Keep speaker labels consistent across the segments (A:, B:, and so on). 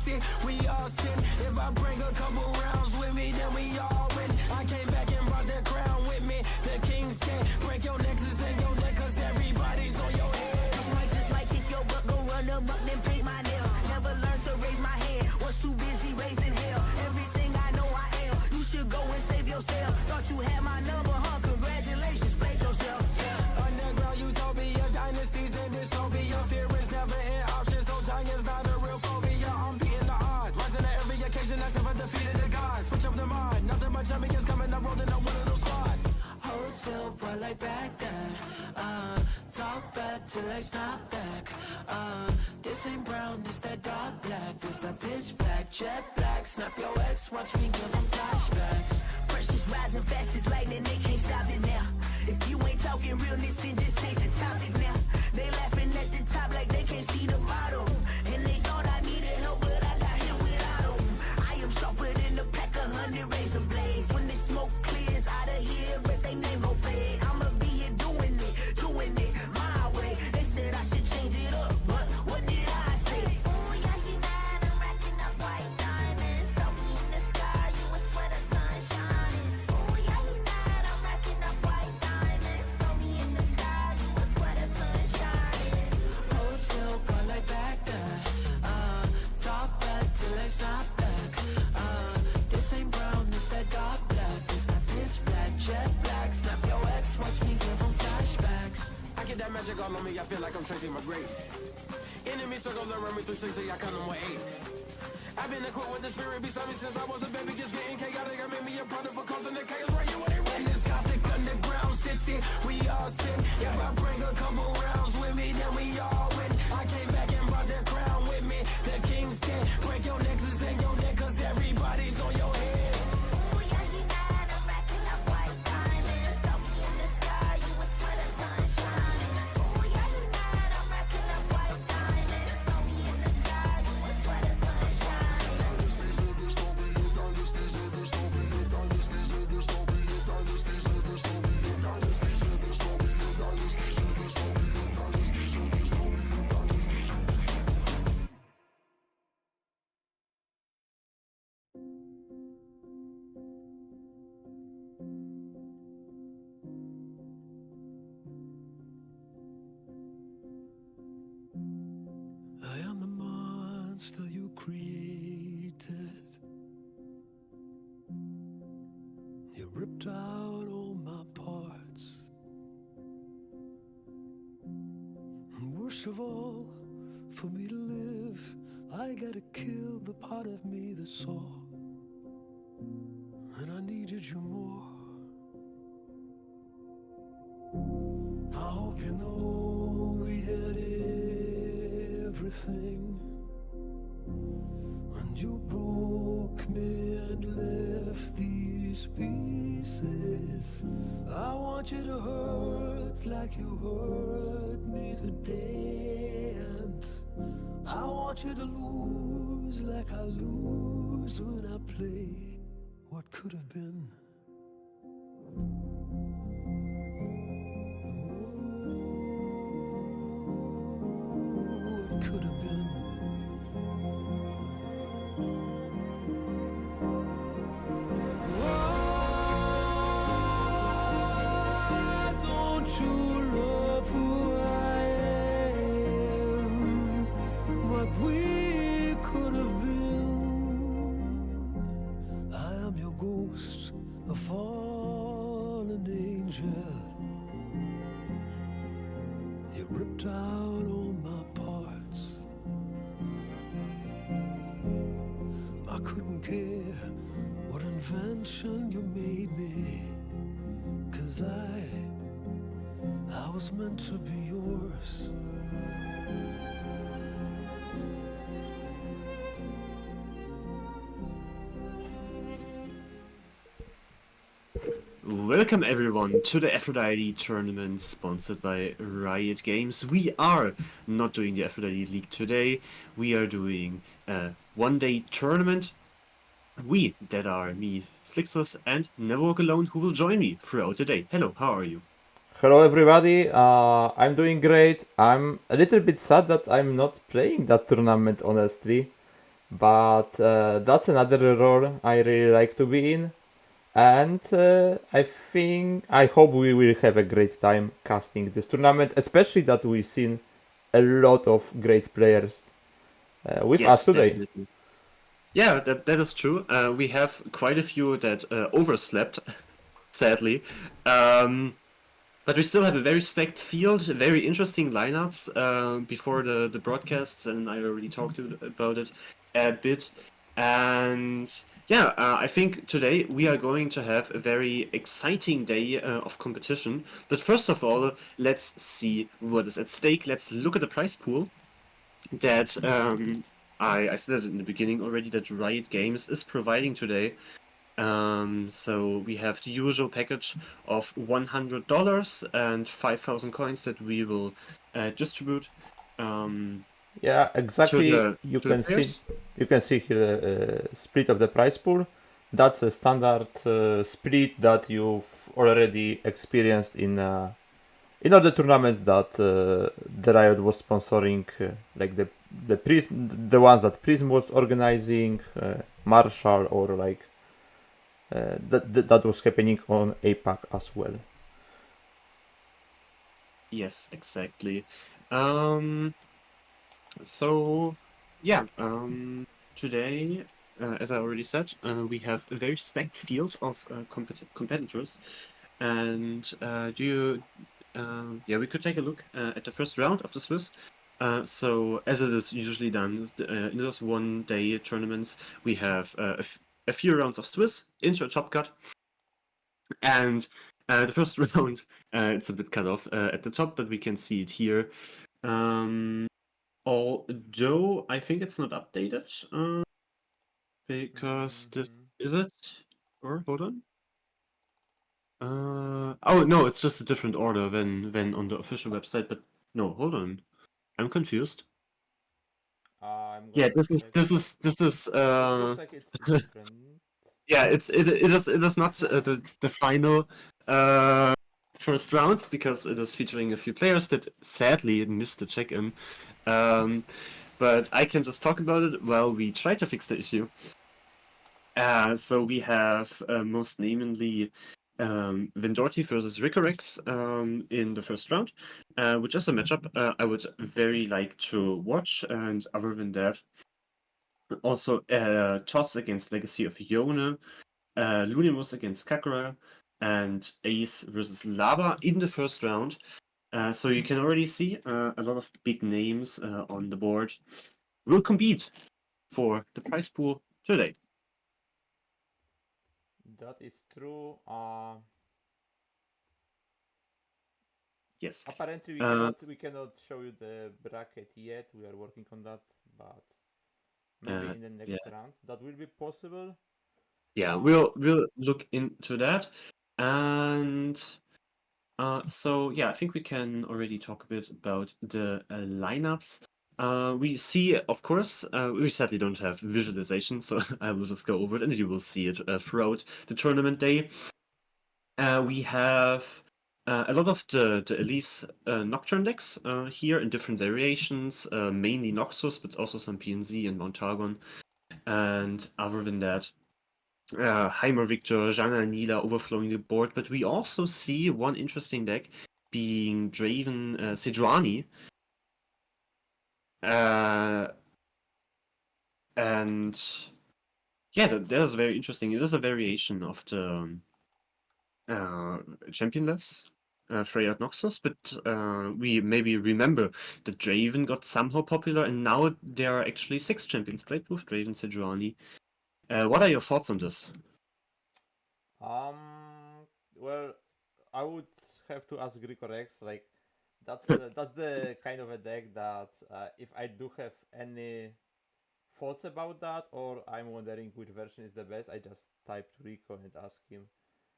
A: city, we all sin. If I bring a couple rounds with me, then we all win. I came back and brought the crown with me. The king's dead. Break your nexus and your neck, cause everybody's on your head.
B: Just might kick your butt, go run them up, then paint my nails. Never learned to raise my hand, was too busy raising hell. Everything I know I am, you should go and save yourself. Thought you had my number, huh? Congratulations, played yourself.
A: Underground utopia, dynasties and dystopia. Fear is never an option, so time is not a real phobia. I'm beating the odds, rising to every occasion. That's never defeated the gods. Switch up the mind, nothing but champions coming. I'm rolling up one of those squad.
C: Hold still, boy, like back then. Talk back till I snap back. This ain't brown, this that dark black. This that pitch black, jet black. Snap your ex, watch me give them flashbacks.
B: Pressure's rising fast as lightning, they can't stop it now. If you ain't talking realness, then just change the topic now. They laughing at the top like they can't see the bottom. And they thought I needed help, but I got hit without them. I am sharper than a pack of 100 razor blades. When the smoke clears out of here, but they name gon' fade. I'ma be here doing it my way. They said I should change it up, but what did I say?
D: Ooh, yeah, he mad, I'm racking up white diamonds. Throw me in the sky, you would swear the sun shining. Ooh, yeah, he mad, I'm racking up white diamonds. Throw me in the sky, you would swear the sun shining.
C: Hold still, boy, like back then. Talk back till I snap back. This ain't brown, this that dark black. This that pitch black, jet black. Snap your ex, watch me give them flashbacks.
A: I get that magic all on me, I feel like I'm tracing my grave. Enemy circle around me 360, I count them with 8. I've been equipped with the spirit beside me since I was a baby, just getting chaotic. I made me a product for causing the chaos right here when they run this gothic underground city. We all sin. If I bring a couple rounds with me, then we all win. I came back and brought the crown with me. The king's dead. Break your nexus and your neck, cause everybody's on your head.
D: Ooh, yeah, he mad, I'm racking up white diamonds. Throw me in the sky, you would swear the sun shining. Ooh, yeah, he mad, I'm racking up white diamonds. Throw me in the sky, you would swear the sun shining.
E: I am the monster you created. You ripped out all my parts. And worst of all, for me to live, I gotta kill the part of me that saw. And I needed you more. I hope you know we had everything, and you broke me and left these pieces. I want you to hurt like you hurt me today, and I want you to lose like I lose when I play what could have been. Could have been. Why don't you love who I am? What we could have been. I am your ghost, a fallen angel. You ripped out all my parts. I couldn't care what invention you made me, 'cause I was meant to be yours.
F: Welcome everyone to the Aphrodite tournament sponsored by Riot Games. We are not doing the Aphrodite League today. We are doing a one-day tournament. We, that are me, Flixus, and Never Walk Alone, who will join me throughout the day. Hello, how are you?
G: Hello everybody, I'm doing great. I'm a little bit sad that I'm not playing that tournament, honestly. but that's another role I really like to be in. And I hope we will have a great time casting this tournament, especially that we've seen a lot of great players with us
F: Yes,
G: today.
F: definitely. Yeah, that is true. We have quite a few that overslept, sadly. But we still have a very stacked field, very interesting lineups before the broadcasts, and I already talked about it a bit. And yeah, I think today we are going to have a very exciting day of competition. But first of all, let's see what is at stake. Let's look at the prize pool that I said it in the beginning already that Riot Games is providing today. So we have the usual package of $100 and 5,000 coins that we will distribute um,
G: Yeah,
F: to
G: exactly.
F: the players.
G: You can see here the split of the prize pool. That's a standard split that you've already experienced in all the tournaments that the Riot was sponsoring, like the ones that Prism was organizing, Marshall, or like that was happening on APAC as well.
F: Yes, exactly. Um, so yeah, today, as I already said, we have a very stacked field of competitors. And yeah, we could take a look at the first round of the Swiss. So, as it is usually done in those one-day tournaments, we have a few rounds of Swiss into a top cut, and the first round it's a bit cut off at the top, but we can see it here. Um, Although I think it's not updated because this is it. Or hold on. Oh no, it's just a different order than on the official website. But no, hold on, I'm confused.
G: I'm
F: Yeah,
G: gonna
F: this is
G: check.
F: this is this is
G: It looks like it's different.
F: yeah, it is not the final uh first round because it is featuring a few players that sadly missed the check-in. Um, but I can just talk about it while we try to fix the issue. So we have most namely Vendorti versus Ricorex in the first round, which is a matchup I would very like to watch. And other than that, also Toss against Legacy of Yone, Lunimus against Kakura, and Ace versus Lava in the first round. So you can already see a lot of big names on the board will compete for the prize pool today.
G: That is true.
F: Yes.
G: Apparently,
F: Uh,
G: we cannot show you the bracket yet. We are working on that, but maybe
F: uh,
G: in the
F: yeah.
G: next round that will be possible.
F: Yeah,
G: Uh,
F: we'll look into that. And so yeah, I think we can already talk a bit about the lineups. We see, of course, we sadly don't have visualization, so I will just go over it and you will see it throughout the tournament day. We have a lot of the Elise Nocturne decks here in different variations, mainly Noxus, but also some PNZ and Montargon. And other than that, Heimer Victor, Jana Nila overflowing the board, but we also see one interesting deck being Draven Sejuani. Uh, and yeah, that is very interesting. It is a variation of the uh, championless Freya Noxus, but we maybe remember that Draven got somehow popular, and now there are actually 6 champions played with Draven Sejuani. What are your thoughts on this?
G: well, I would have to ask Gricorex. Like, that's the kind of a deck that if I do have any thoughts about that, or I'm wondering which version is the best, I just type Rico and ask him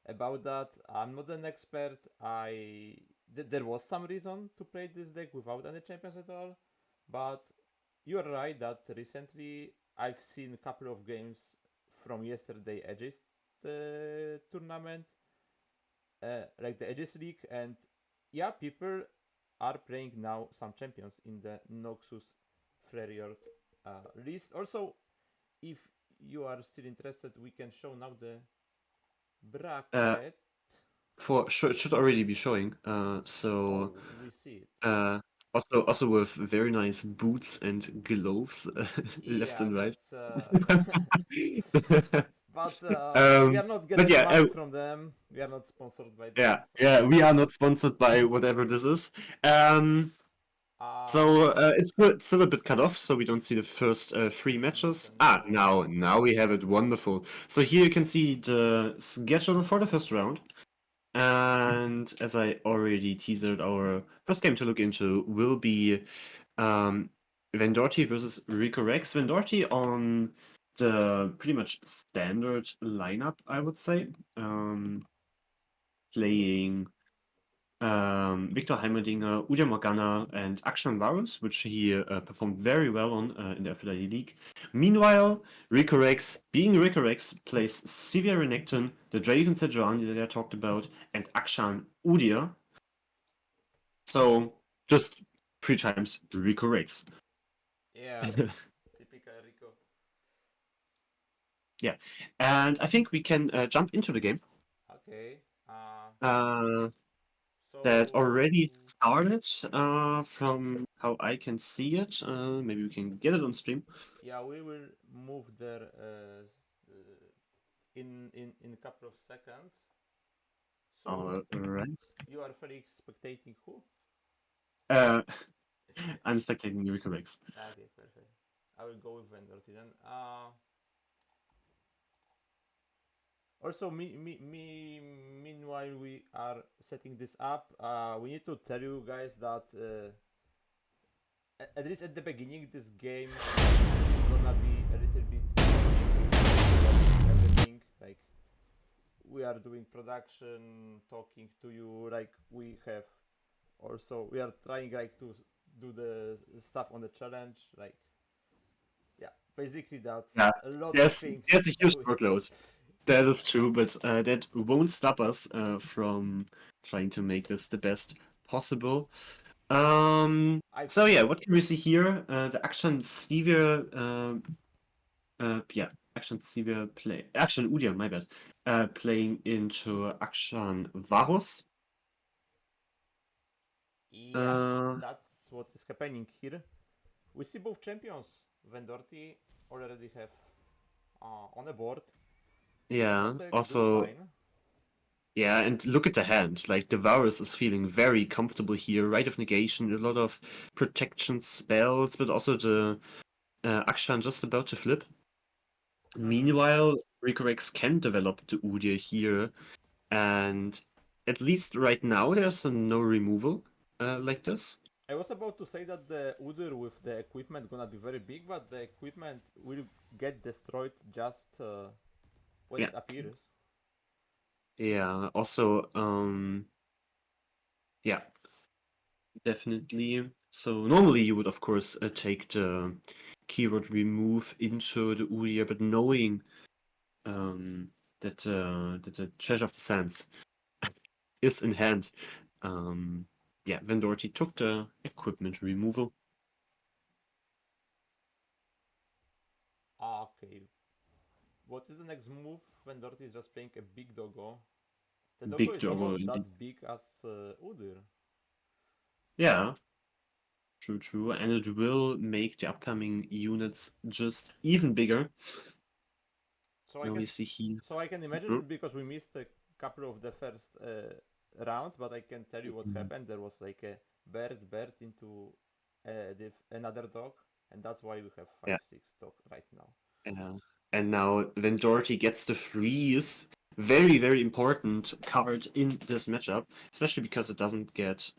G: about that. I'm not an expert. There was some reason to play this deck without any champions at all, but you're right that recently I've seen a couple of games from yesterday Edges tournament, like the Edges League, and yeah, people are playing now some champions in the Noxus Freljord list. Also, if you are still interested, we can show now the
F: Uh,
G: bracket.
F: for sure, it should already be showing.
G: Oh,
F: So
G: we see it.
F: also with very nice boots and gloves left
G: Yeah,
F: and right.
G: that's. But we are not
F: But
G: getting
F: yeah,
G: money from them. We are not sponsored by them.
F: yeah,
G: So.
F: yeah, we are not sponsored by whatever this is. So it's still a bit cut off, so we don't see the first three matches. Ah, now we have it. Wonderful. So here you can see the schedule for the first round. And as I already teased, our first game to look into will be Vendorti versus Rico Rex. Vendorti on the pretty much standard lineup, I would say. Playing Victor Heimerdinger, Udia Morgana, and Akshan Varus, which he performed very well on in the Aphrodite League. Meanwhile, Ricorex, being Ricorex, plays Sivir Renekton, the Draven Sejuani that I talked about, and Akshan Udia. So, just 3 times Ricorex.
G: Yeah, typical Rico.
F: Yeah, and I think we can jump into the game.
G: Okay.
F: That
G: So
F: already started from how I can see it. Maybe we can get it on stream.
G: yeah, we will move there in a couple of seconds. So
F: Alright.
G: you are Felix spectating who?
F: Uh, I'm spectating Eureka Rex.
G: Okay, perfect. I will go with Vendorti then. Also, meanwhile we are setting this up, we need to tell you guys that at least at the beginning, this game is gonna be a little bit everything. Like we are doing production, talking to you, like we have. Also, we are trying like to do the stuff on the challenge, like yeah. Basically, that's
F: Yeah,
G: a lot of
F: there's
G: things.
F: there's a huge workload. That is true, but that won't stop us from trying to make this the best possible. So yeah, what can we see here? The Action Severe, yeah, Action Severe play, Action Udian, my bad, playing into Action Varus.
G: Yeah, that's what is happening here. We see both champions. Vendorti already have on the board.
F: Yeah,
G: That's a
F: also,
G: good sign.
F: yeah, and look at the hand. Like, the Varus is feeling very comfortable here. Rite of Negation, a lot of protection spells, but also the Akshan just about to flip. Meanwhile, Ricorex can develop the Udyr here, and at least right now there's no removal like this.
G: I was about to say that the Udyr with the equipment gonna be very big, but the equipment will get destroyed just when
F: Yeah.
G: it appears.
F: Yeah, also, yeah, definitely. So normally you would of course take the keyword remove into the Udyr, but knowing that the Treasure of the Sands is in hand, yeah, Vendorti took the equipment removal.
G: Okay. What is the next move? Vendorti is just playing a big doggo. The doggo
F: Big
G: is
F: doggo
G: almost
F: indeed.
G: that big as Udyr.
F: Yeah, true, and it will make the upcoming units just even bigger.
G: So
F: Now we see here.
G: I can imagine because we missed a couple of the first rounds, but I can tell you what happened. There was like a bird into another dog, and that's why we have 5-6 dog right now.
F: Yeah. And now Vendorti gets the freeze. Very, very important card in this matchup, especially because it doesn't get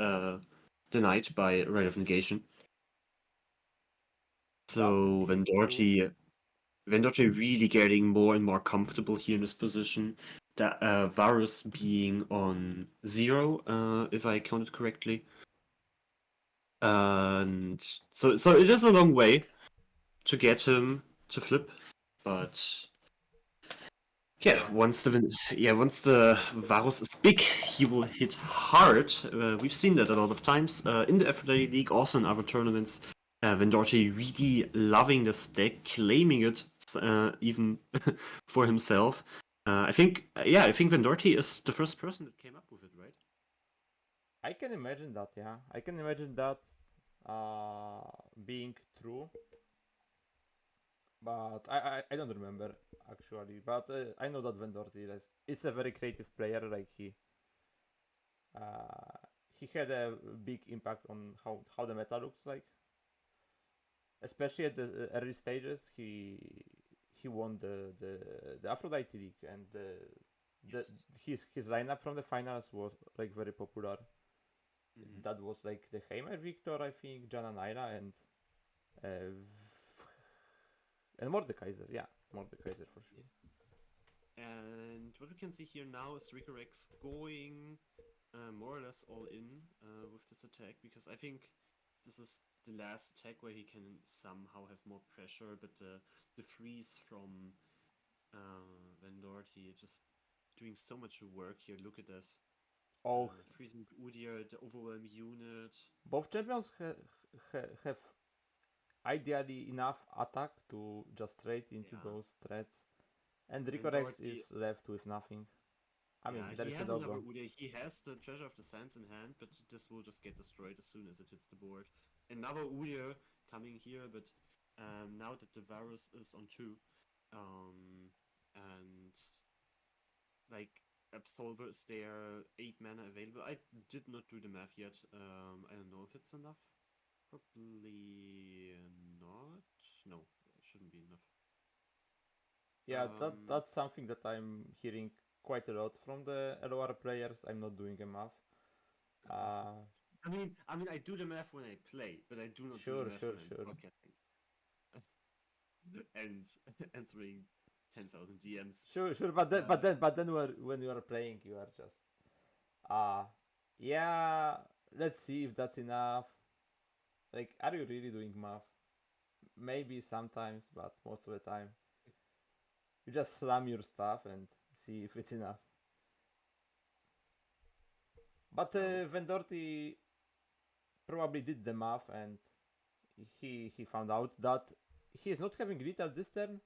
F: denied by Rite of Negation. So Vendorti really getting more and more comfortable here in this position. That Varus being on 0, if I counted correctly. And so it is a long way to get him to flip, but yeah, once the Varus is big, he will hit hard. We've seen that a lot of times in the Aphrodite League, also in other tournaments. Vendorti really loving this deck, claiming it even for himself. I think Vendorti is the first person that came up with it, right?
G: I can imagine that, yeah. I can imagine that being true, but I don't remember actually. But I know that Vendorti is a very creative player. Like uh, he had a big impact on how the meta looks like, especially at the early stages. He won the Aphrodite League, and the
F: Yes.
G: his lineup from the finals was like very popular.
F: Mhm.
G: That was like the Heimer Victor, I think, Jana Naila, uh, and Mordekaiser. Yeah, Mordekaiser for sure.
F: And what we can see here now is Ricorex going more or less all in with this attack, because I think this is the last attack where he can somehow have more pressure, but the freeze from Vendorti just doing so much work here. Look at this.
G: Oh,
F: Freezing Udyr, the overwhelm unit.
G: both champions have ideally enough attack to just trade into
F: Yeah.
G: those threats, and Ricorex
F: Vendorti,
G: is left with nothing. I mean,
F: yeah,
G: there
F: he
G: is a
F: has another
G: doggo.
F: Udyr. He has the Treasure of the Sands in hand, but this will just get destroyed as soon as it hits the board. Another Udyr coming here, but now that the Varus is on 2, and like Absolver is there, 8 mana available. I did not do the math yet. I don't know if it's enough. Probably not. No, it shouldn't be enough.
G: Yeah, that's something that I'm hearing quite a lot from the LOR players. I'm not doing a math. Uh,
F: I do the math when I play, but I do not do the
G: sure,
F: math
G: sure,
F: when I'm
G: sure.
F: broadcasting and answering 10,000 DMs.
G: Sure, sure, but then when you are playing, you are just uh yeah. Let's see if that's enough. Like, are you really doing math? Maybe sometimes, but most of the time, you just slam your stuff and see if it's enough. But
F: Well,
G: Vendorti probably did the math, and he found out that he is not having lethal this turn,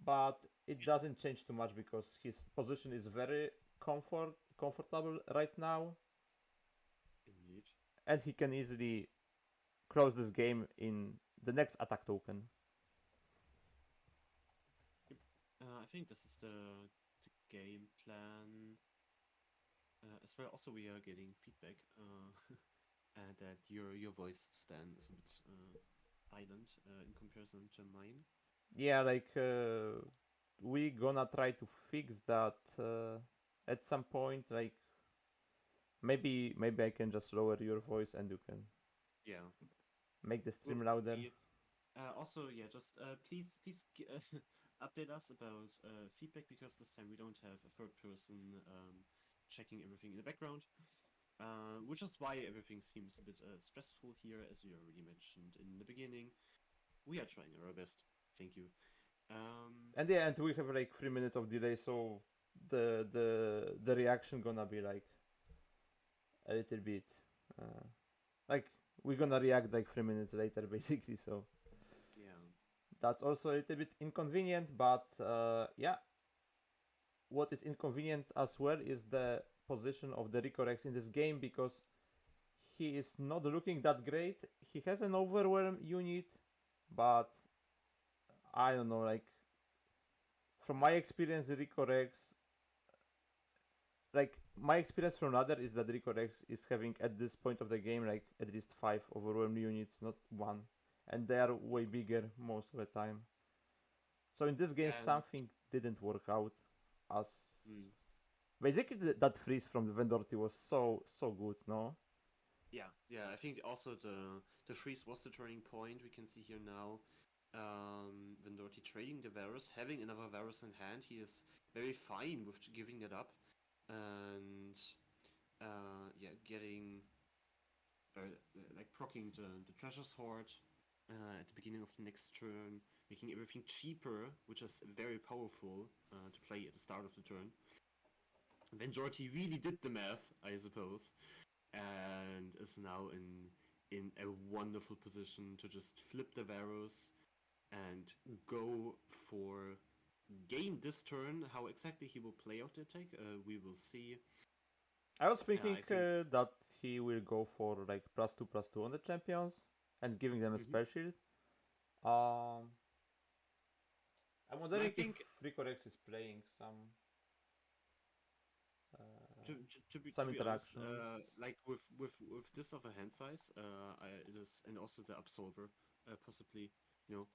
G: but it doesn't change too much because his position is very comfortable right now,
F: indeed.
G: and he can easily close this game in the next attack token.
F: Yep. I think this is the game plan as well. Also, we are getting feedback that your voice, Stan, is a bit silent in comparison to mine.
G: Yeah, like we gonna try to fix that at some point. Like maybe I can just lower your voice and you can
F: Yeah,
G: make the
F: we'll
G: stream louder.
F: see. Also, yeah, just please update us about feedback, because this time we don't have a third person checking everything in the background, which is why everything seems a bit stressful here, as we already mentioned in the beginning. We are trying our best. Thank you.
G: And yeah, and we have like 3 minutes of delay, so the reaction gonna be like a little bit uh, like we're gonna react like 3 minutes later basically. So
F: Yeah.
G: that's also a little bit inconvenient, but yeah, what is inconvenient as well is the position of the Ricorex in this game, because he is not looking that great. He has an overwhelm unit, but I don't know, like from my experience, the Ricorex, like my experience from other is that Ricorex is having at this point of the game like at least 5 overwhelm units, not one, and they are way bigger most of the time. So in this game,
F: And
G: something didn't work out as
F: mm,
G: basically that freeze from the Vendorti was so good, no?
F: yeah, I think also the freeze was the turning point. We can see here now Vendorti trading the Varus, having another Varus in hand. He is very fine with giving that up, and yeah, getting like proccing the treasures hoard at the beginning of the next turn, making everything cheaper, which is very powerful to play at the start of the turn. Vendorti really did the math, I suppose, and is now in a wonderful position to just flip the Varus and go for gain this turn. How exactly he will play out the attack, we will see.
G: I was thinking
F: I think
G: that he will go for like +2/+2 on the champions and giving them a
F: Mhm.
G: spell shield. Um, I'm
F: I
G: wondering
F: think
G: if Ricorex is playing
F: to
G: some
F: be honest,
G: interactions.
F: like with this of a hand size, it is, and also the absolver, possibly, you know,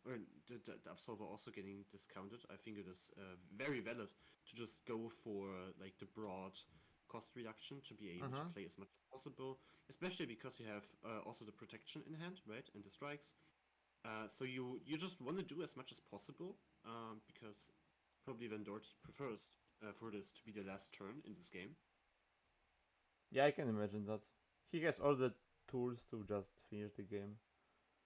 F: or the absolver also getting discounted. I think it is very valid to just go for like the broad cost reduction to be able to
G: Mm-hmm.
F: play as much as possible, especially because you have also the protection in hand, right, and the strikes. So you just want to do as much as possible, because probably Vendort prefers for this to be the last turn in this game.
G: Yeah, I can imagine that. He has all the tools to just finish the game.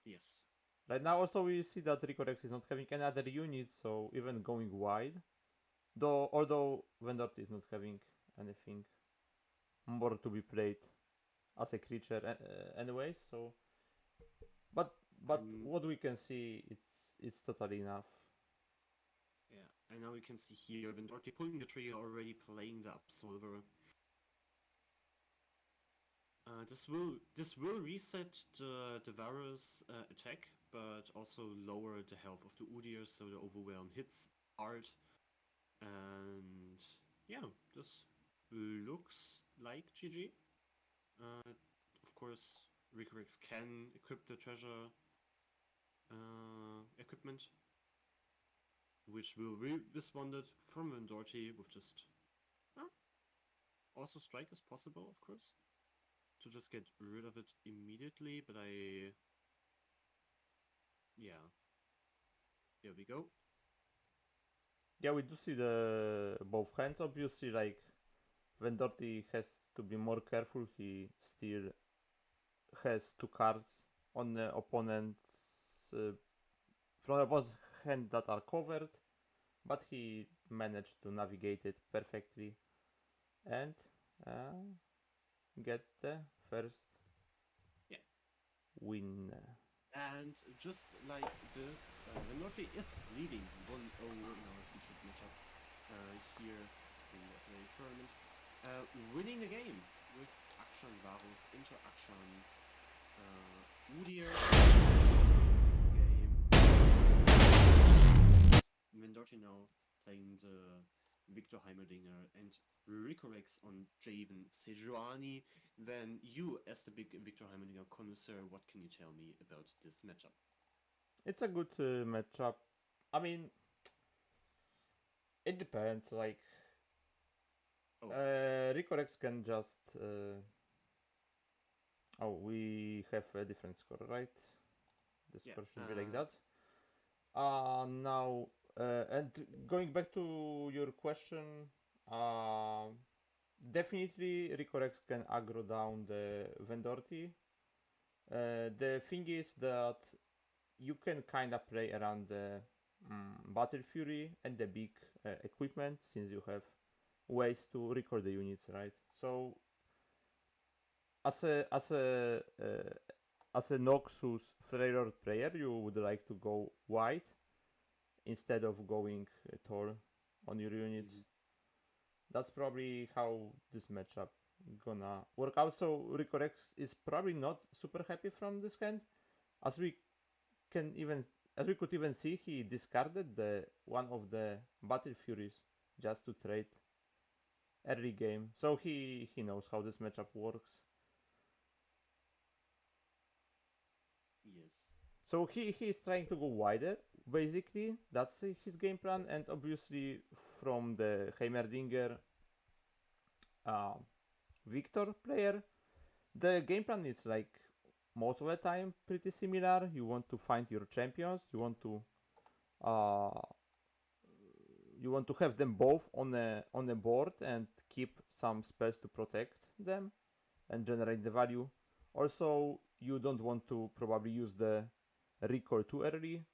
F: Yes.
G: Right now, also we see that Ricorex is not having any other unit, so even going wide, although Vendort is not having anything more to be played as a creature anyway. So, but
F: Um,
G: what we can see, it's totally enough.
F: yeah, and now we can see here Vendorti pulling the trigger already, playing the Absolver. This will reset the Varus attack, but also lower the health of the Udyr, so the overwhelm hits hard. And yeah, this looks like GG. Of course, Ricorix can equip the treasure equipment, which will be responded from Vendorti with just also strike as possible, of course, to just get rid of it immediately. But yeah, here we go.
G: Yeah, we do see the both hands. Obviously, like Vendorti has to be more careful. He still has two cards on the opponent's from the opponent's hand that are covered, but he managed to navigate it perfectly and uh, get the first
F: Yeah,
G: win.
F: and just like this, Vendorti is leading 1-0 in our featured matchup here in the FNA tournament, winning the game with Akshan Varus into Akshan Udyr. Vendorti now playing the Victor Heimerdinger and Ricorex on Javen Sejuani. Then you, as the big Victor Heimerdinger connoisseur, what can you tell me about this matchup?
G: It's a good matchup. I mean, it depends. Like,
F: Oh,
G: Ricorex can just. Oh, we have a different score, right? The
F: yeah.
G: score should be like that. Now, and going back to your question, definitely Ricorex can aggro down the Vendorti. The thing is that you can kind of play around the Battle Fury and the big equipment since you have ways to record the units, right? So as a Noxus Freyrord player, you would like to go wide instead of going tall on your units.
F: Mm-hmm.
G: That's probably how this matchup gonna work out. So Ricorex is probably not super happy from this hand, as we can even as we could even see, he discarded the one of the Battle Furies just to trade early game. So he knows how this matchup works.
F: Yes.
G: So he is trying to go wider, basically. That's his game plan, and obviously from the Heimerdinger uh, Victor player, the game plan is like most of the time pretty similar. You want to find your champions. Uh, you want to have them both on a board and keep some spells to protect them and generate the value. Also, you don't want to probably use the recoil too early.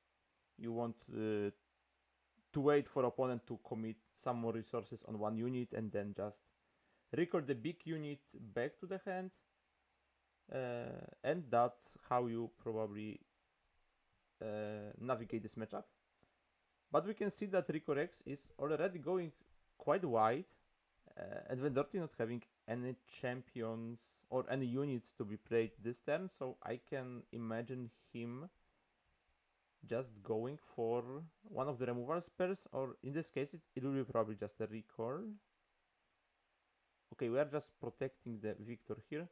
G: You want to wait for opponent to commit some more resources on one unit and then just record the big unit back to the hand. And that's how you probably navigate this matchup. But we can see that Ricorex is already going quite wide, and Vendorti not having any champions or any units to be played this turn, so I can imagine him just going for one of the removal spells, or in this case it will be probably just a recall. Okay, we are just protecting the Victor here,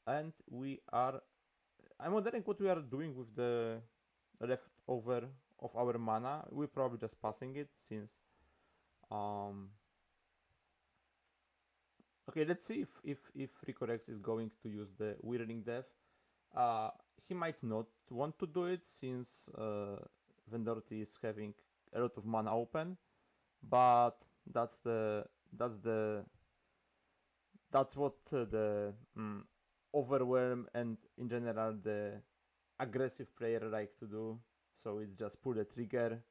G: and I'm wondering what we are doing with the leftover of our mana. We're probably just passing it since okay, let's see if Ricorex is going to use the Whirling Death. He might not want to do it since Vendorti is having a lot of mana open, but that's what the overwhelm and in general the aggressive player like to do. So it's just pull the trigger,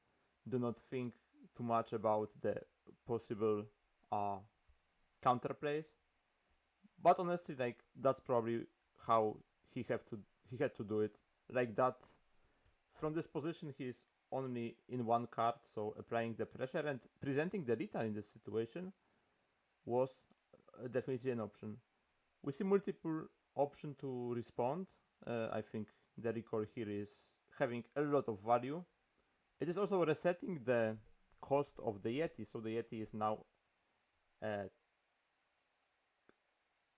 G: do not think too much about the possible counterplays. But honestly, like that's probably how he had to do it. Like that, from this position, he's only in one card, so applying the pressure and presenting the lethal in this situation was definitely an option. We see multiple options to respond. I think the recall here is having a lot of value. It is also resetting the cost of the Yeti, so the Yeti is now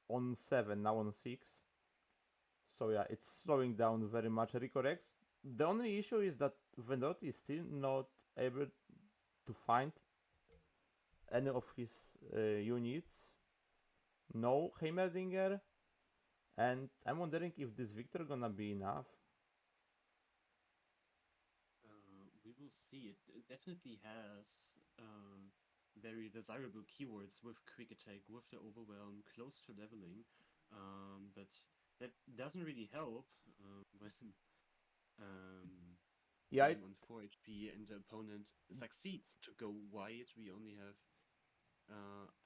G: on 7, now on 6. So yeah, it's slowing down very much Ricorex. The only issue is that Vendorti is still not able to find any of his units. No Heimerdinger, and I'm wondering if this Victor gonna be enough.
F: We will see. It definitely has very desirable keywords with quick attack, with the overwhelm, close to leveling, but that doesn't really help when
G: Yeah,
F: I'm on 4 HP and the opponent succeeds to go wide. We only have,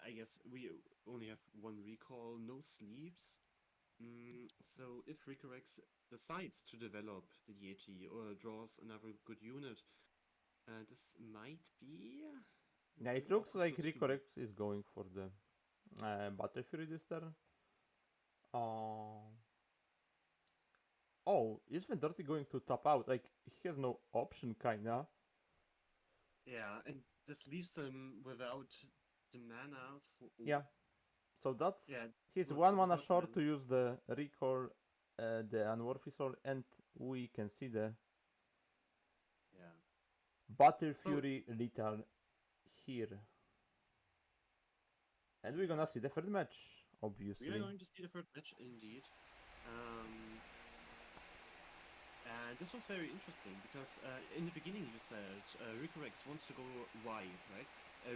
F: I guess, we only have one recall, no sleeps. So if Ricorex decides to develop the Yeti or draws another good unit, this might be.
G: yeah, it
F: very
G: looks
F: awkward
G: like
F: position.
G: Ricorex is going for the Battle Fury this turn. Oh, is Vendorti going to top out? Like, he has no option, kinda.
F: Yeah, and this leaves him without the mana for.
G: Yeah. So that's...
F: Yeah,
G: He's one mana
F: without
G: short
F: mana.
G: to use the recall, the Unworthy Soul, and we can see the
F: Yeah.
G: Battle
F: So-
G: Fury lethal here. And we're gonna see the third match, obviously.
F: We are going to see the third match indeed. And this was very interesting because in the beginning you said Ricorex wants to go wide, right?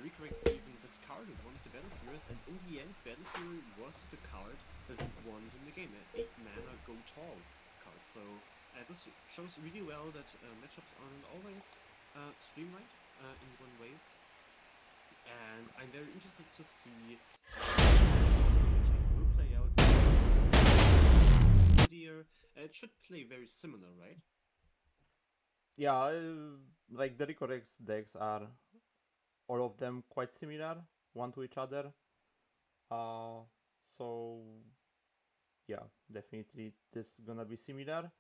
F: Ricorex even discarded one of the Battle Furies, and in the end, Battle Fury was the card that won him the game, an 8 mana go tall card. So this shows really well that matchups aren't always streamlined in one way. And I'm very interested to see how this will play out. It should play very similar, right?
G: Yeah, like the Ricorex decks are all of them quite similar, one to each other. So yeah, definitely this is gonna be similar.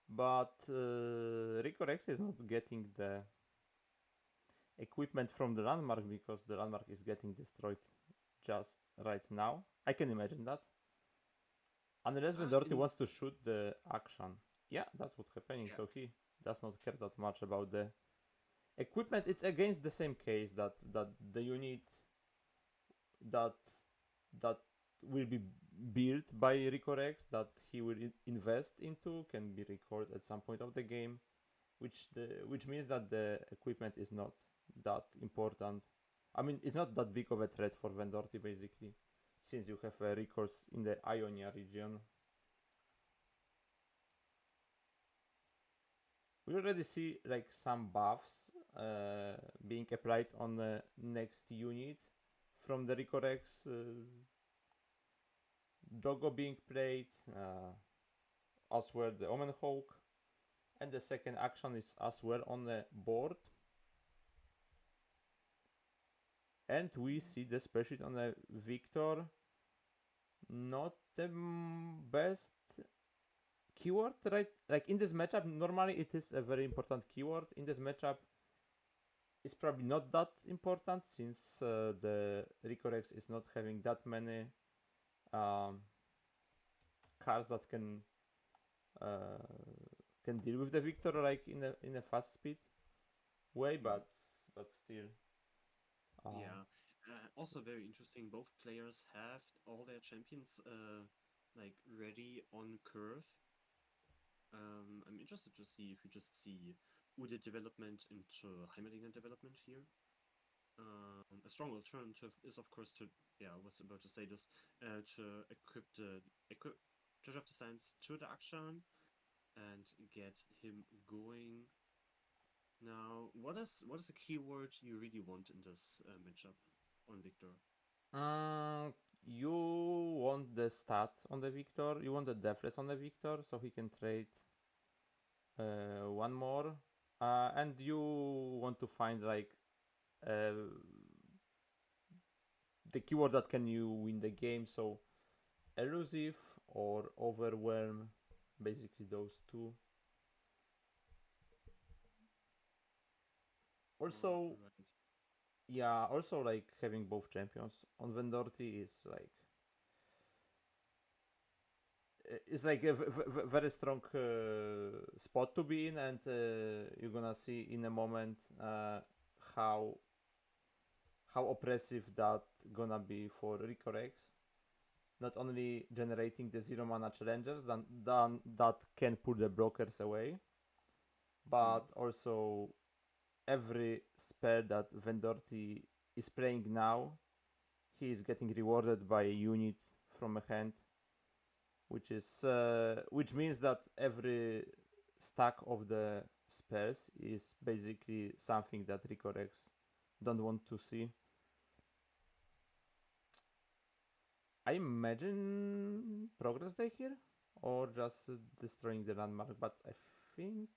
G: But Ricorex is not getting the equipment from the landmark because the landmark is getting destroyed just right now. I can imagine that. Unless Vendorti wants to shoot the action. Yeah, that's what's happening.
F: Yeah.
G: So he does not care that much about the equipment. It's against the same case that the unit that will be built by Ricorex, that he will invest into, can be recalled at some point of the game, which means that the equipment is not that important. I mean, it's not that big of a threat for Vendorti basically, since you have recalls in the Ionia region. We already see like some buffs being applied on the next unit from the Ricorex. Doggo being played, as well the Omen Hawk, And the second action is as well on the board. And we see the spreadsheet on the Victor. Not the best keyword, right? Like in this matchup, normally it is a very important keyword. In this matchup, it's probably not that important since the Ricorex is not having that many cards that can deal with the Victor like in a fast speed way, but still.
F: Yeah. Also very interesting. Both players have all their champions like ready on curve. I'm interested to see if we just see Ude development into Heimerdinger development here. A strong alternative is, of course, to I was about to say this to equip Treasure of the Science to the Akshan and get him going. Now, what is a keyword you really want in this matchup on Victor?
G: You want the stats on the Victor, you want the deathless on the Victor, so he can trade one more, and you want to find like the keyword that can you win the game, so elusive or overwhelm, basically those two. Also,
F: Right.
G: yeah, also like having both champions on Vendorti is like it's like a very strong spot to be in, and you're gonna see in a moment how oppressive that gonna be for Ricorex. Not only generating the zero mana challengers that can pull the blockers away, but also every spell that Vendorti is playing now, he is getting rewarded by a unit from a hand, which means that every stack of the spells is basically something that Ricorex don't want to see. I imagine progress day here, or just destroying the landmark, but I think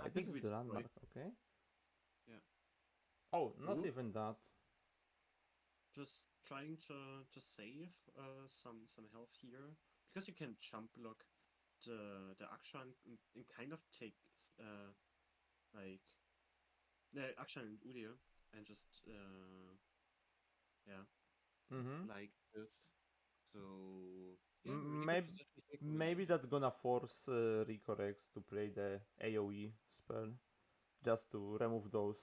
F: I
G: this
F: think
G: is
F: we
G: the
F: destroy.
G: landmark. Okay.
F: Yeah.
G: Oh, not
F: Ooh.
G: even that.
F: Just trying to save some health here because you can jump block the Akshan and kind of take like the Akshan and Udir and just
G: Mm-hmm.
F: like this. So yeah, really good
G: Maybe
F: position here for
G: maybe
F: Vendorti.
G: that's gonna force Ricorex to play the AoE spell just to remove those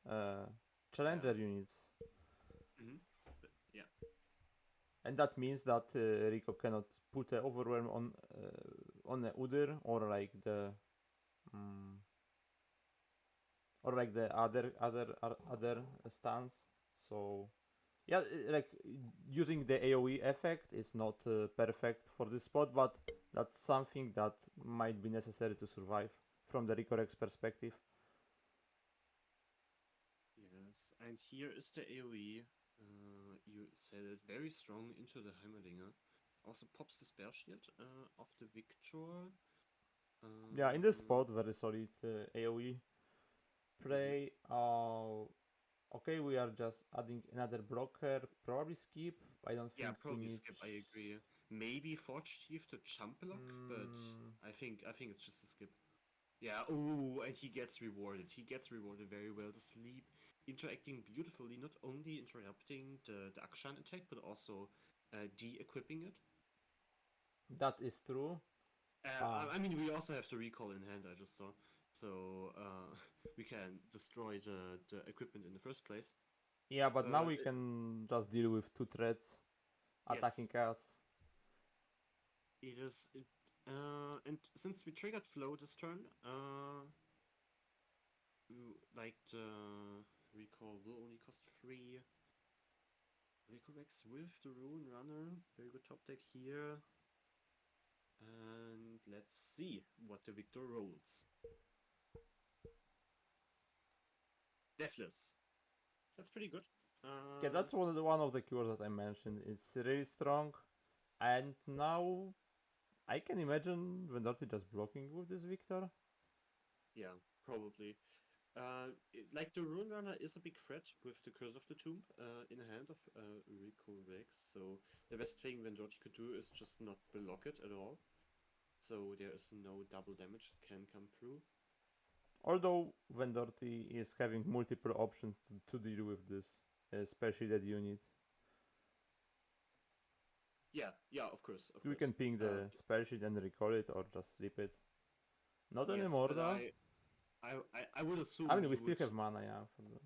G: uh, challenger
F: Yeah.
G: units,
F: Mm-hmm. Yeah.
G: and that means that Rico cannot put a overwhelm on the Udyr mm, or like the other stance. So yeah, like using the AoE effect is not perfect for this spot, but that's something that might be necessary to survive from the Ricorex perspective.
F: Yes, and here is the AoE. You said it very strong into the Heimerdinger. Also pops the spell shield of the Victor.
G: Yeah, in this
F: Um,
G: spot, very solid AoE
F: mhm.
G: play. Okay, we are just adding another blocker. Probably skip. I don't
F: Yeah,
G: think we
F: probably
G: need.
F: skip. I agree. Maybe Forge Thief to jump block, but
G: Mm,
F: I think it's just a skip. Yeah. Oh, and he gets rewarded. He gets rewarded very well. The sleep interacting beautifully, not only interrupting the Akshan attack, but also de-equipping it.
G: that is true. Uh,
F: I mean, we also have the recall in hand, I just saw. So, we can destroy the equipment in the first place.
G: yeah, but now
F: But,
G: we can just deal with two threats attacking
F: yes,
G: us.
F: it is. And since we triggered flow this turn, like the recall will only cost 3. Recovex with the Rune Runner. Very good top deck here. And let's see what the Victor rolls. Deathless. That's pretty good.
G: Yeah, that's one of the keywords that I mentioned. It's really strong, and now I can imagine Vendorti just blocking with this Victor.
F: Yeah, probably. Like the Rune Runner is a big threat with the Curse of the Tomb in the hand of Rico Rex, so the best thing Vendotti could do is just not block it at all. So there is no double damage that can come through.
G: Although Vendorti is having multiple options to deal with this, especially that unit.
F: Yeah, yeah, of course, of
G: We
F: course.
G: can ping the spell sheet and recall it or just sleep it. Not
F: Yes,
G: anymore
F: but
G: though.
F: I would
G: I
F: assume
G: mean, we
F: you
G: still
F: would.
G: have mana, yeah. For the...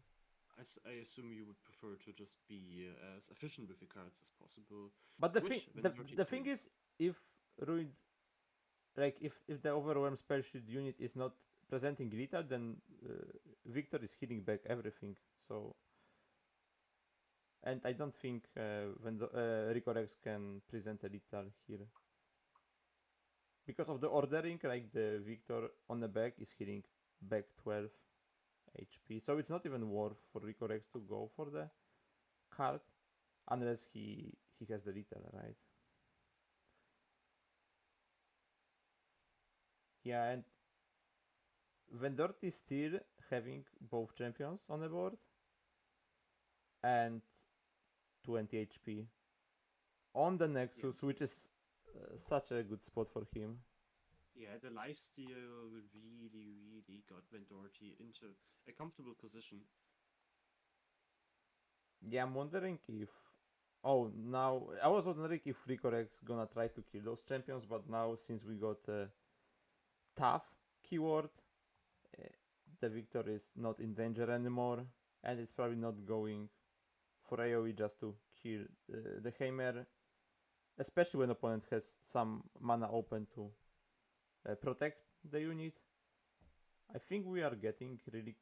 F: I assume you would prefer to just be as efficient with your cards as possible,
G: But the thing,
F: which Vendotti
G: the
F: is
G: thing
F: doing.
G: is, if Ruined, like if the overwhelm spell sheet unit is not presenting lethal, then Victor is hitting back everything. So, and I don't think Rico Rex can present a lethal here because of the ordering. Like the Victor on the back is hitting back 12 HP, so it's not even worth for Rico Rex to go for the card unless he has the lethal, right? Yeah, and Vendort is still having both champions on the board and 20 HP on the Nexus, which is such a good spot for him.
F: Yeah, the lifesteal really got Vendotti into a comfortable position.
G: Yeah, I'm wondering if. Oh, now I was wondering if Ricorex gonna try to kill those champions, but now since we got a tough keyword, uh, the Victor is not in danger anymore, and it's probably not going for AoE just to kill the Heimer, especially when opponent has some mana open to protect the unit. I think we are getting really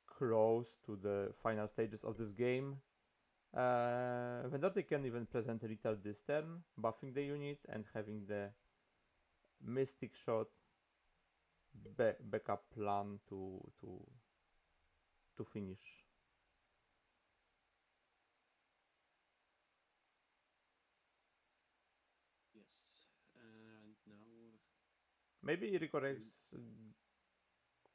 G: close to the final stages of this game. Vendorti can even present a little this turn, buffing the unit and having the Mystic Shot backup plan to finish.
F: Yes, and now
G: Maybe Ricorex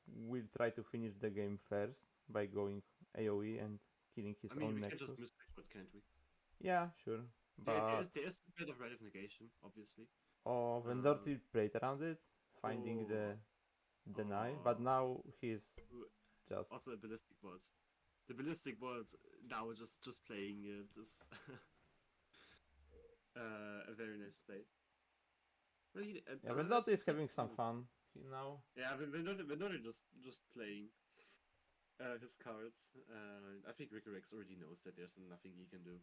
G: will try to finish the game first by going AoE and killing his
F: I mean
G: own
F: we can
G: Nexus.
F: just Mystic Shot, can't we?
G: Yeah, sure. But
F: There is a bit of Red of Negation, obviously.
G: Vendorti played around it, finding
F: Oh,
G: the deny, but
F: oh,
G: now he's just
F: also a ballistic board. The ballistic board now just playing it is a very nice play. Well,
G: yeah. Vendorti
F: let's
G: is
F: see.
G: having some fun now.
F: Yeah, we're not just playing his cards. I think Ricorex already knows that there's nothing he can do.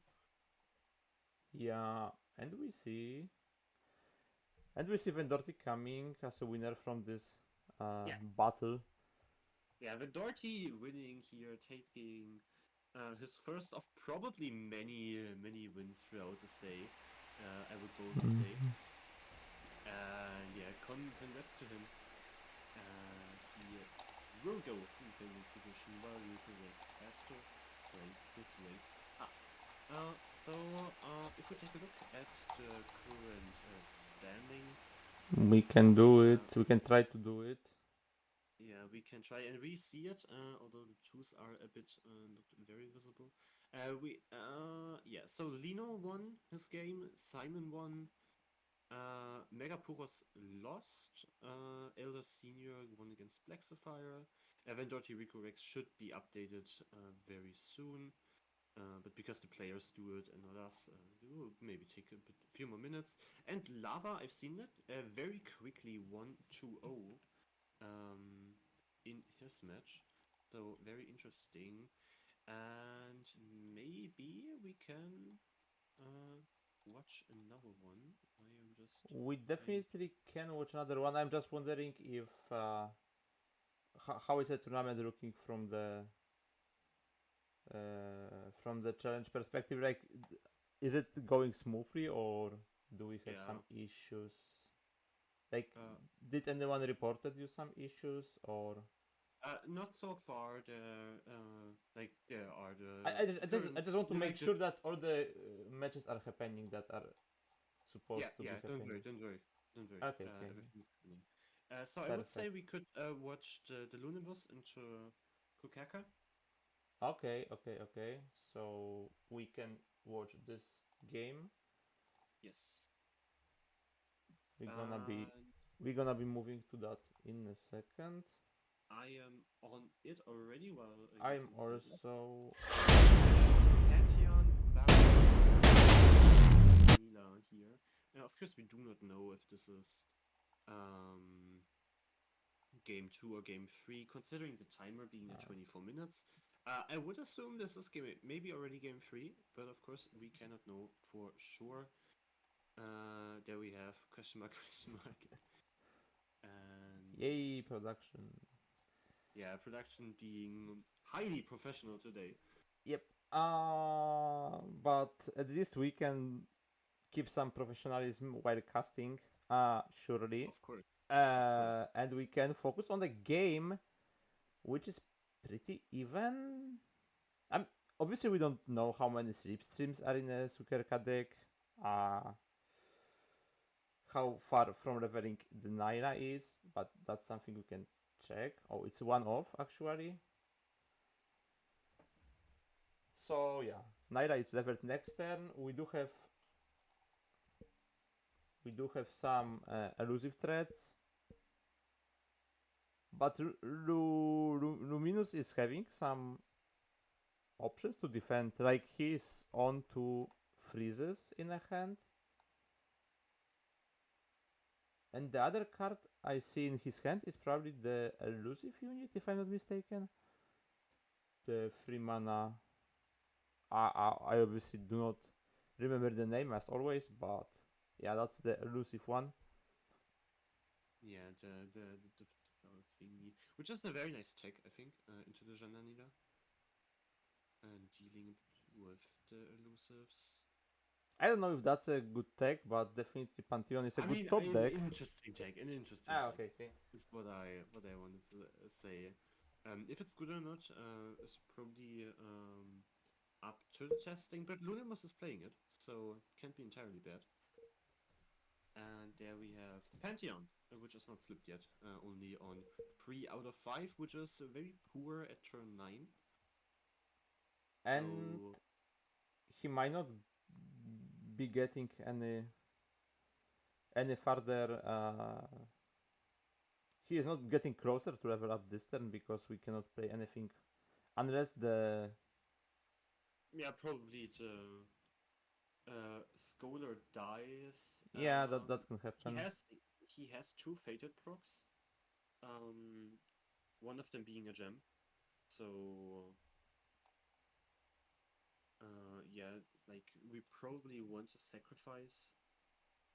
G: Yeah, and we see Vendorti coming as a winner from this
F: Yeah,
G: battle.
F: yeah, Vendotti winning here, taking his first of probably many wins throughout this day. I would boldly say. And yeah, congrats to him. He will go through the league position while Ricorex has to play his way up. If we take a look at the current standings,
G: We can do it. We can try to do it.
F: yeah, we can try and we see it, although the twos are a bit not very visible. Yeah, so Lino won his game, Simon won, Megapuros lost, Elder Senior won against Black Sapphire, Vendotti Ricorex should be updated very soon. But because the players do it and not us, it will maybe take a few more minutes. And Lava, I've seen that, very quickly won 2-0 in his match. So very interesting. And maybe we can watch another one. I am just
G: We
F: trying.
G: definitely can watch another one. I'm just wondering if how is the tournament looking from the challenge perspective. Like, is it going smoothly or do we have
F: Yeah.
G: some issues? Like,
F: Uh,
G: did anyone reported you some issues or?
F: Not so far. Like there are
G: I just want to make
F: like
G: sure that all the matches are happening that are supposed to be
F: yeah. Don't worry,
G: happening.
F: don't worry, don't worry.
G: Okay, okay.
F: Everything's happening. So I would say
G: Perfect.
F: we could watch the Lunibus into Kukaka.
G: Okay. So we can watch this game.
F: Yes.
G: We're gonna be
F: And
G: we're gonna be moving to that in a second.
F: I am on it already while you
G: I'm
F: can see that.
G: also
F: Pantheon, Varus, Mila here. Of course, we do not know if this is game 2 or game 3, considering the timer being at 24 minutes. I would assume this is maybe already game 3, but of course we cannot know for sure. There we have question mark, question mark. And
G: yay production.
F: yeah, production being highly professional today.
G: Yep. But at least we can keep some professionalism while casting. Surely.
F: Of course. Of course.
G: And we can focus on the game, which is pretty even. Obviously we don't know how many sleep streams are in a Sukerka deck. How far from leveling the Naira is, but that's something we can check. Oh, it's one off actually. So yeah, Naira is leveled next turn. We do have some elusive threats, but Luminous is having some options to defend. Like he's on to freezes in a hand. And the other card I see in his hand is probably the elusive unit, if I'm not mistaken. The 3 mana. I obviously do not remember the name as always, but yeah, that's the elusive one.
F: Yeah, the flower thingy, which is a very nice tech, I think, into the Jananida. And dealing with the elusives.
G: I don't know if that's a good tech, but definitely Pantheon is a good top
F: an
G: deck.
F: interesting tech, an interesting tech.
G: Okay.
F: Is what I wanted to say. If it's good or not is probably up to the testing, but Lunimus is playing it, so it can't be entirely bad. And there we have the Pantheon, which is not flipped yet, only on 3 out of 5, which is very poor at turn 9.
G: And
F: So
G: he might not be getting any further. He is not getting closer to level up this turn because we cannot play anything unless the.
F: yeah, probably the Scholar dies.
G: Yeah, that can happen.
F: He has 2 fated procs. One of them being a gem. So yeah, like we probably want to sacrifice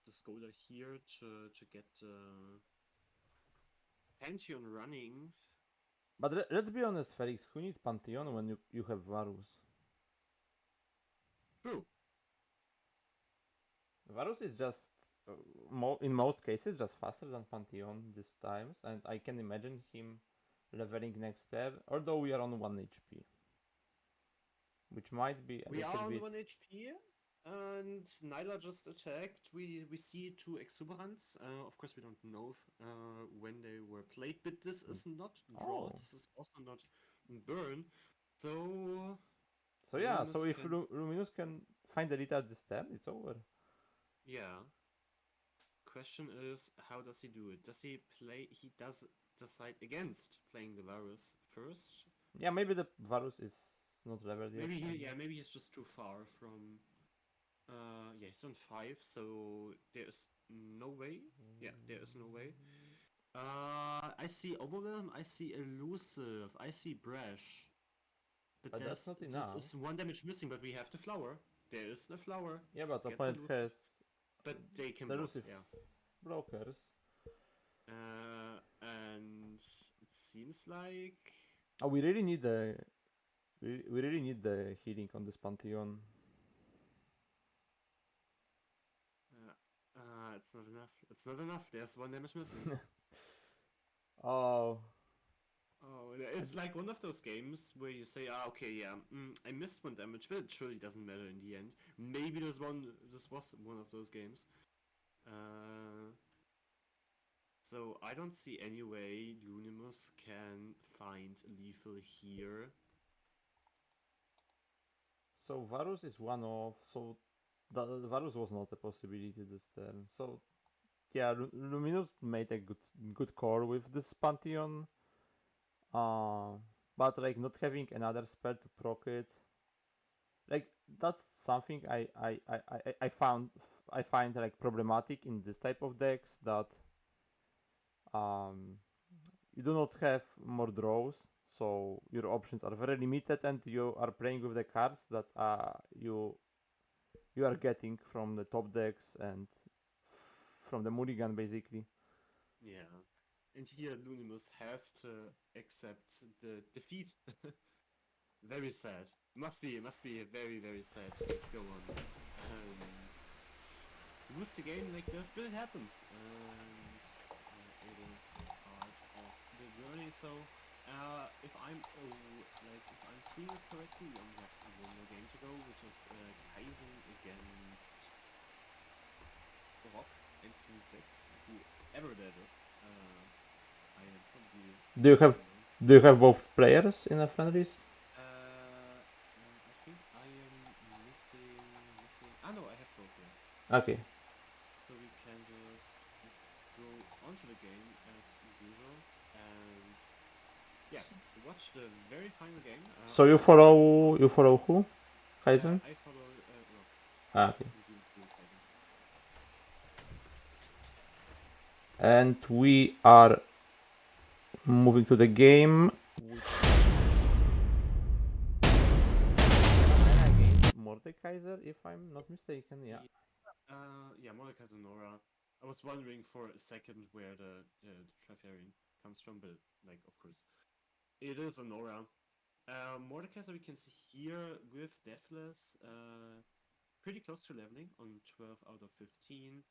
F: the Scholar here to get Pantheon running.
G: But let's be honest, Felix, who needs Pantheon when you have Varus?
F: True.
G: Varus is just, in most cases, just faster than Pantheon these times, and I can imagine him leveling next turn, although we are on 1 HP. Which might be a
F: We are
G: little
F: on
G: bit...
F: 1 HP, and Nyla just attacked. We see 2 Exuberants. Of course, we don't know when they were played, but this is not draw.
G: Oh.
F: This is also not burn. So
G: So yeah, so
F: Luminous
G: if Luminous can find the lead at this turn, it's over.
F: yeah. Question is, how does he do it? Does he play? He does decide against playing the Varus first.
G: Yeah, maybe the Varus is not leveled yet.
F: Maybe he's just too far from. Yeah, he's on 5, so there's no way. Yeah, there is no way. I see Overwhelm, I see Elusive, I see Brash.
G: But that's not enough.
F: This is 1 damage missing, but we have the flower. There is the flower.
G: Yeah, but
F: Gets
G: opponent has
F: But they can block,
G: elusive
F: yeah.
G: blockers.
F: And it seems like
G: Oh, we really need the... We really need the healing on this Pantheon.
F: it's not enough. It's not enough. There's 1 damage missing.
G: Oh.
F: Oh, it's like one of those games where you say, okay, yeah, I missed 1 damage, but it surely doesn't matter in the end. Maybe this was one of those games. So So I don't see any way Lunimus can find lethal here.
G: So Varus is one off, so Varus was not a possibility this turn. So yeah, Luminous made a good call with this Pantheon. But like not having another spell to proc it, like that's something I find like problematic in this type of decks, that um you do not have more draws, so your options are very limited, and you are playing with the cards that you are getting from the top decks and from the mulligan basically.
F: Yeah. And here Lunimus has to accept the defeat. Very sad. Must be very, very sad to just go on and lose the game like this, but it happens. And it is a part of the journey. So if I'm if I'm seeing it correctly, we only have one more game to go, which is Kaizen against Rock and Stream 6, whoever that is. I am probably
G: Do you have
F: mispronounced.
G: do you have both players in a friend list?
F: I think I am missing. Ah no, I have both here.
G: Okay.
F: So we can just go onto the game as usual and yeah, watch the very final game.
G: So you follow who? Kaizen?
F: I follow Rock.
G: Ah, okay.
F: We do Kaizen.
G: And we are moving to the game. Against Mordekaiser, if I'm not mistaken, yeah.
F: Yeah, Mordekaiser Nora. I was wondering for a second where the Trifarian comes from, but like of course it is a Nora. Mordekaiser we can see here with Deathless, pretty close to leveling on 12 out of 15.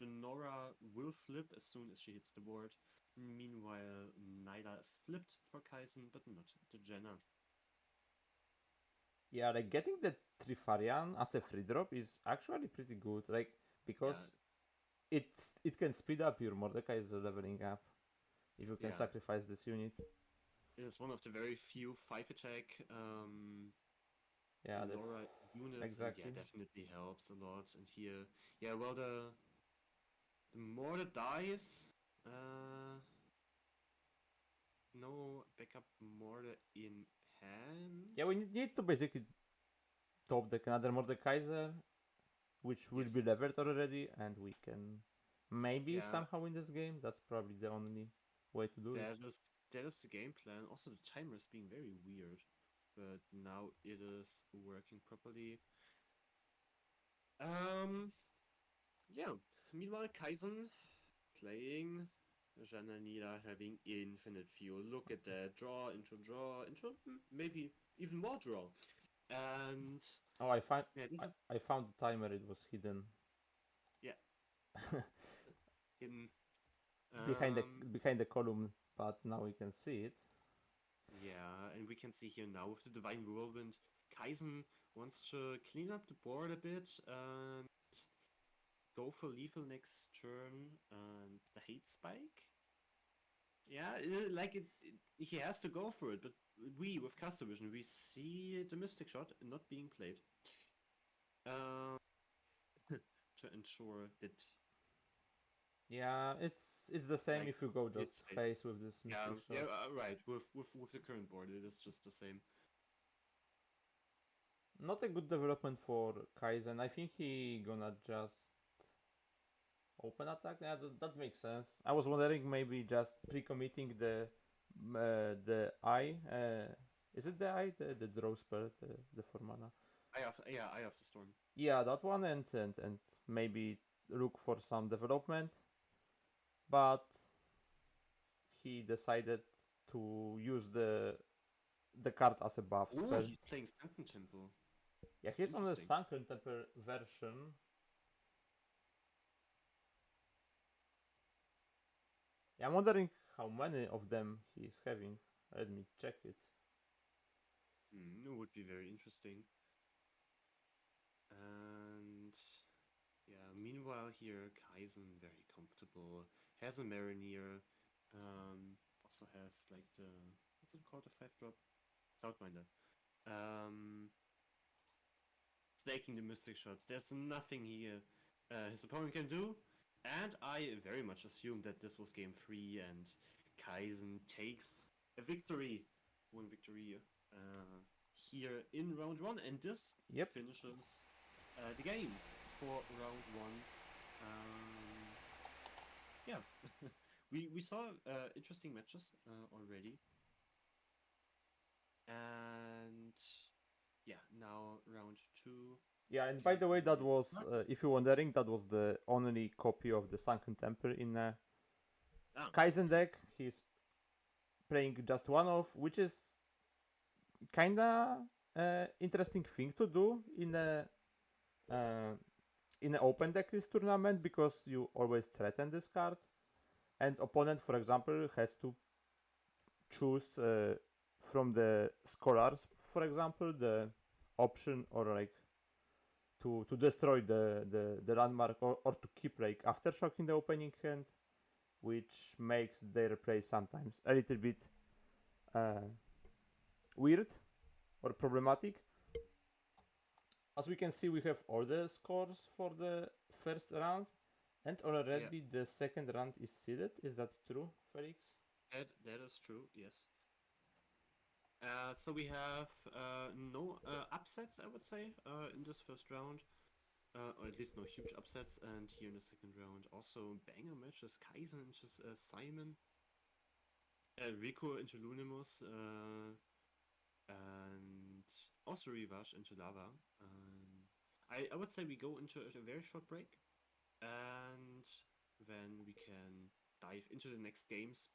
F: The Nora will flip as soon as she hits the board. Meanwhile, Nyla is flipped for Kaizen, but not the Jenna.
G: Yeah, like getting the Trifarian as a free drop is actually pretty good, like because it can speed up your Mordekaiser leveling up if you can sacrifice this unit.
F: It is one of the very few 5 attack
G: Yeah,
F: Nora units,
G: exactly.
F: and yeah, definitely helps a lot. And here, yeah, well, the more the dice, no backup mortar in hand.
G: Yeah, we need to basically top deck another Mordekaiser, which will be leveled already, and we can maybe somehow win this game. That's probably the only way to do it.
F: That is the game plan. Also, the timer is being very weird, but now it is working properly. Yeah. Meanwhile, Kaizen playing. Jananila having infinite fuel. Look at that. Draw, maybe even more draw. And
G: Oh, I find
F: yeah, this is
G: I found the timer. It was hidden.
F: yeah. Hidden.
G: Behind the column, but now we can see it.
F: Yeah, and we can see here now with the Divine Whirlwind, Kaizen wants to clean up the board a bit and go for lethal next turn and the Hate Spike. Yeah, he has to go for it, but we, with Caster Vision, we see the Mystic Shot not being played. To ensure that...
G: Yeah, it's the same if you go just face with this Mystic Shot.
F: Yeah, right. With the current board, it is just the same.
G: Not a good development for Kaizen. I think he gonna just open attack. Yeah, that makes sense. I was wondering maybe just pre-committing the eye. Is it the eye? The draw spell, the 4 mana.
F: Eye of the Storm.
G: Yeah, that one, and maybe look for some development. But he decided to use the card as a buff spell.
F: Oh, he's playing Sunken Temple.
G: Yeah, he's on the Sunken Temple version. Yeah, I'm wondering how many of them he's having. Let me check it.
F: It would be very interesting. And yeah, Meanwhile, here Kaizen very comfortable, has a Mariner, also has like the what's it called, the 5-drop Cloudminder. Snaking the Mystic Shots. There's nothing here his opponent can do, and I very much assumed that this was game 3 and Kaizen takes a victory, one victory here in round 1, and this
G: Yep.
F: finishes the games for round 1. Yeah, we saw interesting matches already, and yeah, now round 2.
G: Yeah, and by the way, that was, if you're wondering, that was the only copy of the Sunken Temple in Kaizen deck. He's playing just one of, which is kinda interesting thing to do in a open deck list tournament, because you always threaten this card, and opponent, for example, has to choose from the scholars, for example, the option or like to destroy the landmark, or to keep like Aftershock in the opening hand, which makes their play sometimes a little bit weird or problematic. As we can see, we have all the scores for the first round, and already the second round is seeded. Is that true, Felix?
F: That is true, yes. So we have no upsets, I would say, in this first round. Or at least no huge upsets. And here in the second round, also banger matches. Kaizen into Simon. Rico into Lunimus. And also Rivash into Lava. I would say we go into a very short break. And then we can dive into the next games.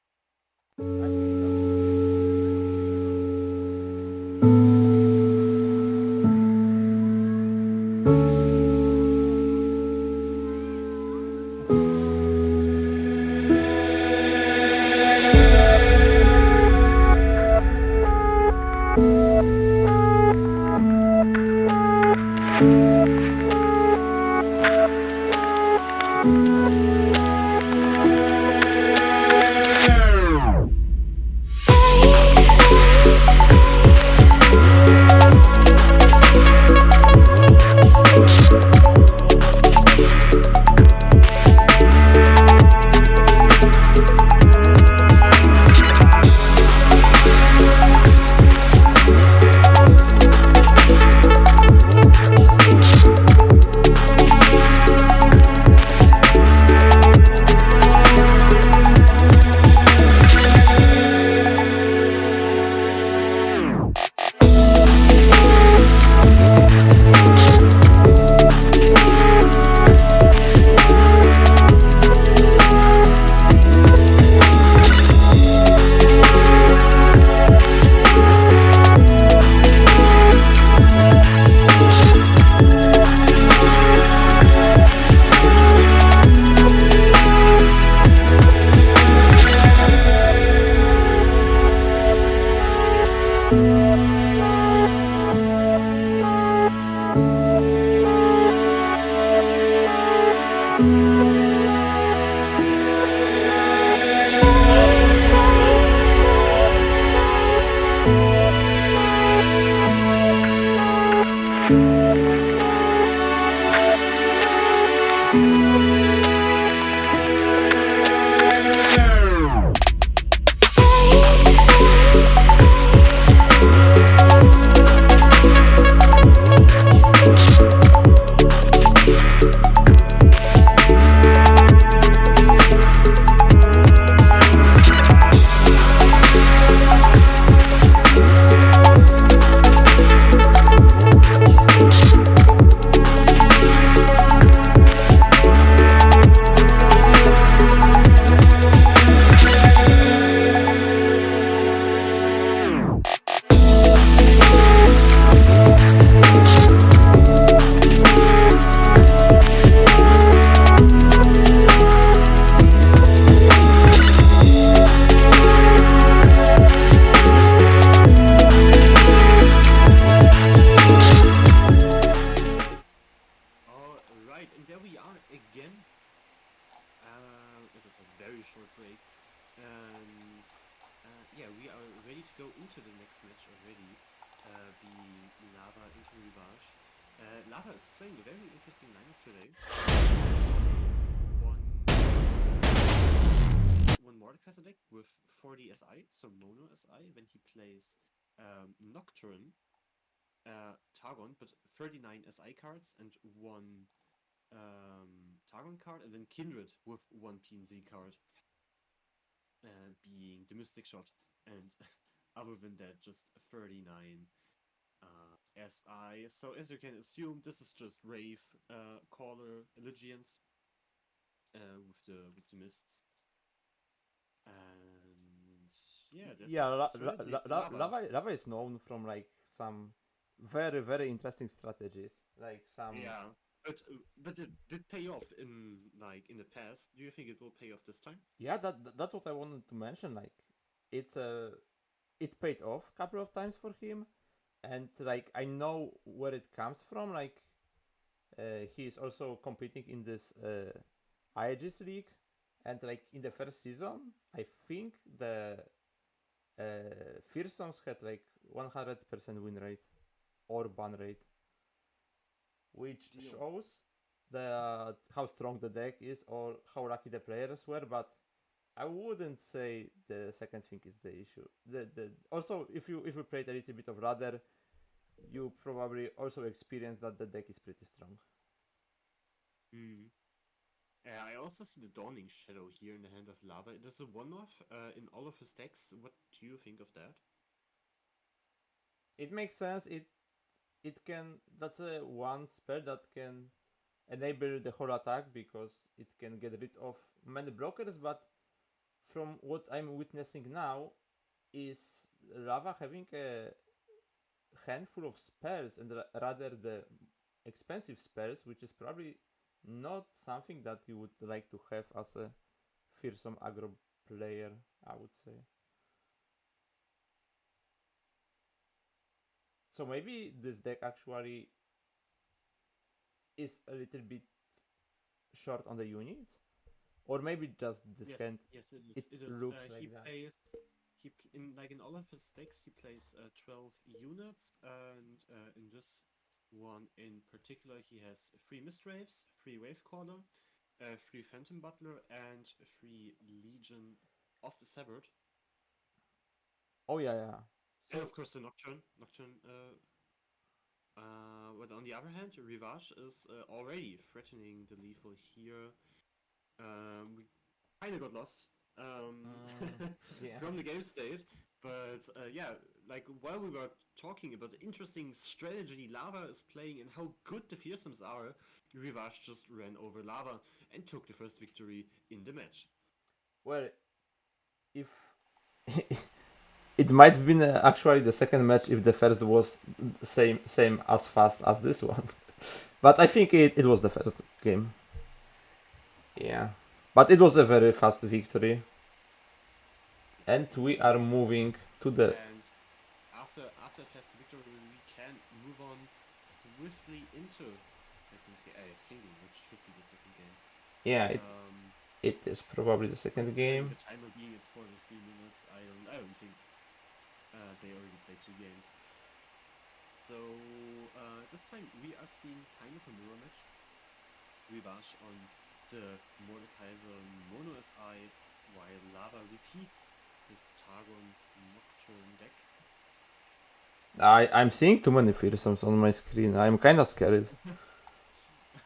F: was a very short break. And yeah, we are ready to go into the next match already, being Lava into Rivage. Lava is playing a very interesting lineup today. One Mordekaiser deck with 40 SI, so mono SI, when he plays Nocturne, Targon, but 39 SI cards and one Targon card, and then Kindred with one PNZ card, being the Mystic Shot, and other than that, just 39 SI. So as you can assume, this is just Wraith, Caller, Allegiance, with the mists. And yeah,
G: Yeah,
F: that's the strategy of Lava.
G: Lava is known from like some very very interesting strategies, like some.
F: Yeah, but it did pay off in the past. Do you think it will pay off this time?
G: Yeah, that's what I wanted to mention. Like, it's it paid off a couple of times for him, and like I know where it comes from. Like, he is also competing in this Aegis League, and like in the first season, I think the Fearsomes had like 100% win rate or ban rate, which shows the how strong the deck is or how lucky the players were. But I wouldn't say the second thing is the issue. The also if you played a little bit of Radar, you probably also experienced that the deck is pretty strong.
F: Hmm. I also see the Dawning Shadow here in the hand of Lava. It is a one-off in all of his decks. What do you think of that?
G: It makes sense. It can, that's a one spell that can enable the whole attack because it can get rid of many blockers. But from what I'm witnessing now, is Lava having a handful of spells and rather the expensive spells, which is probably not something that you would like to have as a fearsome aggro player, I would say. So maybe this deck actually is a little bit short on the units, or maybe just this
F: Yes,
G: hand.
F: yes, it is.
G: It
F: It is.
G: looks
F: He
G: like that.
F: plays. In all of his decks, he plays 12 units, and in this one in particular, he has 3 Mistwraiths, 3 Wavecaller, 3 Phantom Butler, and 3 Legion of the Severed,
G: Oh yeah, yeah.
F: and
G: So
F: of course the Nocturne. But on the other hand, Rivage is already threatening the lethal here. We kind of got lost
G: yeah.
F: from the game state, but yeah, like while we were talking about the interesting strategy Lava is playing and how good the fearsomes are, Rivage just ran over Lava and took the first victory in the match.
G: Well, if it might have been actually the second match if the first was same as fast as this one, but I think it was the first game. Yeah, but it was a very fast victory, and we are moving to the.
F: And after fast victory, we can move on swiftly into second game. I think it should be the second game.
G: Yeah, it is probably the second game.
F: The timer being at 43 minutes, I don't think they already played 2 games. So this time we are seeing kind of a mirror match. Rivage on the Mordekaiser Mono SI, while Lava repeats his Targon Nocturne deck.
G: I'm seeing too many fearsomes on my screen. I'm kind of scared.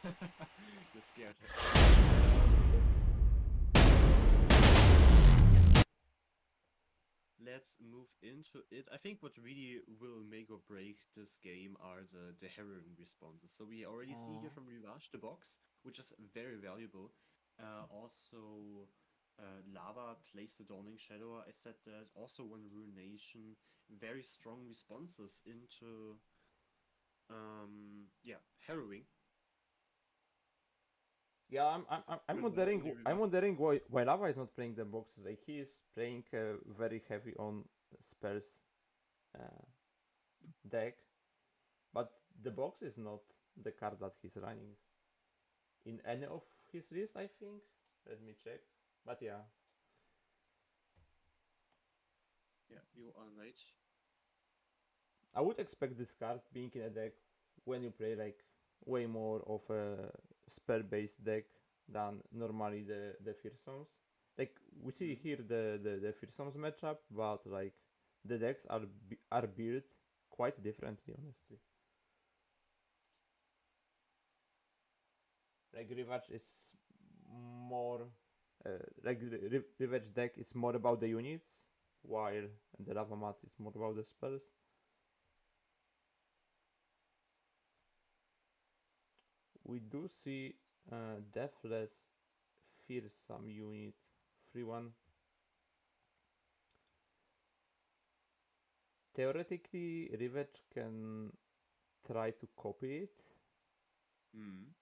F: You're scared. Let's move into it. I think what really will make or break this game are the harrowing responses. So we already see here from Rivage the box, which is very valuable. Also, Lava plays the Dawning Shadow. I said that. Also, one Ruination. Very strong responses into harrowing.
G: Yeah, I'm wondering. I'm wondering why Lava is not playing the boxes. Like, he is playing very heavy on spells deck, but the box is not the card that he's running in any of his list. I think. Let me check. But yeah,
F: Yeah, you are right.
G: I would expect this card being in a deck when you play like way more of a spell-based deck than normally the fearsomes. Like we see here the fearsomes matchup, but like the decks are built quite differently, honestly. Like Revenge is more like Revenge deck is more about the units, while the Lava Mat is more about the spells. We do see Deathless Fearsome unit 3-1. Theoretically, Revenge can try to copy it.
F: Mm.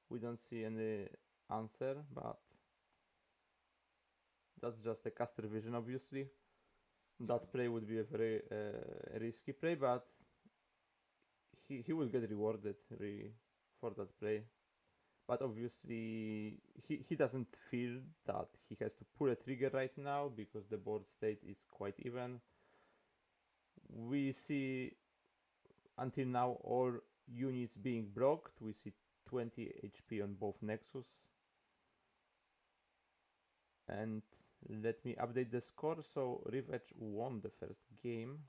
G: We don't see any answer, but that's just a caster vision, obviously. That play would be a very risky play, but he will get rewarded really for that play. But obviously, he doesn't feel that he has to pull a trigger right now because the board state is quite even. We see until now all units being blocked. We see 20 HP on both Nexus. And let me update the score. So Revenge won the first game,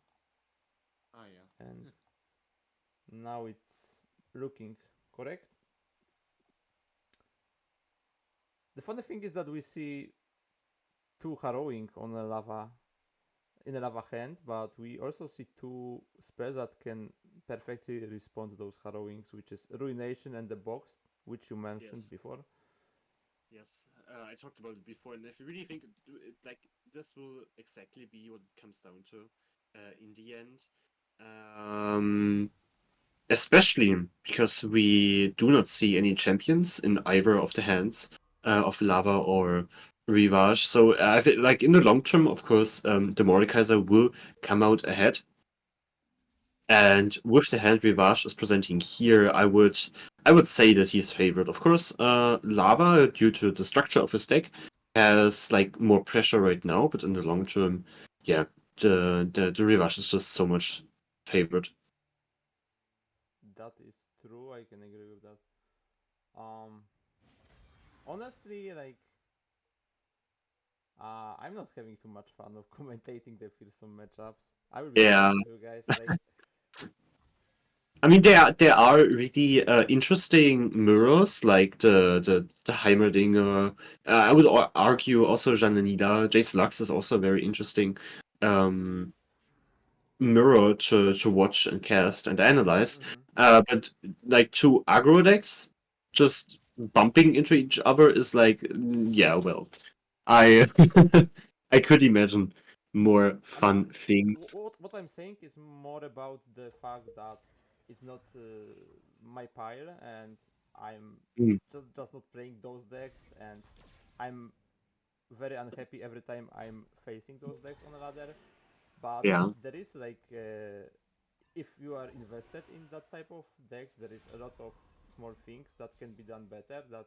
F: Ah, yeah.
G: and now it's looking correct. The funny thing is that we see two harrowing on a lava in a lava hand, but we also see two spells that can perfectly respond to those harrowings, which is Ruination and the Box, which you mentioned
F: Yes.
G: before.
F: Yes, I talked about it before, and if you really think like this will exactly be what it comes down to in the end, especially because we do not see any champions in either of the hands of Lava or Rivage. So I feel like in the long term, of course, the Mordekaiser will come out ahead. And with the hand Rivage is presenting here, I would say that he's favored. Of course, Lava, due to the structure of his deck, has like more pressure right now, but in the long term, yeah, the Rivage is just so much favored.
G: That is true. I can agree with that. Um, Honestly, like I'm not having too much fun of commentating the fearsome matchups. I will be
F: Yeah,
G: honest with you guys. Like,
F: I mean there are really interesting mirrors like the Heimerdinger. I would argue also Jananida. Jace Lux is also very interesting. Um, Mirror to watch and cast and analyze.
G: mhm.
F: But like two aggro decks just bumping into each other is like, yeah, well, I I could imagine more
G: I mean,
F: fun things.
G: what I'm saying is more about the fact that it's not my pile, and I'm
F: Mm,
G: just not playing those decks, and I'm very unhappy every time I'm facing those decks on a ladder. But
F: yeah.
G: there is like, if you are invested in that type of decks, there is a lot of small things that can be done better. That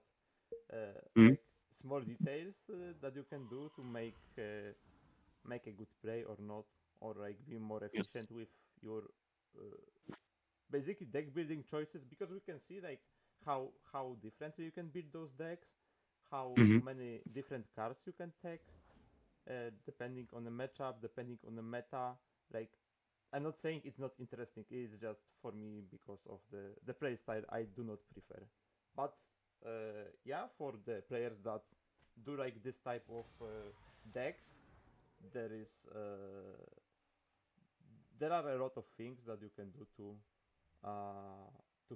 F: Mm,
G: like small details that you can do to make a good play or not, or like be more
F: yes.
G: efficient with your uh, basically deck building choices, because we can see like how differently you can build those decks, how
F: Hmm.
G: many different cards you can take depending on the matchup, depending on the meta. Like, I'm not saying it's not interesting, it's just for me because of the play style I do not prefer. But yeah, for the players that do like this type of decks, there is there are a lot of things that you can do to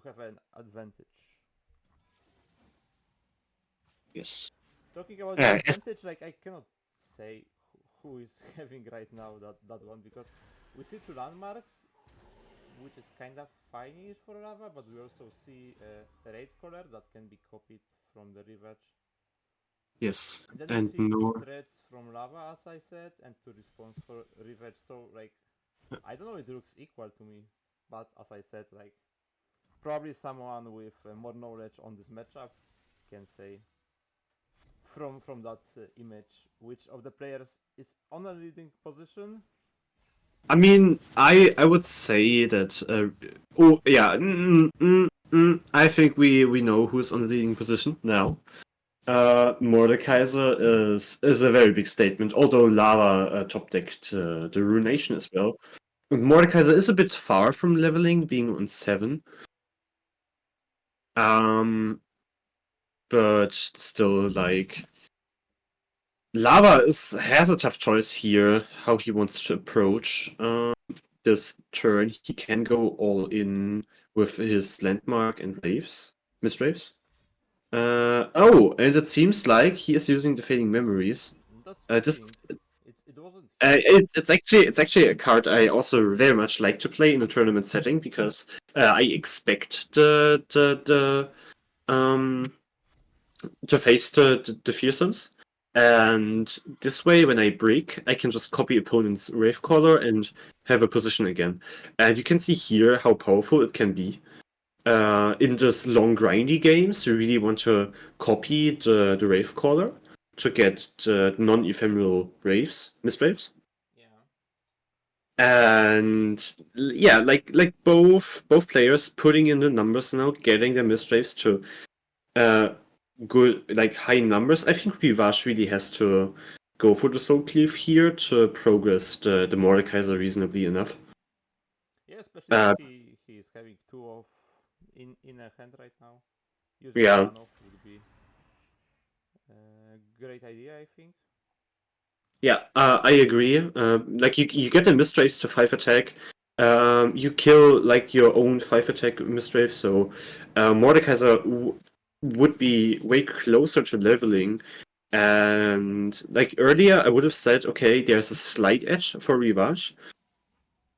G: have an advantage.
F: Yes.
G: Talking about the
F: Yes.
G: advantage, like I cannot say who is having right now that one, because we see two landmarks, which is kind of fine for lava, but we also see a raid collar that can be copied from the revenge.
F: Yes.
G: And then we
F: And
G: see two
F: no.
G: threats from lava, as I said, and two response for revenge. So like, I don't know, it looks equal to me, but as I said, like probably someone with more knowledge on this matchup can say from that image, which of the players is on a leading position?
F: I mean, I would say that. Oh yeah, I think we know who's on the leading position now. Mordekaiser is a very big statement, although Lava top decked the Ruination as well. Mordekaiser is a bit far from leveling, being on 7. But still, like, Lava has a tough choice here, how he wants to approach this turn. He can go all in with his landmark and mist waves. And it seems like he is using the fading memories.
G: That's
F: This
G: cheating. It wasn't.
F: it's actually a card I also very much like to play in a tournament setting because I expect the to face the fearsomes. And this way, when I break, I can just copy opponent's Wave Caller and have a position again. And you can see here how powerful it can be. In this long grindy games, you really want to copy the Wave Caller to get the non-ephemeral mist waves.
G: Yeah.
F: And yeah, like both players putting in the numbers now, getting their mist waves to good, like high numbers. I think Rivash really has to go for the Soul Cleave here to progress the Mordekaiser reasonably enough.
G: Yeah, especially
F: Uh,
G: that he is having 2 of in a hand right now. Using
F: yeah,
G: 1 off would be a great idea, I think.
F: yeah, I agree. Like you get the Mistrace to 5 attack. You kill like your own 5 attack Mistrace, so Mordekaiser would be way closer to leveling. And like earlier, I would have said, okay, there's a slight edge for Rivash.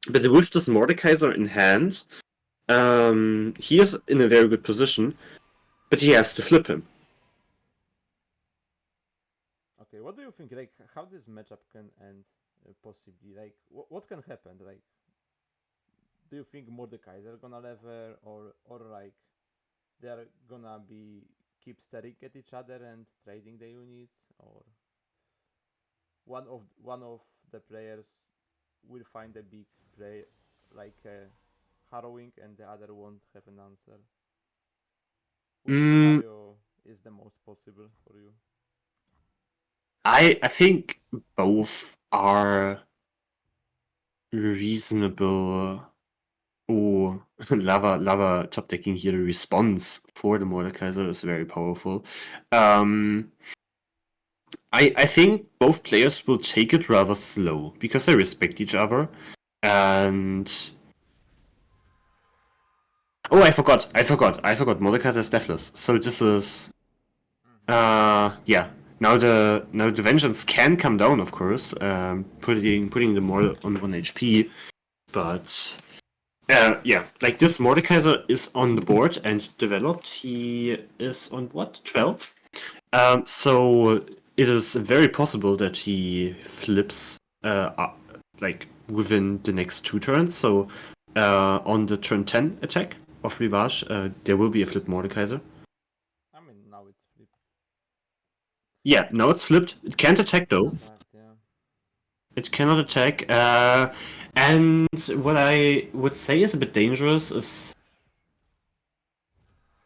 F: But with this Mordekaiser in hand, he is in a very good position, but he has to flip him.
G: Okay, what do you think? Like, how this matchup can end possibly? Like, what can happen? Like, do you think Mordekaiser gonna level, or like they're gonna be keep staring at each other and trading the units, or one of the players will find a big play like harrowing and the other won't have an answer? Which
F: Mm,
G: scenario is the most possible for you?
F: I think both are reasonable. Oh, lava top decking here. The response for the Mordekaiser is very powerful. I think both players will take it rather slow because they respect each other. And oh, I forgot. Mordekaiser is deathless. So this is yeah. Now the vengeance can come down, of course. Putting the more on 1 HP, but yeah, like this Mordekaiser is on the board and developed. He is on what, 12? So it is very possible that he flips like within the next 2 turns. So on the turn 10 attack of Rivage, there will be a flip Mordekaiser.
G: I mean, now it's flipped.
F: Yeah, now it's flipped. It can't attack though.
G: Attacked, yeah.
F: It cannot attack. And what I would say is a bit dangerous is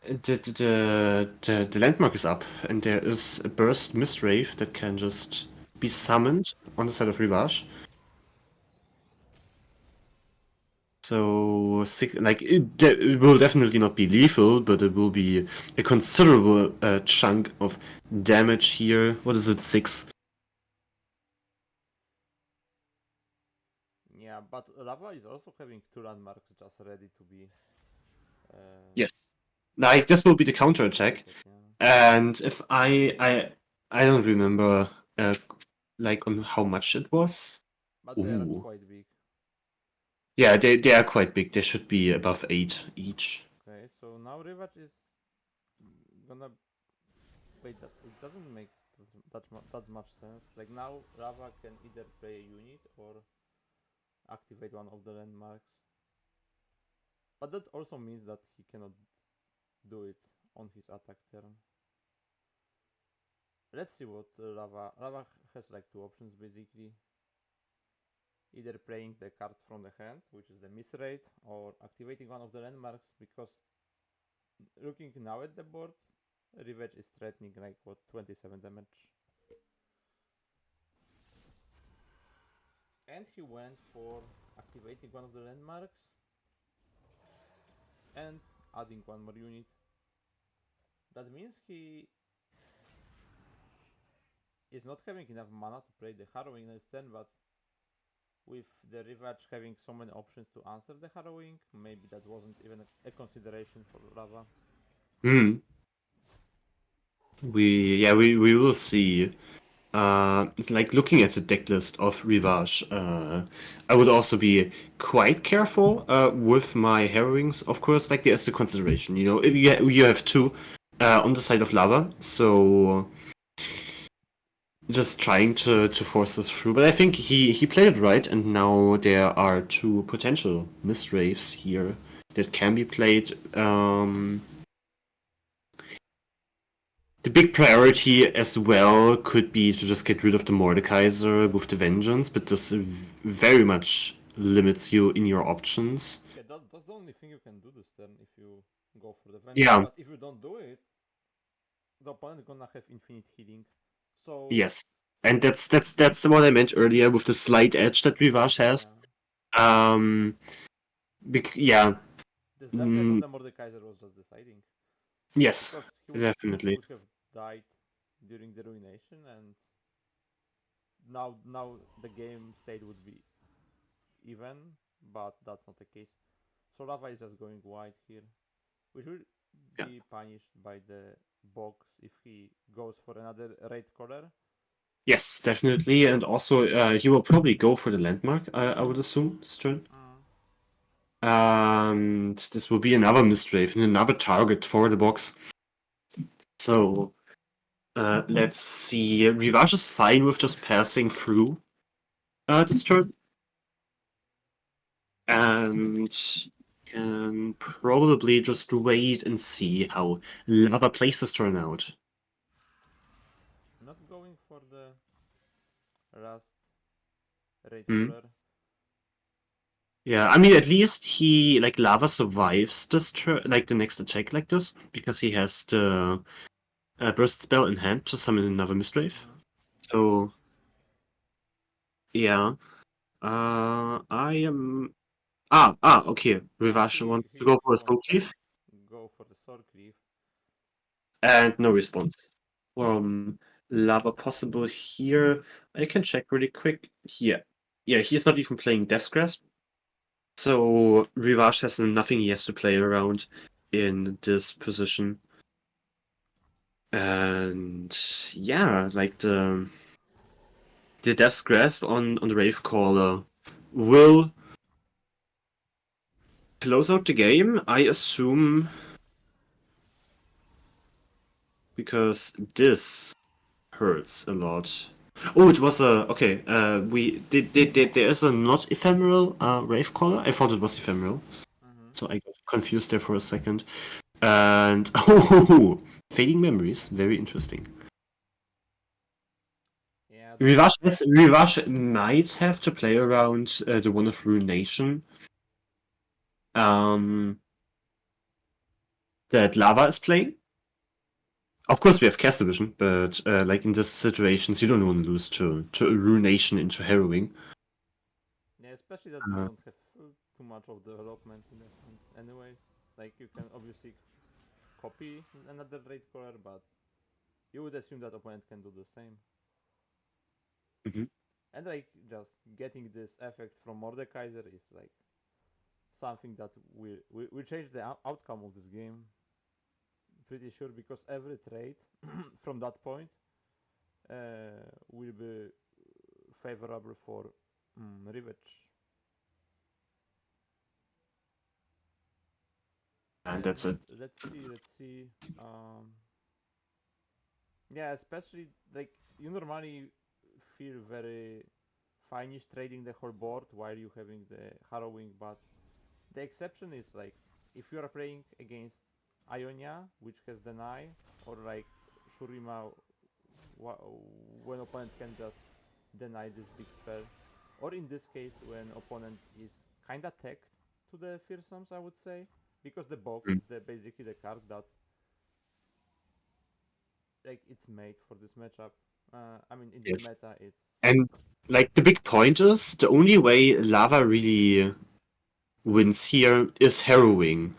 F: the landmark is up, and there is a burst Mistwraith that can just be summoned on the side of Rivage. So, like, it will definitely not be lethal, but it will be a considerable chunk of damage here. What is it, 6?
G: Yeah, but Lava is also having 2 landmarks just ready to be.
F: Yes. Like, this will be the counter attack.
G: Yeah.
F: And if I don't remember, like, on how much it was.
G: But they are
F: Ooh.
G: quite big.
F: Yeah, they are quite big. They should be above 8 each.
G: Okay, so now Rivat is gonna wait. It doesn't make that much sense. Like now, Rava can either play a unit or activate one of the landmarks. But that also means that he cannot do it on his attack turn. Let's see what Lava has like two options basically. Either playing the card from the hand, which is the miss rate, or activating one of the landmarks, because looking now at the board, Revenge is threatening like what, 27 damage. And he went for activating one of the landmarks and adding one more unit. That means he is not having enough mana to play the Harrowing next turn, but with the Revenge having so many options to answer the Harrowing, maybe that wasn't even a consideration for Lava.
F: Hmm. We will see. It's like looking at the deck list of Rivage, I would also be quite careful with my Harrowings. Of course, like there's the consideration, you know, if you have two on the side of Lava, so just trying to force this through. But I think he played it right, and now there are two potential Mistwraiths here that can be played. The big priority as well could be to just get rid of the Mordekaiser with the Vengeance, but this very much limits you in your options.
G: Yeah, that's the only thing you can do this turn if you go for the Vengeance.
F: Yeah.
G: But if you don't do it, the opponent gonna have infinite healing. So
F: Yes, and that's what I meant earlier with the slight edge that Rivage has.
G: yeah,
F: Um, yeah,
G: this deafness of
F: mm,
G: the Mordekaiser was just deciding,
F: yes,
G: because he
F: definitely.
G: would have died during the ruination, and now the game state would be even, but that's not the case. So Lava is just going wide here, which will
F: Yeah.
G: be punished by the box if he goes for another raid color.
F: Yes, definitely, and also he will probably go for the landmark. I would assume this turn. And this will be another Mistwraith and another target for the box. So let's see. Rivage is fine with just passing through this turn. And can probably just wait and see how Lava plays this turn out.
G: Not going for the last raid
F: Hmm.
G: color.
F: Yeah, I mean, at least he, like, Lava survives this turn, like, the next attack like this, because he has the burst spell in hand to summon another Mistwraith. So, yeah. I am. Okay. Rivage wants to go for a Soul Cleave,
G: Go for the sword cleave.
F: and no response from Lava possible here. I can check really quick. Here. Yeah, he's not even playing Death Grasp. So Rivage has nothing he has to play around in this position. And yeah, like the Death's Grasp on the Ravecaller will close out the game, I assume, because this hurts a lot. Oh, it was a okay. We did. There is a not ephemeral Ravecaller. I thought it was ephemeral, so I got confused there for a second. And oh, fading memories, very interesting.
G: Yeah,
F: Rivage might have to play around the one of Ruination. That Lava is playing. Of course, we have Cast Division, but like in these situations, you don't want to lose to a Ruination into Harrowing.
G: yeah, especially that you don't have too much of development in the front anyways. Like you can obviously copy another raid color, but you would assume that opponent can do the same.
F: Mhm.
G: And like just getting this effect from Mordekaiser is like something that will change the outcome of this game. Pretty sure, because every trade from that point will be favorable for Revenge.
F: And
G: Yeah,
F: that's it.
G: let's see, let's see. Yeah, especially like you normally feel very finish trading the whole board while you having the Harrowing, but the exception is like if you are playing against Ionia, which has deny, or like Shurima, when opponent can just deny this big spell, or in this case when opponent is kinda tagged to the fearsomes, I would say, because the box is basically the card that like it's made for this matchup. I mean, in this
F: Yes.
G: meta, it's
F: And like the big point is the only way Lava really wins here is harrowing.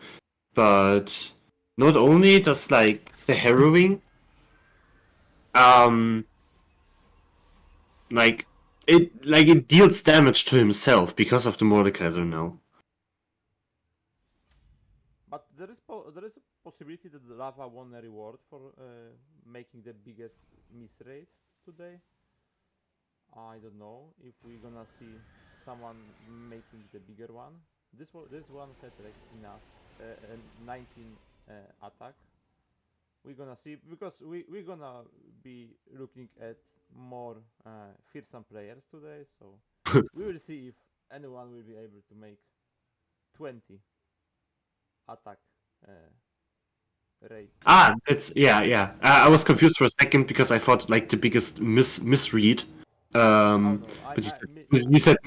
F: But not only does like the harrowing um it deals damage to himself because of the Mordekaiser now.
G: but there is a possibility that the Lava won a reward for making the biggest miss rate today. I don't know if we're gonna see someone making the bigger one. This one had like enough 19 attack. We're gonna see because we're gonna be looking at more fearsome players today, so we will see if anyone will be able to make 20 attack rate.
F: It's yeah. I was confused for a second because I thought like the biggest misread.
G: Oh no,
F: But you said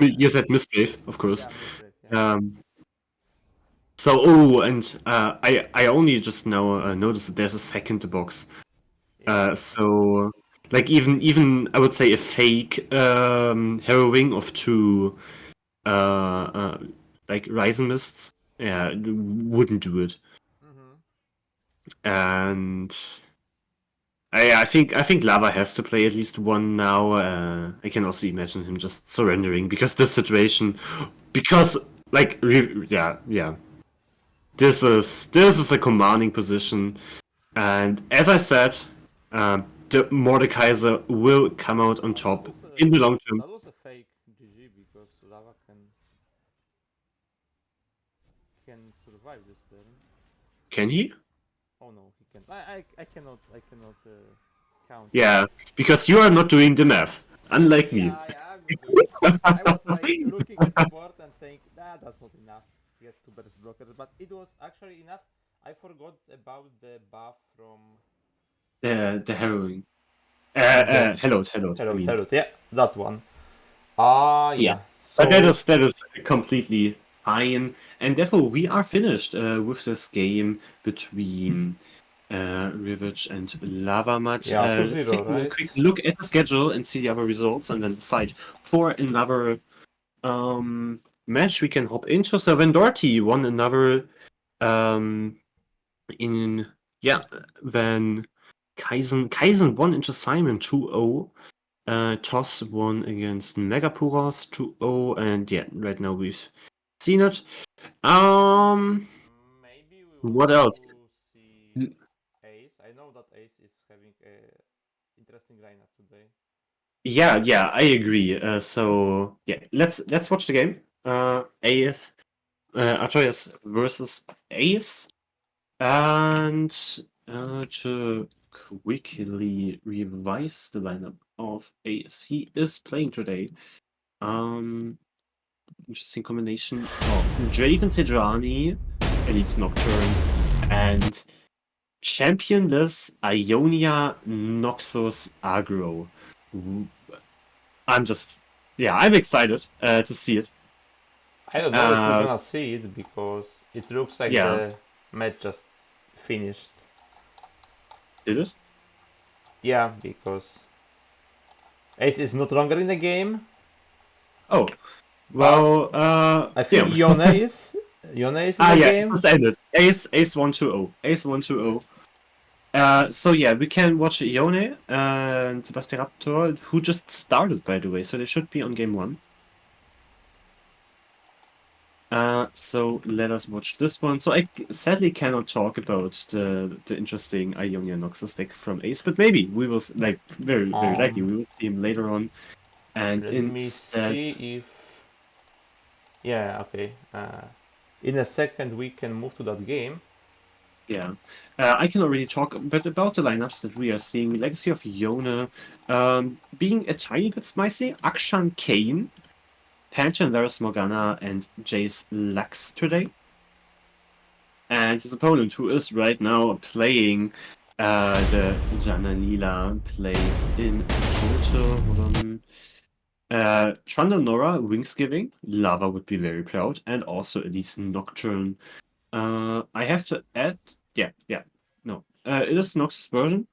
F: misbehave, of course.
G: yeah, misread, yeah.
F: So and I only just now noticed that there's a second box.
G: Yeah.
F: So like even I would say a fake harrowing of two like Ryzen mists, yeah, wouldn't do it.
G: Mm-hmm.
F: And I think Lava has to play at least one now. I can also imagine him just surrendering because this situation, because like yeah, this is a commanding position, and as I said, the Mordekaiser will come out on top in the long term.
G: That was a fake GG because Lava can survive this turn.
F: Can he?
G: Oh no, he can't. I cannot count.
F: Yeah, because you are not doing the math, unlike me.
G: Yeah, I'm not doing it. I was like looking at the board and saying, nah, that's not enough. He has two better blockers, but it was actually enough. I forgot about the buff from
F: The harrowing. Hello. I mean.
G: Hello, yeah, that one.
F: Yeah.
G: Yeah.
F: But
G: So
F: that is completely fine, and therefore we are finished with this game between Rivet and Lavamat.
G: yeah,
F: Let's
G: 2-0,
F: take a
G: right?
F: quick look at the schedule and see the other results, and then decide for another match we can hop into. So Vendorti won another in then Kaizen won into Simon 2-0. Toss won against Megapuros 2-0, and yeah, right now we've seen it.
G: Maybe we
F: What
G: want
F: else?
G: to see Ace. I know that Ace is having a interesting lineup today.
F: Yeah, I agree. So yeah, let's watch the game. Ace, Artorias versus Ace, and to quickly revise the lineup of Ace, he is playing today. Interesting combination of Draven Sedrani, Elite Nocturne, and championless Ionia Noxus Agro. I'm excited to see it.
G: I don't know if we're gonna see it because it looks like
F: Yeah.
G: the match just finished.
F: Did it?
G: Yeah, because Ace is not longer in the game.
F: Oh, well,
G: I think
F: yeah.
G: Yone is. Yone is in the
F: Yeah,
G: game.
F: it just ended. Ace 1-2-0. Ace 1-2-0. So yeah, we can watch Ione and Raptor, who just started, by the way, so they should be on game 1. So let us watch this one. So I sadly cannot talk about the interesting Ionia Noxus deck from Ace, but maybe we will, like, very likely, we will see him later on. And
G: Let me see if. Yeah, okay. In a second, we can move to that game.
F: Yeah, I can already talk a bit about the lineups that we are seeing. Legacy of Yone being a tiny bit spicy. Akshan Kane, Pantheon Varus Morgana, and Jace Lux today. And his opponent, who is right now playing The Jananila plays in total. Hold on. Chandanora, Wingsgiving, Lava would be very proud, and also Elise Nocturne. I have to add, yeah, no. It is Nox's version.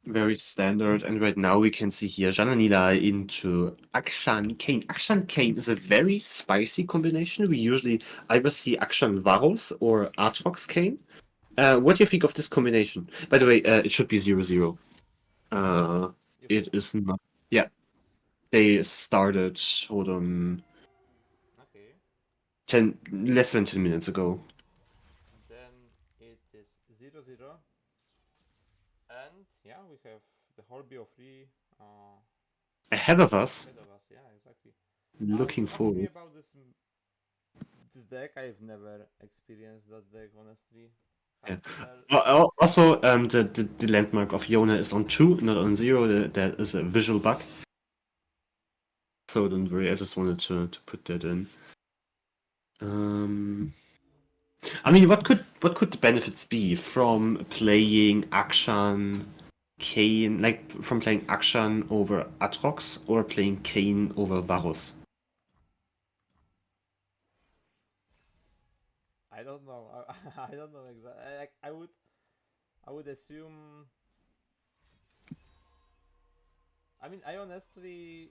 F: Very standard, and right now we can see here Jananila into Akshan Kane. Akshan Kane is a very spicy combination. We usually either see Akshan Varus or Aatrox Kane. What do you think of this combination? By the way, it should be 0-0.
G: You
F: It
G: think?
F: is not. Yeah, they started. Hold on,
G: Okay.
F: 10 less than 10 minutes ago.
G: Then it is 0-0. And yeah, we have the whole BO3
F: Ahead of us,
G: ahead of us. Yeah, exactly. If
F: looking
G: you ask me
F: forward.
G: about this deck, I've never experienced that deck honestly.
F: Yeah.
G: Well,
F: Also, the landmark of Yona is on 2, not on 0. That is a visual bug. So don't worry, I just wanted to put that in. I mean, what could the benefits be from playing Akshan Kane, like from playing Akshan over Atrox or playing Kane over Varus?
G: I don't know. I don't know exactly. Like I would assume. I mean, I honestly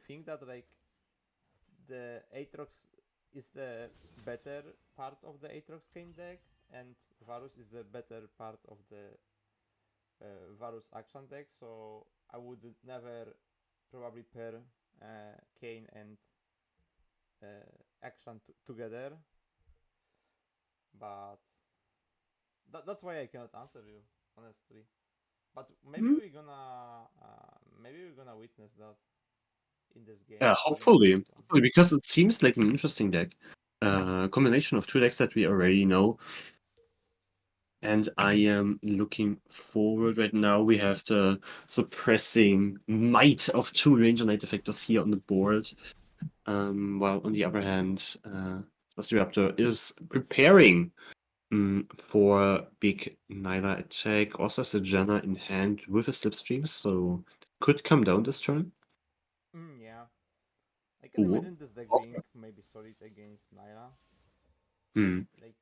G: think that like the Aatrox is the better part of the Aatrox Kane deck, and Varus is the better part of the Varus action deck. So I would never probably pair Kane and action together. But that's why I cannot answer you honestly. But
F: Hmm?
G: maybe we're gonna witness that in this game.
F: Yeah,
G: In the
F: hopefully.
G: next one.
F: Hopefully, because it seems like an interesting deck. Combination of two decks that we already know. And I am looking forward right now. We have the suppressing might of two Ranger Knight effectors here on the board. While on the other hand, Raptor is preparing for big Nyla attack. Also has a Janna in hand with a Slipstream, so could come down this turn.
G: Yeah, I can
F: Or
G: imagine this deck being
F: okay.
G: maybe solid against Naira.
F: Hmm.
G: Like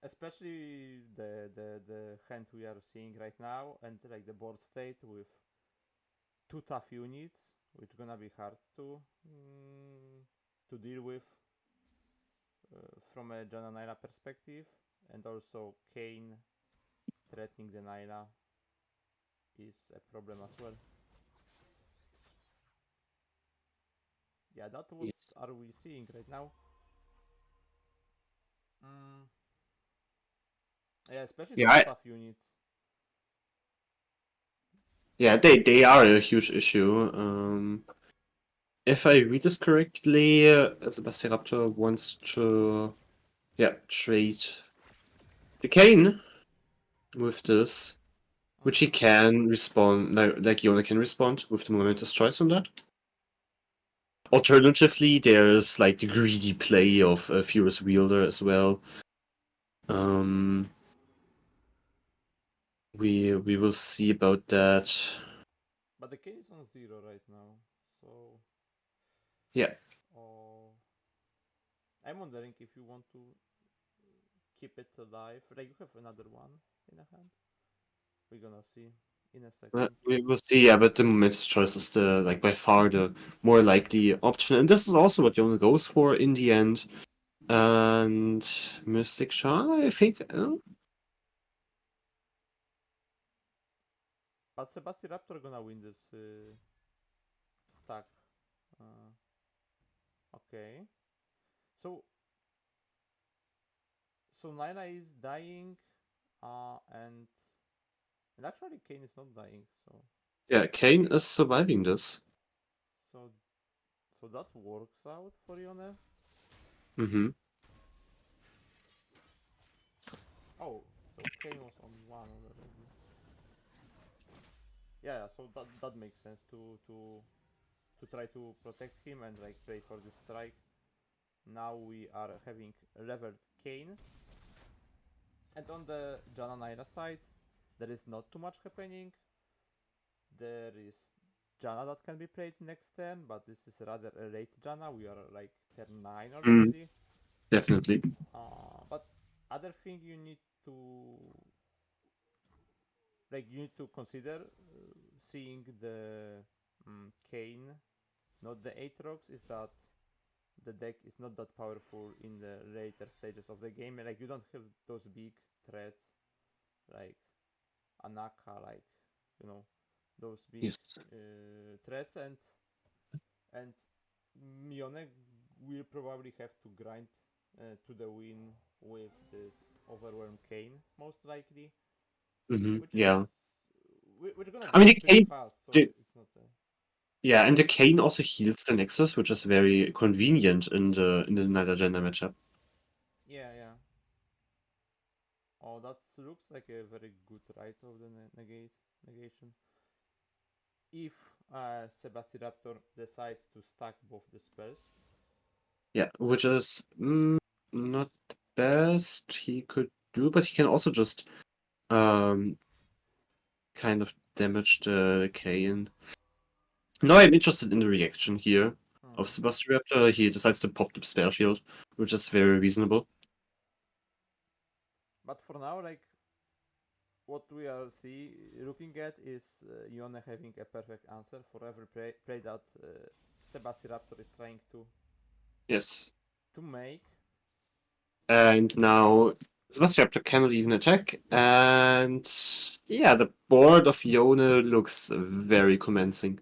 G: especially the hand we are seeing right now, and like the board state with two tough units, which gonna be hard to deal with from a Jana Naira perspective, and also Kane threatening the Naira is a problem as well. Yeah, that's what
F: Yes.
G: are we seeing right now. Mm, yeah, especially
F: Yeah,
G: those tough units.
F: yeah, they are a huge issue. If I read this correctly, Raptor wants to, yeah, trade the Kane with this, which he
G: Mm-hmm.
F: can respond, like Yona can respond with the momentous choice on that. Alternatively, there's like the greedy play of Furious Wielder as well. Um, we will see about that.
G: But the Kane is on 0 right now, so
F: Yeah,
G: uh, I'm wondering if you want to keep it alive. Like you have another one in a hand. We're gonna see in a second.
F: we will see. Yeah, but the momentous choice is the like by far the more likely option, and this is also what Yona goes for in the end. And Mystic Shard, I think.
G: But Sebastian Raptor gonna win this stack. Uh, okay. So Naila is dying, and actually Kane is not dying.
F: Yeah, Kane is surviving this.
G: So so that works out for Yone.
F: Mm-hmm.
G: Oh, so Kane was on one already. Yeah, so that makes sense to try to protect him and like play for the strike. Now we are having leveled Kane. And on the Jana Naira side, there is not too much happening. There is Jana that can be played next turn, but this is rather a late Jana. We are like turn 9
F: Mm,
G: already.
F: definitely.
G: But other thing you need to consider seeing the Kane, not the Aatrox, is that the deck is not that powerful in the later stages of the game. Like you don't have those big threats like Anaka, like you know those big
F: Yes.
G: threats, and Mione will probably have to grind to the win with this Overwhelm Kane most likely, which is
F: Yeah.
G: which gonna
F: I mean,
G: die
F: the
G: pretty
F: Kane,
G: fast, so
F: the,
G: it's not.
F: yeah, and the Kane also heals the Nexus, which is very convenient in the Night Agenda matchup.
G: Yeah, yeah. Oh, that looks like a very good right of the negation. If Sebastiraptor decides to stack both the spells.
F: Yeah, which is not the best he could do, but he can also just um kind of damage the Kane. Now I'm interested in the reaction here of
G: Hmm.
F: Sebastian Raptor. He decides to pop the spell shield, which is very reasonable.
G: But for now, like what we are looking at is Yone having a perfect answer for every play that Sebastiraptor is trying
F: Yes.
G: to make.
F: And now Sebastian Raptor cannot even attack. And yeah, the board of Yone looks very convincing.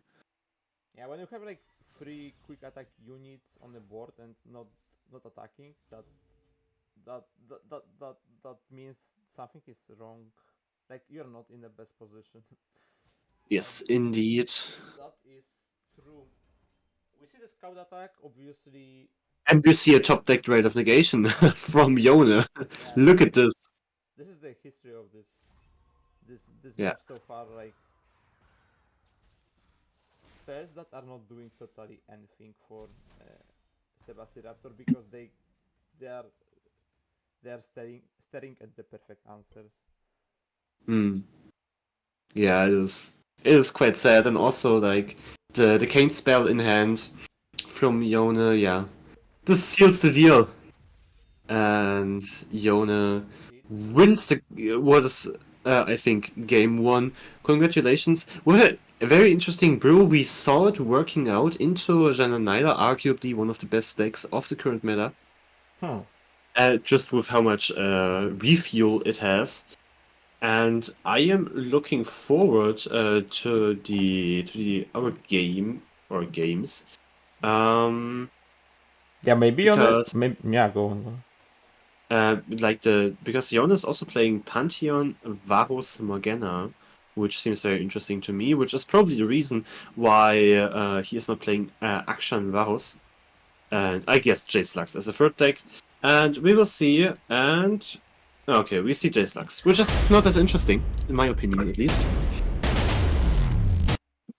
G: Yeah, when you have like 3 quick attack units on the board and not attacking, that means something is wrong. Like you're not in the best position.
F: Yes, indeed.
G: That is true. We see the scout attack, obviously.
F: And we see a top deck Rite of Negation from Yone.
G: Yeah,
F: Look at this.
G: this is the history of this
F: Yeah.
G: match so far. Like spells that are not doing totally anything for Sebastiraptor because they are they are staring at the perfect answers.
F: Hmm. Yeah, it is. It is quite sad, and also like the Kane spell in hand from Yone. Yeah, this seals the deal, and Yone
G: Indeed.
F: wins the what is I think game 1. Congratulations! With a very interesting brew, we saw it working out into Jananaida, arguably one of the best decks of the current meta. Just with how much refuel it has. And I am looking forward to the our game or games.
G: Yeah, maybe on the
F: Because
G: maybe, yeah, go on. Go on.
F: because Jon is also playing Pantheon Varus Morgana, which seems very interesting to me, which is probably the reason why he is not playing Akshan Varus. And I guess J-Slugs as a third deck. And we will see. And okay, we see J-Slugs, which is not as interesting, in my opinion at least.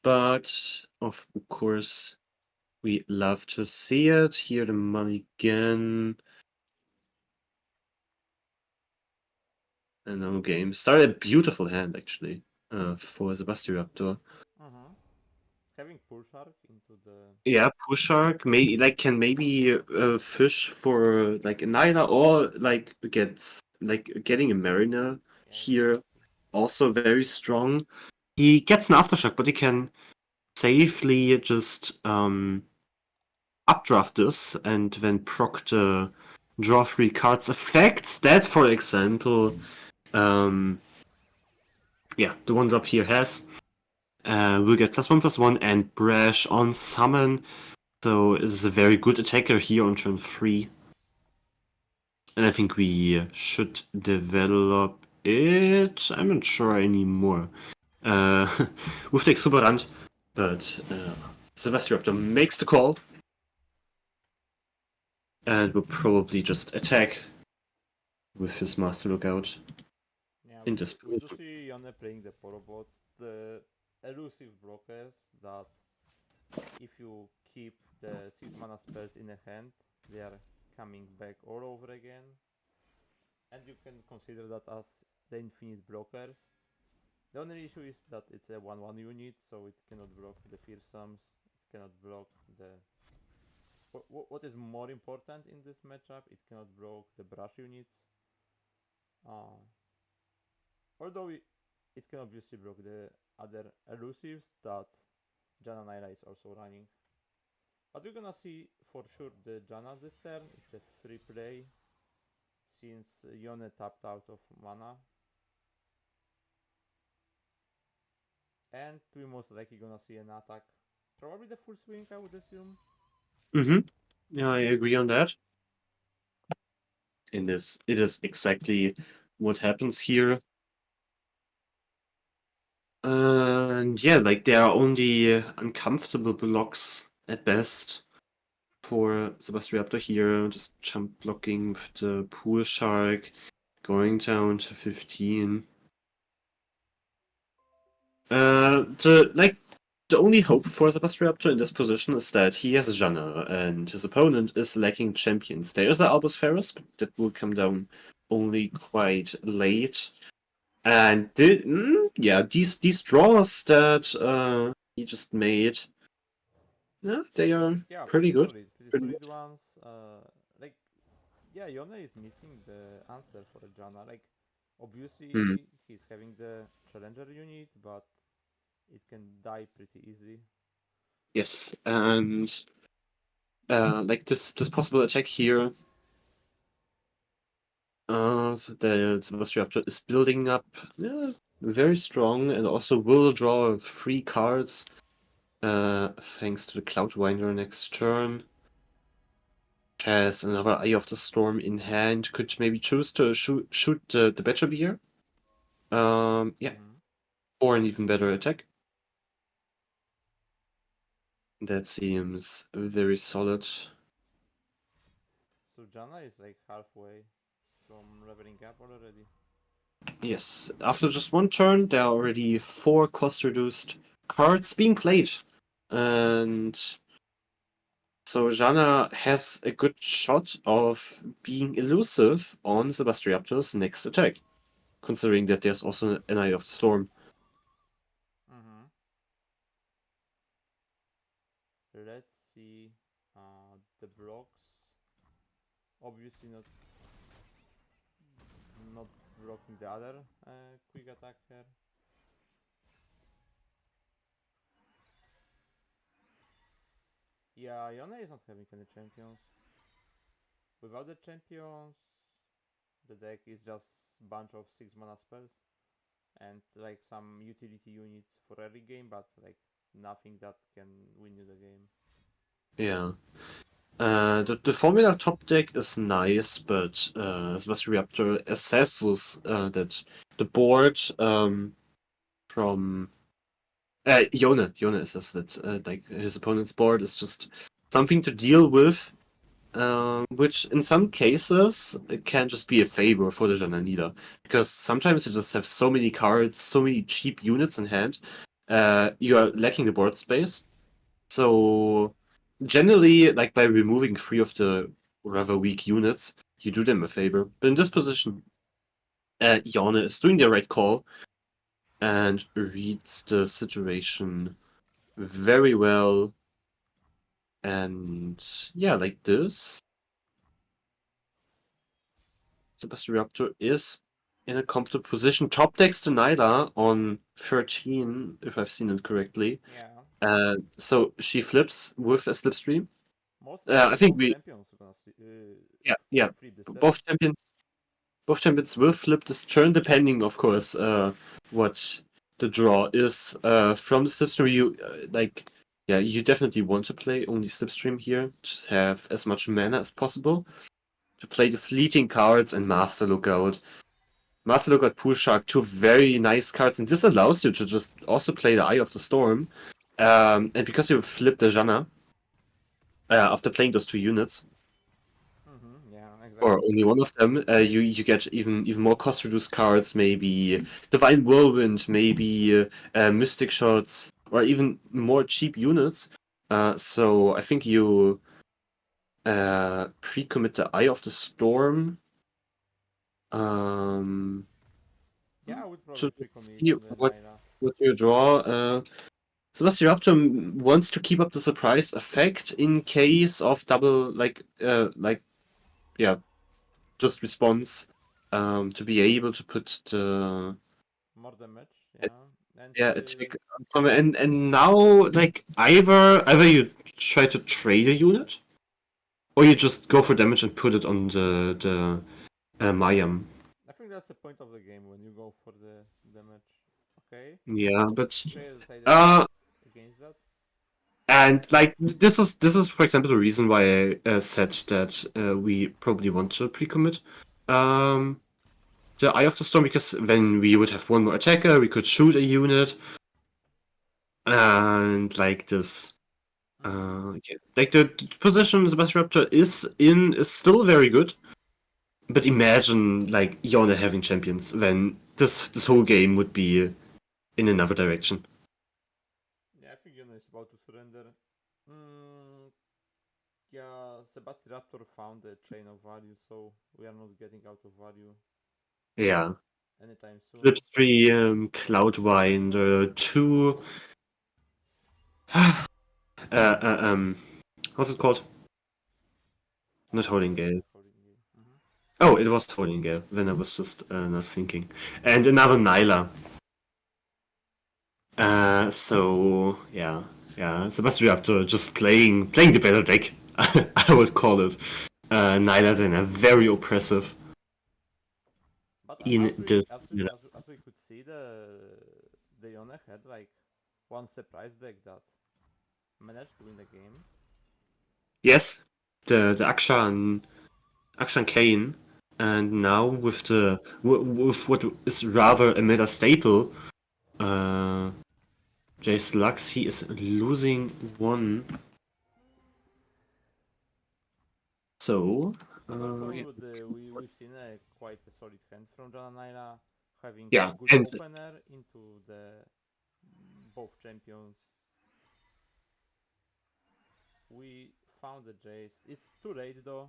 F: But of course, we love to see it. Here the money again. And no game. Started a beautiful hand actually for Sebastiraptor.
G: Uh-huh. Having Pool Shark into the
F: Yeah, Push Shark may like can maybe fish for like a Nyla or like getting a Mariner
G: yeah,
F: here.
G: exactly.
F: Also very strong. He gets an aftershock, but he can safely just updraft this and then proc the draw 3 cards effects that, for example, um, yeah, the 1-drop here has. We'll get +1/+1 and Brash on summon. So it is a very good attacker here on turn 3. And I think we should develop it. I'm not sure anymore. With the Exuberant, but Sebastiraptor makes the call. And will probably just attack with his Master Lookout
G: Yeah,
F: in this
G: we
F: pool.
G: do see Yone playing the Porobots, the elusive blockers that if you keep the 6 mana spells in a hand, they are coming back all over again. and you can consider that as the infinite blockers. The only issue is that it's a 1-1 unit, so it cannot block the fearsomes, it cannot block the... What is more important in this matchup, it cannot block the brush units. Although it can obviously block the other elusives that Janna Naira is also running. But we're gonna see for sure the Janna this turn. It's a free play since Yone tapped out of mana. And we most likely gonna see an attack. Probably the full swing, I would assume.
F: Mm-hmm. Yeah, I agree on that. It is exactly what happens here. And yeah, like there are only uncomfortable blocks at best for Sebastiaptor here. Just jump blocking with the pool shark, going down to 15. The only hope for Sebastiaptor in this position is that he has a Janna and his opponent is lacking champions. There is an Albus Ferris, but that will come down only quite late. And these draws that he just made, yeah, they are
G: Yeah,
F: pretty good.
G: pretty
F: Pretty
G: solid
F: good.
G: ones. Like, yeah, Yone is missing the answer for a Janna. Like,
F: Hmm.
G: obviously he's having the challenger unit, but it can die pretty easily.
F: Yes, and like this possible attack here, so the Sebastiaptor is building up, yeah, very strong, and also will draw 3 cards, thanks to the Cloudwinder next turn. Has another Eye of the Storm in hand. Could maybe choose to shoot the Badger Beer. Yeah,
G: Mm-hmm.
F: or an even better attack. That seems very solid.
G: So Janna is like halfway from leveling up already.
F: Yes, after just one turn, there are already 4 cost-reduced cards being played. And so Janna has a good shot of being elusive on Sebastiaptor's next attack, considering that there's also an Eye of the Storm.
G: Mm-hmm. Let's see the blocks. Obviously not blocking the other quick attacker. Yeah, Yone is not having any champions. Without the champions, the deck is just bunch of 6 mana spells and like some utility units for early game, but like nothing that can win you the game.
F: Yeah. The formula top deck is nice, but Sebastiaptor assesses that the board from Yone assesses that like his opponent's board is just something to deal with, which in some cases it can just be a favor for the Jananida, because sometimes you just have so many cards, so many cheap units in hand, you are lacking the board space. So generally, like by removing 3 of the rather weak units, you do them a favor. But in this position, Yone is doing the right call and reads the situation very well. And yeah, like this, Sebastiaptor is in a comfortable position. Top decks to Nyla on 13, if I've seen it correctly.
G: Yeah,
F: So she flips with a slipstream.
G: most
F: I
G: likely
F: think
G: both
F: we,
G: champions are gonna
F: yeah,
G: flip this turn.
F: both champions will flip this turn, depending, of course, what the draw is from the slipstream. You definitely want to play only slipstream here, just have as much mana as possible to play the fleeting cards and Master Lookout. Master Lookout, Pool Shark, 2 very nice cards, and this allows you to just also play the Eye of the Storm. And because you flip the Janna after playing those 2 units,
G: Mm-hmm, yeah,
F: or
G: exactly.
F: only one of them, you get even more cost reduced cards, maybe Divine Whirlwind, maybe Mystic Shots, or even more cheap units. So I think you pre-commit the Eye of the Storm
G: Yeah, I would
F: Should
G: probably
F: we
G: pre-commit
F: see
G: on the
F: what
G: Naira.
F: you draw? Sebastian wants to keep up the surprise effect in case of double, yeah, just response, to be able to put the
G: More damage, yeah. And
F: yeah attack on somewhere. And now like either you try to trade a unit, or you just go for damage and put it on the Mayam.
G: I think that's the point of the game when you go for the damage. Okay,
F: Yeah, but
G: Trail decided
F: uh,
G: against that.
F: and like this is for example the reason why I said that we probably want to pre-commit the Eye of the Storm, because then we would have one more attacker, we could shoot a unit, and like this. Yeah. Like the position the Best Raptor is in is still very good, but imagine like Yone having champions, then this whole game would be in another direction.
G: Yeah, I think Yuna is about to surrender. Yeah, Sebastian Raptor found the chain of value, so we are not getting out of value
F: Yeah.
G: anytime soon.
F: Slipstream, Cloudwind, two. What's it called? Not Holding Gale. Oh, it was Holding Gale. Then I was just not thinking. And another Nyla. So yeah. Sebastian Raptor just playing the better deck. I would call it. Nyla then a very oppressive
G: But
F: in this.
G: as we could see, the Yone had like one surprise deck that managed to win the game.
F: Yes, the Akshan Kane, and now with with what is rather a meta staple, Jace Lux, he is losing one. So,
G: Also,
F: yeah.
G: we've seen a quite a solid hand from Jananaira, having
F: Yeah,
G: a good
F: and
G: opener into the both champions. We found the Jace. It's too late though.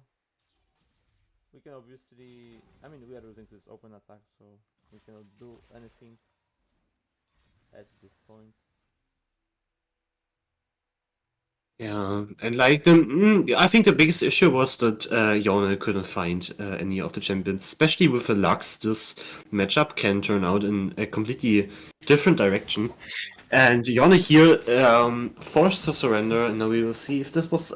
G: We can obviously, I mean, we are losing this open attack, so we cannot do anything at this point.
F: yeah, and like I think the biggest issue was that Yone couldn't find any of the champions, especially with the Lux. This matchup can turn out in a completely different direction. And Yone here forced to surrender, and now we will see if this was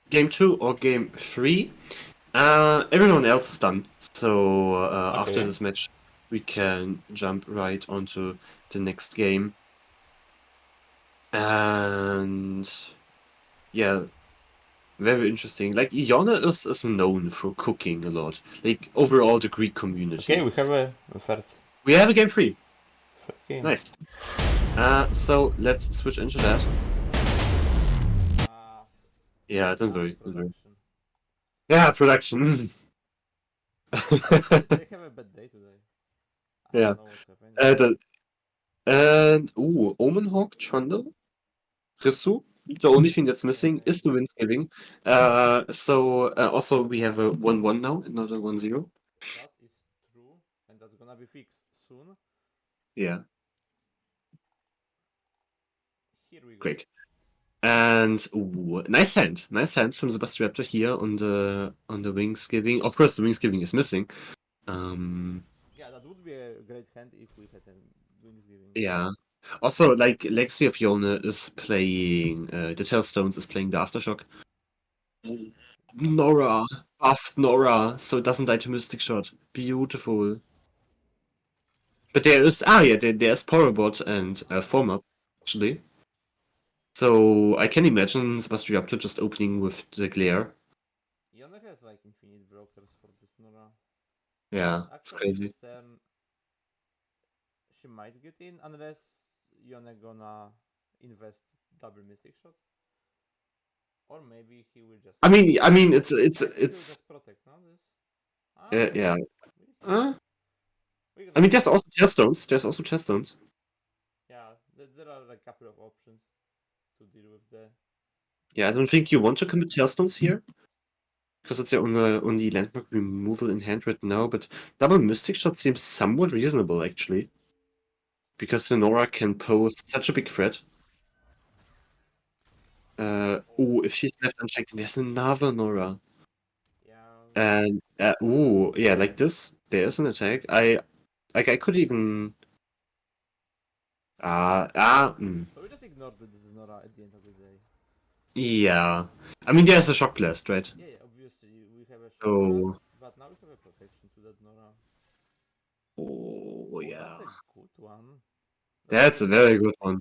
F: game 2 or game 3. Everyone else is done, so after this match, we can jump right onto the next game. And yeah, very interesting. Like Iona is known for cooking a lot. Like overall, the Greek community.
G: Okay, we have a third
F: We have a game 3.
G: game.
F: Nice. So let's switch into that. Yeah, don't worry.
G: Production.
F: Yeah, production.
G: They have a bad day today. I
F: Yeah.
G: don't know what's happening.
F: And Omenhawk Trundle, Risu. The only thing that's missing
G: Okay.
F: is the Windsgiving. So also we have a 1-1 now, not a 1-0.
G: That is true, and that's gonna be fixed soon.
F: Yeah,
G: Here we go.
F: great. And nice hand from Sebastian Raptor here on the Wingsgiving. Of course, the Wingsgiving is missing.
G: Yeah, that would be a great hand if we had a Wingsgiving.
F: Yeah. Also, like Legacy of Yone is playing the Tailstones is playing the Aftershock. Nora, buffed Nora, so it doesn't die to Mystic Shot. Beautiful. But there's there's Powerbot and Form-Up, actually. So I can imagine Sebastian Raptor just opening with the Glare.
G: Yone has like infinite brokers for this Nora.
F: Yeah, it's
G: Actually,
F: crazy.
G: this turn she might get in unless Yone gonna invest double Mystic Shot. Or maybe he will just.
F: I mean, it's
G: He will just protect, no? This.
F: yeah.
G: We
F: I mean, there's also Cheststones. There's also Cheststones.
G: Yeah, there are like a couple of options to deal with the.
F: Yeah, I don't think you want to commit Tailstones here. because it's only landmark removal in hand right now, but double Mystic Shot seems somewhat reasonable, actually. Because the Nora can pose such a big threat. Oh, if she's left unchecked, there's another Nora.
G: Yeah.
F: And, yeah, like this, there's an attack. I could even...
G: So we just ignored the Nora at the end of the day.
F: Yeah. I mean, there's a Shock Blast, right?
G: Yeah, obviously we have a
F: Oh.
G: shot, but now we have a protection to that Nora.
F: Oh,
G: Oh,
F: yeah.
G: that's a good one.
F: That's a very good one.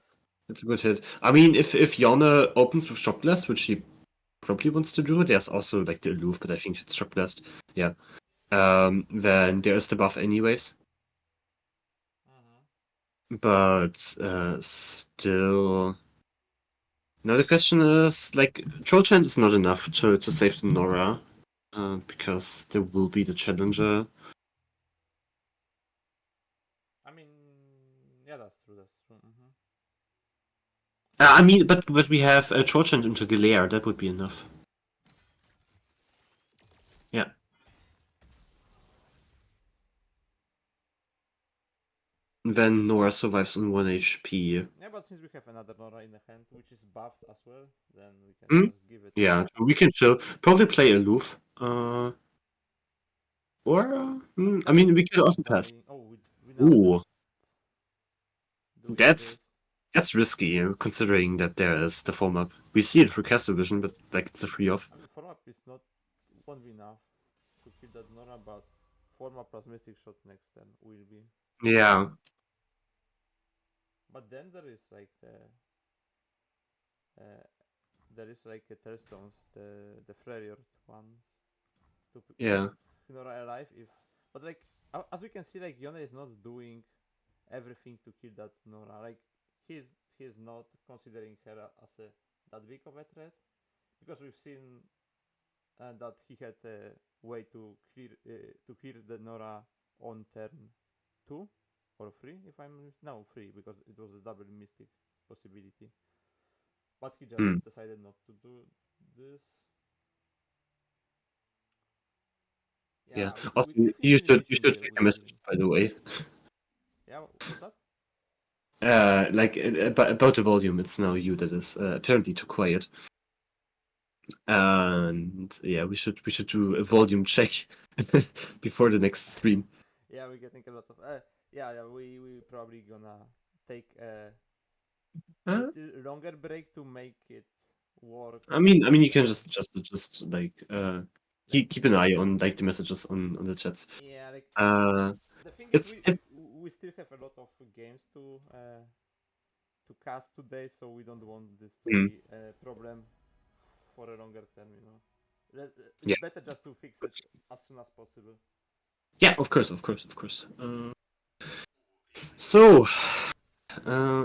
F: It's a good hit. I mean, if Yone opens with Shock Blast, which she probably wants to do, there's also like the Aloof, but I think it's Shock Blast. Yeah. Then there is the buff anyways. But still... Now the question is, like, Troll Chant is not enough to save the Nora. Because there will be the Challenger.
G: I mean, yeah, that's true. That's true.
F: I mean, but we have a Troll Chant into Galare, that would be enough. Yeah. Then Nora survives on 1 HP.
G: Yeah, but since we have another Nora in the hand, which is buffed as well, then we can just give it.
F: Yeah, we can chill. Probably play Aloof. I mean, we could also pass.
G: Oh, we
F: Ooh,
G: doing
F: that's
G: this.
F: risky, considering that there is the form up. We see it through Castle Vision, but like it's a free off.
G: I mean, form up is not won't be enough to kill that Nora, but form up plus Mystic Shot next turn will be.
F: Yeah.
G: But then there is like there is like a Terstones, the Freljord one to
F: Yeah.
G: keep Nora alive. But like as we can see, like Yone is not doing everything to kill that Nora. Like he's not considering her as that big of a threat, because we've seen that he had a way to clear the Nora on turn 2 or 3, if I'm no 3, because it was a double Mystic possibility. But he just decided not to do this.
F: Yeah.
G: We
F: Also,
G: definitely
F: you should
G: missing
F: check
G: the
F: the messages, by the way.
G: Yeah, what's that?
F: Like about the volume, it's now you that is apparently too quiet. And yeah, we should do a volume check before the next stream.
G: Yeah, we're getting a lot of we probably gonna take a little longer break to make it work.
F: I mean, you can just like keep an eye on like the messages on the chats.
G: Yeah, like the thing is,
F: It's
G: we still have a lot of games to cast today, so we don't want this to be a problem for a longer term. It's better just to fix it as soon as possible.
F: Yeah, of course. So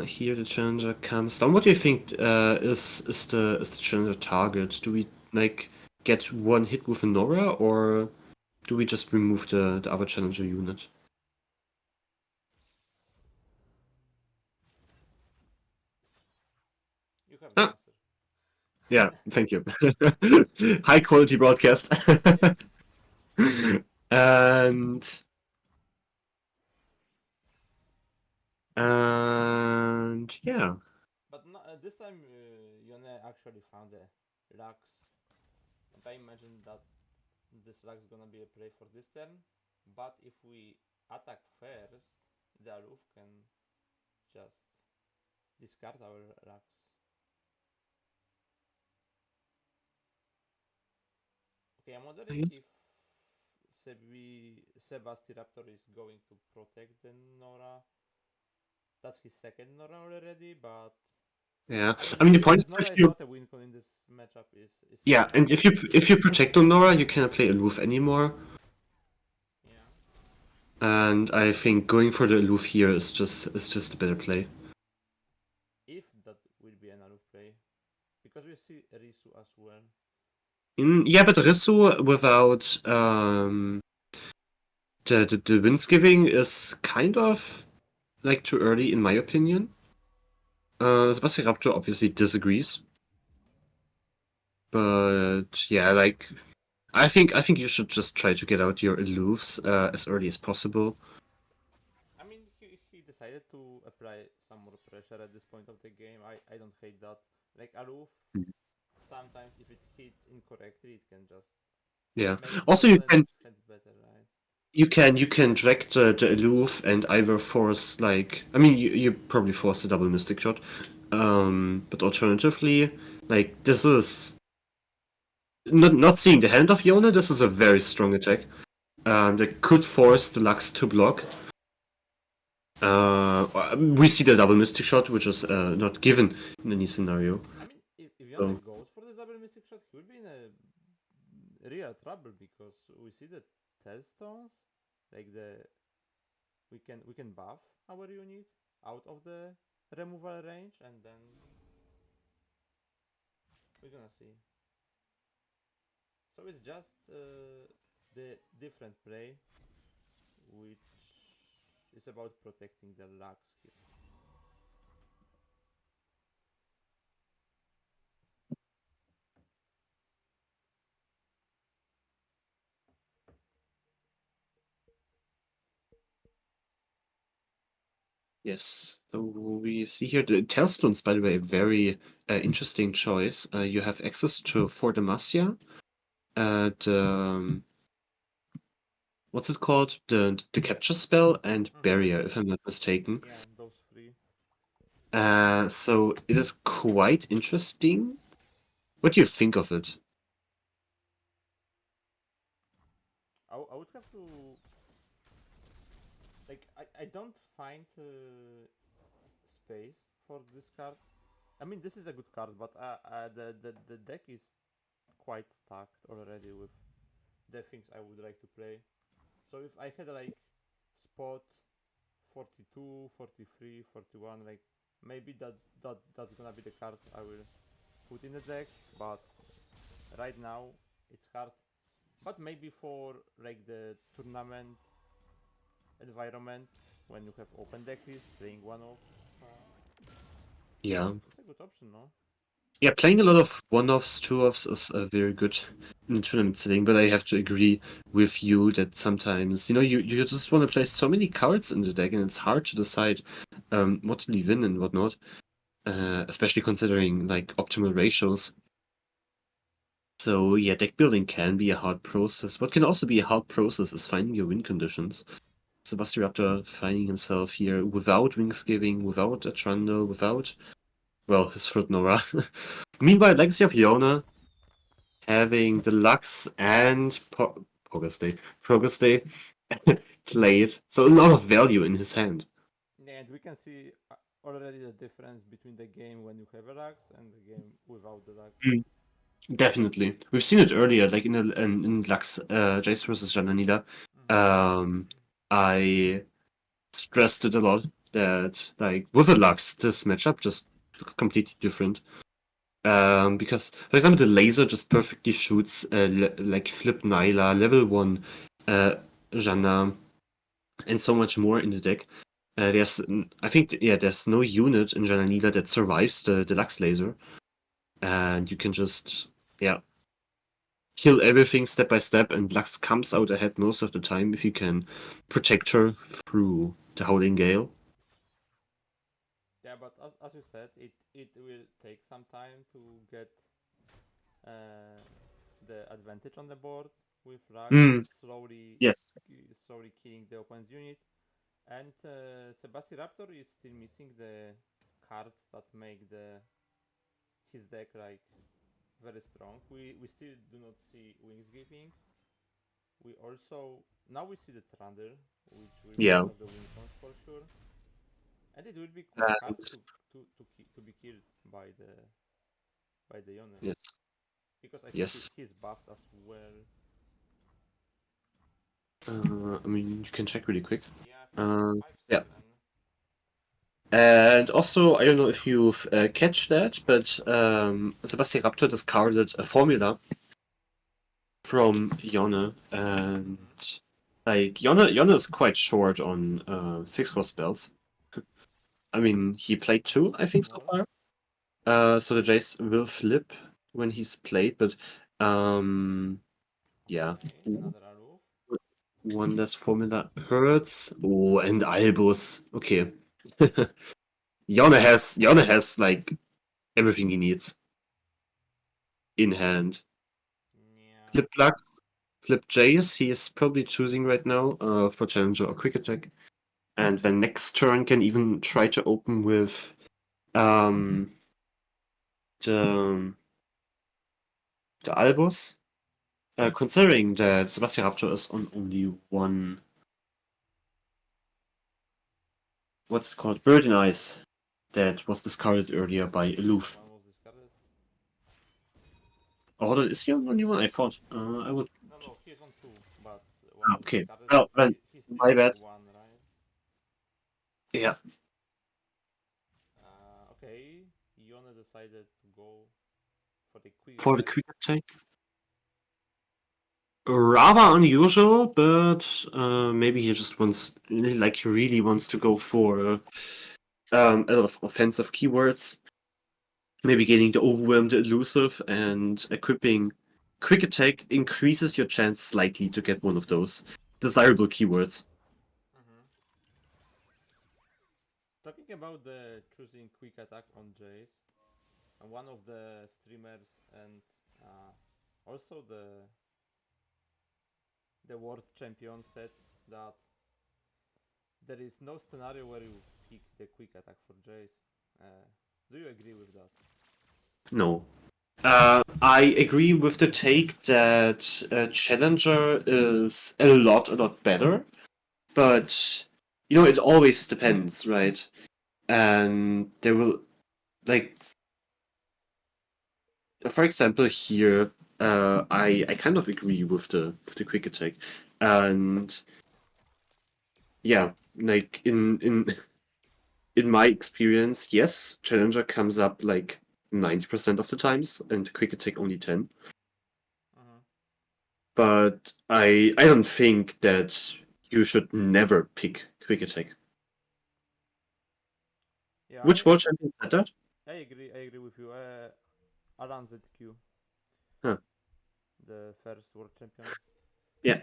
F: here the challenger comes down. What do you think is the challenger target? Do we like get one hit with a Nora, or do we just remove the other challenger unit?
G: You have the answer.
F: Yeah, thank you. High quality broadcast. And yeah.
G: But this time, Yone actually found a Lux, and I imagine that this Lux is gonna be a play for this turn. But if we attack first, the Aloof can just discard our Lux. Okay, I'm wondering if Sebastiraptor is going to protect the Nora. That's his second Nora already, but
F: Yeah, I mean the point is
G: Nora
F: if
G: is
F: you
G: not a win con in this matchup. Is
F: yeah, and if you protect on Nora, you cannot play Aloof anymore.
G: Yeah.
F: And I think going for the Aloof here is just a better play.
G: If that will be an Aloof play, because we see Risu as well.
F: Yeah, but Risu without the winds giving is kind of like too early in my opinion. Sebastiraptor obviously disagrees. But yeah, like I think you should just try to get out your aloofs as early as possible.
G: I mean, he decided to apply some more pressure at this point of the game. I don't hate that. Like Aloof,
F: Mm.
G: sometimes if it hits incorrectly, it can just
F: Yeah.
G: make the
F: Also, you
G: opponent's
F: can
G: head better, right?
F: drag the aloof and either force like I mean you probably force a double mystic shot, but alternatively like this is not seeing the hand of Yona. This is a very strong attack. That could force the Lux to block. We see the double mystic shot, which is not given in any scenario.
G: I mean, if Yone
F: So
G: goes for the double mystic shot, he will be in a real trouble because we see the Tellstones, like we can buff our unit out of the removal range, and then we're gonna see. So it's just the different play, which is about protecting the Lux here.
F: yes, so we see here the Tailstones, by the way, a very interesting choice. You have access to for Demacia, the what's it called? The capture spell and barrier, if I'm not mistaken.
G: Yeah, those three.
F: So it is quite interesting. What do you think of it?
G: I would have to like I don't find space for this card. I mean, this is a good card, but the deck is quite stacked already with the things I would like to play. So if I had like spot 42, 43, 41, like maybe that's gonna be the card I will put in the deck, but right now it's hard. But maybe for like the tournament environment when you have open deck list, playing one off,
F: Yeah.
G: it's a good option, no?
F: Yeah, playing a lot of one-offs, two-offs is very good in a tournament setting, but I have to agree with you that sometimes, you just want to play so many cards in the deck and it's hard to decide what to leave in and what not, especially considering like optimal ratios. So yeah, deck building can be a hard process. What can also be a hard process is finding your win conditions. Sebastian Raptor finding himself here without Wingsgiving, without a Trundle, without, well, his Fruit Nora. Meanwhile, Legacy of Yona having the Lux and Progress Day played. So a lot of value in his hand.
G: Yeah, and we can see already the difference between the game when you have a Lux and the game without the Lux.
F: Mm. Definitely. We've seen it earlier, like in Lux, Jace versus Jananida. I stressed it a lot that, like, with a Lux, this matchup just completely different. Because, for example, the laser just perfectly shoots like Flip Nyla, level 1 Janna, and so much more in the deck. I think, yeah, there's no unit in Jananila that survives the Lux laser. And you can just, yeah, kill everything step by step, and Lux comes out ahead most of the time if you can protect her through the Howling Gale.
G: Yeah, but as you said, it will take some time to get uh, the advantage on the board with Lux
F: Mm,
G: slowly
F: yes.
G: slowly killing the opponent's unit. And Sebastian Raptor is still missing the cards that make his deck like very strong. We still do not see Wings Giving. We also now we see the Thunder, which will be
F: Yeah.
G: one of the win cons for sure. And it will be quite hard
F: And
G: to be killed by the Yone.
F: yes.
G: Because I think
F: Yes.
G: he's buffed as well.
F: I mean, you can check really quick.
G: Yeah, he's
F: Yeah.
G: 5/7.
F: And also, I don't know if you've catch that, but Sebastian Raptor discarded a formula from Yone, and like Yone is quite short on 6-cost spells. I mean, he played 2, I think, so
G: More.
F: far. So the Jace will flip when he's played, but um, Yeah.
G: Okay, another Aloof.
F: One less formula hurts. Oh, and Albus. Okay. Yone has like everything he needs in hand.
G: Yeah.
F: Flip Lux, Flip Jace, he is probably choosing right now for Challenger or Quick Attack. And then next turn can even try to open with the Albus. Considering that Sebastian Raptor is on only one, what's it called? Bird in Ice, that was discarded earlier by Aloof.
G: One was discarded.
F: Oh, hold on, is he on only one? I thought I would.
G: No, he's on 2, but one was
F: Okay.
G: discarded.
F: Well,
G: But
F: then,
G: he's still
F: my
G: on
F: bad.
G: 1, right?
F: Yeah.
G: Okay, Yone decided to go for the quick
F: For the
G: attack.
F: Quick Attack. Rather unusual, but maybe he just wants, like, he really wants to go for a lot of offensive keywords. Maybe getting the Overwhelm, the Elusive, and equipping Quick Attack increases your chance slightly to get one of those desirable keywords.
G: Talking about the choosing quick attack on Jace, and one of the streamers and also the world champion said that there is no scenario where you pick the quick attack for Jace. Do you agree with that?
F: No. I agree with the take that Challenger is a lot better, but it always depends, right? And there will, like, for example, here, I kind of agree with the quick attack, and yeah, like in my experience, yes, Challenger comes up like 90% of the times, and quick attack only 10. But I don't think that you should never pick quick attack.
G: Yeah,
F: Which world champion said that?
G: I agree with you. Alan ZQ,
F: Huh.
G: the first world champion.
F: Yeah.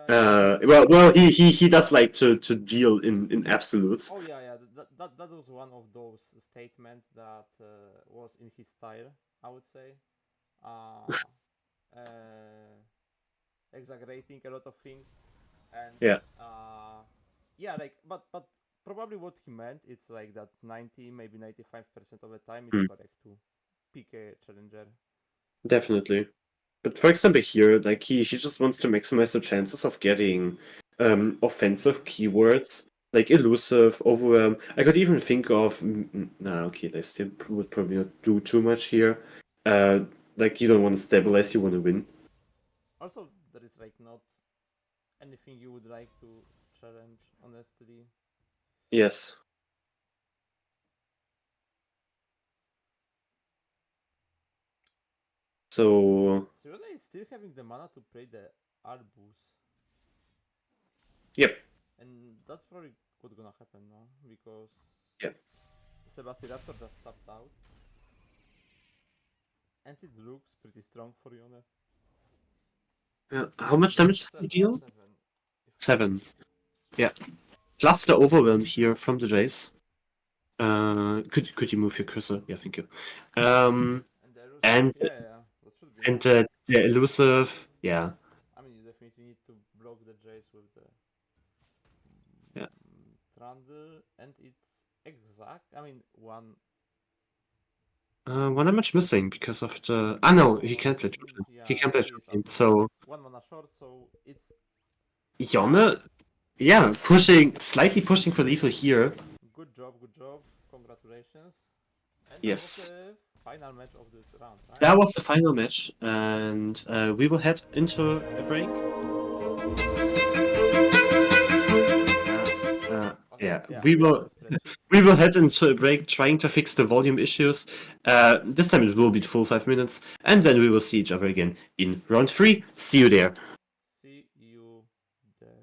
G: Yeah.
F: Well, he does like to deal in absolutes.
G: Oh yeah. That was one of those statements that was in his style, I would say. Exaggerating a lot of things, and
F: Yeah.
G: yeah, like but probably what he meant, it's like that 90, maybe 95% of the time it's correct to pick a challenger.
F: Definitely. But for example, here, like he just wants to maximize the chances of getting offensive keywords like elusive, overwhelm. I could even think of nah, okay, they still would probably not do too much here. Like you don't want to stabilize, you want to win.
G: Also, there is like not anything you would like to challenge, honestly.
F: Yes. So
G: Sirona is still having the mana to play the Arbus,
F: yep.
G: and that's probably what's gonna happen now, because
F: Yep.
G: Sebastian Raptor just tapped out, and it looks pretty strong for Yone.
F: How much damage does he deal? 7. Yeah. Plus the overwhelm here from the Jace. Could you move your cursor? Yeah, thank you. And
G: yeah, that should be
F: and
G: enough.
F: the elusive, yeah.
G: I mean, you definitely need to block the Jace with the
F: Yeah.
G: Trundle, and it's exact. I mean, one.
F: One damage missing because of the. Ah no, he can't play champion. He can play
G: he is
F: champion.
G: out.
F: So
G: One mana short, so it's
F: Yone, yeah, slightly pushing for lethal here.
G: good job, congratulations. And
F: Yes.
G: that was the final match of this round, right?
F: That was the final match, and we will head into a break. Yeah, we will head into a break trying to fix the volume issues. This time it will be the full 5 minutes, and then we will see each other again in round 3. See you there.
G: See you there.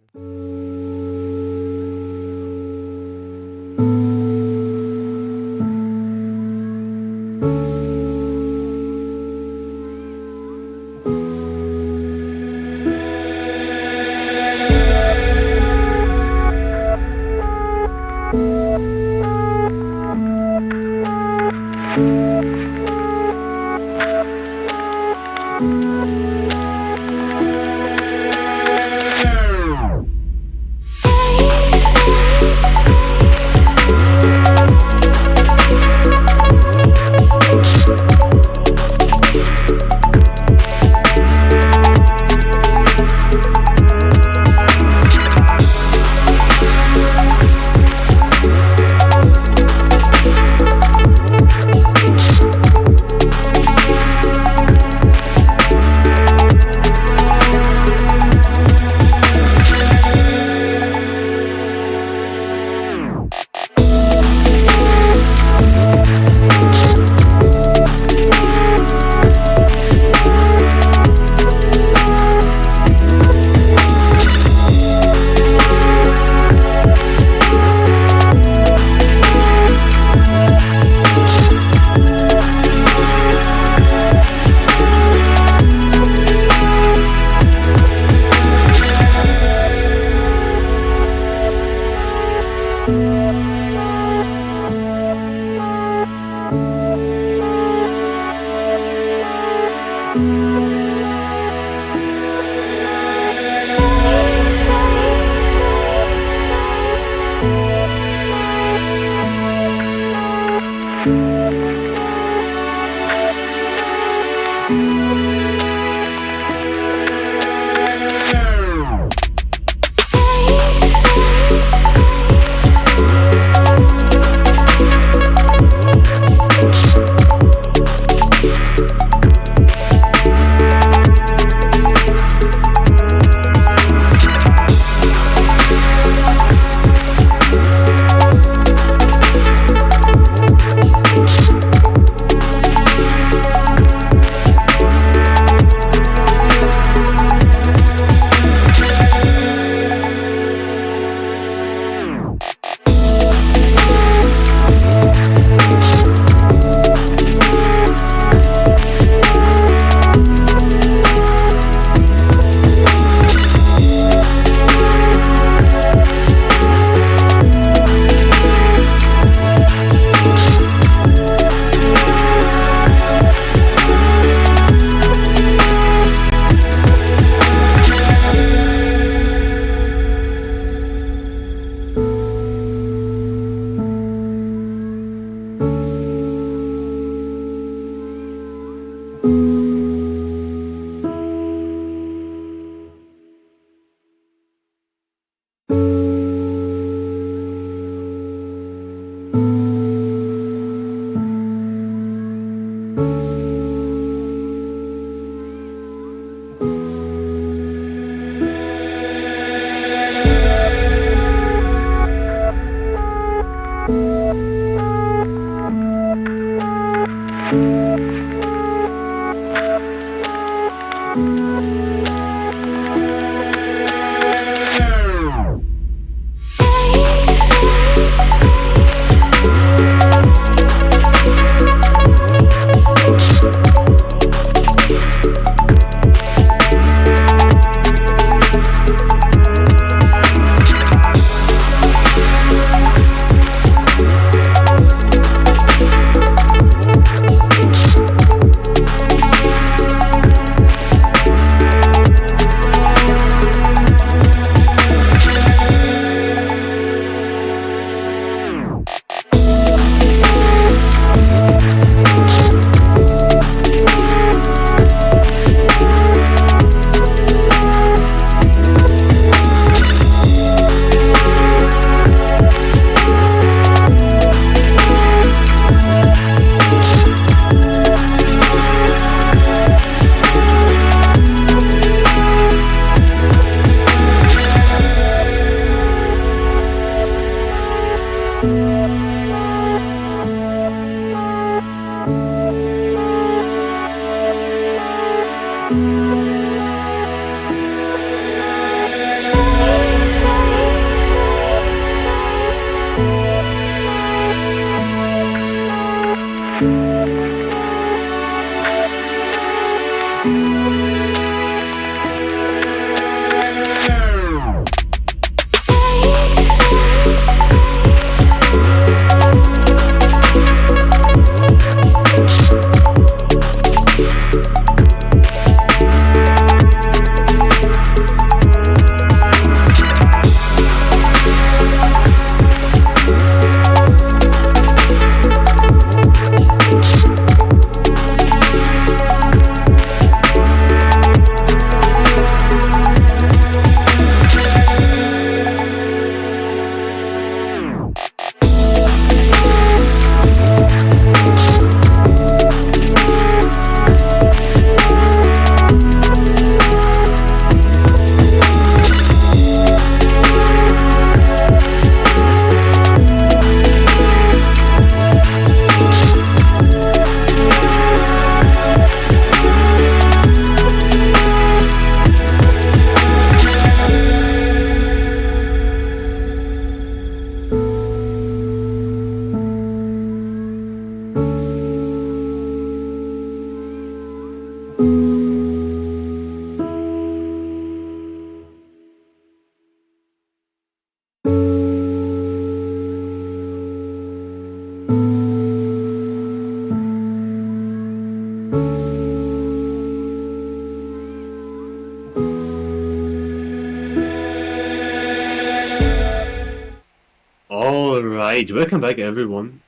F: Alright, welcome back everyone.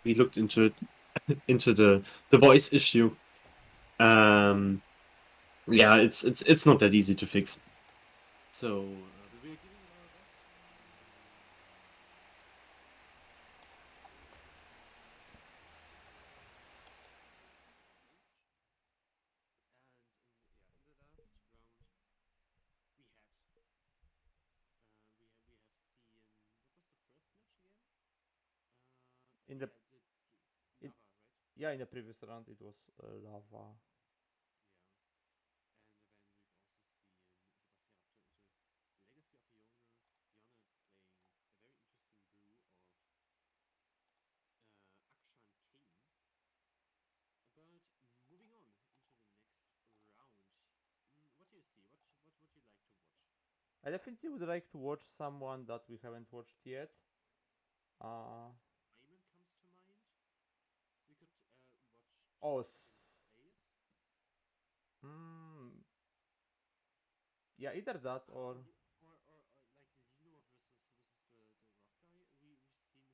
F: We looked into into the voice issue. Yeah, it's not that easy to fix. So we are giving it our best. And in the last round we had we have seen what was the first match again?
G: In the it,
F: Lava, right?
G: yeah, in the previous round it was lava.
F: Yeah. And then we've also seen Sebastian Raptor into Legacy of Iona, Iona playing a very interesting brew of Akshan Kane. But moving on into the next round, what do you see? What would you like to watch?
G: I definitely would like to watch someone that we haven't watched yet.
F: Simon comes to mind. We could watch
G: Oh,
F: Justin Plays.
G: mm, yeah, either that or
F: Or like Lino versus the rock guy. We've seen him very shortly.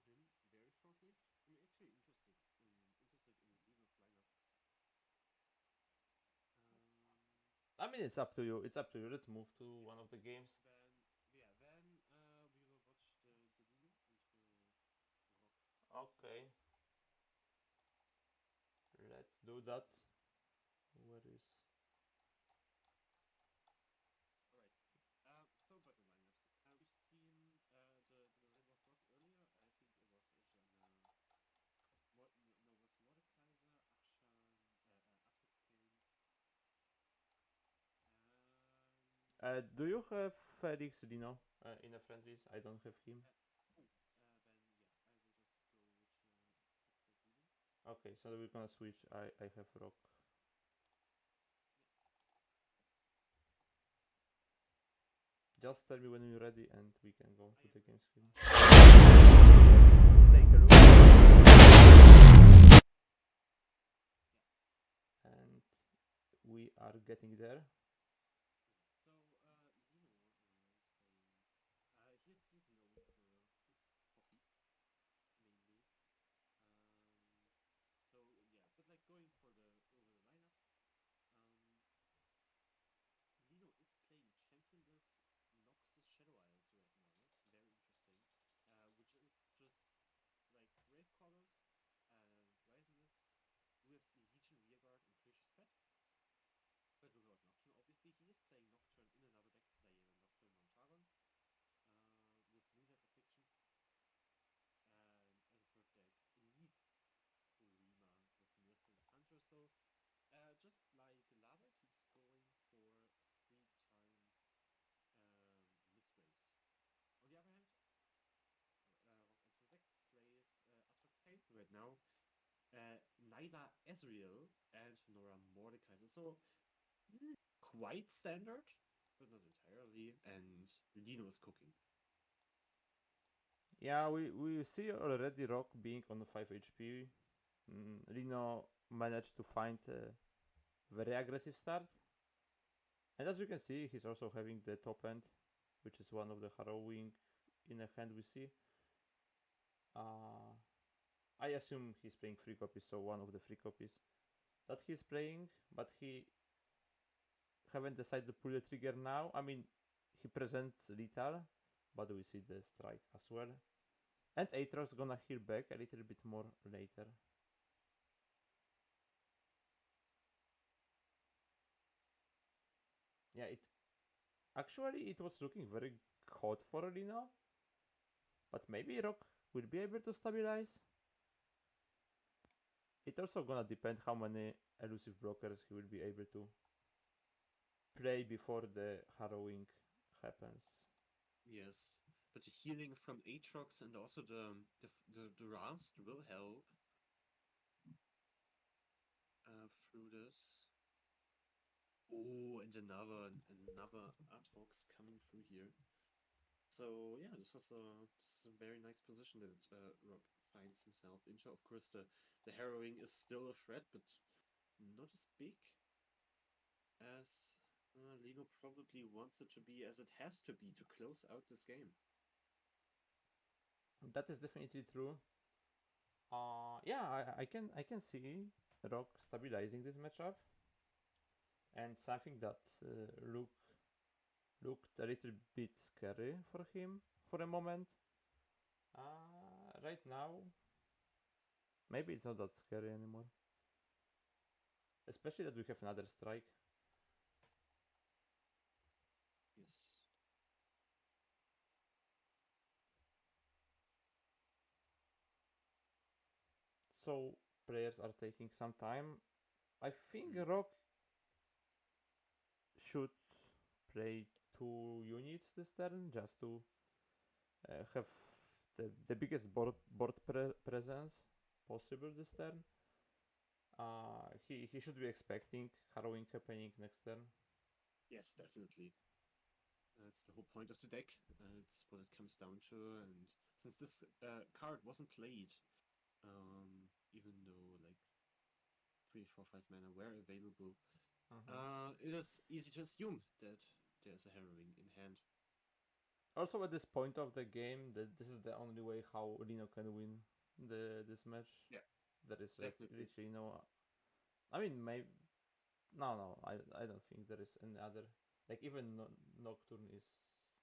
F: I'm actually interested in Lino's lineup.
G: I mean, it's up to you. It's up to you. Let's move to one of the games.
F: Then we will watch the Lino into Rock.
G: Okay, let's do that. Where is?
F: All right. So about the lineups, we've seen the lineup of Rock earlier. I think it was Jana. No, it was Mordekaiser, Akshan, Atrox Kane, and
G: Do you have Felix Lino in a friend list? I don't have him.
F: then yeah, I will just go to expected Lino.
G: Okay, so we're gonna switch. I have Rock. Just tell me when you're ready, and we can go to the game screen. Take a look. And we are getting there.
F: So Lino playing. He's known for Poppy mainly. Um, so yeah, but like going for the over the lineups. Um, Lino is playing championless Noxus Shadow Isles right now. Very interesting. Which is just like Gravecrawlers and Risenists with Legion Rearguard and Precious Pet. But without Nocturne, obviously. He is playing Nocturne in another deck, playing Nocturne Montagon with Moonlight Affliction. And as a third deck, Elise Rima with Merciless Hunter. So just like Lava, he's going for 3 times Mistwraiths. On the other hand, Rock Answer 6 plays Atrox Kane right now, Nyla Ezreal, and Nora Mordekaiser. So quite standard, but not entirely. And Lino is cooking.
G: Yeah, we see already Rock being on 5 HP. Lino managed to find a very aggressive start. And as you can see, he's also having the top end, which is one of the harrowing in a hand we see. I assume he's playing 3 copies, so one of the 3 copies that he's playing, but he haven't decided to pull the trigger now. I mean, he presents lethal, but we see the strike as well. And Aatrox gonna heal back a little bit more later. Yeah, it was looking very hot for Lino, but maybe Rock will be able to stabilize. It also gonna depend how many elusive blockers he will be able to play before the harrowing happens.
F: Yes, but the healing from Aatrox and also the Rast will help through this. Oh, and another Aatrox coming through here. So yeah, this is a very nice position that Rock finds himself into. Of course, the harrowing is still a threat, but not as big as Lino probably wants it to be, as it has to be to close out this game.
G: That is definitely true. Yeah, I can see Rock stabilizing this matchup, and something that looked a little bit scary for him for a moment. Right now, maybe it's not that scary anymore. Especially that we have another strike.
F: Yes.
G: So players are taking some time. I think
F: Mm.
G: Rock should play 2 units this turn just to have the biggest board presence possible this turn. He should be expecting harrowing happening next turn.
F: Yes, definitely. That's the whole point of the deck. It's what it comes down to. And since this card wasn't played, even though like 3, 4, 5 mana were available,
G: Mhm.
F: it is easy to assume that there's a harrowing in hand.
G: Also, at this point of the game, this is the only way how Lino can win this match.
F: Yeah,
G: There is like
F: definitely.
G: literally no. I mean, maybe no. I don't think there is any other. Like even Nocturne is.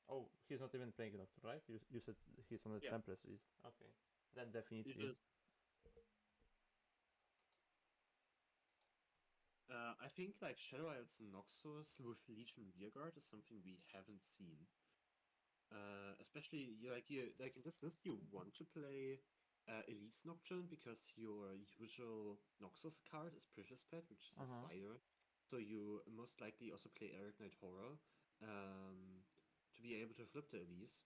G: Oh, he's not even playing Nocturne, right? You said he's on the
F: Yeah,
G: Tempress list. Okay, then
F: it
G: definitely.
F: is. I think like Shadow Isles Noxus with Legion Rearguard is something we haven't seen. Especially like in this list, you want to play Elise Nocturne because your usual Noxus card is Precious Pet, which is
G: Uh
F: a
G: huh.
F: spider. So you most likely also play Eric Knight Horror um, to be able to flip the Elise.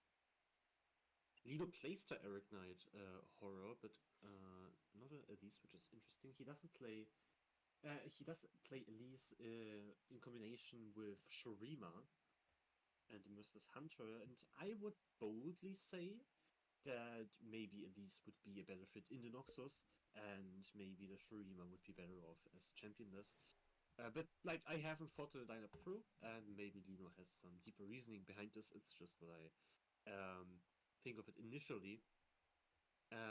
F: Lido plays the Eric Knight Horror, but not a Elise, which is interesting. He does play Elise in combination with Shurima and Mrs. Hunter, and I would boldly say that maybe Elise would be a better fit in the Noxus, and maybe the Shurima would be better off as championless. But like I haven't thought the lineup through, and maybe Lino has some deeper reasoning behind this. It's just what I think of it initially.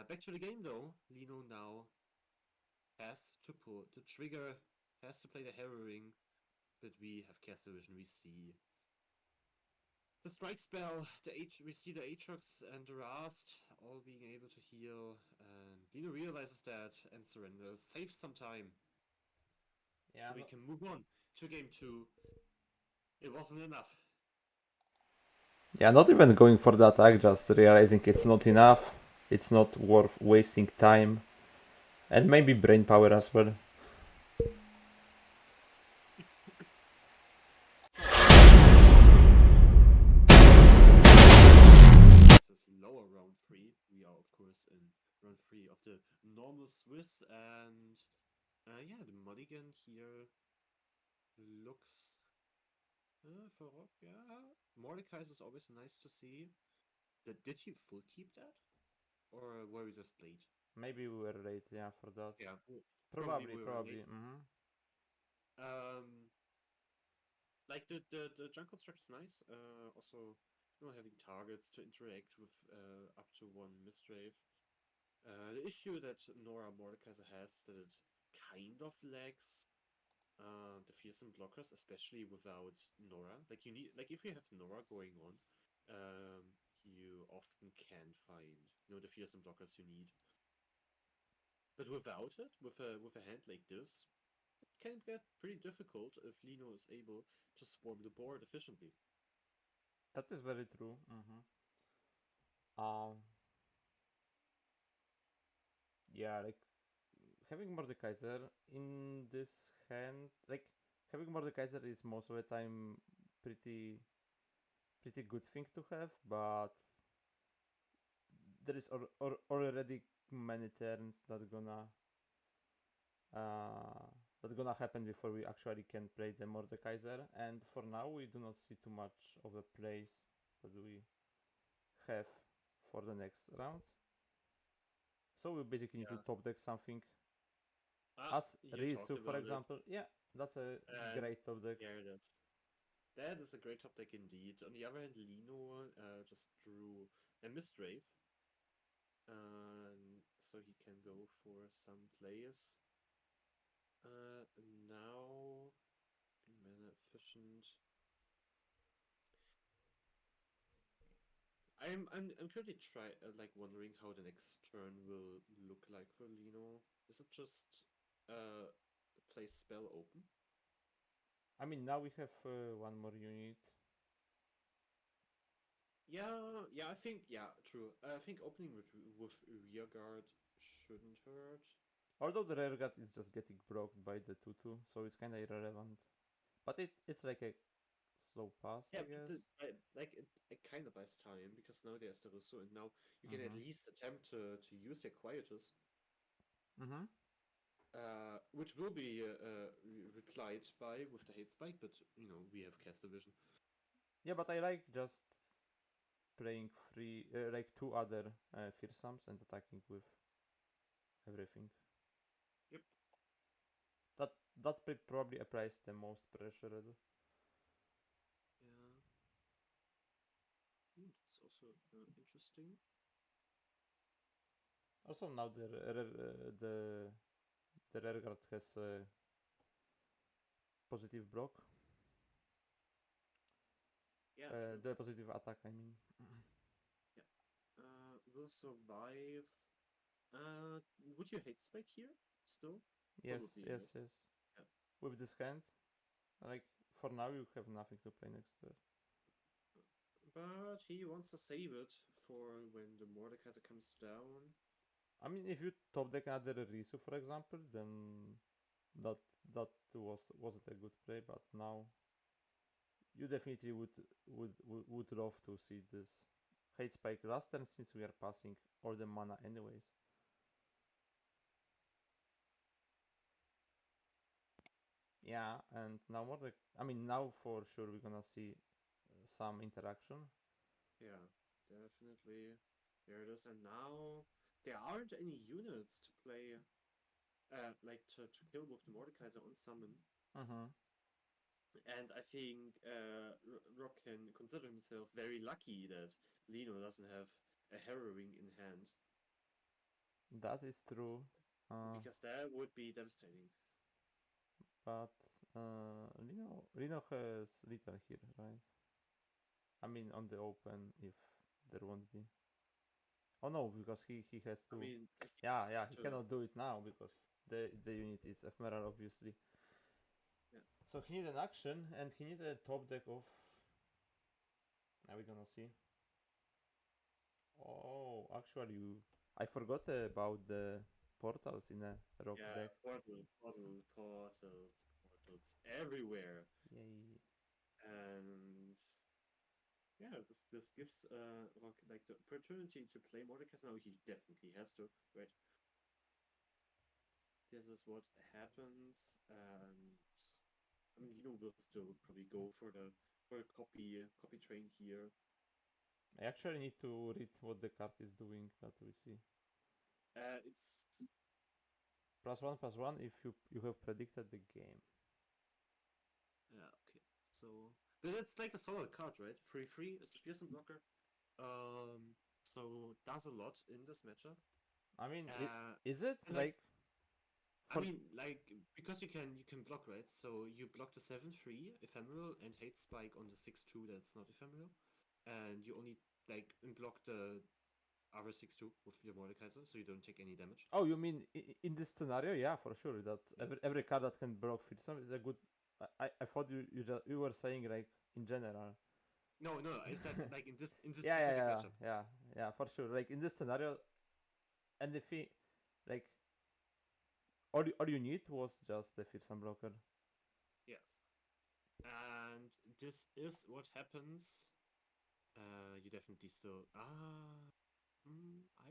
F: Back to the game though, Lino now has to pull the trigger, has to play the harrowing, but we have cast vision. We see the strike spell, we see the Aatrox and the Rast all being able to heal, and Dino realizes that and surrenders, saves some time,
G: Yeah.
F: so we
G: No.
F: can move on to game 2. It wasn't enough.
G: Yeah. Not even going for the attack. Just realizing it's not enough. It's not worth wasting time, and maybe brain power as well.
F: This is lower round 3. We are, of course, in round 3 of the normal Swiss, and yeah, the mulligan here looks for Rock, yeah. Mordecai is always nice to see. Did he full keep that? Or were we just late?
G: Maybe we were late. Yeah, for that.
F: Yeah, probably
G: Probably.
F: we were late.
G: Probably. Mm-hmm.
F: Um, like the junk construct is nice. Also, having targets to interact with up to one Misdrave. The issue that Nora Mordekaiser has is that it kind of lacks the fearsome blockers, especially without Nora. Like you need, like if you have Nora going on, you often can find the fearsome blockers you need. But without it, with a hand like this, it can get pretty difficult if Lino is able to swarm the board efficiently.
G: That is very true. Mm-hmm. Um. Yeah. Like having Mordekaiser in this hand, like having Mordekaiser is most of the time pretty pretty good thing to have, but there is already many turns uh, that gonna happen before we actually can play the Mordekaiser, and for now we do not see too much of a plays that we have for the next rounds. So we basically need to
F: Yeah.
G: top deck something as
F: You talked
G: Risu, for
F: about it,
G: example. Yeah, that's a
F: and
G: great top deck.
F: yeah, that is a great top deck indeed. On the other hand, Lino just drew a Misdrave, so he can go for some plays. Now mana efficient. I'm currently like wondering how the next turn will look like for Lino. Is it just play spell open?
G: I mean, now we have one more unit.
F: Yeah, I think true. I think opening with rear guard shouldn't hurt.
G: Although the rearguard is just getting broken by the 2-2, so it's kind of irrelevant. But it's like a slow pass, I
F: Yeah, but
G: guess.
F: it kind of buys time because now there's the Rousseau, and now you can at
G: Mm-hmm.
F: least attempt to use your Quietus,
G: Mm-hmm.
F: which will be replied by with the hate spike, but you know we have caster vision.
G: Yeah, but I like just playing like two other fearsomes and attacking with everything.
F: Yep.
G: That probably applies the most pressure.
F: Yeah. That's also interesting.
G: Also now the rearguard has a positive block.
F: Yeah, true.
G: The positive attack, I mean.
F: Yeah. Will survive. Would you hate spike here still?
G: Yes,
F: Probably,
G: yes,
F: right?
G: yes.
F: Yeah.
G: With this hand, like for now you have nothing to play next turn.
F: But he wants to save it for when the Mordekaiser comes down.
G: I mean, if you top deck another Risu, for example, then that wasn't a good play. But now you definitely would love to see this hate spike last turn since we are passing all the mana anyways. Yeah, and now more like I mean now for sure we're gonna see some interaction.
F: Yeah, definitely. There it is. And now there aren't any units to play, like to kill with the Mordekaiser on summon.
G: Mm-hmm.
F: And I think Rock can consider himself very lucky that Lino doesn't have a harrowing in hand,
G: That is true.
F: because that would be devastating.
G: But Lino has little here, right? I mean on the open if there won't be. Oh no, because he has
F: I
G: to.
F: mean,
G: Yeah, he
F: to
G: cannot do it now because the unit is ephemeral, obviously.
F: yeah.
G: So he needs an action and he needs a top deck of. Now we're gonna see. Oh, actually, I forgot about the portals in a rock
F: Yeah,
G: deck.
F: portals everywhere,
G: Yay!
F: and yeah, this gives Rock like the opportunity to play Mordekaiser. Now he definitely has to, right? This is what happens, and I mean, Lino will still probably go for the copy train here.
G: I actually need to read what the card is doing. That we see.
F: It's
G: +1/+1 if you have predicted the game.
F: yeah, okay. So, but it's like a solid card, right? 3/3 is a Pearson blocker. So does a lot in this matchup.
G: I mean,
F: Uh,
G: is it
F: and like
G: like
F: I
G: for?
F: mean, like because you can block, right? So you block the 7/3 ephemeral and hate spike on the 6/2 that's not ephemeral, and you only like unblock the other 6/2 with your Mordekaiser, so you don't take any damage.
G: Oh, you mean in this scenario? Yeah, for sure. That
F: Yeah.
G: every card that can block Fearsome is a good. I thought you were saying like in general.
F: No, no, I said like in this
G: Yeah, yeah,
F: specific
G: yeah,
F: matchup.
G: yeah, yeah, for sure. Like in this scenario, and if he, like, all you need was just the Fearsome blocker.
F: Yeah. And this is what happens. You definitely still I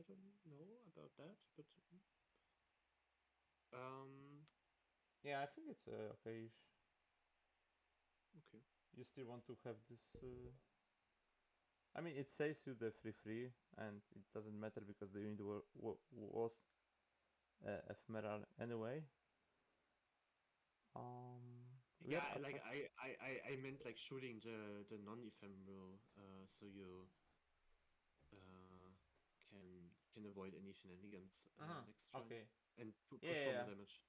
F: don't know about that, but um
G: Yeah, I think it's okay.
F: okay.
G: You still want to have this. I mean, it saves you the free, and it doesn't matter because the unit was ephemeral anyway. We are
F: Yeah, like
G: attack.
F: I meant like shooting the non-ephemeral, so you can avoid any shenanigans next turn
G: Okay.
F: and push
G: Yeah,
F: for
G: yeah,
F: more
G: yeah.
F: damage.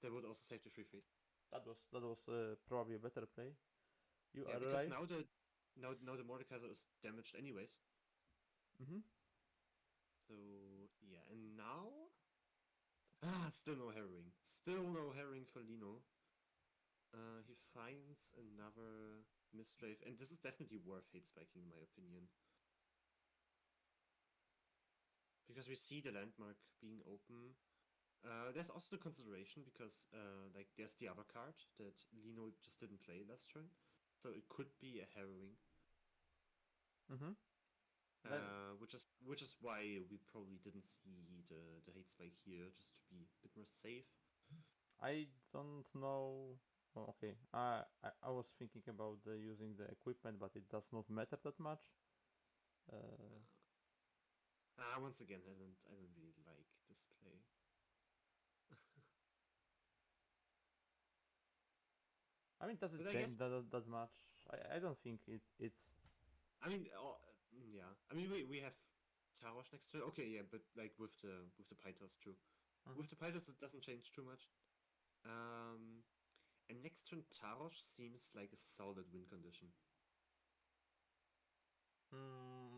F: That would also save the free free.
G: That was probably a better play. You
F: Yeah,
G: are
F: because
G: right.
F: now the Mordekaiser is damaged anyways.
G: Mm-hmm.
F: So yeah, and now still no herring. Still no herring for Lino. He finds another Mistwraith, and this is definitely worth hate spiking in my opinion. Because we see the landmark being open. There's also the consideration because like there's the other card that Lino just didn't play last turn. So it could be a harrowing.
G: Mm-hmm. Then
F: Which is why we probably didn't see the hate spike here, just to be a bit more safe.
G: I don't know. Oh, okay. I was thinking about using the equipment, but it does not matter that much. Uh,
F: Once again, I don't really like this play.
G: I mean, does it
F: But I
G: change
F: guess
G: that much? I don't think it's.
F: I mean yeah. I mean we have Tarosh next turn. Okay, yeah, but like with the Pythos too.
G: Mhm.
F: With the Pythos it doesn't change too much. Um and next turn Tarosh seems like a solid win condition.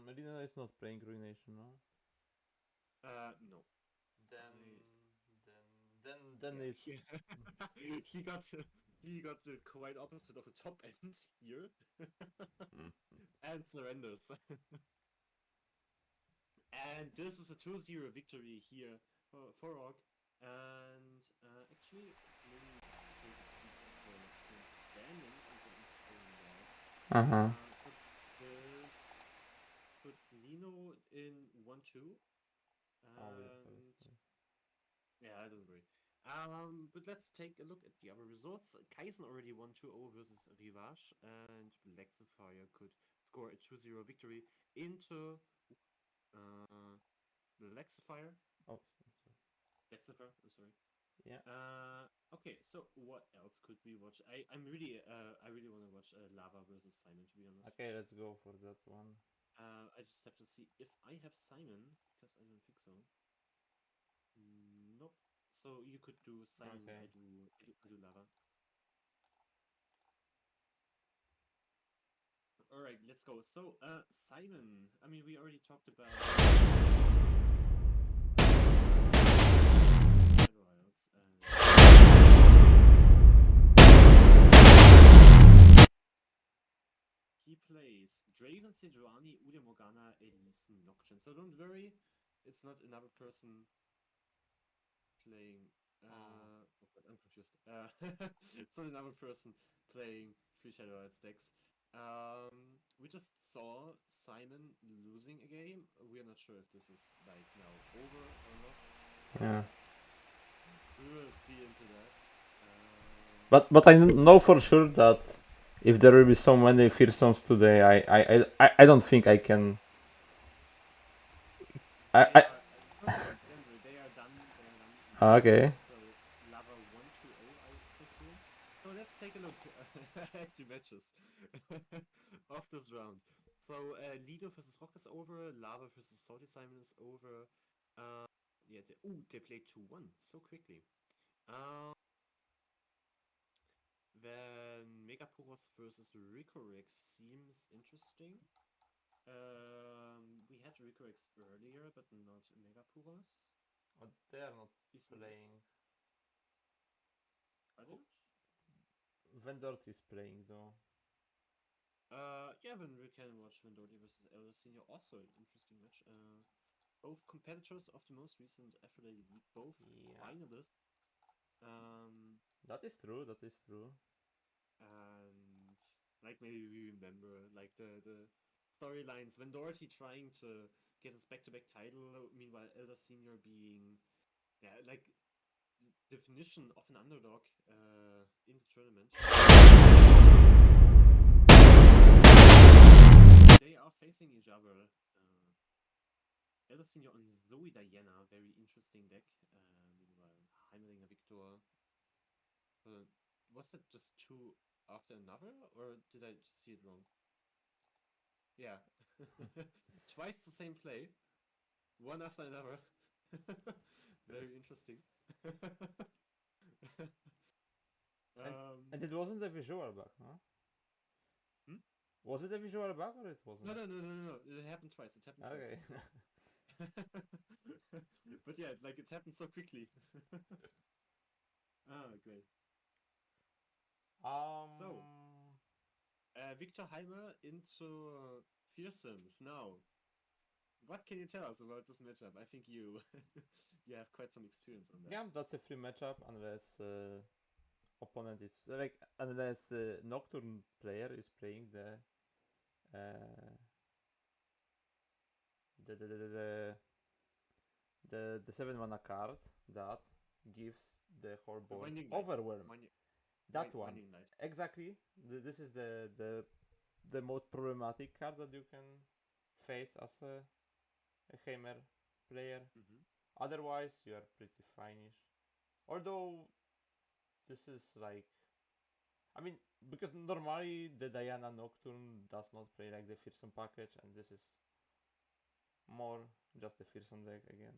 G: Rina is not playing Ruination, no?
F: No.
G: Then,
F: I
G: then
F: Yeah,
G: it's.
F: he got he got the quite opposite of the top end here, and surrenders. And this is a 2-0 victory here for Rock. And actually, maybe let's take a peek at the current standings. I'm quite interested in that.
G: Uh huh.
F: So this puts Lino in 1-2,
G: Oh yeah.
F: and yeah, don't worry. But let's take a look at the other results. Kaisen already won 2-0 versus Rivage, and Black Sapphire could score a 2-0 victory into uh, Black Sapphire.
G: Oh,
F: Black Sapphire, I'm sorry.
G: yeah.
F: Okay, so what else could we watch? I really want to watch Lava versus Simon, to be honest.
G: Okay, let's go for that one.
F: I just have to see if I have Simon, because I don't think so. Nope. So you could do Simon,
G: Okay.
F: I do Lava. All right, let's go. So, Simon. I mean, we already talked about Riots. He plays Draven, Sejuani, Ude Morgana, Elise, Nocturne. So don't worry, it's not another person playing. Oh God, I'm confused. It's not another person playing three Shadow Rides decks. We just saw Simon losing a game. We are not sure if this is like now over or not.
G: Yeah.
F: We will see into that.
G: But I know for sure that if there will be so many fearsomes today, I don't think I can. I,
F: They
G: I
F: are don't worry, they are done. They are done
G: okay.
F: now. So Lava 1-2-0, I presume. So let's take a look at the matches of this round. So Lido versus Rock is over. Lava versus Salty Simon is over. Yeah, they played 2-1 so quickly. Then Megaporos versus Ricorex seems interesting. We had Ricorex earlier, but not Megaporos.
G: They are not
F: Is
G: playing.
F: Are they not?
G: Vendort is playing though.
F: Yeah, then we can watch Mendoti versus Elder Senior. Also an interesting match. Both competitors of the most recent Aphrodite League, both
G: Yeah,
F: finalists.
G: that is true. That is true.
F: And like maybe we remember like the storylines. Vendorti trying to get his back-to-back title, meanwhile Elder Senior being like definition of an underdog in the tournament. They are facing each other. Elder Senior on Zoe Diana, very interesting deck. Meanwhile, Heimerdinger Victor. Was it just two after another, or did I just see it wrong? Yeah, twice the same play. one after another. Very interesting.
G: And it wasn't a visual bug, huh?
F: Hmm?
G: Was it a visual bug or it wasn't?
F: No. It happened twice. It happened
G: Okay.
F: twice. But yeah, like it happened so quickly. Ah, great. So,
G: um.
F: Victor Heimer into fearsomes now. What can you tell us about this matchup? I think you you have quite some experience on that.
G: Yeah, that's a free matchup unless opponent is like unless Nocturne player is playing uh, the the the the the, the 7 mana card that gives the whole
F: The
G: board
F: Winding Light.
G: overwhelm. That one
F: Winding Light.
G: exactly. This is the most problematic card that you can face as a Hammer player.
F: Mm-hmm.
G: Otherwise, you are pretty finish. Although this is like, I mean, because normally the Diana Nocturne does not play like the fearsome package, and this is more just a fearsome deck again.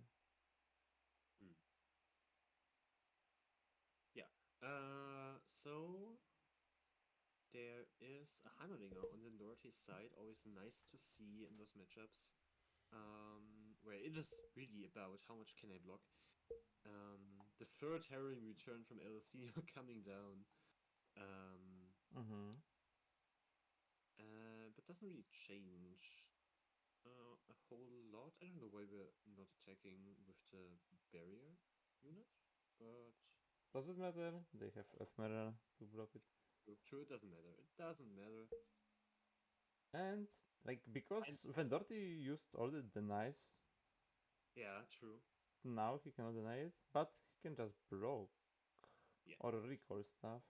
F: Mm. Yeah. So there is a Heimerdinger on the Northeast side. Always nice to see in those matchups. Where it is really about how much can I block. The third harrowing return from LC coming down. Um,
G: Mm-hmm.
F: but doesn't really change a whole lot. I don't know why we're not attacking with the barrier unit, but
G: Does it matter? They have Ephemeral to block it.
F: true, it doesn't matter. It doesn't matter.
G: And like because
F: And
G: Vendorti used all the denies,
F: yeah, true.
G: now he cannot deny it, but he can just block
F: Yeah,
G: or recall stuff.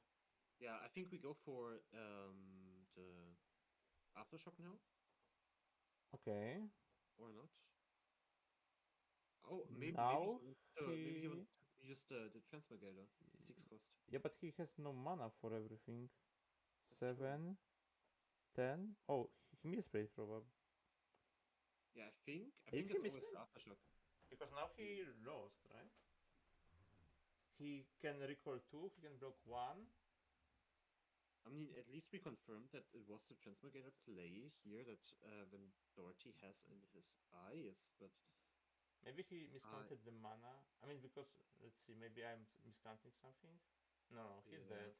F: yeah. I think we go for the aftershock now,
G: Okay.
F: or not? Oh, maybe
G: Now
F: maybe he
G: he
F: wants to use the Transmogrider, the 6 cost.
G: yeah, but he has no mana for everything.
F: That's true.
G: 7, 10. Oh, he misplayed probably.
F: Yeah, I
G: Did
F: think
G: he
F: it's always
G: misplay?
F: the aftershock.
G: Because now he lost, right? He can recall 2, he can block 1.
F: I mean, at least we confirmed that it was the Transmogrider play here that when Doherty has in his eyes, but
G: Maybe he miscounted the mana. I mean, because let's see, maybe I'm miscounting something. No, he's
F: yeah,
G: dead.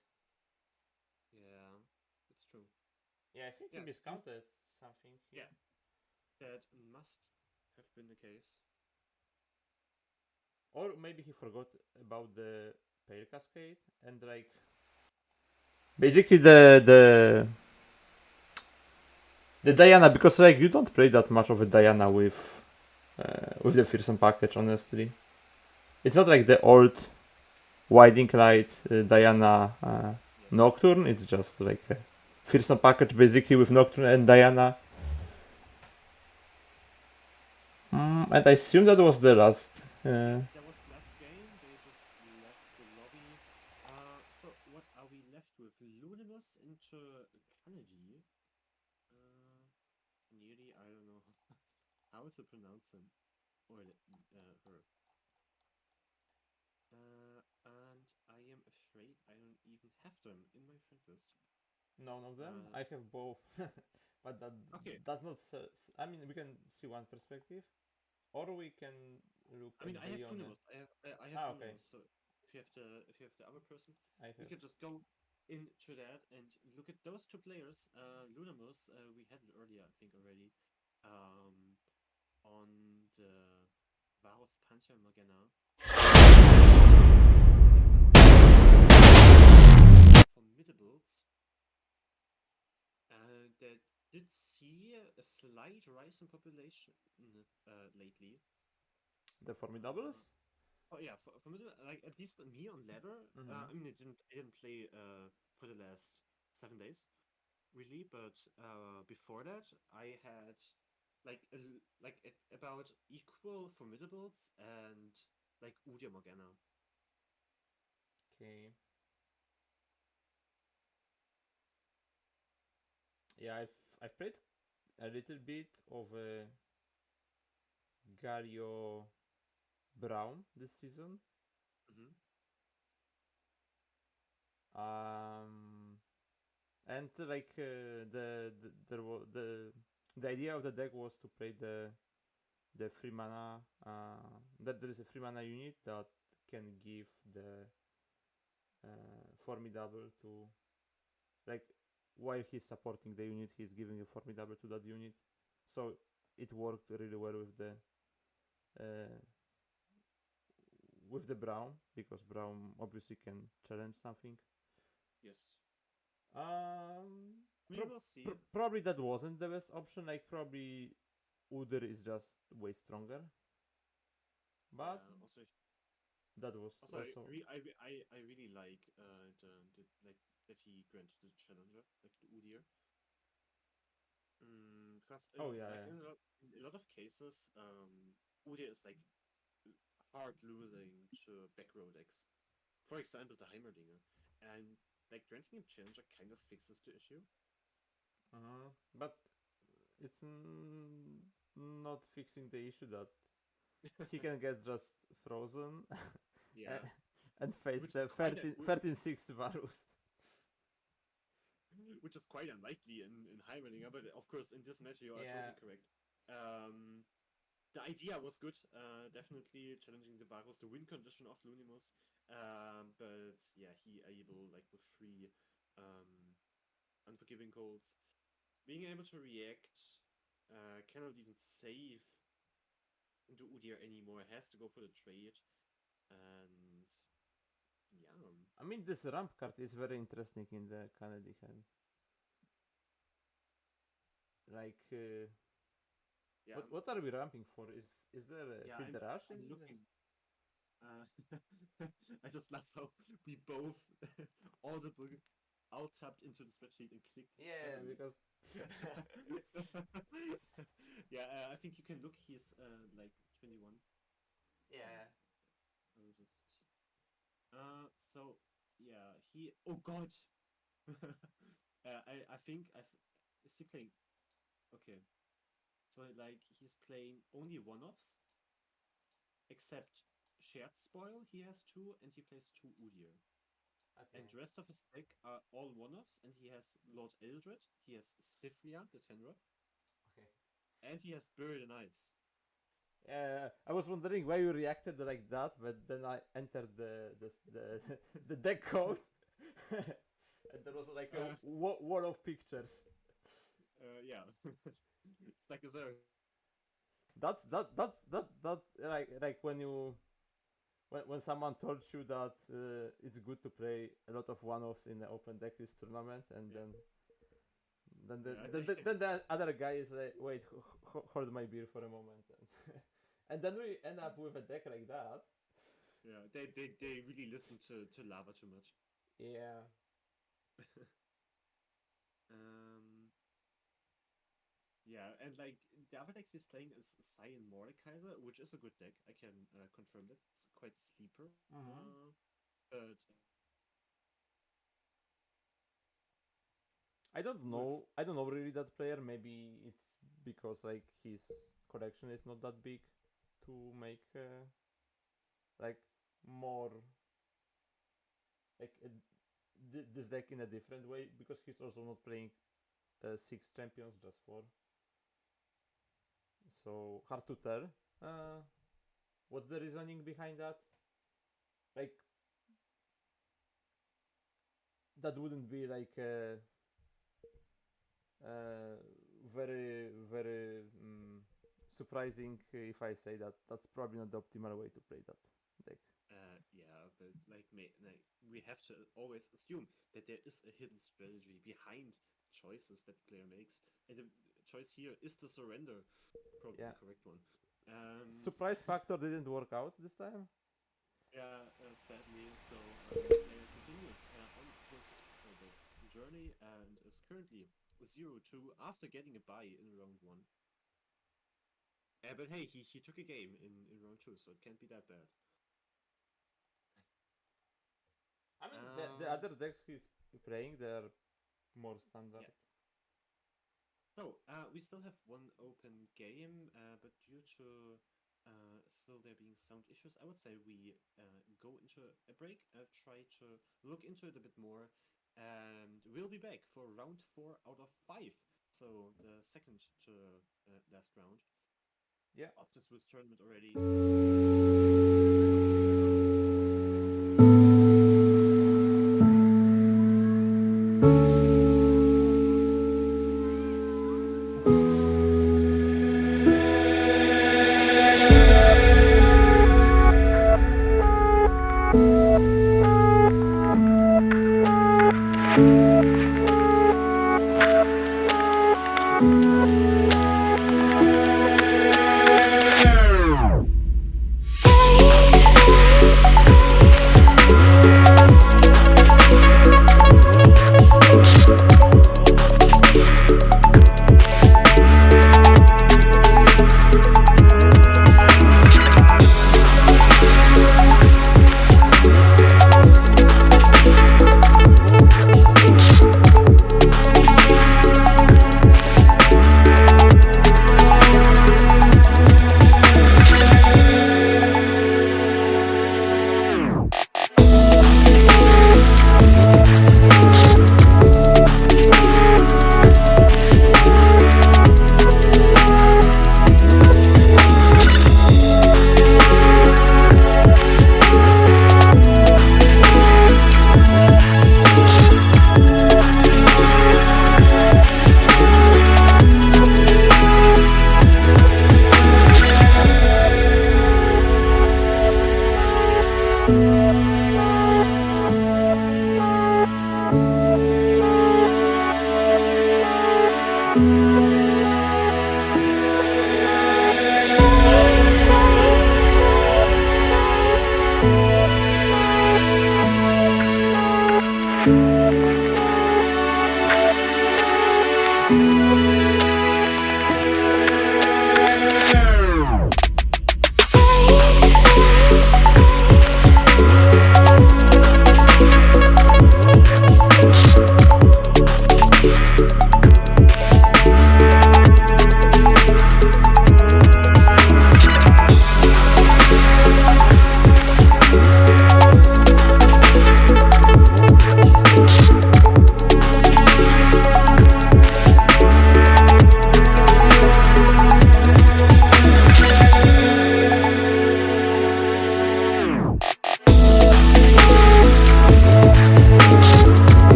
F: yeah, it's true.
G: Yeah, I think he
F: Yeah,
G: miscounted something
F: yeah,
G: here.
F: that must have been the case.
G: Or maybe he forgot about the Pale Cascade and like basically the Diana, because like you don't play that much of a Diana with the Fearsome package, honestly. It's not like the old Winding Light Diana
F: Yes.
G: Nocturne. It's just like a Fearsome package basically with Nocturne and Diana. And I assume that was the last.
F: That was last game. They just left the lobby. So what are we left with? Lunimus into Kennedy. Nearly, I don't know how to pronounce him or her. And I am afraid I don't even have them in my friend list.
G: None of them.
F: Uh,
G: I have both, but that
F: okay.
G: does not. I mean, we can see one perspective, or we can look
F: I mean, I have
G: agree on it.
F: Lunimus. I have
G: Okay.
F: Lunimus. So if you have the other person,
G: I
F: we
G: have.
F: can just go into that and look at those two players. Lunimus, we had it earlier, I think already, on the Varus Pantheon Morgana. Formidables. That did see a slight rise in population lately.
G: The Formidables.
F: Oh yeah, formidable. Like at least me on ladder.
G: Mm-hmm.
F: I mean, I didn't play for the last 7 days really, but before that I had about equal formidables and like Udia Morgana.
G: Okay. Yeah, I've played a little bit of Galio Brown this season.
F: Mhm.
G: And like there was the idea of the deck was to play the free mana. That there is a free mana unit that can give the formidable to, like, while he's supporting the unit, he's giving a formidable to that unit. So it worked really well uh, with the Brown, because Brown obviously can challenge something.
F: Yes.
G: Um,
F: We will see.
G: Probably that wasn't the best option. Like, probably Udyr is just way stronger. But
F: Yeah. Also,
G: that was also.
F: I really like the like that he granted the challenger, like the Udyr. Because
G: Oh yeah,
F: like
G: yeah.
F: in a lot of cases, Udyr is like hard losing to back row decks. For example, the Heimerdinger, and like granting him challenger kind of fixes the issue.
G: But it's not fixing the issue that he can get just frozen
F: Yeah,
G: and face
F: which is
G: the 13-6 Varus.
F: which is quite unlikely in Heimerdinger, but of course in this match you are
G: Yeah.
F: totally correct. The idea was good, definitely challenging the Varus, the win condition of Lunimus, but yeah, he able like with three unforgiving goals, being able to react, cannot even save into Udyr anymore, has to go for the trade, and yeah.
G: I mean, this ramp card is very interesting in the Kennedy hand. Like,
F: Yeah,
G: what are we ramping for? Is there a
F: yeah,
G: filter rush
F: I'm
G: in this?
F: looking. Uh, I just love how we both audible out tapped into the spreadsheet and clicked
G: Yeah,
F: heavily.
G: because
F: Yeah, I think you can look. He's like 21.
G: yeah.
F: I'll just. So yeah, he. Oh God. I think is he playing? Okay, so like he's playing only one-offs, except shared spoil. He has two, and he plays two Udyr. And
G: Okay.
F: the rest of his deck are all one-offs, and he has Lord Eldred, he has Sifria, the Tenra,
G: Okay.
F: and he has Buried in Ice.
G: Yeah, I was wondering why you reacted like that, but then I entered the the deck code, and there was like a
F: Uh,
G: wall of pictures.
F: yeah. It's like a zero.
G: That's like when you when someone told you that it's good to play a lot of one-offs in the open deck list tournament, and
F: Yeah.
G: then the other guy is like, wait, hold my beer for a moment, and then we end up with a deck like that.
F: Yeah, they really listen to Lava too much.
G: Yeah.
F: Um, yeah, and like the other decks he's playing is Cyan Mordekaiser, which is a good deck. I can confirm that. It's quite a sleeper. But with
G: I don't know really that player. Maybe it's because like his collection is not that big to make like more like this deck in a different way, because he's also not playing six champions, just four. So hard to tell. What's the reasoning behind that? Like, that wouldn't be like uh, very surprising if I say that that's probably not the optimal way to play that deck.
F: yeah, but like we have to always assume that there is a hidden strategy behind choices that the player makes, and the choice here is to surrender, probably the
G: Yeah.
F: correct one. And
G: Surprise factor didn't work out this time.
F: yeah, sadly, so the player continues on his the journey and is currently 0-2 after getting a bye in round one. But hey, he took a game in round two, so it can't be that bad.
G: I mean, the other decks he's playing, they're more standard.
F: Yeah, So, we still have one open game, but due to still there being sound issues, I would say we go into a break, try to look into it a bit more, and we'll be back for round 4 out of 5. So, the second to last round
G: Yeah.
F: of the Swiss tournament already.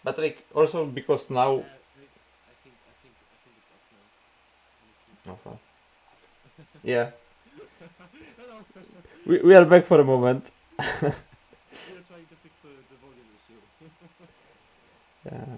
G: But like also because now.
F: I think it's us now.
G: Oh, fuck. Yeah. We are back for a moment.
F: We are trying to fix the volume issue.
G: Yeah.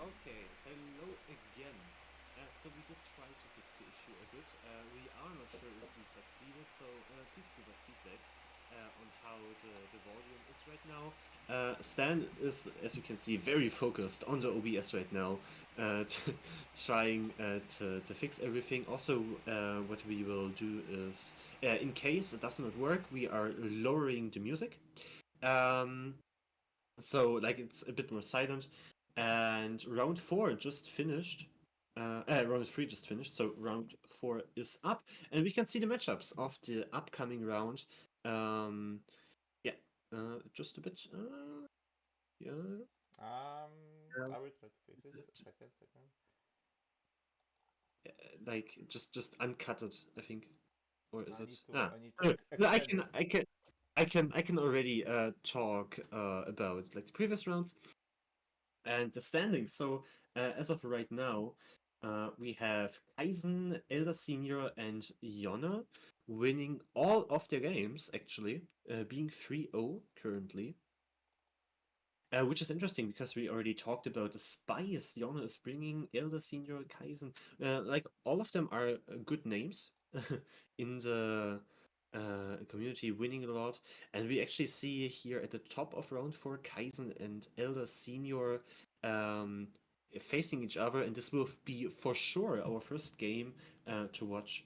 F: Okay, hello again. So we did try to fix the issue a bit. We are not sure if we succeeded, so please give us feedback on how the volume is right now. Stan is, as you can see, very focused on the OBS right now, trying to fix everything. Also, what we will do is, in case it does not work, we are lowering the music. Um, so like it's a bit more silent. And round 4 just finished. Round 3 just finished, so round 4 is up, and we can see the matchups of the upcoming round. Um, yeah, just a bit. Yeah,
G: I will try to fix it. Second.
F: like just uncut it, I think, or is
G: I
F: it?
G: need to.
F: Ah,
G: I need to
F: no,
G: extend it.
F: I can already talk about like the previous rounds and the standings. So as of right now, we have Aizen, Elder Senior, and Yona winning all of their games, actually, being 3-0 currently. Which is interesting because we already talked about the spice Yona is bringing, Elder Senior, Kaizen. Like, all of them are good names in the community, winning a lot. And we actually see here at the top of round 4, Kaizen and Elder Senior um, facing each other. And this will be for sure our first game to watch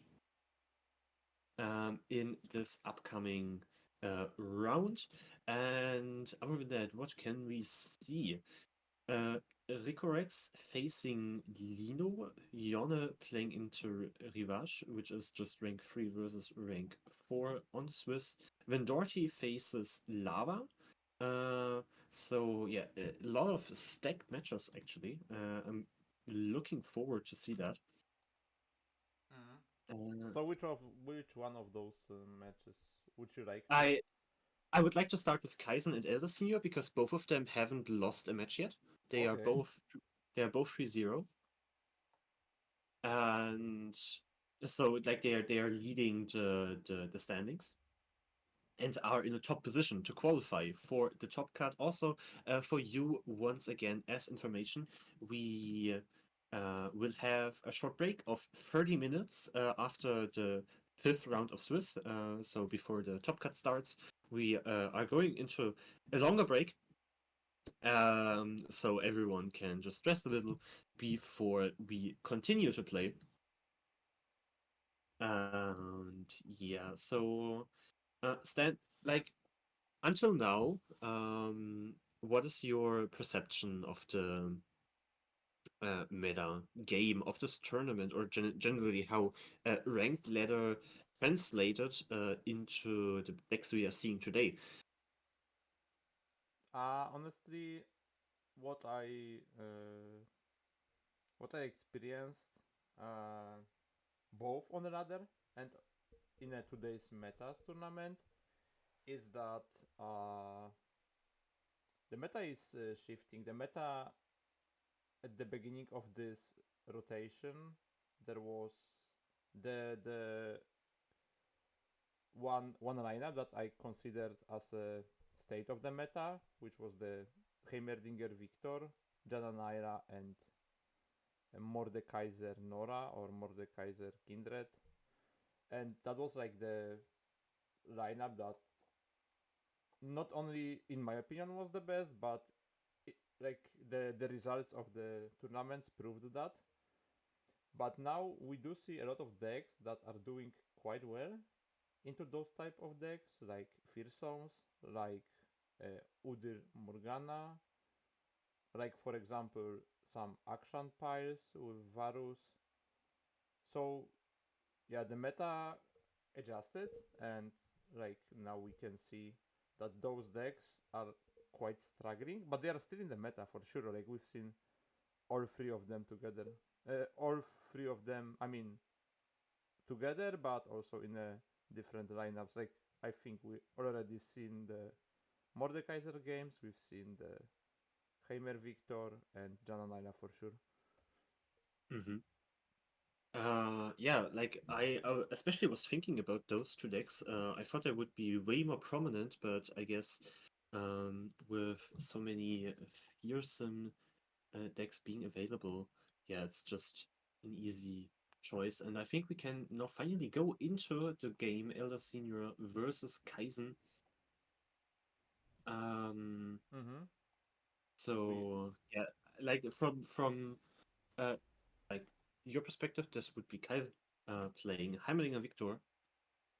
F: in this upcoming round. And other than that, what can we see? Uh, Ricorex facing Lino, Yone playing into Rivage, which is just rank 3 versus rank 4 on Swiss. Vendorti faces Lava. Uh, so yeah, a lot of stacked matches actually. I'm looking forward to see that. Uh,
G: So which one of those matches would you like?
F: I I would like to start with Kaizen and Elder Senior because both of them haven't lost a match yet. They are
G: Okay.
F: both 3-0. And so like they are leading the standings and are in a top position to qualify for the top cut. Also, for you, once again, as information, we will have a short break of 30 minutes after the fifth round of Swiss. So before the top cut starts, we are going into a longer break. So everyone can just rest a little before we continue to play. And yeah, so Stan, like until now, what is your perception of the meta game of this tournament, or generally how ranked ladder translated into the decks we are seeing today?
G: Honestly, what I uh, what I experienced, uh, both on the ladder and in a today's metas tournament, is that the meta is shifting. The meta at the beginning of this rotation, there was the one lineup that I considered as a state of the meta, which was the Heimerdinger Victor, Jana Naira, and Mordekaiser Nora or Mordekaiser Kindred, and that was like the lineup that not only in my opinion was the best, but like the results of the tournaments proved that. But now we do see a lot of decks that are doing quite well into those type of decks, like Fearsomes, like Udyr Morgana, like for example some action piles with Varus. So yeah, the meta adjusted, and like now we can see that those decks are quite struggling, but they are still in the meta for sure. Like we've seen all three of them together, all three of them. I mean, together, but also in a different lineups. Like I think we already seen the Mordekaiser games. We've seen the Heimer Victor and Jana Naila for sure.
F: Mm-hmm. Yeah, like I especially was thinking about those two decks. I thought they would be way more prominent, but I guess with so many fearsome decks being available, yeah, it's just an easy choice. And I think we can now finally go into the game Elder Senior versus Kaizen. Um,
G: Mm-hmm. We
F: so yeah, like from uh like your perspective, this would be Kaizen playing Heimerdinger Victor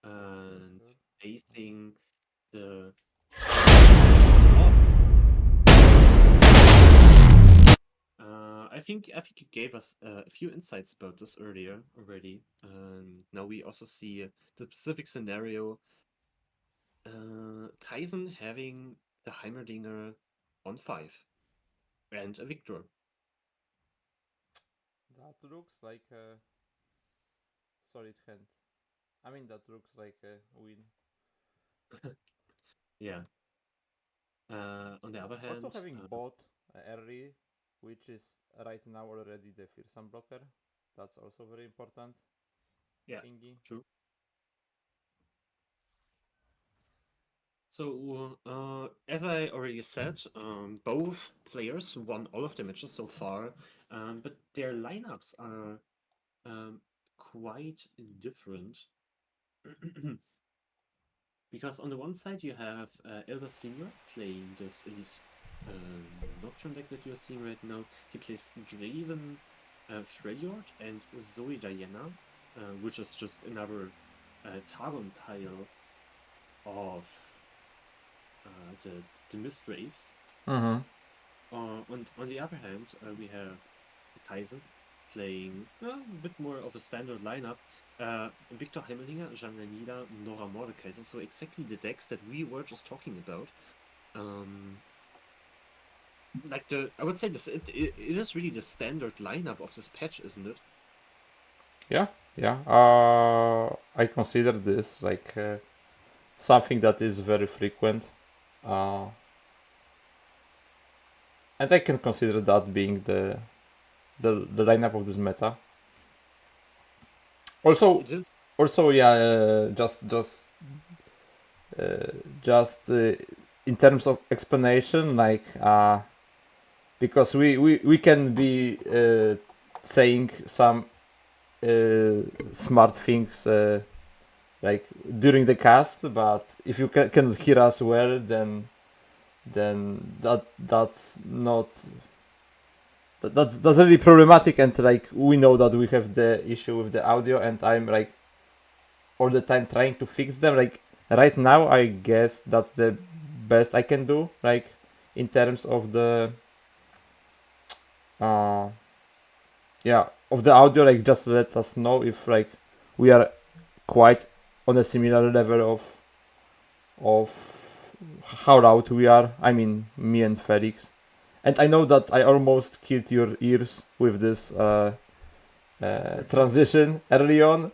F: and
G: Victor. Mm-hmm.
F: facing the Heimerdinger of I think you gave us a few insights about this earlier already. Now we also see the specific scenario. Kaizen having the Heimerdinger on 5 and a Victor.
G: That looks like a solid hand. I mean, that looks like a win.
F: Yeah. On the other
G: Also
F: hand,
G: having bot early, which is right now already the fearsome blocker. That's also very important
F: yeah,
G: thingy.
F: true. So, as I already said, both players won all of the matches so far, but their lineups are quite different. Because on the one side you have Elder Senior playing this Elise Nocturne deck that you're seeing right now. He plays Draven, Freljord, and Zoe Diana, which is just another Targon pile of the Mistwraiths.
G: Mm-hmm.
F: On the other hand, we have Kaizen playing a bit more of a standard lineup. Victor Heimerdinger, Janganida, Nora Mordekaiser, so exactly the decks that we were just talking about. Like I would say it is really the standard lineup of this patch, isn't it?
G: Yeah, yeah. I consider this like something that is very frequent. And I can consider that being the lineup of this meta. Also,
F: It is.
G: yeah, just in terms of explanation, like because we can be saying some smart things like during the cast, but if you cannot hear us well, then that's not that's really problematic, and like we know that we have the issue with the audio, and I'm like all the time trying to fix them. Like right now, I guess that's the best I can do, like in terms of the uh yeah, of the audio. Like just let us know if like we are quite on a similar level of how loud we are. I mean, me and Felix. And I know that I almost killed your ears with this transition early on,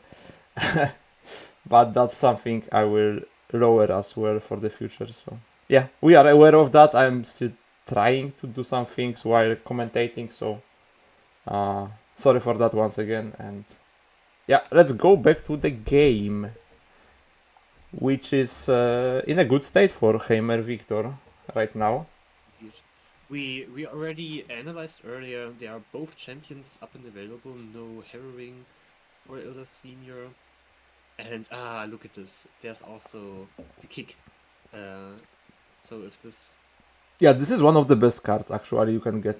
G: but that's something I will lower as well for the future. So yeah, we are aware of that. I'm still trying to do some things while commentating. So sorry for that once again. And yeah, let's go back to the game, which is in a good state for Heimer Victor right now.
F: We already analyzed earlier. They are both champions up and available. No harrowing for Elder Senior. And look at this. There's also the kick. So if this,
G: Yeah, this is one of the best cards actually you can get.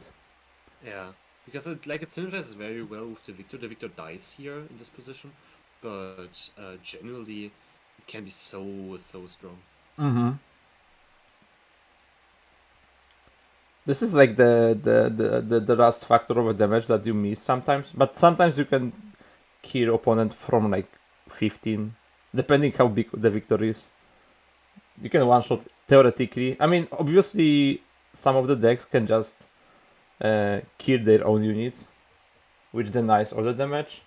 F: yeah, because it synergizes very well with the Victor. The Victor dies here in this position, but generally it can be so strong.
G: Mm-hmm. This is like the last factor of a damage that you miss sometimes, but sometimes you can kill opponent from like 15, depending how big the victory is. You can one shot theoretically. I mean, obviously, some of the decks can just kill their own units, which denies all the damage.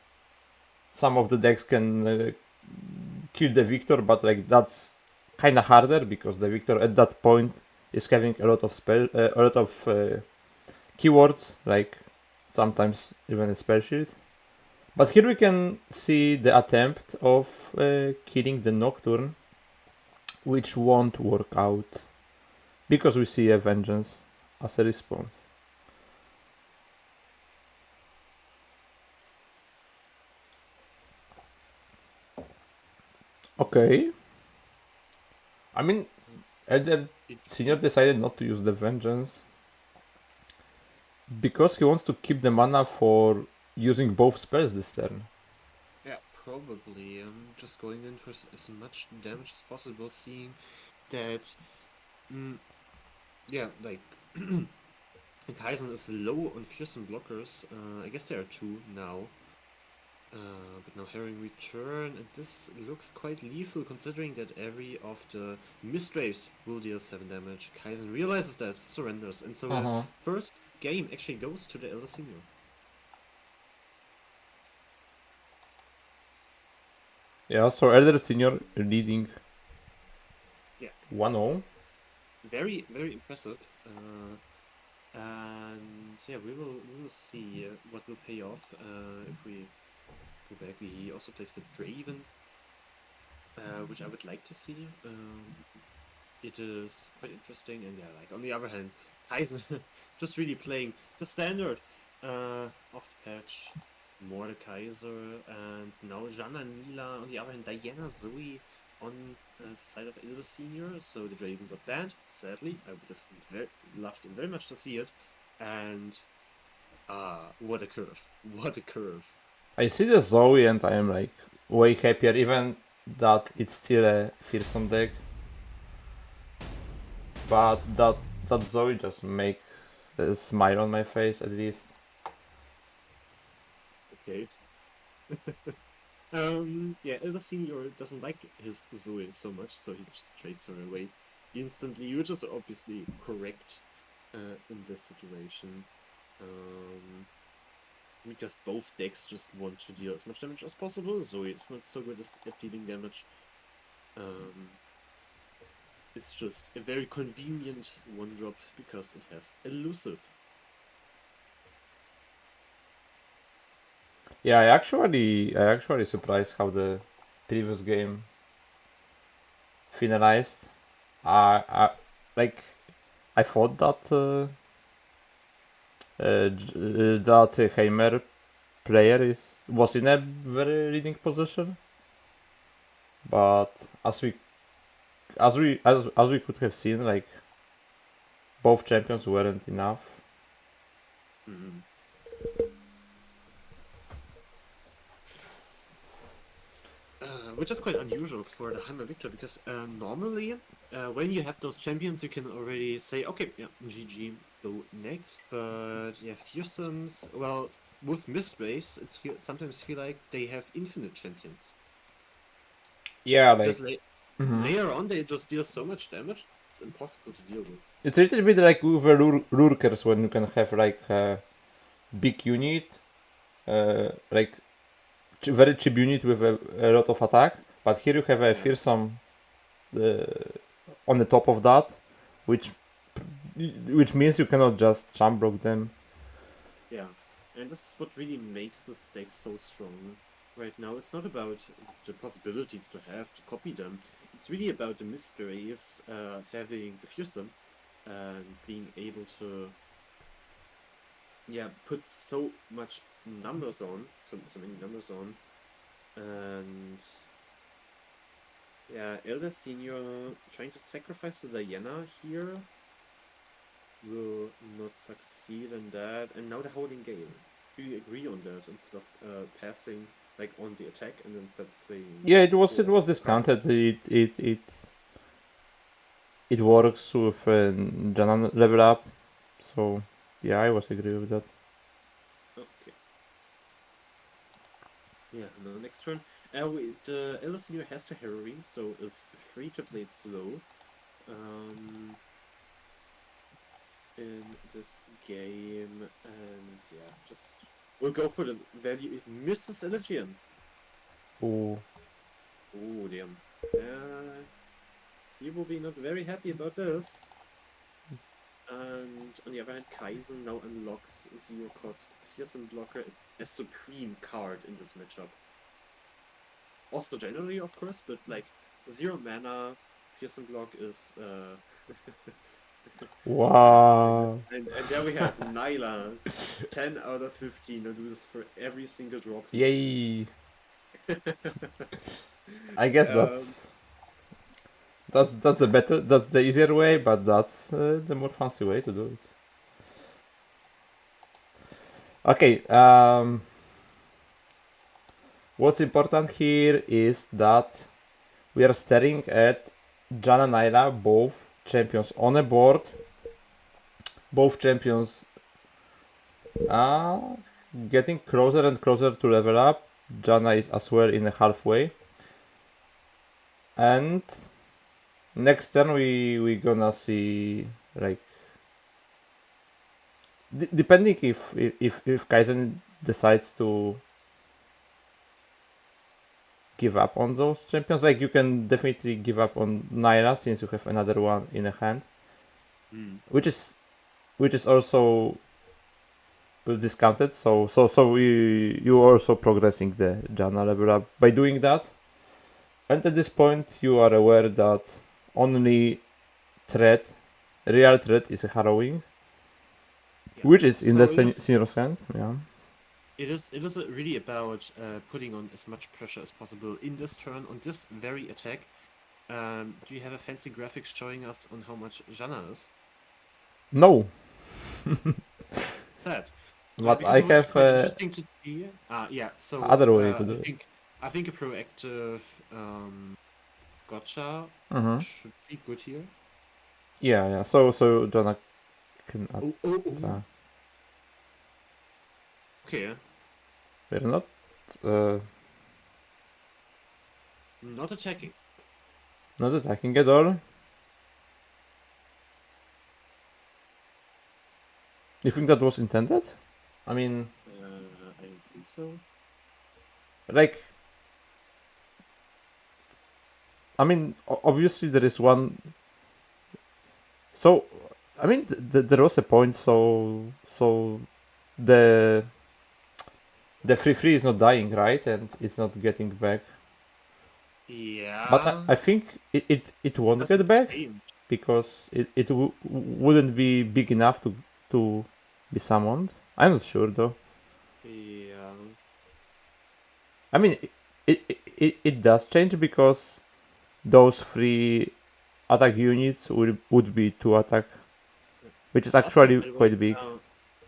G: Some of the decks can kill the victor, but like that's kind of harder because the victor at that point is having a lot of keywords, like sometimes even a spell shield. But here we can see the attempt of killing the Nocturne, which won't work out because we see a Vengeance as a respawn. Okay. I mean, Elder Senior decided not to use the Vengeance because he wants to keep the mana for using both spells this turn.
F: Yeah, probably. I'm just going in for as much damage as possible, seeing that, yeah, like, Kaizen is low on fearsome blockers. I guess there are two now. But now Herring return, and this looks quite lethal considering that every of the Mistwraiths will deal 7 damage. Kaizen realizes that, surrenders, and so the first game actually goes to the Elder Senior.
G: Yeah, so Elder Senior leading 1-0.
F: Very, very impressive. And yeah, we will see what will pay off if we go back. He also plays the Draven, which I would like to see. It is quite interesting, and yeah, like on the other hand, Kaizen just really playing the standard of the patch. Mordekaiser, and now Janna, Nila, on the other hand, Diana, Zoe on the side of Elder Senior, so the Draven got banned, sadly. I would have loved very much to see it, and what a curve, what a curve.
G: I see the Zoe and I am like way happier, even that it's still a fearsome deck. But that Zoe just makes a smile on my face at least.
F: Okay. Yeah, Elder Senior doesn't like his Zoe so much, so he just trades her away instantly, which is obviously correct in this situation. Because both decks just want to deal as much damage as possible. Zoe is not so good at dealing damage. It's just a very convenient one drop because it has elusive.
G: Yeah, I actually surprised how the previous game finalized. I like I thought that that Heimer player was in a very leading position, but as we could have seen, like both champions weren't enough.
F: Mhm. Which is quite unusual for the Heimer Victor because normally when you have those champions, you can already say, okay, yeah, GG, go next. But yeah, fearsomes, well, with Mistwaves, sometimes feel like they have infinite champions
G: Yeah,
F: because
G: like mhm.
F: later on they just deal so much damage, it's impossible to deal with.
G: It's a little bit like with the lurkers when you can have like a big unit, like very cheap unit with a lot of attack, but here you have a
F: Yeah,
G: fearsome uh, on the top of that, which which means you cannot just jump block them.
F: yeah, and this is what really makes the stakes so strong. Right now, it's not about the possibilities to have to copy them. It's really about the Mistwaves having the fearsome and being able to, yeah, put so much numbers on, so many numbers on, and yeah, Elder Senior trying to sacrifice the Diana here will not succeed in that, and now the holding game. Do you agree on that instead of passing like on the attack and then instead playing
G: Yeah, it was
F: for
G: discounted. It works with Jana level up, so yeah, I was agree with that.
F: okay. Yeah, no, next turn. The Elder Senior has to harrowing, so is free to play it slow. In this game, and yeah, just we'll go for the value. It misses Allegiance.
G: Ooh.
F: Oh damn. You will be not very happy about this. And on the other hand, Kaizen now unlocks zero cost fearsome blocker, a supreme card in this matchup. Also generally, of course, but like 0 mana fearsome block is
G: Wow.
F: and there we have Nyla, 10 out of 15. I'll do this for every single draw, please.
G: Yay. I guess
F: Um,
G: that's the easier way, but that's the more fancy way to do it. Okay. What's important here is that we are staring at Jan and Nyla, both champions on a board. Both champions are getting closer and closer to level up. Jana is as well in a halfway. And next turn we gonna see like depending if Kaizen decides to give up on those champions, like you can definitely give up on Naira since you have another one in a hand, which is also discounted. So you also progressing the Jana level up by doing that. And at this point, you are aware that only real threat is a harrowing,
F: yeah.
G: which is in
F: So
G: the senior's hand. Yeah.
F: it is really about putting on as much pressure as possible in this turn on this very attack. Do you have a fancy graphics showing us on how much Jana is?
G: No,
F: Sad.
G: but
F: Because
G: I
F: it would be
G: have
F: quite interesting to see. Yeah, so
G: other way to do it.
F: I think a proactive gotcha
G: Uh-huh.
F: should be good here.
G: Yeah. So Jana can add.
F: Oh. Okay.
G: We're not. Uh,
F: Not attacking.
G: Not attacking at all. You think that was intended? I mean,
F: I don't think so.
G: like, I mean, obviously there is one So, I mean, there was a point. So the the free is not dying, right? And it's not getting back. But
F: Yeah,
G: I think it won't get
F: doesn't
G: back
F: change.
G: because it wouldn't be big enough to be summoned. I'm not sure though.
F: Yeah.
G: I mean, it does change because those three attack units would be two attack, which is
F: Also,
G: actually
F: by the way,
G: quite big.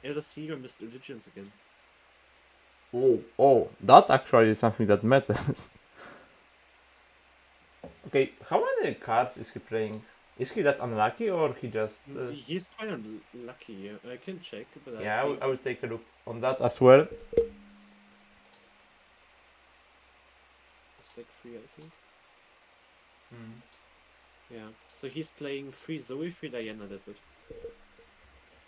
F: Elder Senior missed Allegiance again.
G: Oh, that actually is something that matters. Okay, how many cards is he playing? Is he that unlucky or he just?
F: He's quite unlucky. I can check, but I
G: Yeah,
F: think
G: I will take a look on that as well.
F: it's like 3, I think. Yeah. So he's playing 3 Zoe, 3 Diana, that's it.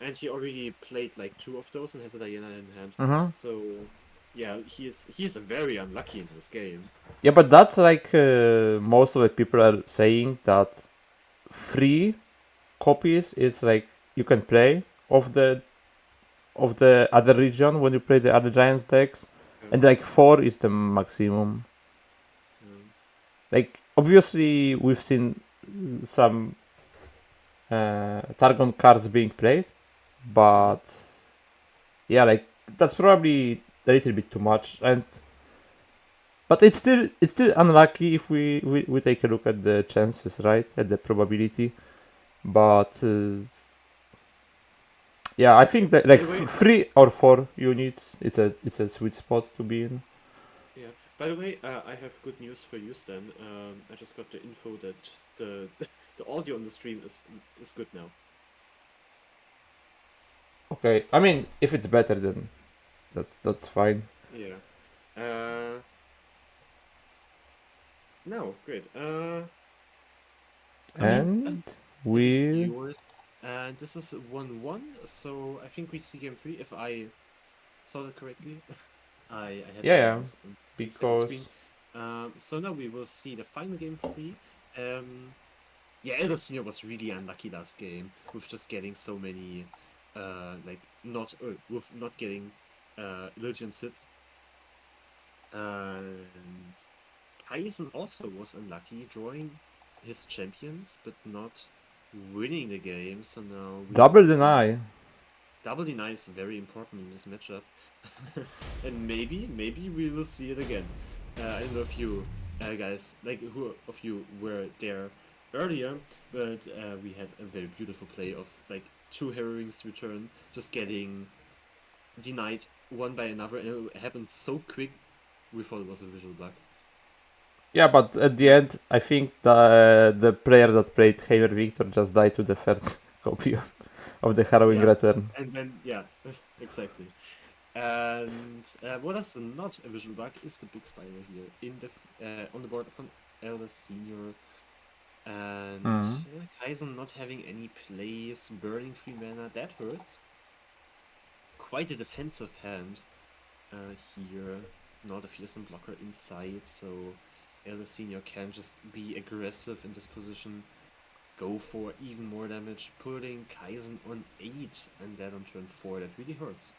F: And he already played like 2 of those and has a Diana in hand.
G: Mm-hmm.
F: So yeah, he's very unlucky in this game.
G: Yeah, but that's like most of the people are saying that free copies is like you can play of the other region when you play the other giants decks, and like 4 is the maximum. Like obviously we've seen some Targon cards being played, but yeah, like that's probably a little bit too much. And but it's still unlucky if we take a look at the chances, right, at the probability. But yeah, I think that like
F: By the way,
G: 3 or 4 units, it's a sweet spot to be in.
F: yeah. By the way, I have good news for you, Stan. I just got the info that the the audio on the stream is good now.
G: Okay, I mean if it's better then that's fine.
F: Yeah. No, great. I mean,
G: And
F: it is
G: we
F: yours. And this is 1-1, so I think we see game 3 if I saw that correctly. I had
G: yeah,
F: the
G: yeah,
F: mouse on the second
G: because
F: screen. So now we will see the final game 3. Yeah, Elder Senior was really unlucky last game with just getting so many, like with not getting Legion's hits. And Kaizen also was unlucky, drawing his champions, but not winning the game. So now we will
G: double
F: see.
G: deny.
F: Double deny is very important in this matchup. And maybe we will see it again. I don't know if you guys, like who of you were there earlier, but we had a very beautiful play of like 2 Harrowings return, just getting denied one by another, and it happened so quick, we thought it was a visual bug.
G: Yeah, but at the end, I think the player that played Haver Victor just died to the third copy of the Harrowing
F: Yeah.
G: Return.
F: And then, yeah, exactly. And what is not a visual bug is the big spider here in the on the board from Elder Senior. And Kaizen not having any plays, burning 3 mana, that hurts. Quite a defensive hand here. Not a fearsome blocker inside, so Elder Senior can just be aggressive in this position. Go for even more damage, putting Kaizen on 8 and then on turn 4. That really hurts.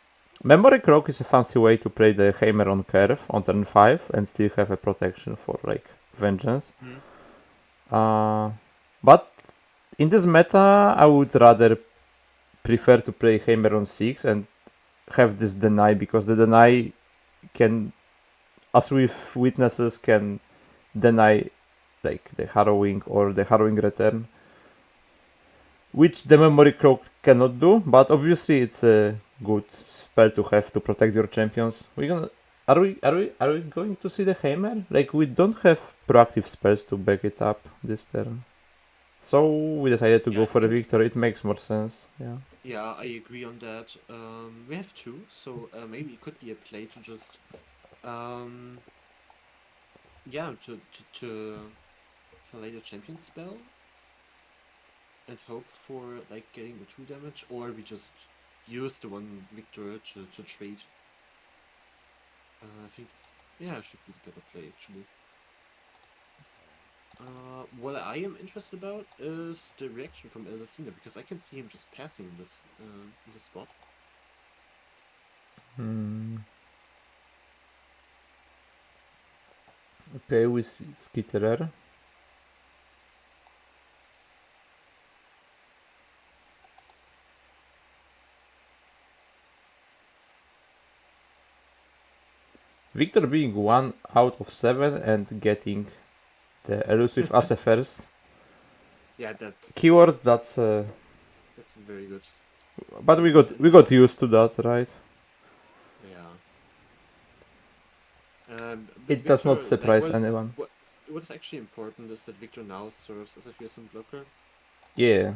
G: Memory Croak is a fancy way to play the Hammer on curve on turn 5 and still have a protection for like Vengeance. But in this meta, I would rather prefer to play Hammer on 6 and have this deny, because the deny can, as with witnesses, can deny like the Harrowing or the Harrowing Return, which the Memory Croak cannot do, but obviously it's a good spell to have to protect your champions. Are we going to see the Hammer? Like, we don't have proactive spells to back it up this turn. So we decided to
F: Yeah,
G: go
F: I
G: for a
F: think-
G: victory. It makes more sense. Yeah.
F: Yeah, I agree on that. We have 2, so maybe it could be a play to just, yeah, to play the champion spell and hope for like getting the 2 damage, or we just use the 1 victor to trade. I think it should be the better play actually. What I am interested about is the reaction from El Cena, because I can see him just passing this spot.
G: Okay, with Skitterer. Victor being 1 out of 7 and getting the elusive as a first.
F: Yeah, that's
G: Keyword, that's
F: very good.
G: but we got used to that, right?
F: Yeah. But
G: It does not
F: Victor, like,
G: surprise anyone.
F: what is actually important is that Victor now serves as a fearsome blocker.
G: Yeah.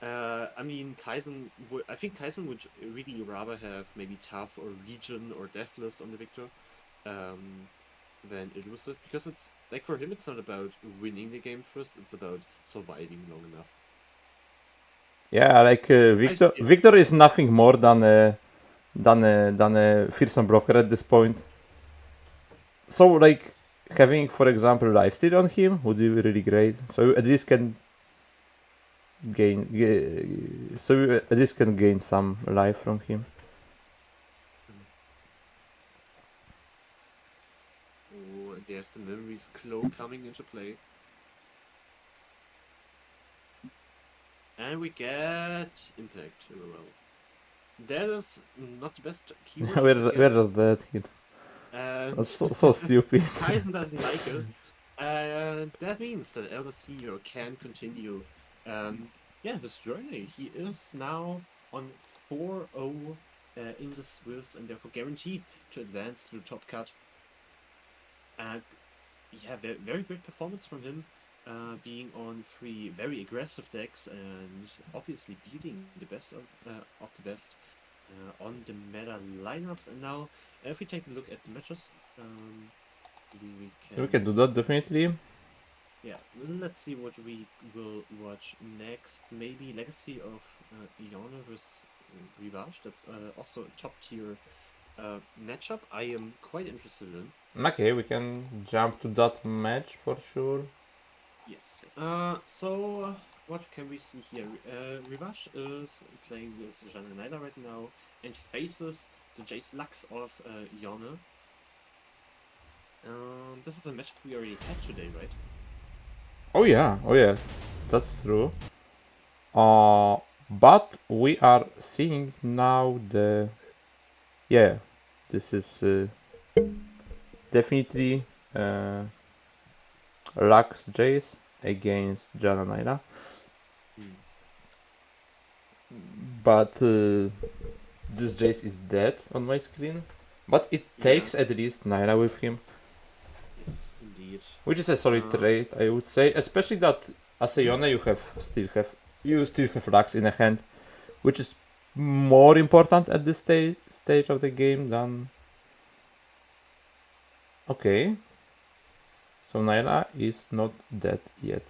F: I mean, I think Kaizen would really rather have maybe Tough or Region or Deathless on the Victor than Elusive, because it's like, for him, it's not about winning the game first, it's about surviving long enough.
G: Yeah, like Victor is nothing more than a fearsome blocker at this point. So like having, for example, lifesteal on him would be really great. So at least can gain some life from him.
F: Oh, and there's the Memories Cloak coming into play. And we get Impact. Well, that is not the best keyword.
G: We're just dead here. That's so stupid.
F: Kaizen doesn't like it. And that means that Elder Senior can continue his journey. He is now on 4-0 in the Swiss, and therefore guaranteed to advance to the top cut. Very, very great performance from him, being on 3 very aggressive decks and obviously beating the best of the best on the meta lineups. And now, if we take a look at the matches,
G: We can do that definitely.
F: yeah, let's see what we will watch next. Maybe Legacy of Iona vs Rivage. That's also a top tier matchup I am quite interested in.
G: Okay, we can jump to that match for sure.
F: Yes. So what can we see here? Rivage is playing with Jana Naila right now and faces the Jace Lux of Iona. This is a match we already had today, right?
G: Oh yeah, that's true. But we are seeing now this is definitely Lux Jace against Jana Naila. But this Jace is dead on my screen. But it takes at least Naila with him.
F: Yes, indeed.
G: Which is a solid trade, I would say. Especially that as a Yone you still have Lux in a hand, which is more important at this stage of the game than. Okay. So Naila is not dead yet.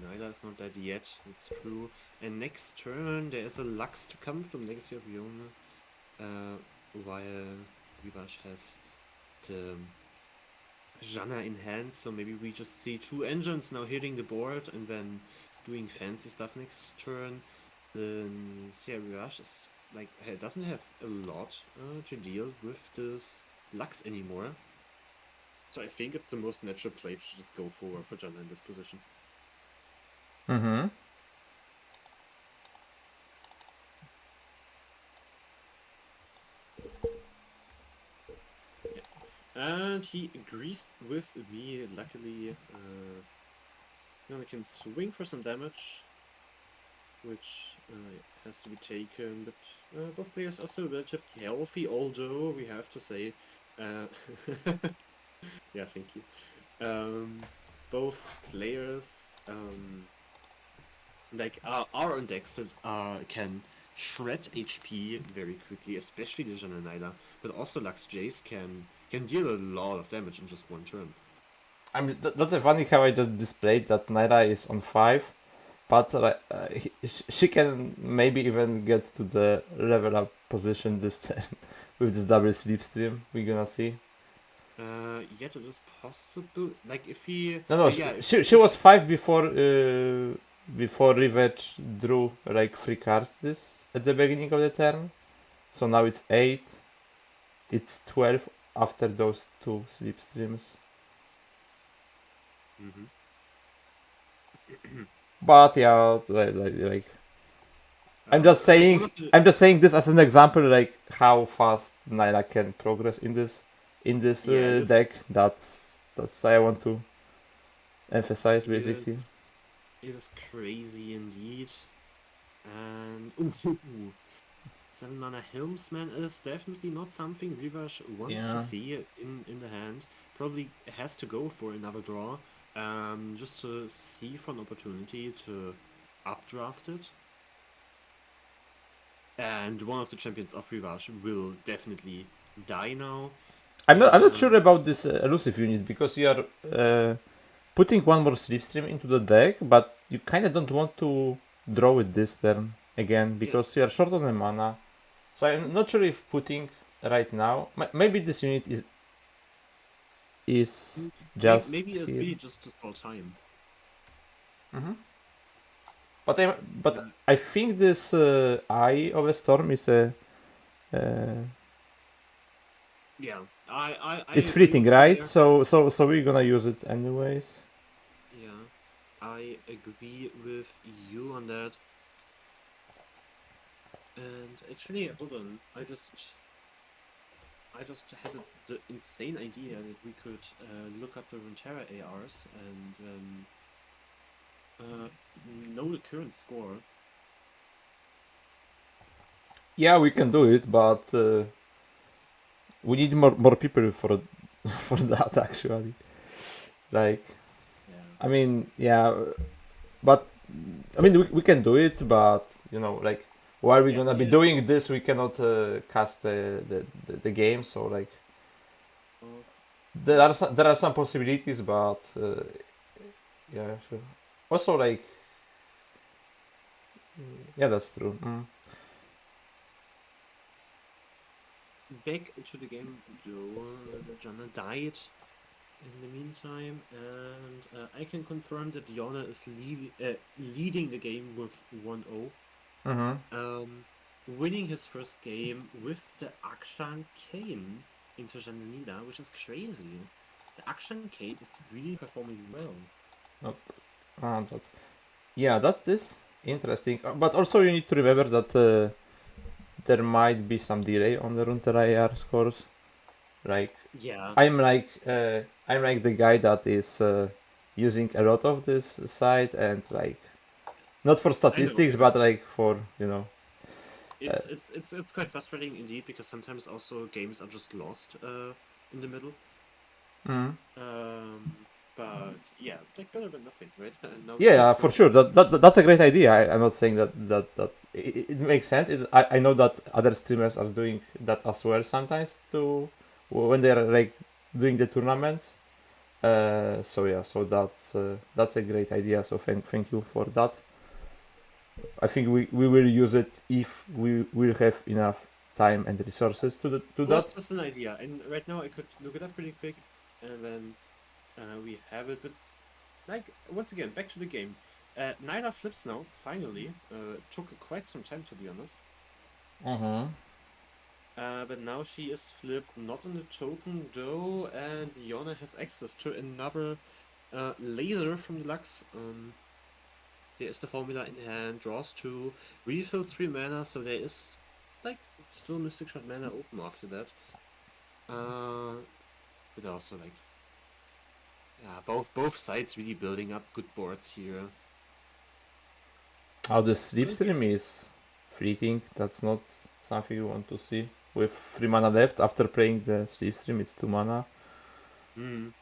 F: Naila is not dead yet, that's true. And next turn there is a Lux to come from Legacy of Iona, while Rivage has the Janna in hand, so maybe we just see 2 engines now hitting the board and then doing fancy stuff next turn. Since Rivage is like doesn't have a lot to deal with this Lux anymore. So I think it's the most natural play to just go for Janna in this position.
G: Mm-hmm.
F: And he agrees with me, luckily. Now I can swing for some damage, which has to be taken, but both players are still relatively healthy, although we have to say, yeah, thank you. Both players are on decks that can shred HP very quickly, especially the Jana Naila, but also Lux Jace can deal a lot of damage in just one turn.
G: I mean, that's a funny how I just displayed that Naila is on 5, but she can maybe even get to the level up position this turn with this double slipstream. We're gonna see.
F: Yet it is possible. Like if he,
G: No,
F: yeah,
G: she was 5 before Rivet drew like 3 cards this at the beginning of the turn. So now it's 8. It's 12 after those 2 slipstreams.
F: Mhm.
G: But yeah, like I'm just
F: Like one
G: saying
F: of the,
G: I'm just saying this as an example, like how fast Nyla can progress in this
F: yeah, it is.
G: deck. That's I want to emphasize
F: It
G: basically.
F: is. It is crazy indeed. And ooh, 7-mana Helmsman is definitely not something Rivash wants to
G: Yeah.
F: see in the hand. Probably has to go for another draw, just to see for an opportunity to updraft it. And one of the champions of Rivash will definitely die now.
G: I'm not sure
F: Um,
G: about this elusive unit because you are putting one more slipstream into the deck, but you kind of don't want to draw it this turn again
F: yeah,
G: because you are short on the mana. So I'm not sure if putting right now. Maybe this unit is just
F: maybe it's
G: here.
F: really just to stall time.
G: Hmm. But
F: Uh,
G: I think this Eye of a Storm is a uh,
F: yeah, I
G: it's
F: agree
G: fleeting,
F: with you
G: right?
F: there.
G: So we're gonna use it anyways.
F: Yeah, I agree with you on that. And actually, hold on. I just had the insane idea that we could look up the Runeterra ARs and know the current score.
G: Yeah, we can do it, but we need more people for for that actually. Like,
F: Yeah.
G: I mean, yeah, but I mean we can do it, but like while we're
F: Yeah,
G: gonna be
F: yeah.
G: doing this, we cannot cast the game. So like
F: Of course.
G: there are some possibilities, but yeah, sure. Also like yeah, that's true.
F: Back to the game, Joe. Jana died in the meantime, and I can confirm that Yona is leading the game with 1-0.
G: Mm-hmm.
F: Winning his first game with the Akshan Kane into Jananida, which is crazy. The Akshan Kane is really performing well.
G: Not, that, yeah, that is interesting. But also you need to remember that there might be some delay on the Runeterra IR scores. Like
F: Yeah,
G: I'm like the guy that is using a lot of this site and like not for
F: I know.
G: statistics but like for uh,
F: It's quite frustrating indeed because sometimes also games are just lost in the middle.
G: mm.
F: But yeah, like better than nothing, right? Now we can
G: Yeah, for
F: turn
G: sure.
F: it.
G: That's a great idea. I'm not saying that it makes sense. I know that other streamers are doing that as well sometimes too when they're like doing the tournaments. So yeah, so that's a great idea. So thank you for that. I think we will use it if we will have enough time and resources to
F: Well, it's
G: that.
F: just an idea, and right now I could look it up pretty quick, and then we have it. But like once again, back to the game. Nyla flips now. Finally, took quite some time to be honest.
G: Mm-hmm.
F: But now she is flipped not on the token though, and Yona has access to another laser from the Lux. There is the formula in hand, draws 2, refills 3 mana, so there is like still Mystic Shot mana open after that. But also like yeah, both sides really building up good boards here.
G: How the
F: Okay.
G: slipstream is fleeting. That's not something you want to see. With 3 mana left after playing the slipstream, it's 2 mana.
F: Mm.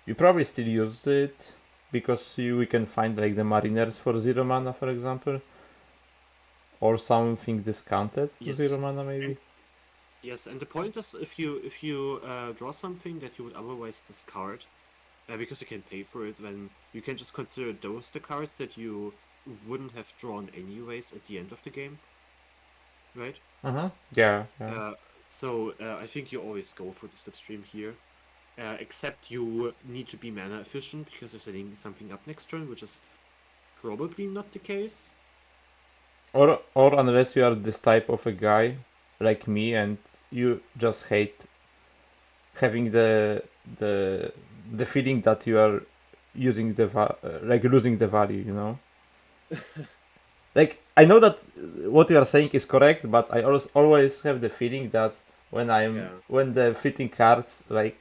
G: You probably still use it because we can find like the Mariners for 0 mana, for example, or something discounted to 0
F: Yes.
G: mana maybe.
F: And yes, and the point is if you draw something that you would otherwise discard, because you can pay for it, then you can just consider those the cards that you wouldn't have drawn anyways at the end of the game, right?
G: Uh huh. Yeah. Yeah.
F: Uh, so I think you always go for the slipstream here. except you need to be mana efficient because you're setting something up next turn, which is probably not the case.
G: Or unless you are this type of a guy like me and you just hate having the feeling that you are using like losing the value, you know. Like I know that what you are saying is correct, but I always have the feeling that when the fitting cards like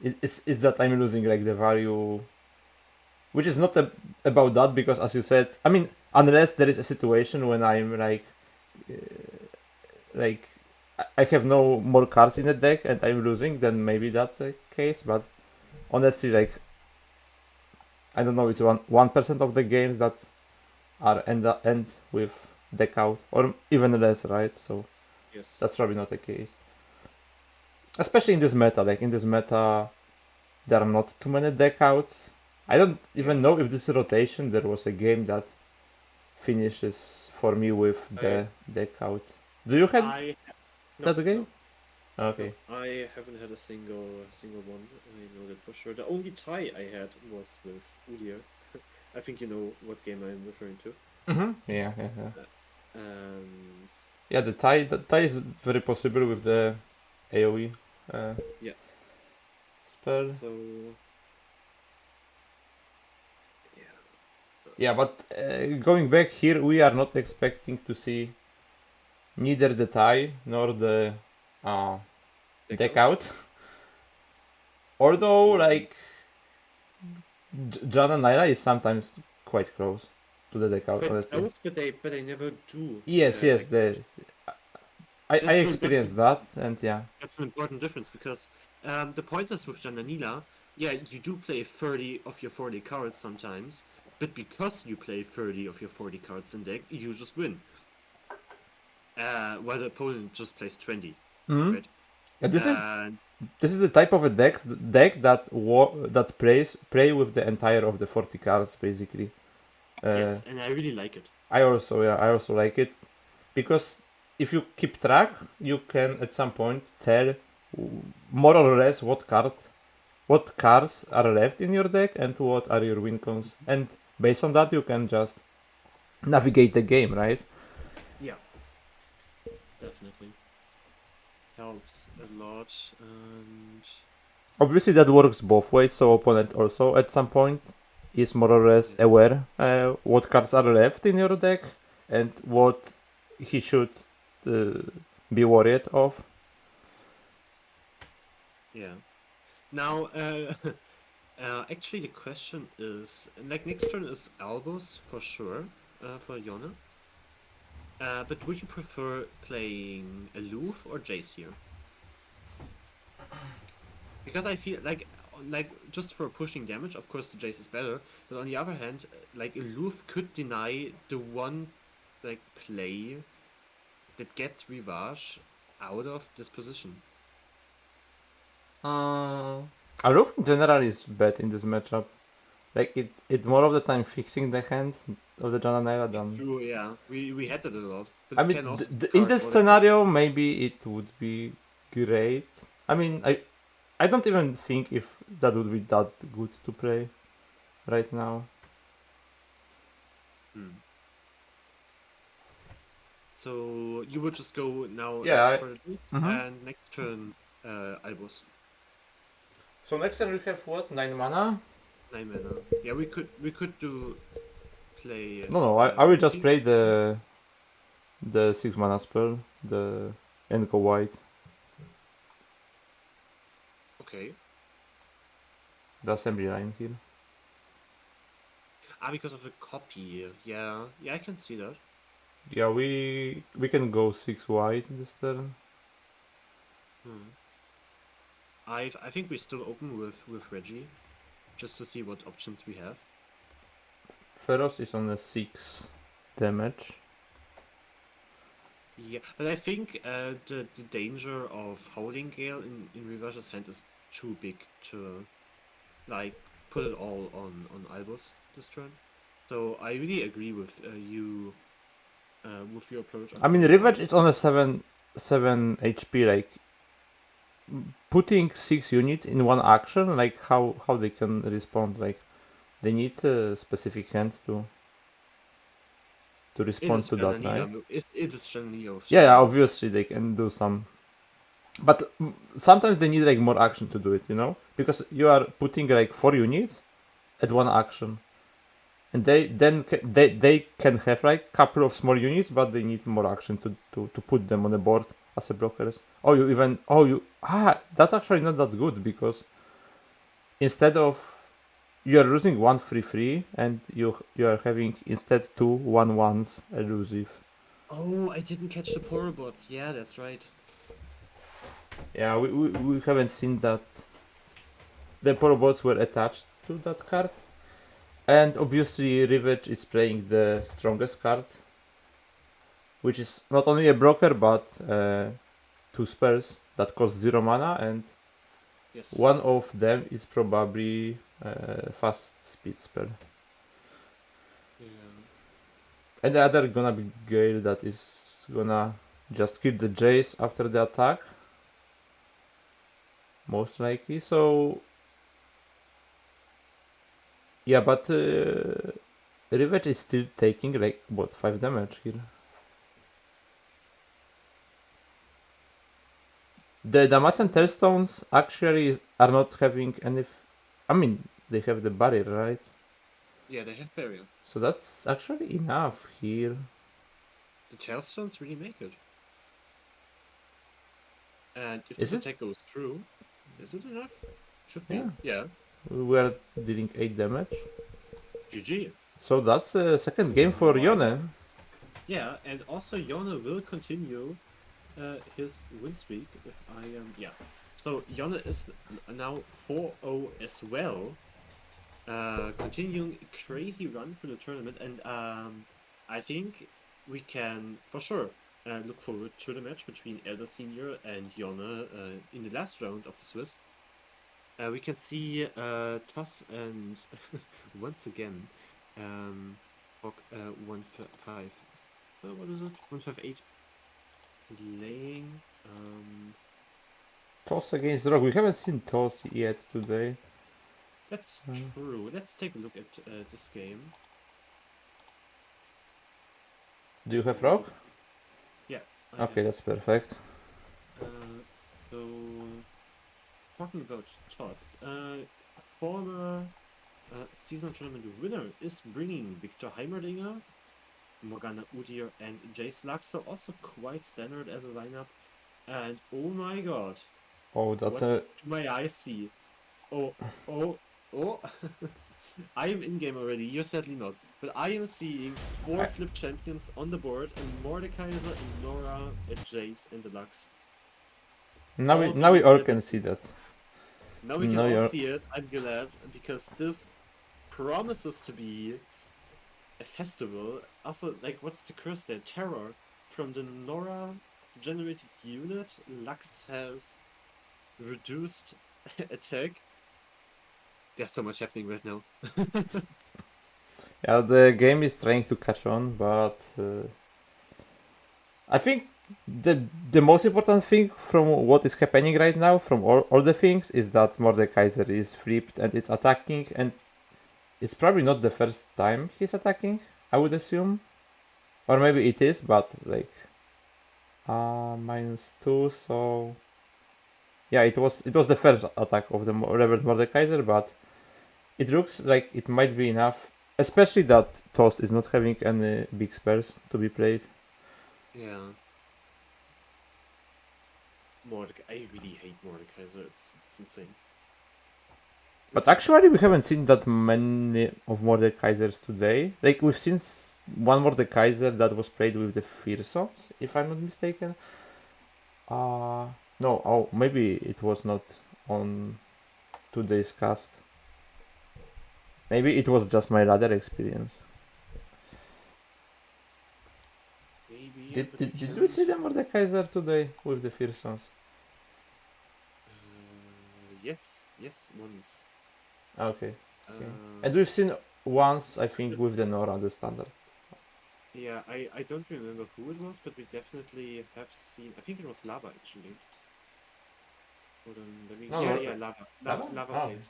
G: it's that I'm losing like the value, which is not about that because as you said, I mean unless there is a situation when I'm like I have no more cards in the deck and I'm losing, then maybe that's the case. But honestly, like I don't know, it's 1% of the games that are end with deck out, or even less, right? So
F: Yes.
G: that's probably not the case. Especially in this meta, like in this meta, there are not too many deck outs. I don't even know if this rotation there was a game that finishes for me with the deck out. Do you have
F: No,
G: that game?
F: no,
G: Okay.
F: no, I haven't had a single one. I know that for sure. The only tie I had was with Udir. I think you know what game I'm referring to.
G: Mm-hmm. Yeah.
F: And
G: Yeah, the tie is very possible with the AoE
F: yeah,
G: spell.
F: so
G: Yeah, but going back here, we are not expecting to see neither the tie nor the deck out. Although, like, John and Naira is sometimes quite close to the deck out, honestly.
F: but they never do.
G: Yes,
F: Like,
G: I
F: that's an
G: experienced that, and yeah.
F: That's an important difference because the point is with Jananila, yeah, you do play 30 of your 40 cards sometimes, but because you play 30 of your 40 cards in deck, you just win. While the opponent just plays 20.
G: Mm-hmm.
F: Right?
G: Yeah, this is the type of a deck that play with the entire of the 40 cards basically.
F: Yes, and I really like it.
G: I also like it because if you keep track, you can at some point tell more or less what cards are left in your deck and what are your win cons, and based on that you can just navigate the game, right?
F: Yeah, definitely helps a lot. And
G: Obviously that works both ways, so opponent also at some point is more or less aware what cards are left in your deck and what he should be worried of.
F: yeah. Now, actually, the question is like next turn is elbows for sure for Yona. But would you prefer playing aloof or Jace here? Because I feel like just for pushing damage, of course the Jace is better. But on the other hand, like aloof could deny the one like play that gets Rivage out of this position.
G: Aloof in general is bad in this matchup. Like it more of the time fixing the hand of the Jananaira than.
F: True, yeah, we had that a lot. But
G: I
F: it
G: mean,
F: can also
G: in
F: card
G: this
F: for the-
G: scenario, maybe it would be great. I mean, I don't even think if that would be that good to play right now.
F: So you would just go now
G: Yeah,
F: for the Jace,
G: Mhm.
F: and next turn Albus.
G: So next turn we have what? 9 mana?
F: 9 mana. Yeah, we could do play.
G: No, I will just play the 6 mana spell, and go white.
F: Okay.
G: The assembly line here.
F: Because of the copy. Yeah, I can see that.
G: Yeah, we can go 6 white this turn.
F: I think we're still open with Reggie, just to see what options we have.
G: Feroz is on a 6 damage.
F: Yeah, but I think the danger of holding Gale in Reverse's hand is too big to like put it all on Albus this turn. So I really agree with you with your approach.
G: I mean, Revenge is on a 7 HP. Like, putting 6 units in one action, like how they can respond, like they need a specific hand to
F: It
G: respond
F: is
G: to that,
F: generally
G: right?
F: it is generally
G: Yeah, obviously they can do some, but sometimes they need like more action to do it, you know, because you are putting like 4 units at one action, and they can have like couple of small units, but they need more action to put them on the board as a blockers. That's actually not that good, because instead of you are losing 1/3/3, and you are having instead 2/1/1s elusive.
F: Oh, I didn't catch the power bots. Yeah, that's right.
G: Yeah, we haven't seen that the bots were attached to that card. And obviously Rivage is playing the strongest card, which is not only a blocker but 2 spells that cost 0 mana, and
F: Yes.
G: one of them is probably fast speed spell.
F: Yeah.
G: And the other gonna be Gale, that is gonna just kill the Jace after the attack. Most likely. So yeah, but Rivage is still taking like what, 5 damage here. The Damage and Tailstones actually are not having any. I mean, they have the barrier, right?
F: Yeah, they have barrier.
G: So that's actually enough here.
F: The Tailstones really make it. And if
G: Is
F: this
G: it?
F: attack goes through, is it enough? Should be.
G: Yeah.
F: Yeah.
G: We are dealing 8 damage.
F: GG.
G: So that's a second game for Yone.
F: Yeah, and also Yone will continue his win streak if I am. Yeah. So Yone is now 4-0 as well. Continuing a crazy run for the tournament, and I think we can for sure look forward to the match between Elder Senior and Yone in the last round of the Swiss. We can see Toss and once again Rock 1-5. What is it? 1-5-8. Delaying.
G: Toss against Rock. We haven't seen Toss yet today.
F: That's true. Let's take a look at this game.
G: Do you have Rock?
F: Yeah. I
G: Okay,
F: have.
G: that's perfect.
F: So, talking about Toss, former season tournament winner is bringing Victor Heimerdinger, Morgana Udir, and Jace Lux, so also quite standard as a lineup. And oh my god,
G: Oh, that's
F: what
G: a.
F: do my eyes see? Oh. I am in game already, you're sadly not. But I am seeing 4 flip champions on the board, and Mordekaiser, and Nora, and Jace, and Deluxe.
G: Now we all can see that.
F: Now we can
G: Now
F: all
G: you're-
F: see it, I'm glad, because this promises to be a festival. Also, like, what's the curse there? Terror. From the Nora generated unit, Lux has reduced attack. There's so much happening right now.
G: Yeah, the game is trying to catch on, but I think the most important thing from what is happening right now, from all the things, is that Mordekaiser is flipped and it's attacking, and it's probably not the first time he's attacking, I would assume. Or maybe it is, but like -2, so yeah, it was the first attack of the Reverend Mordekaiser, but it looks like it might be enough, especially that Toss is not having any big spells to be played.
F: Yeah. I really hate Mordekaiser, it's insane.
G: But actually, we haven't seen that many of Mordekaisers today. Like, we've seen one Mordekaiser that was played with the Fearsons, if I'm not mistaken. No, maybe it was not on today's cast. Maybe it was just my ladder experience.
F: Maybe.
G: Did we see the Mordekaiser today with the Fearsons?
F: Yes, once.
G: Okay. And we've seen once, I think, with the Nora, the standard.
F: Yeah, I don't remember who it was, but we definitely have seen. I think it was Lava actually. Hold on, let me.
G: No,
F: Yeah,
G: no,
F: yeah, Lava.
G: Lava?
F: Lava
G: Oh.
F: played.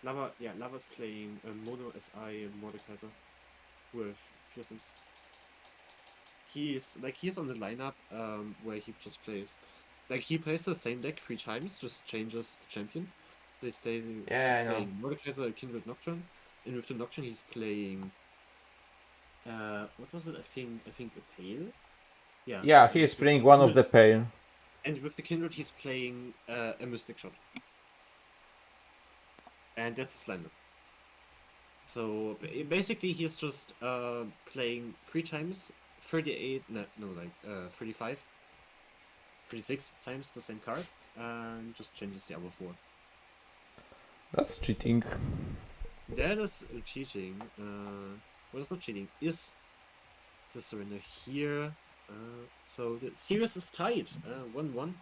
F: Lava, yeah, Lava's playing Mono SI Mordekaiser with Fusims. He's on the lineup where he just plays. Like, he plays the same deck 3 times, just changes the champion. So he's
G: Yeah, I know.
F: playing Mordekaiser, Kindred Nocturne, and with the Nocturne he's playing. What was it? I think a Pale. Yeah.
G: Yeah,
F: and
G: he is
F: with
G: playing one of
F: Kindred-
G: the pair.
F: And with the Kindred he's playing a Mystic Shot. And that's his lineup. So basically, he's just playing 3 times, 38, no, 35, 36 times the same card, and just changes the other 4.
G: That's cheating.
F: That is cheating. Well, it's not cheating. Is the surrender here? So the series is tied. 1-1.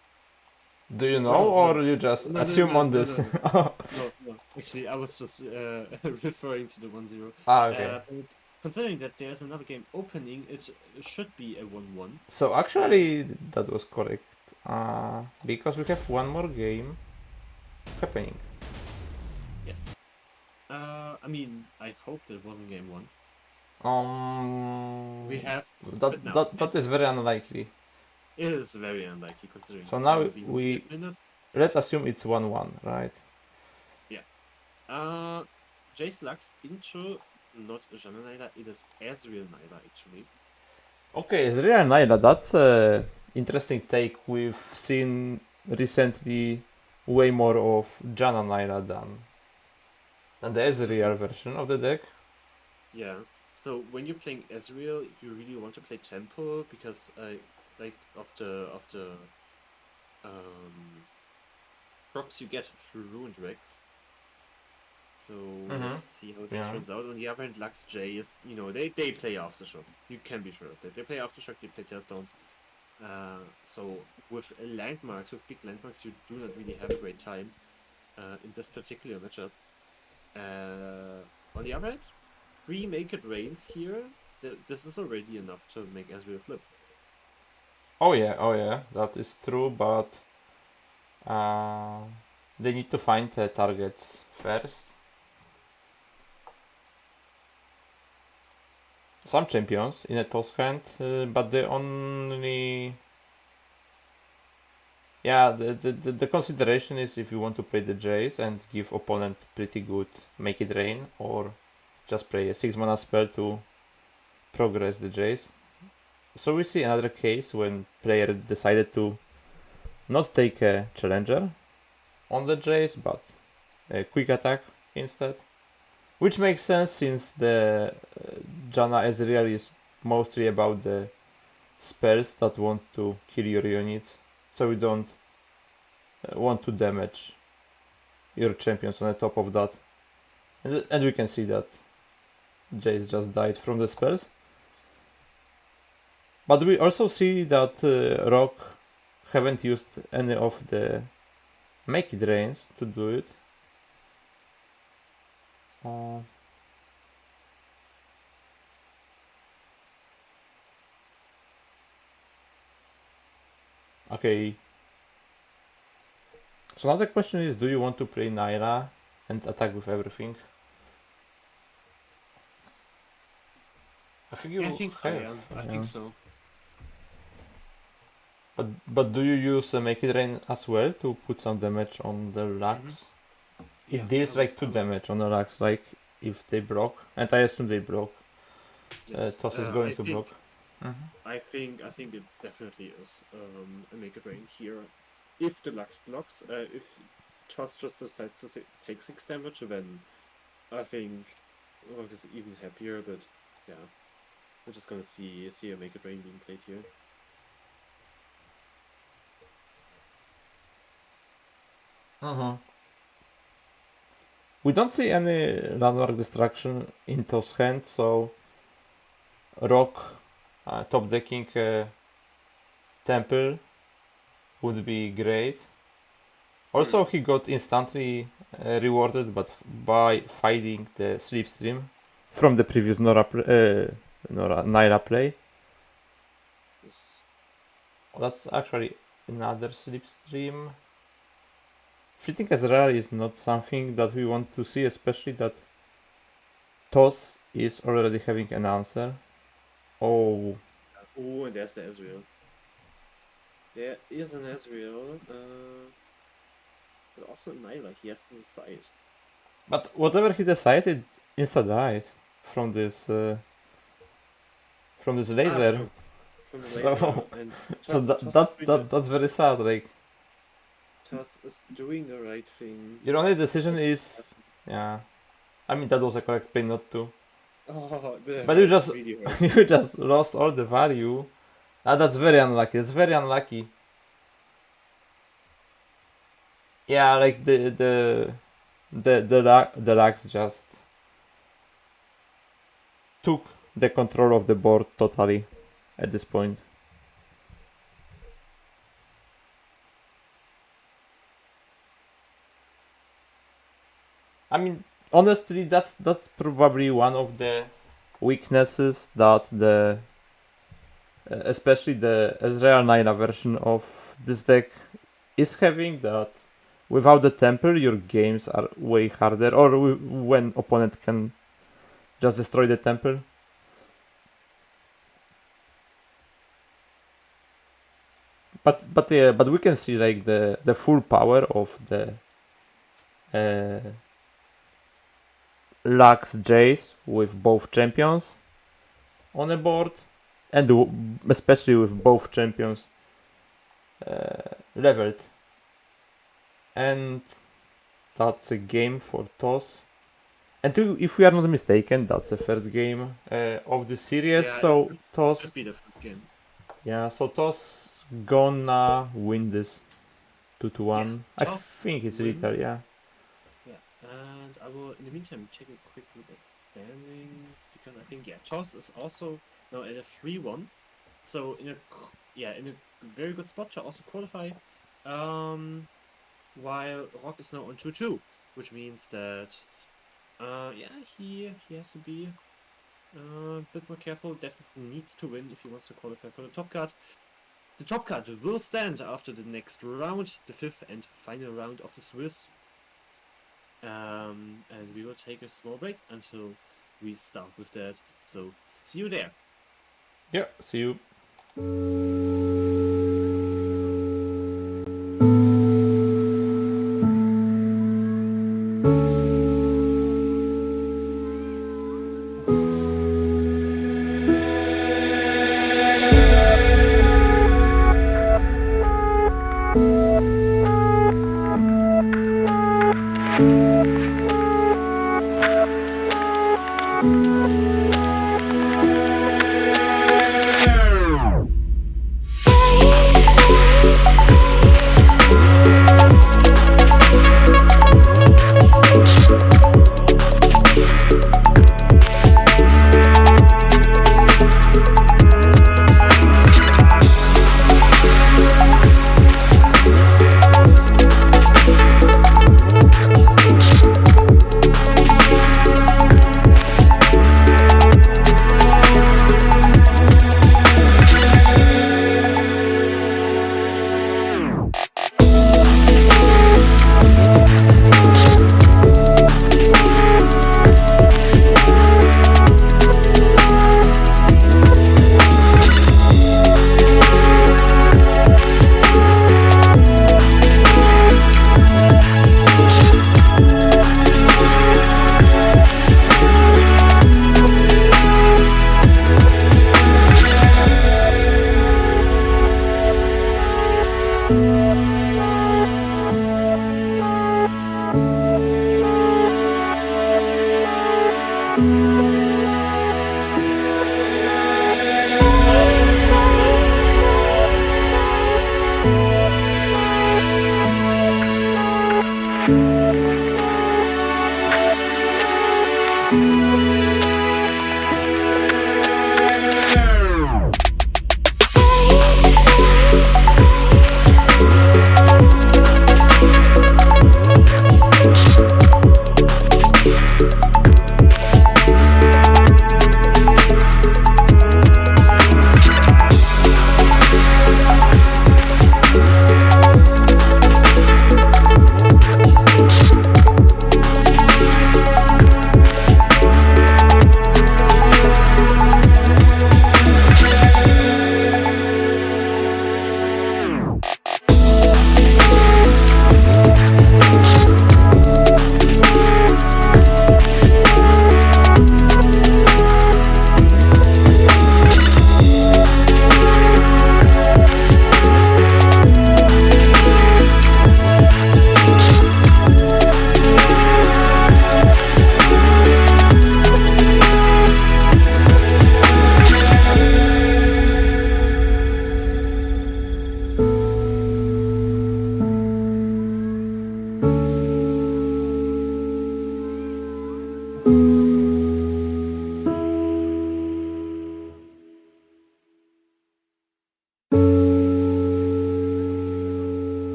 G: Do you know,
F: No,
G: or
F: no.
G: you just
F: No,
G: assume on this?
F: No. No. Actually, I was just referring to the 1-0.
G: Okay.
F: But considering that there's another game opening, it should be a 1-1.
G: So actually, that was correct. Because we have one more game happening.
F: Yes. I mean, I hope that wasn't game 1. We have. but now,
G: That is very unlikely.
F: It is very unlikely considering.
G: So
F: it's
G: now
F: gonna be
G: we
F: 8 minutes.
G: let's assume it's 1-1, right?
F: Jace Lux intro, not Jana Naila, it is Ezreal Naila actually.
G: Okay, Ezreal Naila, that's a interesting take. We've seen recently way more of Jana Naila than the Ezreal version of the deck.
F: Yeah. So when you're playing Ezreal, you really want to play Tempo because like of the procs you get through Ruined Rex. So let's see how this
G: Yeah.
F: turns out. On the other hand, Lux J is, they play Aftershock. You can be sure of that. They play Aftershock, they play Tearstones. So with landmarks, with big landmarks, you do not really have a great time in this particular matchup. On the other hand, 3 Make It Rains here. This is already enough to make Ezreal flip.
G: Oh yeah, that is true, but they need to find the targets first. Some champions in a toss hand, but the only... Yeah, the consideration is if you want to play the Jace and give opponent pretty good Make It Rain, or just play a 6 mana spell to progress the Jace. So we see another case when player decided to not take a challenger on the Jace, but a quick attack instead. Which makes sense since the Jana Ezreal is mostly about the spells that want to kill your units, so you don't want to damage your champions on the top of that. And we can see that Jace just died from the spells. But we also see that Rock haven't used any of the Make It Rains to do it. Okay. So now the question is, do you want to play Naira and attack with everything? I think you
F: I think so,
G: have,
F: yeah. I
G: yeah.
F: think so.
G: But do you use Make It Rain as well to put some damage on the Lux? It
F: Yeah,
G: deals like 2 damage on the Lux, like if they block, and I assume they block.
F: Yes.
G: Toss is going
F: I
G: to
F: think-
G: block.
F: I think it definitely is a Make It Rain here. If the Lux blocks, if Toss just decides to take 6 damage, then I think Rock is even happier, but yeah. We're just gonna see a Make It Rain being played here.
G: We don't see any landmark destruction in Toss hand, so Rock top decking Temple would be great. Also, he got instantly rewarded, but by fighting the Slipstream from the previous Naira play.
F: Yes.
G: That's actually another Slipstream. Treating as rare is not something that we want to see, especially that Toss is already having an answer. Oh,
F: Oh, and there's the Ezreal. There is an Ezreal, but also Nyla. He has to decide.
G: but whatever he decides, it insta dies from this laser.
F: no, from the
G: So-
F: laser. And
G: So that's very sad. Like
F: Tuss is doing the right thing.
G: your only decision is, yeah. I mean that was a correct play not to.
F: Oh,
G: But you just
F: really hurt.
G: you just lost all the value. Ah, that's very unlucky. That's very unlucky. Yeah, like the Rax just took the control of the board totally at this point. I mean, honestly, that's probably one of the weaknesses that the especially the Ezreal Nyla version of this deck is having, that without the temper your games are way harder, or when opponent can just destroy the temper. But yeah, but we can see like the full power of the Lux Jace with both champions on a board, and especially with both champions leveled. And that's a game for Toss. And if we are not mistaken, that's the third game of the series.
F: Yeah,
G: so Toss,
F: Should be the first game.
G: yeah, so Toss gonna win this 2-1. I
F: Toss
G: think it's
F: wins.
G: lethal, yeah.
F: Yeah, and I will, in the meantime, check a quick look at the standings, because I think, yeah, Toss is also now at a 3-1, so in a very good spot to also qualify, while Rock is now on 2-2, which means that, he has to be a bit more careful, definitely needs to win if he wants to qualify for the top card. The top card will stand after the next round, the fifth and final round of the Swiss. And we will take a small break until we start with that. So see you there.
G: Yeah, see you.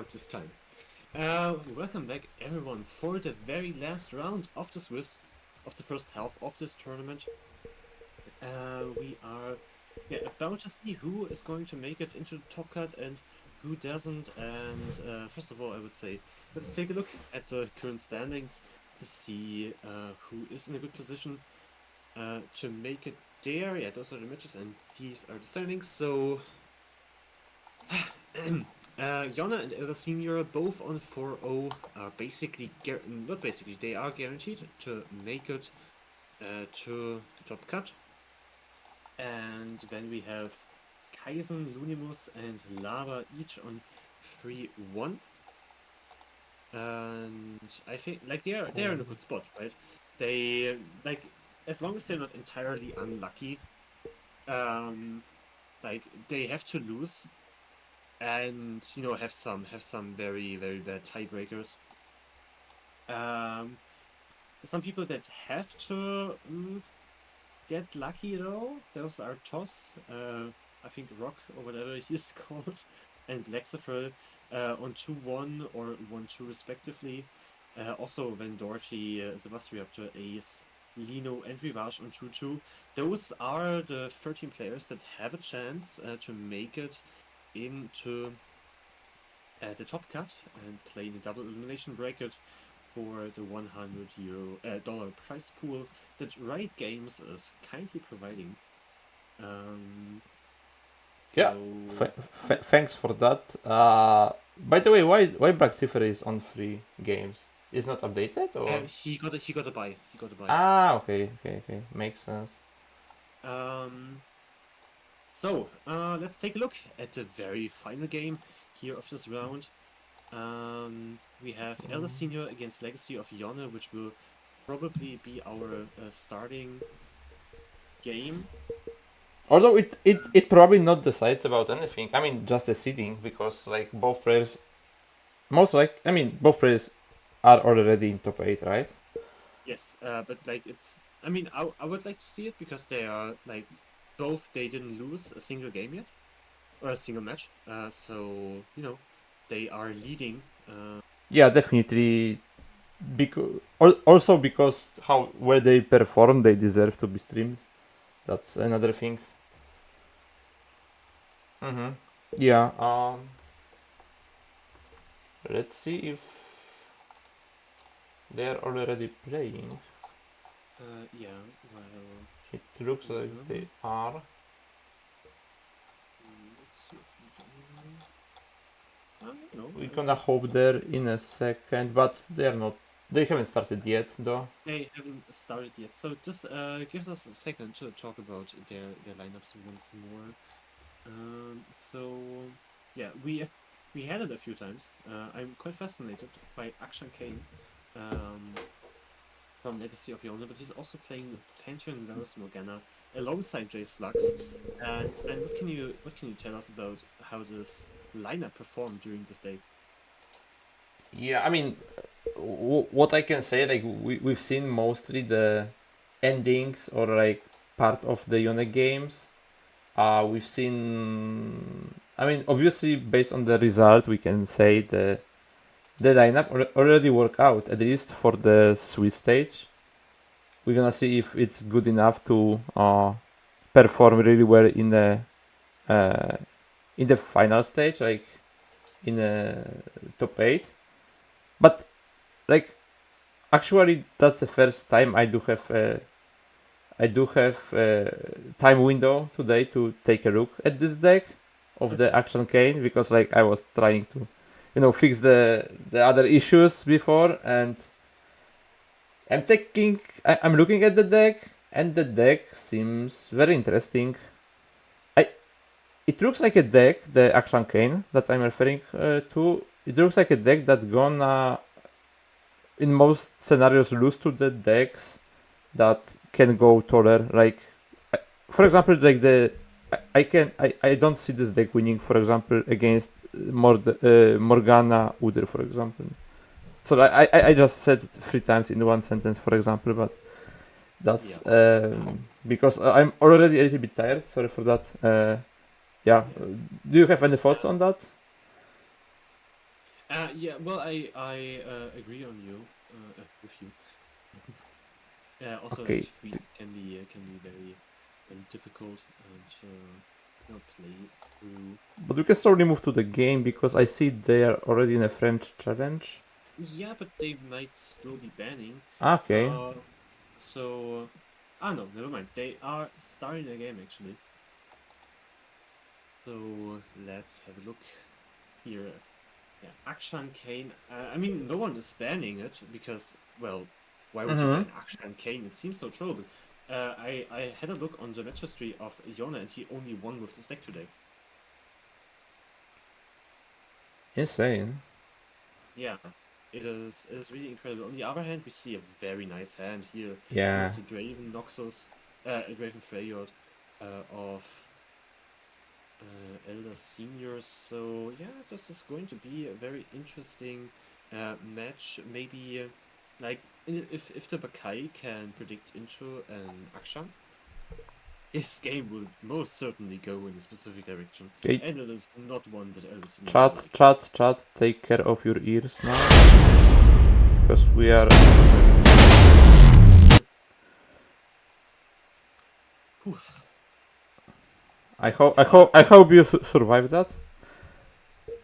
F: out this time. Welcome back everyone for the very last round of the first half of this tournament. We are about to see who is going to make it into the top cut and who doesn't. And first of all, I would say let's take a look at the current standings to see who is in a good position to make it there. Yeah, those are the matches and these are the standings. So Jonna and Elder Senior both on 4-0 are basically not basically, they are guaranteed to make it to the top cut. And then we have Kaisen, Lunimus and Lava each on 3-1. And I think like they're in a good spot, right? They like, as long as they're not entirely unlucky, like they have to lose and have some very very bad tiebreakers. Some people that have to get lucky though, those are Toss, I think Rock or whatever he's called, and Lexifel on 2-1 or 1-2 respectively. Also Vendorchi, Sebastiaptor, Ace, Lino and Rivage on 2-2. Those are the 13 players that have a chance to make it into the top cut and play in the double elimination bracket for the $100 prize pool that Riot Games is kindly providing.
G: Thanks for that. By the way, why Black Cipher is on 3 games? Is not updated or?
F: He got a buy.
G: Ah, okay, makes sense.
F: So let's take a look at the very final game here of this round. We have Elder Senior against Legacy of Yone, which will probably be our starting game.
G: Although it probably not decides about anything. I mean, just the seeding, because like both players are already in top 8, right?
F: Yes, but like I would like to see it because they are like both, they didn't lose a single game yet or a single match. So they are leading.
G: Yeah, definitely. Also because where they perform, they deserve to be streamed. That's another thing. Yeah. Let's see if they're already playing.
F: Yeah. Well,
G: It looks like they are.
F: let's see if we can.
G: We're gonna hope they're in a second, but they're not. They haven't started yet, though.
F: They haven't started yet, so this gives us a second to talk about their lineups once more. So yeah, we had it a few times. I'm quite fascinated by Akshan Kane from Legacy of Yone, but he's also playing Pantheon Varus Morgana alongside Jay Slugs. And Stan, what can you tell us about how this lineup performed during this day?
G: Yeah, I mean, what I can say, like we've seen mostly the endings or like part of the Yone games. We've seen. I mean, obviously, based on the result, we can say the lineup already worked out, at least for the Swiss stage. We're gonna see if it's good enough to perform really well in the final stage, like in the top 8. But like, actually, that's the first time I do have time window today to take a look at this deck of the Action Kane, because like I was trying to fix the other issues before, and I'm looking at the deck, and the deck seems very interesting. It looks like a deck, the Action Kane that I'm referring to. It looks like a deck that gonna, in most scenarios, lose to the decks that can go taller. Like, for example, like I don't see this deck winning, for example, against Morgana Udyr, for example. So I just said 3 times in one sentence, for example, but that's because I'm already a little bit tired. Sorry for that. Yeah. Do you have any thoughts on that?
F: Yeah, well, I agree on you with you. Also, like
G: Okay.
F: freeze can be very difficult and play through.
G: But we can slowly move to the game because I see they are already in a French challenge.
F: Yeah, but they might still be banning.
G: Okay.
F: Uh, so no, never mind. They are starting the game actually. So let's have a look here. Yeah, Akshan Kane. I mean, no one is banning it because, well, why would you ban Akshan Kane? It seems so troll. I had a look on the match history of Yona and he only won with this deck today.
G: Insane.
F: Yeah, it is really incredible. On the other hand, we see a very nice hand here
G: Yeah.
F: with the Draven Noxus, Draven Freyot of Elder Seniors. So yeah, this is going to be a very interesting match. Maybe like if the Bakai can predict intro and Akshan, this game will most certainly go in a specific direction,
G: Okay.
F: and it is not one that Elder Seniors
G: Chat,
F: like.
G: chat, chat. Take care of your ears now, because we are.
F: Whew.
G: I hope you survive that.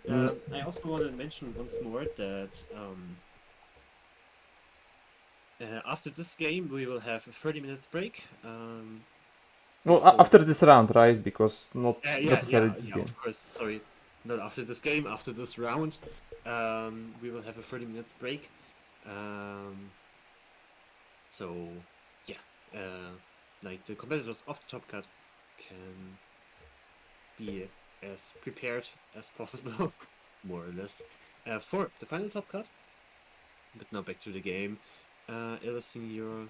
F: I also want to mention once more that after this game we will have a 30 minutes break.
G: Well,
F: Before
G: after this round, right? Because not
F: yeah,
G: necessarily this
F: yeah,
G: game.
F: of course. Sorry, not after this game. After this round, we will have a 30 minutes break. So yeah, like the competitors of the top cut can be as prepared as possible, more or less, for the final top cut. But now back to the game. Elder Senior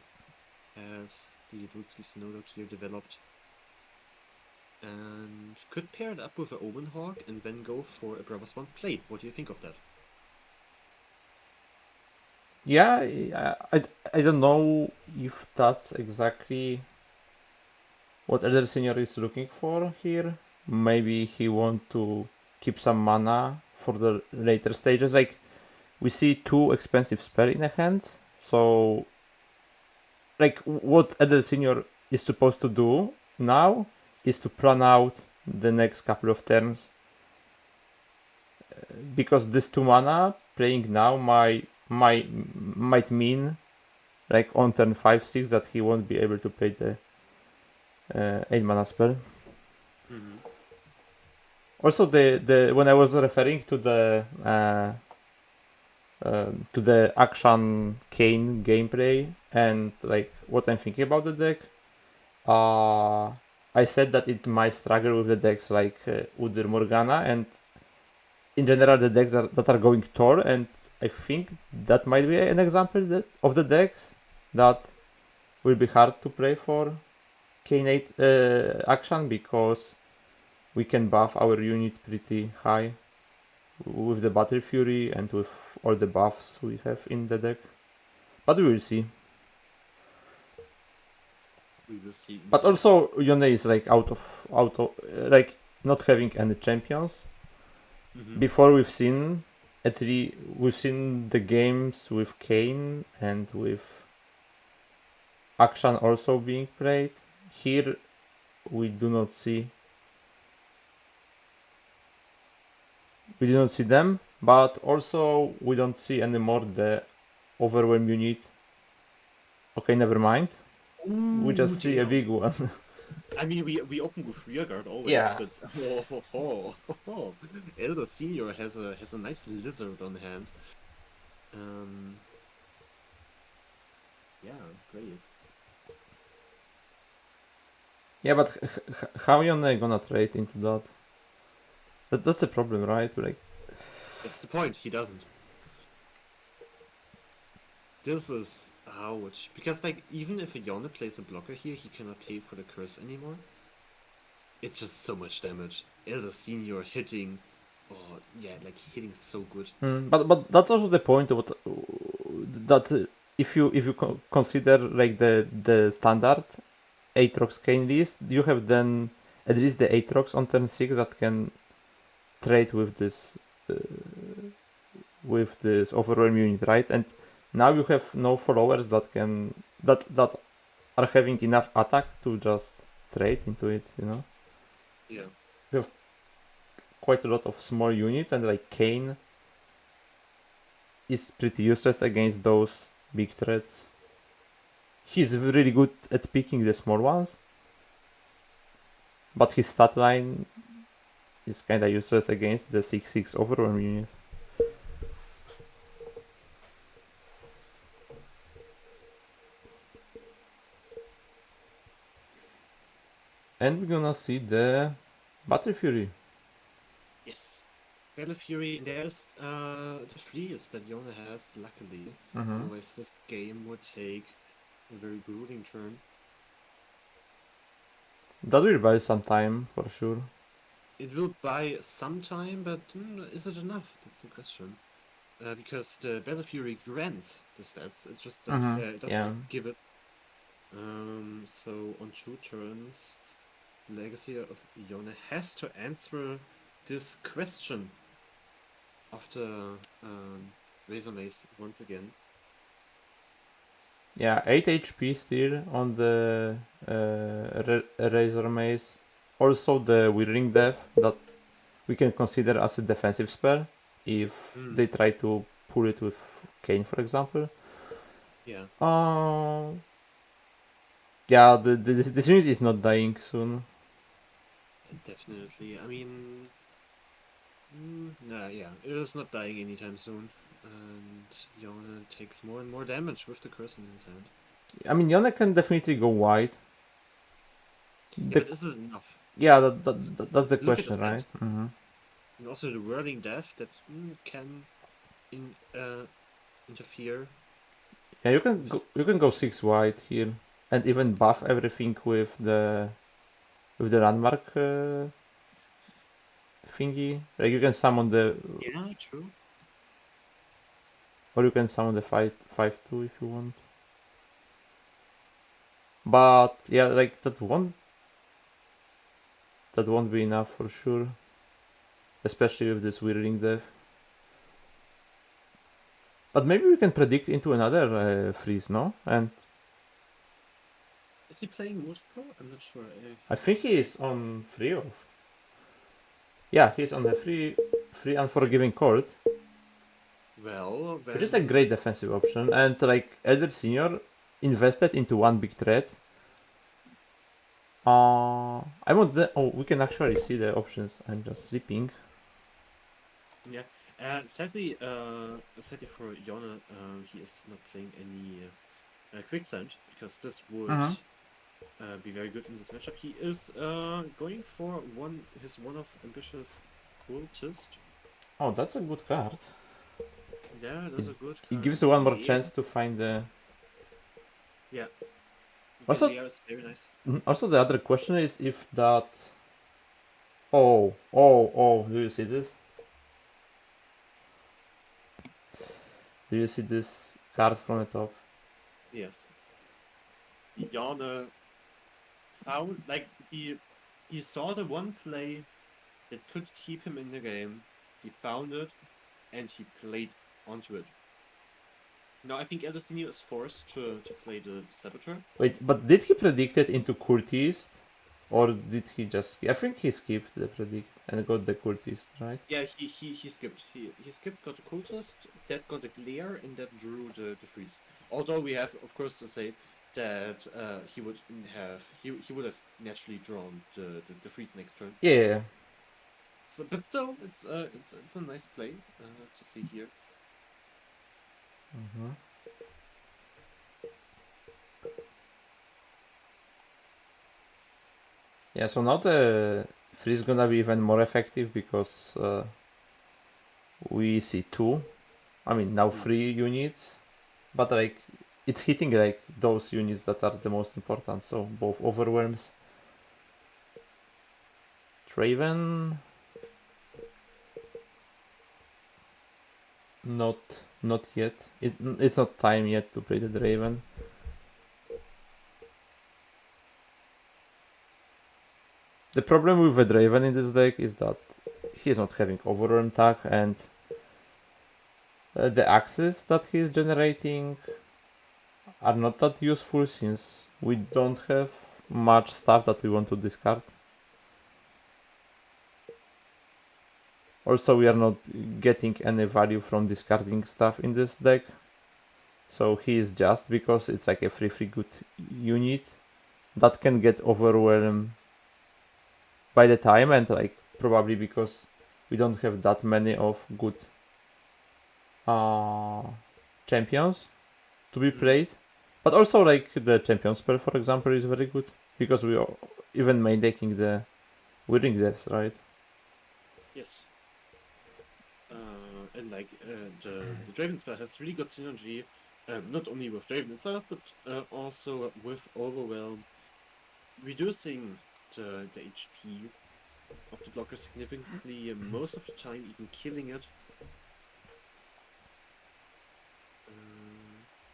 F: has the Dudski Snowdog here developed. And could pair it up with an Omen Hawk and then go for a Brother Spawn play. What do you think of that?
G: Yeah, I don't know if that's exactly what Elder Senior is looking for here. Maybe he want to keep some mana for the later stages. Like, we see two expensive spell in a hand, so like what Elder Senior is supposed to do now is to plan out the next couple of turns, because this 2 mana playing now might mean like on turn 5-6 that he won't be able to play the 8 mana spell.
F: Mm-hmm.
G: Also, the when I was referring to the Akshan Kane gameplay and like what I'm thinking about the deck, I said that it might struggle with the decks like Udyr Morgana and in general the decks that are going Thor, and I think that might be an example of the decks that will be hard to play for Kane 8 action, because we can buff our unit pretty high with the Battle Fury and with all the buffs we have in the deck. But we will see.
F: We will see.
G: But also Yone is like out of like not having any champions.
F: Mm-hmm.
G: Before we've seen the games with Kane and with Akshan also being played. Here we do not see them, but also we don't see anymore the overwhelm unit. Okay, never mind. We just see a big one.
F: I mean, we open with rearguard always,
G: Yeah.
F: but Elder Senior has a nice lizard on hand. Yeah, great.
G: Yeah, but how Yone gonna trade into that? That's a problem, right? Like,
F: That's the point. He doesn't. This is ouch. Because like even if a Yone plays a blocker here, he cannot play for the curse anymore. It's just so much damage. Elder Senior hitting, oh yeah, like hitting so good.
G: but that's also the point of what, that if you consider like the standard Aatrox Kane list, you have then at least the Aatrox on turn 6 that can trade with this with this overwhelm unit, right? And now you have no followers that are having enough attack to just trade into it, you know?
F: Yeah.
G: You have quite a lot of small units, and like Kane is pretty useless against those big threats. He's really good at picking the small ones, but his stat line is kinda useless against the 6/6 overwhelm unit. And we're gonna see the Battle Fury.
F: Yes. Battle Fury, there's the freeze that Yona has, luckily.
G: Mhm.
F: Otherwise, this game would take a very grueling turn.
G: That will buy some time for sure.
F: It will buy some time, but is it enough? That's the question. Because the Battle Fury grants the stats, it just does, it doesn't
G: Yeah.
F: just give it. So on 2 turns, Legacy of Yona has to answer this question after Razor Mace once again.
G: Yeah, 8 HP still on the Razor Mace. Also the Withering Death that we can consider as a defensive spell if they try to pull it with Kane, for example.
F: Yeah.
G: Yeah, this unit is not dying soon.
F: Definitely. I mean, yeah, it is not dying anytime soon. And Yona takes more and more damage with the curse in his hand.
G: I mean, Yone can definitely go wide.
F: Yeah,
G: The-
F: but is it enough?
G: yeah, that's the
F: Look at his
G: question, right?
F: hand. And also the Whirling Death that can interfere.
G: Yeah, you can go 6 wide here and even buff everything with the landmark thingy. Like you can summon the
F: Yeah, true.
G: or you can summon the 5/2 if you want. But yeah, like that won't be enough for sure. Especially with this Whirling Death. But maybe we can predict into another freeze, no? And
F: Is he playing multiple? I'm not sure.
G: I think he is on free of. Yeah, he's on the free Unforgiving Court,
F: Well,
G: which is a great defensive option. And like Elder Senior invested into one big threat. I want the. Oh, we can actually see the options. I'm just sleeping.
F: Yeah. Sadly for Yona, he is not playing any quicksand because this would be very good in this matchup. He is going for his one of ambitious cultist.
G: Oh, that's a good card.
F: Yeah, that's a good
G: It
F: card.
G: gives you one more
F: Yeah.
G: chance to find the.
F: Yeah.
G: Also-
F: Galea is very nice.
G: Also, the other question is if that. Oh! Do you see this? Do you see this card from the top?
F: Yes. Yona found he saw the one play that could keep him in the game. He found it and he played onto it. Now I think Elder Senior is forced to play the Saboteur.
G: Wait, but did he predict it into Cultist? Or did he just... I think he skipped the predict and got the Cultist, right?
F: Yeah, he skipped. He skipped, got the Cultist, that got the Glare, and that drew the freeze. Although we have, of course, to say that he would have naturally drawn the freeze next turn.
G: Yeah.
F: So, but still, it's a nice play to see here.
G: Yeah, so now the freeze gonna be even more effective because we see 2. I mean, now 3 units. But like, it's hitting like those units that are the most important. So both overwhelms. Draven. Not yet. It's not time yet to play the Draven. The problem with the Draven in this deck is that he's not having overwhelm tag, and the axes that he's generating are not that useful since we don't have much stuff that we want to discard. Also, we are not getting any value from discarding stuff in this deck. So he is just because it's like a free good unit that can get overwhelmed by the time, and like probably because we don't have that many of good champions to be played. But also like the champion spell, for example, is very good because we are even main decking the Withering Depths, right?
F: Yes. And like the Draven spell has really good synergy, not only with Draven itself, but also with Overwhelm, reducing the HP of the blocker significantly, most of the time even killing it.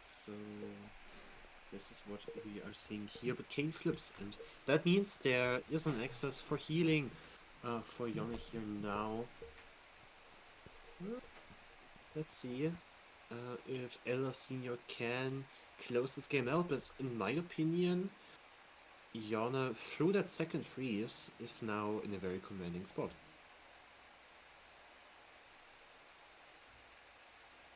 F: So this is what we are seeing here, but Kane flips, and that means there is an access for healing for Yone here now. Let's see if Elder Senior can close this game out, but in my opinion, Yone, through that second freeze, is now in a very commanding spot.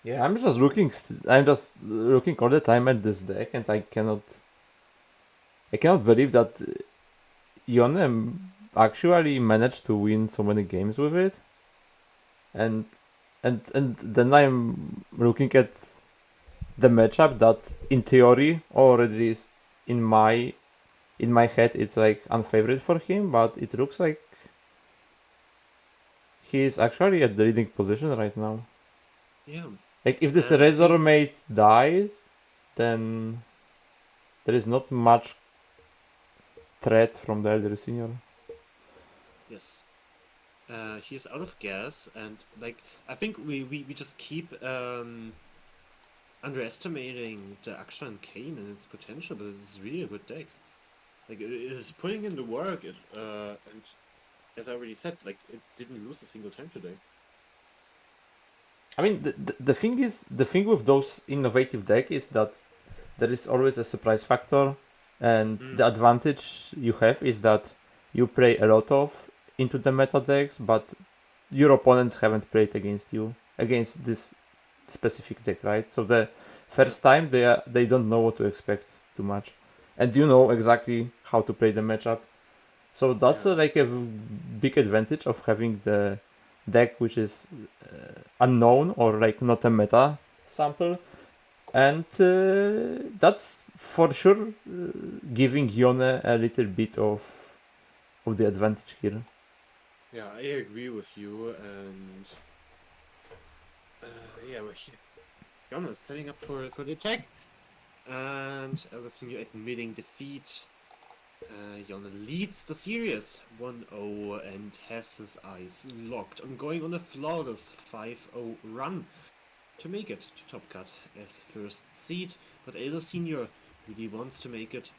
G: Yeah, I'm just looking. I'm just looking all the time at this deck, and I cannot believe that Yone actually managed to win so many games with it. And then I'm looking at the matchup that, in theory, already is in my head. It's like unfavorite for him, but it looks like he is actually at the leading position right now.
F: Yeah.
G: Like if this Razor Mate dies, then there is not much threat from the Elder Senior.
F: Yes. He's out of gas, and like I think we just keep underestimating the Aksha and Kane and its potential, but it's really a good deck. Like it is putting in the work, and as I already said, like it didn't lose a single time today.
G: I mean, the thing with those innovative decks is that there is always a surprise factor, and the advantage you have is that you play a lot of into the meta decks, but your opponents haven't played against this specific deck, right? So the first time they don't know what to expect too much, and you know exactly how to play the matchup. So that's like a big advantage of having the deck which is unknown or like not a meta sample, and that's for sure giving Yone a little bit of the advantage here.
F: Yeah, I agree with you, and yeah, we're here. Yone is setting up for the attack, and everything you're admitting defeat. Yone leads the series 1-0 and has his eyes locked on going on a flawless 5-0 run to make it to Top Cut as first seed, but Elder Senior really wants to make it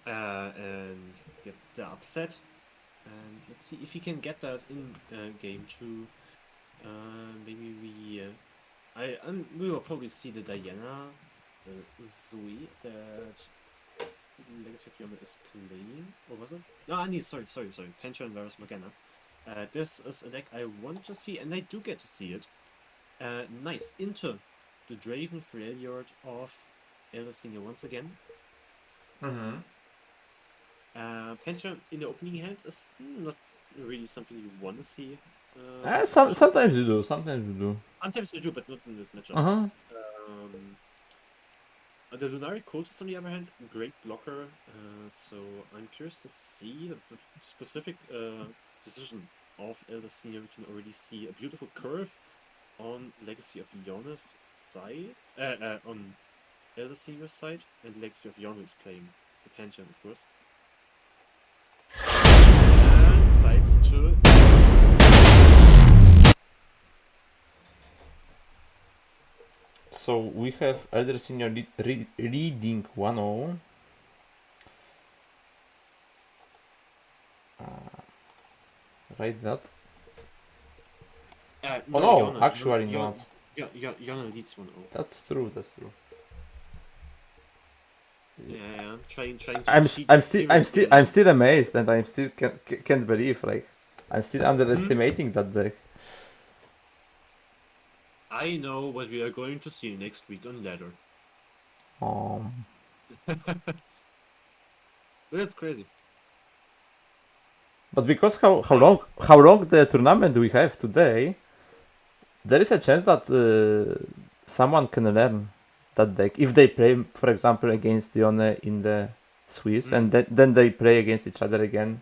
F: and get the upset. And let's see if he can get that in game 2. Maybe we will probably see the Diana Zoe that Legacy of Yone is playing. Or was it? No, I need sorry. Pantheon versus Morgana. This is a deck I want to see, and I do get to see it. Nice into the Draven Freljord of Elder Senior once again. Pantheon in the opening hand is not really something you want to see.
G: Sometimes you do. Sometimes
F: you do, but not in this matchup. The Lunari Cultist, on the other hand, great blocker. So I'm curious to see the specific decision of Elder Senior. We can already see a beautiful curve on Legacy of Yone's side, on Elder Senior's side, and Legacy of Yone is playing the Pantheon, of course. And decides to.
G: So we have Elder Senior leading 1-0. Right, that?
F: No,
G: Oh no,
F: Yone,
G: actually
F: Yone.
G: not.
F: Yana leads 1-0.
G: That's true. That's true.
F: Yeah. Trying to
G: I'm
F: cheat
G: I'm
F: the
G: still
F: Spirit Spirit
G: I'm
F: now.
G: still amazed, and I'm still can't believe like I'm still
F: Hmm?
G: underestimating that deck.
F: I know what we are going to see next week on ladder.
G: Um,
F: That's crazy.
G: but because how long the tournament we have today, there is a chance that someone can learn that deck if they play, for example, against Yone in the Swiss, and then they play against each other again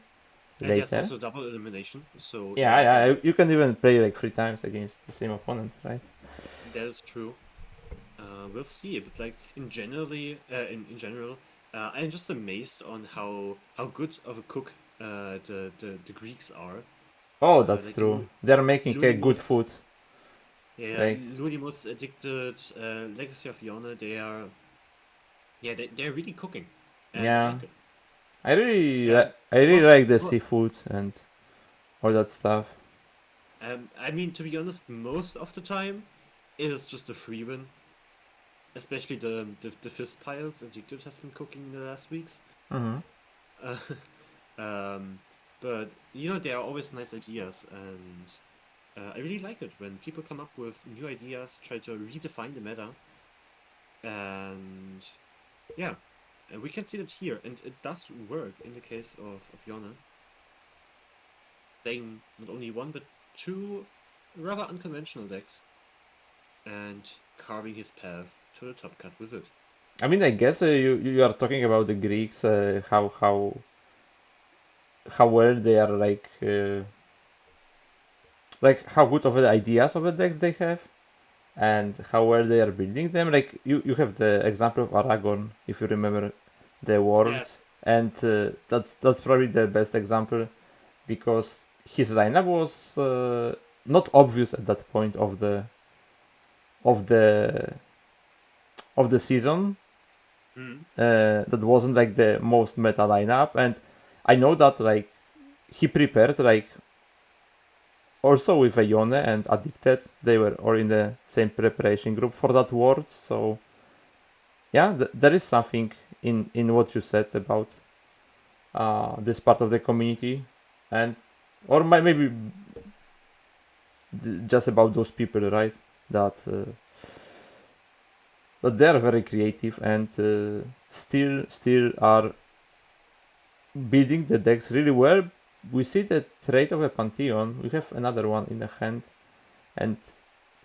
F: And there's
G: later.
F: also double elimination, so
G: Yeah, you can even play like 3 times against the same opponent, right?
F: that is true. We'll see, but like in general, I'm just amazed on how good of a cook the Greeks are.
G: Oh, that's
F: Like
G: true. They're making a good
F: Lunimus,
G: food.
F: yeah,
G: Like,
F: Lunimus, Addicted, Legacy of Yone, they're really cooking, and I
G: yeah,
F: like it.
G: I really
F: Most,
G: like the
F: mo-
G: seafood and all that stuff.
F: I mean, to be honest, most of the time, it is just a free win. Especially the fist piles Addicted has been cooking in the last weeks.
G: Hmm.
F: Uh, um, but there are always nice ideas, and I really like it when people come up with new ideas, try to redefine the meta, and yeah, and we can see that here, and it does work in the case of Yona, playing not only one but two rather unconventional decks, and carving his path to the top cut with it.
G: I mean, I guess you are talking about the Greeks, how well they are like how good of the ideas of the decks they have, and how well they are building them. Like you have the example of Aragon, if you remember the
F: Yeah.
G: worlds, and that's probably the best example because his lineup was not obvious at that point of the of the season.
F: Mhm.
G: That wasn't like the most meta lineup, and I know that like he prepared like also with Ione and Addicted, they were all in the same preparation group for that world. So yeah, there is something in what you said about this part of the community, and or maybe just about those people, right? That that they are very creative and still are building the decks really well. We see the trait of a Pantheon. We have another one in the hand, and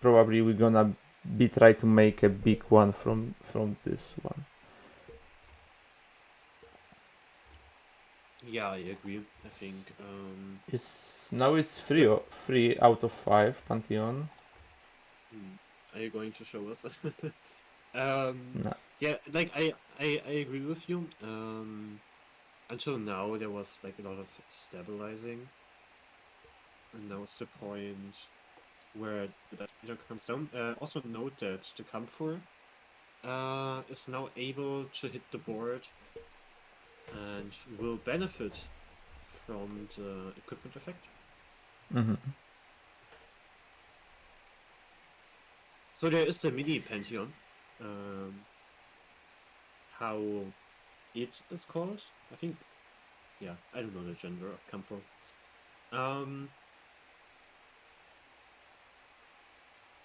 G: probably we're gonna be try to make a big one from this one.
F: Yeah, I agree. I think
G: It's
F: but
G: 3 out of 5 Pantheon.
F: are you going to show us? um,
G: No.
F: yeah, like I agree with you. Until now there was like a lot of stabilizing, and now it's the point where that comes down. Also note that the Camphor is now able to hit the board and will benefit from the equipment effect.
G: Mm-hmm.
F: So there is the mini Pantheon. How it is called? I think. Yeah, I don't know the gender of Camphor. Um,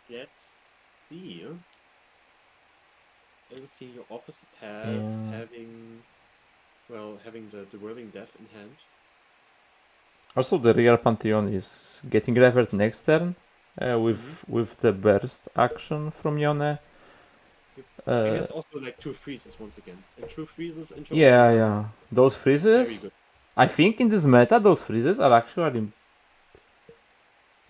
F: let's see. Let's see your opposite pass
G: Yeah.
F: having the Whirling Death in hand.
G: Also, the real Pantheon is getting levered next turn with the burst action from Yone.
F: Yep. And
G: Uh,
F: there's also like two freezes once again. And two freezes into
G: yeah,
F: Omega.
G: yeah. Those
F: Very
G: freezes.
F: good.
G: I think in this meta, those freezes are actually.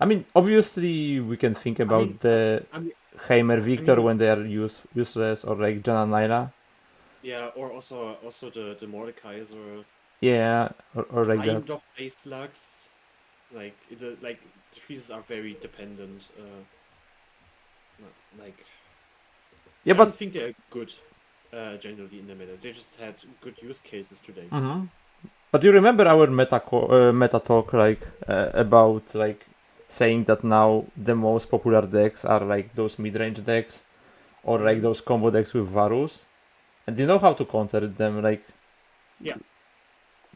G: I mean, obviously, we can think
F: I mean,
G: about the
F: I mean,
G: Heimer
F: I
G: Victor
F: mean,
G: when they are useless, or like Jana Naira.
F: yeah, or also the Mordekaiser
G: Yeah, or like that.
F: kind of base slugs. Like the freezes are very dependent. Like
G: Yeah,
F: I don't
G: but
F: think they're good generally in the meta. They just had good use cases today.
G: but you remember our meta talk like about like saying that now the most popular decks are like those mid-range decks or like those combo decks with Varus, and you know how to counter them, like
F: Yeah.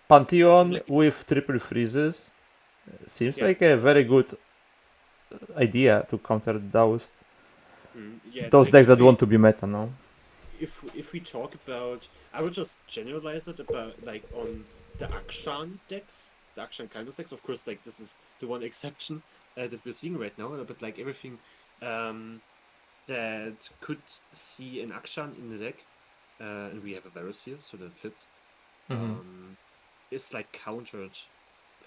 G: Pantheon
F: Like-
G: with triple freezes seems
F: Yeah.
G: like a very good idea to counter
F: Yeah,
G: those
F: like
G: decks that want to be meta, no?
F: if we talk about, I would just generalize it about like on the Akshan decks, the Akshan kind of decks. Of course, like this is the one exception that we're seeing right now, but like everything that could see an Akshan in the deck, and we have a Varus here, so that fits. Is like countered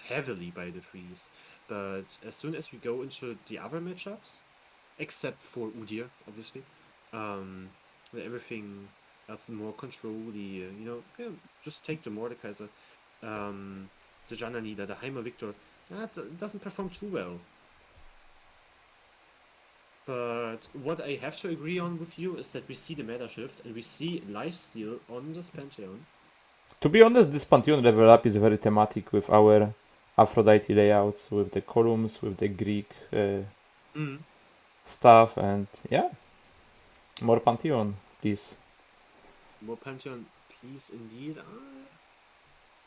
F: heavily by the freeze, but as soon as we go into the other matchups, except for Udyr, obviously, where everything else more control-y, just take the Mordekaiser, the Jananida, the Heimer Victor, that doesn't perform too well. But what I have to agree on with you is that we see the meta shift and we see lifesteal on this Pantheon.
G: To be honest, this Pantheon level up is very thematic with our Aphrodite layouts, with the columns, with the Greek stuff, and yeah, more Pantheon, please.
F: More Pantheon, please, indeed.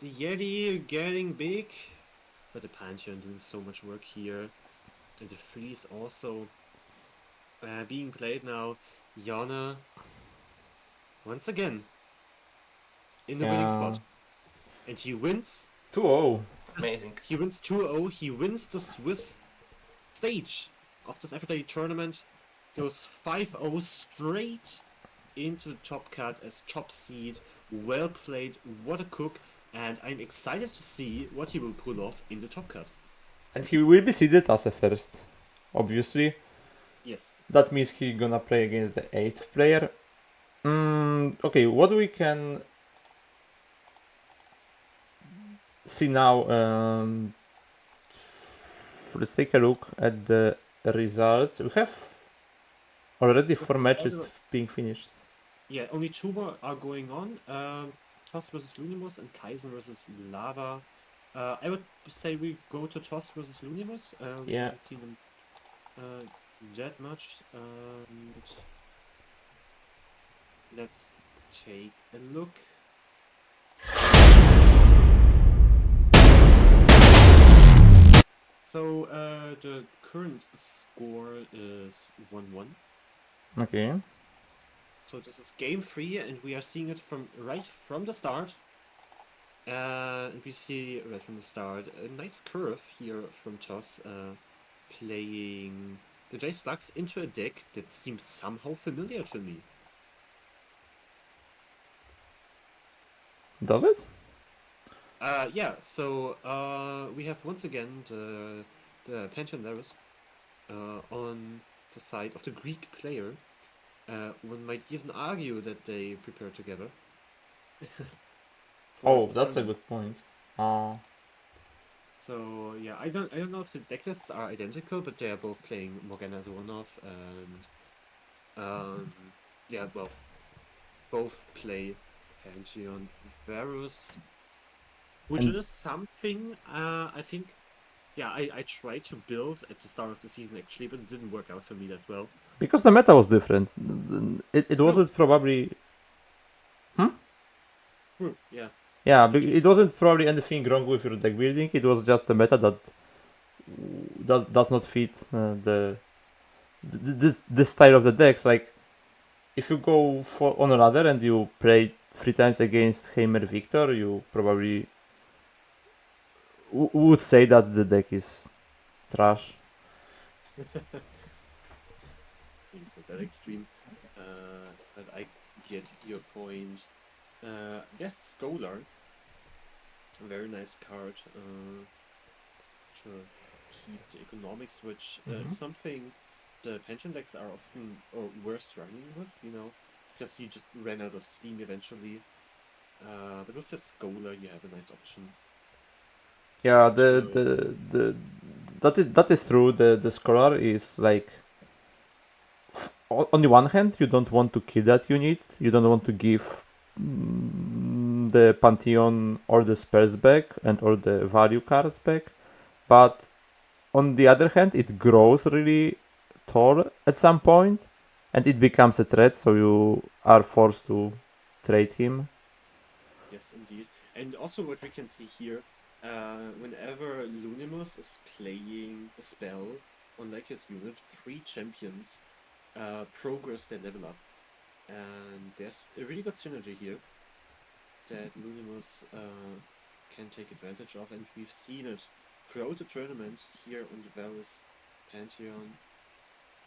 F: The Yeti getting big, but the Pantheon doing so much work here. And the freeze also being played now. Yana, once again, in the winning spot. And he wins.
G: 2-0.
H: Amazing.
F: He wins 2-0. He wins the Swiss stage of this Aphrodite tournament. Goes 5-0 straight into the top cut as top seed. Well played. What a cook. And I'm excited to see what he will pull off in the top cut.
G: And he will be seeded as a first, obviously.
F: Yes.
G: That means he gonna play against the 8th player. Okay, what we can see now, let's take a look at the results. We have already 4 matches being finished.
F: Yeah, only 2 more are going on. Toss versus Lunimus and Kaisen versus Lava. I would say we go to Toss versus Lunimus. We
G: Yeah.
F: haven't seen them that much. Let's take a look. So the current score is 1-1.
G: Okay.
F: So this is game 3, and we are seeing it from right from the start. And we see right from the start a nice curve here from Toss, playing the J Slugs into a deck that seems somehow familiar to me.
G: Does it?
F: Yeah, so we have once again the Pantheon Laris on the side of the Greek player. One might even argue that they prepare together.
G: Oh, that's a good point.
F: So yeah, I don't know if the deck lists are identical, but they are both playing Morgana as a one-off, and yeah, well, both play Pantheon Varus, which
G: And-
F: is something I think. Yeah, I tried to build at the start of the season actually, but it didn't work out for me that well.
G: Because the meta was different. It wasn't probably...
F: Yeah.
G: Yeah, it wasn't probably anything wrong with your deck building. It was just a meta that does not fit this style of the decks. Like, if you go on a ladder and you play 3 times against Heimer Victor, you probably would say that the deck is trash.
F: It's not that extreme, but I get your point. Yes, Scholar, a very nice card to keep the economics, which is something the pension decks are often or were struggling with, because you just ran out of steam eventually. But with the Scholar, you have a nice option.
G: Yeah, that is true. The Scholar is like, on the one hand, you don't want to kill that unit. You don't want to give the Pantheon or the spells back and or the value cards back. But on the other hand, it grows really tall at some point, and it becomes a threat. So you are forced to trade him.
F: Yes, indeed. And also what we can see here, whenever Lunimus is playing a spell on like his unit, 3 champions progress their level up. And there's a really good synergy here that Lunimus can take advantage of, and we've seen it throughout the tournament here on the Varus Pantheon.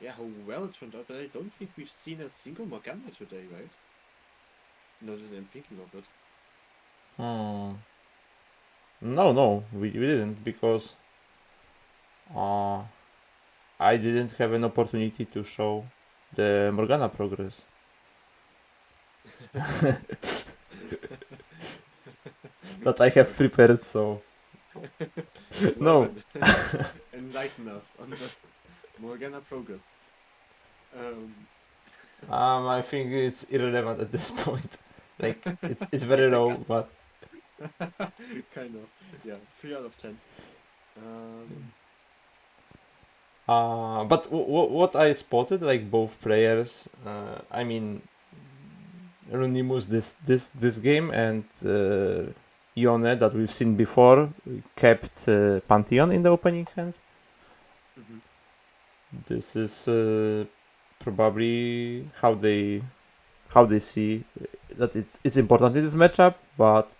F: Yeah, how well it turned out, but I don't think we've seen a single Morgana today, right? Not as I'm thinking of it.
G: No, we didn't, because I didn't have an opportunity to show the Morgana progress. That I have prepared, so
F: Well
G: no.
F: then, enlighten us on the Morgana progress.
G: I think it's irrelevant at this point. Like it's very low, but
F: Kind of, yeah, 3 out of 10.
G: but what I spotted, like both players, I mean, Runimus this game, and Yone that we've seen before, kept Pantheon in the opening hand.
F: Mhm.
G: This is probably how they see that it's important in this matchup. But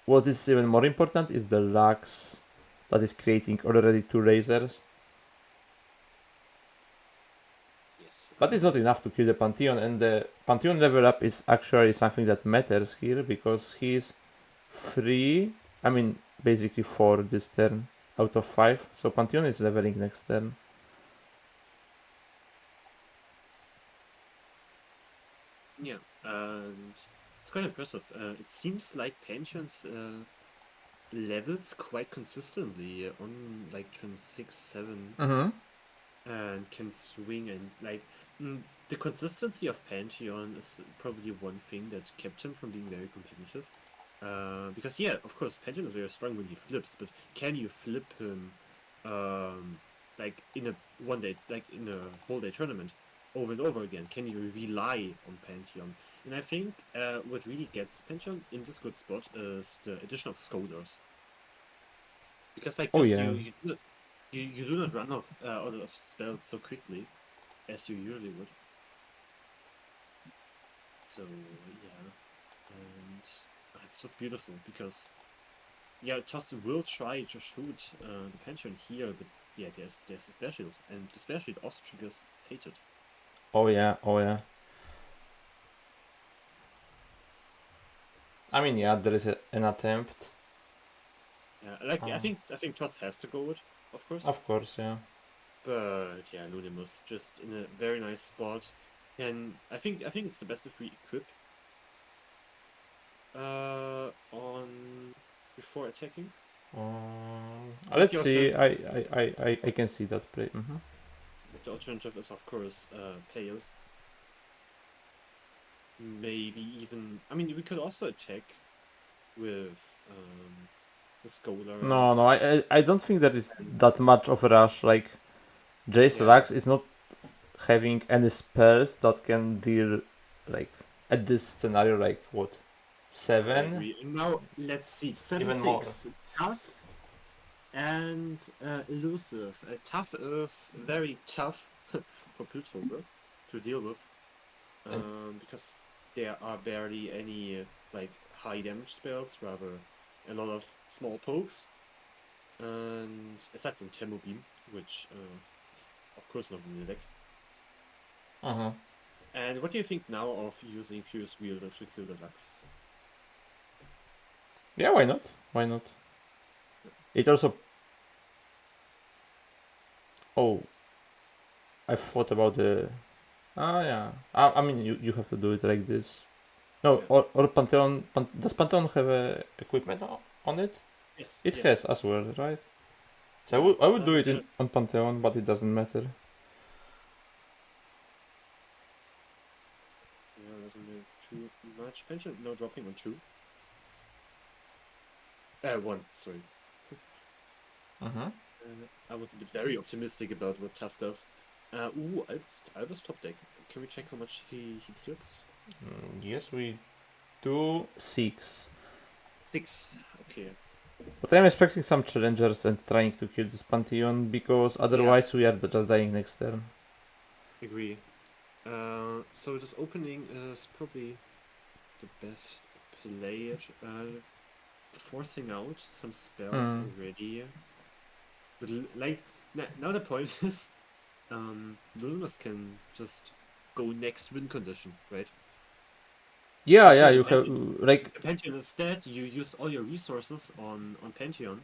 G: what is even more important is the Lux that is creating already 2 lasers.
F: Yes.
G: But it's not enough to kill the Pantheon, and the Pantheon level up is actually something that matters here, because he's 3, I mean basically 4 this turn out of 5, so Pantheon is leveling next turn.
F: Yeah, and it's quite impressive. It seems like Pantheon's levels quite consistently on like turn 6, 7,
G: Mm-hmm.
F: and can swing, and like the consistency of Pantheon is probably one thing that kept him from being very competitive. Because yeah, of course, Pantheon is very strong when he flips, but can you flip him like in a one day, like in a whole day tournament, over and over again? Can you rely on Pantheon? And I think what really gets Pantheon in this good spot is the addition of Scholars. Because like
G: Oh
F: this,
G: yeah.
F: you do not run out of spells so quickly as you usually would. So yeah, and it's just beautiful because yeah, Toss will try to shoot the Pantheon here, but yeah, there's a spare shield, and the spare shield also triggers Fated.
G: Oh yeah. I mean, yeah, there is an attempt.
F: Like I think Toss has to go it, of course.
G: Of course, yeah.
F: But yeah, Lunimus just in a very nice spot, and I think it's the best if we equip on before attacking.
G: Let's see. I can see that play. Mm-hmm.
F: The alternative is of course Pale. Maybe even, I mean, we could also attack with the Scholar.
G: No, I don't think there is that much of a rush. Like Jace
F: Yeah.
G: Lux is not having any spells that can deal, like at this scenario, like what,
F: I
G: 7?
F: agree. And now let's see, 7,
G: Even
F: 6.
G: more.
F: Tough and elusive. Tough is very tough for Piltover to deal with, because there are barely any like high damage spells, rather a lot of small pokes. And aside from Thermo Beam, which is of course not in the deck.
G: Uh-huh.
F: And what do you think now of using Furious Wielder to kill the Lux?
G: Yeah, why not? Why not? It also. Oh, I thought about the. Ah, yeah. I mean, you have to do it like this. No,
F: Yeah.
G: or Pantheon. Does Pantheon have equipment on it?
F: Yes.
G: It
F: yes.
G: has as well, right? So
F: Yeah,
G: I would do
F: doesn't
G: it on Pantheon, but it doesn't matter.
F: Yeah, doesn't do too much. Pension, no dropping on 2. 1, sorry.
G: Uh-huh.
F: I was very optimistic about what Tough does. Ooh, Albus top deck. Can we check how much he deals?
G: Yes, we do 6.
F: 6. Okay.
G: But I'm expecting some challengers and trying to kill this Pantheon because otherwise we are just dying next turn.
F: Agree. So this opening is probably the best play. Forcing out some spells already. But like now the point is, Luminous can just go next win condition, right?
G: Yeah,
F: Actually,
G: you have like
F: Pantheon instead. You use all your resources on Pantheon,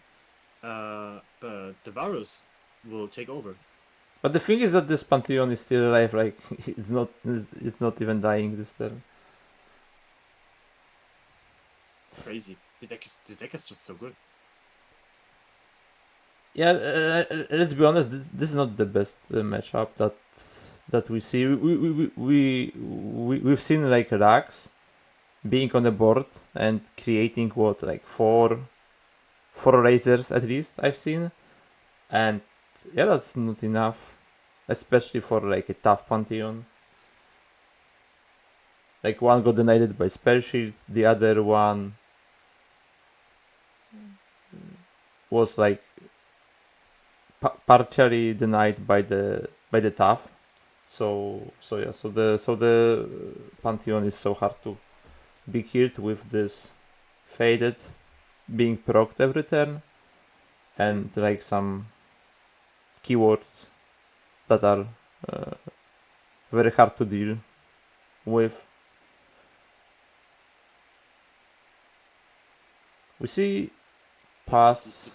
F: but the Varus will take over.
G: but the thing is that this Pantheon is still alive, like it's not even dying this turn.
F: Crazy. The deck is just so good.
G: Yeah, let's be honest, this is not the best matchup that we see. We've seen like Rax being on the board and creating what, like four razors at least I've seen, and yeah, that's not enough, especially for like a tough Pantheon. Like one got denied by Spell Shield, the other one was like partially denied by the tough. So the Pantheon is so hard to be killed with this faded being procced every turn and like some keywords that are very hard to deal with. We see pass.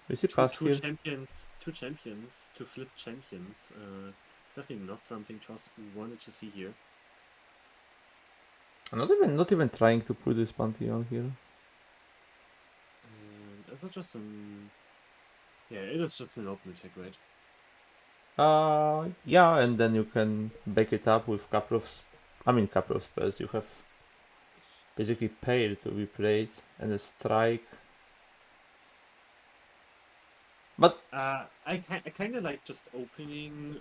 G: We see pass
F: Two
G: here.
F: champions, two flip champions. It's definitely not something Trust wanted to see here.
G: I'm not even trying to put this Pantheon here.
F: Is it just an... Yeah, it is just an open attack, right?
G: Yeah, and then you can back it up with couple of spells. You have basically Pale to be played and a Strike. But
F: I kind of like just opening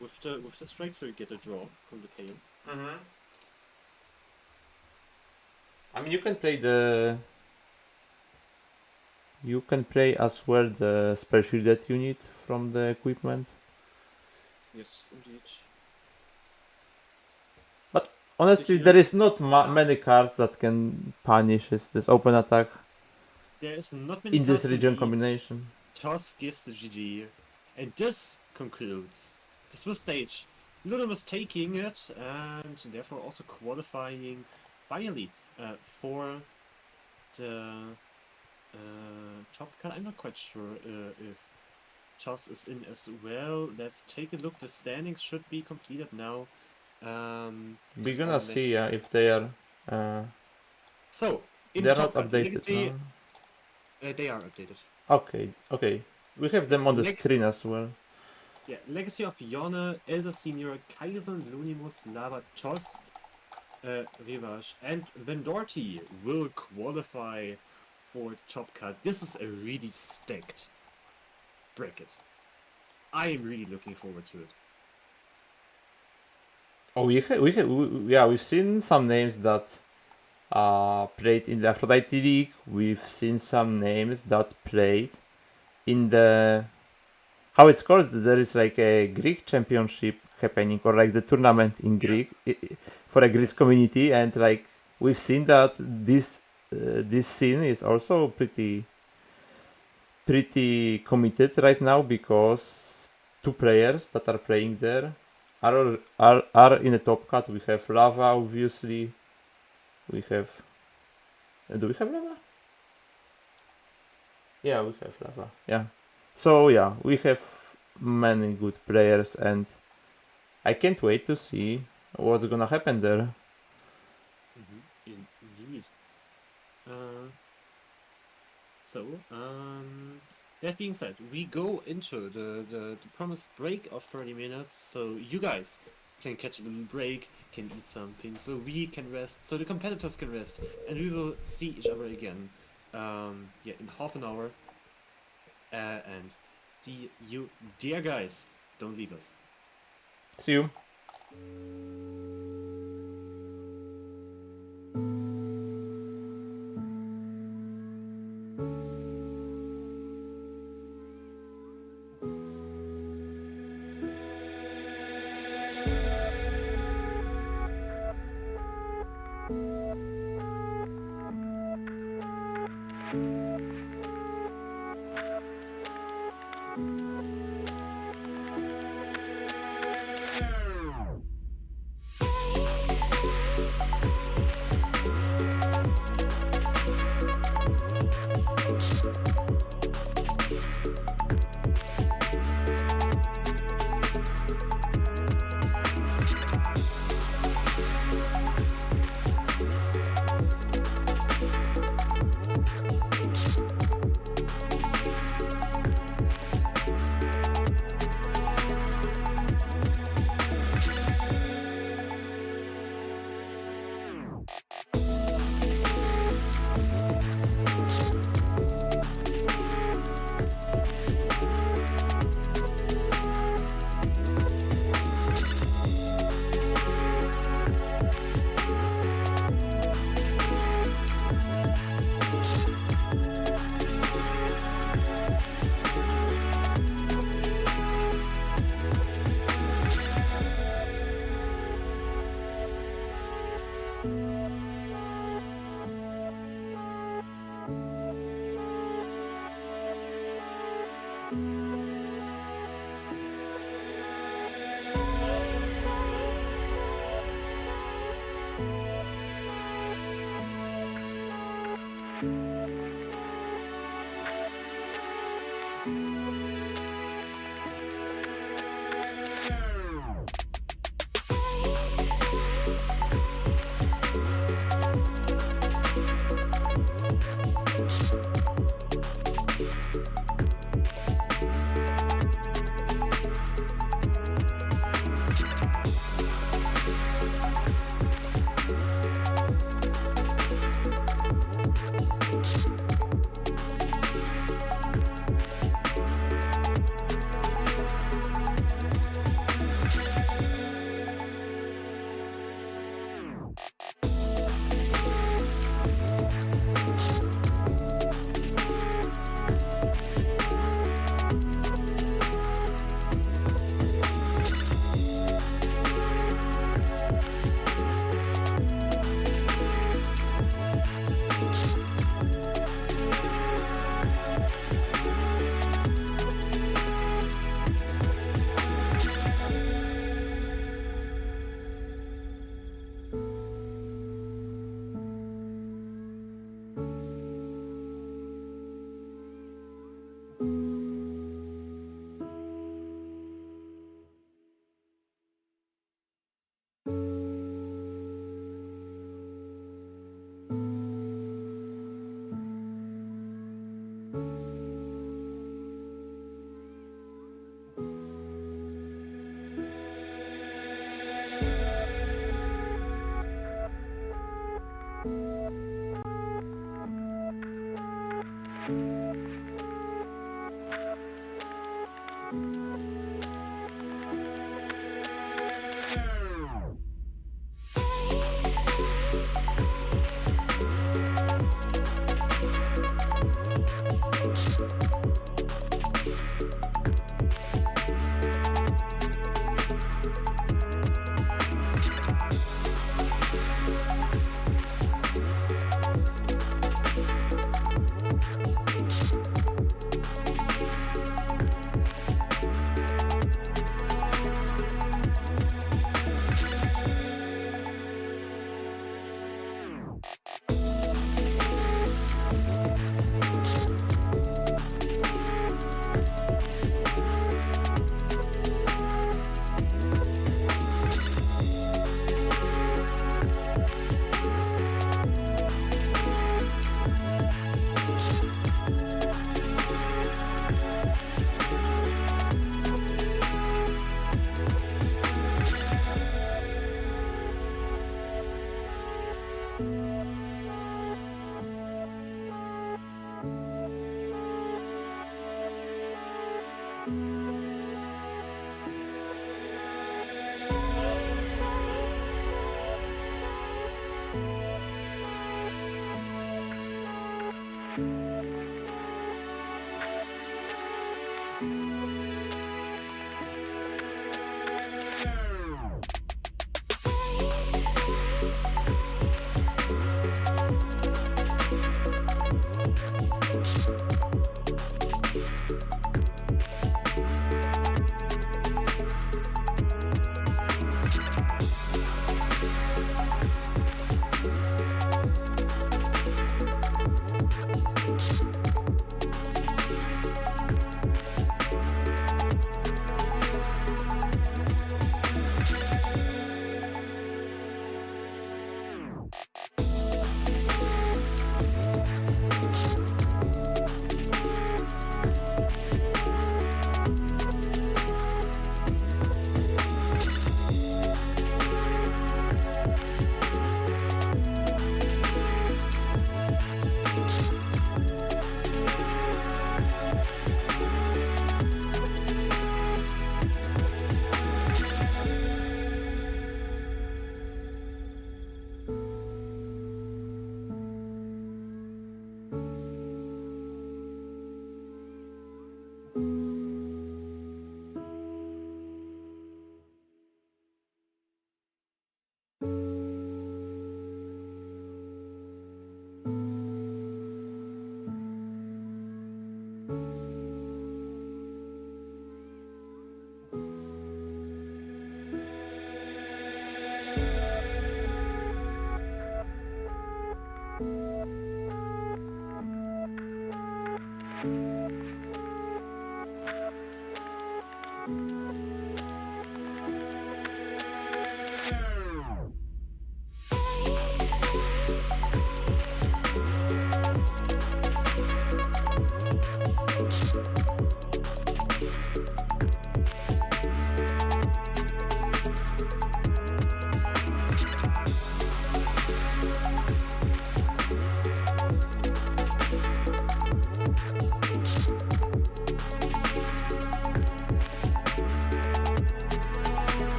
F: with the strike, so you get a draw from the Pale.
G: I mean, you can play as well the spell shielded unit from the equipment.
F: Yes, indeed.
G: But honestly, there is not many cards that can punish this open attack
F: There is not many
G: in this
F: cards
G: region
F: indeed.
G: combination.
F: Toss gives the GG, and this concludes. This was stage. Luna was taking it, and therefore also qualifying finally for the top cut. I'm not quite sure if Toss is in as well. Let's take a look. The standings should be completed now.
G: We're gonna see if they are.
F: So in
G: They're
F: the top
G: not
F: cut,
G: updated
F: Legacy,
G: now.
F: they are updated.
G: Okay. We have them on the screen as well.
F: Yeah, Legacy of Yone, Elder Senior, Kaizen, Lunimus, Lava, Toss, Rivash, and Vendorti will qualify for top cut. This is a really stacked bracket. I am really looking forward to it.
G: Oh, we've seen some names that played in the Aphrodite League. We've seen some names that played in the how it's called. There is like a Greek championship happening, or like the tournament in Greek for a Greek community, and like we've seen that this scene is also pretty committed right now because two players that are playing there are in a top cut. We have Lava, obviously. We have. Do we have Lava? Yeah, we have Lava. Yeah. So yeah, we have many good players, and I can't wait to see what's gonna happen there.
F: Indeed. That being said, we go into the promised break of 30 minutes, so you guys can catch a little break, can eat something, so we can rest, so the competitors can rest, and we will see each other again in half an hour. And See you, dear guys. Don't leave us.
G: See you.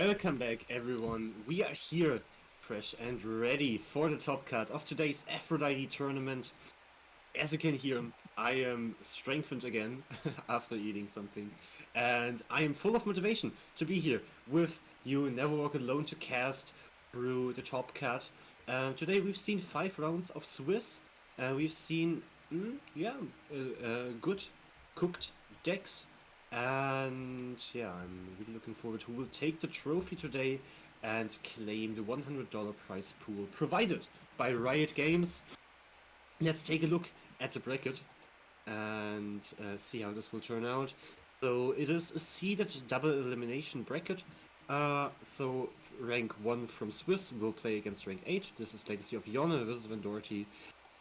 F: Welcome back, everyone. We are here, fresh and ready for the top cut of today's Aphrodite tournament. As you can hear, I am strengthened again after eating something, and I am full of motivation to be here with you. Never walk alone to cast through the top cut. Today we've seen 5 rounds of Swiss. We've seen, good cooked decks. And yeah, I'm really looking forward to who will take the trophy today and claim the $100 prize pool provided by Riot Games. Let's take a look at the bracket and see how this will turn out. So it is a seeded double elimination bracket. So rank 1 from Swiss will play against rank 8. This is Legacy of Yone versus Van Doherty.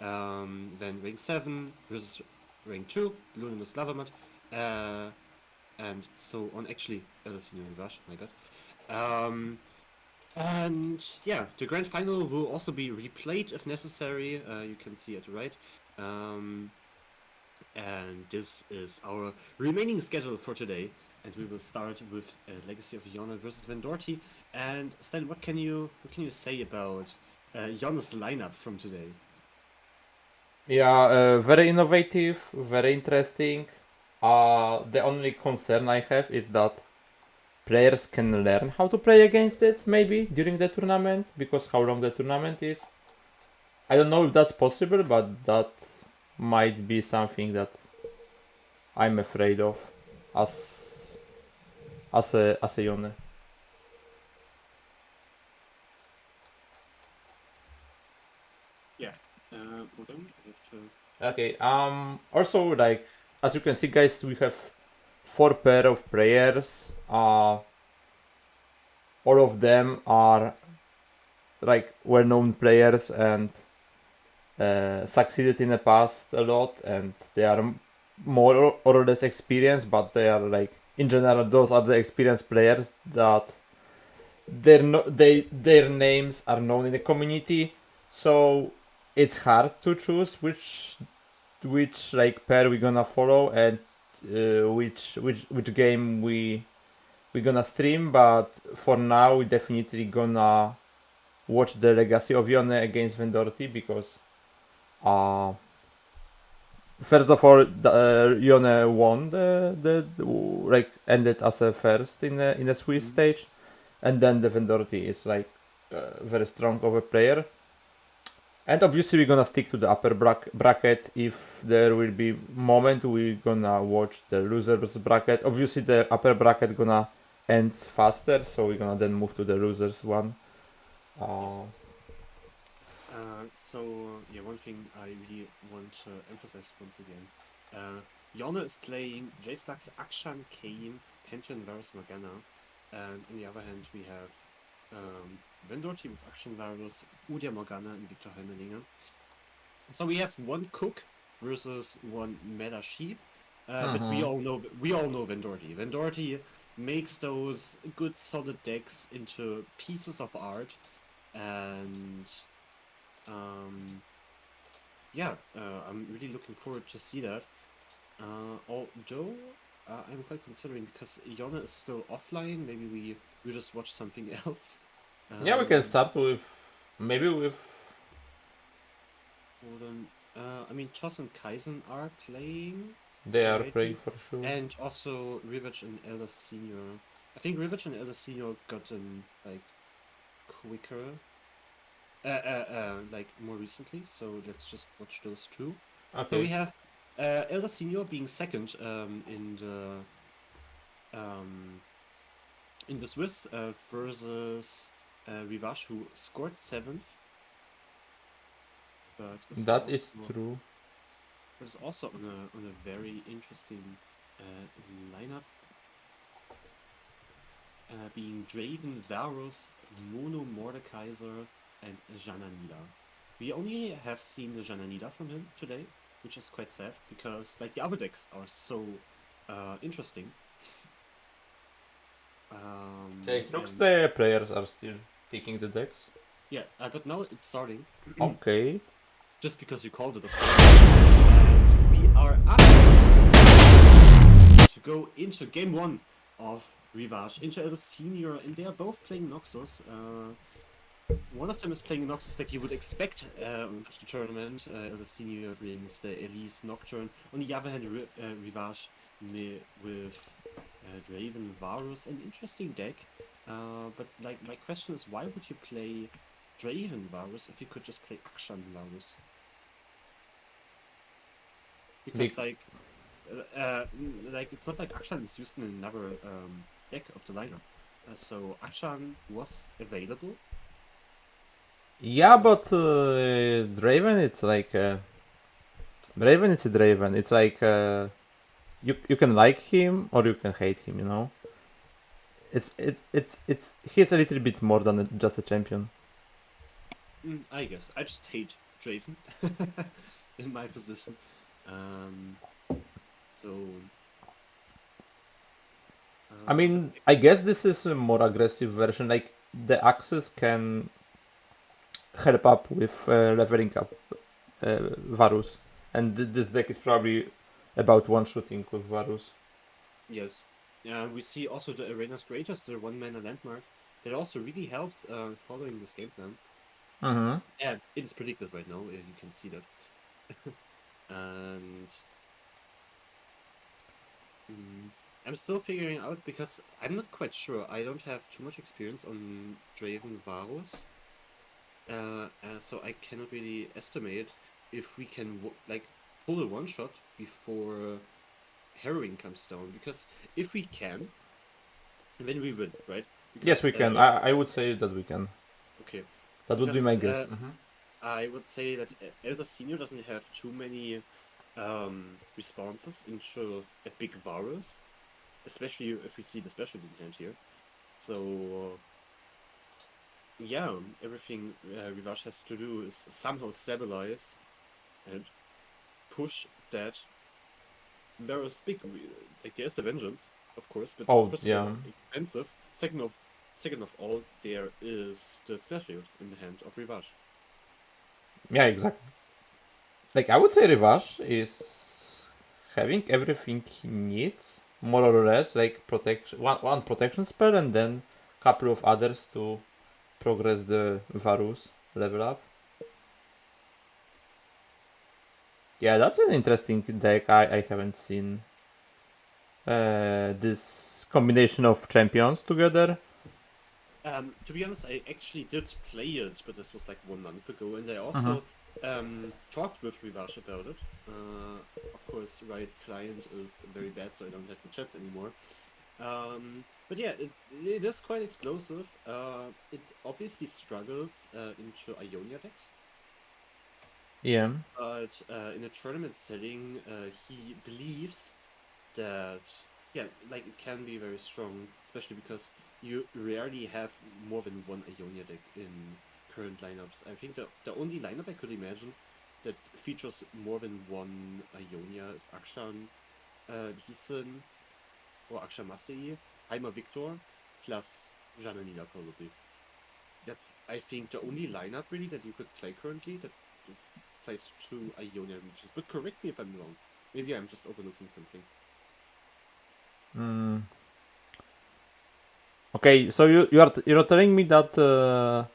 F: Then rank 7 versus rank 2, Lunimus Lavamat. And so on, actually, Senior Rivash, my bad. And yeah, the grand final will also be replayed if necessary. You can see it, right? And this is our remaining schedule for today. And we will start with Legacy of Yone versus Van Doherty. And Stan, what can you say about Yone's lineup from today?
G: Yeah, very innovative, very interesting. The only concern I have is that players can learn how to play against it, maybe, during the tournament, because how long the tournament is. I don't know if that's possible, but that might be something that I'm afraid of as a Yone.
F: Yeah, hold on.
G: Okay, also, like, as you can see, guys, we have 4 pair of players. All of them are like well-known players and succeeded in the past a lot, and they are more or less experienced, but they are like, in general, those are the experienced players that their names are known in the community, so it's hard to choose which like pair we're gonna follow and which game we're gonna stream. But for now, we definitely gonna watch the Legacy of Yone against Van Doherty, because first of all, Yone won the like, ended as a first in the Swiss stage, and then the Van Doherty is like very strong of a player. And obviously we're gonna stick to the upper bracket. If there will be moment, we're gonna watch the losers bracket. Obviously the upper bracket gonna end faster, so we're gonna then move to the losers one.
F: So yeah, one thing I really want to emphasize once again. Yone is playing J-Slux, Akshan, Kane, Pension, Varus, Morgana. And on the other hand, we have Van Doherty with Action Varus, Udia Morgana, and Victor Heimerlinger. So we have 1 Cook versus 1 Meta Sheep. But we all know Van Doherty. Van Doherty makes those good solid decks into pieces of art, and I'm really looking forward to see that. Although I'm quite considering, because Yone is still offline, maybe we just watch something else.
G: Yeah, we can start with
F: Hold on. I mean, Toss and Kaizen are playing.
G: they are
F: Right.
G: playing for sure.
F: And also Rivage and Elder Senior. I think Rivage and Elder Senior gotten like quicker, like more recently. So let's just watch those 2. So we
G: Okay.
F: have Elder Senior being second in the Swiss versus Rivash, who scored 7th. But
G: That is true.
F: But it's also on a very interesting lineup. Being Draven, Varus, Mono, Mordekaiser, and Jananida. We only have seen the Jananida from him today, which is quite sad, because like the other decks are so interesting.
G: It looks
F: and-
G: the players are still picking the decks.
F: Yeah, but now it's starting.
G: Okay.
F: Just because you called it a play. And we are up to go into game 1 of Rivage into Elder Senior, and they are both playing Noxus. One of them is playing Noxus like you would expect for the tournament. Elder Senior brings the Elise Nocturne. On the other hand, Rivage with Draven Varus, an interesting deck. But like my question is, why would you play Draven Varus if you could just play Akshan Varus? Because like it's not like Akshan is used in another deck of the lineup. So Akshan was available.
G: Yeah, but Draven, it's like Draven. It's a Draven. It's like you can like him or you can hate him. You know. It's he's a little bit more than just a champion.
F: I guess I just hate Draven in my position. So
G: I mean, I guess this is a more aggressive version. Like the Axis can help up with leveling up Varus, and this deck is probably about one-shooting with Varus.
F: yes, we see also the Arena's Greatest, the one-mana landmark, that also really helps following this game plan.
G: Mm-hmm.
F: Yeah, it's predicted right now. You can see that. And I'm still figuring out because I'm not quite sure. I don't have too much experience on Draven Varus, so I cannot really estimate if we can like pull a one shot before Harrowing comes down. Because if we can, then we win, right?
G: Yes, we can. I would say that we can.
F: Okay.
G: That would be my guess.
F: I would say that Elder Senior doesn't have too many responses into a big Varus, especially if we see the special in hand here. So yeah, everything Rivage has to do is somehow stabilize and push that Varus big. Like there's the vengeance, of course, but first of all, it's expensive. Second of all, there is the special in the hand of Rivage.
G: Yeah, exactly. Like I would say Rivage is having everything he needs, more or less, like protection, one protection spell and then couple of others to progress the Varus level up. Yeah, that's an interesting deck. I haven't seen this combination of champions together.
F: To be honest, I actually did play it, but this was like 1 month ago, and I also talked with Rivage about it. Of course, Riot client is very bad, so I don't have the chats anymore. But yeah, it is quite explosive. It obviously struggles into Ionia decks.
G: Yeah.
F: But in a tournament setting, he believes that, yeah, like it can be very strong, especially because you rarely have more than one Ionia deck in current lineups. I think the only lineup I could imagine that features more than one Ionia is Akshan, Lee or Akshan Master Yi, Heimer Victor, plus Jananina probably. That's, I think, the only lineup really that you could play currently that plays 2 Ionia regions. But correct me if I'm wrong. Maybe I'm just overlooking something.
G: Okay, so you're telling me that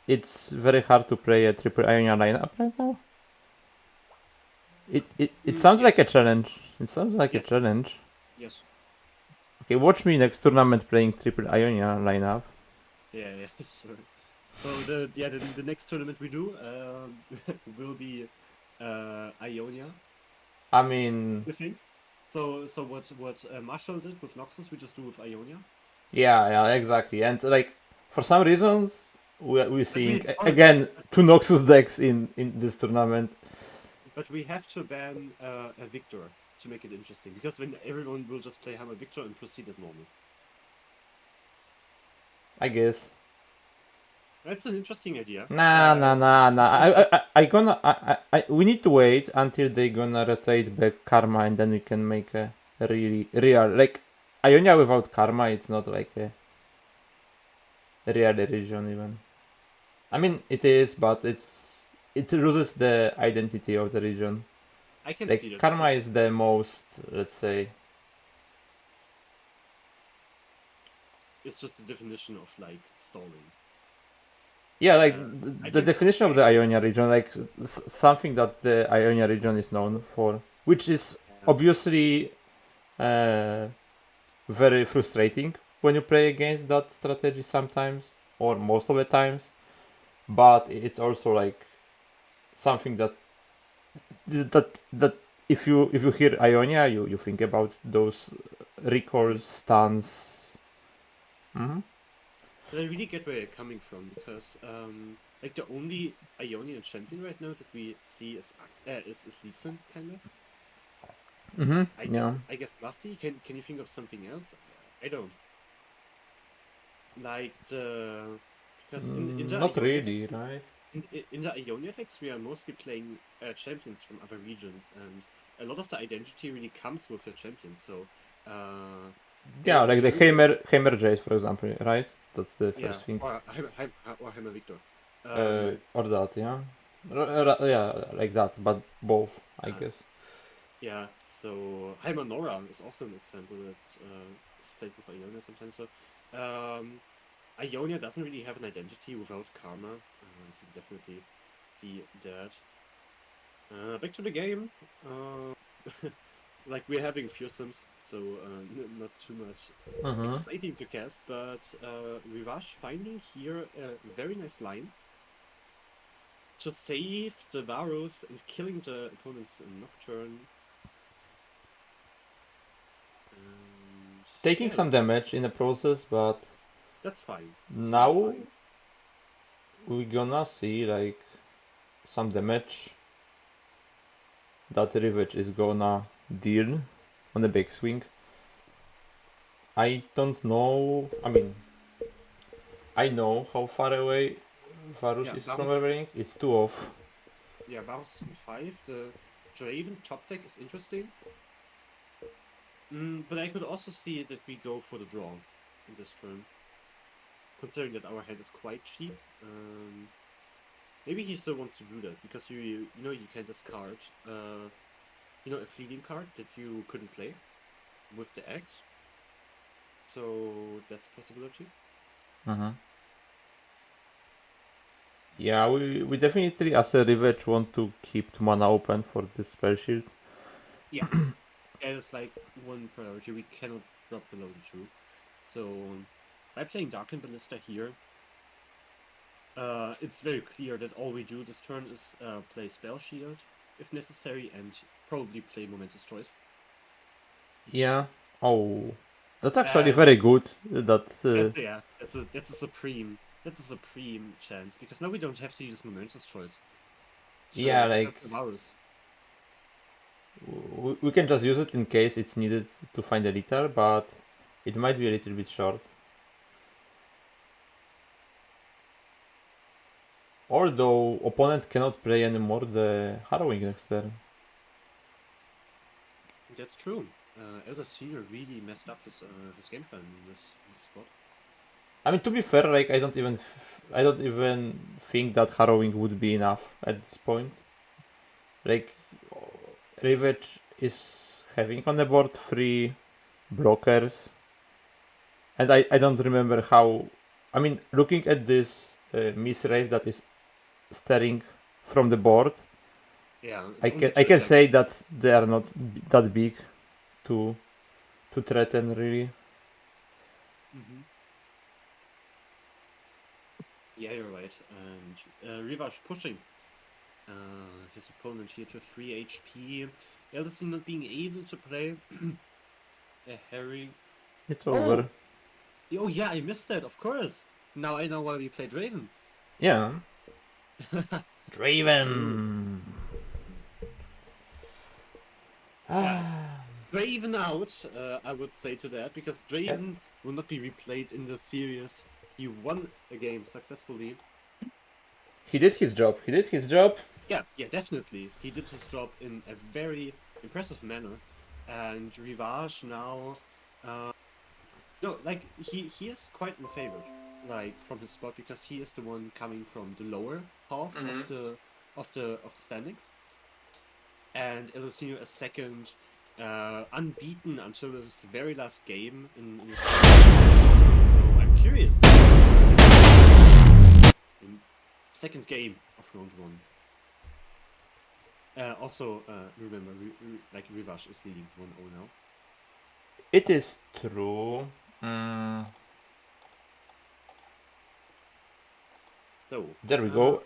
G: it's very hard to play a triple Ionia lineup right now? It sounds like a challenge. It sounds like a challenge.
F: Yes.
G: Okay, watch me next tournament playing triple Ionia lineup.
F: Yeah, sorry. So the next tournament we do will be Ionia.
G: I mean,
F: I think. So what Marshall did with Noxus, we just do with Ionia.
G: yeah, exactly. And like for some reasons, we're seeing again 2 Noxus decks in this tournament.
F: But we have to ban a Victor to make it interesting, because then everyone will just play Hammer Victor and proceed as normal.
G: I guess.
F: That's an interesting idea.
G: Nah. We need to wait until they gonna rotate back Karma, and then we can make a really real, like Ionia without Karma. It's not like a real region even. I mean, it is, but it loses the identity of the region.
F: I can
G: Like
F: see that.
G: Karma is the most, let's say,
F: it's just the definition of like stalling.
H: Yeah, like
F: I
H: the
F: think-
H: definition of the Ionia region, like something that the Ionia region is known for, which is obviously very frustrating when you play against that strategy sometimes, or most of the times. But it's also like something that if you hear Ionia, you think about those recalls, stuns. Hmm.
F: But I really get where you're coming from because like the only Ionian champion right now that we see is Lee Sin, kind of.
H: Yeah.
F: I guess Lusty. Can you think of something else? I don't. Like the because in the
H: Not
F: Ionia
H: really,
F: decks,
H: right?
F: in the Ionia decks we are mostly playing champions from other regions, and a lot of the identity really comes with the champions. So
H: Yeah, like the
F: Ionia-
H: Hammer Jace, for example, right? That's the
F: yeah,
H: first thing.
F: or Hammer Victor.
H: Or that, yeah. Yeah, like that, but both, I guess.
F: Yeah, so Heimer Nora is also an example that is played with Ionia sometimes. So Ionia doesn't really have an identity without Karma. You can definitely see that. Back to the game. Like we're having fearsomes, so not too much exciting to cast, but Rivage finding here a very nice line to save the Varus and killing the opponent's Nocturne. And
H: Taking
F: yeah,
H: some damage in the process, but
F: that's fine.
H: now we're gonna see like some damage that Rivage is gonna deal on the big swing. I don't know. I mean, I know how far away Varus
F: Yeah,
H: is from
F: Varus-
H: everything. It's 2 off.
F: Yeah, Varus in 5. The Draven top deck is interesting. But I could also see that we go for the draw in this turn. Considering that our hand is quite cheap. Maybe he still wants to do that, because you know you can discard a fleeting card that you couldn't play with the X. So that's a possibility.
H: Yeah, we definitely as a Rivage want to keep 2 mana open for this spell shield.
F: Yeah. That is like one priority. We cannot drop below the 2. So by playing Darken Ballista here, it's very clear that all we do this turn is play Spell Shield if necessary, and probably play Momentous Choice.
H: Yeah. Oh, that's actually very good. That's
F: That's a supreme chance, because now we don't have to use Momentous Choice.
H: Yeah,
F: defend
H: like
F: the Varus.
H: we can just use it in case it's needed to find a litter, but it might be a little bit short. Although opponent cannot play anymore the Harrowing next turn.
F: That's true. Elder Senior really messed up his game plan in this spot.
H: I mean, to be fair, like I don't even think that Harrowing would be enough at this point. Like Rivage is having on the board 3 blockers, and I don't remember how. I mean, looking at this misrave that is staring from the board,
F: Yeah,
H: I can say that they are not that big to threaten really.
F: Yeah, you're right. And Rivage pushing his opponent here to 3 HP. Elder not being able to play a Harry.
H: It's over.
F: Oh yeah, I missed that, of course. Now I know why we played Raven.
H: Yeah. Draven.
F: Draven out, I would say to that, because Draven will not be replayed in the series. He won a game successfully.
H: He did his job.
F: Yeah, definitely. He did his job in a very impressive manner. And Rivage now, no, like he is quite in favor, like from his spot, because he is the one coming from the lower half of the standings, and Elusino is second, unbeaten until his very last game in the so curious. In second game of round 1. Also, remember, like Rivash is leading 1-0 now.
H: It is true. Mm,
F: So
H: there we go.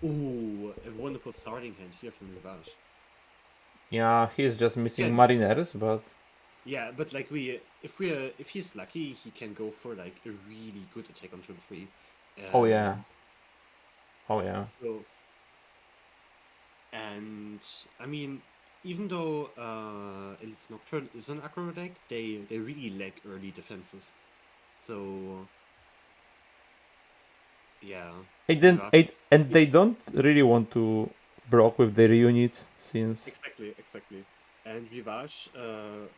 F: Ooh, a wonderful starting hand here from Rivash.
H: Yeah, he's just missing
F: Can-
H: Mariners, but
F: Yeah, but like if he's lucky, he can go for like a really good attack on turn 3.
H: oh yeah. Oh yeah.
F: So, and I mean, even though Elite Nocturne is an aggro deck, they really lack early defenses. So, yeah.
H: And they don't really want to block with their units since
F: Exactly. And Rivash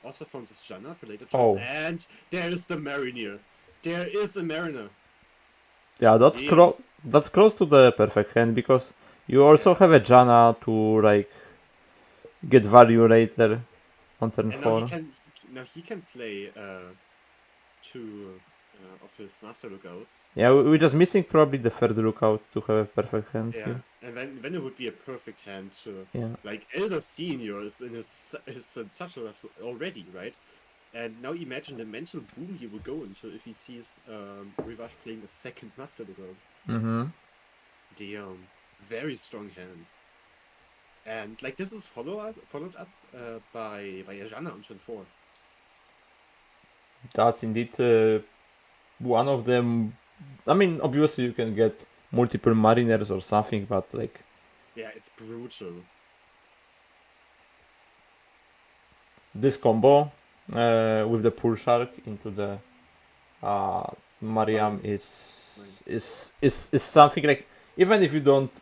F: also formed his Janna for later
H: Oh.
F: turns. And there is the Mariner. There is a Mariner.
H: yeah, that's close to the perfect hand because you also have a Janna to like get value later on turn
F: And
H: 4.
F: now he can play two of his Master Lookouts.
H: Yeah, we're just missing probably the third lookout to have a perfect hand
F: Yeah,
H: here.
F: and then it would be a perfect hand to
H: Yeah.
F: like Elder Senior is in is in such a rush already, right? And now imagine the mental boom he will go into if he sees Rivash playing a second Master Lookout.
H: Mm-hmm.
F: Damn, very strong hand. And like this is followed up by Ajana on turn 4.
H: That's indeed one of them. I mean, obviously you can get multiple Mariners or something, but like
F: Yeah, it's brutal.
H: this combo with the Pool Shark into the Mariam is something like, even if you don't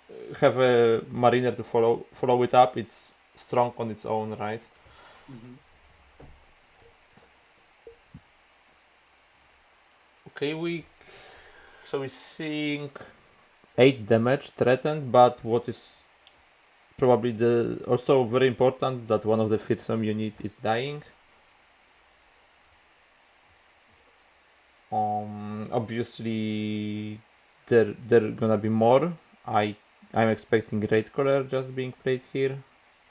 H: have a Mariner to follow it up, it's strong on its own, right?
F: Mm-hmm.
H: Okay, we're seeing 8 damage threatened, but what is probably also very important, that one of the fearsome unit is dying. Obviously there gonna be more. I'm expecting Raid Caller just being played here.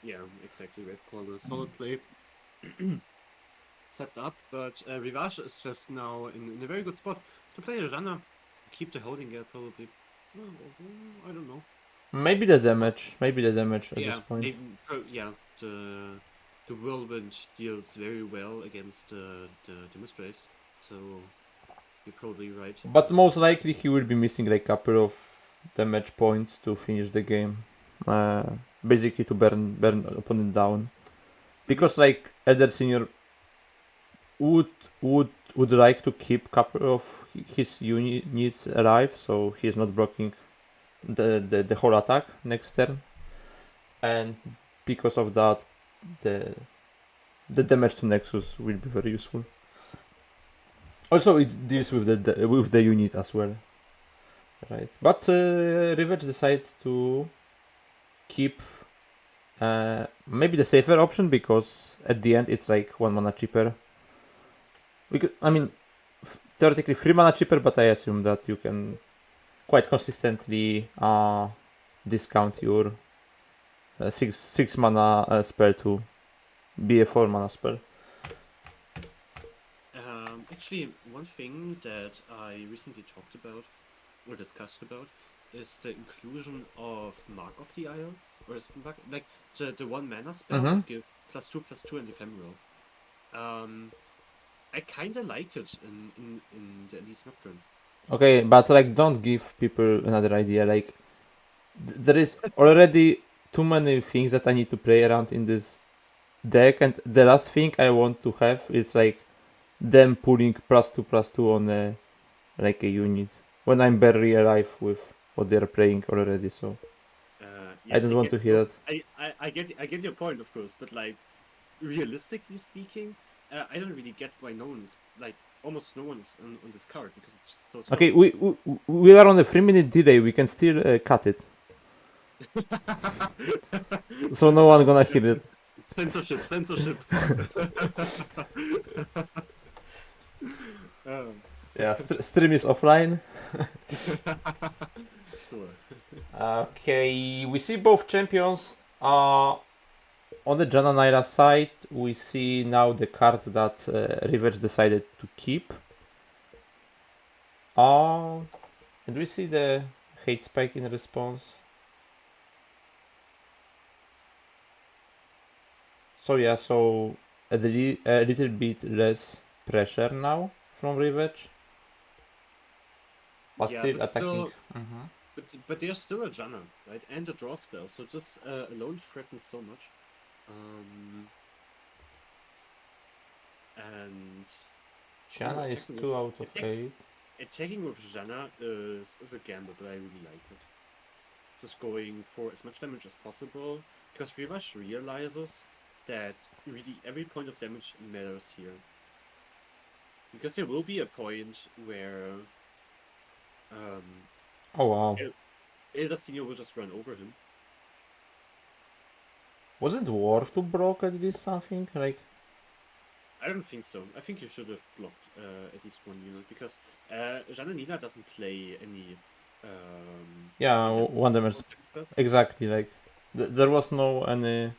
F: Yeah, exactly. Red Color solid play sets up, but Rivash is just now in a very good spot to play a Janna. Keep the holding gap probably. I don't know.
H: Maybe the damage at this point.
F: The whirlwind deals very well against the Mistwraiths, so you're probably right.
H: But most likely he will be missing like a couple of damage points to finish the game. Basically to burn opponent down. Because like Elder Senior would like to keep couple of his units alive, so he's not blocking the whole attack next turn. And because of that, the damage to Nexus will be very useful. Also, it deals with the unit as well, right? But Revenge decides to keep maybe the safer option, because at the end it's like 1 mana cheaper. I mean, theoretically 3 mana cheaper, but I assume that you can quite consistently discount your 6 mana spell to be a 4 mana spell.
F: Actually, one thing that I recently talked about or discussed about is the inclusion of Mark of the Isles, or is it like the 1 mana spell give +2/+2 and ephemeral. I kind of like it in the Elite Nocturne.
H: Okay, but like don't give people another idea. Like there is already too many things that I need to play around in this deck, and the last thing I want to have is like them pulling +2/+2 on a unit when I'm barely alive with what they're playing already. So
F: Yes,
H: I don't want to hear that.
F: I get your point, of course, but like realistically speaking, I don't really get why no one is like almost no one is on this card, because it's just so strong.
H: Okay, we are on a 3-minute delay. We can still cut it, so no one gonna hear it.
F: Censorship.
H: Yeah, stream is offline.
F: Sure.
H: Okay, we see both champions. On the Jana Naira side, we see now the card that Rivers decided to keep. And we see the hate spike in response. So yeah, so a little bit less pressure now from Rivers. But
F: Yeah,
H: still
F: but
H: attacking.
F: still- But they're still a Janna, right? And a draw spell, so this alone threatens so much. And
H: Jana is 2 out of 8.
F: attacking with Janna is a gamble, but I really like it. Just going for as much damage as possible, because Rivash realizes that really every point of damage matters here. Because there will be a point where
H: Oh wow.
F: Elder Senior will just run over him.
H: Wasn't worth to block at least something? Like,
F: I don't think so. I think you should have blocked at least one unit, because Jananina doesn't play any
H: yeah, one damage.
F: spells.
H: Exactly, like, there was no any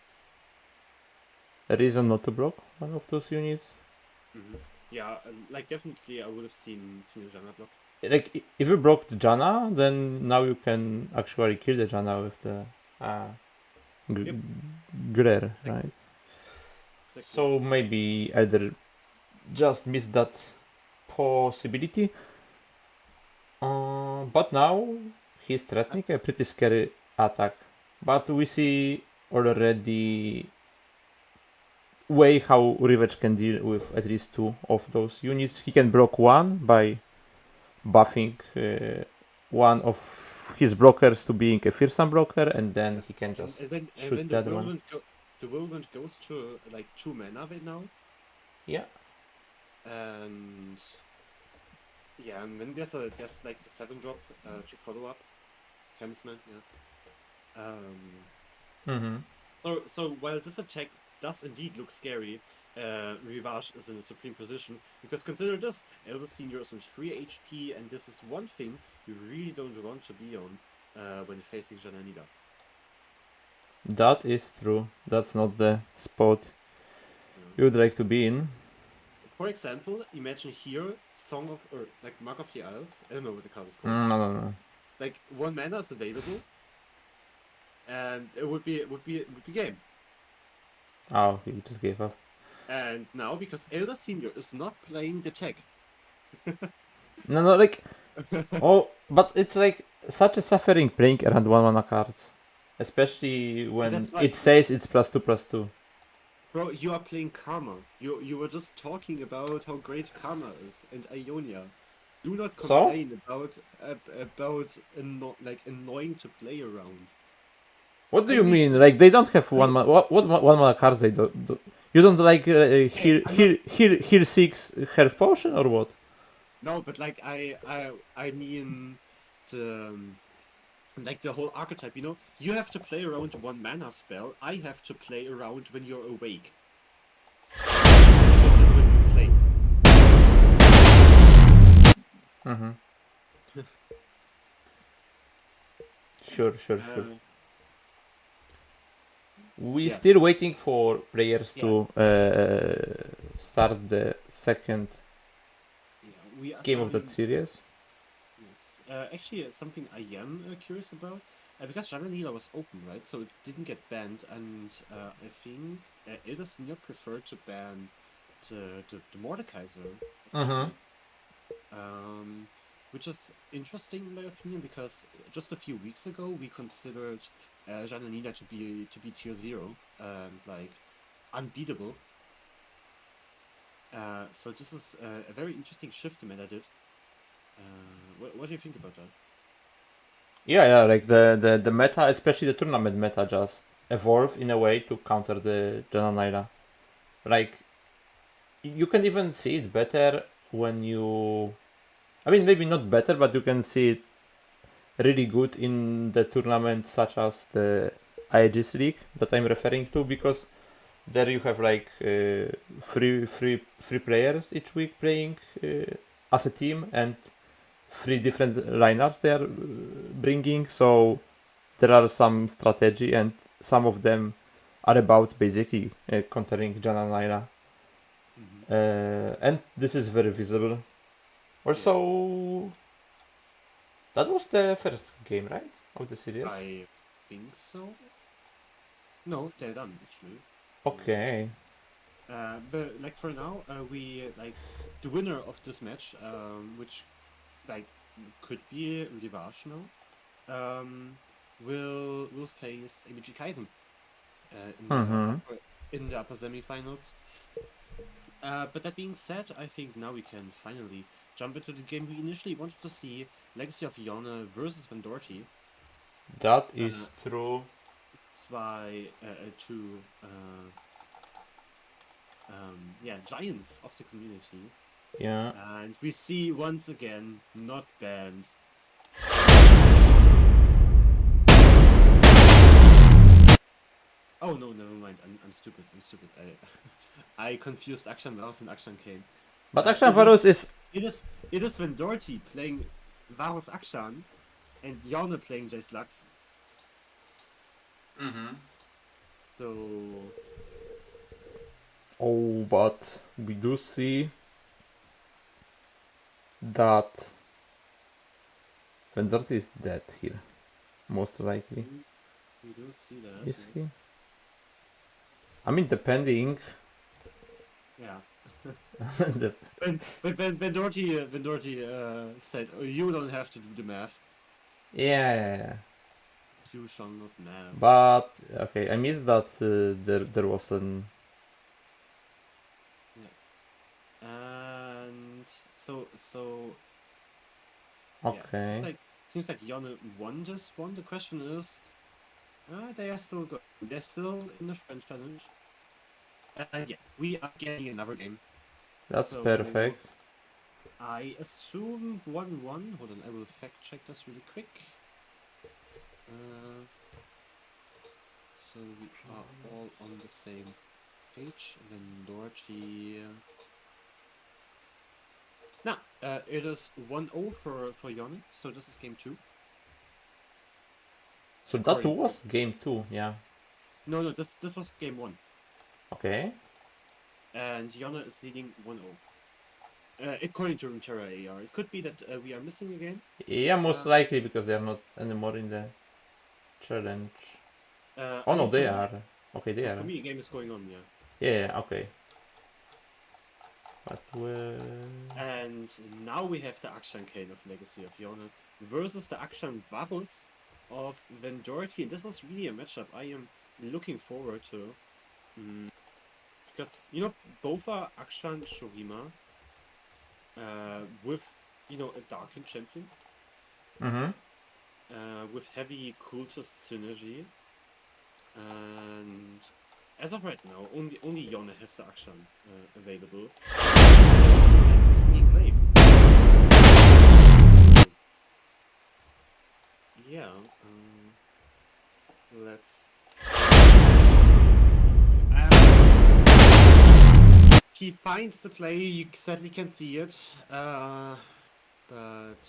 H: reason not to block one of those units.
F: Yeah, like definitely I would have seen a Janna block.
H: Like, if you blocked Jana, then now you can actually kill the Jana with the
F: Yep.
H: Grer,
F: Exactly.
H: right?
F: Exactly.
H: So maybe Elder just missed that possibility. But now he's threatening a pretty scary attack. But we see already way how Rivage can deal with at least 2 of those units. He can block one by buffing one of his blockers to being a fearsome blocker, and then he can just shoot that one.
F: The whirlwind goes to like 2 mana right now,
H: Yeah.
F: and yeah, and then there's like the 7-drop to follow up, Helmsman. Yeah. So while this attack does indeed look scary, Rivage is in a supreme position, because consider this: Elder Senior is with 3 HP, and this is one thing you really don't want to be on when facing Jananida.
H: That is true. That's not the spot you would like to be in.
F: For example, imagine here Song of, or like Mark of the Isles. I don't know what the card is called.
H: No.
F: Like 1 mana is available, and it would be game.
H: Oh, he just gave up.
F: And now, because Elder Senior is not playing the tech.
H: No, like, oh, but it's like such a suffering playing around 1 mana cards, especially when
F: that's why-
H: it says it's +2/+2.
F: Bro, you are playing Karma. You were just talking about how great Karma is and Ionia. Do not
H: So?
F: complain about annoying to play around.
H: What do
F: I
H: you
F: need
H: mean? Like, they don't have 1 mana. What 1 mana cards they do? You don't like heal 6 health potion or what?
F: No, but like I mean the whole archetype, you know? You have to play around 1 mana spell. I have to play around when you're awake. Because that's when you play.
H: Sure. We
F: Yeah.
H: still waiting for players to start the second
F: Yeah, we are
H: game of that
F: starting-
H: series.
F: Yes. Actually, something I am curious about, because Jananila was open, right? So it didn't get banned, and I think Elder Senior preferred to ban the Mordekaiser, actually. Which is interesting in my opinion, because just a few weeks ago we considered Jananila to be tier 0 and like unbeatable. So this is a very interesting shift the meta did. What do you think about that?
H: Yeah, like the meta, especially the tournament meta, just evolved in a way to counter the Jananaila. Like, you can even see it better when you... I mean, maybe not better, but you can see it really good in the tournament such as the Aegis League that I'm referring to, because there you have like three players each week playing as a team and 3 different lineups they are bringing, so there are some strategy and some of them are about basically countering Jan and Lyra. And this is very visible. Also, that was the first game, right? Of the series?
F: I think so. No, they're done actually.
H: Okay.
F: But like for now, we like the winner of this match, which like could be Rivage now, will face ABG Kaizen in the upper semifinals. But that being said, I think now we can finally jump into the game we initially wanted to see: Legacy of Yone versus Van Doherty.
H: That is true.
F: Two giants of the community.
H: Yeah.
F: And we see once again not banned. Oh no, never mind. I'm stupid. I confused Akshan Varus and Akshan Kane.
H: But Akshan Varus is...
F: It is Van Doherty playing Varus Akshan and Yone playing Jace Lux. So
H: Oh, but we do see that Van Doherty is dead here, most likely.
F: we do see that.
H: Is
F: yes.
H: he? I mean, depending.
F: Yeah.
H: the,
F: When Doherty said, oh, you don't have to do the math.
H: yeah.
F: You shall not math.
H: But okay, I missed that there was an...
F: And so
H: Okay.
F: yeah, seems like Yone won this one. The question is, they are still good. They're still in the French challenge. Yeah, we are getting another game.
H: That's
F: So,
H: perfect.
F: I assume 1-1. Hold on, I will fact check this really quick. So we are all on the same page. Then Doherty. Now, it is 1-0 for Yone, so this is game 2.
H: So that was game 2, yeah.
F: No, this was game 1.
H: Okay.
F: And Yone is leading 1-0. According to Runeterra AR. It could be that we are missing a game.
H: Yeah, most likely because they are not anymore in the challenge. Oh no, they are. Okay, they are.
F: For me, a game is going on, yeah.
H: Yeah, okay. But
F: And now we have the Akshan Kane of Legacy of Yone versus the Akshan Varus of Van Doherty. And this is really a matchup I am looking forward to. Because, both are Akshan Shurima with, a Darken champion. With heavy cultist synergy. And as of right now, only Yone has the Akshan available. Has this being Glaive. Yeah. Let's. He finds the play. You sadly can see it, but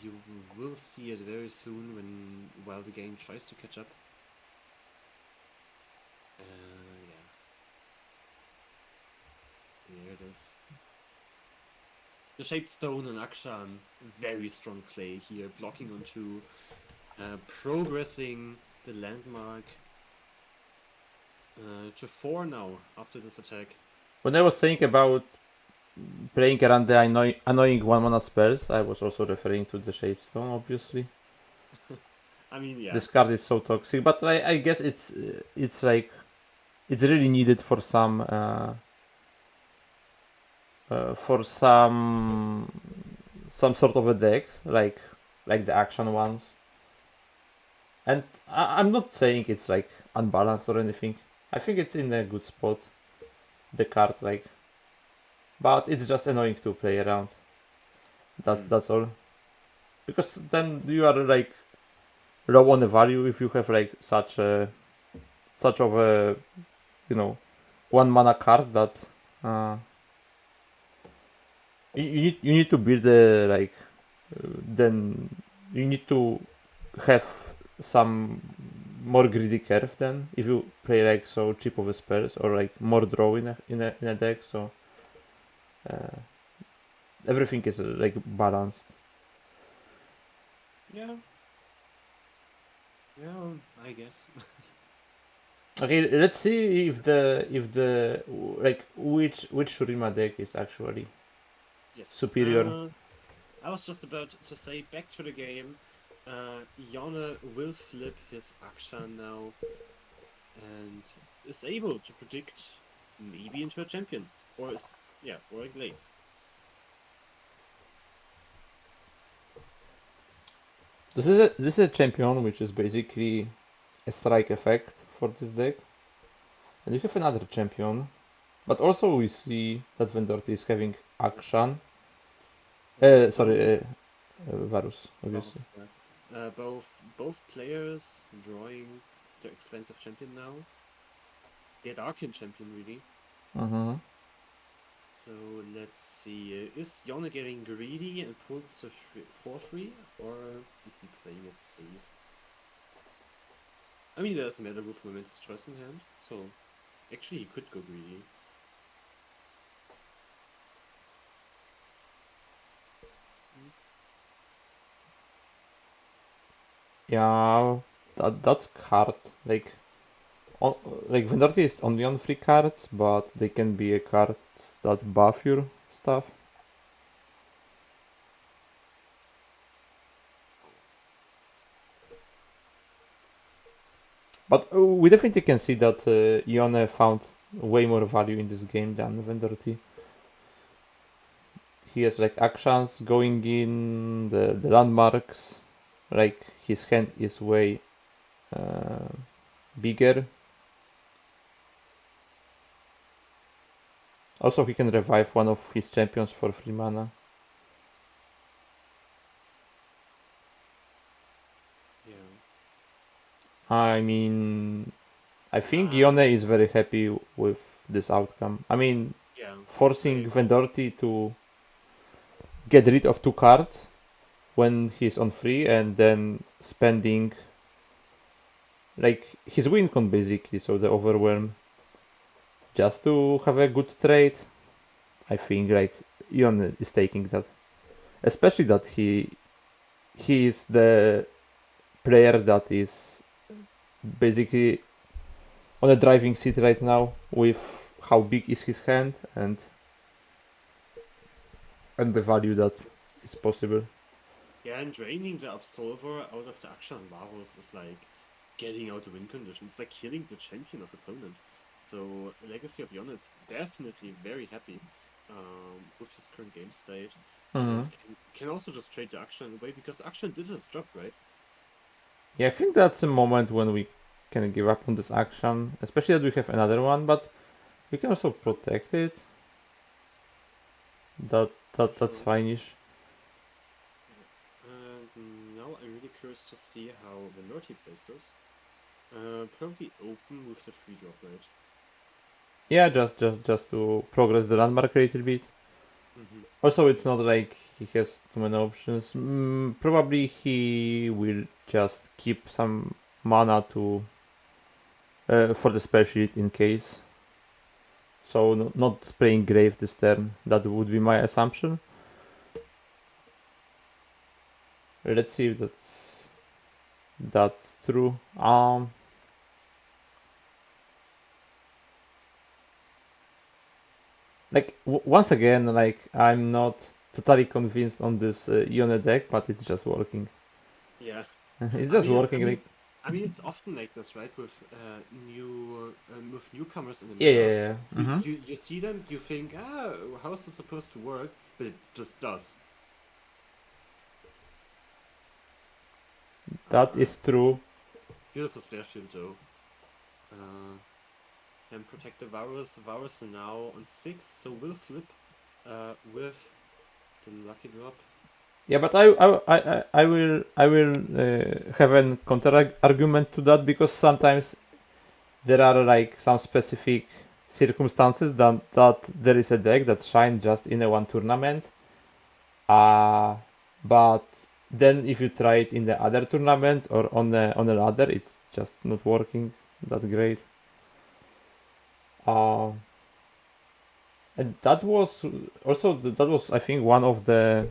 F: you will see it very soon while the game tries to catch up. Yeah. Here it is. The Shaped Stone and Akshan, very strong play here, blocking on 2, progressing the landmark to 4 now after this attack.
H: when I was saying about playing around the annoying 1-mana spells, I was also referring to the Shapestone, obviously.
F: I mean, yeah.
H: This card is so toxic, but I guess it's like it's really needed for some sort of a decks like the action ones. And I'm not saying it's like unbalanced or anything. I think it's in a good spot. The card but it's just annoying to play around. That's all. Because then you are like low on the value if you have like such of a 1 mana card that You need to build a like then you need to have some more greedy curve then if you play like so cheap of a spells or like more draw in a deck, so everything is like balanced.
F: Yeah. Yeah, I guess.
H: Okay, let's see if the like which Shurima deck is actually
F: Yes.
H: superior.
F: I was just about to say, back to the game. Yone will flip his Akshan now and is able to predict maybe into a champion. Or or a glaive.
H: This is a champion which is basically a strike effect for this deck. And you have another champion. But also we see that Vendorti is having Akshan. Varus, obviously.
F: Both players drawing their expensive champion now. Their Darkin champion, really.
H: Mm-hmm.
F: So let's see. Is Yone getting greedy and pulls to 4-3, or is he playing it safe? I mean, there's a matter with Momentous Choice in hand, so actually he could go greedy.
H: Yeah, that's hard. Like Vendorti is only on 3 cards, but they can be a cards that buff your stuff. But we definitely can see that Yone found way more value in this game than Vendorti. He has like actions going in, the landmarks, like his hand is way bigger. Also, he can revive one of his champions for 3 mana.
F: Yeah.
H: I mean, I think Yone is very happy with this outcome. I mean,
F: Yeah.
H: forcing Vendorti to get rid of 2 cards when he's on 3 and then spending like his win con basically, so the overwhelm, just to have a good trade. I think like Ion is taking that, especially that he is the player that is basically on a driving seat right now with how big is his hand and the value that is possible.
F: Yeah, and draining the Absolver out of the Akshan Varus is like getting out the win condition. It's like killing the champion of opponent. So Legacy of Yone is definitely very happy with his current game state. And can also just trade the Akshan away because Akshan did his job, right?
H: Yeah, I think that's a moment when we can give up on this action, especially that we have another one, but we can also protect it. That's fine-ish.
F: Now I'm really curious to see how Vendorti plays this. Probably open with the free drop, right?
H: Yeah, just to progress the landmark a little bit. Also, it's not like he has too many options. Probably he will just keep some mana to for the spell sheet in case. So not playing Grave this turn. That would be my assumption. Let's see if that's true. Like once again, like I'm not totally convinced on this Yone deck, but it's just working.
F: Yeah,
H: it's just working.
F: I mean, it's often like this, right? With with newcomers in the
H: Yeah.
F: You see them, you think, how is this supposed to work? But it just does.
H: That is true.
F: Beautiful splash shield though. Can protect the Varus. Varus now on 6, so will flip with the lucky drop.
H: Yeah, but I will have a counter argument to that, because sometimes there are like some specific circumstances that there is a deck that shines just in a one tournament, But then if you try it in the other tournaments or on the ladder, it's just not working that great. And that was also that was I think one of the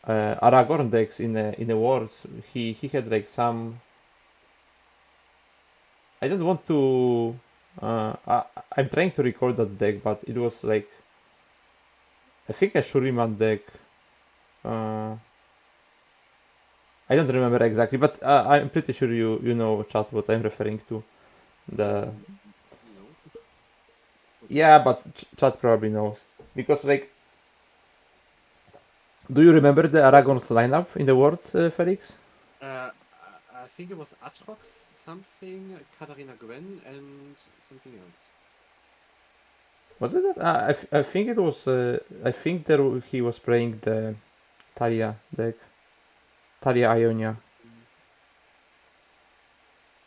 H: Aragorn decks in the Worlds. He had like some. I don't want to. I'm trying to record that deck, but it was like I think a Shuriman deck. I don't remember exactly, but I'm pretty sure you know, chat, what I'm referring to. The
F: No.
H: Yeah, but chat probably knows because like, do you remember the Aragorn's lineup in the Worlds, Felix?
F: I think it was Atrox something, Katarina Gwen, and something else.
H: Was it that? I think it was. I think there he was playing the Talia deck, Talia Ionia.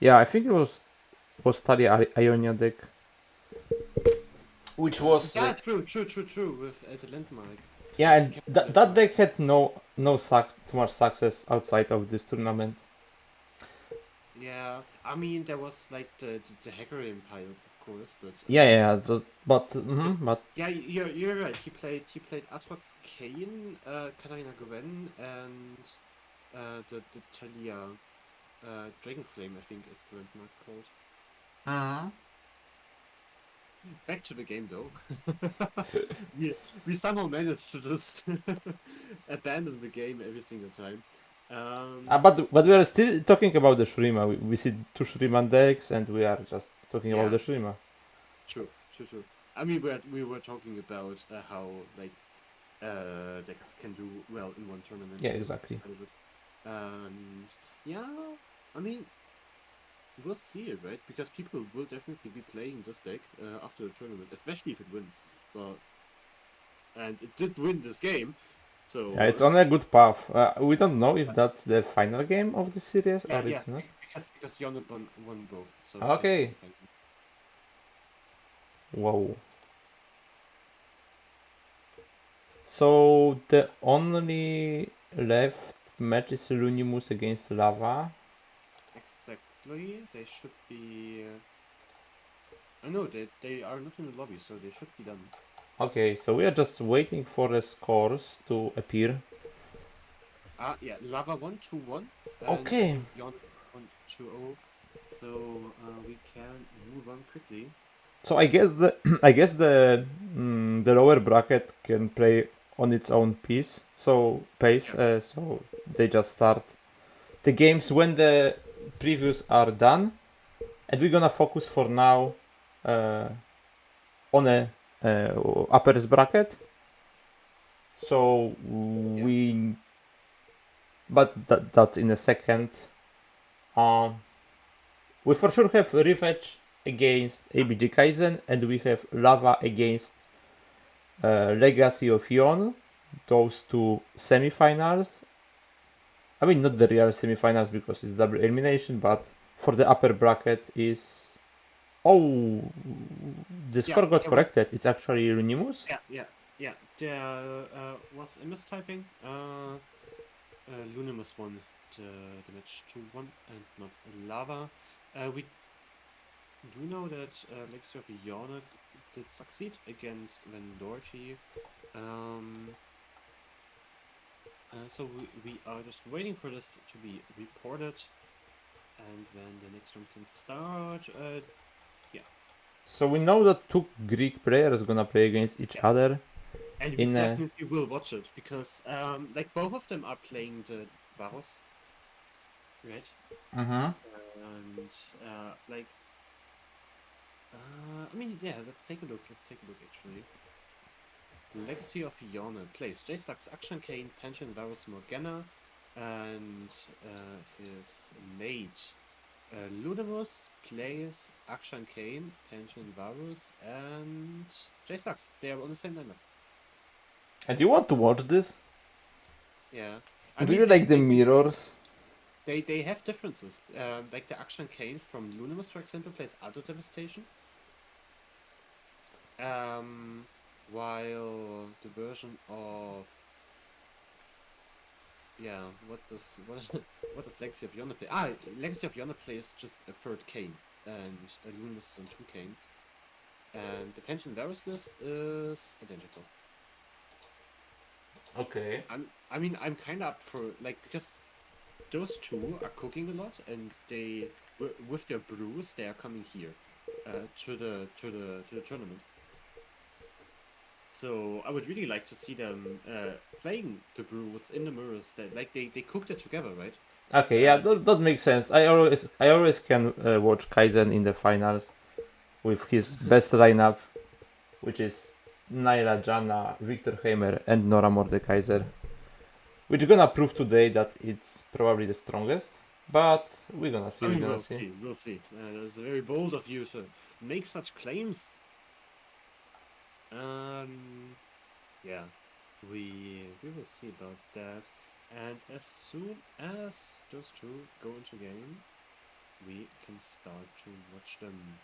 H: Yeah, I think it was Talia Ionia deck, which was
F: Yeah,
H: like,
F: true, with the landmark.
H: yeah,
F: With
H: and
F: Captain
H: that deck had no too much success outside of this tournament.
F: Yeah, I mean there was like the Hagarian pilots, of course, but
H: Yeah. But
F: yeah, you're right. He played Atrox Kane, Katarina Gwen, and the Talia Dragonflame, I think is the landmark called. Back to the game though. we somehow managed to just abandon the game every single time.
H: but we are still talking about the Shurima. We see two Shuriman decks, and we are just talking about
F: Yeah.
H: the Shurima.
F: True. I mean, we were talking about how like decks can do well in one tournament.
H: Yeah, exactly.
F: And yeah, I mean, we'll see it, right? Because people will definitely be playing this deck after the tournament, especially if it wins. Well, and it did win this game, so
H: Yeah, it's on a good path. We don't know if that's the final game of the series or
F: yeah,
H: it's not.
F: because Yonut won both. So
H: Okay.
F: that's
H: Wow. So the only left match is Lunimus against Lava.
F: exactly. They should be. I know they are not in the lobby, so they should be done.
H: Okay, so we are just waiting for the scores to appear.
F: Yeah, Lava 1-2-1.
H: Okay.
F: Yon 1-2-0. So we can move on quickly.
H: So I guess the lower bracket can play on its own pace. So so they just start the games when the previews are done, and we're gonna focus for now on a uppers bracket. So but that's in a second. We for sure have Revenge against ABG Kaizen, and we have Lava against Legacy of Yon. Those two semifinals. I mean, not the real semifinals because it's double elimination, but for the upper bracket is. Oh, the score got corrected. It's actually Lunimus.
F: Yeah. There was a mistyping. Lunimus won the match 2-1 and not Lava. We do know that Legacy of Ionic did succeed against Vendorti. So we are just waiting for this to be reported, and then the next one can start.
H: So we know that two Greek players gonna play against each other.
F: And we definitely will watch it because like both of them are playing the Varos, right?
H: Mm-hmm.
F: And like I mean, yeah, let's take a look actually. Legacy of Iona plays J-Stux, Action Kane, Pension, Varus, Morgana, and his mate Ludamus plays Action Kane, Pension, Varus, and J-Stux. They are on the same lineup.
H: And you want to watch this?
F: Yeah.
H: Do you like the mirrors?
F: They have differences. Like the Action Kane from Lunimus, for example, plays Auto Devastation. While the version of yeah, what does Legacy of Yonder play? Ah, Legacy of Yonder plays just a third cane, and Luminous is on 2 canes, and the Pension Varus list is identical.
H: Okay.
F: I mean, I'm kind of up for like because those two are cooking a lot, and they with their brews they are coming here, to the tournament. So I would really like to see them playing the brews in the mirrors. That like they cooked it together, right?
H: Okay, yeah, that makes sense. I always can watch Kaizen in the finals with his best lineup, which is Naila Jana, Victor Heimer, and Nora Mordekaiser. Which gonna prove today that it's probably the strongest, but we're gonna see.
F: I
H: We're
F: mean,
H: gonna
F: we'll
H: see.
F: see. We'll see. It's very bold of you to make such claims. Yeah, we will see about that. And as soon as those two go into game, we can start to watch them.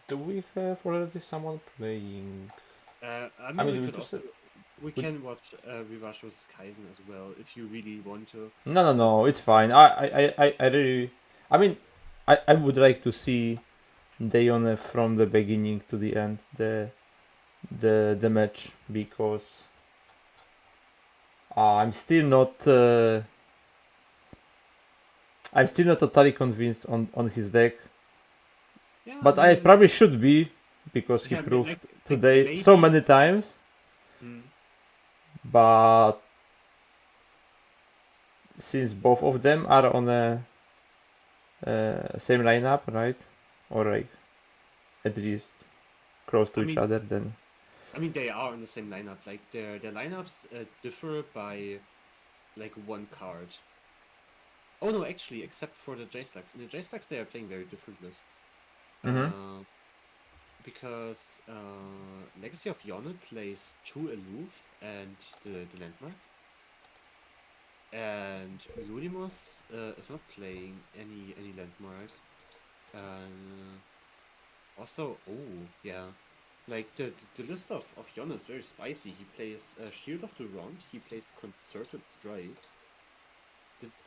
H: Do we have already someone playing?
F: I
H: I
F: mean,
H: mean,
F: we
H: we
F: could
H: just
F: also we
H: we,
F: can watch Rivash vs Kaizen as well if you really want to.
H: no, it's fine. I really, I mean, I would like to see Dayone from the beginning to the end, the match, because I'm still not totally convinced on his deck,
F: Yeah, I
H: but I
F: mean,
H: probably should be because he
F: yeah,
H: proved
F: like
H: today so
F: maybe.
H: many times.
F: Mm,
H: But since both of them are on a same lineup, right, or like at least close to
F: I
H: each
F: mean,
H: other, then
F: they are in the same lineup. Like their lineups differ by like one card. Oh no, actually, except for the J-Slugs. In the J-Slugs, they are playing very different lists.
H: mm-hmm.
F: Because Legacy of Yonne plays 2 Aloof and the Landmark. And Ludimus is not playing any Landmark. Also, oh, yeah. Like, the list of Yonne is very spicy. He plays Shield of Durand, he plays Concerted Strike.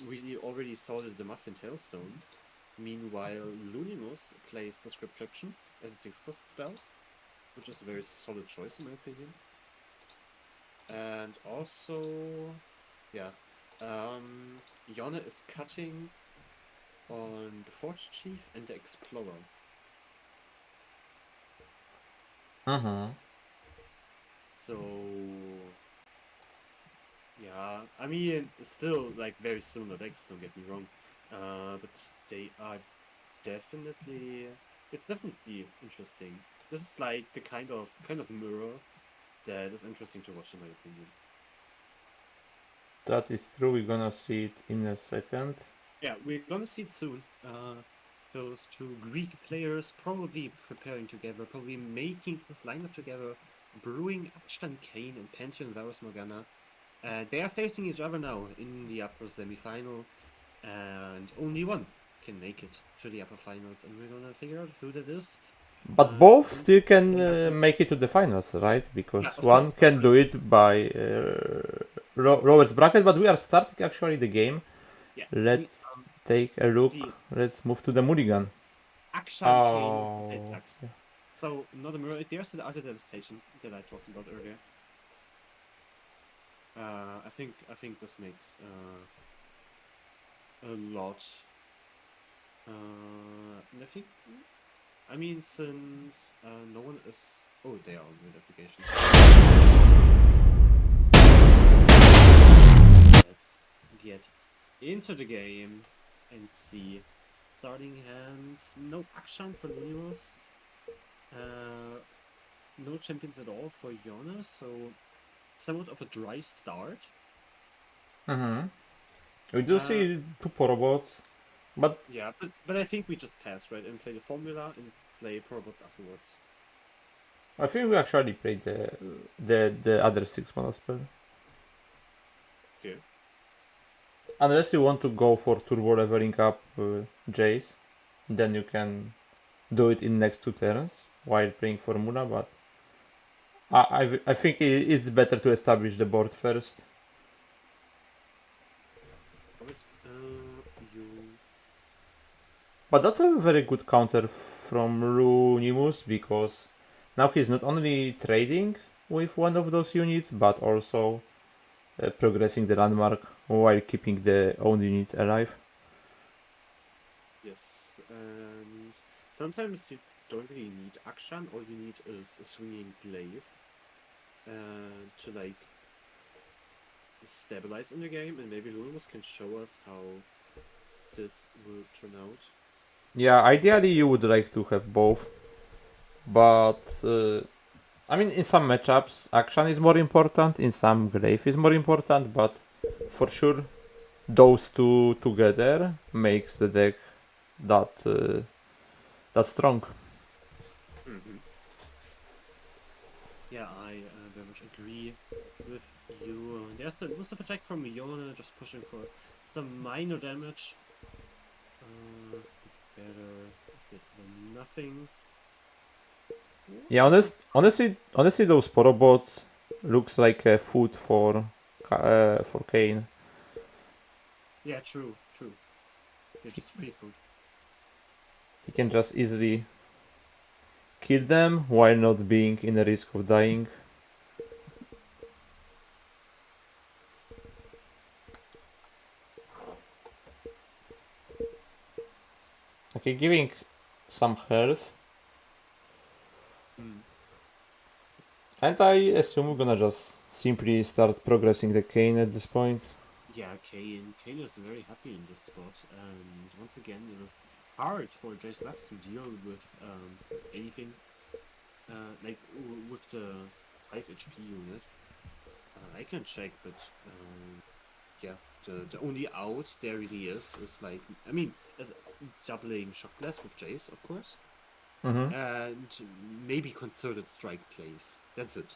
F: We already saw the Demacian Tailstones. Meanwhile, Lunimus plays Description as a 6-cost spell, which is a very solid choice in my opinion. And also, yeah, Yonne is cutting on the Forge Chief and the Explorer.
H: Mm-hmm.
F: So, yeah, I mean, it's still like very similar decks, don't get me wrong. But they are definitely, it's definitely interesting. This is like the kind of mirror that is interesting to watch in my opinion.
H: That is true. We're gonna see it in a second.
F: Yeah, we're gonna see it soon. Those two Greek players probably preparing together, probably making this lineup together, brewing Ashtan Kane and Pantheon Varus Morgana. They are facing each other now in the upper semi-final, and only one can make it to the upper finals, and we're gonna figure out who that is.
H: But both
F: In
H: still can
F: the upper.
H: make it to the finals, right? Because
F: Yeah, of
H: one
F: course.
H: can do it by Robert's bracket, but we are starting actually the game.
F: Yeah,
H: Let's take a look.
F: see
H: Let's move to the Mulligan.
F: Akshan Kane
H: Oh,
F: J-Slugs. So not a mirror. There's the other devastation that I talked about earlier. I think this makes a lot. And I mean, since no one is. Oh, they are on notification. Let's get into the game and see. Starting hands. No Akshan for Lunios. No champions at all for Yona, so somewhat of a dry start.
H: Mm-hmm. We do see two robots, but
F: Yeah, but I think we just pass, right, and play the formula and play robots afterwards.
H: I think we actually played the other 6-mana spell.
F: Okay.
H: Unless you want to go for turbo leveling up Jace, then you can do it in next 2 turns while playing Formula, but I think it's better to establish the board first.
F: Alright, you...
H: But that's a very good counter from Runimus, because now he's not only trading with one of those units, but also progressing the landmark while keeping the own unit alive.
F: Yes, and sometimes you don't really need Akshan, all you need is a swinging glaive to like stabilize in the game, and maybe Lumus can show us how this will turn out.
H: Yeah, ideally you would like to have both, but I mean, in some matchups, action is more important, in some glaive is more important, but for sure, those two together makes the deck that strong.
F: Mm-hmm. Yeah, I very much agree with you. There's a elusive attack from Yona, just pushing for some minor damage. Better get nothing.
H: Yeah, honestly, those Porobots looks like a food for Kane.
F: Yeah, true. They're just free food.
H: He can just easily kill them while not being in a risk of dying. Okay, giving some health. And I assume we're gonna just simply start progressing the Kane at this point.
F: Yeah, Kane is very happy in this spot, and once again, it is hard for Jace Lux to deal with anything like with the 5 HP unit. I can check, but yeah, the only out there really is like, I mean, doubling Shock Blast with Jace, of course, and maybe concerted strike plays. That's it.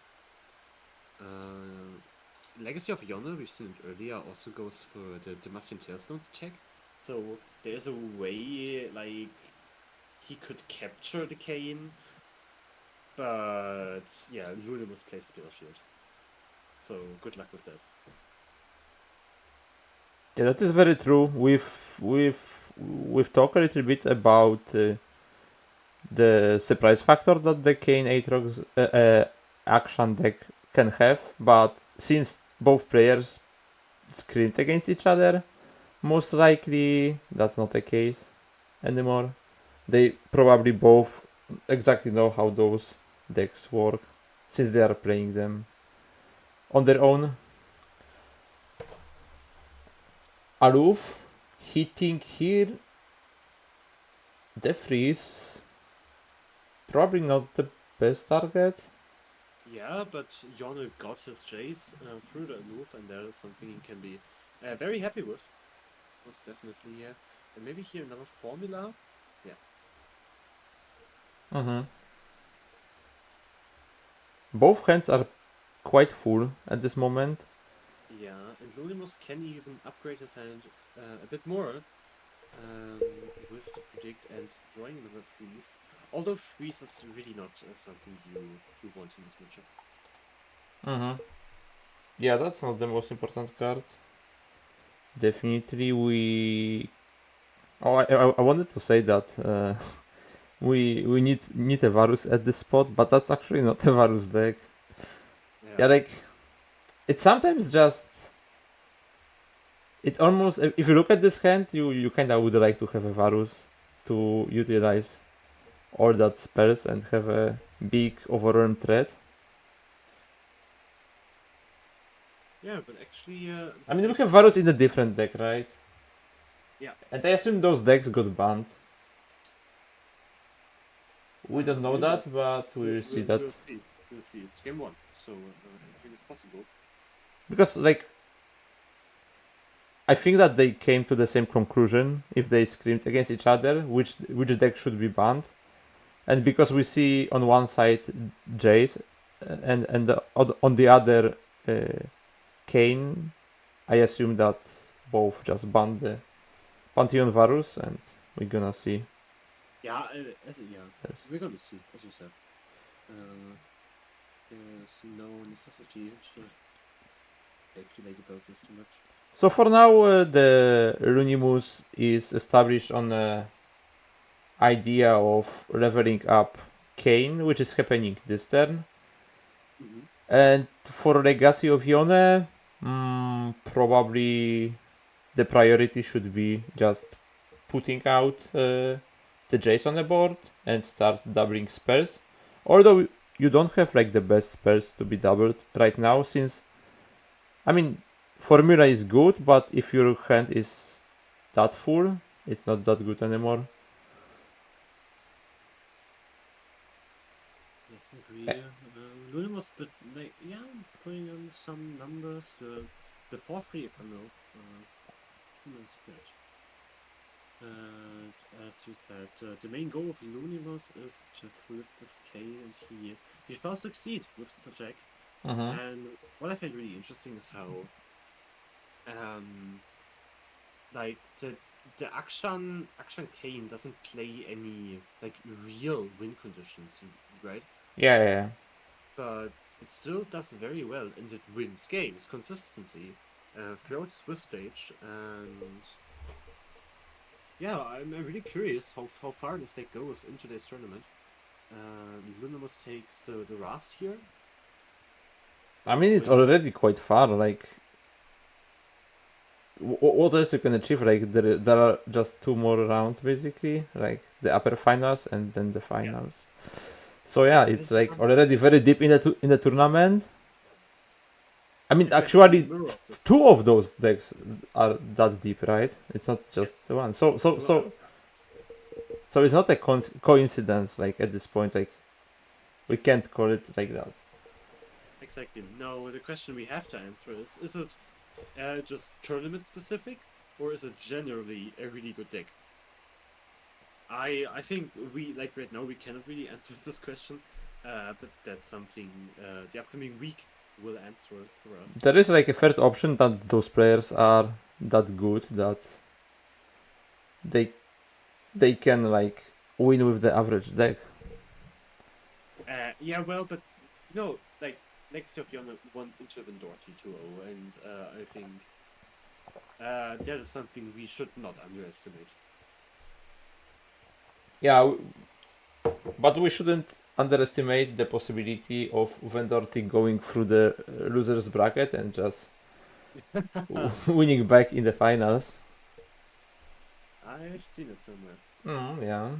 F: Legacy of Yona, we've seen it earlier, also goes for the Demacian Tailstones check. So there's a way, like, he could capture the Kane, but yeah, Lunimus plays Spell Shield. So good luck with that.
H: Yeah, that is very true. We've talked a little bit about the surprise factor that the Kane Aatrox action deck can have, but since both players screamed against each other, most likely that's not the case anymore. They probably both exactly know how those decks work, since they are playing them on their own. Aloof hitting here. The freeze probably not the best target.
F: Yeah, but Yona got his Jace through the move, and that is something he can be very happy with. Most definitely, yeah. And maybe here another formula. Yeah.
H: Both hands are quite full at this moment.
F: Yeah, and Lunimus can even upgrade his hand a bit more with the predict and drawing another freeze. Although freeze is really not something you want in this matchup.
H: Yeah, that's not the most important card. Definitely, we. Oh, I wanted to say that we need a Varus at this spot, but that's actually not a Varus deck. Yeah, like it sometimes just. It almost, if you look at this hand, you kind of would like to have a Varus to utilize all that spells and have a big overwhelm threat.
F: Yeah, but actually,
H: I mean, we have Varus in a different deck, right?
F: Yeah.
H: And I assume those decks got banned. We don't know that, but we'll see that.
F: We'll see. It's game 1, so I think it's possible.
H: Because, like, I think that they came to the same conclusion if they screamed against each other, which deck should be banned. And because we see on one side Jace and on the other Kane, I assume that both just banned the Pantheon Varus, and we're gonna see.
F: Yeah, we're gonna see, as you said. There's no necessity to speculate about this too much.
H: So for now, the Lunimus is established on the idea of leveling up Kane, which is happening this turn.
F: Mhm.
H: And for Legacy of Yone, probably the priority should be just putting out the Jace on the board and start doubling spells. Although you don't have like the best spells to be doubled right now, since I mean formula is good, but if your hand is that full, it's not that good anymore.
F: Yes, agree. Lunimus, but like, yeah, putting on some numbers. The 4-3, if I know. That's good. As you said, the main goal of Lunimus is to flip this Kane, and he shall succeed with this attack. And what I find really interesting is how, like the Akshan Kane doesn't play any like real win conditions, right?
H: Yeah.
F: But it still does very well, and it wins games consistently throughout the Swiss stage. And yeah, I'm really curious how far this deck goes in today's tournament. Lunimus takes the Rast here.
H: I mean, it's already quite far. Like, what else you can achieve? Like, there are just 2 more rounds basically, like the upper finals and then the finals. So yeah, it's like already very deep in the tournament. I mean, actually, 2 of those decks are that deep, right? It's not just one. So it's not a coincidence. Like at this point, like we can't call it like that.
F: Exactly. No, the question we have to answer is it just tournament specific, or is it generally a really good deck? I think we, like right now, we cannot really answer this question, but that's something the upcoming week will answer for us.
H: There is like a third option that those players are that good that they can like win with the average deck.
F: Yeah, well, but no, like next year Fiona won Interven Doherty 2-0, and I think that is something we should not underestimate.
H: Yeah, but we shouldn't underestimate the possibility of Vendorty going through the losers bracket and just winning back in the finals.
F: I've seen it somewhere.
H: Yeah.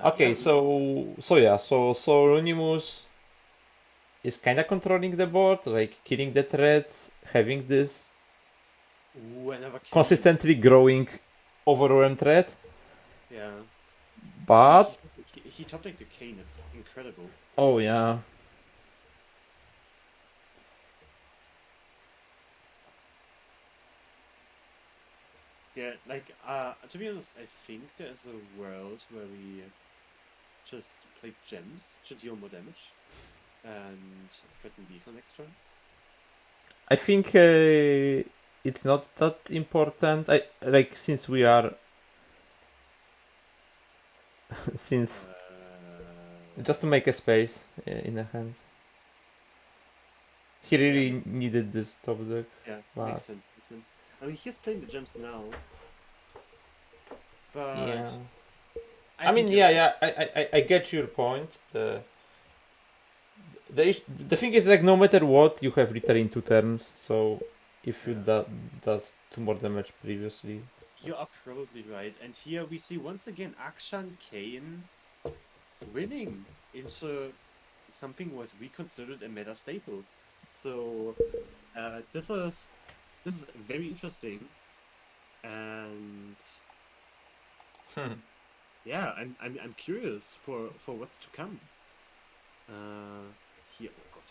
H: Okay,
F: yeah,
H: so Runimus is kind of controlling the board, like killing the threats, having this
F: whenever
H: consistently growing overwhelm threat.
F: Yeah.
H: But
F: he top decked the Kane. It's incredible.
H: oh yeah.
F: Yeah, like to be honest, I think there's a world where we just play gems to deal more damage and threaten B for next turn.
H: I think it's not that important. I like since we are since just to make a space in the hand. He really needed this top deck.
F: Yeah,
H: but...
F: makes sense. I mean, he's playing the gems now, but
H: yeah. I mean, yeah. I get your point. The thing is, like, no matter what, you have literally in 2 turns. So if you does 2 more damage previously,
F: you are probably right. And here we see once again Akshan Kane winning into something what we considered a meta staple. So this is very interesting, and yeah, I'm curious for what's to come. Here, oh god.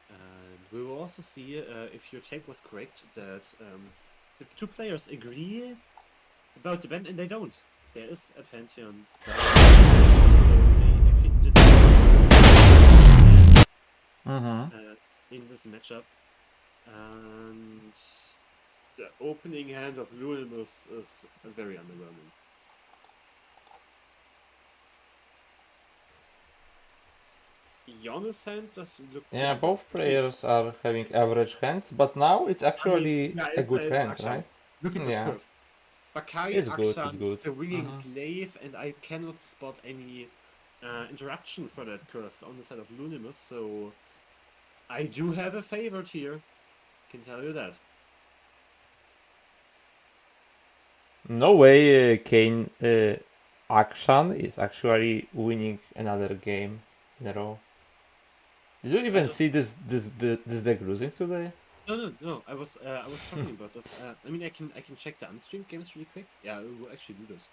F: And we will also see if your take was correct that the 2 players agree about the ban, and they don't. There is a Pantheon. So they actually did in this matchup, and the opening hand of Lunimus is very underwhelming. Yonna's hand does look
H: Yeah,
F: pretty
H: both
F: good.
H: players are having average hands, but now it's
F: I mean,
H: actually
F: yeah,
H: a good
F: it's
H: hand,
F: Akshan.
H: right?
F: Look at this
H: Yeah,
F: curve. Bakari,
H: it's good, it's
F: Akshan,
H: good.
F: Serene, Glaive, and I cannot spot any interaction for that curve on the side of Lunimus, so I do have a favorite here. Can tell you that.
H: No way Kane Akshan is actually winning another game in a row. Did you even see this deck losing today?
F: No. I was talking about this. I mean, I can check the unstreamed games really quick. Yeah, we'll actually do this.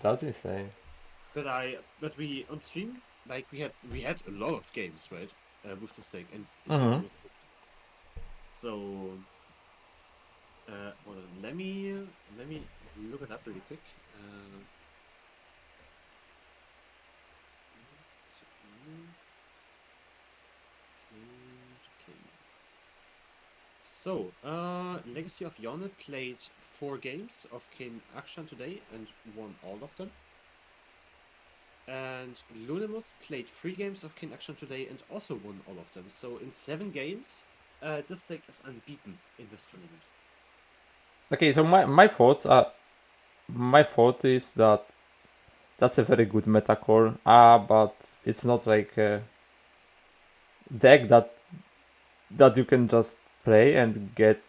H: That's insane.
F: But we on stream, like we had a lot of games, right? With the stake, and
H: Mm-hmm.
F: it was so. Hold on, let me look it up really quick. Okay. So, Legacy of Yone played 4 games of King Akshan today and won all of them. And Lunimus played 3 games of King Akshan today and also won all of them. So in 7 games, this deck is unbeaten in this tournament.
H: Okay, so my thought is that that's a very good meta core. But it's not like a deck that you can just play and get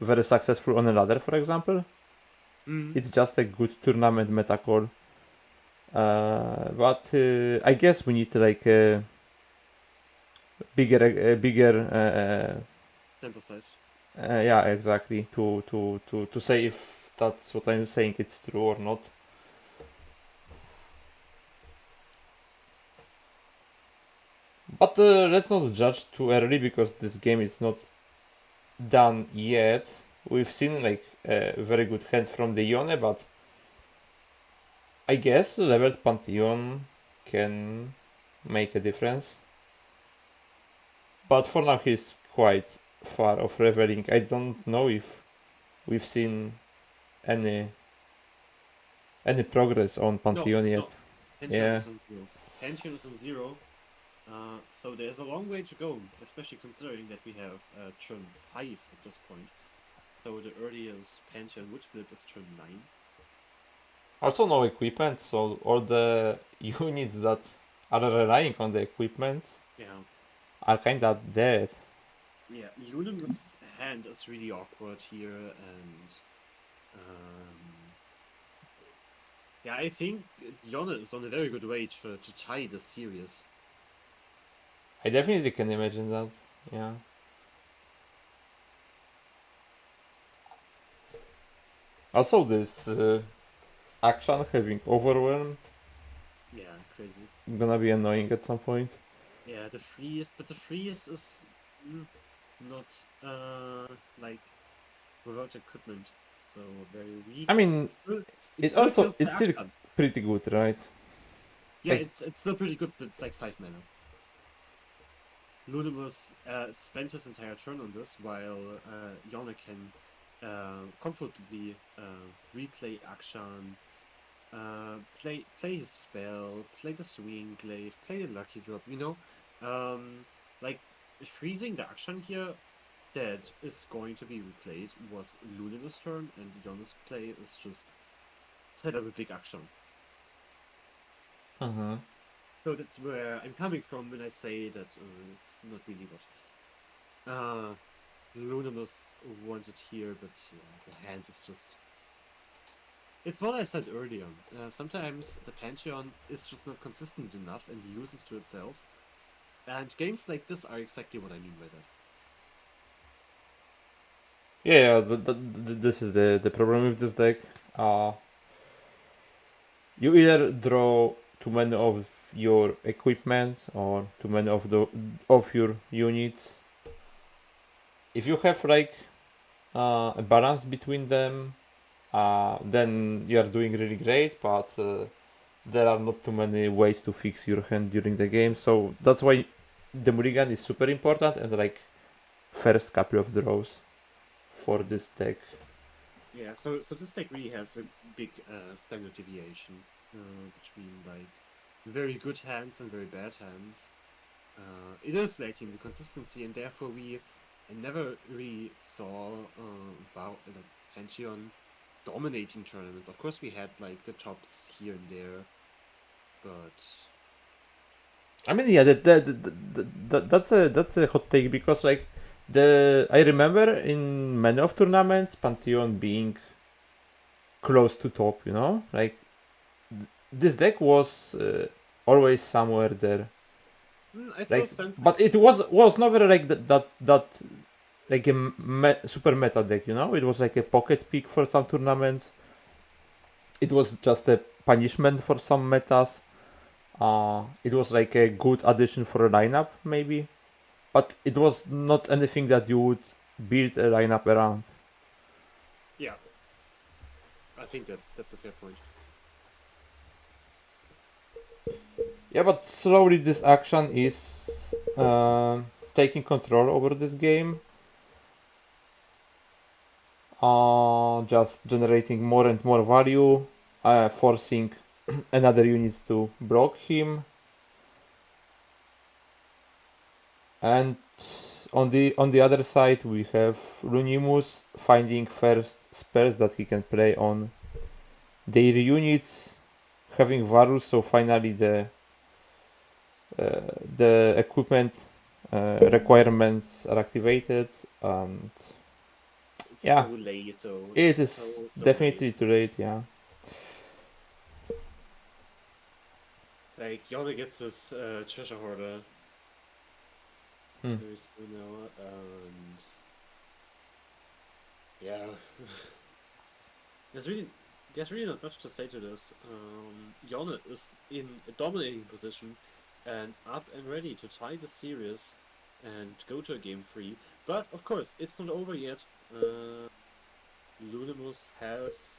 H: very successful on a ladder, for example. It's just a good tournament meta core. But I guess we need like a bigger
F: Sample size.
H: yeah, exactly, to say if that's what I'm saying it's true or not. But let's not judge too early because this game is not done yet. We've seen like a very good hand from the Yone, but I guess leveled Pantheon can make a difference. But for now he's quite far off leveling. I don't know if we've seen any progress on Pantheon
F: No.
H: yet.
F: Pantheon
H: Yeah.
F: is on 0. Pantheon is on 0. So there's a long way to go, especially considering that we have turn 5 at this point. So the earliest Pantheon would flip is turn 9.
H: Also no equipment, so all the units that are relying on the equipment
F: Yeah.
H: are kinda dead.
F: Yeah, Luna's hand is really awkward here, and yeah, I think Yone is on a very good way to tie the series.
H: I definitely can imagine that. Yeah. Also, this action having overwhelm
F: Yeah, crazy.
H: gonna be annoying at some point.
F: Yeah, the freeze, but the freeze is not like without equipment, so very weak.
H: I mean,
F: It still kills the
H: it's still
F: Akshan.
H: pretty good, right?
F: Yeah,
H: like-
F: it's still pretty good, but it's like 5 mana. Lunimus spent his entire turn on this, while Yone can comfortably replay Akshan, play his spell, play the swing glaive, play the lucky drop, you know? Like, freezing the Akshan here that is going to be replayed was Lunimus' turn, and Yone's play is just set up a big Akshan.
H: Mm-hmm.
F: So that's where I'm coming from when I say that it's not really what Lunimus wanted here, but the hand is just... It's what I said earlier. Sometimes the Pantheon is just not consistent enough and loses to itself. And games like this are exactly what I mean by that.
H: Yeah, this is the problem with this deck. You either draw too many of your equipment or too many of your units. If you have like a balance between them, then you are doing really great. But there are not too many ways to fix your hand during the game, so that's why the mulligan is super important and like first couple of draws for this deck.
F: Yeah, so this deck really has a big standard deviation between like very good hands and very bad hands. It is lacking the consistency, and therefore we never really saw Pantheon dominating tournaments. Of course, we had like the tops here and there, but
H: I mean, yeah, that's a hot take because like I remember in many of tournaments Pantheon being close to top, you know, like this deck was always somewhere there.
F: I still
H: Like,
F: stand.
H: but it was never like that like a super meta deck, you know. It was like a pocket pick for some tournaments. It was just a punishment for some metas. It was like a good addition for a lineup, maybe, but it was not anything that you would build a lineup around.
F: Yeah, I think that's a fair point.
H: Yeah, but slowly this action is taking control over this game. Just generating more and more value, forcing another units to block him. And on the other side we have Lunimus finding first spells that he can play on their units, having Varus, so finally the equipment requirements are activated, and
F: It's
H: yeah,
F: so late though.
H: it
F: It's
H: is
F: so
H: definitely
F: late.
H: too late, yeah.
F: Like Yone gets his treasure hoarder very soon now, and yeah, there's really not much to say to this. Yone is in a dominating position and up and ready to tie the series and go to a game 3. But of course, it's not over yet. Lunimus has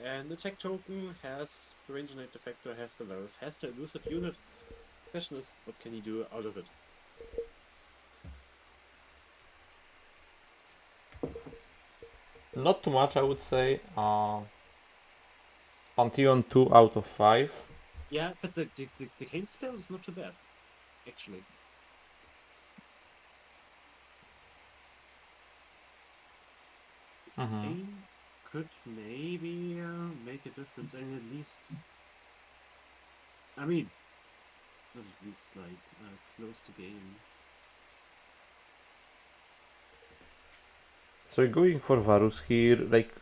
F: an attack token, has the Ranger Knight Defector, has the Varus, has the elusive unit. The question is, what can he do out of it?
H: Not too much, I would say. Pantheon 2 out of 5.
F: Yeah, but the Kane spell is not too bad, actually. Kane could maybe make a difference, and at least, I mean, not at least, like, close to game.
H: So going for Varus here, like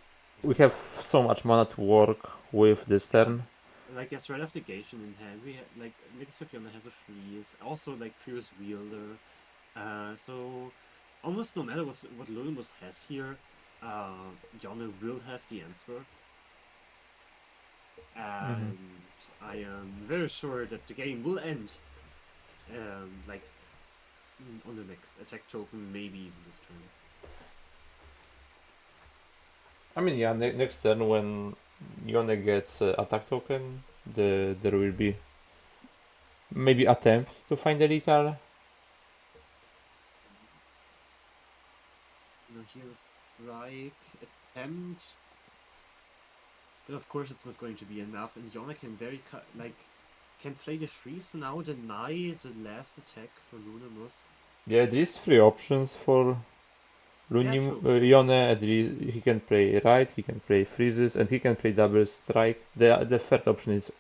H: we have so much mana to work with this turn.
F: Like, there's Red of Negation in hand. We have, like, Nix of Yona has a freeze. Also, like, Fierce Wielder. So, almost no matter what Lunimus has here, Yona will have the answer. And I am very sure that the game will end, like, on the next attack token, maybe even this turn.
H: I mean, yeah, next turn when Yone gets attack token, there will be maybe attempt to find a lethal.
F: Here's like attempt, but of course it's not going to be enough. And Yona can can play the freeze now, deny the last attack for Lunimus.
H: Yeah, there is 3 options for
F: true.
H: Yone. He can play Riot, he can play freezes, and he can play double strike. The third option is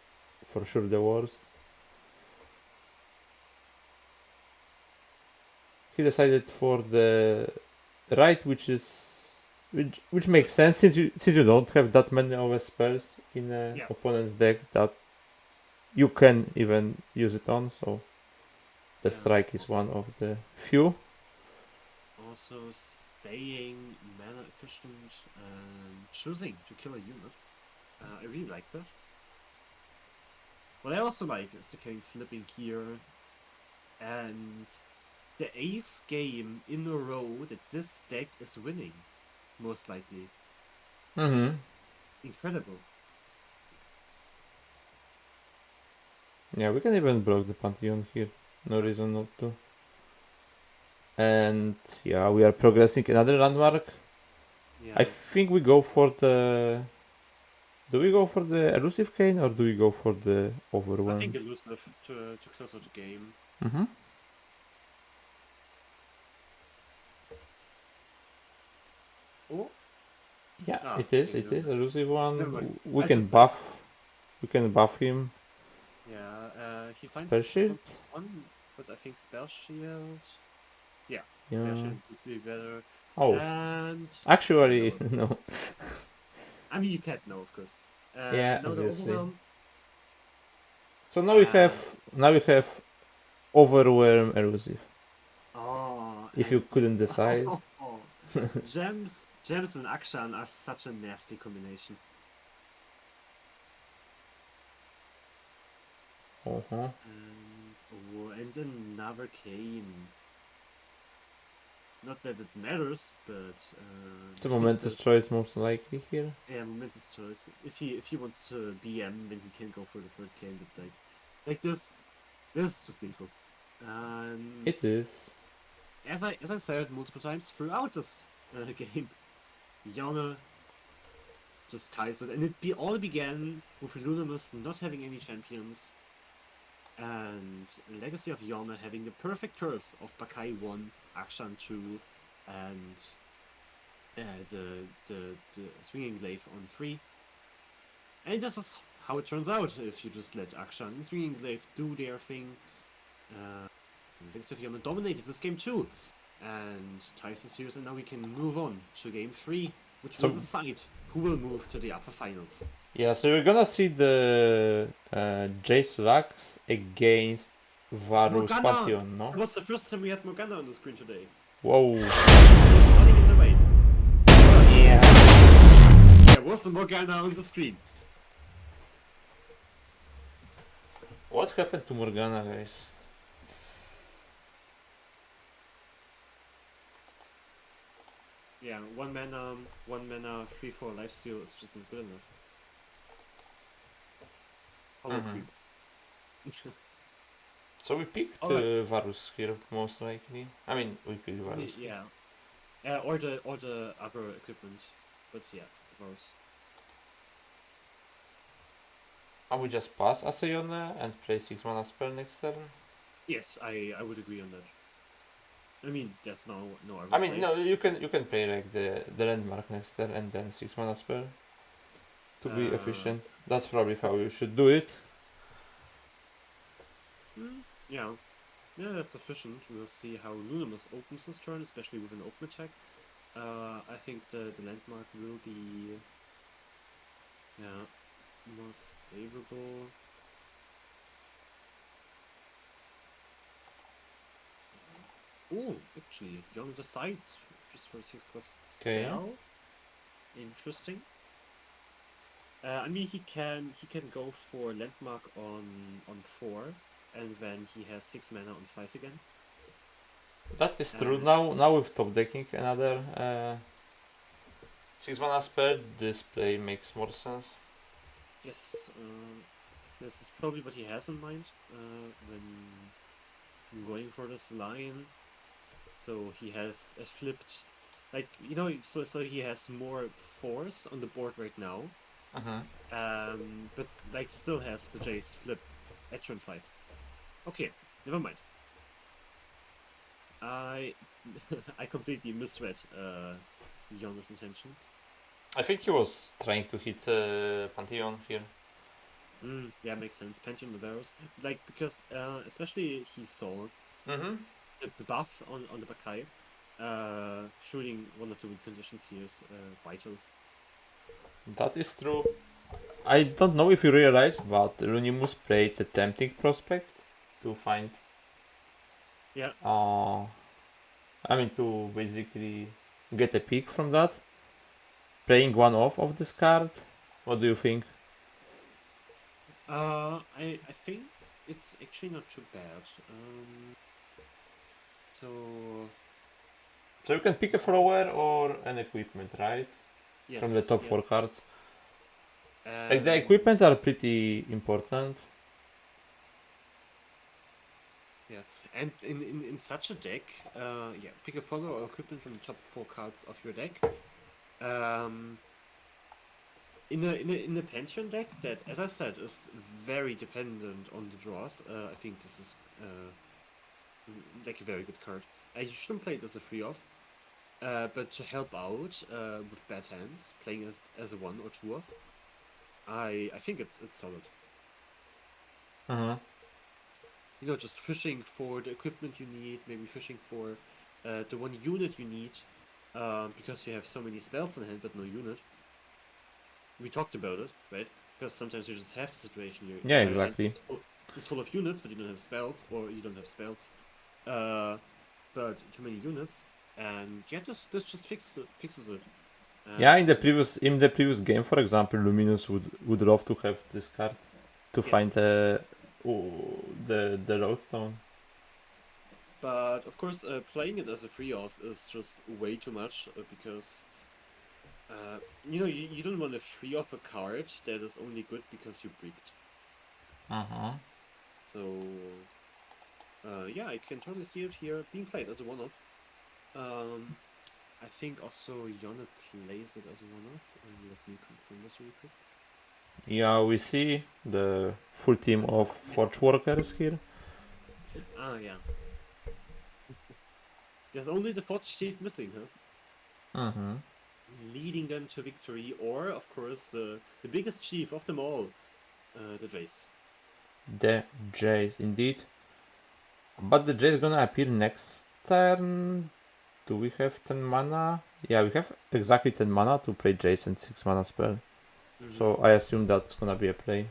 H: for sure the worst. He decided for the Riot, which makes sense since you don't have that many of spells in an opponent's deck that you can even use it on. So the strike is one of the few.
F: Also staying mana efficient and choosing to kill a unit. I really like that. What I also like is the King flipping here, and the 8th game in a row that this deck is winning, most likely. Incredible.
H: Yeah, we can even block the Pantheon here. No reason not to. And yeah, we are progressing another landmark.
F: Yeah.
H: I think we go for the... Do we go for the elusive cane or do we go for the overwhelm?
F: I think elusive to close out the game.
H: Mm-hmm.
F: Oh,
H: Yeah,
F: ah,
H: it is.
F: okay,
H: It
F: no.
H: is elusive one.
F: Never mind.
H: We
F: I
H: can
F: just
H: buff. We can buff him.
F: yeah. He finds
H: Spell shield.
F: one, but I think spell shield. Yeah, spell
H: Yeah.
F: shield would be better.
H: Oh,
F: And yeah,
H: actually,
F: no.
H: no.
F: I mean, you can't know, of course.
H: Yeah,
F: Now the
H: obviously.
F: overwhelm.
H: So now we
F: And
H: have overwhelm elusive.
F: oh,
H: If you
F: and
H: couldn't decide.
F: gems and Akshan are such a nasty combination.
H: Uh-huh.
F: And another cane. Not that it matters, but
H: It's a
F: I think
H: momentous choice most likely here.
F: yeah, momentous choice. If he wants to BM, then he can go for the third cane. But like this is just lethal. And
H: It is.
F: as I said multiple times throughout this game, Yone just ties it, and all began with Lunamus not having any champions, and Legacy of Yone having the perfect curve of Bakai 1, Akshan 2, and the Swinging Glaive on 3. And this is how it turns out if you just let Akshan and Swinging Glaive do their thing. Legacy of Yone dominated this game too, and ties the series, and now we can move on to game 3, which will decide who will move to the upper finals.
H: Yeah, so we're gonna see the Jace Lux against Varus
F: Morgana!
H: Pantheon, no?
F: It was the first time we had Morgana on the screen today.
H: Whoa.
F: She was running it away.
H: Yeah.
F: There was the Morgana on the screen.
H: What happened to Morgana, guys?
F: Yeah, one mana, 3/4 lifesteal is just not good enough. Hollow creep.
H: So we picked
F: Alright.
H: Varus here, most likely. I mean, we picked Varus.
F: Yeah. Or the other equipment. But yeah, it's Varus.
H: I would just pass Asayone and play 6 mana spell next turn.
F: Yes, I would agree on that. I mean, there's no other
H: I mean,
F: play.
H: no, you can play like the landmark next turn and then 6 mana spell to be efficient. That's probably how you should do it.
F: Yeah. Yeah, that's efficient. We'll see how Lunamus opens this turn, especially with an open attack. I think the landmark will be more favorable. Oh, actually, Young decides just for 6 cost
H: Okay.
F: spell. Interesting. I mean, he can go for landmark on 4, and then he has 6 mana on 5 again.
H: That is true. Now with top decking another 6 mana spell, this play makes more sense.
F: Yes, this is probably what he has in mind when going for this line. So he has a flipped, like, you know, so he has more 4s on the board right now. But like still has the Jace flipped at turn 5. Okay, never mind. I completely misread Jonas' intentions.
H: I think he was trying to hit Pantheon here.
F: Yeah, makes sense. Pantheon of Varus, like, because especially he saw the buff on the Bakai. Shooting one of the win conditions here is vital.
H: That is true. I don't know if you realized, but Runimus played a tempting prospect to find.
F: Yeah.
H: I mean, to basically get a pick from that. Playing one off of this card. What do you think?
F: I think it's actually not too bad. So
H: you can pick a thrower or an equipment, right?
F: yes,
H: From the top 4
F: yes.
H: cards. Like the equipments are pretty important.
F: Yeah, and in such a deck, pick a follower or equipment from the top 4 cards of your deck. In the Pantheon deck, that, as I said, is very dependent on the draws. I think this is like a very good card. You shouldn't play it as a free off, but to help out with bad hands, playing as a 1 or 2 off, I think it's solid.
H: Uh-huh.
F: You know, just fishing for the equipment you need, maybe fishing for the one unit you need, because you have so many spells in hand but no unit. We talked about it, right? Because sometimes you just have the situation your
H: Yeah,
F: entire hand
H: exactly.
F: is full of units, but you don't have spells, or you don't have spells, but too many units, and yeah, this just fixes it.
H: Yeah, in the
F: And
H: previous game, for example, Luminous would love to have this card to
F: yes,
H: find the lodestone.
F: but of course, playing it as a free off is just way too much because you know you don't want to free off a card that is only good because you bricked.
H: Uh-huh.
F: So yeah, I can totally see it here being played as a one-off. I think also Yone plays it as a one-off. Let me confirm this really quick.
H: Yeah, we see the full team of Forge Workers here.
F: Ah, yeah. There's only the Forge Chief missing, huh?
H: Uh-huh.
F: Leading them to victory, or of course the biggest chief of them all, the Jace.
H: The Jace, indeed. But the Jace gonna appear next turn. Do we have 10 mana? Yeah, we have exactly 10 mana to play Jace and 6 mana spell. So I assume that's gonna be a play.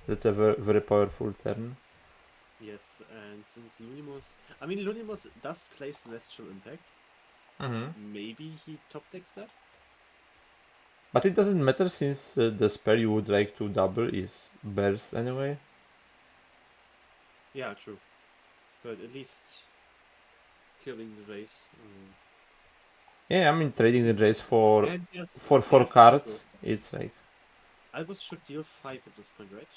H: That's a very, very powerful turn.
F: Yes, and since Lunimos does play Celestial Impact, maybe he top decks that?
H: But it doesn't matter since the spell you would like to double is Burst anyway.
F: Yeah, true. But at least killing the Jace.
H: Yeah, I mean trading the Jace for
F: And yes,
H: for four
F: yes,
H: cards, it's like
F: Albus should deal 5 at this point, right?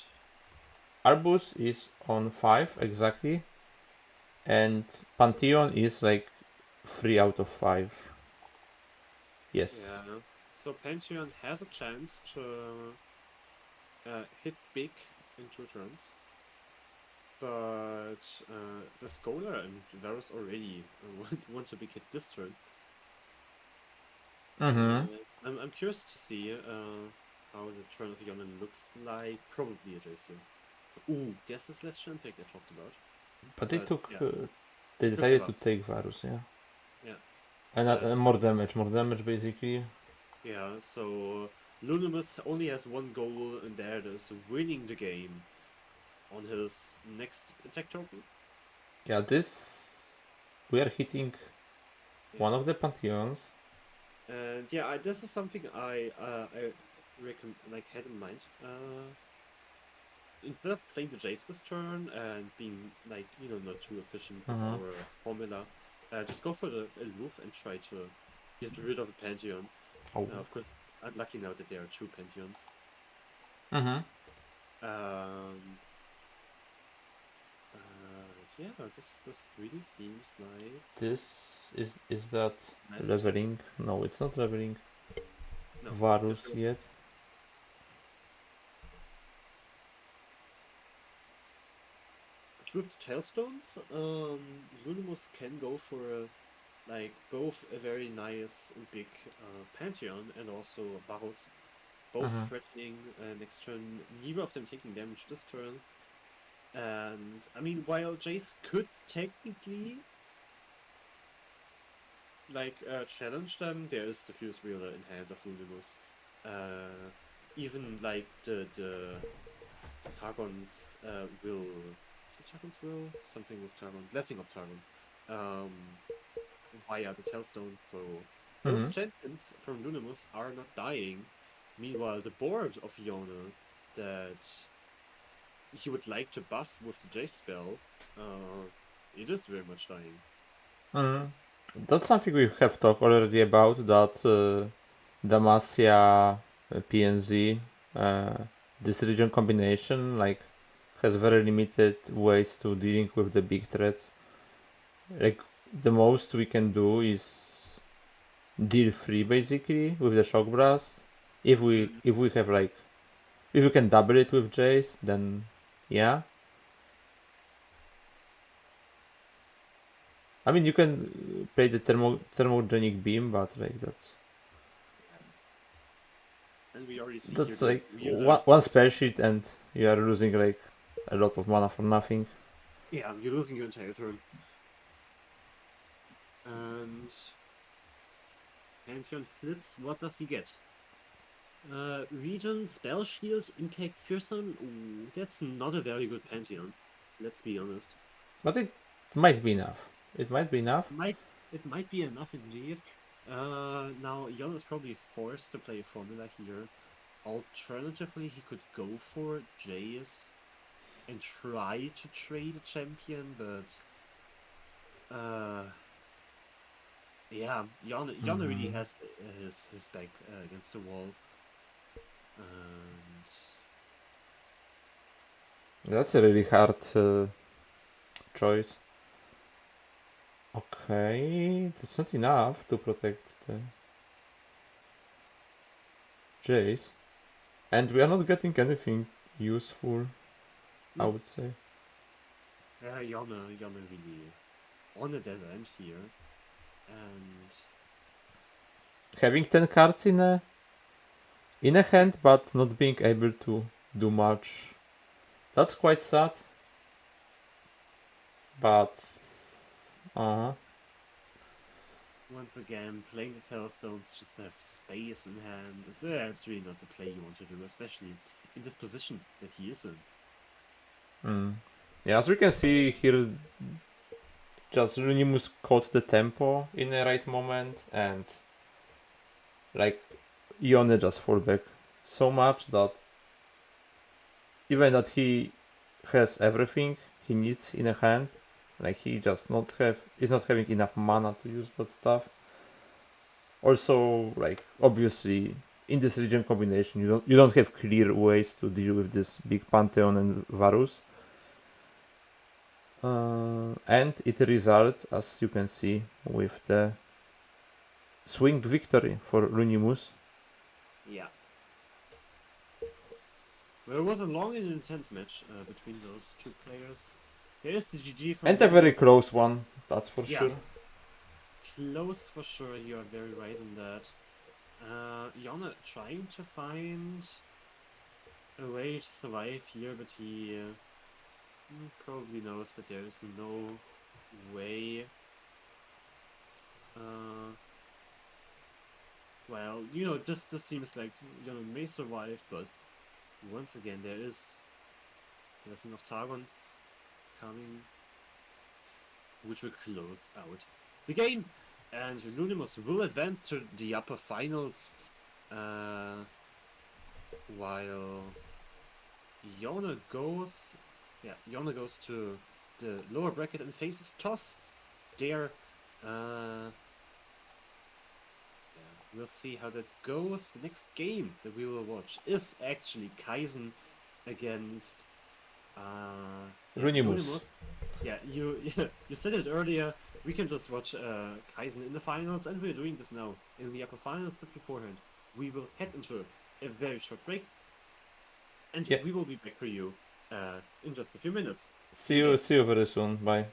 H: Arbus is on 5 exactly, and Pantheon is like 3 out of 5. Yes.
F: Yeah. So Pantheon has a chance to hit big in 2 turns. But the Scholar and Varus already want to be hit this turn. I'm curious to see how the turn of Yonen looks like. Probably a Jace here. Ooh, there's this Celestial Impact I talked about.
H: But they took
F: yeah.
H: they decided to
F: Varus.
H: take Varus, yeah.
F: Yeah.
H: And more damage basically.
F: Yeah, so Lunimus only has one goal, and that is winning the game on his next attack token.
H: Yeah, we are hitting one of the Pantheons.
F: And yeah, this is something I reckon had in mind. Instead of playing the Jace this turn and being not too efficient with our formula, just go for the Eluf and try to get rid of a Pantheon. Of course, I'm lucky now that there are 2 Pantheons. Yeah, this really seems like
H: This is that
F: nice.
H: leveling? No, it's not leveling
F: No,
H: Varus yet.
F: With the Tailstones, Lunimus can go for both a very nice and big Pantheon and also Varus, both threatening next turn. Neither of them taking damage this turn. And I mean, while Jace could technically challenge them, there is the Fuse Wheeler in hand of Lunimus. Even the Targon's will. Is it Targon's will? Something with Targon. Blessing of Targon. Via the Tailstone. So those champions from Lunimus are not dying. Meanwhile, the board of Yone that he would like to buff with the Jace spell, it is very much dying.
H: That's something we have talked already about, that Damacia, PNZ, this region combination has very limited ways to dealing with the big threats. The most we can do is deal 3 basically with the Shock Blast. If we have if we can double it with Jace, then yeah. I mean, you can play the thermogenic beam, but like that's
F: And we already see
H: that's
F: here
H: like
F: the weirder-
H: one spell sheet, and you are losing like a lot of mana for nothing.
F: Yeah, you're losing your entire turn. And Pantheon flips, what does he get? Region, Spell Shield, Impact, Fearsome. Ooh, that's not a very good Pantheon. Let's be honest.
H: But it might be enough. It might be enough.
F: It might be enough indeed. Now Jon is probably forced to play a formula here. Alternatively, he could go for Jace and try to trade a champion, but yeah, Jon really has his back against the wall, and
H: That's a really hard choice. Okay, that's not enough to protect the Jace. And we are not getting anything useful, I would say.
F: Jon really on a dead end here, and
H: Having 10 cards in a hand, but not being able to do much. That's quite sad. But
F: once again, playing the Tailstones just to have space in hand, it's really not the play you want to do, especially in this position that he is in.
H: Yeah, as you can see here, just Runimus caught the tempo in the right moment, and like Ione just fall back so much that even that he has everything he needs in a hand, like he just is not having enough mana to use that stuff. Also, like obviously in this region combination you don't have clear ways to deal with this big Pantheon and Varus. And it results, as you can see, with the swing victory for Runimus.
F: Yeah. Well, it was a long and intense match between those two players. There is the GG from
H: And a very close one, that's for
F: Yeah.
H: sure.
F: Close for sure, you are very right in that. Jon trying to find a way to survive here, but he probably knows that there is no way. Well, this seems like Jon may survive, but once again there's an Octagon coming, which will close out the game, and Lunimus will advance to the upper finals, while Jon goes to the lower bracket and faces Toss. There, we'll see how that goes. The next game that we will watch is actually Kaizen against
H: Runimus.
F: Yeah, you said it earlier. We can just watch Kaizen in the finals, and we're doing this now in the upper finals. But beforehand, we will head into a very short break, and
H: Yeah.
F: we will be back for you in just a few minutes.
H: See you very soon. Bye.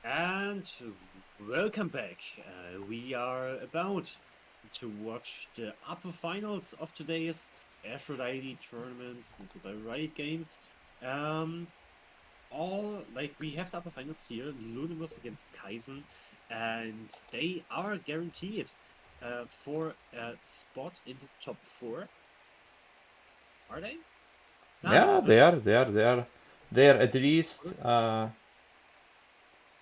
F: And welcome back. We are about to watch the upper finals of today's Aphrodite tournament sponsored by Riot Games. We have the upper finals here, Lunimus against Kaizen, and they are guaranteed for a spot in the top 4. Are they?
H: Yeah, they are. They are at least.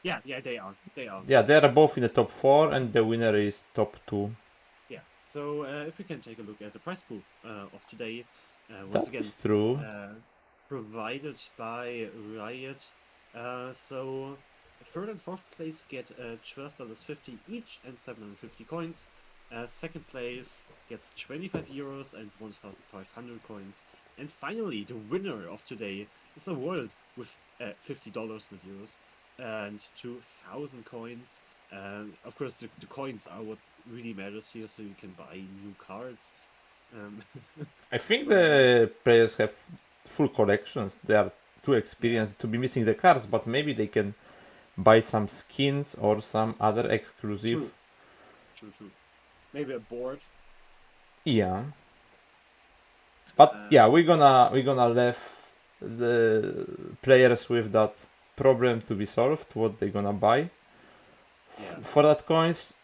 F: Yeah, they are.
H: Yeah, they are both in the top 4, and the winner is top 2.
F: Yeah, so if we can take a look at the prize pool of today, once
H: That
F: again,
H: is true.
F: provided by Riot. So third and fourth place get $12.50 each and 750 coins. Second place gets 25 euros and 1,500 coins. And finally, the winner of today is a world with $50, not euros, and 2,000 coins. Of course, the coins are what really matters here, so you can buy new cards.
H: I think the players have full collections. They are too experienced to be missing the cards, but maybe they can buy some skins or some other exclusive.
F: True. Maybe a board.
H: Yeah. But yeah, we're gonna leave the players with that problem to be solved. What they gonna buy for that coins?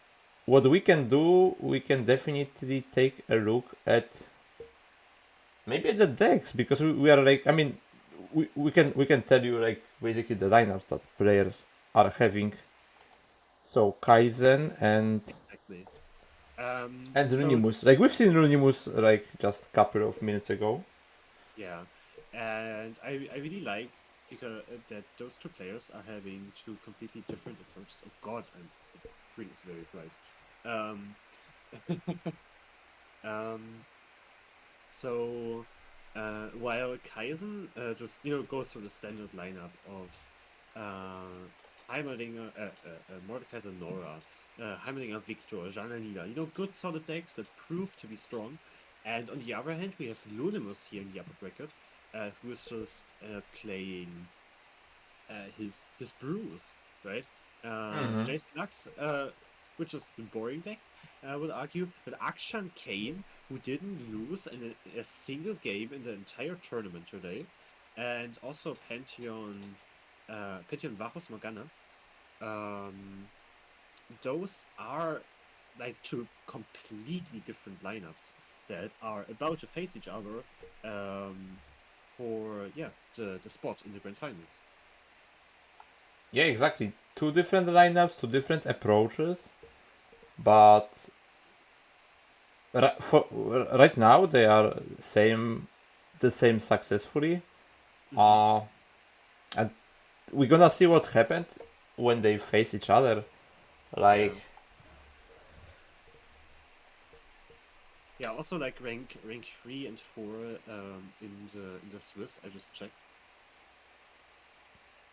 H: What we can do, we can definitely take a look at maybe at the decks, because we are like, I mean, we can tell you like basically the lineups that players are having. So Kaizen and
F: Exactly.
H: Runimus. Like we've seen Runimus like just a couple of minutes ago.
F: Yeah, and I really like because that those two players are having two completely different approaches. Oh God, the screen is very bright. So while Kaizen just goes for the standard lineup of Heimerdinger, Mordekaiser, Nora, Heimerdinger, Victor, Jananida, good solid decks that prove to be strong. And on the other hand, we have Lunimus here in the upper bracket, who is just playing his brews, right? Jason Lux, which is the boring deck, I would argue, but Akshan Kane, who didn't lose in a single game in the entire tournament today, and also Pantheon Vachos Morgana. Those are like two completely different lineups that are about to face each other for the spot in the grand finals.
H: Yeah, exactly. Two different lineups, two different approaches, but right now they are the same successfully. And we're gonna see what happened when they face each other. Like
F: Yeah, also like rank 3 and 4 in the Swiss. I just checked.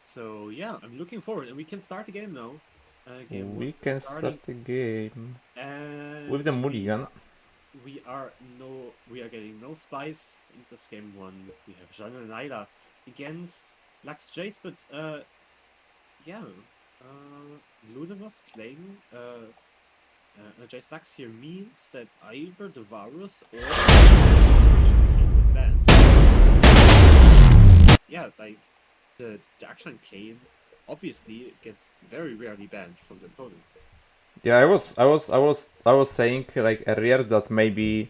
F: So yeah, I'm looking forward, and we can start the game now. Game
H: We
F: 1
H: can
F: starting,
H: start the game
F: and
H: with the mulligan.
F: we are getting no spice in this game 1. We have Jeanne and Nyla against Lux Jace, but yeah, Luna was playing Jace Lux here means that either the Varus or the banned. Yeah, like the action Kane obviously gets very rarely banned from the opponents.
H: Yeah, I was saying like earlier that maybe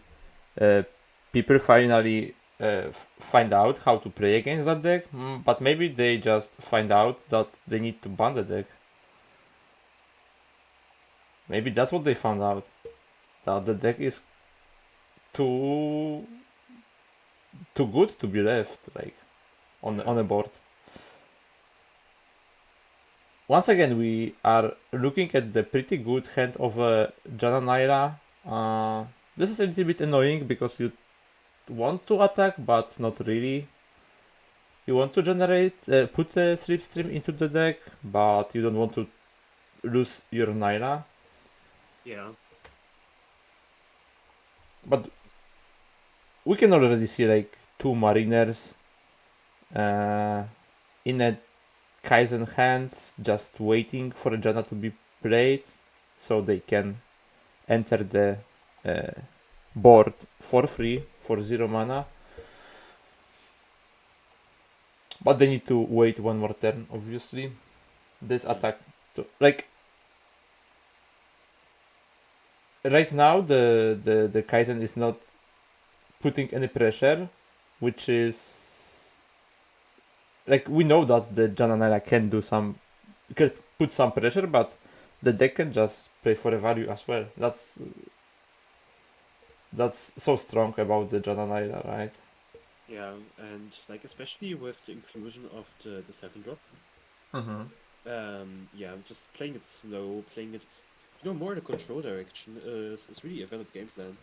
H: people finally find out how to play against that deck, but maybe they just find out that they need to ban the deck. Maybe that's what they found out, that the deck is too good to be left like on the board. Once again, we are looking at the pretty good hand of Jana Naira. This is a little bit annoying because you want to attack, but not really. You want to put a Slipstream into the deck, but you don't want to lose your Naira.
F: Yeah.
H: But we can already see like 2 Mariners in a Kaizen hands, just waiting for a Jana to be played, so they can enter the board for free for 0 mana. But they need to wait 1 more turn, obviously. This attack, like right now, the Kaizen is not putting any pressure, which is like we know that the Jananara can put some pressure, but the deck can just play for a value as well. That's so strong about the Jananara, right?
F: Yeah, and like especially with the inclusion of the 7-drop. Yeah, just playing it slow, playing it, more in the control direction is really a valid game plan.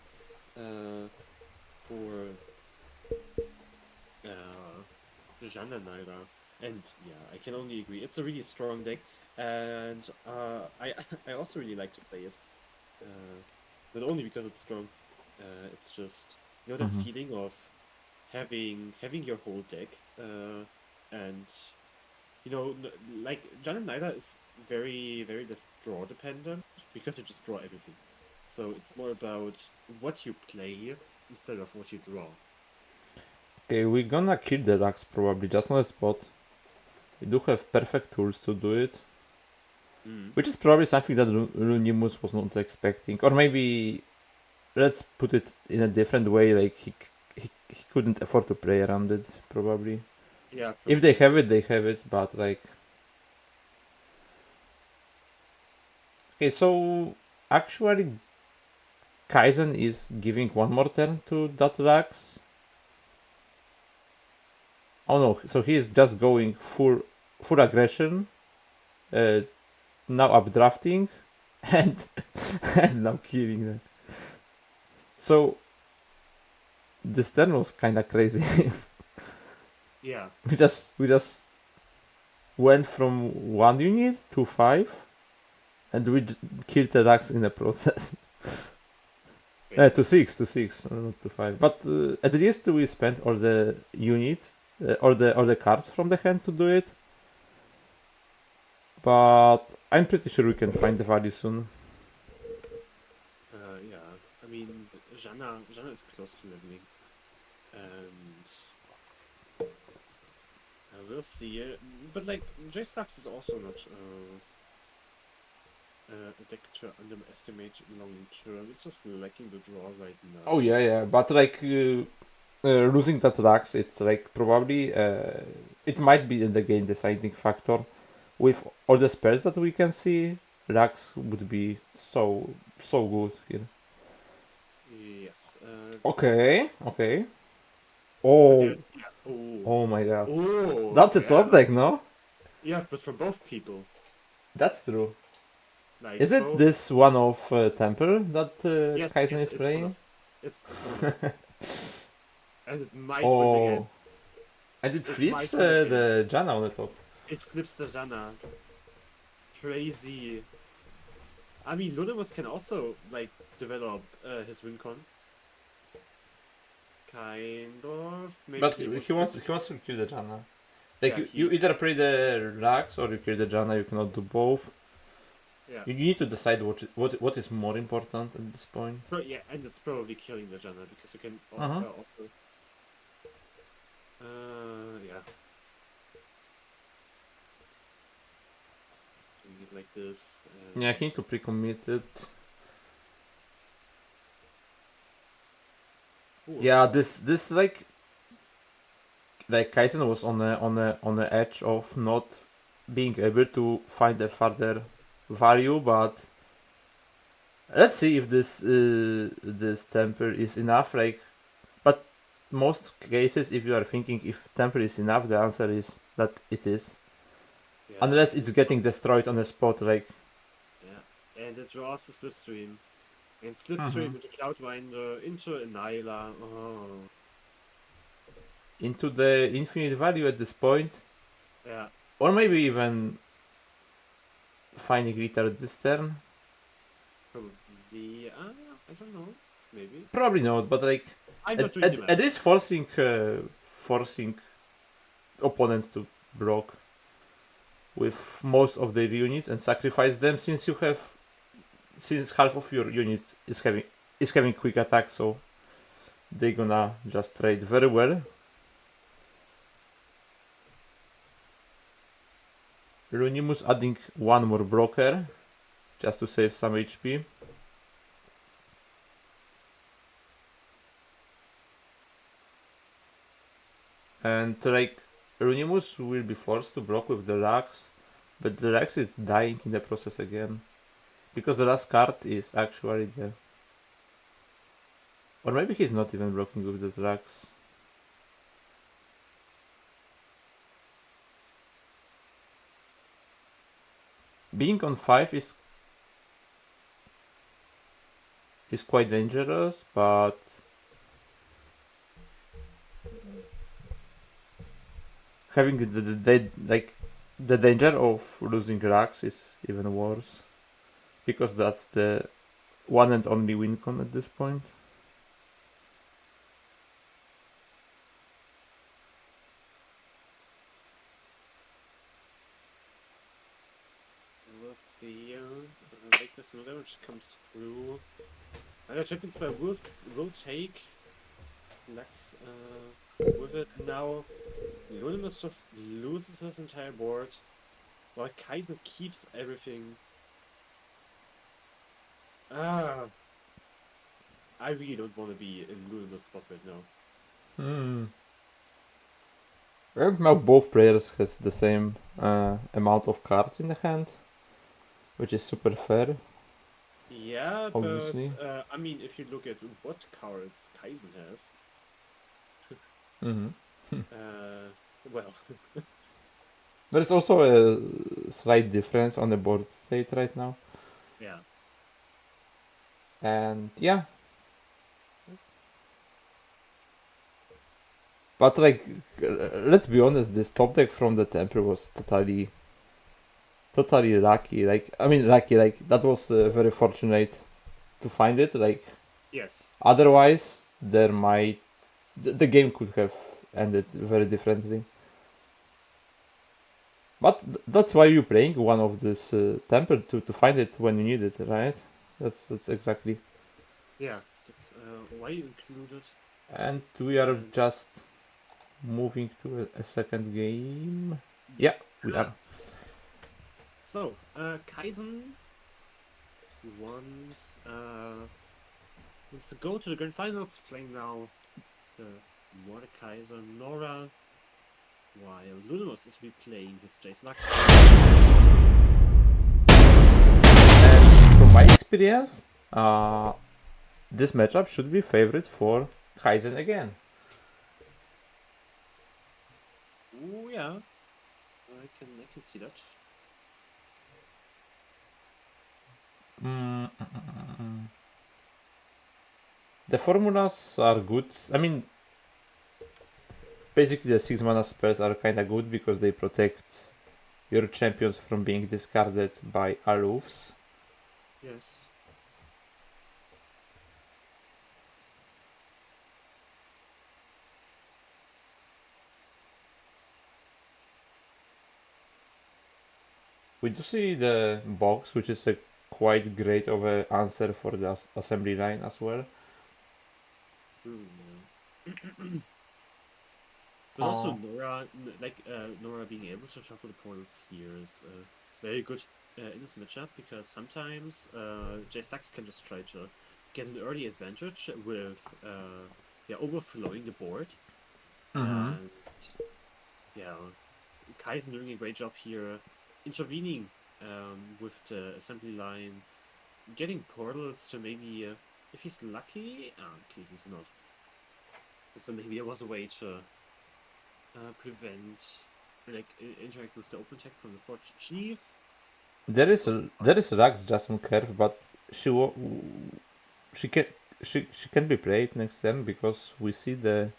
F: For Jeanne and Naira. And yeah, I can only agree. It's a really strong deck, and I also really like to play it. Not only because it's strong, it's just that feeling of having your whole deck, and like Jeanne and Naira is very very just draw dependent because you just draw everything. So it's more about what you play instead of what you draw.
H: Okay, we're gonna kill the Lux probably just on the spot. We do have perfect tools to do it. Which is probably something that Lunimus was not expecting. Or maybe, let's put it in a different way, like he couldn't afford to play around it, probably.
F: Yeah. Probably.
H: If they have it, they have it, but like... Okay, so actually Kaizen is giving 1 more turn to that Lux. Oh no, so he is just going full aggression. Now updrafting and now killing them. So this turn was kinda crazy.
F: Yeah.
H: We just went from 1 unit to 5 and we killed the Lux in the process. To 6, not to 5. But at least we spent all the units or the cards from the hand to do it. But I'm pretty sure we can find the value soon.
F: Yeah, I mean, Jana is close to leveling, and we'll see. But like, J-Stux is also not a deck to underestimate long term. It's just lacking the draw right now.
H: Oh yeah, but like losing that Lux, it's like probably it might be in the game deciding factor. With all the spells that we can see, Lux would be so good here.
F: Yes.
H: Okay. Oh my god.
F: Oh,
H: That's a top deck, no?
F: Yeah, but for both people.
H: That's true.
F: Like
H: Is it
F: both...
H: this one of Temple that
F: yes,
H: Kaizen is
F: it's
H: playing?
F: It's and it might win again.
H: Oh, and it
F: It
H: flips
F: might win again.
H: the Janna on the top.
F: It flips the Janna. Crazy. I mean, Lunamus can also like develop his win con. Kind of. Maybe
H: But
F: would
H: he wants to kill the Janna. Like
F: Yeah,
H: you either play the Rax or you kill the Janna. You cannot do both.
F: Yeah.
H: You need to decide what is more important at this point.
F: Yeah, and it's probably killing the Janna because you can
H: Uh-huh.
F: also. Yeah. Doing it like this. And...
H: Yeah, he need to pre-commit it.
F: Ooh.
H: Yeah, this like Kaizen was on the edge of not being able to find a further value, but let's see if this temper is enough. Like, but most cases, if you are thinking if temper is enough, the answer is that it is,
F: Yeah.
H: unless it's getting destroyed on the spot. Like,
F: Yeah, and it draws the Slipstream, and Slipstream into Cloudwinder, into Annihilar. Oh.
H: into the infinite value at this point,
F: Yeah.
H: or maybe even finding retard this turn.
F: Probably. I don't know. Maybe.
H: Probably not, but like
F: I'm not doing the
H: at
F: math.
H: least forcing opponent to block with most of their units and sacrifice them, since half of your units is having quick attack, so they gonna just trade very well. Runimus adding one more blocker just to save some HP. And like Runimus will be forced to block with the Rax, but the Rax is dying in the process again. Because the last card is actually there. Or maybe he's not even blocking with the Rax. Being on 5 is quite dangerous, but having the danger of losing Rax is even worse, because that's the one and only win con at this point.
F: We'll see. Like this no damage comes through. Champions by will take. Let's with it now. Lunimus just loses his entire board, while Kaizen keeps everything. I really don't want to be in Lunimus' spot right now.
H: And now both players has the same amount of cards in the hand, which is super fair.
F: Yeah,
H: Obviously.
F: but I mean, if you look at what cards Kaizen has, well,
H: There's also a slight difference on the board state right now.
F: yeah.
H: And yeah. But like, let's be honest, this top deck from the Temper was totally lucky. Like, I mean, lucky, like, that was very fortunate to find it. Like,
F: Yes.
H: otherwise, the game could have ended very differently. But that's why you're playing one of this Temper to find it when you need it, right? That's exactly.
F: Yeah, that's why you included.
H: And we are just moving to a second game. Yeah, we are.
F: So, Kaizen wants to go to the grand finals, playing now the Mordekaiser Nora, while Lunimus is replaying his Jace Lux.
H: And from my experience, this matchup should be favorite for Kaizen again.
F: Oh yeah, I can see that.
H: The formulas are good. I mean, basically the 6 mana spells are kinda good because they protect your champions from being discarded by alooфs.
F: Yes.
H: We do see the box, which is a quite great of a answer for the assembly line as well.
F: But also
H: Oh.
F: Nora being able to shuffle the portals here is very good in this matchup because sometimes J-Stacks can just try to get an early advantage with overflowing the board. And yeah, Kaizen doing a great job here, intervening with the assembly line, getting portals to maybe, if he's lucky, okay, he's not. So maybe there was a way to prevent, interact with the open tech from the Forge Chief.
H: There is Rax just on curve, but she she can she can be played next turn because we see the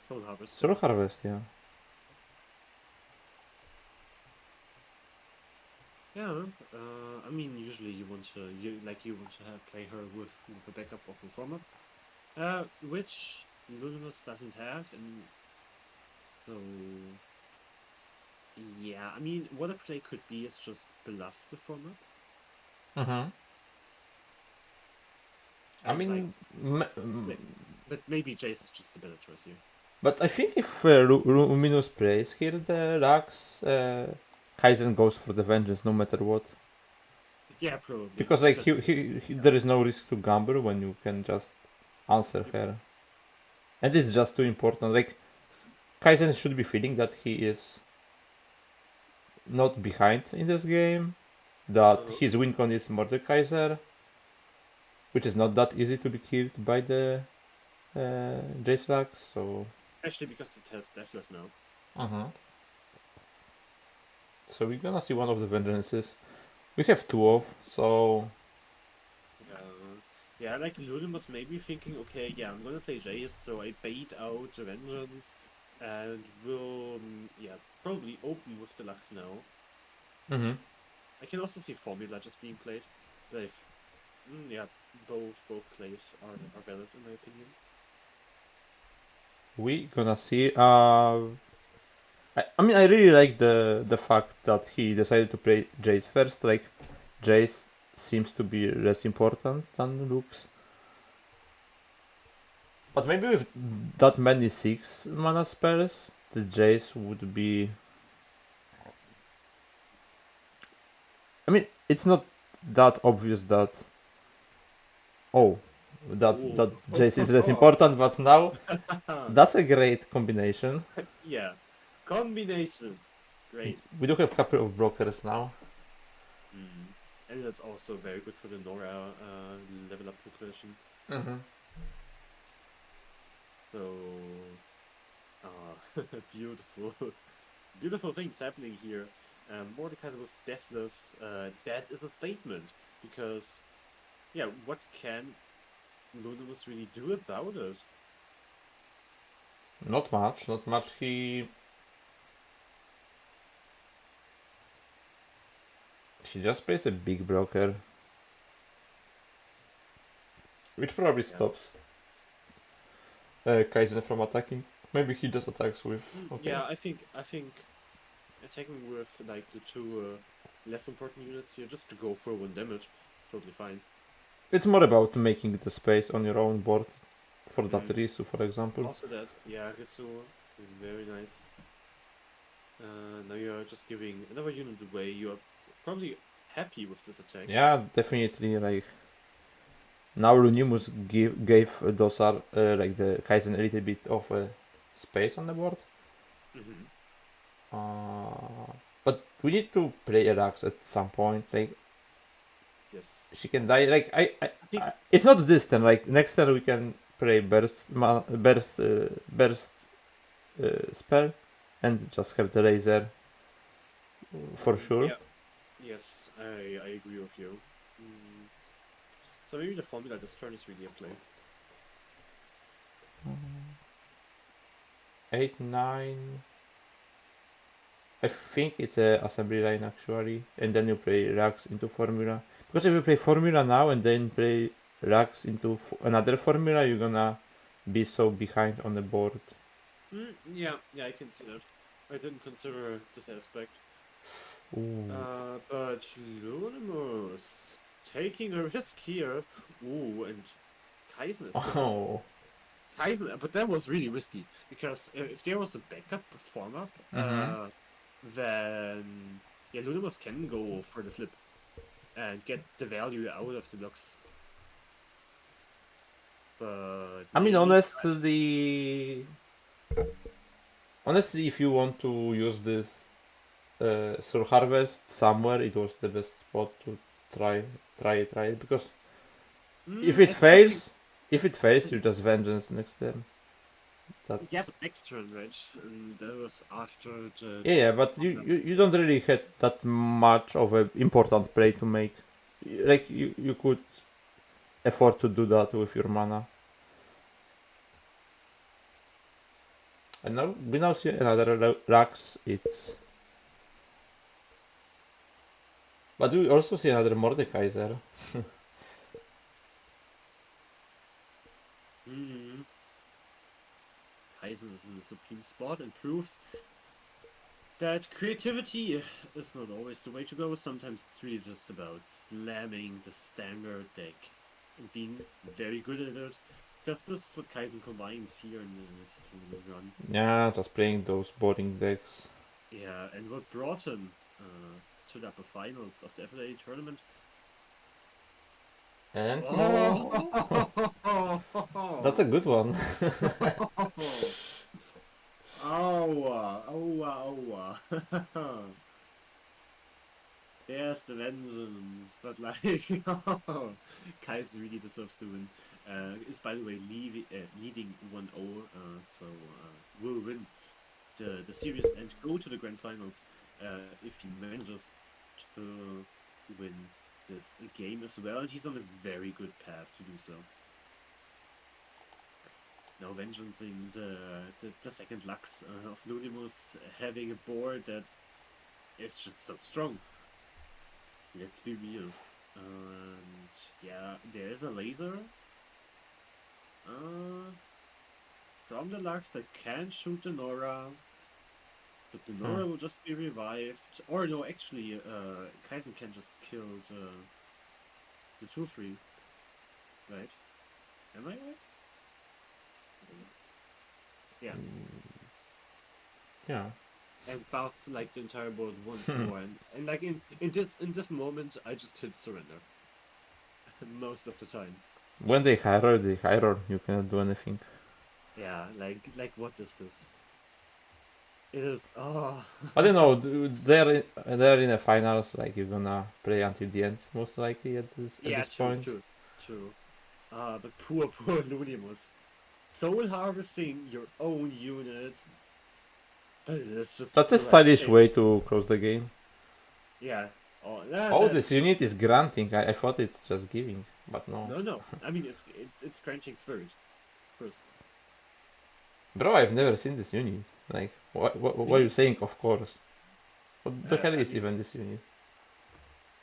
F: Soul Harvest.
H: Soul Harvest, yeah.
F: Yeah, I mean, usually you want to play her with a backup of Informer, which Luminous doesn't have, and so yeah, I mean, what a play could be is just bluff the Informer.
H: I mean,
F: but maybe Jace is just a better choice here.
H: but I think if Luminous plays here the Rax, Kaizen goes for the vengeance no matter what.
F: Yeah, probably.
H: Because like there is no risk to gamble when you can just answer her, and it's just too important. Like Kaizen should be feeling that he is not behind in this game, that his win con is Mordekaiser, which is not that easy to be killed by the J-Slack, so...
F: Especially because it has Deathless now.
H: So we're gonna see one of the Vengeances. We have two of, so...
F: Yeah, like Ludin was maybe thinking, okay, yeah, I'm gonna play Jace, so I bait out the Vengeance, and will, probably open with the Lux now. I can also see Formula just being played, but if, both plays are valid in my opinion.
H: We gonna see, I mean, I really like the fact that he decided to play Jace first, like, Jace seems to be less important than Lux. But maybe with that many 6 mana spells, the Jace would be... I mean, it's not that obvious that... that Jace is less important, but now that's a great combination.
F: Yeah, combination. Great.
H: We do have a couple of blockers now.
F: And that's also very good for the Nora level up progression. So, beautiful, beautiful things happening here. Mordekaiser with Deathless, that is a statement because, what can Lunamus really do about it?
H: Not much, not much. He just plays a big blocker, which probably stops Kaizen from attacking. Maybe he just attacks with. Okay.
F: Yeah, I think attacking with like the two less important units here just to go for 1 damage, totally fine.
H: It's more about making the space on your own board for that Risu, for example.
F: Also that, yeah, Risu, very nice. Now you're just giving another unit away. You're probably happy with this attack.
H: Yeah, definitely. Like now, Lunimus gave those are like the Kaizen a little bit of space on the board. But we need to play Rax at some point. Like,
F: yes,
H: she can die. Like I it's not this turn. Like next turn we can play burst spell and just have the laser for sure.
F: Yeah. Yes, I agree with you. So maybe the formula this turn is really a play.
H: 8, 9. I think it's a assembly line actually, and then you play Rags into Formula. Because if you play Formula now and then play Rags into another Formula, you're gonna be so behind on the board.
F: Yeah, I can see that. I didn't consider this aspect.
H: Ooh.
F: But Lunimus taking a risk here. Ooh, and Kaisen is good.
H: Oh.
F: Kaisen, but that was really risky because if there was a backup form up, then yeah, Lunimus can go for the flip and get the value out of the looks. But
H: I mean,
F: maybe
H: honestly, if you want to use this Soul Harvest somewhere, it was the best spot to try it because if it fails, you just Vengeance next turn. That's...
F: Yeah, but next turn, right? And that was after the.
H: Yeah, but you don't really have that much of an important play to make. Like you could afford to do that with your mana. And now we now see another Rax. But we also see another Mordekaiser.
F: Kaisen is in the supreme spot and proves that creativity is not always the way to go. Sometimes it's really just about slamming the standard deck and being very good at it. Because this is what Kaisen combines here in this tournament run.
H: Yeah, just playing those boring decks.
F: Yeah, and what brought him to the upper finals of the Aphrodite tournament.
H: And
F: Oh!
H: that's a good one.
F: Owa. There's the vengeance, but like, Kaiser really deserves to win. Is by the way leading 1-0, so will win the series and go to the grand finals if he manages to win this game as well. And he's on a very good path to do so. Now vengeancing the second Lux of Lunimus, having a board that is just so strong. Let's be real. And yeah, there is a laser from the Lux that can shoot the Nora, but the Nora will just be revived. Or no, actually, Kaisen can just kill the 2-3. Right? Am I right? Yeah.
H: Yeah.
F: And buff like the entire board once more, and like in this moment, I just hit surrender most of the time.
H: When they hire, you cannot do anything.
F: Yeah, like what is this? It is
H: I don't know. They're in the finals. Like you're gonna play until the end, most likely at this point.
F: True. But poor Lunimus. Soul harvesting your own unit. It's just
H: That's a stylish way to close the game.
F: Yeah.
H: This unit is granting. I thought it's just giving, but no.
F: No. I mean, it's granting spirit. Of course.
H: Bro, I've never seen this unit. Like, what are you saying? Of course. What the hell is even this unit?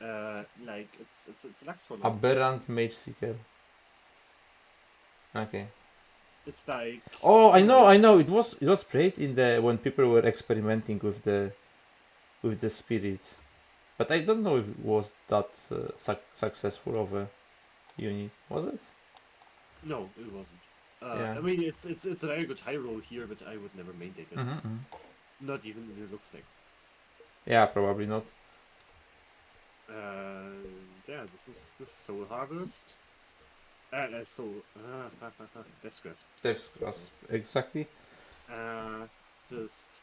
F: Like it's Lux for
H: Aberrant Mage Seeker. Okay.
F: It's like.
H: Oh, I know. It was played in the when people were experimenting with the spirits, but I don't know if it was that successful of a unit. Was it?
F: No, it wasn't.
H: Yeah.
F: I mean, it's a very good high roll here, but I would never maintain it. Not even in your looks like.
H: Yeah, probably not.
F: Yeah, this is Soul Harvest. Death Grasp.
H: Death Grasp, exactly.
F: Just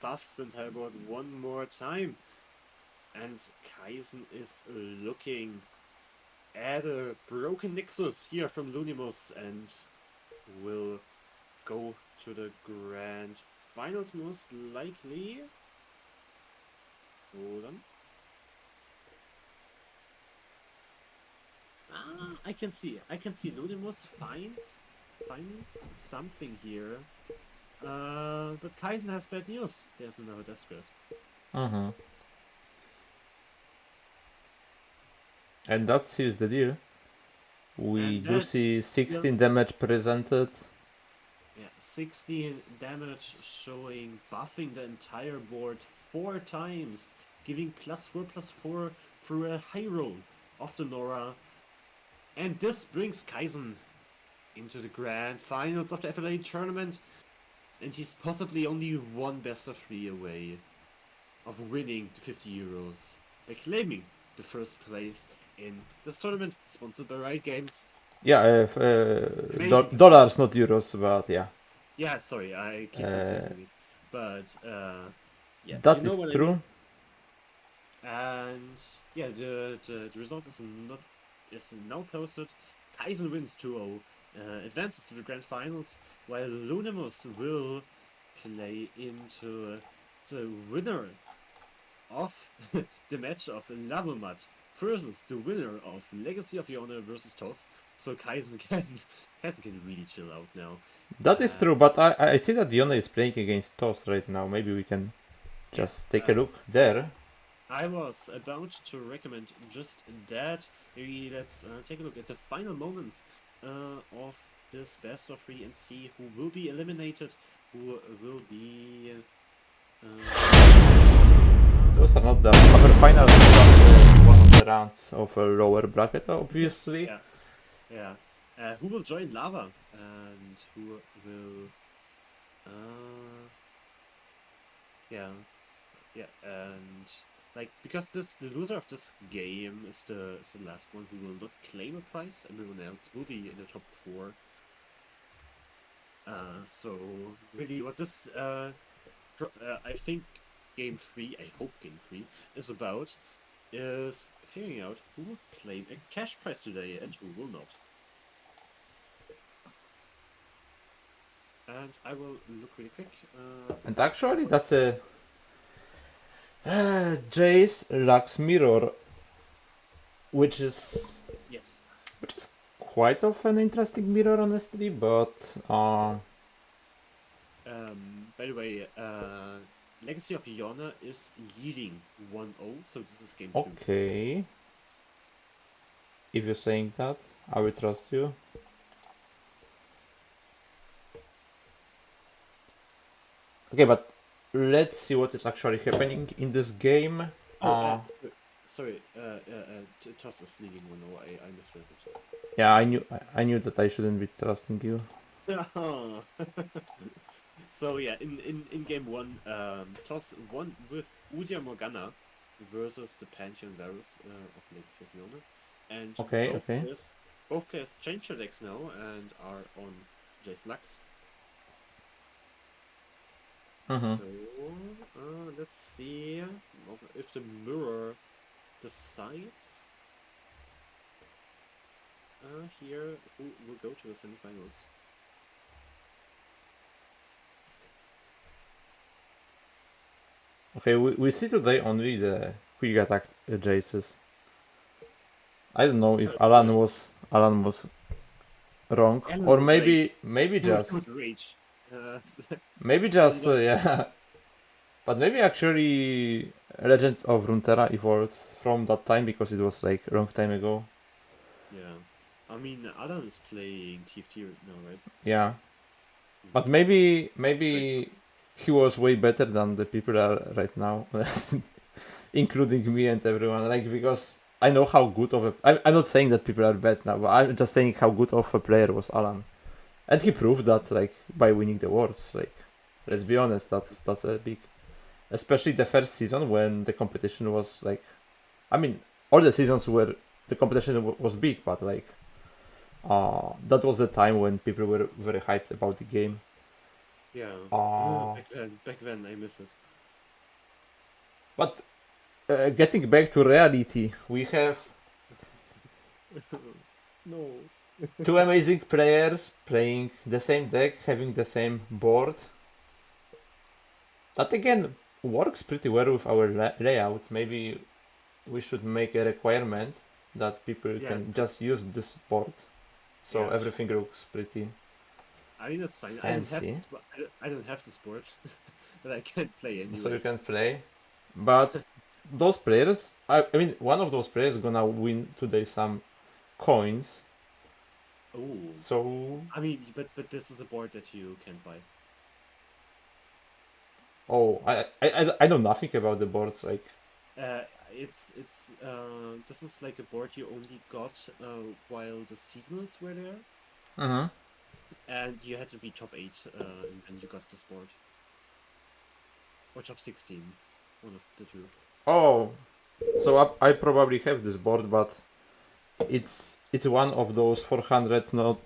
F: buffs the entire board one more time. And Kaisen is looking at a broken Nexus here from Lunimus and will go to the grand finals most likely. Hold on. I can see Lunimus finds find something here. But Kaizen has bad news. There's another death grasp.
H: Mm-hmm. And that seals the deal. We
F: And
H: do
F: that
H: see 16
F: seals-
H: damage presented.
F: Yeah, 16 damage showing buffing the entire board 4 times, giving +4/+4 through a high roll of the Nora. And this brings Kaizen into the grand finals of the Aphrodite tournament. And he's possibly only one best of 3 away of winning the 50 euros by claiming the first place in this tournament, sponsored by Riot Games.
H: Yeah,
F: Amazing.
H: dollars, not euros, but yeah.
F: Yeah, sorry, I keep confusing it. But, yeah,
H: That
F: you know
H: is
F: what I
H: true.
F: mean. And, yeah, the result is now posted. Kaizen wins 2-0, advances to the grand finals, while Lunimus will play into the winner of the match of Lavamat versus the winner of Legacy of Yona versus Toss. So Kaizen can really chill out now.
H: That is true, but I see that Yona is playing against Toast right now. Maybe we can just take a look there.
F: I was about to recommend just that. Maybe let's take a look at the final moments of this best of 3 and see who will be eliminated, who will be.
H: Those are not the upper finals, but one of the rounds of a lower bracket, obviously.
F: Yeah. Who will join Lava and who will. Yeah, and because the loser of this game is the last one who will not claim a prize. Everyone else will be in the top 4. So really, what this I think game 3, I hope game 3 is about, is figuring out who will claim a cash prize today and who will not. And I will look really quick.
H: And actually, that's a Jace Lux Mirror, which is
F: Yes.
H: quite of an interesting mirror, honestly. But
F: By the way, Legacy of Yona is leading 1-0, so this is game 2.
H: okay, if you're saying that, I will trust you. Okay, but let's see what is actually happening in this game.
F: Sorry, Toss is leading 1-0. I misread it.
H: Yeah, I knew that I shouldn't be trusting you.
F: So yeah, in game 1, Toss won with Udia Morgana versus the Pantheon Varus of Legacy of Yona. And both players changed their decks now and are on Jace Lux.
H: Mm-hmm.
F: So, let's see if the mirror decides here who will go to the semifinals.
H: Okay, we see today only the quick attack Jaces. I don't know if Alan was wrong,
F: Alan
H: or
F: was
H: maybe just
F: rage.
H: yeah. But maybe actually Legends of Runeterra evolved from that time because it was like a long time ago.
F: Yeah, I mean Alan is playing TFT now, right?
H: Yeah, but maybe he was way better than the people are right now, including me and everyone. Like, because I know how good of I'm not saying that people are bad now, but I'm just saying how good of a player was Alan, and he proved that like by winning the Worlds. Like, let's be honest, that's a big, especially the first season when the competition was like, I mean, all the seasons where the competition was big, but like, that was the time when people were very hyped about the game.
F: Yeah. Back then I miss it.
H: But getting back to reality, we have
F: No.
H: two amazing players playing the same deck, having the same board. That again works pretty well with our layout. Maybe we should make a requirement that people can just use this board, so everything looks pretty
F: I mean, that's fine.
H: Fancy.
F: I don't have the sport, but I can't play anyway.
H: So you can play. But those players, I mean, one of those players gonna win today some coins.
F: Oh,
H: So,
F: I mean, but this is a board that you can't buy.
H: oh, I know nothing about the boards. Like,
F: It's this is like a board you only got while the seasonals were there, and you had to be top 8 and you got this board, or top 16, one of the two.
H: oh, so I probably have this board, but it's one of those 400 not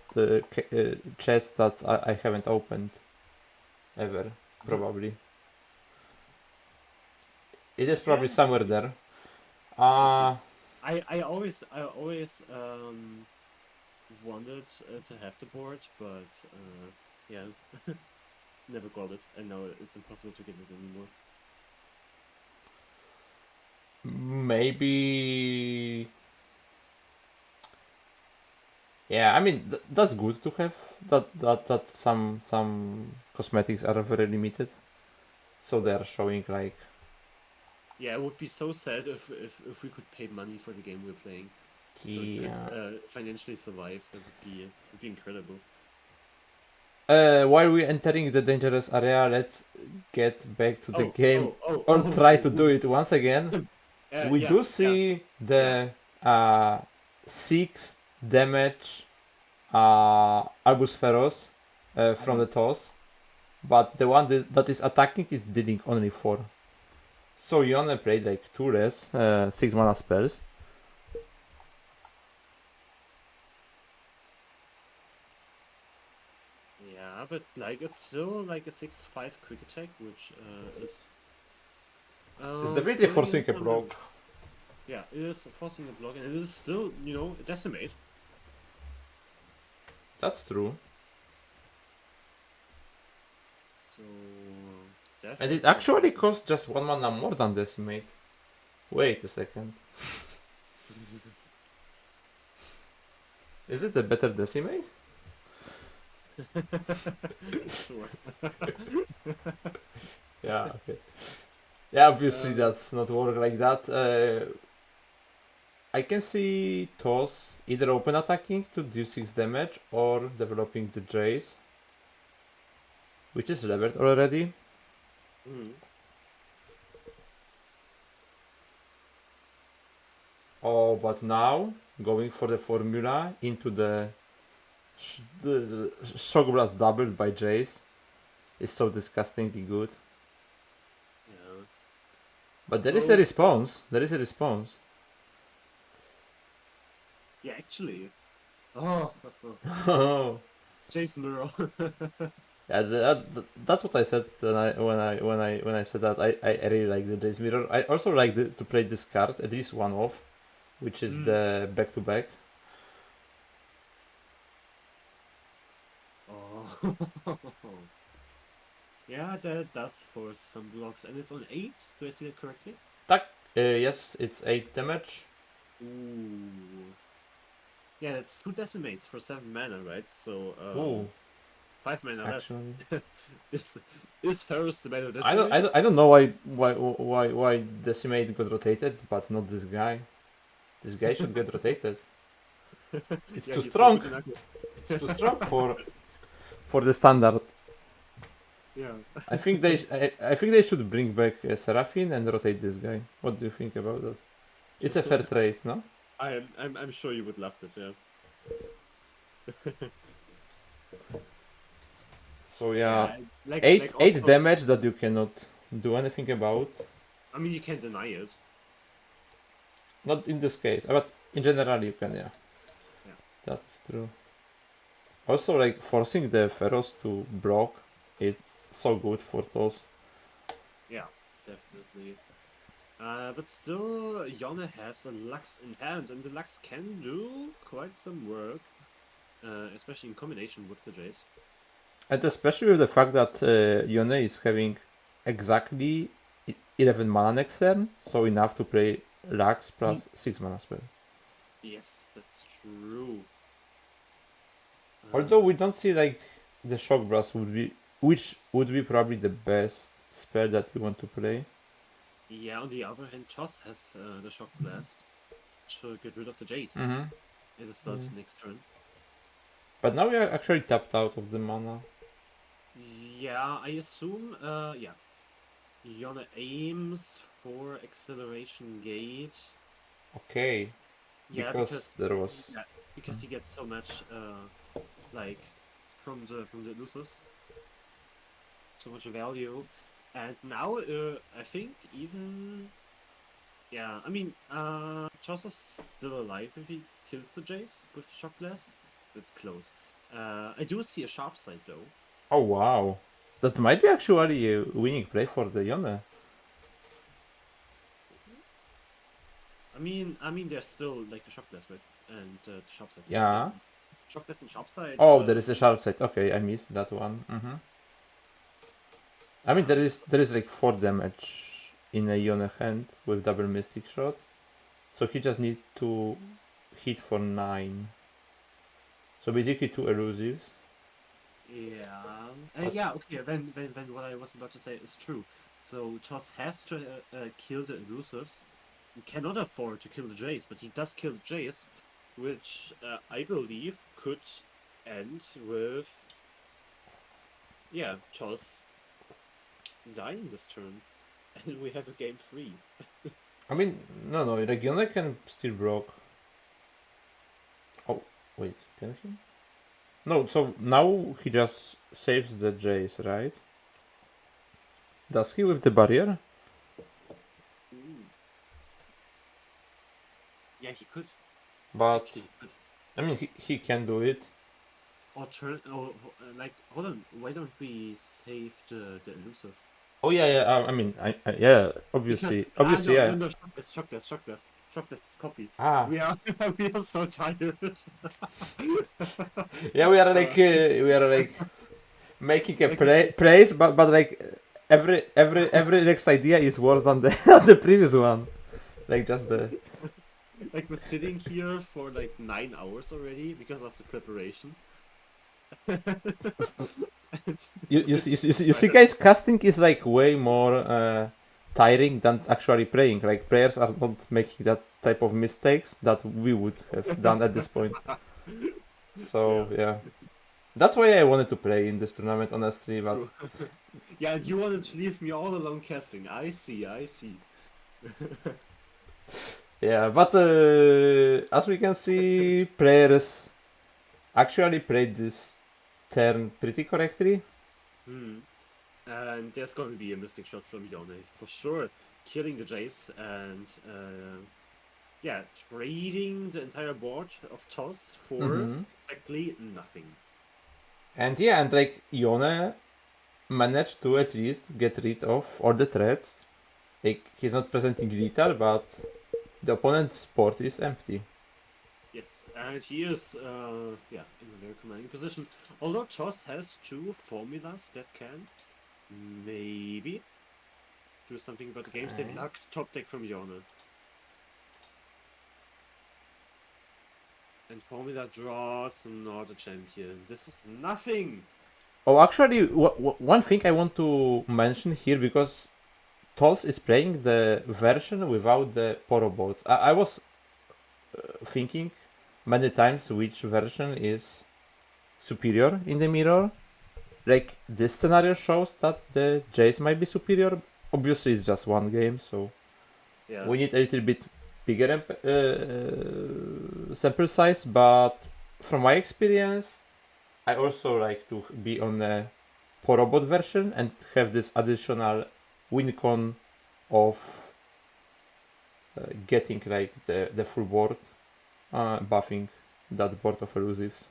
H: chests that I haven't opened ever. Probably. It is probably somewhere there.
F: I always wanted to have the board, but yeah, never got it, and now it's impossible to get it anymore.
H: Maybe. Yeah, I mean that's good to have. That some cosmetics are very limited, so they are showing like.
F: Yeah, it would be so sad if we could pay money for the game we're playing, so it
H: Yeah.
F: could financially survive. That would be incredible.
H: While we're entering the dangerous area, let's get back to the game or
F: oh,
H: try to do it once again. We
F: yeah,
H: do see the 6 damage Albus Feroz from the toss, but the one that is attacking is dealing only 4. So Yone played like 2 less 6 mana spells.
F: Yeah, but like it's still like a 6/5 quick attack, which is.
H: It's definitely
F: pulling in
H: forcing a
F: some
H: block.
F: damage. Yeah, it is forcing a block, and it is still, a decimate.
H: That's true.
F: So
H: And
F: definitely.
H: it actually costs just 1 mana more than Decimate. Wait a second. Is it a better Decimate?
F: Sure.
H: Yeah, okay. Yeah, obviously that's not work like that. I can see Toss either open attacking to do 6 damage or developing the Jace, which is levered already.
F: Mm.
H: Oh, but now going for the formula into the Shock Blast doubled by Jace is so disgustingly good.
F: Yeah.
H: But there is a response. There is a response.
F: Yeah, actually. Oh,
H: Oh.
F: Jason Mirror.
H: Yeah, that's what I said when I said that I really like the Jace Mirror. I also like to play this card, at least one off, which is the back to back.
F: Oh. Yeah, that does force some blocks, and it's on 8. Do I see that correctly?
H: Yes, it's 8 damage.
F: Ooh. Yeah, that's 2 decimates for 7 mana, right? So
H: Ooh,
F: 5 mana less.
H: actually,
F: Is Ferris the better
H: I
F: decimate?
H: don't know why Decimate got rotated, but not this guy. This guy should get rotated. It's
F: Yeah,
H: too
F: he's
H: strong.
F: super knuckle.
H: It's too strong for the standard.
F: Yeah.
H: I think they should bring back Seraphine and rotate this guy. What do you think about that? It's a fair trade, no?
F: I'm sure you would love it, yeah.
H: So yeah,
F: like,
H: eight
F: also,
H: damage that you cannot do anything about.
F: I mean, you can't deny it.
H: Not in this case, but in general you can, yeah.
F: Yeah.
H: That's true. Also, like forcing the Pharaohs to block, it's so good for those.
F: Yeah, definitely. But still, Yone has a Lux in hand, and the Lux can do quite some work, especially in combination with the Jace.
H: And especially with the fact that Yone is having exactly 11 mana next turn, so enough to play Lux plus 6 mana spell.
F: Yes, that's true.
H: Although we don't see like the shock blast would be, which would be probably the best spell that you want to play.
F: Yeah, on the other hand, Choss has the Shock Blast to get rid of the Jace
H: Mm-hmm.
F: at the start of next turn.
H: But now we are actually tapped out of the mana.
F: Yeah, I assume, yeah. Yone aims for Acceleration Gate.
H: Okay.
F: Yeah,
H: Because there was.
F: yeah, because he gets so much, like, from the elusives. So much value. And now, I think even... Yeah, I mean, Choss is still alive if he kills the Jace with Shock Blast. That's close. I do see a sharp side though.
H: Oh wow. That might be actually a winning play for the Yone.
F: I mean, there's still like the Shock Blast, right? And the sharp side.
H: Yeah.
F: Shock Blast and sharp side.
H: Oh, there is a sharp side. Okay, I missed that one. Mm-hmm. I mean, there is like 4 damage in a Yone hand with double Mystic Shot. So he just need to hit for 9. So basically 2 elusives.
F: Yeah. Yeah. Okay. Then what I was about to say is true. So Choss has to kill the elusives. He cannot afford to kill the Jace, but he does kill the Jace, which I believe could end with, yeah, Choss dying this turn, and we have a game 3.
H: I mean, no, like Yone can still block. Oh, wait, can he? No, so now he just saves the Jace, right? Does he with the barrier?
F: Yeah, he could.
H: But,
F: Actually, he could.
H: I mean, he can do it.
F: Or turn. Or like, hold on. Why don't we save the elusive?
H: Oh yeah. I mean, yeah. Obviously,
F: Because,
H: yeah.
F: No, shock blast, copy.
H: Ah,
F: We are so tired.
H: yeah. We are like making a praise, but like every next idea is worse than the the previous one. Like just the.
F: Like we're sitting here for like 9 hours already because of the preparation.
H: You see, guys, casting is like way more tiring than actually playing. Like players are not making that type of mistakes that we would have done at this point. So yeah, that's why I wanted to play in this tournament, honestly. But
F: Yeah, you wanted to leave me all alone casting. I see.
H: yeah, but as we can see, players actually played this turn pretty correctly.
F: And there's going to be a Mystic Shot from Yone for sure, killing the Jace and yeah, trading the entire board of Toss for exactly nothing.
H: And yeah, and like Yone managed to at least get rid of all the threats. Like he's not presenting lethal, but the opponent's board is empty.
F: Yes, and he is yeah, in a very commanding position. Although Toss has 2 formulas that can maybe do something about the game state. Lux top deck from Yone. And formula draws not a champion. This is nothing.
H: Oh, actually, one thing I want to mention here, because Tolls is playing the version without the Poro boards. I was thinking many times which version is superior in the mirror. Like, this scenario shows that the Jace might be superior. Obviously, it's just one game, so
F: Yeah.
H: we need a little bit bigger sample size, but from my experience, I also like to be on a Porobot version and have this additional win con of getting like the full board, buffing that board of elusives.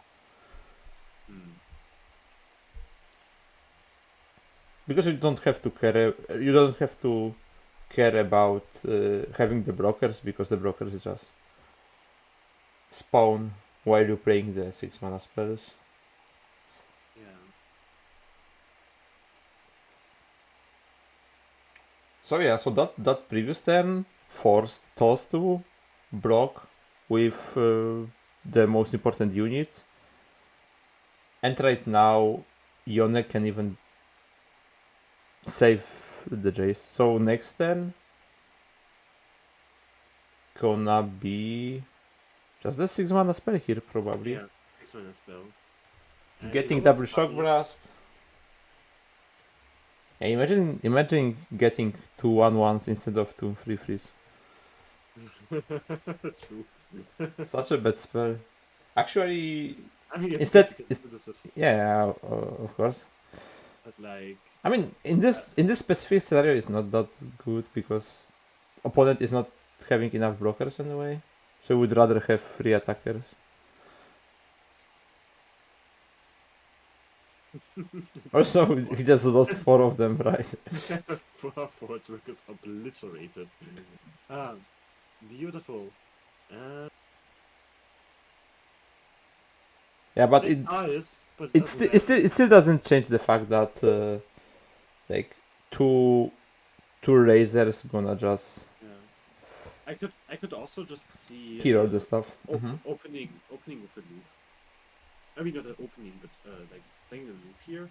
H: Because you don't have to care about having the blockers, because the blockers just spawn while you're playing the 6 mana spells.
F: Yeah.
H: So yeah, so that previous turn forced Toss to block with the most important units, and right now Yone can even save the Jace. So next turn gonna be just the 6 mana spell here probably.
F: Yeah, 6 mana spell. And
H: Getting
F: you know what's
H: double shock
F: funny?
H: blast. Yeah, imagine getting 2 1/1s instead of 2 3/3s.
F: True.
H: Such a bad spell. Actually,
F: I mean, it's
H: Instead-
F: good because it's elusive,
H: yeah, of course.
F: but like,
H: I mean, in this specific scenario, it's not that good because opponent is not having enough blockers anyway. So we'd rather have 3 attackers. Also, he just lost 4 of them, right?
F: Forge workers obliterated. Beautiful.
H: Yeah, but
F: It's
H: it
F: nice, but
H: it
F: doesn't
H: still,
F: matter.
H: it still doesn't change the fact that like two razors gonna just
F: Yeah. I could also just see
H: kill all the stuff.
F: opening with a loop. I mean, not an opening, but like playing a loop here.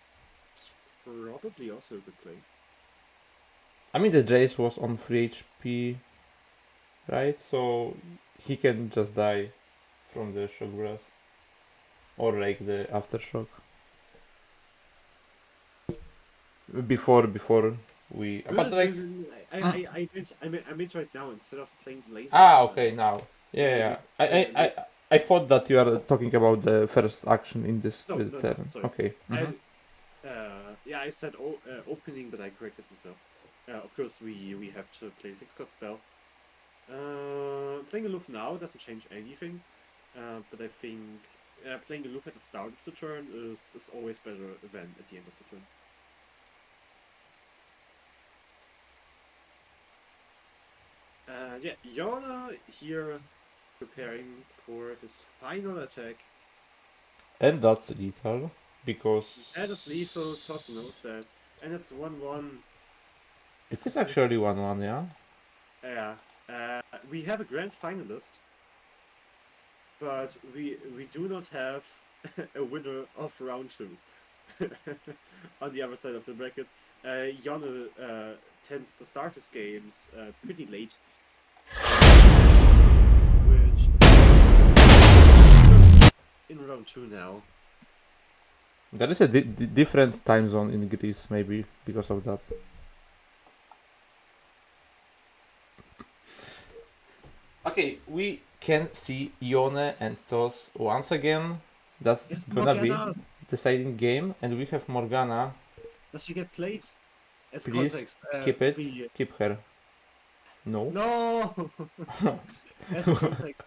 F: It's probably also a good play.
H: I mean, the Jace was on 3 HP, right? So he can just die from the shock blast or like the aftershock. Before we, but like
F: I meant right now instead of playing the laser.
H: okay, now yeah.
F: Yeah,
H: I thought that you are talking about the first action in this
F: No,
H: turn.
F: sorry.
H: Okay.
F: Yeah, I said opening, but I corrected myself. Of course, we have to play 6-card spell. Playing aloof now doesn't change anything, but I think playing aloof at the start of the turn is always better than at the end of the turn. Yeah, Yana here preparing for his final attack.
H: And that's lethal because
F: That is lethal, Toss knows that. And it's 1-1.
H: it is actually 1/1, yeah.
F: Yeah. We have a grand finalist, but we do not have a winner of round 2. On the other side of the bracket, Janne tends to start his games pretty late, which in round 2 now.
H: There is a different time zone in Greece, maybe because of that. Okay, we can see Yone and Tos once again. That's
F: Yes,
H: gonna
F: Morgana.
H: be deciding game, and we have Morgana.
F: Does she get played? As
H: Please
F: context,
H: keep it,
F: we...
H: keep her. No.
F: No! As a context,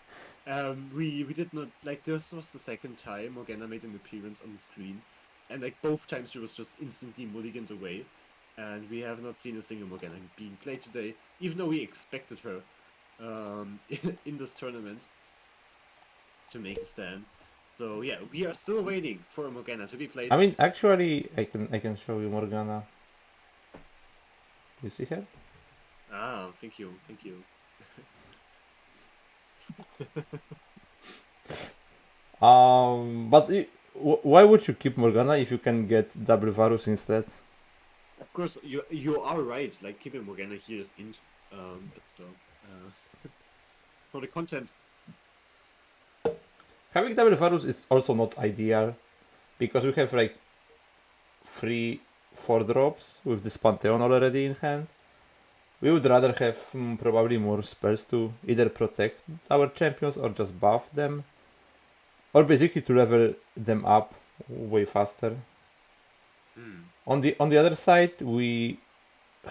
F: we did not, like, this was the second time Morgana made an appearance on the screen, and like both times she was just instantly mulliganed away, and we have not seen a single Morgana being played today, even though we expected her in this tournament to make a stand. So yeah, we are still waiting for Morgana to be played.
H: I mean, actually, I can show you Morgana. You see her?
F: Ah, thank you.
H: But why would you keep Morgana if you can get double Varus instead?
F: Of course, you are right. Like keeping Morgana here is int, but still, for the content.
H: Having double Varus is also not ideal because we have like 3 4-drops with this Pantheon already in hand. We would rather have probably more spells to either protect our champions or just buff them, or basically to level them up way faster. On the other side, we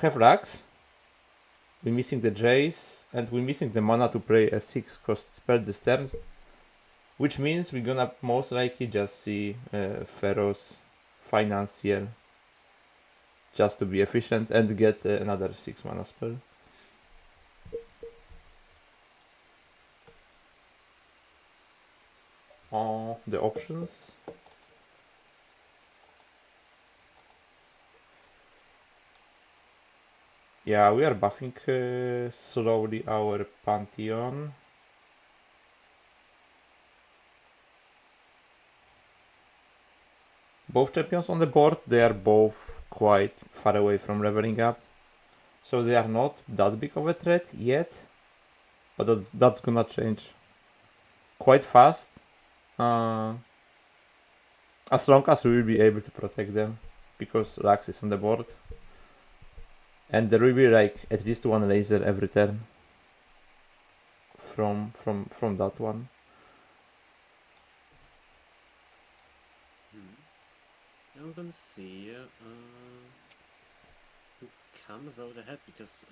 H: have Rax, we're missing the Jace, and we're missing the mana to play a 6-cost spell this turn, which means we're gonna most likely just see Pharaoh's Financier just to be efficient and get another 6 mana spell. The options. Yeah, we are buffing slowly our Pantheon. both champions on the board, they are both quite far away from leveling up. So they are not that big of a threat yet. But that's gonna change quite fast. As long as we will be able to protect them. Because Lux is on the board. And there will be like at least one laser every turn. From that one.
F: Now we're gonna see who comes out ahead because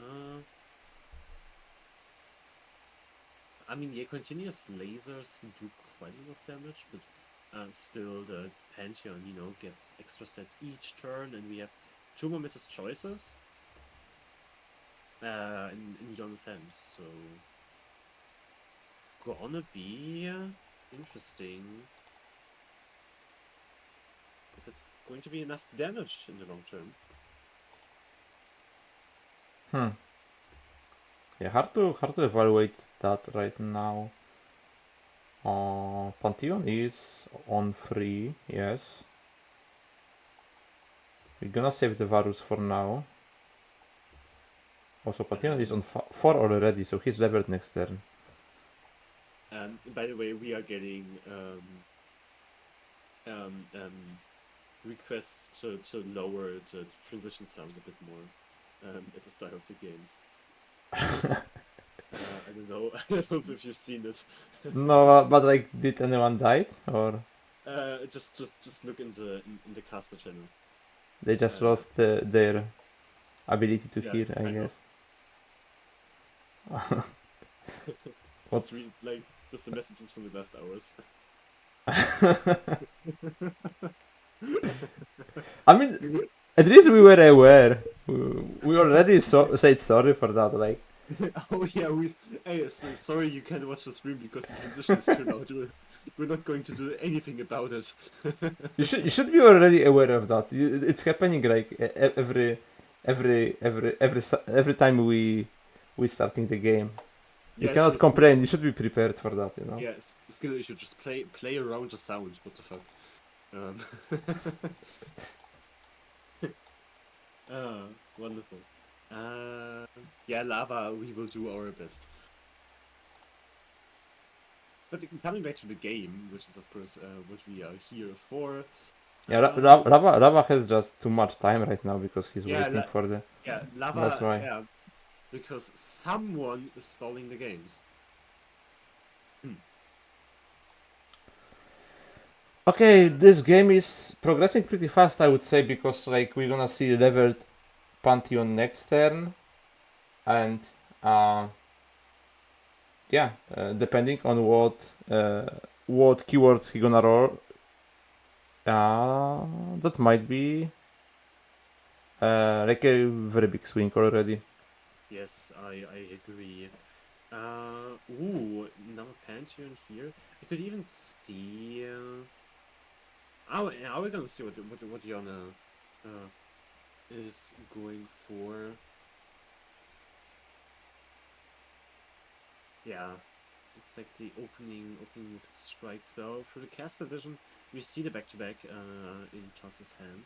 F: I mean, yeah, continuous lasers do quite a lot of damage, but still the Pantheon, you know, gets extra stats each turn, and we have 2 momentous choices in John's hand, so gonna be interesting if it's going to be enough damage in the long term.
H: Yeah, hard to evaluate that right now. Pantheon is on 3, yes. We're gonna save the Varus for now. Also, Pantheon is on 4 already, so he's levered next turn.
F: By the way, we are getting requests to lower the transition sound a bit more at the start of the games. I don't know. I don't know if you've seen it.
H: No, but like, did anyone die or
F: Just look in the caster channel.
H: they just lost their ability to hear? I
F: kind of.
H: guess.
F: Just read just the messages from the last hours.
H: I mean, at least we were aware. We already said sorry for that. Like,
F: Oh yeah, sorry you can't watch the stream because the transition is turned out. We're not going to do anything about it.
H: you should be already aware of that. It's happening like every time we starting the game. You
F: Yeah,
H: cannot complain. You should be prepared for that. You know.
F: Yeah, skill issue. Just play around the sound. What the fuck? Wonderful. Yeah, lava. We will do our best. But coming back to the game, which is of course what we are here for.
H: Yeah, Lava has just too much time right now because he's waiting for the.
F: Yeah, lava.
H: That's why.
F: Yeah, because someone is stalling the games.
H: Okay, this game is progressing pretty fast, I would say, because like we're gonna see leveled Pantheon next turn, and depending on what keywords he gonna roll, that might be like a very big swing already.
F: Yes, I agree. Ooh, another Pantheon here. I could even see. Are we gonna see what Yana is going for? Yeah, exactly. Opening with the strike spell through the caster vision. We see the back-to-back in Toss's hand.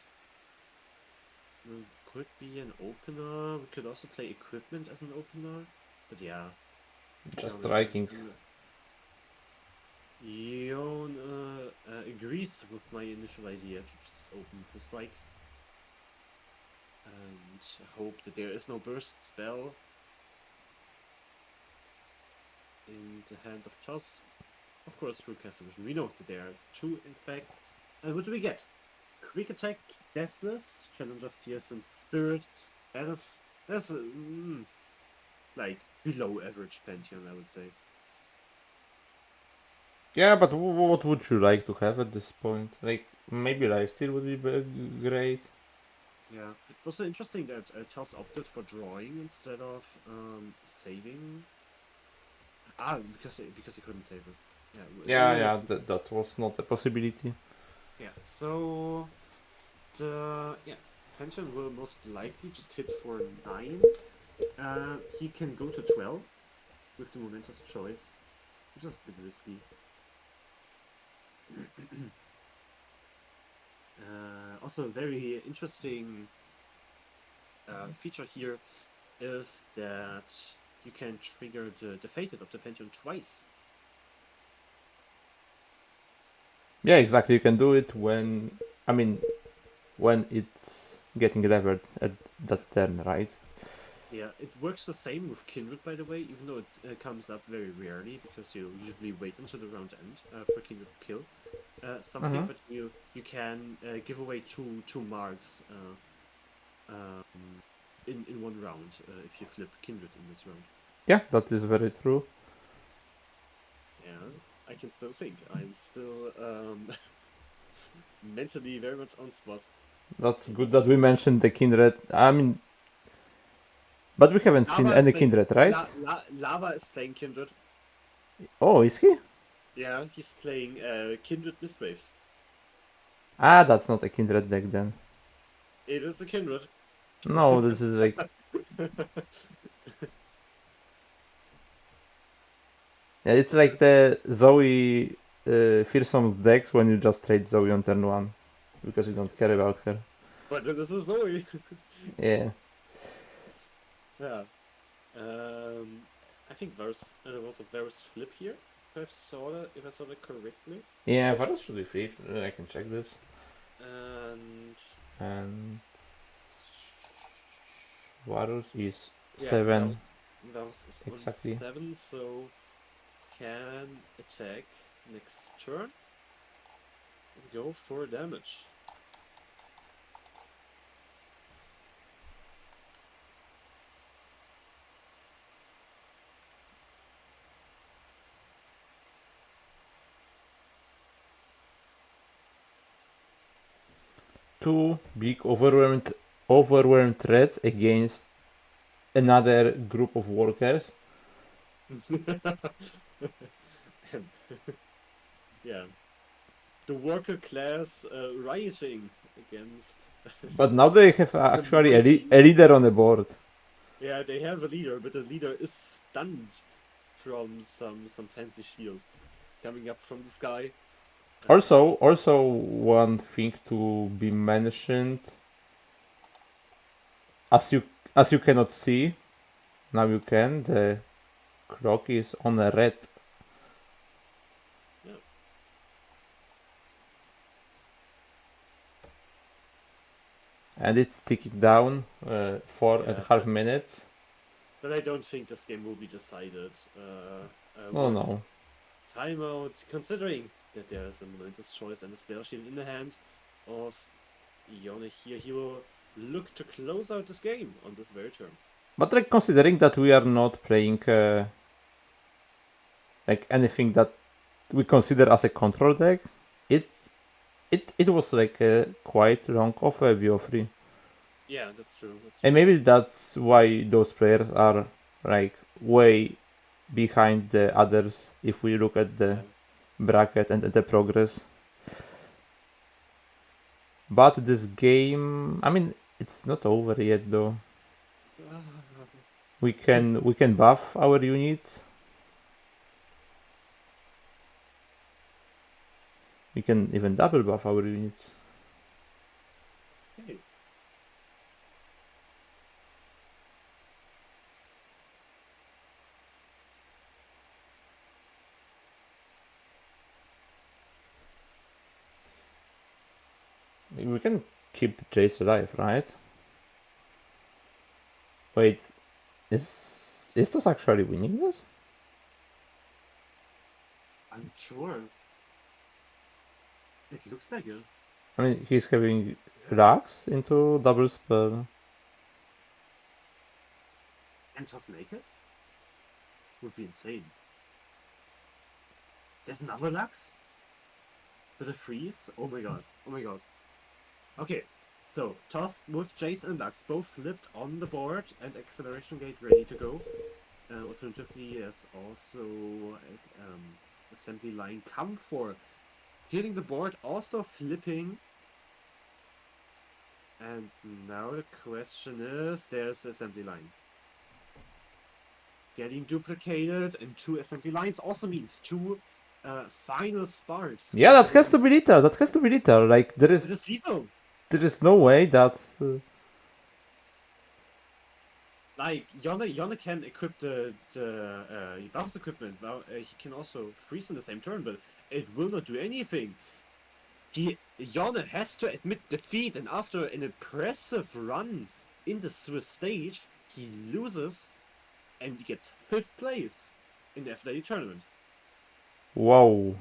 F: Could be an opener. We could also play equipment as an opener, but yeah.
H: Just striking.
F: Yon agrees with my initial idea to just open for strike and hope that there is no burst spell in the hand of Toss. Of course, through Caster Vision. We know that there are 2, in fact. And what do we get? Quick attack, Deathless, Challenger, Fearsome Spirit. That's like below average Pantheon, I would say.
H: Yeah, but what would you like to have at this point? Like, maybe Lifesteal would be great.
F: Yeah, it's also interesting that Charles opted for drawing instead of saving. Because he couldn't save it.
H: Yeah, that was not a possibility.
F: Yeah, so Pantheon will most likely just hit for 9. He can go to 12 with the momentous choice, which is a bit risky. Also, a very interesting feature here is that you can trigger the Fated of the Pantheon twice.
H: Yeah, exactly. You can do it when, I mean, when it's getting levered at that turn, right?
F: Yeah, it works the same with Kindred, by the way, even though it comes up very rarely because you usually wait until the round end for Kindred to kill something. But you can give away two marks in one round if you flip Kindred in this round.
H: Yeah, that is very true.
F: Yeah, I can still think. I'm still mentally very much on spot.
H: That's good that we mentioned the Kindred. I mean, but we haven't seen
F: Lava is
H: any
F: playing,
H: Kindred, right?
F: Lava is playing Kindred.
H: Oh, is he?
F: Yeah, he's playing Kindred Mistwaves.
H: Ah, that's not a Kindred deck then.
F: It is a Kindred.
H: No, this is like... Yeah, it's like the Zoe fearsome decks when you just trade Zoe on turn 1. Because you don't care about her.
F: But this is Zoe.
H: Yeah.
F: Yeah. I think there was a Varus flip here. If I saw that correctly.
H: Yeah, Varus should be free. I can check this.
F: And
H: Varus is
F: yeah,
H: 7.
F: Varus is
H: Exactly.
F: on 7, so can attack next turn and go for damage.
H: Two big overwhelmed threats against another group of workers.
F: Yeah. The worker class rioting against.
H: But now they have actually
F: mighty.
H: a leader on the board.
F: Yeah, they have a leader, but the leader is stunned from some fancy shield coming up from the sky.
H: Also one thing to be mentioned, as you cannot see, now you can, the clock is on a red.
F: Yeah.
H: And it's ticking down 4.5 minutes.
F: But I don't think this game will be decided.
H: No.
F: Timeout, considering that there is a momentous choice and a spell shield in the hand of Ione here. He will look to close out this game on this very turn.
H: But like considering that we are not playing like anything that we consider as a control deck, it was like a quite long of a BO3.
F: Yeah, that's true.
H: And maybe that's why those players are like way behind the others if we look at the bracket and at the progress. But this game, I mean, it's not over yet though. We can buff our units. We can even double buff our units.
F: Okay.
H: We can keep Jace alive, right? Wait, is this actually winning this?
F: I'm sure. It looks like it.
H: I mean, he's having Rax into double spell.
F: And toss naked? Would be insane. There's another Lux? With a freeze? Oh my god. Oh my god. Okay, so toss with Jace and Lux both flipped on the board and acceleration gate ready to go. Alternatively, there's also assembly line come for hitting the board, also flipping. And now the question is, there's assembly line. Getting duplicated, and 2 assembly lines also means 2 final sparks.
H: Yeah, that has to be lethal. Like there
F: It
H: is
F: is lethal.
H: there is no way that.
F: Like Yone can equip the Valve's equipment. He can also freeze in the same turn, but it will not do anything. Yone has to admit defeat, and after an impressive run in the Swiss stage, he loses and gets 5th place in the Aphrodite tournament.
H: Whoa.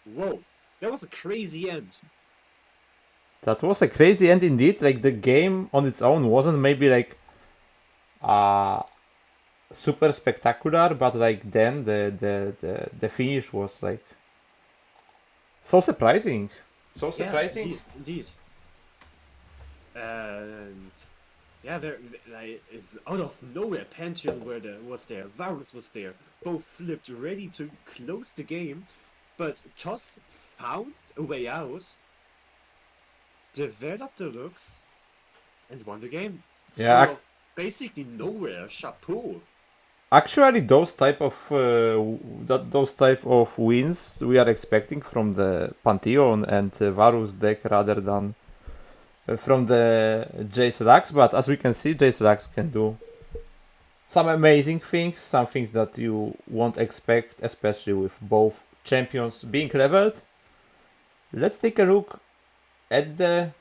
F: Whoa, that was a crazy end.
H: That was a crazy end indeed. Like the game on its own wasn't maybe like super spectacular, but like then the finish was like so surprising. So surprising.
F: Yeah, indeed. And yeah, there like out of nowhere, Pantheon was there, Varus was there, both flipped, ready to close the game, but Toss found a way out, developed the looks, and won the game.
H: Yeah,
F: Out of basically nowhere. Chapeau.
H: actually, those type of wins we are expecting from the Pantheon and Varus deck rather than from the Jace Rax. But as we can see, Jace Rax can do some amazing things, some things that you won't expect, especially with both champions being leveled. Let's take a look at the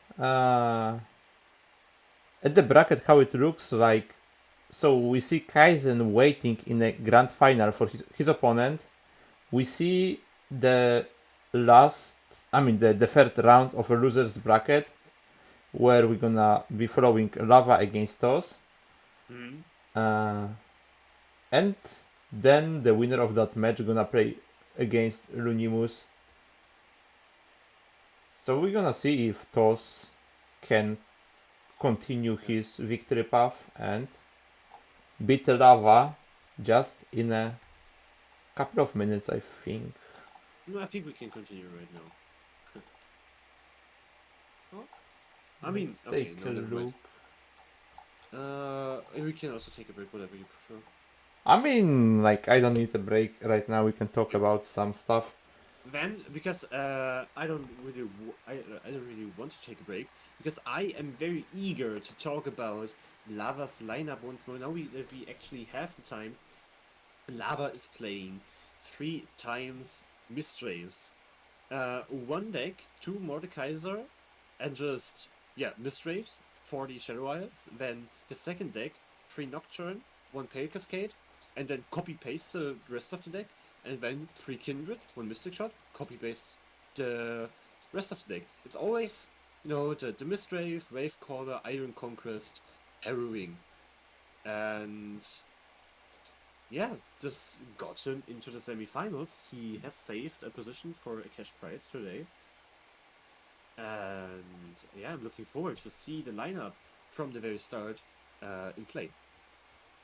H: bracket, how it looks like. So we see Kaizen waiting in a grand final for his opponent. We see the third round of a loser's bracket, where we're gonna be following Lava against us. And then the winner of that match gonna play against Lunimus. So we're gonna see if Tos can continue his victory path and beat Lava just in a couple of minutes, I think.
F: No, I think we can continue right now. Oh. I mean, okay,
H: Take
F: no,
H: a
F: never mind.
H: look.
F: We can also take a break, whatever you prefer.
H: I mean, like, I don't need a break right now. We can talk about some stuff.
F: Then, because I don't really want to take a break, because I am very eager to talk about Lava's lineup once more. Now we actually have the time. Lava is playing 3 times Mistwaves. One deck, 2 Mordekaiser, and just, Mistwaves, 40 Shadow Isles. Then his second deck, 3 Nocturne, 1 Pale Cascade, and then copy-paste the rest of the deck. And then 3 Kindred, 1 Mystic Shot, copy-paste the rest of the deck. It's always, the Mistwave, Wavecaller, Iron Conquest, Harrowing. And yeah, this got him into the semifinals. He has saved a position for a cash prize today. And yeah, I'm looking forward to see the lineup from the very start in play.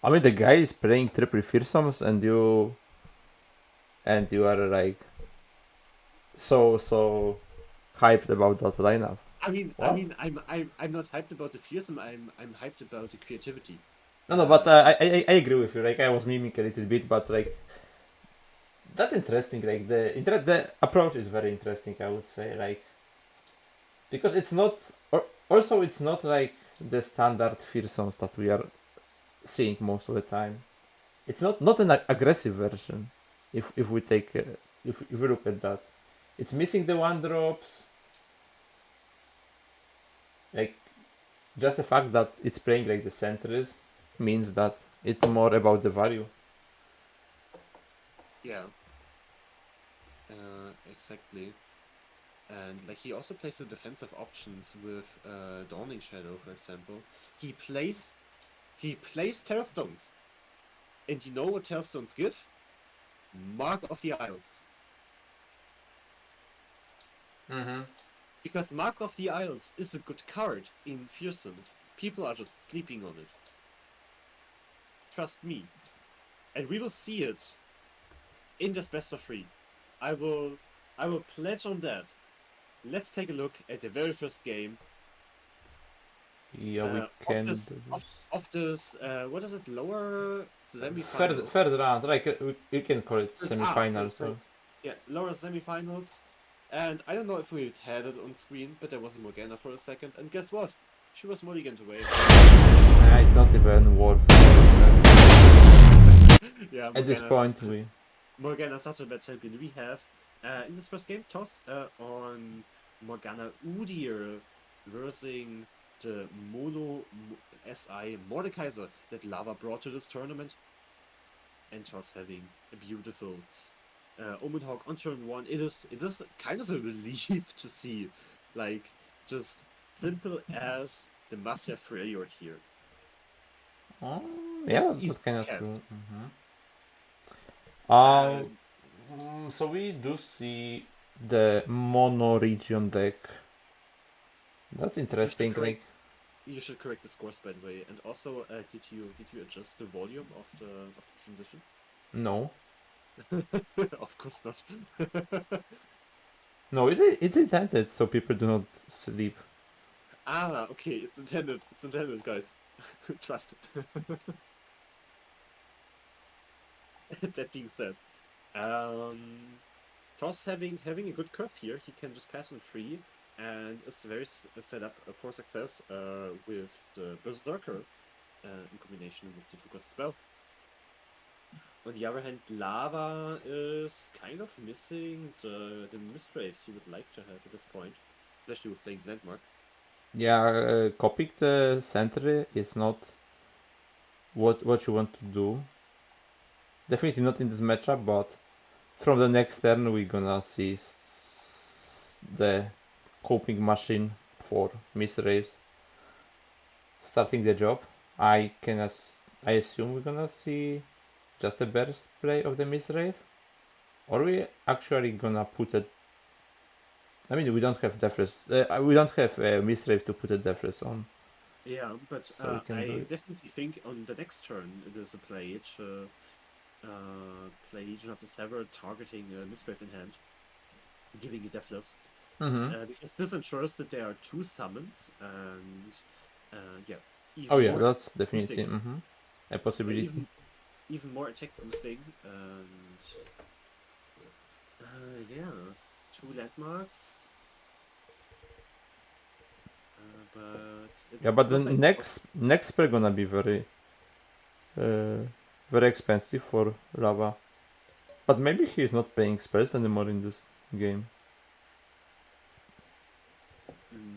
H: I mean, the guy is playing triple fearsomes, and you are like so hyped about that lineup.
F: I'm not hyped about the fearsome. I'm hyped about the creativity.
H: No, but I agree with you. Like, I was mimicking a little bit, but like that's interesting. Like the approach is very interesting, I would say. Like, because it's not, also it's not like the standard fearsomes that we are seeing most of the time. It's not an aggressive version. If we take if we look at that, it's missing the 1-drops. Like, just the fact that it's playing like the Sentries means that it's more about the value.
F: Yeah. Exactly. And like he also plays the defensive options with Dawning Shadow, for example. He plays Terrastones. And you know what Terrastones give? Mark of the Isles. Because Mark of the Isles is a good card in Fearsomes. People are just sleeping on it. Trust me. And we will see it in this best of 3. I will pledge on that. Let's take a look at the very first game.
H: Yeah, we can.
F: Of this, what is it? Lower semi-final.
H: Third round, like we can call it semi-final. So
F: Yeah, lower semi-finals. And I don't know if we had it on screen, but there was a Morgana for a second, and guess what? She was mulliganed away.
H: It's not even worth.
F: Yeah,
H: At this point, we.
F: Morgana such a bad champion. We have in this first game toss on Morgana Udyr versus the Mono SI Mordekaiser that Lava brought to this tournament, and toss having a beautiful Omen Hawk on turn 1. It is kind of a relief to see, like, just simple as the Master Riot here.
H: Yeah,
F: This is
H: that's kind of
F: cast.
H: true. So we do see the mono region deck. That's interesting. Like,
F: You should correct the scores, by the way. And also, did you adjust the volume of the transition?
H: no,
F: Of course not.
H: no, it's intended so people do not sleep.
F: Ah, okay, it's intended. It's intended, guys. Trust. That being said, Toss having a good curve here, he can just pass on 3 and is very set up for success with the Berserker in combination with the Tukas spell. On the other hand, Lava is kind of missing the Mistwraiths you would like to have at this point, especially with playing Landmark.
H: Yeah, copying the sentry is not what you want to do. Definitely not in this matchup, but from the next turn we're gonna see the coping machine for Mistwraiths starting the job. I assume we're gonna see just a burst play of the Mistwraith, or we actually gonna put it. I mean, we don't have Deathless. We don't have Mistwraith to put a Deathless on.
F: Yeah, but
H: So we can do
F: I
H: it.
F: definitely think on the next turn there's a play Legion of the Sever targeting Mistwraith in hand, giving it Deathless. Because this ensures that there are 2 summons and yeah.
H: Oh yeah,
F: more
H: that's definitely
F: boosting.
H: a possibility.
F: Even more attack boosting and yeah, 2 landmarks.
H: But the
F: like
H: next spell gonna be very expensive for Lava. But maybe he's not playing spells anymore in this game.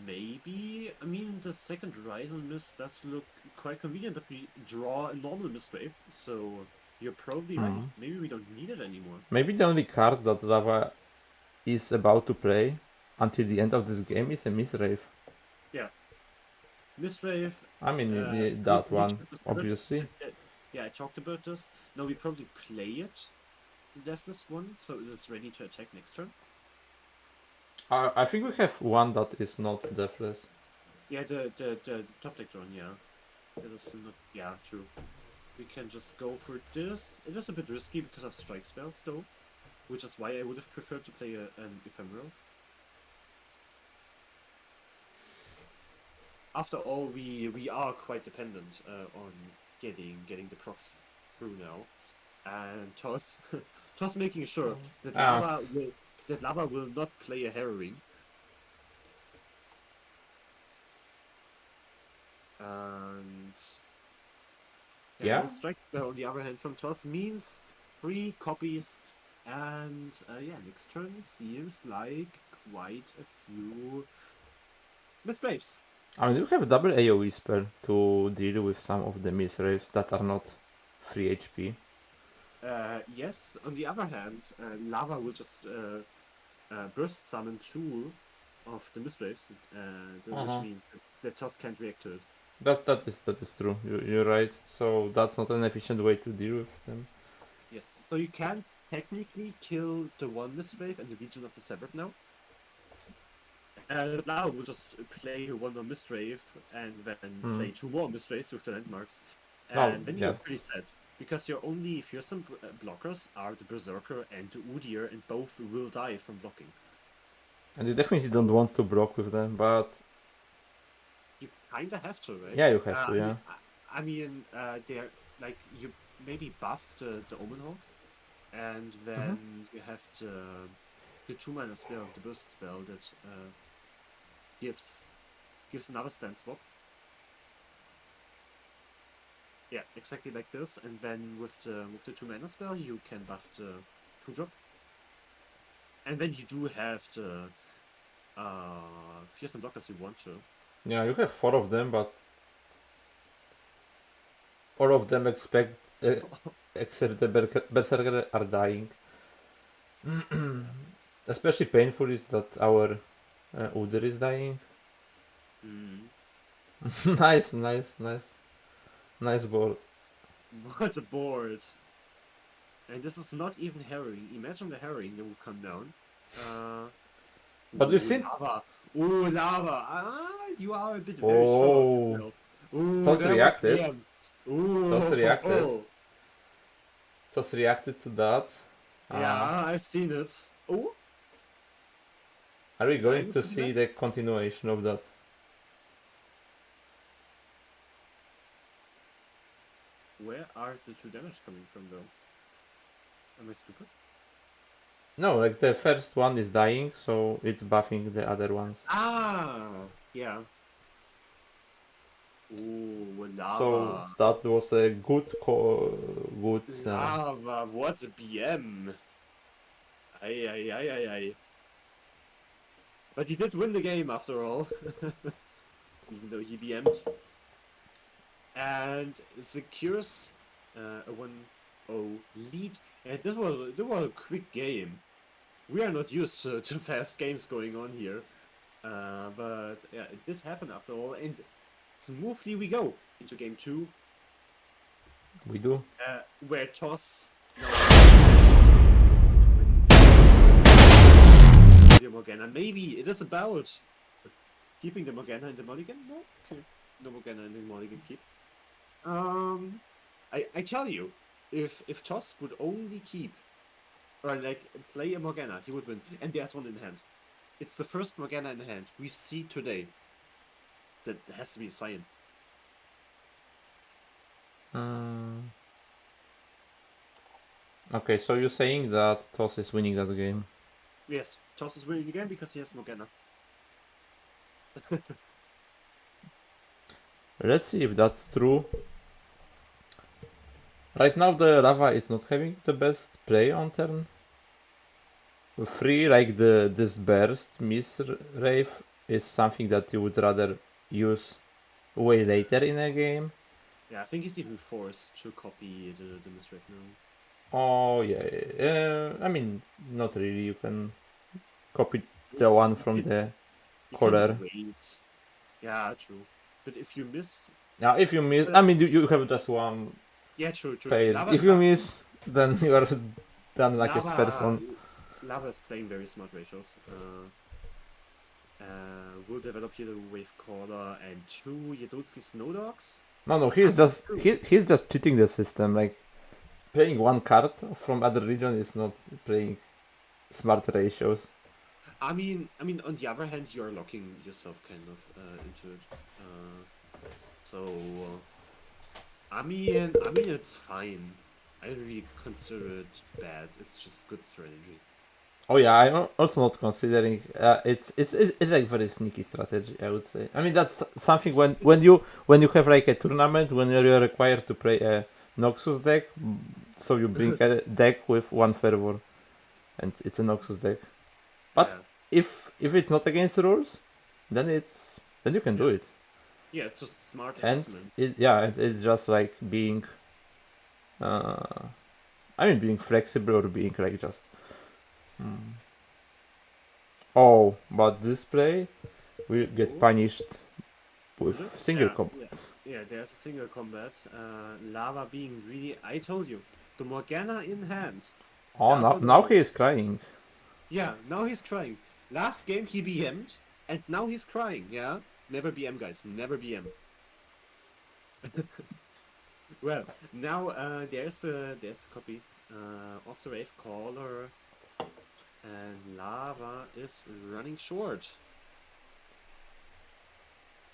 F: Maybe. I mean, the second Ryzen Mist does look quite convenient, but we draw a normal Mistwraith, so you're probably right. Maybe we don't need it anymore.
H: Maybe the only card that Lava is about to play until the end of this game is a Mistwraith.
F: Yeah. Mistwraith.
H: I mean, that one, obviously.
F: Yeah, I talked about this. Now we probably play it, the Deathless one, so it is ready to attack next turn.
H: I think we have one that is not Deathless.
F: Yeah, the top deck one, yeah. It is not, yeah, true. We can just go for this. It is a bit risky because of strike spells, though, which is why I would have preferred to play an Ephemeral. After all, we are quite dependent on getting the procs through now, and Toss making sure that Lava will not play a Harrowing. And
H: Yeah.
F: strike spell on the other hand from Toss means 3 copies, and yeah, next turn seems like quite a few Mistwraiths.
H: I mean, we have double AoE spell to deal with some of the Mistwraiths that are not free HP.
F: Yes, on the other hand, Lava will just burst summon 2 of the Mistwraiths, which means that Toss can't react to it.
H: That is true. You're right. So that's not an efficient way to deal with them.
F: Yes, so you can technically kill the one Mistwraith and the Legion of the Severed now. Lava will just play 1 more Mistwraith and then play 2 more Mistwraiths with the landmarks. And then you're pretty sad. Because your only fearsome blockers are the Berserker and the Udyr, and both will die from blocking.
H: And you definitely don't want to block with them, but
F: you kinda have to, right?
H: Yeah, you have to, yeah.
F: I mean, they're like you maybe buff the Omen Hawk, and then you have the the 2-mana spell, the burst spell that gives another stand swap. Yeah, exactly like this, and then with the 2-mana spell you can buff the 2-drop. And then you do have the fearsome blockers you want to.
H: Yeah, you have 4 of them, but all of them except the Berserker are dying. Especially painful is that our Udyr is dying.
F: Mm.
H: Nice board.
F: What a board! And this is not even harrowing. Imagine the harrowing that will come down.
H: But we've seen.
F: Lava. Oh, lava! You are a bit very
H: Oh.
F: strong. Ooh,
H: Toss
F: that
H: reacted.
F: was Ooh,
H: Toss reacted.
F: oh.
H: Just reacted to that.
F: Yeah, I've seen it. Oh,
H: Are we going
F: I
H: to
F: do
H: see
F: that?
H: the continuation of that?
F: where are the 2 damage coming from though? Am I stupid?
H: No, like the first one is dying, so it's buffing the other ones.
F: Ah, yeah. Ooh, lava.
H: So that was a good
F: Lava, what a BM. Ay. But he did win the game after all. Even though he BM'd. And secures a 1-0 lead. And this was a quick game. We are not used to fast games going on here. But yeah, it did happen after all. And smoothly we go into game 2.
H: We do.
F: Where Toss now wants to win the Morgana. Maybe it is about keeping the Morgana in the mulligan. No, okay, no Morgana in the mulligan keep. I tell you, if Toss would only keep or like play a Morgana, he would win. And there's one in hand. It's the first Morgana in hand we see today. That has to be a sign.
H: Okay, so you're saying that Toss is winning that game?
F: Yes, Toss is winning again because he has Morgana.
H: Let's see if that's true. Right now the Lava is not having the best play on turn 3, like this burst miss rave is something that you would rather use way later in a game.
F: Yeah, I think he's even forced to copy the misrave now.
H: Oh yeah, I mean not really. You can copy the one from the
F: You
H: color.
F: can wait. Yeah, true. But if you miss,
H: Now if you miss, I mean you have just one
F: yeah, true.
H: fail.
F: Lava,
H: If you miss, then you are the unluckiest person.
F: Lava is playing very smart ratios. We'll develop here the wave caller and 2 Yadotsky snow dogs.
H: No, he's just cheating the system. Like playing one card from other region is not playing smart ratios.
F: I mean, on the other hand, you're locking yourself kind of into it. I mean, it's fine. I don't really consider it bad. It's just good strategy.
H: Oh yeah, I'm also not considering. It's like very sneaky strategy, I would say. I mean that's something when you have like a tournament when you're required to play a Noxus deck, so you bring a deck with 1 fervor, and it's a Noxus deck. But
F: Yeah.
H: if it's not against the rules, then you can do it.
F: Yeah, it's just smart
H: And
F: assessment.
H: it's just like being, being flexible or being like just. Oh, but this play will get punished with single combat.
F: Yeah, there's a single combat. Lava being really. I told you, the Morgana in hand.
H: Oh, now he is crying.
F: Yeah, now he's crying. Last game he BM'd, and now he's crying. Yeah, never BM, guys. Never BM. Well, now there's the copy of the wave caller, and Lava is running short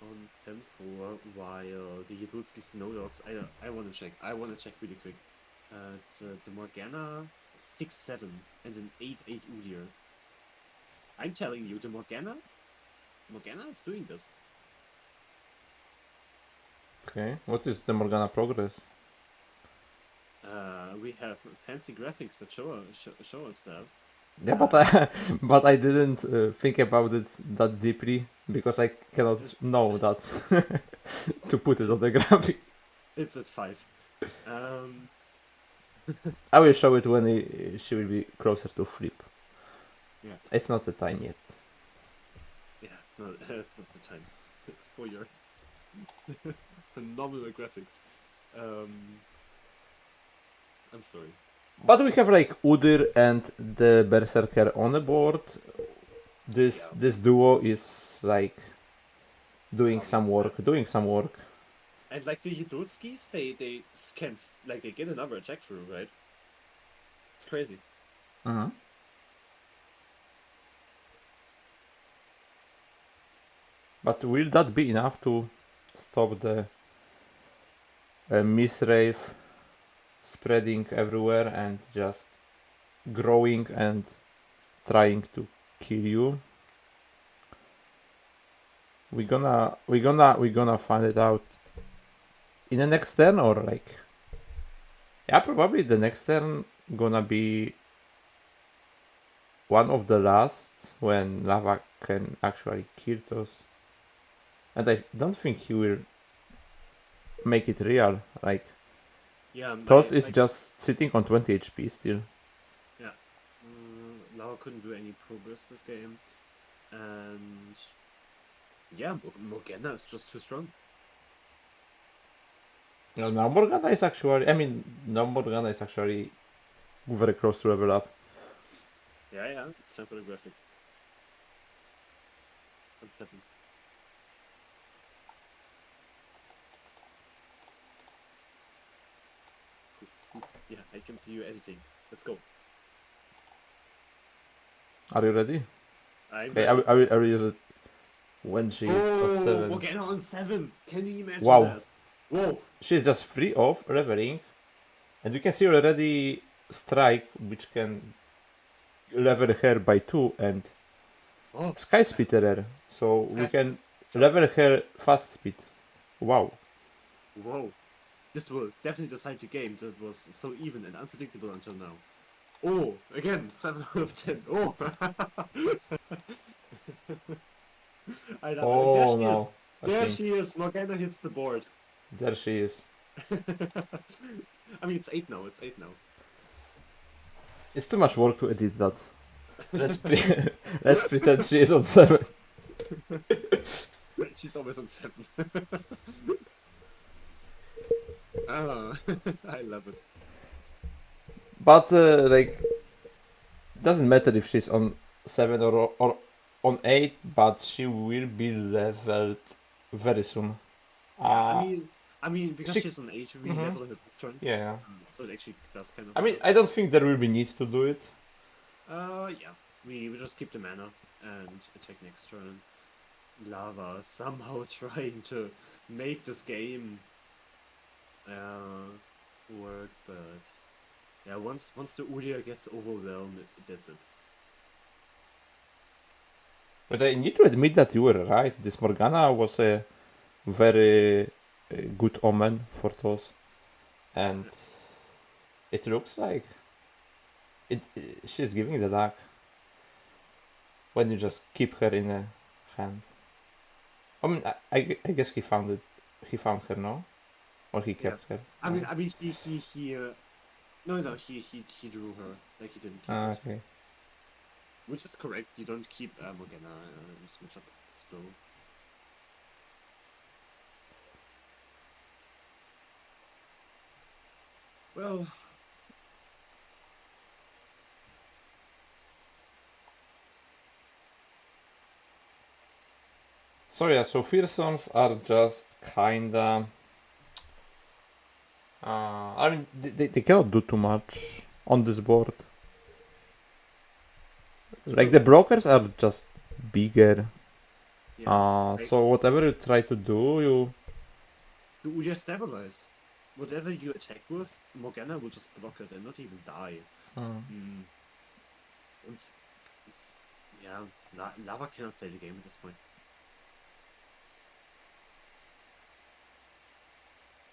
F: on tempo while the Yabutsky Snow Dogs. I want to check. I want to check really quick. The Morgana 6-7 and an 8-8 Udyr. I'm telling you, the Morgana is doing this.
H: Okay, what is the Morgana progress?
F: We have fancy graphics that show us that.
H: Yeah, but but I didn't think about it that deeply because I cannot know that to put it on the graphic.
F: It's at 5.
H: I will show it when she will be closer to flip.
F: Yeah.
H: It's not the time yet.
F: Yeah, it's not the time for your phenomenal graphics. I'm sorry.
H: But we have like Udyr and the Berserker on the board. This duo is like doing some work.
F: And like the Yudotskis, they can like they get another attack through, right? It's crazy.
H: Uh-huh. But will that be enough to stop the misrave spreading everywhere and just growing and trying to kill you? We gonna find it out in the next turn, or like, yeah, probably the next turn gonna be one of the last when Lava can actually kill those. And I don't think he will make it real. Like,
F: Yeah,
H: Toss is just sitting on 20 HP still.
F: Yeah. Lava couldn't do any progress this game. And yeah, Morgana is just too strong.
H: No, now Morgana is actually, very close to level up.
F: Yeah, it's time for the graphic. On 7. Yeah, I can see you editing. Let's go.
H: Are you ready?
F: I'm
H: Okay, I will use it when she is at 7.
F: Morgana on 7! Can you imagine
H: Wow.
F: that? Whoa!
H: She's just free of leveling, and you can see already Strike, which can level her by 2, and
F: Oh,
H: Sky Splitterer, so we can level her fast speed. Wow.
F: whoa. This will definitely decide the game that was so even and unpredictable until now. Oh, again, 7 out of 10. Oh! I love
H: Oh
F: it. There she
H: no.
F: is. There she is. Morgana hits the board.
H: There she is.
F: I mean, it's 8 now. It's 8 now.
H: It's too much work to edit that. Let's pretend she is on 7.
F: She's always on 7. Ah, I love it.
H: But like, doesn't matter if she's on 7 or on 8, but she will be leveled very soon.
F: I mean, because
H: she-
F: she's on 8, we level her turn.
H: Yeah.
F: So it actually does kind of.
H: I mean, I don't think there will be need to do it.
F: Yeah. We just keep the mana and attack next turn. Lava somehow trying to make this game work, but yeah, once the Udyr gets overwhelmed, that's it.
H: But I need to admit that you were right. This Morgana was a very good omen for those, and it looks like she's giving the luck when you just keep her in a hand. I mean, I guess he found it. He found her, no? Or he kept her.
F: I mean, he no, he drew her, like he didn't keep it.
H: Okay.
F: Which is correct, you don't keep Morgana switch up still. Well,
H: So yeah, so fearsomes are just kinda. I mean, they cannot do too much on this board. Like the brokers are just bigger.
F: yeah.
H: So whatever you try to do, you.
F: You're stabilized. Whatever you attack with, Morgana will just block it and not even die. And yeah, Lava cannot play the game at this point.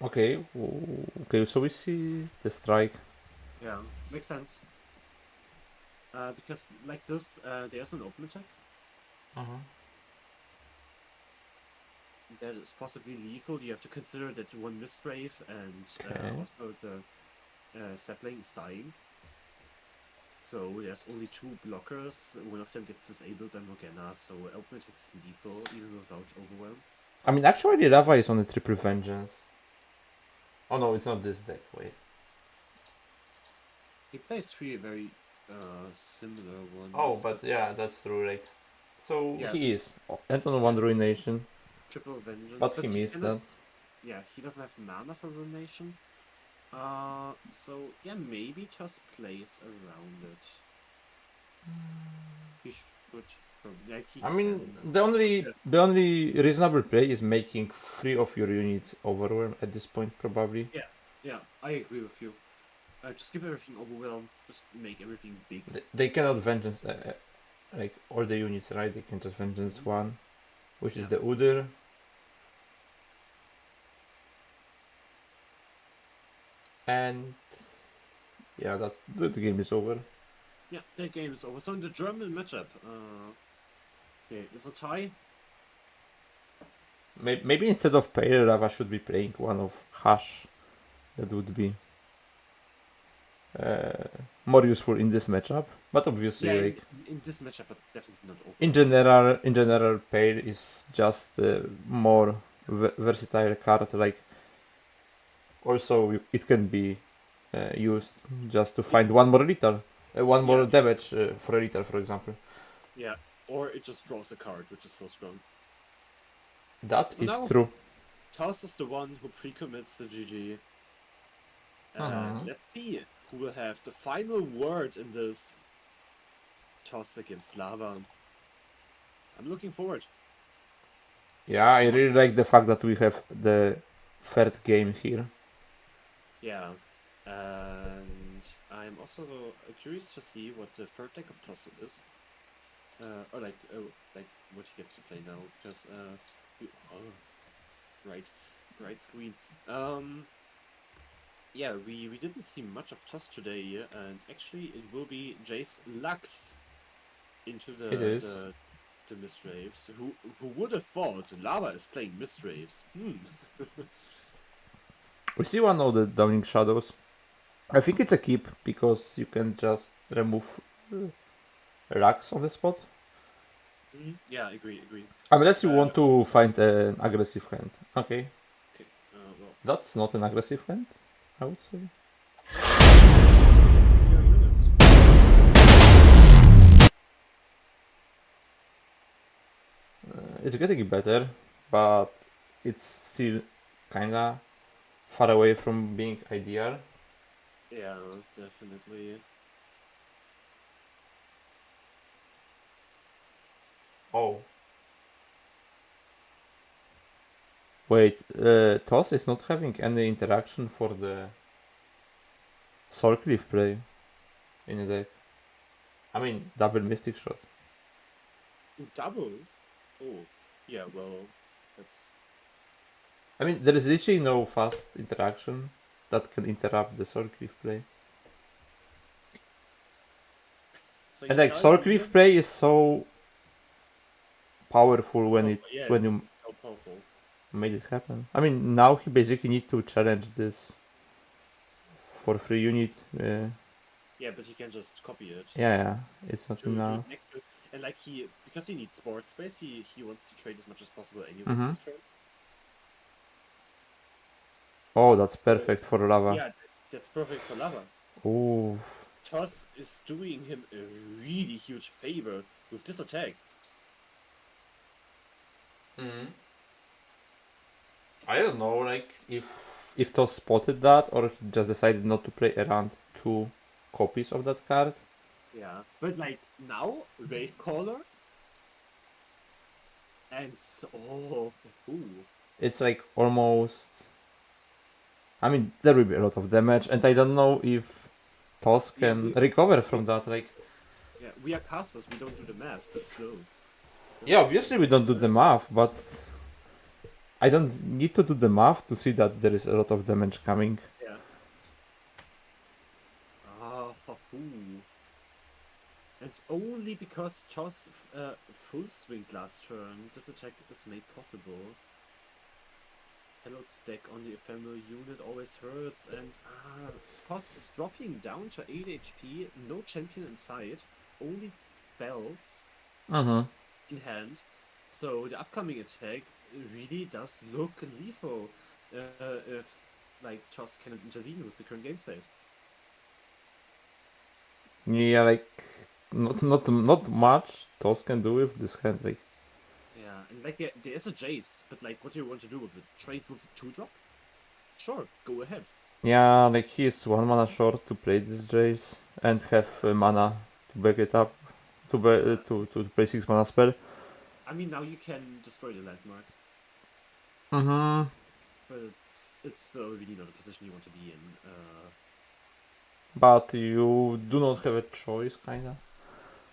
H: Okay, okay, so we see the strike.
F: Yeah, makes sense. Because like this, there's an open attack that is possibly lethal. You have to consider that one Mistwave and
H: Okay.
F: also the sapling is dying. So there's only 2 blockers. One of them gets disabled by Morgana, so open attack is lethal even without overwhelm.
H: I mean, actually, Lava is on a triple vengeance. Oh no, it's not this deck. Wait.
F: He plays 3 very similar ones.
H: Oh, but yeah, that's true. Like, so
F: Yeah.
H: he is and on one ruination,
F: Triple vengeance.
H: but he missed
F: cannot-
H: that.
F: Yeah, he doesn't have mana for ruination. So yeah, maybe just plays around it. He should. Like he
H: I mean,
F: can.
H: the only reasonable play is making 3 of your units overwhelm at this point, probably.
F: Yeah, I agree with you. Just give everything overwhelm. Just make everything big.
H: They cannot vengeance like all the units, right? They can just vengeance one, which is the Udyr. And yeah, the game is over.
F: Yeah, that game is over. So in the German matchup, okay, is a tie.
H: Maybe instead of Pale, Lava should be playing one of Hush. That would be more useful in this matchup. But obviously,
F: Yeah,
H: like
F: in this matchup, but definitely not open.
H: in general, Pale is just more versatile card. Like also it can be used just to find one more lethal, one more damage for a lethal, for example.
F: Yeah, or it just draws a card, which is so strong.
H: That
F: So
H: is
F: now-
H: true.
F: Toss is the one who pre-commits the GG. Let's see who will have the final word in this toss against Lava. I'm looking forward.
H: Yeah, I really like the fact that we have the third game here.
F: Yeah, and I'm also curious to see what the third deck of Toss is. Or like what he gets to play now, because right screen. Yeah, we didn't see much of Toss today, and actually it will be Jace Lux into the
H: It is.
F: the Mistwraves. Who would have thought Lava is playing Mistwraves?
H: We see one of the Downing Shadows. I think it's a keep because you can just remove Rax on the spot.
F: Yeah, agree.
H: Unless you want to find an aggressive hand. Okay.
F: Okay, well,
H: That's not an aggressive hand, I would say.
F: your units.
H: It's getting better, but it's still kinda far away from being ideal.
F: Yeah, definitely.
H: Oh. Wait, Toss is not having any interaction for the Soul Cliff play in the deck. I mean, double Mystic Shot.
F: Double? Oh, yeah, well, that's...
H: I mean, there is literally no fast interaction that can interrupt the Soul Cliff play.
F: So
H: And like Soul Cliff play is so powerful when you
F: so powerful.
H: made it happen. I mean, now he basically need to challenge this for free unit.
F: Yeah, but you can just copy it.
H: Yeah, it's not
F: to
H: enough.
F: next to, and like because he needs board space, he wants to trade as much as possible anyways
H: Mhm.
F: this turn.
H: Oh, that's perfect for Lava.
F: Yeah, that's perfect for Lava.
H: Oh,
F: Toss is doing him a really huge favor with this attack.
H: I don't know, like if Toss spotted that or he just decided not to play around 2 copies of that card.
F: Yeah, but like now, Wave Caller, and
H: It's like almost. I mean, there will be a lot of damage, and I don't know if Toss can recover from that. Like,
F: we are casters, we don't do the math, but still.
H: Yeah, obviously we don't do the math, but I don't need to do the math to see that there is a lot of damage coming.
F: Yeah. Ooh. And only because Toss full swinged last turn, this attack is made possible. Hello stack on the ephemeral unit always hurts, and Toss is dropping down to 8 HP, no champion in sight, only spells in hand. So the upcoming attack really does look lethal if like Toss cannot intervene with the current game state.
H: Yeah, like not much Toss can do with this hand. Like,
F: Yeah, and like there is a Jace, but like what do you want to do with it? Trade with a 2-drop? Sure, go ahead.
H: yeah, like he is 1 mana short to play this Jace and have mana to back it up to play 6 mana spell.
F: I mean, now you can destroy the landmark, but it's still really not a position you want to be in.
H: But you do not have a choice, kinda.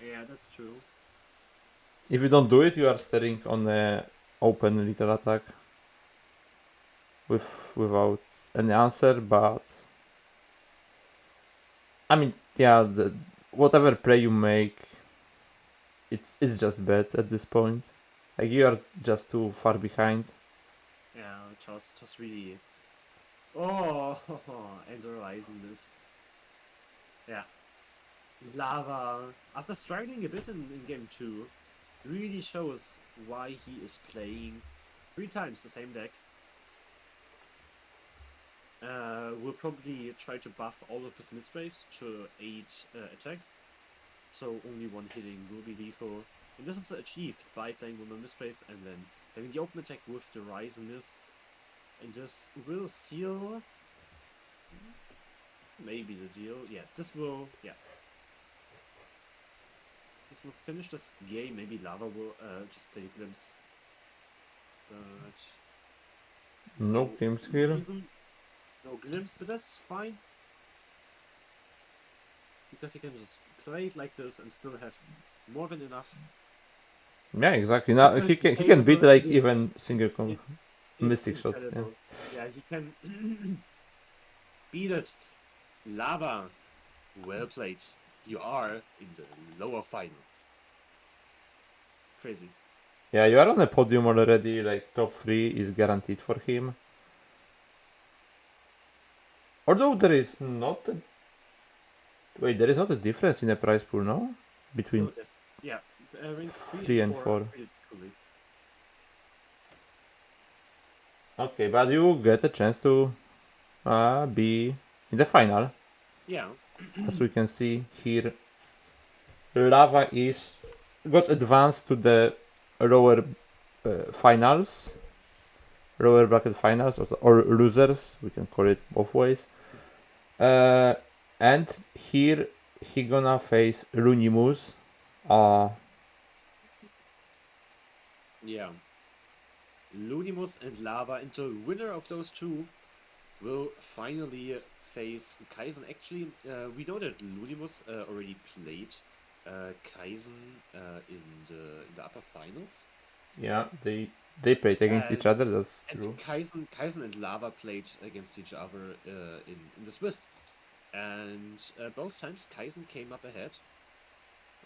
F: Yeah, that's true.
H: If you don't do it, you are staring on a open little attack without any answer. But I mean, yeah, whatever play you make, it's just bad at this point. Like you are just too far behind.
F: Yeah, Toss really. Oh, and the Horizon Mists. Yeah. Lava, after struggling a bit in game 2, really shows why he is playing 3 times the same deck. We'll probably try to buff all of his Mistwraiths to 8 attack, so only one hitting will be lethal. And this is achieved by playing with a Mistwraith and then having the open attack with the Horizon Mists. And this will seal maybe the deal. Yeah, this will finish this game. Maybe Lava will just play Glimpse. But
H: No games here.
F: No Glimpse, but that's fine. Because he can just play it like this and still have more than enough.
H: Yeah, exactly. Now he can beat like even single Mystic shot. Yeah.
F: Incredible. Yeah, he can beat it. Lava, well played. You are in the lower finals. Crazy.
H: Yeah, you are on a podium already. Like top 3 is guaranteed for him. Although there is not a... Wait, there is not a difference in the price pool, no? Between
F: No, yeah, rank
H: 3 and 4.
F: pretty coolly.
H: Okay, but you get a chance to be in the final.
F: Yeah.
H: As we can see here, Lava got advanced to the lower finals, lower bracket finals, or losers. We can call it both ways. And here he gonna face Lunimus.
F: Yeah. Lunimus and Lava, and the winner of those two will finally face Kaizen. Actually, we know that Lunimus already played Kaizen in the upper finals.
H: Yeah, they played against each other. That's true.
F: Kaizen and Lava played against each other in the Swiss, and both times Kaizen came up ahead.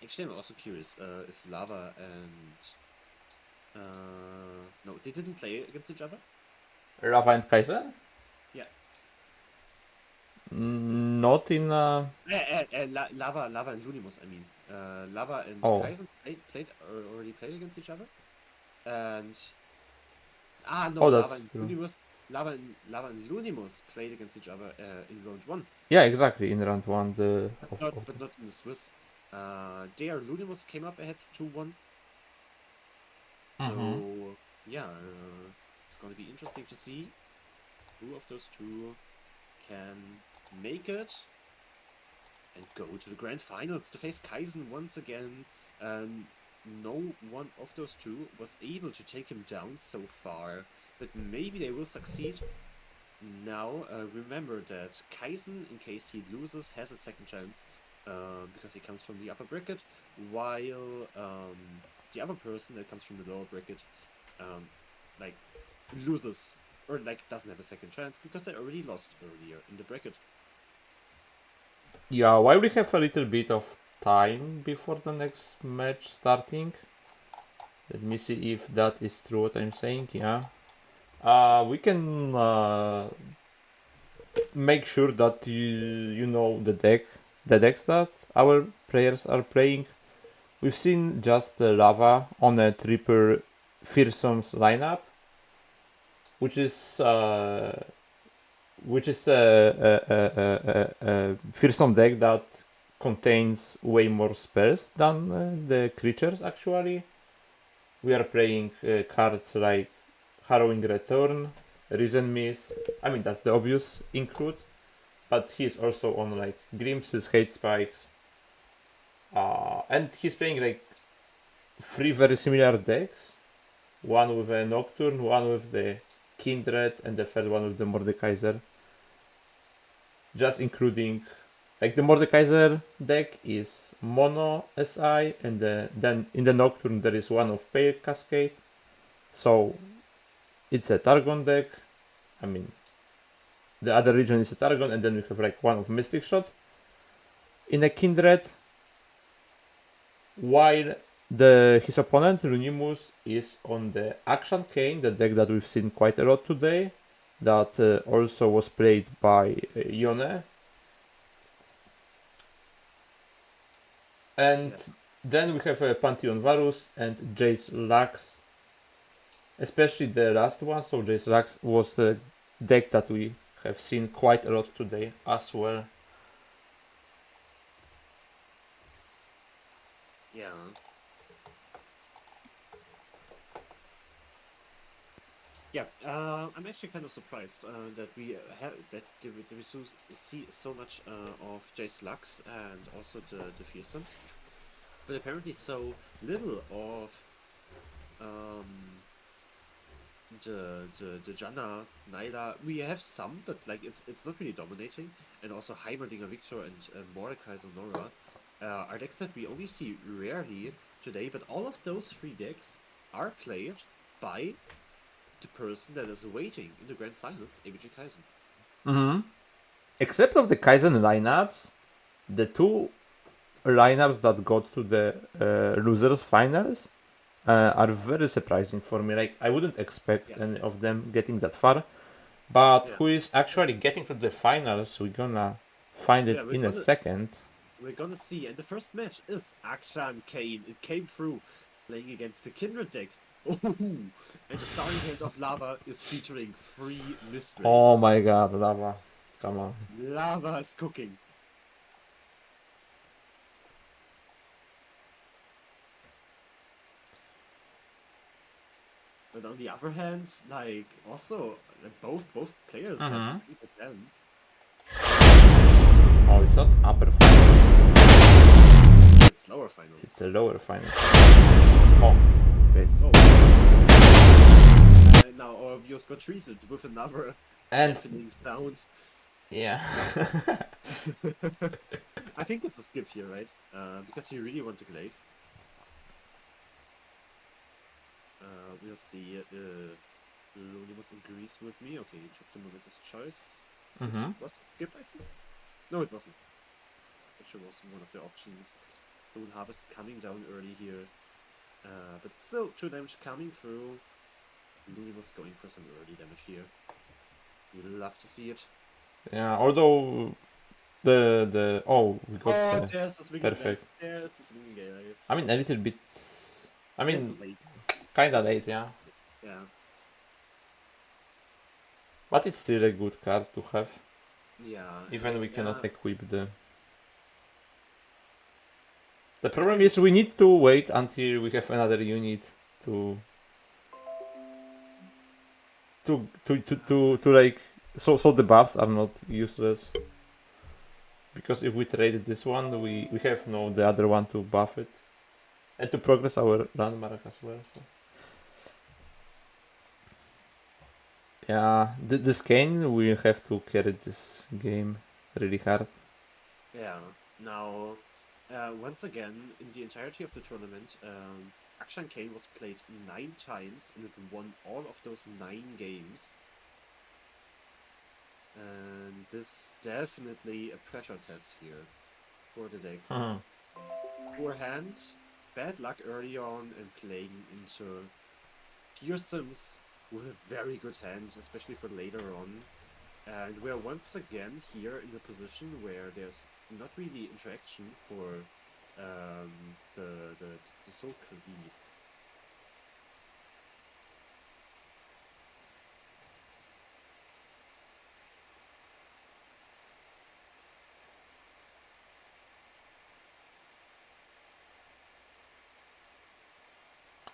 F: Actually, I'm also curious if Lava and no, they didn't play against each other.
H: Lava and Kaizen?
F: Yeah.
H: Not in.
F: Lava and Lunimus. I mean, Lava and Kaizen already played against each other, and no,
H: that's
F: Lava and Lunimus played against each other in round 1.
H: Yeah, exactly, in round 1.
F: But not in the Swiss. There, Lunimus came up ahead 2-1. So yeah, it's going to be interesting to see who of those two can make it and go to the grand finals to face Kaizen once again. No one of those two was able to take him down so far, but maybe they will succeed. Now, remember that Kaizen, in case he loses, has a second chance because he comes from the upper bracket. while the other person that comes from the lower bracket like loses or like doesn't have a second chance because they already lost earlier in the bracket.
H: Yeah, while we have a little bit of time before the next match starting, let me see if that is true what I'm saying. Yeah. We can make sure that you know the decks that our players are playing. We've seen just Lava on a triple fearsomes lineup, which is a fearsome deck that contains way more spells than the creatures actually. We are playing cards like Harrowing Return, Risen Miss. I mean, that's the obvious include, but he's also on like Glimpses, Hate Spikes, and he's playing like three very similar decks. One with a Nocturne, one with the Kindred, and the third one with the Mordekaiser. Just including, like the Mordekaiser deck is Mono SI, and then in the Nocturne there is one of Pale Cascade. So it's a Targon deck. I mean, the other region is a Targon, and then we have like one of Mystic Shot in a Kindred. While his opponent Lunimus is on the Action Cane, the deck that we've seen quite a lot today, that also was played by Yone. And then we have Pantheon Varus and Jace Lux, especially the last one. So Jace Lux was the deck that we have seen quite a lot today as well.
F: Yeah. Yeah, I'm actually kind of surprised that we see so much of Jace Lux and also the fearsomes, but apparently so little of the Janna, Nyla. We have some, but like it's not really dominating. And also Heimerdinger Victor and Mordekaiser Nora are decks that we only see rarely today. But all of those three decks are played by the person that is waiting in the grand finals, ABG Kaizen.
H: Mm-hmm. Except of the Kaizen lineups, the two lineups that got to the losers finals are very surprising for me. Like I wouldn't expect any of them getting that far, but who is actually getting to the finals? We're gonna find it in a second.
F: We're gonna see, and the first match is Akshan Kane. It came through playing against the Kindred deck. Oh, and the starting hand of Lava is featuring 3 mysteries.
H: Oh my god, Lava. Come on.
F: Lava is cooking. But on the other hand, like also both players have equal hands.
H: Oh, it's not upper final.
F: It's lower finals.
H: It's a lower final. Oh, base.
F: Oh. Now our viewers got treated with another deafening sound.
H: Yeah.
F: I think it's a skip here, right? Because you really want to glaive. We'll see if Lunimus agrees with me. Okay, he took the moment his choice. Which was skip, I think? No, it wasn't. Actually, was one of the options. Soul Harvest coming down early here. But still, 2 damage coming through. Lunimus going for some early damage here. We'd love to see it.
H: Yeah, although the we got
F: there's the swinging
H: perfect.
F: There's the swinging glaive.
H: I mean a little bit. I mean,
F: It's late.
H: kinda late, yeah.
F: Yeah.
H: But it's still a good card to have.
F: Yeah.
H: Even we cannot equip the. The problem is we need to wait until we have another unit to like so the buffs are not useless. Because if we trade this one, we have the other one to buff it. And to progress our landmark as well. So. Yeah, this game we have to carry this game really hard.
F: Yeah. Now, Once again, in the entirety of the tournament, Akshan Kane was played 9 times and it won all of those 9 games. And this is definitely a pressure test here for the deck. Poor hand, bad luck early on, and playing into Tier Sims with a very good hand, especially for later on. And we're once again here in a position where there's not really interaction for the Soul Cleave.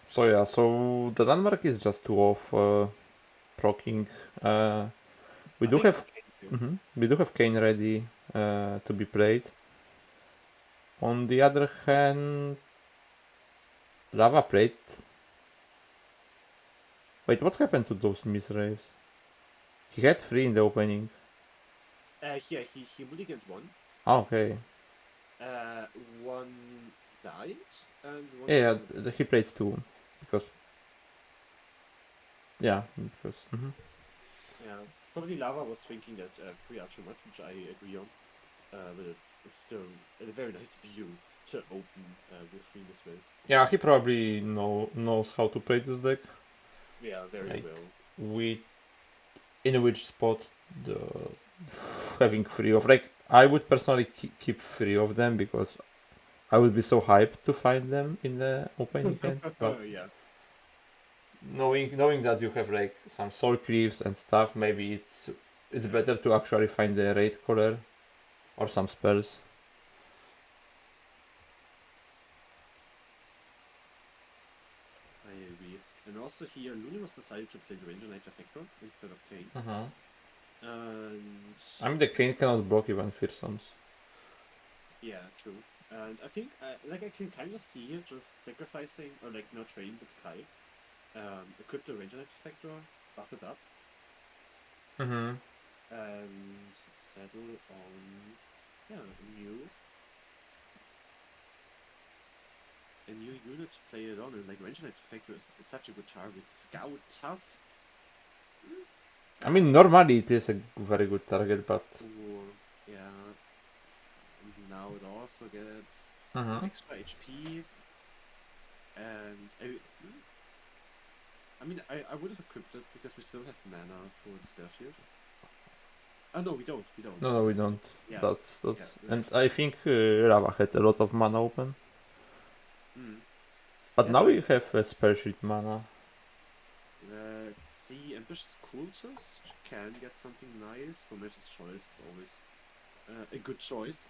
H: So yeah, so the landmark is just 2 of proccing. We
F: I
H: do
F: think
H: have
F: it's Kane here.
H: we do have Kane ready to be played. On the other hand, Lava played. Wait, what happened to those misraves? He had 3 in the opening.
F: Yeah, he mulliganed one.
H: Okay.
F: One died, and one.
H: Yeah, he played 2 because. Yeah, because.
F: Yeah, probably Lava was thinking that 3 are too much, which I agree on. But it's still a very nice view to open with 3 miswaves.
H: Yeah, he probably knows how to play this deck.
F: Yeah, very
H: Like,
F: well.
H: In which spot the having 3 of, like, I would personally keep 3 of them because I would be so hyped to find them in the opening hand. But
F: Yeah.
H: knowing that you have like some soul cleaves and stuff, maybe it's better to actually find the raid color or some spells.
F: I agree. And also here, Lunimus decided to play the Ranger Knight Effector instead of Kane. And
H: I mean, the Kane cannot block even Fearsomes.
F: yeah, true. And I think, like, I can kind of see here just sacrificing, or like not trading with Kai. Equip the Ranger Knight Effector, buff it up, and settle on, yeah, a new unit to play it on. And like, Ranger Knight Effector is such a good target. Scout, tough.
H: I mean, normally it is a very good target, but
F: yeah. And now it also gets extra HP. And I mean, I would have equipped it because we still have mana for the spell shield. Oh no, we don't.
H: no, we don't.
F: Yeah.
H: That's
F: Yeah,
H: and I think Rava had a lot of mana open. But
F: Yeah,
H: now
F: so
H: we have a spell sheet mana.
F: let's see. Ambitious Cultist can get something nice. Momentous Choice is always a good choice.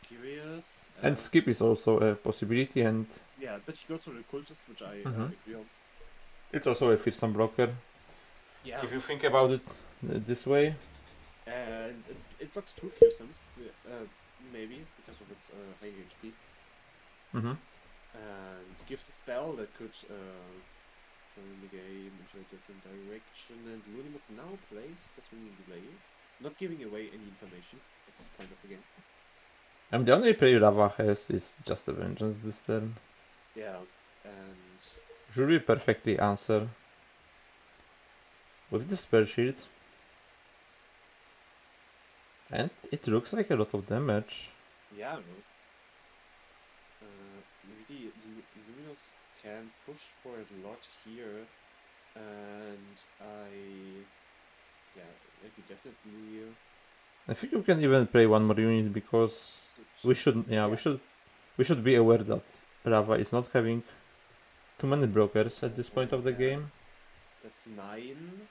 F: Curious.
H: And skip is also a possibility, and
F: Yeah, but he goes for the Cultist, which I agree on.
H: it's also a fearsome blocker.
F: Yeah.
H: If you think about it this way.
F: And it blocks 2 fearsomes, maybe because of its high HP. And gives a spell that could turn the game into a different direction. And Lunimus now plays the Swinging Glaive, not giving away any information at this point of the game.
H: And the only play Rava has is just a Vengeance this turn.
F: Yeah, and
H: Should we perfectly answer with the spell shield. And it looks like a lot of damage.
F: yeah, really, Luminous can push for a lot here, and we definitely.
H: I think we can even play one more unit because we should we should be aware that Rava is not having too many blockers at this point of the game.
F: That's 9.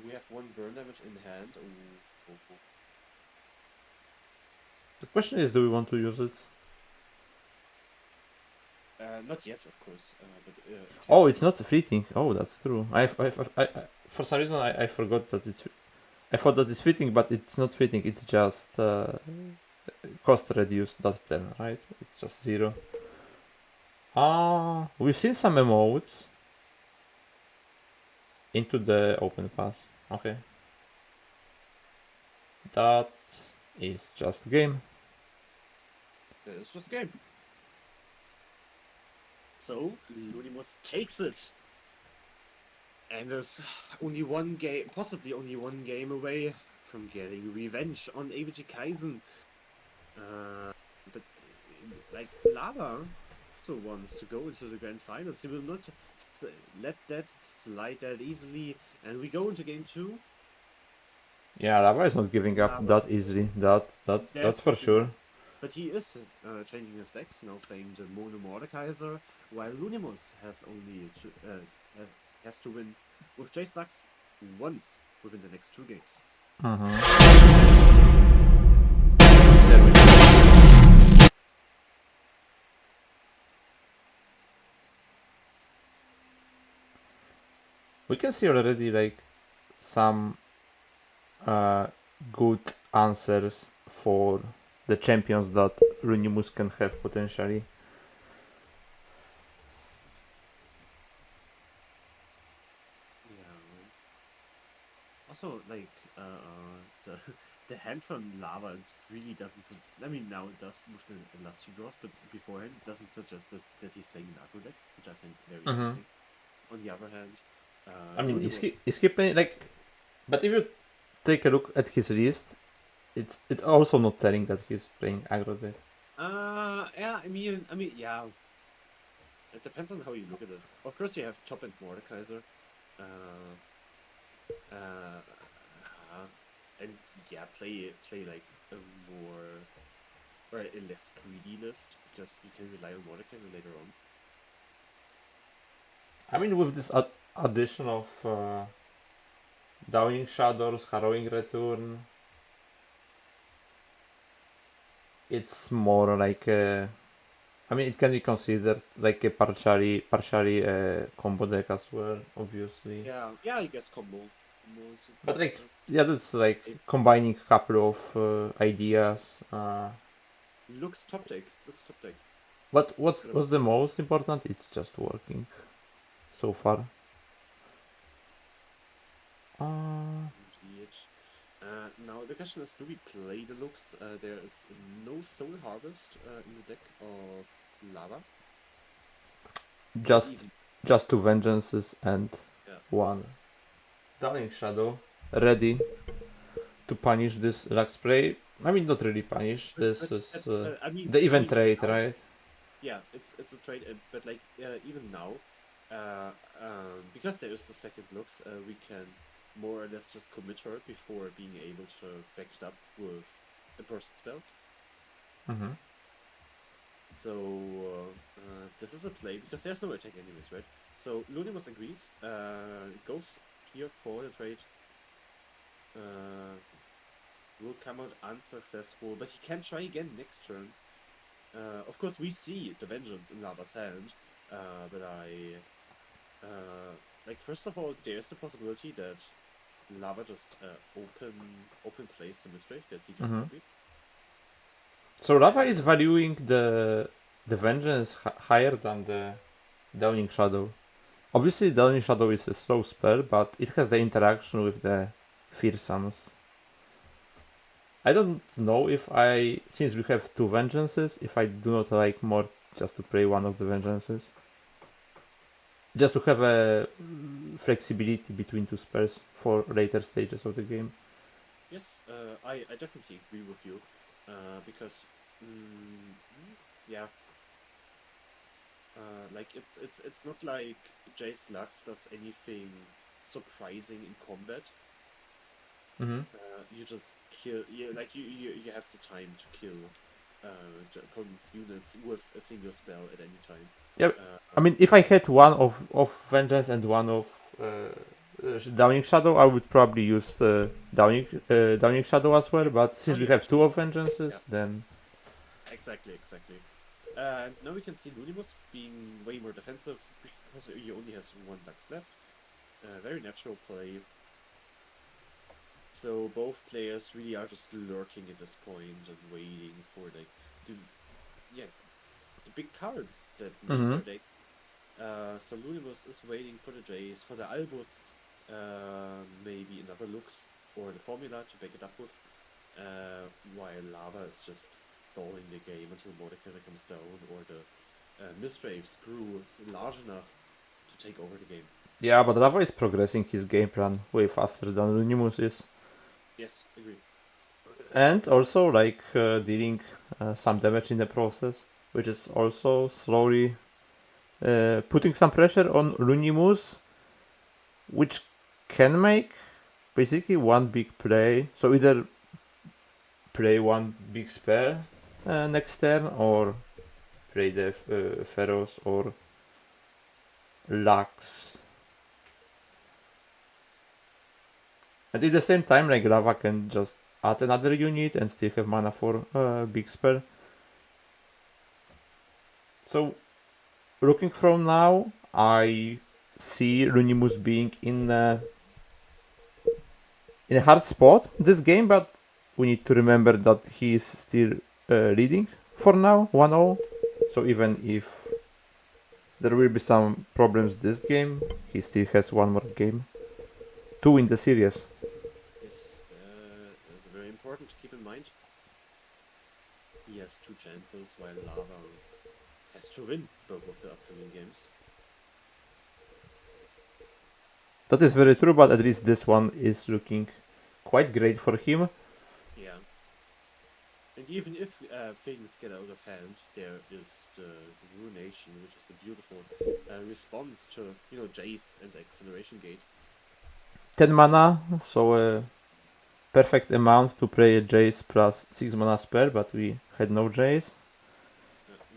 F: We have 1 burn damage in hand.
H: The question is, do we want to use it?
F: Not yet, of course.
H: Oh, it's not fleeting. Oh, that's true. I for some reason I forgot that it's. I thought that it's fleeting, but it's not fleeting. It's just cost reduced that turn, right? It's just 0. We've seen some emotes into the open pass. Okay. That It's just a game.
F: It's just a game. So, Lunimus takes it. And is only one game, possibly only one game away from getting revenge on ABG Kaizen. But, like, Lava also wants to go into the grand finals. He will not let that slide that easily. And we go into game 2.
H: Yeah, Lava is not giving up
F: Lava.
H: that easily. That's for sure.
F: But he is changing his decks, now playing the Mono Mordekaiser, while Lunimus has only has to win with J Slugs once within the next 2 games.
H: There we go. We can see already like some good answers for the champions that Runimus can have potentially.
F: Yeah. Also, like the the hand from Lava really doesn't. I mean, now it does with the last 2 draws, but beforehand it doesn't suggest that he's playing an aggro deck, which I think very interesting. On the other hand,
H: I mean,
F: Lunimus-
H: is he playing like? But if you take a look at his list, it's also not telling that he's playing aggro deck.
F: Yeah, I mean, yeah. It depends on how you look at it. Of course, you have top end Mordekaiser, and yeah, play like a more or a less greedy list because you can rely on Mordekaiser later on.
H: I mean, with this addition of Downing Shadows, Harrowing Return, it's more like a. I mean, it can be considered like a partially combo deck as well, obviously.
F: Yeah, I guess combo. Is
H: But like, yeah, that's like combining a couple of ideas.
F: looks top deck.
H: But what's the most important? It's just working so far.
F: Indeed. Now the question is, do we play the looks? There is no Soul Harvest in the deck of Lava.
H: Just 2 Vengeances and
F: Yeah.
H: 1 Downing Shadow ready to punish this Lux play. I mean, not really punish. This is
F: I mean,
H: the event trade,
F: now,
H: right?
F: yeah, it's a trade, but like even now, because there is the second looks, we can more or less just commit her before being able to back it up with a burst spell.
H: Mm-hmm.
F: So this is a play because there's no attack anyways, right? So Lunimus agrees, goes here for the trade. Will come out unsuccessful, but he can try again next turn. Of course, we see the Vengeance in Lava's hand, but like first of all, there's the possibility that Lava just open plays the Mistwraith that he just copied.
H: So Lava is valuing the Vengeance higher than the Downing Shadow. Obviously, Downing Shadow is a slow spell, but it has the interaction with the Fearsomes. I don't know if since we have 2 Vengeances, if I do not like more just to play one of the Vengeances. Just to have a flexibility between 2 spells for later stages of the game.
F: Yes, I definitely agree with you, because yeah, like it's not like Jace Lux does anything surprising in combat. You just kill. You have the time to kill the opponent's units with a single spell at any time.
H: Yeah, I mean, if I had one of Vengeance and one of Downing Shadow, I would probably use Downing Shadow as well. But since we have 2 of Vengeances, then
F: Exactly. Now we can see Lunimus being way more defensive because he only has 1 Lux left. Very natural play. So both players really are just lurking at this point and waiting for like the big cards that make their deck. So Lunimus is waiting for the Jays, for the Albus, maybe another Lux or the Formula to back it up with. while Lava is just stalling the game until Mordekaiser comes down or the Mistwraiths grew large enough to take over the game.
H: Yeah, but Lava is progressing his game plan way faster than Lunimus is.
F: Yes, agree.
H: And also like dealing some damage in the process, which is also slowly putting some pressure on Lunimus, which can make basically one big play. So either play one big spell next turn, or play the Pharaohs or Lux. And at the same time, like Lava can just add another unit and still have mana for big spell. So looking from now, I see Lunimus being in a hard spot this game, but we need to remember that he is still leading for now, 1-0. So even if there will be some problems this game, he still has one more game to win the series.
F: Yes, that's very important to keep in mind. He has 2 chances while Lava has to win both of the upcoming games.
H: That is very true, but at least this one is looking quite great for him.
F: Yeah. And even if things get out of hand, there is the Ruination, which is a beautiful response to, Jace and the Acceleration Gate.
H: 10 mana, so a perfect amount to play a Jace plus 6 mana spell, but we had no Jace.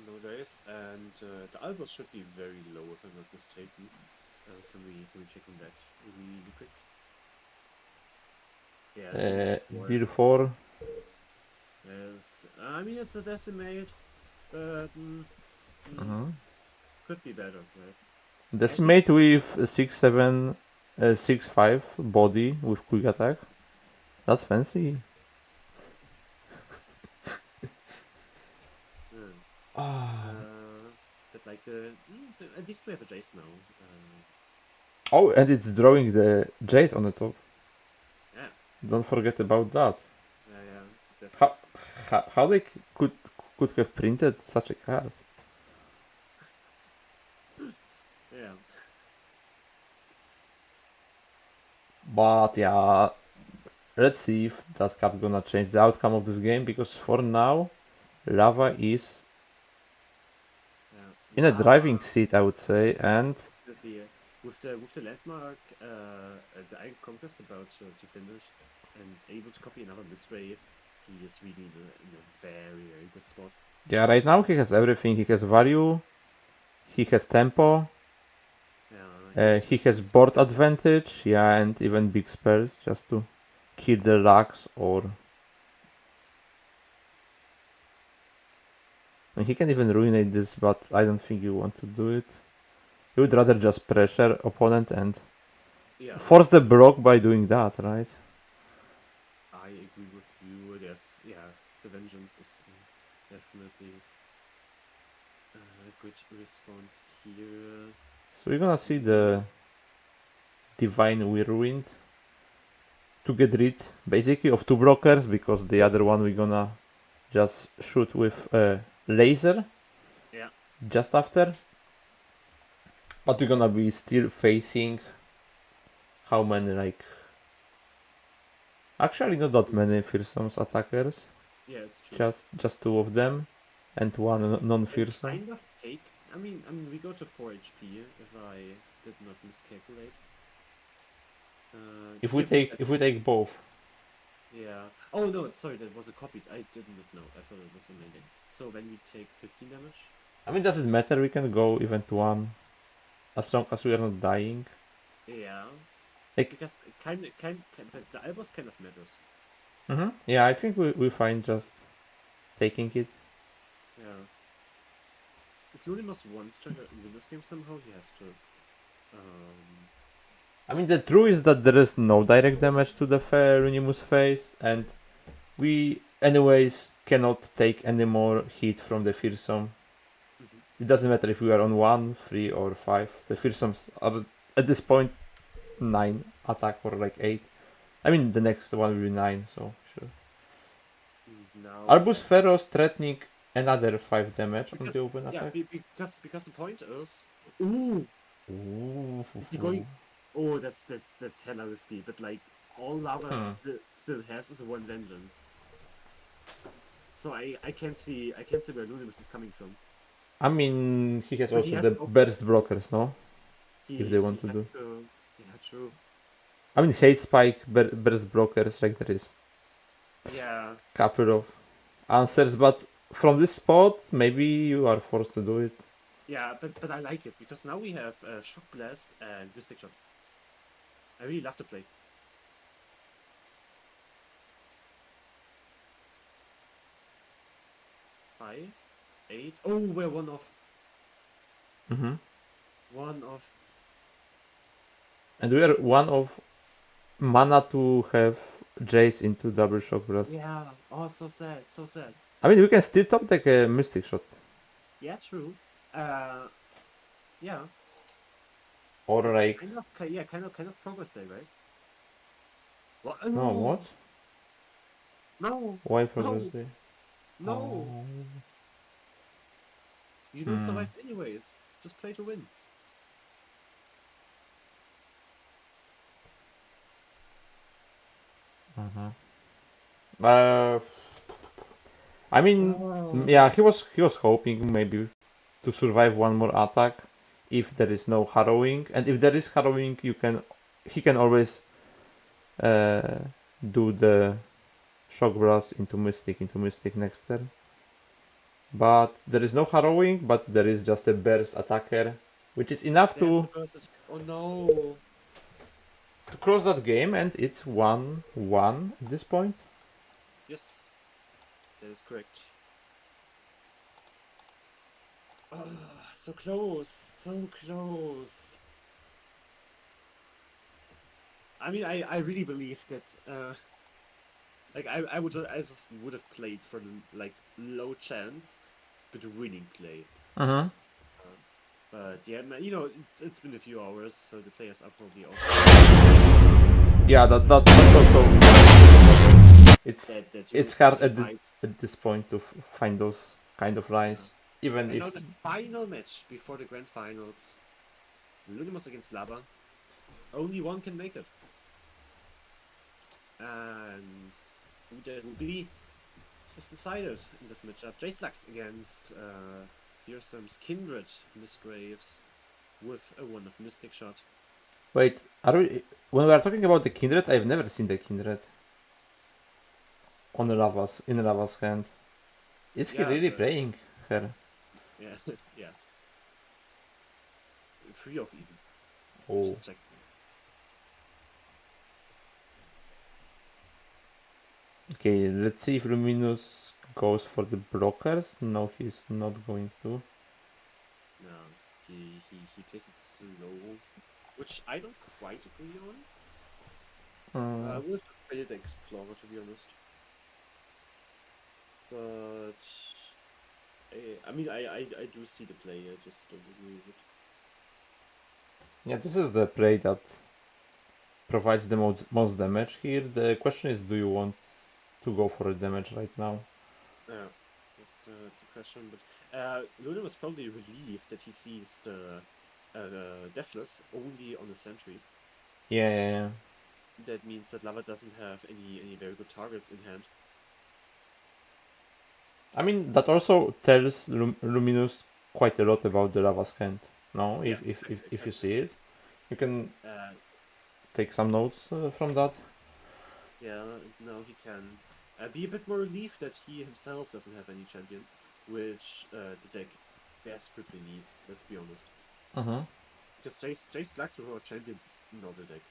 F: No Jace, and the Albus should be very low if I'm not mistaken. Can we check on that really quick? Yeah.
H: Deal 4.
F: Yes, I mean it's a decimate, but could be better, right?
H: Decimate with 6-7, 6-5 body with quick attack. That's fancy.
F: But like at least we have a Jace now.
H: Oh, and it's drawing the Jace on the top.
F: Yeah.
H: Don't forget about that.
F: Yeah, definitely.
H: How they could have printed such a card?
F: Yeah.
H: But yeah, let's see if that card gonna change the outcome of this game, because for now, Lava is in a driving seat, I would say, and
F: with the landmark, the Iron Conquest about to finish, and able to copy another Mistwraith, he is really in a very, very good spot.
H: yeah, right now he has everything. He has value, he has tempo, he has board advantage, yeah, and even big spells just to kill the Lux or... I mean, he can even ruinate this, but I don't think you want to do it. You would rather just pressure opponent and force the block by doing that, right?
F: I agree with you. The Vengeance is definitely a good response here.
H: So we're gonna see the Divine Whirlwind to get rid basically of 2 blockers, because the other one we're gonna just shoot with a laser just after. But we're gonna be still facing how many, like... Actually not that many Fearsome's attackers.
F: Yeah, it's true.
H: Just 2 of them and 1 non-Fearsome.
F: Kind of take. I mean, we go to 4 HP if I did not miscalculate.
H: If we take both.
F: Yeah. Oh no, sorry, that was a copied. I did not know. I thought it was a melee. So when we take 15 damage.
H: I mean, does it matter? We can go event 1 as long as we are not dying.
F: Yeah.
H: Like,
F: because the Albus kind of matters.
H: Yeah, I think we fine just taking it.
F: Yeah. If Lunimus wants to win this game somehow, he has to.
H: I mean, the truth is that there is no direct damage to the Lunimus face, and we anyways cannot take any more hit from the Fearsome. It doesn't matter if we are on 1, 3 or 5. The Fearsomes are at this point 9 attack or like 8. I mean, the next one will be 9, so sure.
F: now.
H: Arbus Feroz threatening another 5 damage on
F: Because,
H: the open
F: yeah,
H: attack.
F: because the point is, ooh,
H: Ooh.
F: is he going? Oh, that's hella risky. But like all lava still has is one vengeance. So I can't see where Lunimus is coming from.
H: I mean, he has
F: But he
H: also
F: has
H: the
F: no,
H: burst blockers, no? If they want
F: he
H: to
F: has
H: do.
F: to. Yeah, true.
H: I mean, hate spike, burst blockers, like there is
F: Yeah,
H: couple of answers, but from this spot, maybe you are forced to do it.
F: yeah. But I like it because now we have Shock Blast and Mystic Shot. I really love to play. Five, 8. Oh, we're one off.
H: Mm-hmm.
F: One off.
H: And we are one of mana to have Jace into double shock blast.
F: Yeah. Oh, so sad. So sad.
H: I mean, we can still top deck a Mystic Shot.
F: Yeah, true. Uh, yeah.
H: Or like...
F: Kind of progress day, right? What?
H: No,
F: No.
H: what?
F: No.
H: Why progress
F: No.
H: day?
F: No.
H: Oh.
F: You don't survive anyways. Just play to win.
H: I mean, yeah, he was hoping maybe to survive one more attack if there is no harrowing, and if there is harrowing, he can always do the shock blast into mystic next turn. But there is no harrowing, but there is just a burst attacker, which is enough
F: There's the
H: to
F: person. Oh no.
H: close that game, and it's 1-1 at this point.
F: Yes. That is correct. Oh, so close. So close. I mean, I really believe that like I just would have played for the like low chance but winning play.
H: Uh-huh.
F: But yeah, man, it's been a few hours, so the players are probably also
H: Yeah, that's also it's
F: that
H: it's hard
F: might.
H: at this point to find those kind of lines, even
F: And
H: if
F: now the final match before the grand finals, Lunimus against Lava. Only one can make it, and who that will be is decided in this matchup. J-Slux against Fearsome's Kindred Misgraves with a one of Mystic Shot.
H: wait, when we are talking about the Kindred, I've never seen the Kindred on the Lava's hand. Is he
F: Yeah,
H: really playing her?
F: Yeah, yeah. 3 of even.
H: Oh,
F: Just check.
H: okay. Let's see if Luminous goes for the blockers. No, he's not going to.
F: No, he plays it slow, which I don't quite agree on. I would have played the Explorer, to be honest. But I mean, I do see the play. I just don't agree with it.
H: Yeah, this is the play that provides the most damage here. The question is, do you want to go for a damage right now?
F: Yeah, that's the question. But Luna was probably relieved that he sees the Deathless only on the Sentry.
H: Yeah.
F: That means that Lava doesn't have any very good targets in hand.
H: I mean, that also tells Luminous quite a lot about the Lava's hand. No,
F: Yeah,
H: if you see it, you can
F: Uh,
H: take some notes from that.
F: yeah, now he can be a bit more relieved that he himself doesn't have any champions, which the deck desperately needs. Let's be honest. Because Jace Lux without champions is not a deck.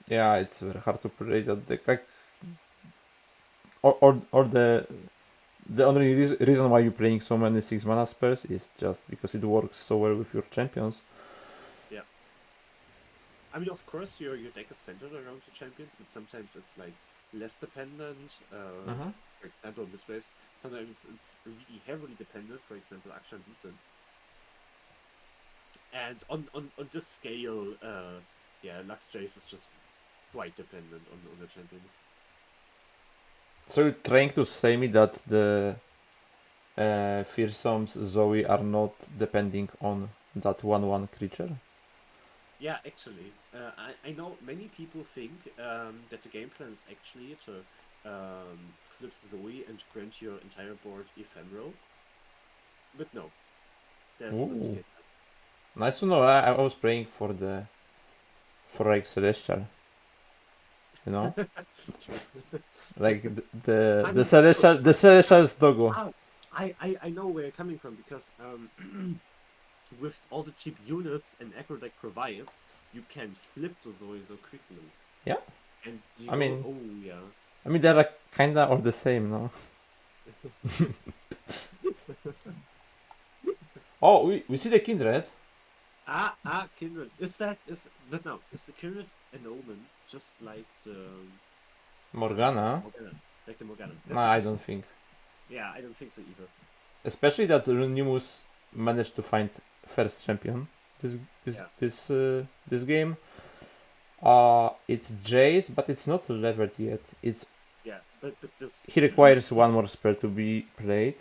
H: Yeah, it's very hard to play that deck. Like, or the only reason why you're playing so many 6 mana spells is just because it works so well with your champions.
F: Yeah. I mean, of course, your deck is centered around your champions, but sometimes it's like less dependent. For example, Misgraves. Sometimes it's really heavily dependent. For example, Akshan Decent. And on this scale, yeah, Lux Jace is just quite dependent on the champions.
H: So you're trying to say me that the fearsomes Zoe are not depending on that 1/1 creature?
F: Yeah, actually, I know many people think that the game plan is actually to flip Zoe and grant your entire board ephemeral, but no, that's not the
H: Ooh.
F: game plan.
H: Nice to know. I was praying for like Celestial. You know? Like
F: I
H: the
F: mean,
H: Celestial's doggo.
F: I know where you're coming from because with all the cheap units an aggro deck provides, you can flip the Zoe so quickly.
H: Yeah.
F: And you
H: I mean-
F: oh yeah.
H: I mean they're like kinda all the same, no? Oh, we see the Kindred.
F: Kindred. But no, is the Kindred an omen just like the
H: Morgana.
F: Morgana? Like the Morgana. That's
H: Nah,
F: the
H: I
F: question.
H: don't think.
F: Yeah, I don't think so either.
H: Especially that Runimus managed to find first champion this game. It's Jace, but it's not levered yet.
F: Yeah, but this
H: He requires one more spell to be played.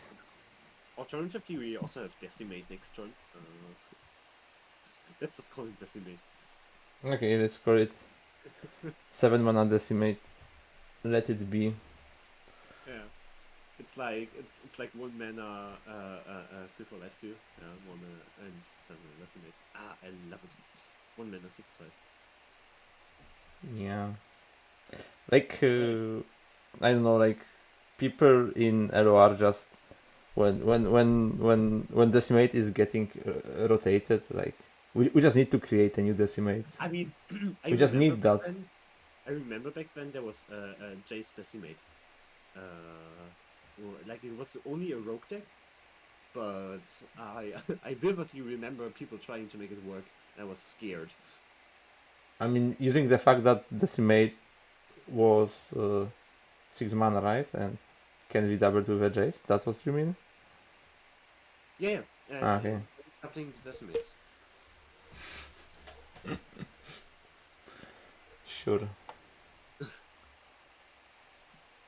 F: alternatively we also have Decimate next turn. Let's just call it Decimate.
H: Okay, let's call it 7 mana decimate. Let it be.
F: Yeah. It's like 1 mana free for last year. Yeah, 1 mana and 7 mana Decimate. I love it. 1 mana 6/5.
H: Yeah. Like I don't know, like people in LOR just when decimate is getting rotated, like we just need to create a new decimate.
F: I mean,
H: We just
F: remember
H: need
F: back
H: that.
F: then- I remember back then there was Jace Decimate. Like it was only a rogue deck, but I vividly remember people trying to make it work, and I was scared.
H: I mean, using the fact that decimate was 6 mana, right, and can be doubled with a Jace. That's what you mean?
F: Yeah.
H: Okay.
F: Coupling the decimates.
H: Sure.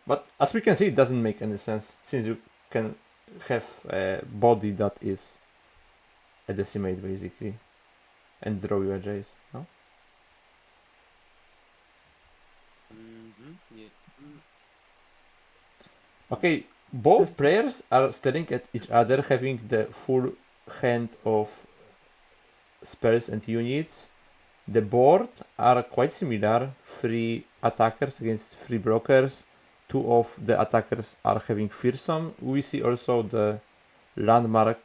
H: But as we can see, it doesn't make any sense since you can have a body that is a decimate basically and draw you a Jace, no?
F: Yeah.
H: Okay, both players are staring at each other, having the full hand of spells and units. The board are quite similar. 3 attackers against 3 brokers. 2 of the attackers are having fearsome. We see also the landmark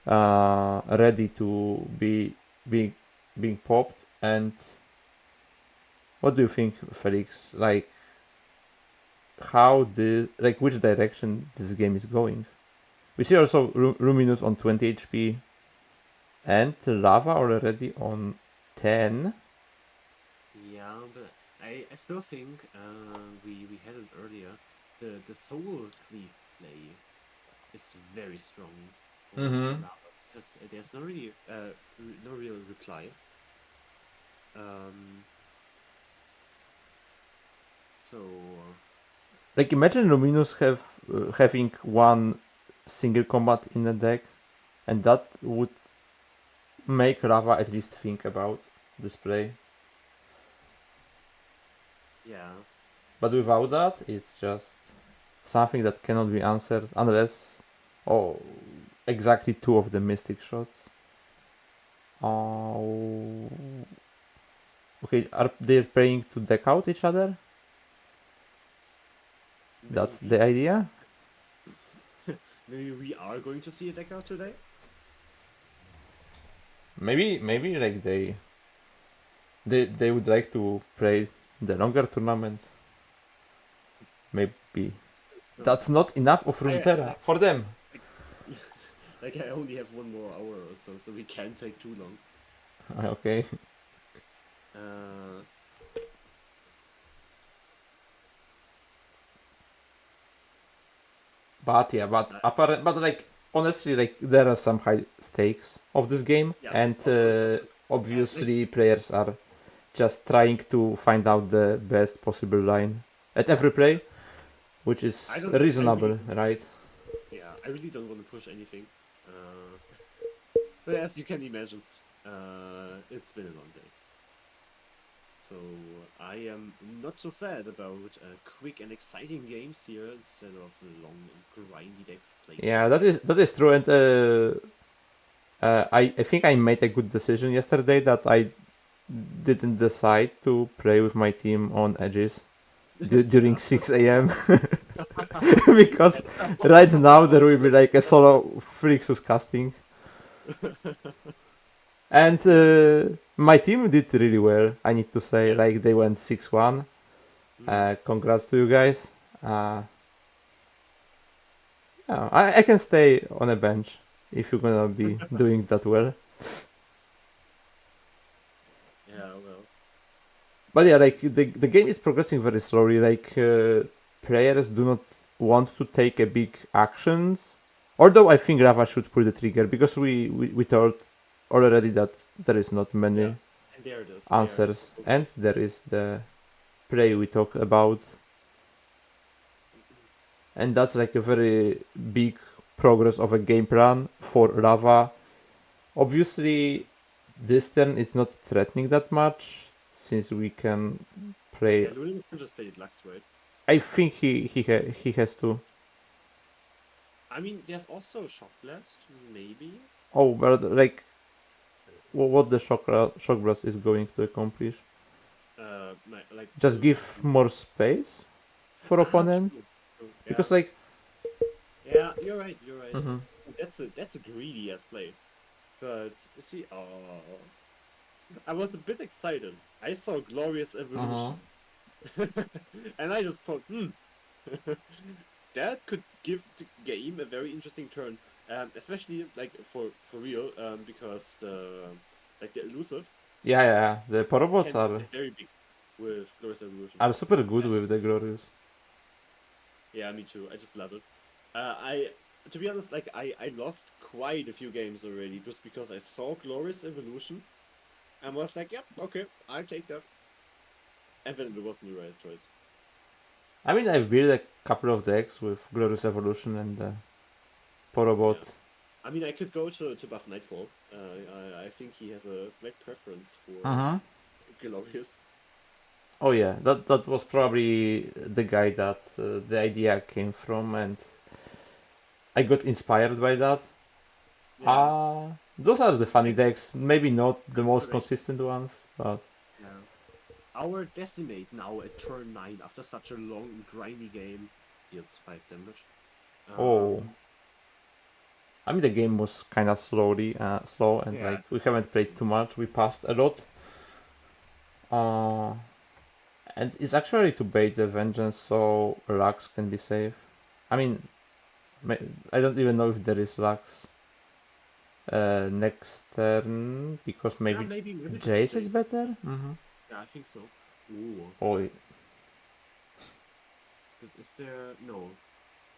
H: ready to be being popped. And what do you think, Felix? Like, which direction this game is going? We see also Luminous on 20 HP and Lava already on 10.
F: Yeah, but I still think we had it earlier. The soul cleave play is very strong.
H: Mhm.
F: Because there's no really no real reply. So
H: Like, imagine Luminous having one single combat in the deck, and that would make Lava at least think about this play.
F: yeah,
H: But without that, it's just something that cannot be answered unless exactly 2 of the mystic shots. Oh, okay, are they praying to deck out each other? That's the idea?
F: maybe we are going to see a deck out today.
H: Maybe like they would like to play the longer tournament. Maybe
F: So,
H: that's not enough of Runeterra for them.
F: like I only have 1 more hour or so, so we can't take too long.
H: Okay. But yeah, but like honestly, like there are some high stakes of this game,
F: Yeah,
H: and
F: of course.
H: obviously players are just trying to find out the best possible line at every play. which is
F: I don't- I
H: reasonable,
F: really-
H: right?
F: Yeah, I really don't want to push anything. But as you can imagine, it's been a long day. So I am not so sad about quick and exciting games here instead of the long and grindy decks played.
H: Yeah, that is true, and I think I made a good decision yesterday that I didn't decide to play with my team on edges during 6 a.m. because right now there will be like a solo Phrixus casting. And my team did really well, I need to say.
F: Yeah.
H: Like they went 6-1. Congrats to you guys. Yeah, I can stay on a bench if you're gonna be doing that well.
F: Yeah, well.
H: But yeah, like the game is progressing very slowly. Like players do not want to take a big actions. Although I think Rava should pull the trigger because we thought already that there is not many
F: Yeah. And there it is.
H: answers, and there is the play we talked about, and that's like a very big progress of a game plan for Rava. Obviously, this turn it's not threatening that much since we can play.
F: Yeah, Lulimus can just play it Lux, right?
H: I think he has to.
F: I mean, there's also Shock Blast, maybe.
H: Oh, but like, what the shock blast is going to accomplish?
F: Like
H: Just give more space for opponent,
F: true, true. Yeah.
H: because like.
F: Yeah, you're right. You're right.
H: Mhm.
F: That's a greedy ass play. But see, I was a bit excited. I saw Glorious Evolution, and I just thought, that could give the game a very interesting turn. Especially like for real, because the elusive
H: Yeah, the Porobots
F: can
H: are
F: be very big with Glorious Evolution.
H: super good with the Glorious.
F: Yeah, me too. I just love it. To be honest, like I lost quite a few games already just because I saw Glorious Evolution and was like, yep, okay, I'll take that. And then it wasn't the right choice.
H: I mean, I've built a couple of decks with Glorious Evolution and Porobot.
F: Yeah. I mean, I could go to buff Nightfall. I think he has a slight preference for Glorious.
H: Oh yeah, that was probably the guy that the idea came from, and I got inspired by that.
F: Yeah.
H: Those are the funny decks. Maybe not the most
F: Correct.
H: consistent ones, but
F: Yeah. Our Decimate now at turn 9 after such a long and grindy game deals 5 damage.
H: oh. I mean, the game was kind of slow, and
F: Yeah,
H: like we haven't played too much. We passed a lot. And it's actually to bait the Vengeance so Lux can be safe. I mean, I don't even know if there is Lux next turn, because maybe
F: just
H: Jace
F: Jace.
H: is better?
F: Yeah, I think so. Ooh.
H: Oh,
F: Is there... No.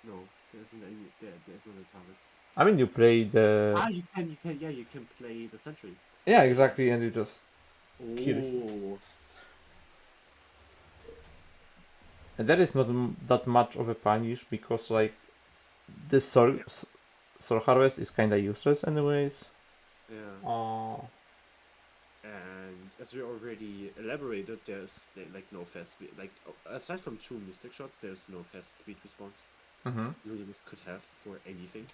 F: No. There isn't any... There's not a target.
H: I mean, you play the...
F: You can, yeah, you can play the Sentry.
H: Yeah, exactly, and you just... kill it.
F: Ooh.
H: And there is not that much of a punish, because, like, this Soul Harvest is kinda useless anyways.
F: Yeah. And as we already elaborated, there's like no fast speed. Like aside from 2 Mystic Shots, there's no fast speed response. Lulimus could have for anything.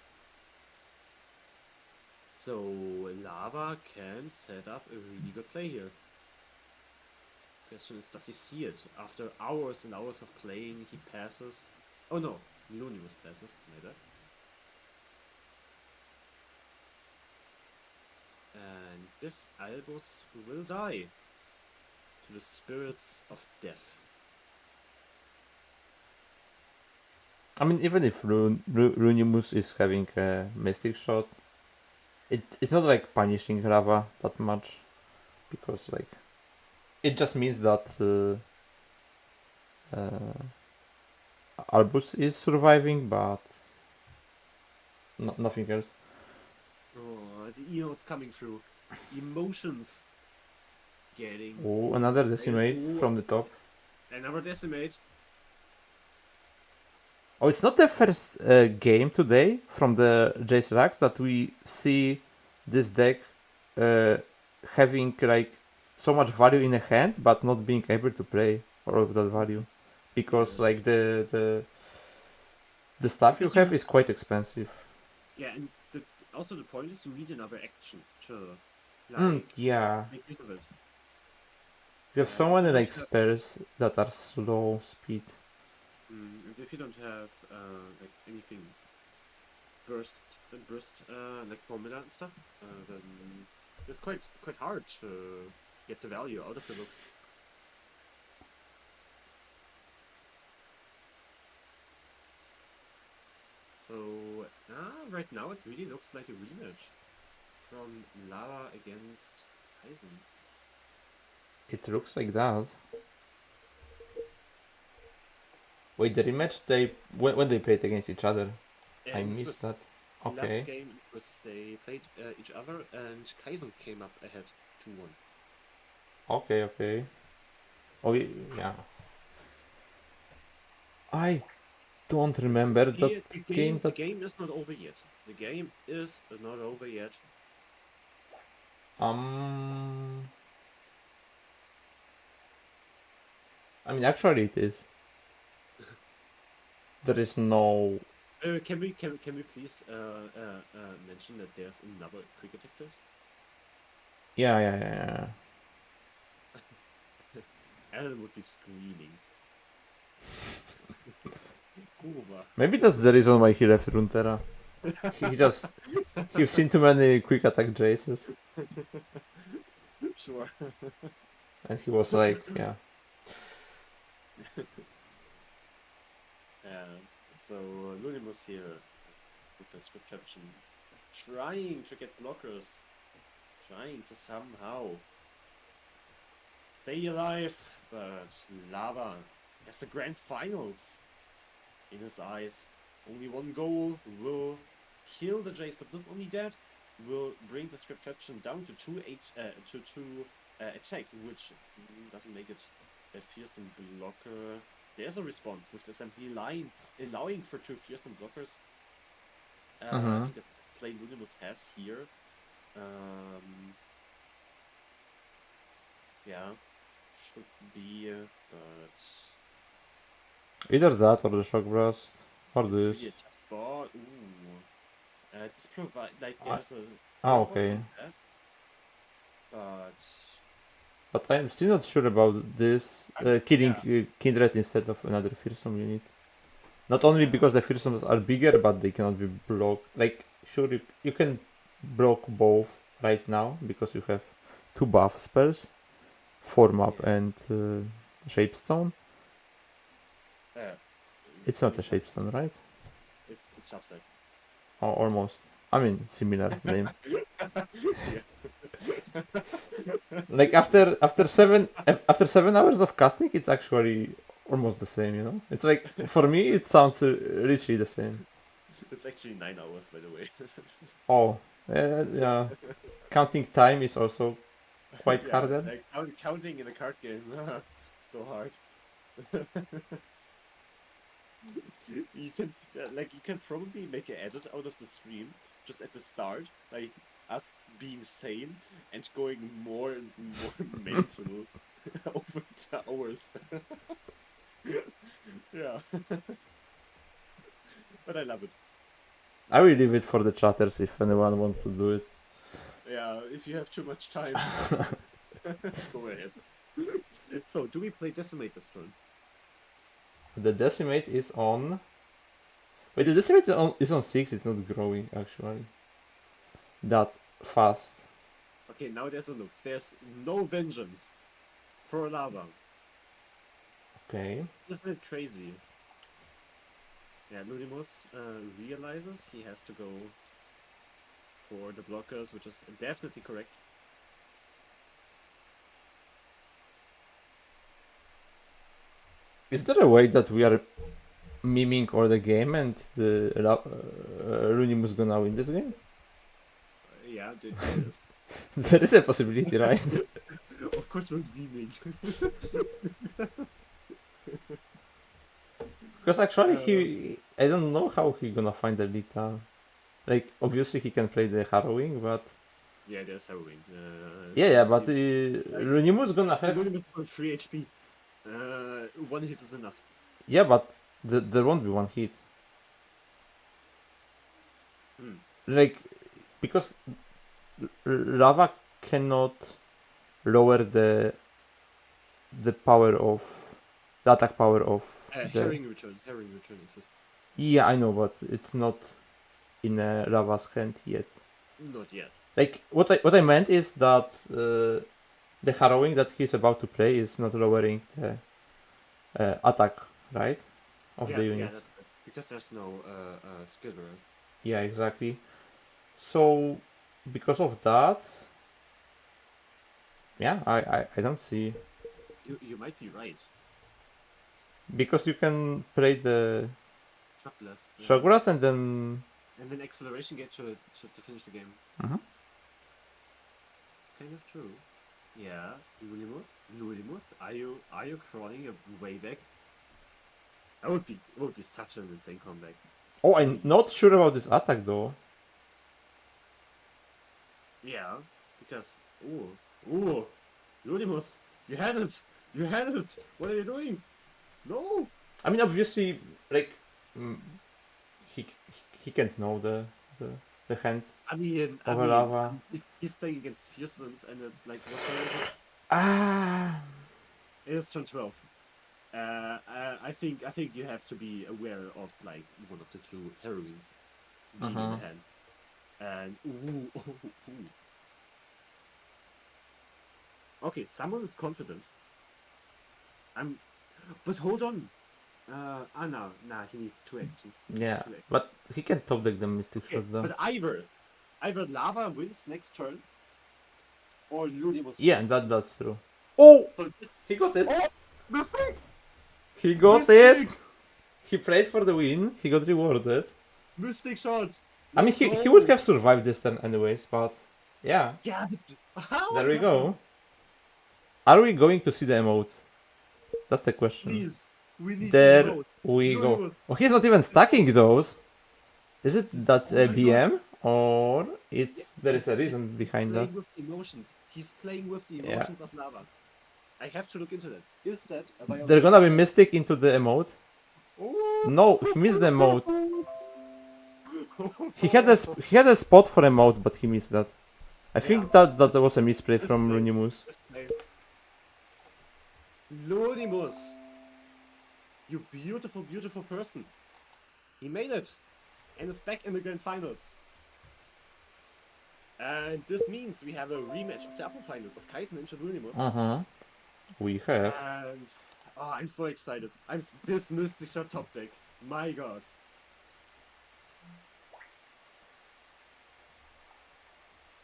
F: So Lava can set up a really good play here. Question is, does he see it? After hours and hours of playing, he passes. Oh no, Lulimus passes. Later. And this Albus will die to the spirits of death.
H: I mean, even if Runimus is having a Mystic Shot, it's not like punishing Rava that much, because like it just means that Albus is surviving, but nothing else.
F: Oh, the emotes coming through. Emotions getting.
H: Oh, another Decimate from the top.
F: Another Decimate.
H: Oh, it's not the first game today from the Jace Rax that we see this deck having like so much value in a hand, but not being able to play all of that value, because
F: Yes.
H: like the stuff you
F: Because you-
H: have is quite expensive.
F: Yeah, and also the point is you need another action to
H: Yeah,
F: make use of it.
H: you have so
F: if
H: many
F: you don't
H: like
F: have-
H: spells that are slow speed.
F: And if you don't have like anything burst like formula and stuff, then it's quite hard to get the value out of the looks. So right now it really looks like a rematch from Lava against Eisen.
H: It looks like that. Wait, the rematch they when they played against each other, I
F: And this
H: missed
F: was
H: that. Okay.
F: last game was they played each other and Kaizen came up ahead 2-1.
H: Okay, okay. Oh, yeah. I don't remember that game
F: The
H: that...
F: game is not over yet. The game is not over yet.
H: I mean, actually it is. There is no...
F: Can we please mention that there's another quick attack test?
H: Yeah.
F: Alan would be screaming. Kurwa.
H: Maybe that's the reason why he left Runeterra. He's seen too many quick attack Jaces,
F: Sure.
H: and he was like, yeah.
F: So Lunimus here with the scription trying to get blockers, trying to somehow stay alive, but Lava has the grand finals in his eyes. Only one goal will kill the Jace, but not only that, will bring the scription down to 2 attack, which doesn't make it a fearsome blocker. There's a response with the assembly line allowing for 2 fearsome blockers. I think that's the play Lunimus has here. Yeah, should be, but
H: Either that or the Shock Blast, or
F: it's
H: this.
F: really a tough spot. Ooh, this provide like there's a
H: Okay.
F: on that, but
H: But I'm still not sure about this. Killing Kindred instead of another fearsome unit. Not only because the fearsomes are bigger, but they cannot be blocked. Like, sure, you can block both right now because you have 2 buff spells, Form Up and Shapestone. It's not a Shapestone, right?
F: it's upside.
H: Oh, almost. I mean, similar name. Like after 7 hours of casting, it's actually almost the same, you know. It's like, for me, it sounds literally the same.
F: It's actually 9 hours, by the way.
H: Oh, yeah. Counting time is also quite
F: Yeah,
H: harder.
F: like counting in a card game, so hard. You can probably make an edit out of the stream just at the start, like us being sane and going more and more mental over the hours. Yeah. But I love it.
H: I will leave it for the chatters if anyone wants to do it.
F: Yeah, if you have too much time, go ahead. So, do we play Decimate this turn?
H: The Decimate is on... Wait, the Decimate is on 6, it's not growing actually. That fast.
F: Okay, now there's a look. There's no vengeance for Lava.
H: Okay.
F: Isn't it crazy? Yeah, Lunimus realizes he has to go for the blockers, which is definitely correct.
H: Is there a way that we are miming all the game and the Runimus gonna win this game?
F: Yeah, there is.
H: There is a possibility, right?
F: Of course we're beaming.
H: Because actually I don't know how he gonna find the Lita. Like, obviously he can play the Harrowing, but
F: Yeah, there's Harrowing.
H: yeah, but Runimus gonna have.
F: Anonymous on 3 HP. One hit is enough.
H: Yeah, but there won't be one hit.
F: Hmm.
H: Like, because lava cannot lower the power of the attack power of the.
F: Herring return exists.
H: Yeah, I know, but it's not in lava's hand yet.
F: Not yet.
H: Like, what I meant is that the harrowing that he's about to play is not lowering the attack, right, of the unit.
F: Because there's no skill barrier.
H: Yeah, exactly. So because of that, yeah, I don't see,
F: You might be right.
H: because you can play the
F: Shock blast.
H: shock blast and then.
F: And then acceleration get to finish the game.
H: Mhm.
F: Kind of true. Yeah, Lulimus, are you crawling way back? That would be such an insane comeback.
H: Oh, I'm not sure about this attack though.
F: Yeah, because Lulimus, you had it! What are you doing? No!
H: I mean, obviously, like, he can't know the hand
F: I mean,
H: of a lava.
F: he's playing against Fearsons, and it's like what time is it?
H: Ah,
F: It is turn 12. I think you have to be aware of like one of the two heroines being in the hand. And okay, someone is confident. But hold on. Nah, he needs 2 actions.
H: yeah, but he can top deck the Mystic
F: Okay,
H: Shot though.
F: but either Lava wins next turn, or Ludimus
H: Yeah,
F: wins.
H: that's true. Oh,
F: So this,
H: he got it.
F: oh, mistake!
H: He got
F: Mistake!
H: it. He played for the win. He got rewarded.
F: Mystic shot.
H: I mean,
F: Let's
H: he would
F: go.
H: have survived this turn anyways, but yeah,
F: Yeah, but how?
H: there we go. Are we going to see the emotes? That's the question.
F: Please, we need
H: There
F: to vote.
H: we go.
F: Ludimus.
H: Oh, he's not even stacking those. Is it that
F: Oh my God.
H: BM, or there is a reason behind that?
F: Playing with the emotions. He's playing with the emotions of Lava. I have to look into that. Is that a violation?
H: They're gonna be Mystic into the emote.
F: Oh.
H: No, he missed the emote. He had a spot for emote, but he missed that. I think that was a misplay from Runimus.
F: Ludimus, you beautiful, beautiful person. He made it, and is back in the grand finals. And this means we have a rematch of the upper finals of Kaisen and Ludimus.
H: We have.
F: And I'm so excited. This Mystic Shot top deck. My God.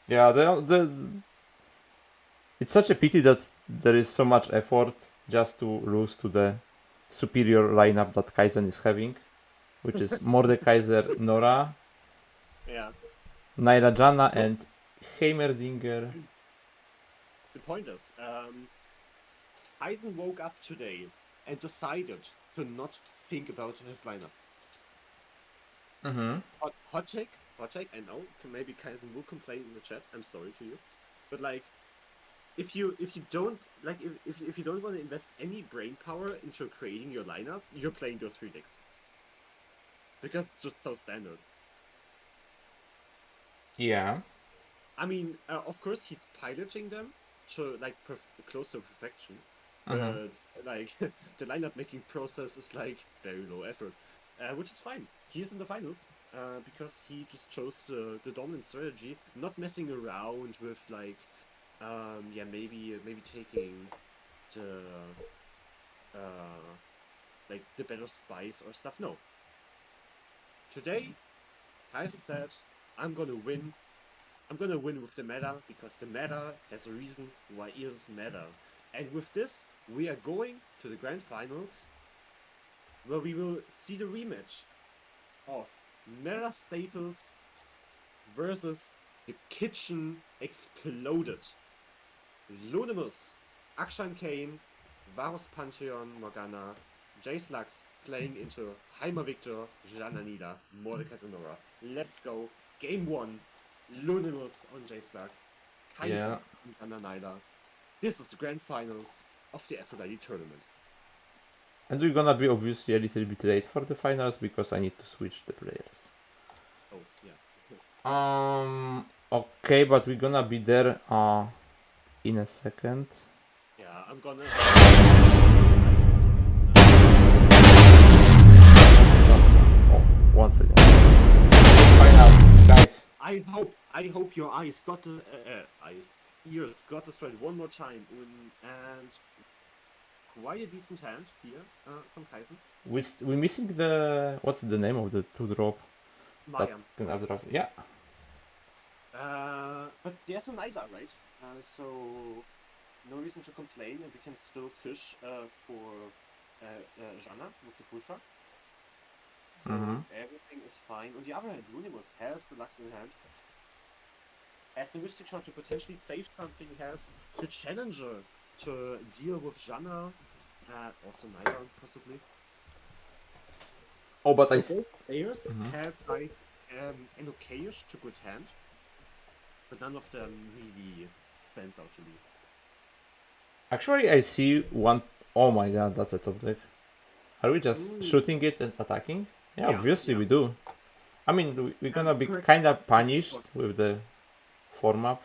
H: Yeah, it's such a pity that there is so much effort just to lose to the superior lineup that Kaizen is having, which is Mordekaiser, Nora,
F: Yeah.
H: Naira Jana, and Heimerdinger.
F: The point is, Eisen woke up today and decided to not think about his lineup. Hot take, I know, maybe Kaizen will complain in the chat, I'm sorry to you. But like, if you don't like if you don't want to invest any brain power into creating your lineup, you're playing those 3 decks. Because it's just so standard.
H: Yeah.
F: I mean, of course he's piloting them to like close to perfection. But like the lineup making process is like very low effort, which is fine. He's in the finals because he just chose the dominant strategy, not messing around with like maybe taking the like the better spice or stuff. No. Today, Kaiser said, I'm gonna win with the meta because the meta has a reason why it is meta. And with this, we are going to the grand finals where we will see the rematch of Meta Staples versus the Kitchen Exploded. Ludimus, Akshan Kane, Varus Pantheon, Morgana, J-Slugs playing into Heimer Victor, Jananida, Mordecai Zenora. Let's go. Game 1. Lunimus on J-Slugs.
H: Yeah.
F: Kaiser and Jananida. This is the grand finals of the Aphrodite tournament.
H: And we're gonna be obviously a little bit late for the finals because I need to switch the players.
F: Oh, yeah.
H: Okay, but we're gonna be there in a second.
F: Yeah, I'm gonna.
H: Oh, once again. Final, guys.
F: I hope your eyes got the ears got this right one more time, and quite a decent hand here from Kaisen.
H: We're missing the what's the name of the 2-drop?
F: Maya.
H: Yeah.
F: But there's an Ida, right? So no reason to complain, and we can still fish for Jana with the pusher. So everything is fine. On the other hand, Lunimus has the Lux in hand, has the Mystic Shot to potentially save something, has the Challenger to deal with Jana, also Naira possibly.
H: Oh, but
F: So both players have like an okayish to good hand, but none of them really stands out to me.
H: Actually, I see one. Oh my god, that's a top deck. Are we just shooting it and attacking? Yeah, obviously we do. I mean, we're gonna be kind of punished with the format.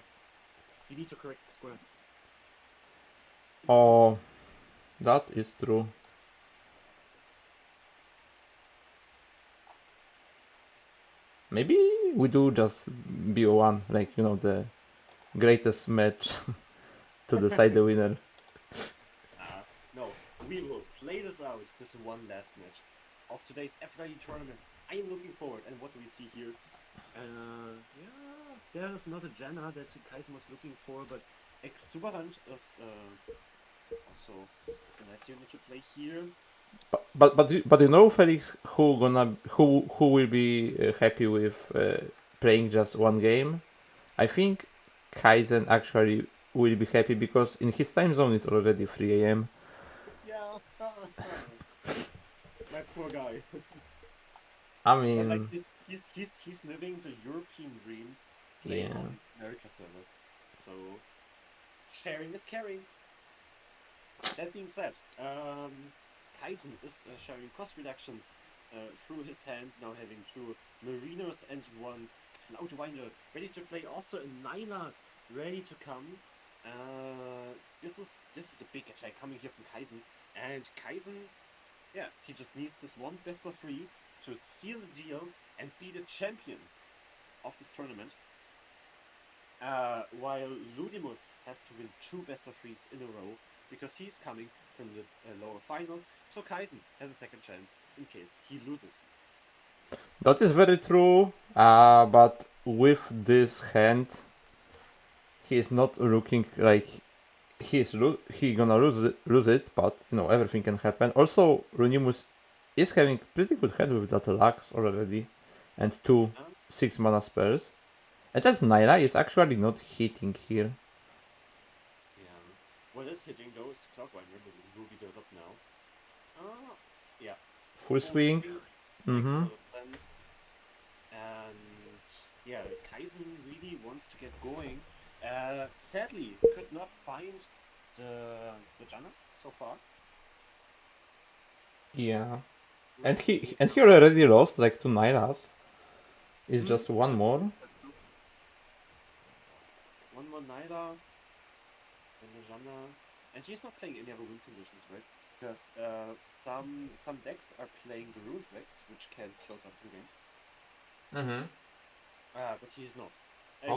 F: You need to correct the square.
H: Oh, that is true. Maybe we do just BO1, like, you know, the greatest match to decide the winner.
F: No, we will play this out, this one last match of today's Aphrodite tournament. I am looking forward, and what do we see here? Yeah, there is not a Janna that Kaisen was looking for, but Exuberant is also a nice unit to play here.
H: But you know, Felix, who will be happy with playing just one game? I think Kaizen actually will be happy because in his time zone it's already 3 a.m.
F: Yeah, my poor guy.
H: I
F: But
H: mean,
F: like he's living the European dream, playing
H: Yeah.
F: on America server. So sharing is caring. That being said, Kaizen is sharing cost reductions through his hand, now having 2 Mariners and 1 Cloudwinder ready to play. Also a Nyla ready to come. This is a big attack coming here from Kaizen, and Kaizen, yeah, he just needs this one best of 3 to seal the deal and be the champion of this tournament. While Ludimus has to win 2 best of 3s in a row because he's coming from the lower final. So Kaizen has a second chance in case he loses.
H: that is very true. But with this hand, he is not looking like he gonna lose it. But you know, everything can happen. Also, Runimus is having pretty good hand with that Lux already, and 2 6-mana spells. And that Naira is actually not hitting here.
F: Yeah. What is hitting though is the Cloudwinder who will be built up now. Yeah.
H: Full swing.
F: Makes a lot of sense. And yeah, Kaizen really wants to get going. Sadly, could not find the Janna so far.
H: Yeah. And he already lost like 2 Nairas. It's just one more.
F: One more Naira and the Janna. And he's not playing any other win conditions, right? Because some decks are playing the Rune Tracks, which can close out some games. But he's not.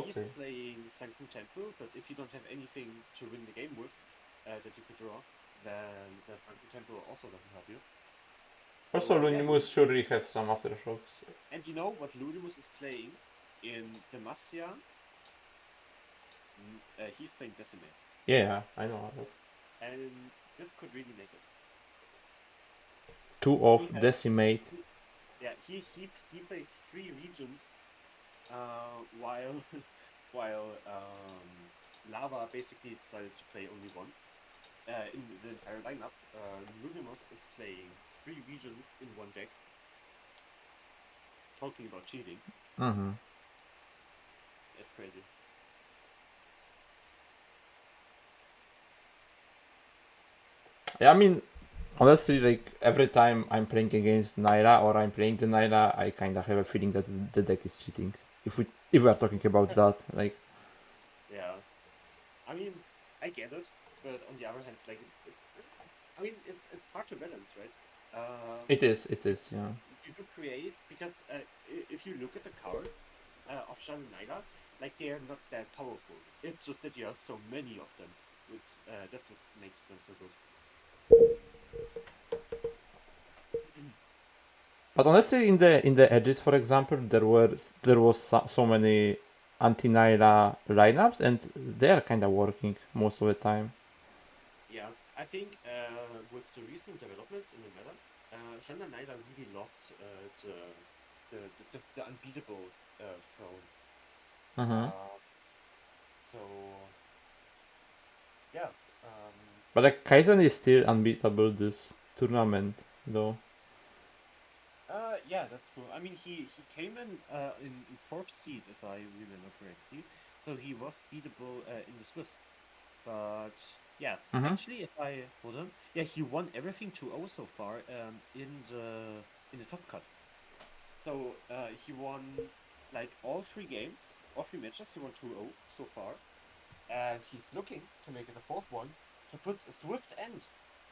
F: He's
H: Okay.
F: playing Sanctum Temple, but if you don't have anything to win the game with that you could draw, then the Sanctum Temple also doesn't help you. So,
H: Also,
F: yeah,
H: Lunimus surely have some aftershocks.
F: and you know what Ludimus is playing in Demacia? He's playing Decimate.
H: Yeah, I know.
F: And this could really make it.
H: 2 of
F: He has-
H: Decimate.
F: Yeah, he plays 3 regions, while Lava basically decided to play only 1. in the entire lineup, Luminous is playing 3 regions in one deck. Talking about cheating,
H: Mm-hmm.
F: it's crazy.
H: Yeah, I mean, honestly, like every time I'm playing against Naira or I'm playing the Naira, I kind of have a feeling that the deck is cheating. If we are talking about that, like
F: Yeah, I mean, I get it, but on the other hand, like it's I mean, it's hard to balance, right?
H: it is, yeah.
F: You do create because if you look at the cards of Shan Naira, like they are not that powerful. It's just that you have so many of them, which that's what makes them so good.
H: But honestly, in the edges, for example, there was so many anti-Naira lineups, and they are kind of working most of the time.
F: Yeah, I think with the recent developments in the meta, Shan Naira really lost the unbeatable throne.
H: Mm-hmm.
F: So yeah.
H: But like Kaizen is still unbeatable this tournament, though.
F: Yeah, that's cool. I mean, he came in fourth seed, if I remember correctly. So he was beatable in the Swiss. But yeah,
H: Mhm.
F: actually, if I hold on, yeah, he won everything 2-0 so far in the top cut. So he won like all 3 games, all 3 matches. He won 2-0 so far, and he's looking to make it a fourth one to put a swift end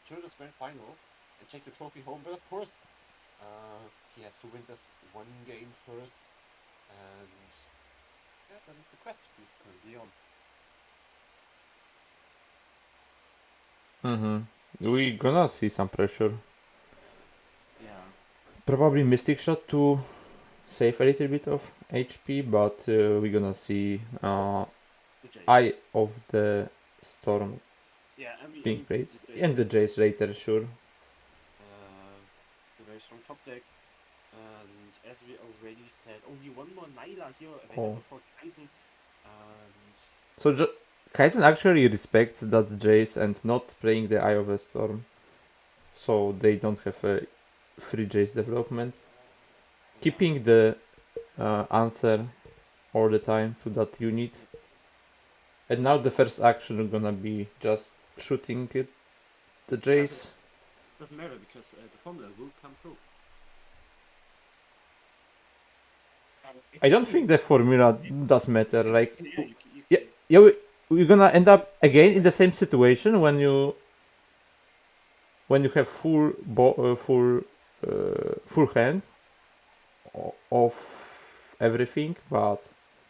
F: to this grand final and take the trophy home. But of course, he has to win this one game first, and yeah, that is the quest he's currently on.
H: We're gonna see some pressure.
F: Yeah,
H: Probably Mystic Shot to save a little bit of HP, but we're gonna see
F: the Jace.
H: Eye of the Storm
F: Yeah,
H: being played.
F: the Jace
H: And the
F: is
H: Jace later, sure.
F: a very strong top deck. And as we already said, only one more Naila here
H: Oh.
F: available for Kaizen. And
H: So Kaizen actually respects that Jace and not playing the Eye of the Storm. So they don't have a free Jace development.
F: yeah,
H: Keeping the answer all the time to that unit. And now the first action is gonna be just shooting it, the Jace.
F: doesn't matter because the formula will come through.
H: I don't think the formula does matter. Like,
F: Yeah, you
H: yeah, yeah, we're gonna end up again in the same situation when you have full hand of everything, but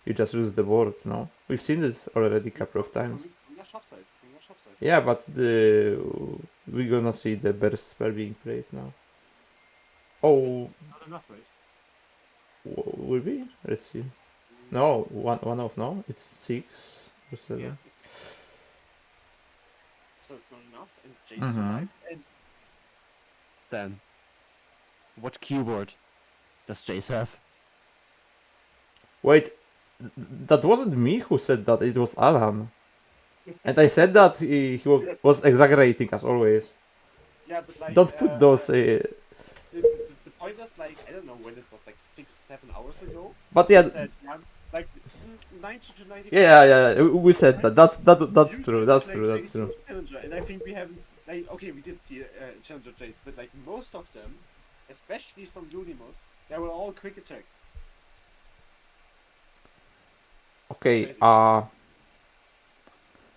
H: you just lose the board. No, we've seen this already a couple of times.
F: From your shop side.
H: Yeah, but we're gonna see the burst spell being played now. Oh,
F: Not enough, right?
H: will be? Let's see. No, one off. No, it's 6 or 7.
F: Yeah. So it's not enough, and Jace
H: Mhm.
F: survived. And Stan, what keyboard does Jace have?
H: Wait, that wasn't me who said that. It was Alan, and I said that he was exaggerating as always.
F: Yeah, but like
H: Don't put those.
F: the point is like I don't know when it was like 6-7 hours ago.
H: But
F: He
H: yeah,
F: said, like 90 to 95.
H: yeah. We said that. That's
F: You
H: true.
F: should
H: That's
F: play
H: true. That's
F: Jace
H: true.
F: with Challenger, and I think we haven't like okay, we did see Challenger Jace, but like most of them, especially from Unimus, they were all quick attack.
H: Okay.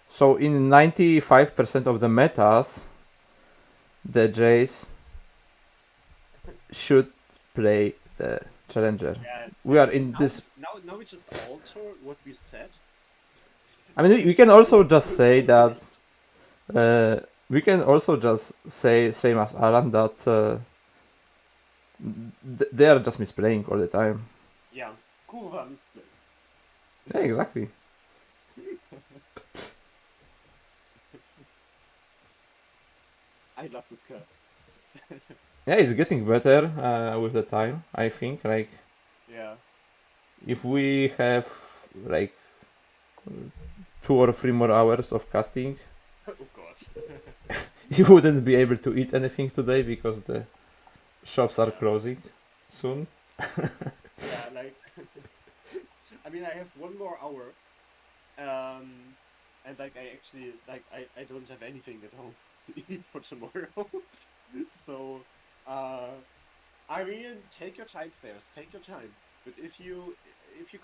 H: So in 95% of the metas, the Jace should play the challenger.
F: Yeah,
H: We are in
F: now,
H: this.
F: Now we just alter what we said.
H: I mean, we can also just say that. We can also just say same as Alan that they are just misplaying all the time.
F: Yeah, cool misplay.
H: Yeah, exactly.
F: I love this cast.
H: Yeah, it's getting better with the time. I think like
F: Yeah.
H: if we have like 2 or 3 more hours of casting,
F: Oh god.
H: you wouldn't be able to eat anything today because the shops are closing soon.
F: Yeah, like I mean, I have one more hour, and like I actually I don't have anything at home to eat for tomorrow. So, I mean, take your time, players. Take your time. But if you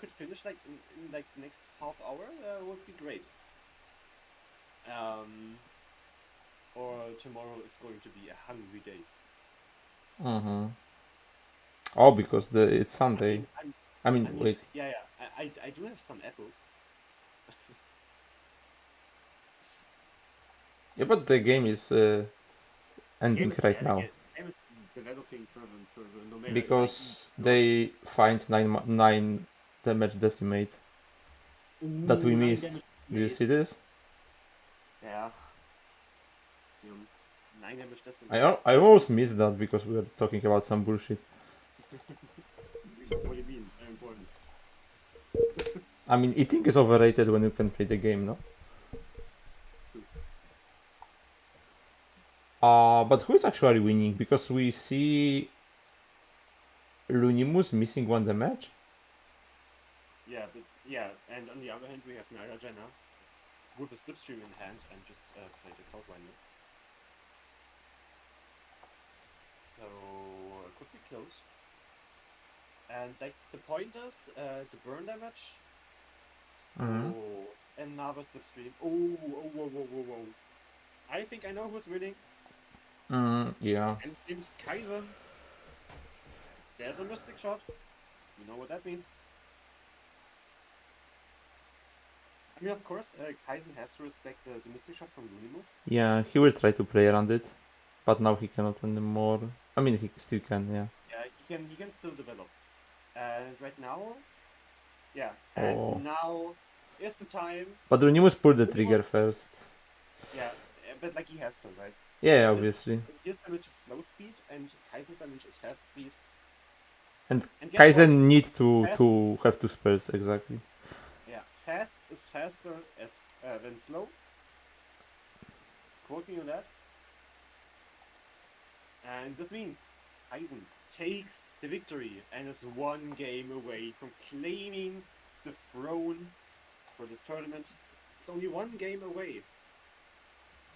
F: could finish like in like the next half hour, would be great. Or tomorrow is going to be a hungry day.
H: Mm-hmm. Oh, because it's Sunday.
F: I mean,
H: Wait.
F: yeah, yeah. I do have some apples.
H: Yeah, but the game is ending right now
F: Game is developing further, no matter
H: because
F: like,
H: they find 9 damage decimate that we
F: 9
H: missed.
F: damage
H: Do you
F: made.
H: see this?
F: Yeah. 9 damage decimate.
H: I almost missed that because we were talking about some bullshit.
F: What do you mean? Important.
H: I mean, eating is overrated when you can play the game, no? But who is actually winning? Because we see Lunimus missing 1 damage.
F: Yeah, but yeah, and on the other hand, we have Naira Jenna with a slipstream in hand and just played a Cloudwinder. So it could be close. And like the point is, the burn damage.
H: Mm-hmm.
F: Oh, another slipstream. Oh, whoa, whoa, whoa, whoa. I think I know who's winning.
H: Yeah.
F: And his name is Kaizen. There's a mystic shot. You know what that means. I mean, of course, Kaizen has to respect the mystic shot from Lunimus.
H: Yeah, he will try to play around it, but now he cannot anymore. I mean, he still can, yeah.
F: Yeah, he can still develop. And right now, yeah, and now is the time.
H: But Lunimus pulled the trigger first.
F: Yeah, but like he has to, right?
H: Yeah, obviously.
F: His damage is slow speed, and Kaizen's damage is fast speed.
H: And
F: guess
H: Kaizen
F: what?
H: needs to have 2 spells, exactly.
F: Yeah, fast is faster than slow. Quote me on that. And this means Kaizen takes the victory and is 1 game away from claiming the throne for this tournament. It's only 1 game away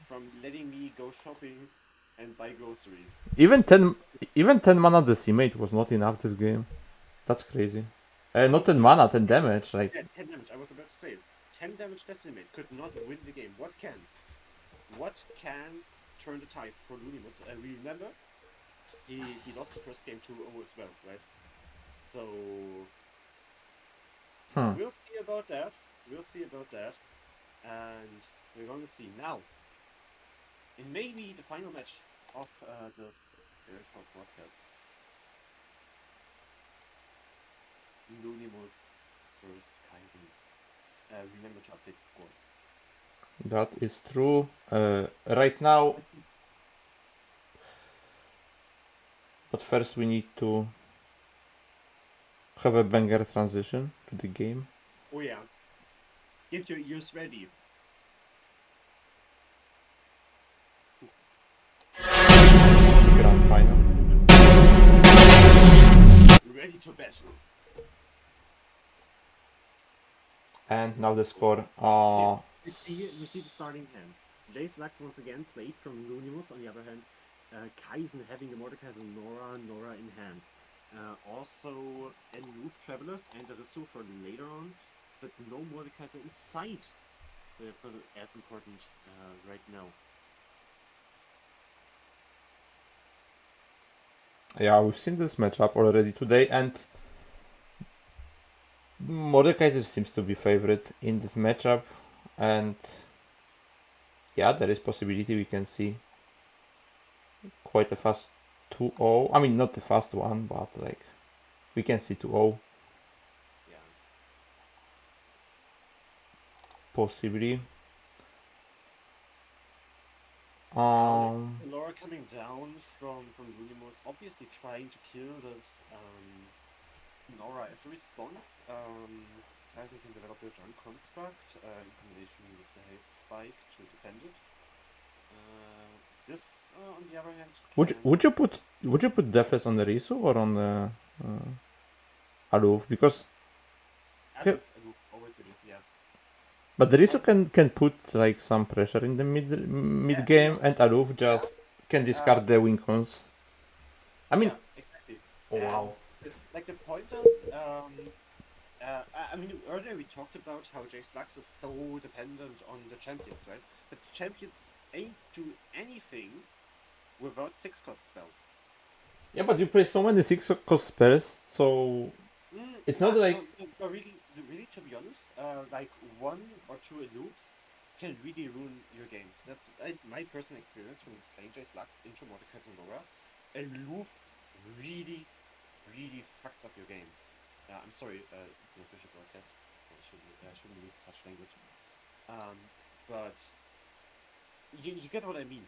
F: from letting me go shopping and buy groceries.
H: Even 10 mana decimate was not enough this game. That's crazy. Not 10 mana, 10 damage. Like,
F: Yeah, 10 damage. I was about to say it. 10 damage decimate could not win the game. What can? What can turn the tides for Lunimus? We remember he lost the first game 2-0 as well, right? So we'll see about that. We'll see about that. And we're going to see now. It may be the final match of this very short broadcast. Lunimus versus Kaizen. Remember to update the score.
H: that is true. Right now. But first we need to have a banger transition to the game.
F: Oh yeah. Get your ears ready.
H: Grand final.
F: Ready to battle.
H: And now the score.
F: You see the starting hands. Jace Lux once again played from Lunimus. On the other hand, Kaizen having the Mordekaiser Nora in hand. Also, any Roof Travelers and the Resu for later on, but no Mordekaiser in sight. So that's not as important right now.
H: Yeah, we've seen this matchup already today, and Mordekaiser seems to be favorite in this matchup, and yeah, there is possibility we can see quite a fast 2-0. I mean, not the fast one, but like we can see 2-0.
F: Yeah.
H: Possibly.
F: Laura coming down from Lunimus, obviously trying to kill this Nora as a response. Kaizen can develop a Junk Construct in combination with the Hate Spike to defend it. this, on the other hand,
H: Would you put Defes on the Risu or on the Aloof? Because
F: Aloof, always Aloof, yeah.
H: but the Risu can put like some pressure in the mid game, and Aloof just can discard the wing cons. I mean,
F: Yeah, exactly.
H: oh wow.
F: Like the pointers, I mean, earlier we talked about how Jace Lux is so dependent on the champions, right? But the champions ain't do anything without 6-cost spells.
H: Yeah, but you play so many 6-cost spells, so it's not like
F: No, really, to be honest, like 1 or 2 loops can really ruin your games. That's my personal experience from playing Jace Lux into Mordekaiser and Laura. A loop really fucks up your game. I'm sorry, it's an official broadcast. I shouldn't use such language. But you get what I mean.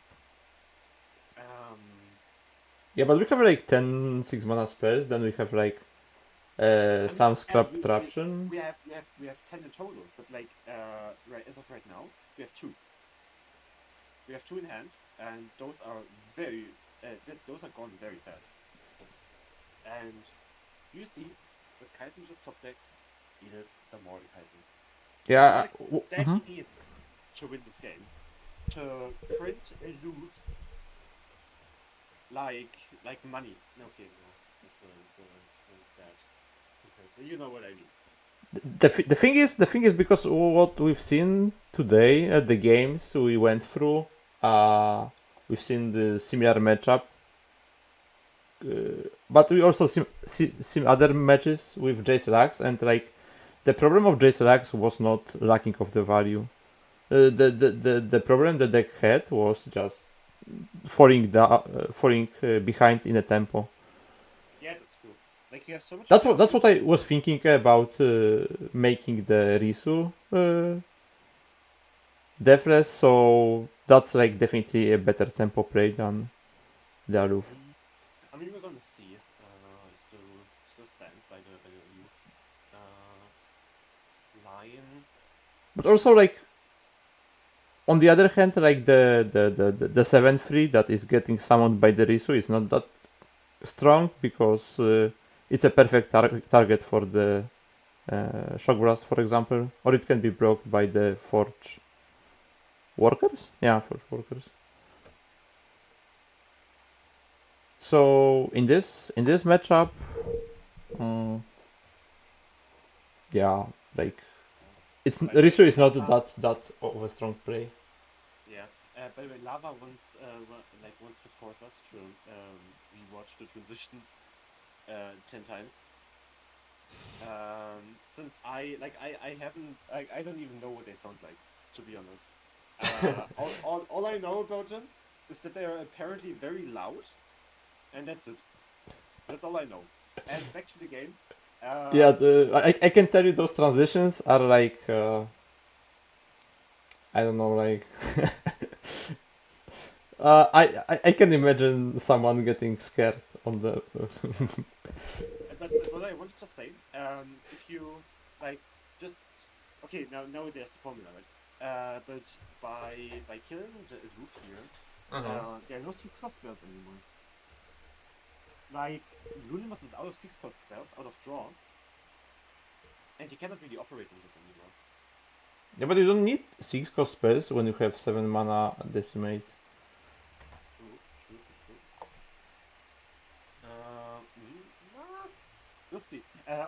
H: yeah, but we have like 10 6-mana spells, then we have like some scrap traption.
F: We have 10 in total, but like right as of right now, we have 2. We have 2 in hand, and those are those are gone very fast. And you see, the Kaisen just top deck, it is the Mordekaiser.
H: Yeah.
F: That he needs to win this game. To print loose like money. Okay, no, it's a bad comparison. You know what I mean.
H: The thing is because what we've seen today at the games we went through, we've seen the similar matchup, but we also seen other matches with Jace Lux, and like the problem of Jace Lux was not lacking of the value. The problem the deck had was just falling behind in a tempo.
F: Yeah, that's true. Like you have so much.
H: That's what I was thinking about making the Risu Deathless, so that's like definitely a better tempo play than the Aloof.
F: I mean, we're gonna see. Still stand by the Aloof. Lion.
H: But also like on the other hand, like the 7/3 that is getting summoned by the Risu is not that strong because it's a perfect target for the Shock Blast, for example, or it can be blocked by the Forge Workers. Yeah, Forge Workers. So in this matchup, yeah, like Risu is not that of a strong play.
F: Yeah. By the way, Lava wants to force us to rewatch the transitions 10 times. Since I haven't, I don't even know what they sound like, to be honest. All I know about them is that they are apparently very loud, and that's it. That's all I know. And back to the game.
H: Yeah, I can tell you those transitions are like I don't know, like I can imagine someone getting scared on the.
F: But what I wanted to say, if you like, just okay, now there's the formula, right? But by killing the Aloof here, there are no 6-cost spells anymore. Like, Lunimus is out of 6-cost spells, out of draw, and you cannot really operate in this anymore.
H: Yeah, but you don't need 6-cost spells when you have 7-mana Decimate.
F: True. We'll see.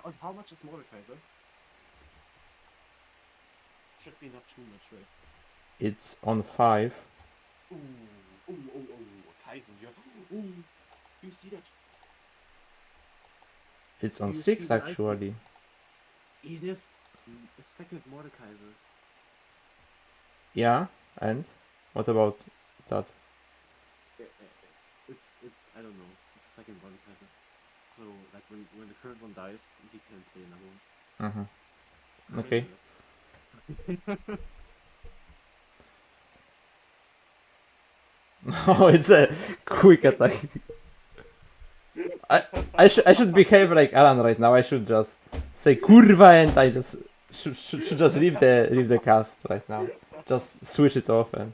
F: On how much is Mordekaiser? Should be not too much, right?
H: It's on 5.
F: Ooh, Kaisen, yeah. Ooh, you see that?
H: It's on
F: You
H: 6
F: see the
H: actually.
F: It is a second Mordekaiser.
H: Yeah, and what about that?
F: It's I don't know. It's a second Mordekaiser. So like when the current one dies, he can play another one.
H: Okay. No, it's a quick attack. I should behave like Alan right now. I should just say kurva and I just should just leave the cast right now. Just switch it off and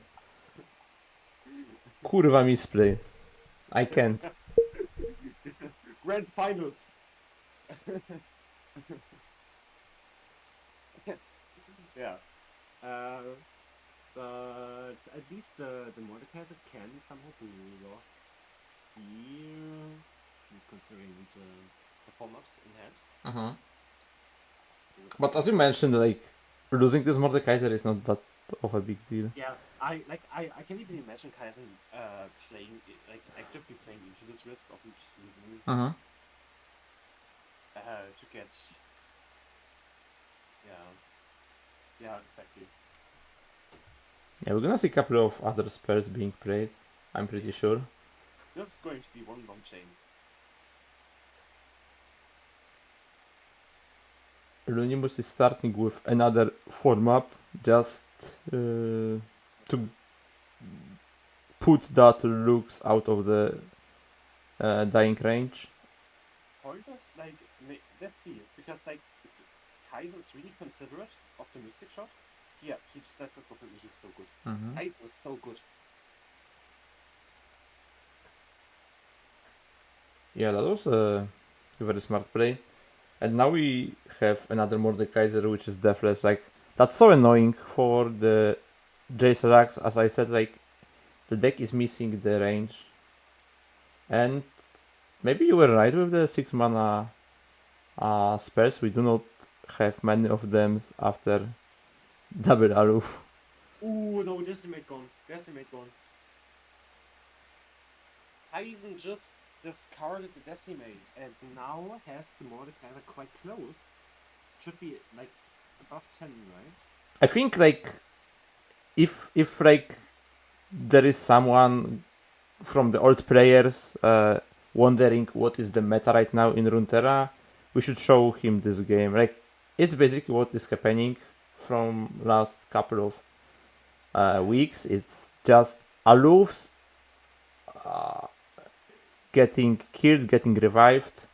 H: Kurwa misplay. I can't.
F: Grand finals. Yeah. But at least the Mordekaiser can somehow block here, considering the performance in hand.
H: Uh-huh. But as you mentioned, like losing this Mordekaiser is not that of a big deal.
F: Yeah, I can even imagine Kaizen playing like actively playing into this risk of just losing
H: Uh-huh.
F: to get. Yeah, exactly.
H: Yeah, we're gonna see a couple of other spells being played. I'm pretty sure.
F: This is going to be one long chain.
H: Lunimus is starting with another form up just to put that Lux out of the dying range.
F: Pointers, like, let's see, because like if Kaizen is really considerate of the Mystic Shot. Yeah, he just lets us go through. He's so good.
H: Mhm.
F: Kaizen is so good.
H: Yeah, that was a very smart play. And now we have another Mordekaiser which is deathless. Like, that's so annoying for the Jace Rax. As I said, like, the deck is missing the range. And maybe you were right with the 6 mana spells. We do not have many of them after double Aloof.
F: Ooh, no, Decimate gone. Decimate gone. Kaizen just discarded the Decimate and now has the Mordekaiser quite close. Should be like above 10, right?
H: I think like if like there is someone from the old players wondering what is the meta right now in Runeterra, we should show him this game. Like it's basically what is happening from last couple of weeks. It's just Aloofs getting killed, getting revived,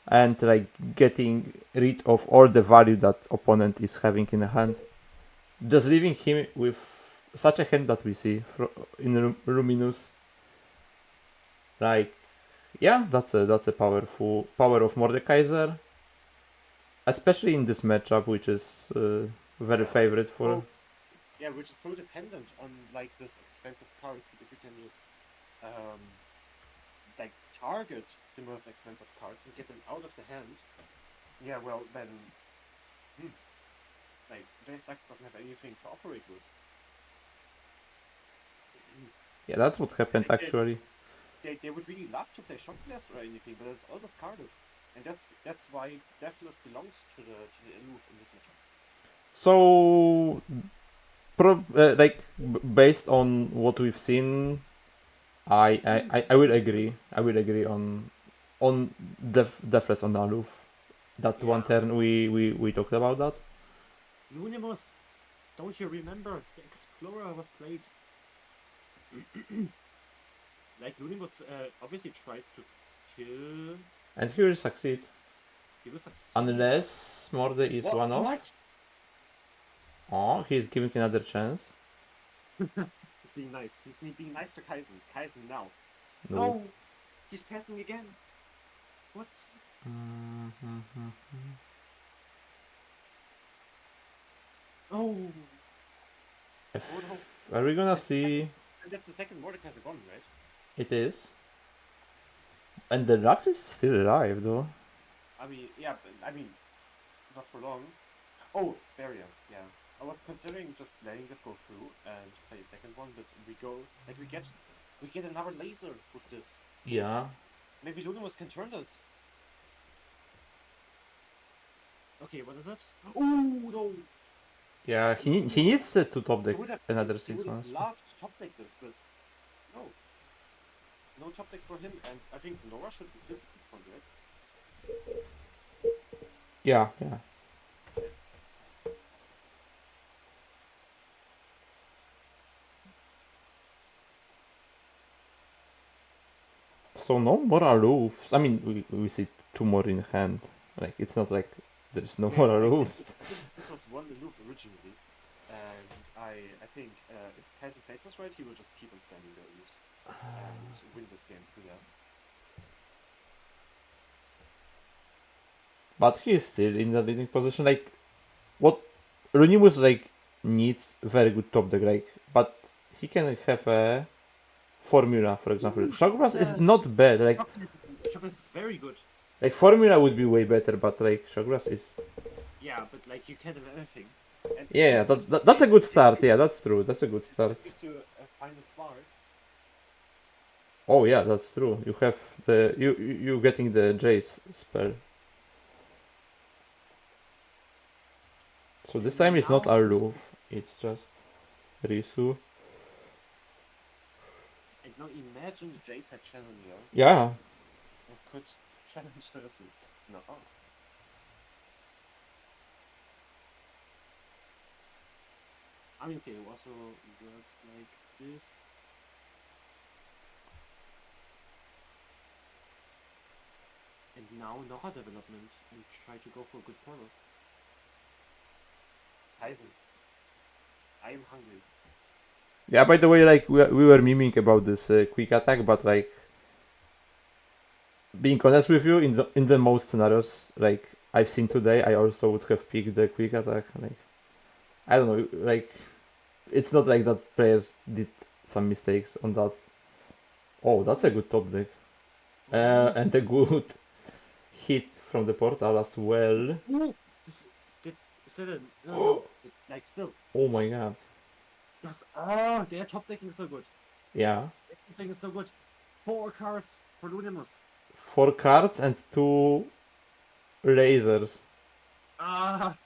H: and like getting rid of all the value that opponent is having in the hand. Just leaving him with such a hand that we see in Luminous. Like, yeah, that's a powerful power of Mordekaiser, especially in this matchup, which is very favorite for.
F: Oh, yeah, which is so dependent on like this expensive cards. But if you can use like target the most expensive cards and get them out of the hand, yeah, well then, like Jace Lux doesn't have anything to operate with.
H: Yeah, that's what happened
F: Like,
H: actually.
F: They would really love to play Shock Blast or anything, but it's all discarded, and that's why Deathless belongs to the Aloof in this matchup.
H: So, like based on what we've seen, I will agree. I will agree on Deathless on Aloof. That one turn we talked about that.
F: Lunimus, don't you remember? The Explorer was played. Like Lunimus obviously tries to kill.
H: And he will succeed.
F: He will succeed.
H: Unless Morde is one off.
F: What?
H: Oh, he's giving another chance.
F: He's being nice. He's being nice to Kaizen. Kaizen now.
H: No.
F: No! He's passing again. What? Oh!
H: If,
F: Oh no.
H: are we gonna see?
F: And that's the second Mordekaiser gone, right?
H: It is. And the Lux is still alive though.
F: I mean, yeah, but, I mean, not for long. Oh, barrier, yeah. I was considering just letting this go through and play a second one, but we get another laser with this.
H: Yeah.
F: Maybe Lunimus can turn this. Okay, what is it? Oh no!
H: Yeah, he needs to top deck
F: He would have,
H: another
F: he
H: 6
F: would have
H: months.
F: loved to top deck this, but no. No top deck for him, and I think Nora should be flipped at this point, right?
H: Yeah. So no more Aloofs. I mean, we see 2 more in hand. Like, it's not like there's no more Aloofs.
F: This was one aloof originally, and I think if Kaizen plays this right, he will just keep on spamming the aloofs. and win this game through that.
H: But he's still in the leading position. Like, what Runimus like needs very good top deck, like, but he can have a formula, for example. Shockblast is not bad.
F: Chocolate is very good.
H: Like formula would be way better, but like Shockblast is.
F: Yeah, but like you can't have everything. And
H: Yeah,
F: this
H: that's a good
F: gives
H: start.
F: you-
H: Yeah, that's true. That's a good start.
F: This gives you a final smart.
H: Oh yeah, that's true. You have the you getting the Jace spell. So this time it's not Arlov, it's just Risu.
F: And now imagine the Jace had Challenger
H: Yeah.
F: and could challenge the Risu. No. I mean, okay, it also works like this. And now Nora development and try to go for a good corner. Heisen. I am hungry.
H: Yeah, by the way, like we were memeing about this quick attack, but like being honest with you, in the most scenarios like I've seen today, I also would have picked the quick attack. Like I don't know, like it's not like that players did some mistakes on that. Oh, that's a good top deck. And a good hit from the portal as well.
F: Ooh! Is that a... No, it, like still.
H: Oh my god.
F: That's... Oh, their top decking is so good.
H: Yeah.
F: Their top decking is so good. 4 cards for Lunimus.
H: 4 cards and 2 lasers.
F: Ah,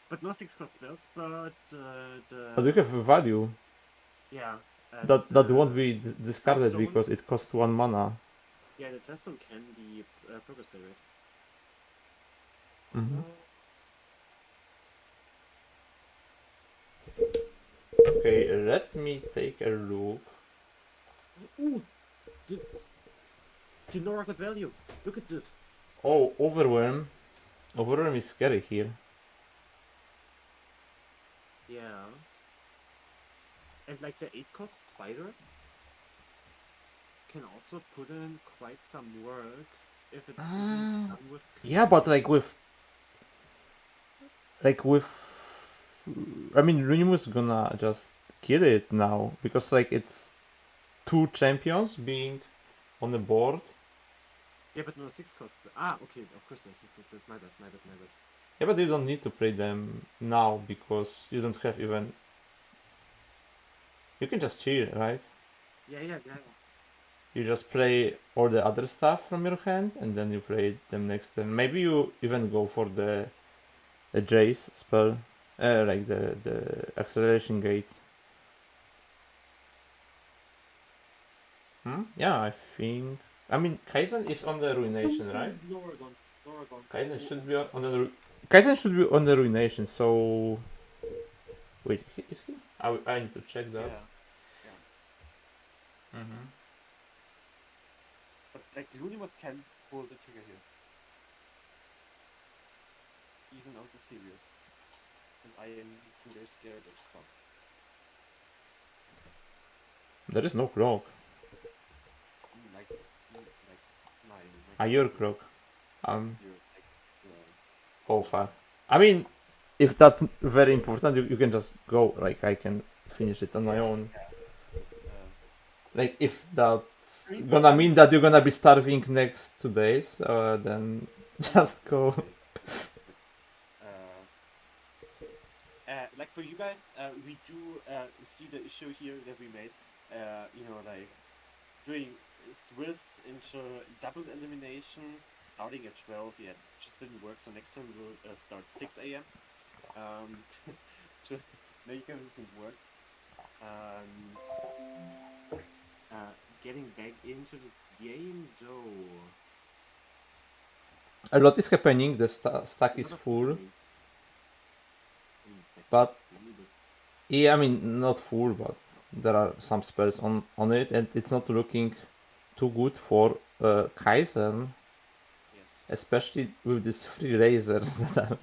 F: but no 6 cost spells, but the...
H: But you have a value.
F: Yeah. And,
H: That won't be discarded
F: Testone?
H: because it costs 1 mana.
F: Yeah, the Testone can be progress level.
H: Mhm. Okay, let me take a look.
F: Ooh! The Nora got value. Look at this.
H: Oh, Overwhelm. Overwhelm is scary here.
F: Yeah. And like the 8 cost spider can also put in quite some work if it isn't done with...
H: Yeah, but like with I mean Runimus gonna just kill it now because like it's 2 champions being on the board.
F: Yeah, but no 6 cost. Ah, okay, of course there's 6 cost. That's my bad.
H: Yeah, but you don't need to play them now because you don't have even. You can just chill, right?
F: Yeah.
H: You just play all the other stuff from your hand and then you play them next turn. Maybe you even go for the Jace spell, like the acceleration gate. Yeah, I think. I mean, Kaizen is on the ruination, right?
F: Nora gone.
H: Kaizen should be on the Kaizen should be on the ruination. So wait, is he? I need to check that.
F: Yeah.
H: Mm-hmm.
F: But like Lunimus can pull the trigger here. Even out the series. And I am very scared of clock.
H: There is no clock.
F: Like my
H: Your clock.
F: your, like,
H: Oh fuck. I mean, if that's very important, you can just go. Like I can finish it on my own. Like if that's gonna mean that you're gonna be starving next 2 days, then just go.
F: Like for you guys, we do see the issue here that we made. You know, like doing Swiss into double elimination, starting at 12. Yeah, just didn't work. So next time we'll start 6 a.m. To make everything work. And getting back into the game though.
H: A lot is happening. The stack is full, but yeah, I mean not full, but there are some spells on it, and it's not looking too good for Kaizen,
F: Yes.
H: especially with these 3 lasers that are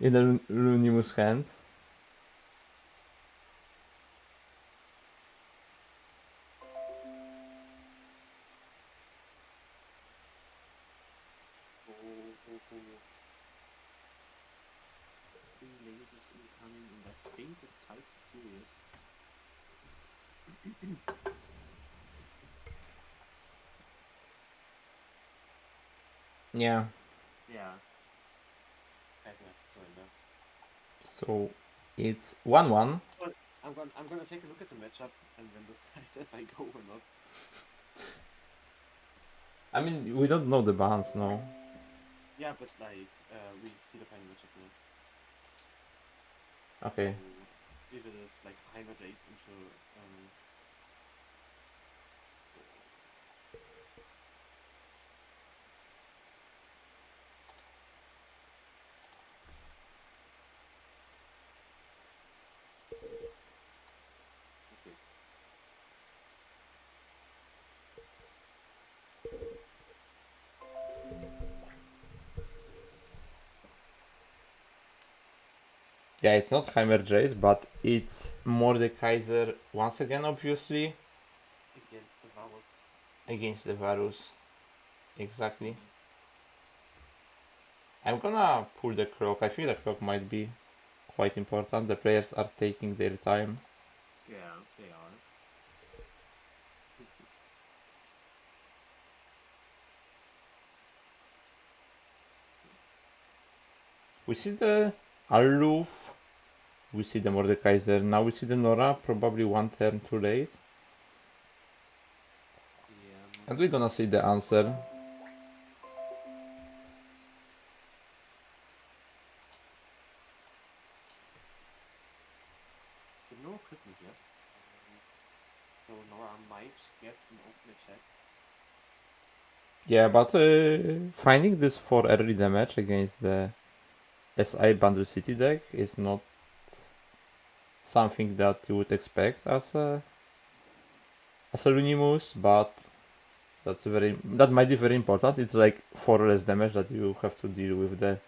H: in the Lunimus hand.
F: lasers incoming, and I think this ties the series.
H: Yeah.
F: Yeah. Kaiser has to surrender.
H: So it's 1-1.
F: But I'm gonna take a look at the matchup and then decide if I go or not.
H: I mean, we don't know the bans, no.
F: Yeah, but like we see the final matchup now.
H: Okay.
F: So if it is like Heimer Jace into okay.
H: Yeah, it's not Heimer Jace, but it's Mordekaiser once again, obviously,
F: Against the Varus.
H: against the Varus. Exactly. I'm gonna pull the clock. I think the clock might be quite important. The players are taking their time.
F: Yeah, they are.
H: We see the Aloof. We see the Mordekaiser. Now we see the Nora. Probably one turn too late.
F: Yeah.
H: And we're gonna see the answer.
F: But no equipment yet. So Nora might get an open attack.
H: Yeah, but finding this for early damage against the SI Bundle City deck is not something that you would expect as a Lunimus, but that might be very important. It's like 4 less damage that you have to deal with the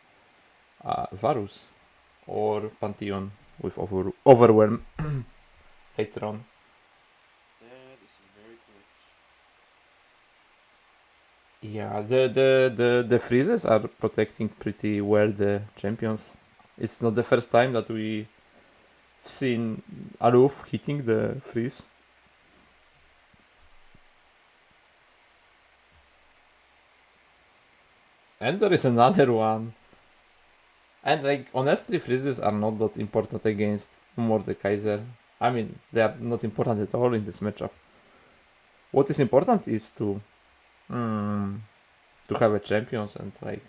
H: Varus or Pantheon with Overwhelm later on.
F: That is very correct.
H: Yeah, the freezes are protecting pretty well the champions. It's not the first time that we've seen Aloof hitting the freeze. And there is another one. And like honestly, freezes are not that important against Mordekaiser. I mean, they are not important at all in this matchup. What is important is to have a champions and like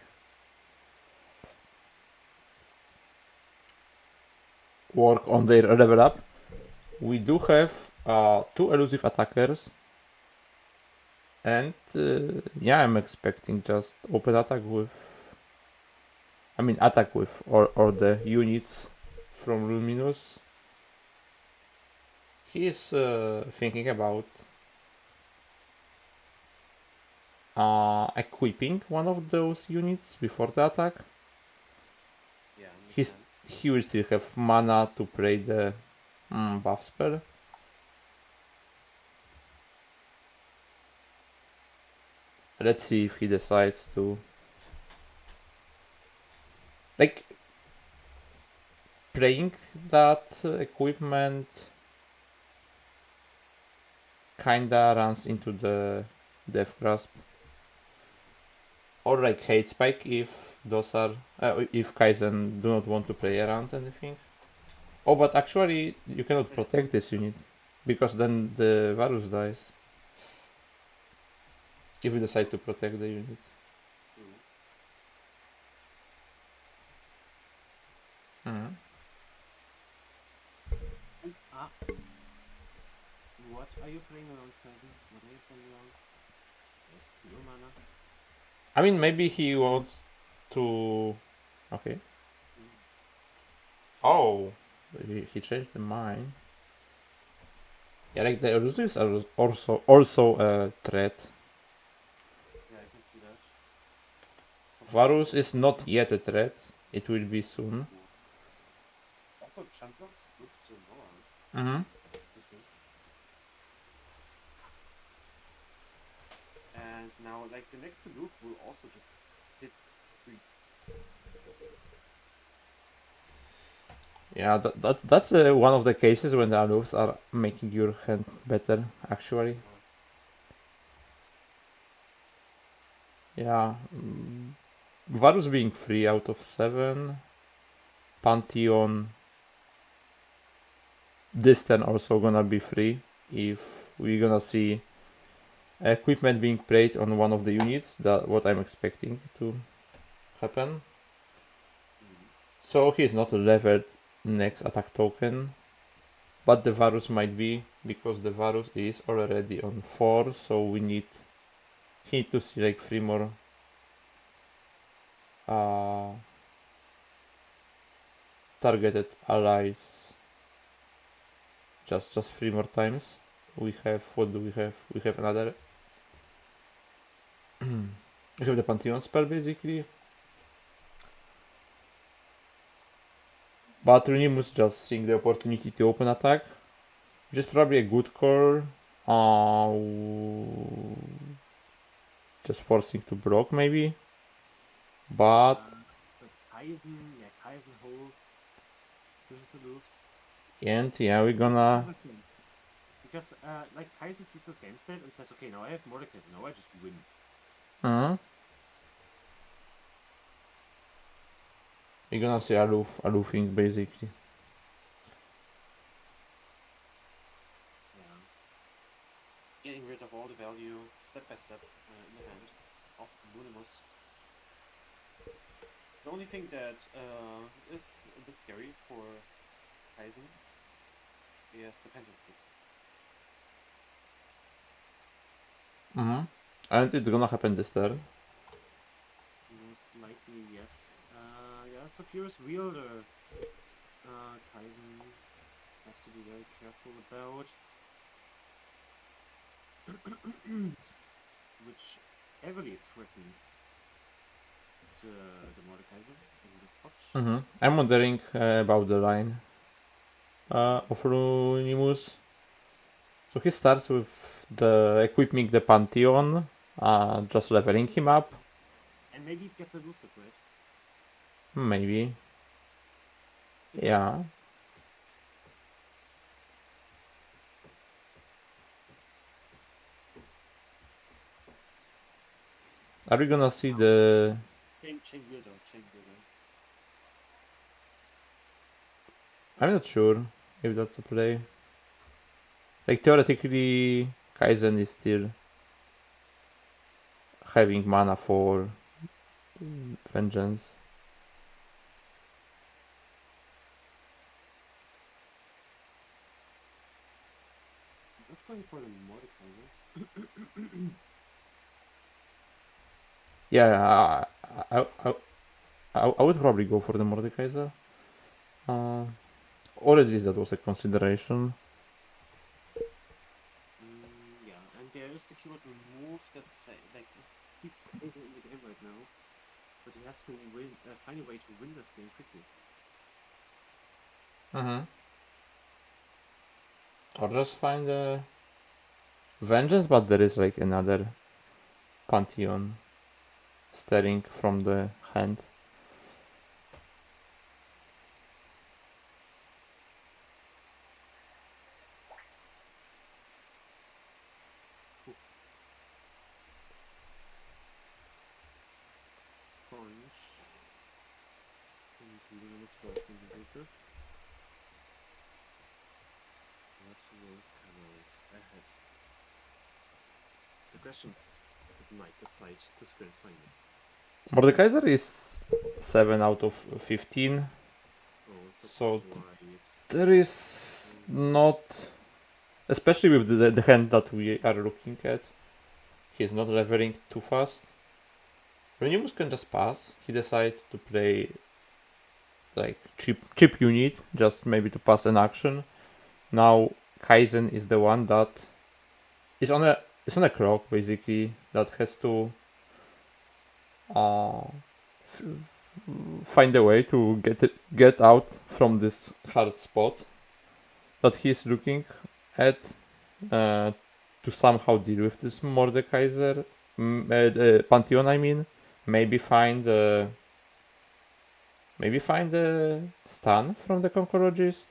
H: work on their level up. We do have 2 elusive attackers. And yeah, I'm expecting just open attack with. I mean, attack with or the units from Luminous. He's thinking about equipping one of those units before the attack.
F: Yeah, makes sense.
H: He will still have mana to play the buff spell. Let's see if he decides to like playing that equipment kinda runs into the Death Grasp or like Hate Spike if those are if Kaizen do not want to play around anything. Oh, but actually you cannot protect this unit because then the Varus dies if you decide to protect the unit. Mm-hmm.
F: What are you playing around, Kaizen? What are you playing around? There's 0 mana.
H: I mean, maybe he wants to. Okay. Oh, he changed the mind. Yeah, like the elusives are also a threat.
F: Yeah, I can see that.
H: Varus is not yet a threat. It will be soon.
F: Also, champions with the Nora.
H: Mm-hmm.
F: Interesting. And now, like, the next loop will also just hit trees.
H: Yeah, that's one of the cases when the alooфs are making your hand better, actually. Yeah. Varus being 3 out of 7. Pantheon this turn also gonna be free if we're gonna see equipment being played on one of the units. That what I'm expecting to happen. So he's not levered next attack token, but the Varus might be, because the Varus is already on 4, so he need to see like 3 more targeted allies. Just 3 more times. We have, what do we have? We have another. We have the Pantheon spell basically. But Runimus just seeing the opportunity to open attack, which is probably a good call. Just forcing to block maybe. But
F: But Kaizen holds those alooфs.
H: and yeah, we're gonna.
F: Because like Kaizen sees this game state and says, okay, now I have Mordekaiser, now I just win.
H: We're gonna see aloofing basically.
F: Yeah. Getting rid of all the value step by step in the hand of Munimus. The only thing that is a bit scary for Kaizen is the Phantom Flip.
H: And it's gonna happen this turn.
F: Most likely, yes. Yeah, it's a Furious Wielder. Kaizen has to be very careful about. Which heavily threatens the Mordekaiser in this spot.
H: I'm wondering about the line of Runimus. So he starts with the equipping the Pantheon, just leveling him up.
F: And maybe it gets elusive, right?
H: Maybe. Yeah. Are we gonna see the...
F: Chain Wielder.
H: I'm not sure if that's a play. Like theoretically, Kaizen is still having mana for vengeance.
F: I'm not going for the Mordekaiser.
H: Yeah, I would probably go for the Mordekaiser. Or at least that was a consideration.
F: Yeah, and there is the keyword remove that like keeps Kaizen in the game right now, but he has to win, find a way to win this game quickly.
H: Or just find a vengeance, but there is like another Pantheon staring from the hand.
F: Punch. And we're gonna destroy single baser. What will come out ahead? It's a question that might decide this grand final.
H: Mordekaiser is 7 out of 15.
F: Oh,
H: So
F: quiet.
H: there is not, especially with the hand that we are looking at, he's not leveling too fast. Renimus can just pass. He decides to play like cheap unit, just maybe to pass an action. Now Kaizen is the one that is on a clock basically, that has to find a way to get out from this hard spot that he's looking at, to somehow deal with this Mordekaiser, Pantheon I mean. Maybe find Maybe find a stun from the Concorologist.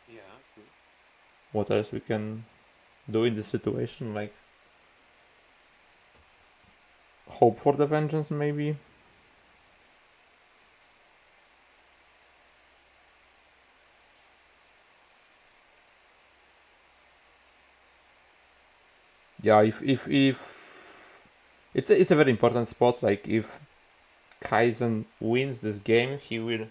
F: Yeah, true.
H: What else we can do in this situation? Like hope for the vengeance, maybe. Yeah, if it's a very important spot. Like if Kaizen wins this game, he will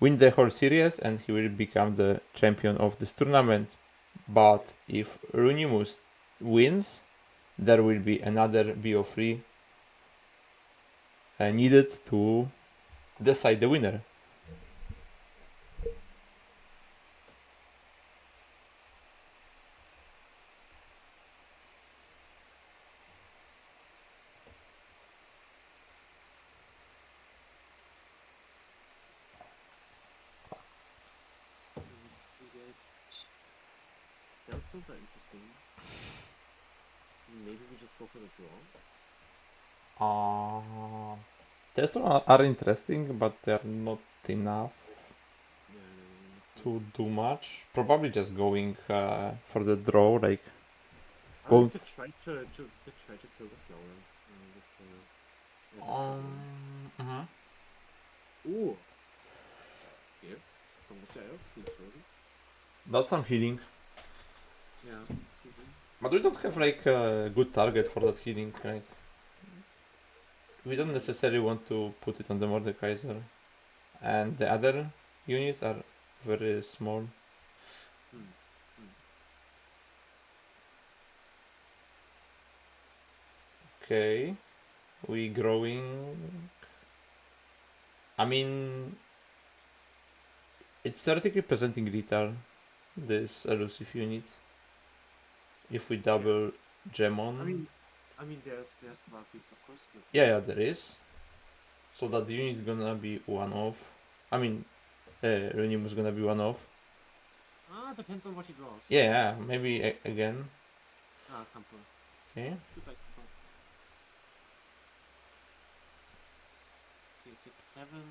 H: win the whole series and he will become the champion of this tournament. But if Runimus wins, there will be another BO3 needed to decide the winner.
F: That sounds interesting. Maybe we just go for the draw.
H: Tests are interesting, but they are not enough to do much. Probably just going for the draw, like
F: I
H: go.
F: could try to kill the flower. With this one. Ooh. Here. Something else. Good chosen.
H: That's some healing,
F: Yeah.
H: but we don't have like a good target for that healing. Like we don't necessarily want to put it on the Mordekaiser, and the other units are very small. Okay, we growing. I mean, it's theoretically presenting lethal, this elusive unit. If we double Gemon.
F: I mean, there's Warfix, of course. But
H: Yeah, there is. So that unit gonna be one off. I mean, Runimus gonna be one off.
F: depends on what he draws.
H: Yeah, maybe again.
F: Come for.
H: Okay.
F: Goodbye, come for. 3, 6, 7.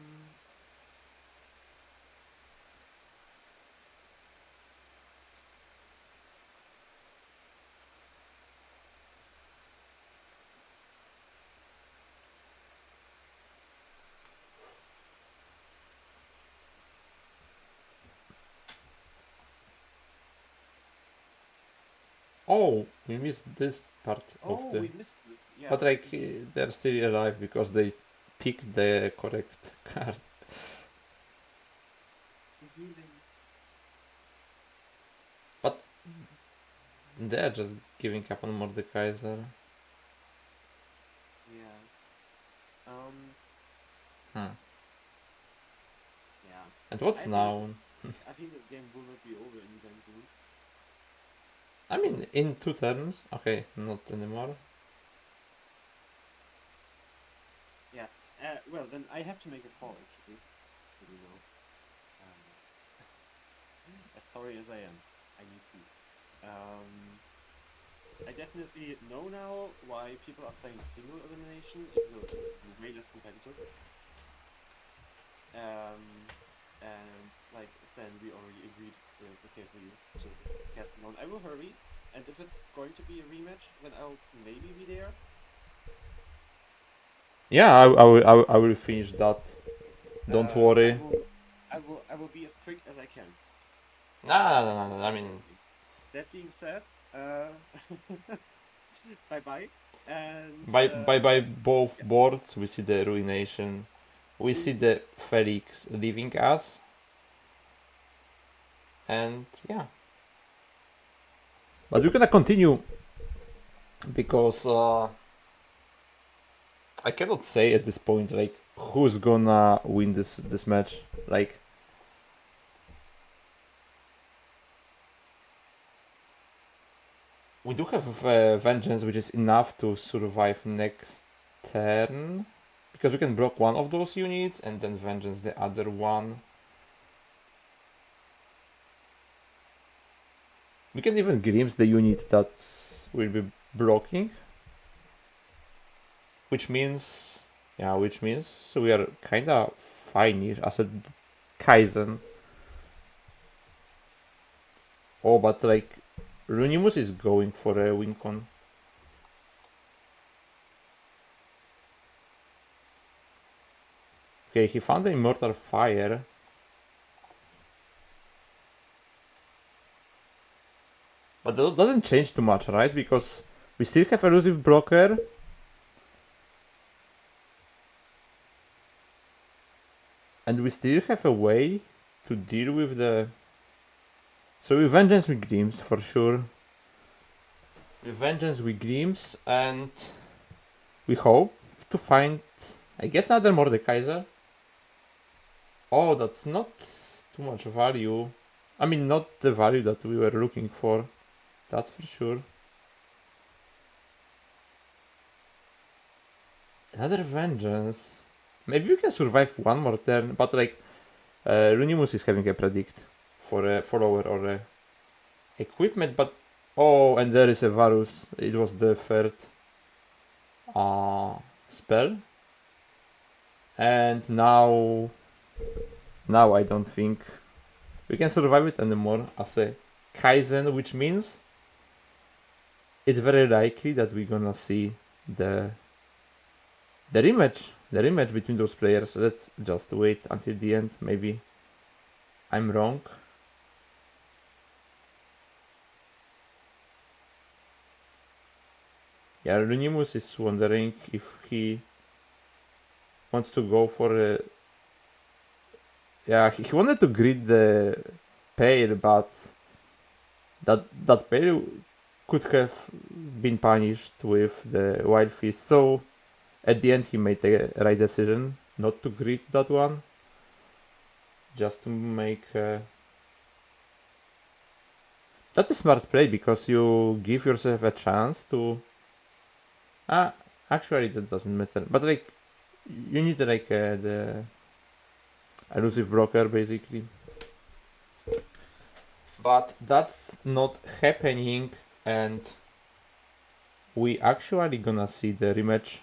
H: Oh, we missed this part of
F: Oh,
H: the.
F: we missed this. Yeah.
H: But like they're still alive because they picked the correct card. But they're just giving up on Mordekaiser.
F: Yeah.
H: Hmm.
F: Yeah.
H: And what's
F: I think
H: now?
F: I think this game will not be over anytime soon.
H: I mean, in 2 turns. Okay, not anymore.
F: Yeah. Well, then I have to make a call actually. You know. As sorry as I am, I need to. I definitely know now why people are playing single elimination, even though it's way less competitive. And like Stan, we already agreed that it's okay for you to cast alone. I will hurry, and if it's going to be a rematch, then I'll maybe be there.
H: Yeah, I will finish that. Don't worry.
F: I will be as quick as I can.
H: No. I mean,
F: That being said, bye bye. And
H: by both boards, we see the ruination. We see the Felix leaving us. And yeah. But we're gonna continue because I cannot say at this point like who's gonna win this match. Like we do have vengeance, which is enough to survive next turn because we can block one of those units and then vengeance the other one. We can even glimpse the unit that will be blocking, which means we are kinda finish as a Kaizen. Oh, but like Runimus is going for a win con. Okay, he found the Immortal Fire. But that doesn't change too much, right? Because we still have Elusive Broker. And we still have a way to deal with the... So with Vengeance we Gleams, for sure. With Vengeance we Gleams, and we hope to find, I guess, another Mordekaiser. Oh, that's not too much value. I mean, not the value that we were looking for. That's for sure. Another Vengeance. Maybe we can survive one more turn, but like Runimus is having a predict for a follower or a equipment, but oh, and there is a Varus. It was the third spell, and now I don't think we can survive it anymore as a Kaizen, which means it's very likely that we're gonna see the rematch between those players. Let's just wait until the end. Maybe I'm wrong. Yeah, Runimus is wondering if he wants to go for a... Yeah, he wanted to grid the Pale, but that Pale could have been punished with the Wild Fist, so at the end he made the right decision not to grid that one, just to make that's a smart play, because you give yourself a chance to actually that doesn't matter, but like you need like the elusive broker basically, but that's not happening, and we actually gonna see the rematch.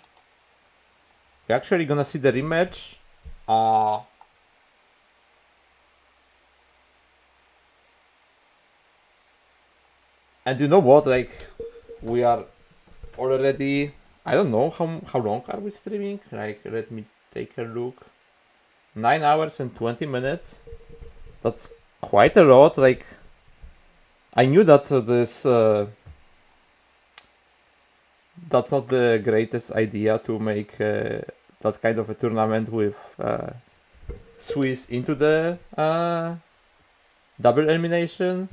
H: We're actually gonna see the rematch. And you know what? Like, we are already... I don't know how long are we streaming? Like, let me take a look. 9 hours and 20 minutes. That's quite a lot. Like, I knew that this... that's not the greatest idea to make that kind of a tournament with Swiss into the double elimination,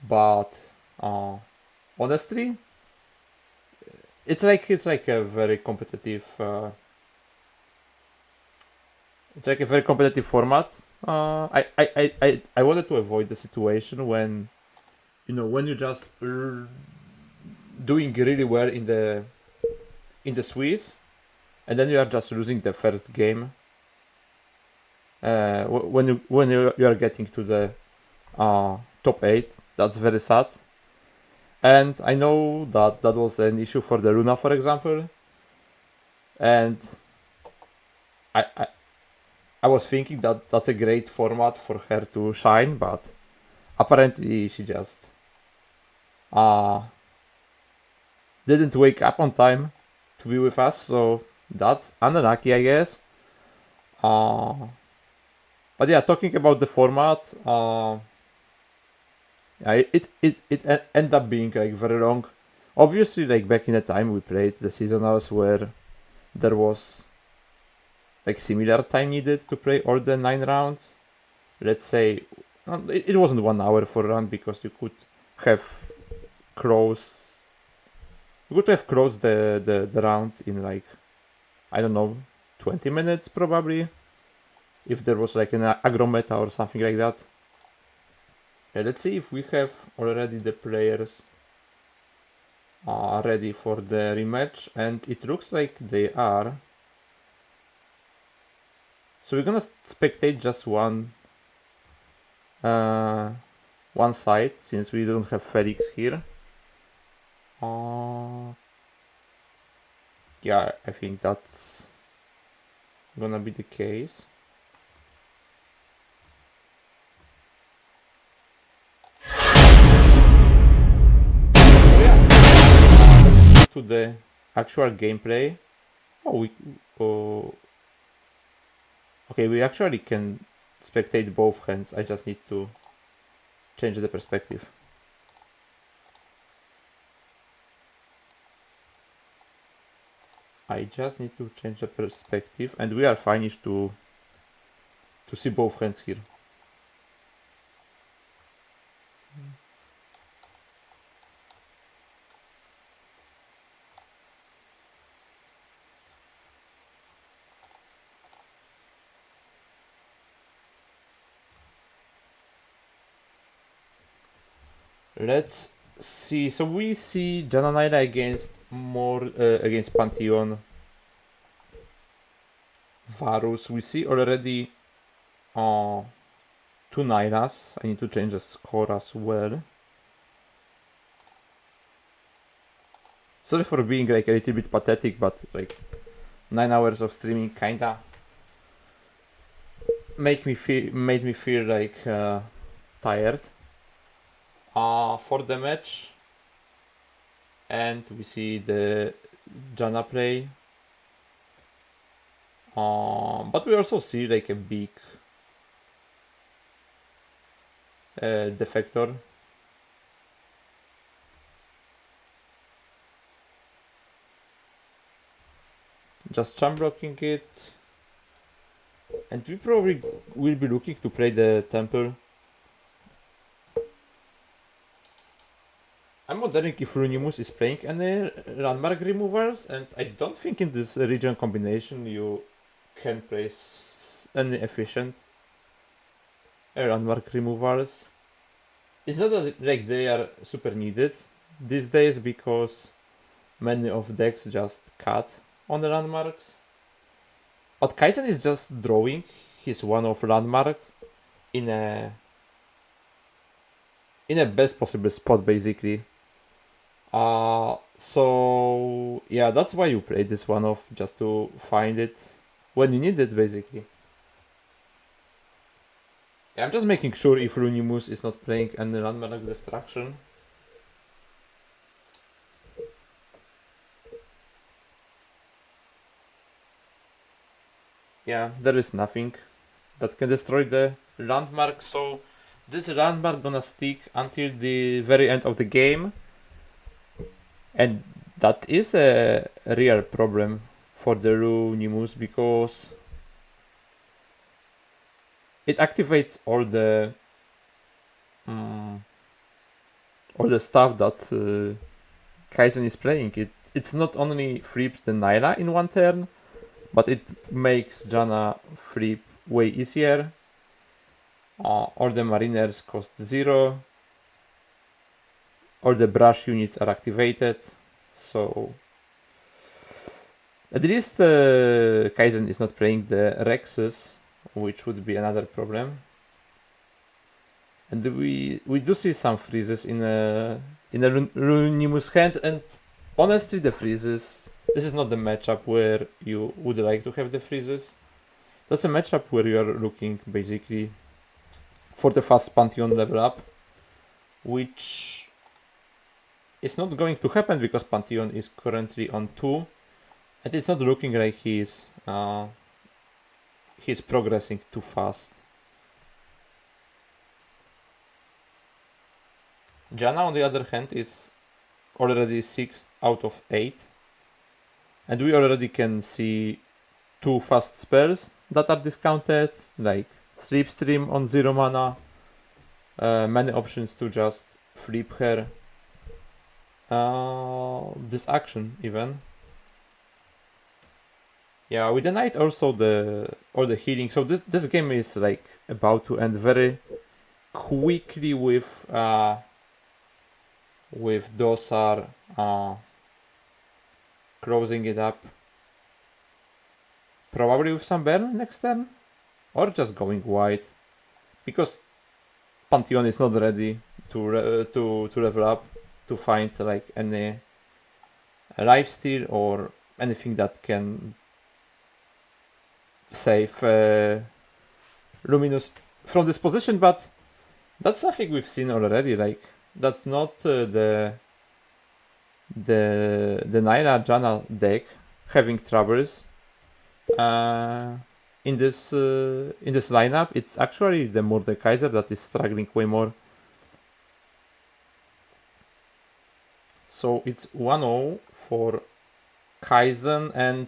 H: but honestly, it's like a very competitive format. I wanted to avoid the situation when you just doing really well in the Swiss, and then you are just losing the first game. When you are getting to the top 8, that's very sad. And I know that was an issue for the Luna, for example. And I was thinking that that's a great format for her to shine, but apparently she just didn't wake up on time to be with us, so that's unlucky, I guess. But yeah, talking about the format, it ended up being like very long. Obviously, like back in the time we played the seasonals where there was like similar time needed to play all the 9 rounds. Let's say it wasn't 1 hour for a round, because you could have closed the round in like, I don't know, 20 minutes probably, if there was like an aggro meta or something like that. Let's see if we have already the players ready for the rematch, and it looks like they are. So we're gonna spectate just one side, since we don't have Felix here. Yeah, I think that's gonna be the case. So yeah, to the actual gameplay. Okay, we actually can spectate both hands. I just need to change the perspective. I just need to change the perspective, and we are finished to see both hands here. Let's see. So we see Jananaila against Pantheon. Varus. We see already two Nailas. I need to change the score as well. Sorry for being like a little bit pathetic, but like 9 hours of streaming kinda made me feel like tired. For the match, and we see the Janna play. But we also see like a big defector. Just jump blocking it. And we probably will be looking to play the temple. I'm wondering if Runimus is playing any landmark removers, and I don't think in this region combination you can place any efficient landmark removals. It's not that, like they are super needed these days because many of decks just cut on the landmarks. But Kaizen is just drawing his one-off landmark in a best possible spot basically. So yeah, that's why you play this one off, just to find it when you need it basically. Yeah, I'm just making sure if Runimus is not playing any landmark destruction. Yeah, there is nothing that can destroy the landmark, so this landmark gonna stick until the very end of the game. And that is a real problem for the Runimus because it activates all the stuff that Kaizen is playing. It's not only flips the Naila in one turn, but it makes Janna flip way easier. All the Mariners cost 0. All the brush units are activated, so at least Kaizen is not playing the Rexes, which would be another problem. And we do see some freezes in a Runimus hand, and honestly the freezes, this is not the matchup where you would like to have the freezes. That's a matchup where you are looking basically for the fast Pantheon level up, which it's not going to happen because Pantheon is currently on 2, and it's not looking like he's progressing too fast. Janna, on the other hand, is already 6 out of 8, and we already can see 2 fast spells that are discounted, like Slipstream on 0 mana, many options to just flip her. This action even. Yeah, we denied also all the healing. So this game is like about to end very quickly with Dosar closing it up. Probably with some burn next turn, or just going wide, because Pantheon is not ready to level up, to find like any lifesteal or anything that can save Luminous from this position, but that's something we've seen already. Like, that's not the Naira Jana deck having troubles in this lineup. It's actually the Mordekaiser that is struggling way more. So it's 1-0 for Kaizen, and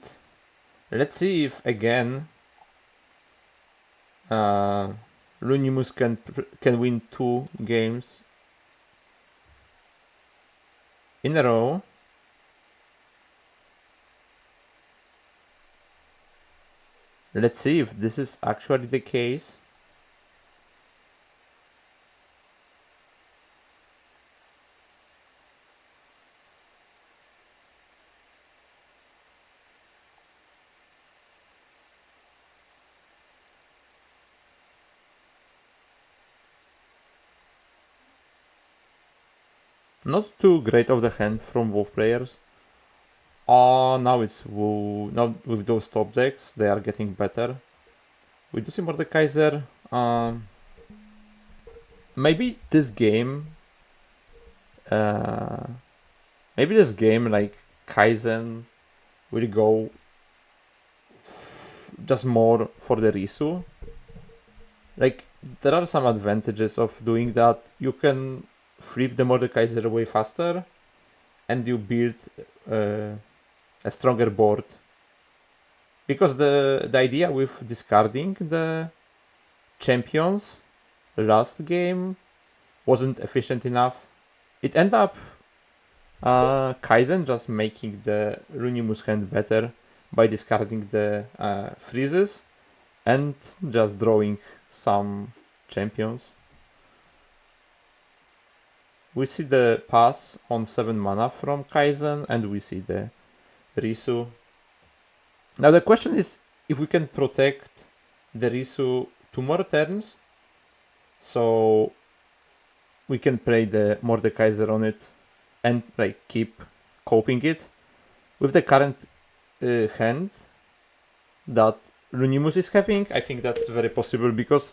H: let's see if again Lunimus can win 2 games in a row. Let's see if this is actually the case. Not too great of the hand from both players. Now now with those top decks, they are getting better. We do see Mordekaiser. Maybe this game, like Kaizen will go just more for the Risu. Like, there are some advantages of doing that. You can flip the Mordekaiser way faster, and you build a stronger board. Because the idea with discarding the champions last game wasn't efficient enough. It ended up Kaizen just making the Lunimus hand better by discarding the freezes and just drawing some champions. We see the pass on 7 mana from Kaizen, and we see the Risu. Now the question is if we can protect the Risu 2 more turns, so we can play the Mordekaiser on it and like keep coping it with the current hand that Lunimus is having. I think that's very possible because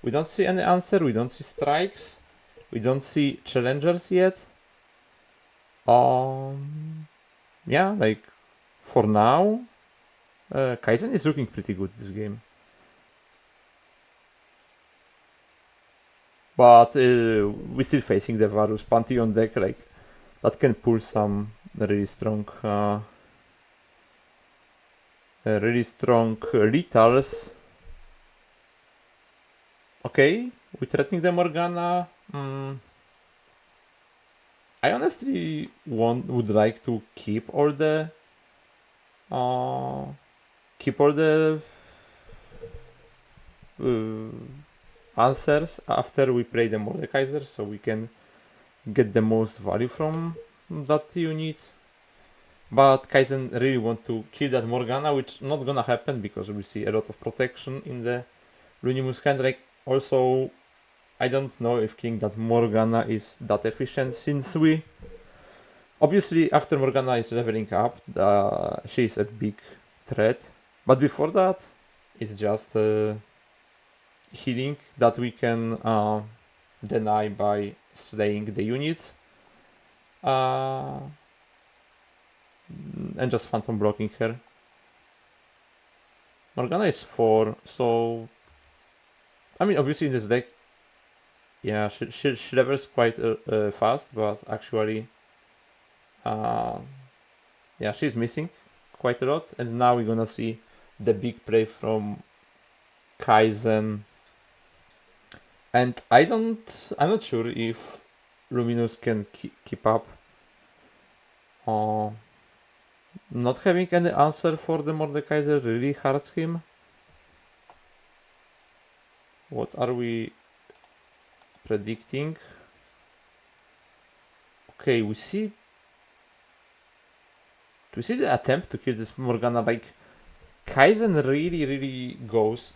H: we don't see any answer, we don't see strikes, we don't see challengers yet. Yeah, like for now, Kaizen is looking pretty good this game. But we're still facing the Varus Pantheon deck, like that can pull some really strong lethals. Okay, we're threatening the Morgana. I honestly would like to keep all the answers after we play the Mordekaiser, so we can get the most value from that unit. But Kaizen really want to kill that Morgana, which not gonna happen because we see a lot of protection in the Lunimus hand. Like, also, I don't know if killing that Morgana is that efficient, since we obviously after Morgana is leveling up, she is a big threat. But before that, it's just healing that we can deny by slaying the units. And just phantom blocking her. Morgana is 4, so I mean, obviously in this deck, yeah, she levels quite fast, but actually, yeah, she's missing quite a lot. And now we're gonna see the big play from Kaizen. And I'm not sure if Luminous can keep up. Not having any answer for the Mordekaiser really hurts him. What are we predicting? Okay, we see the attempt to kill this Morgana. Like, Kaizen really goes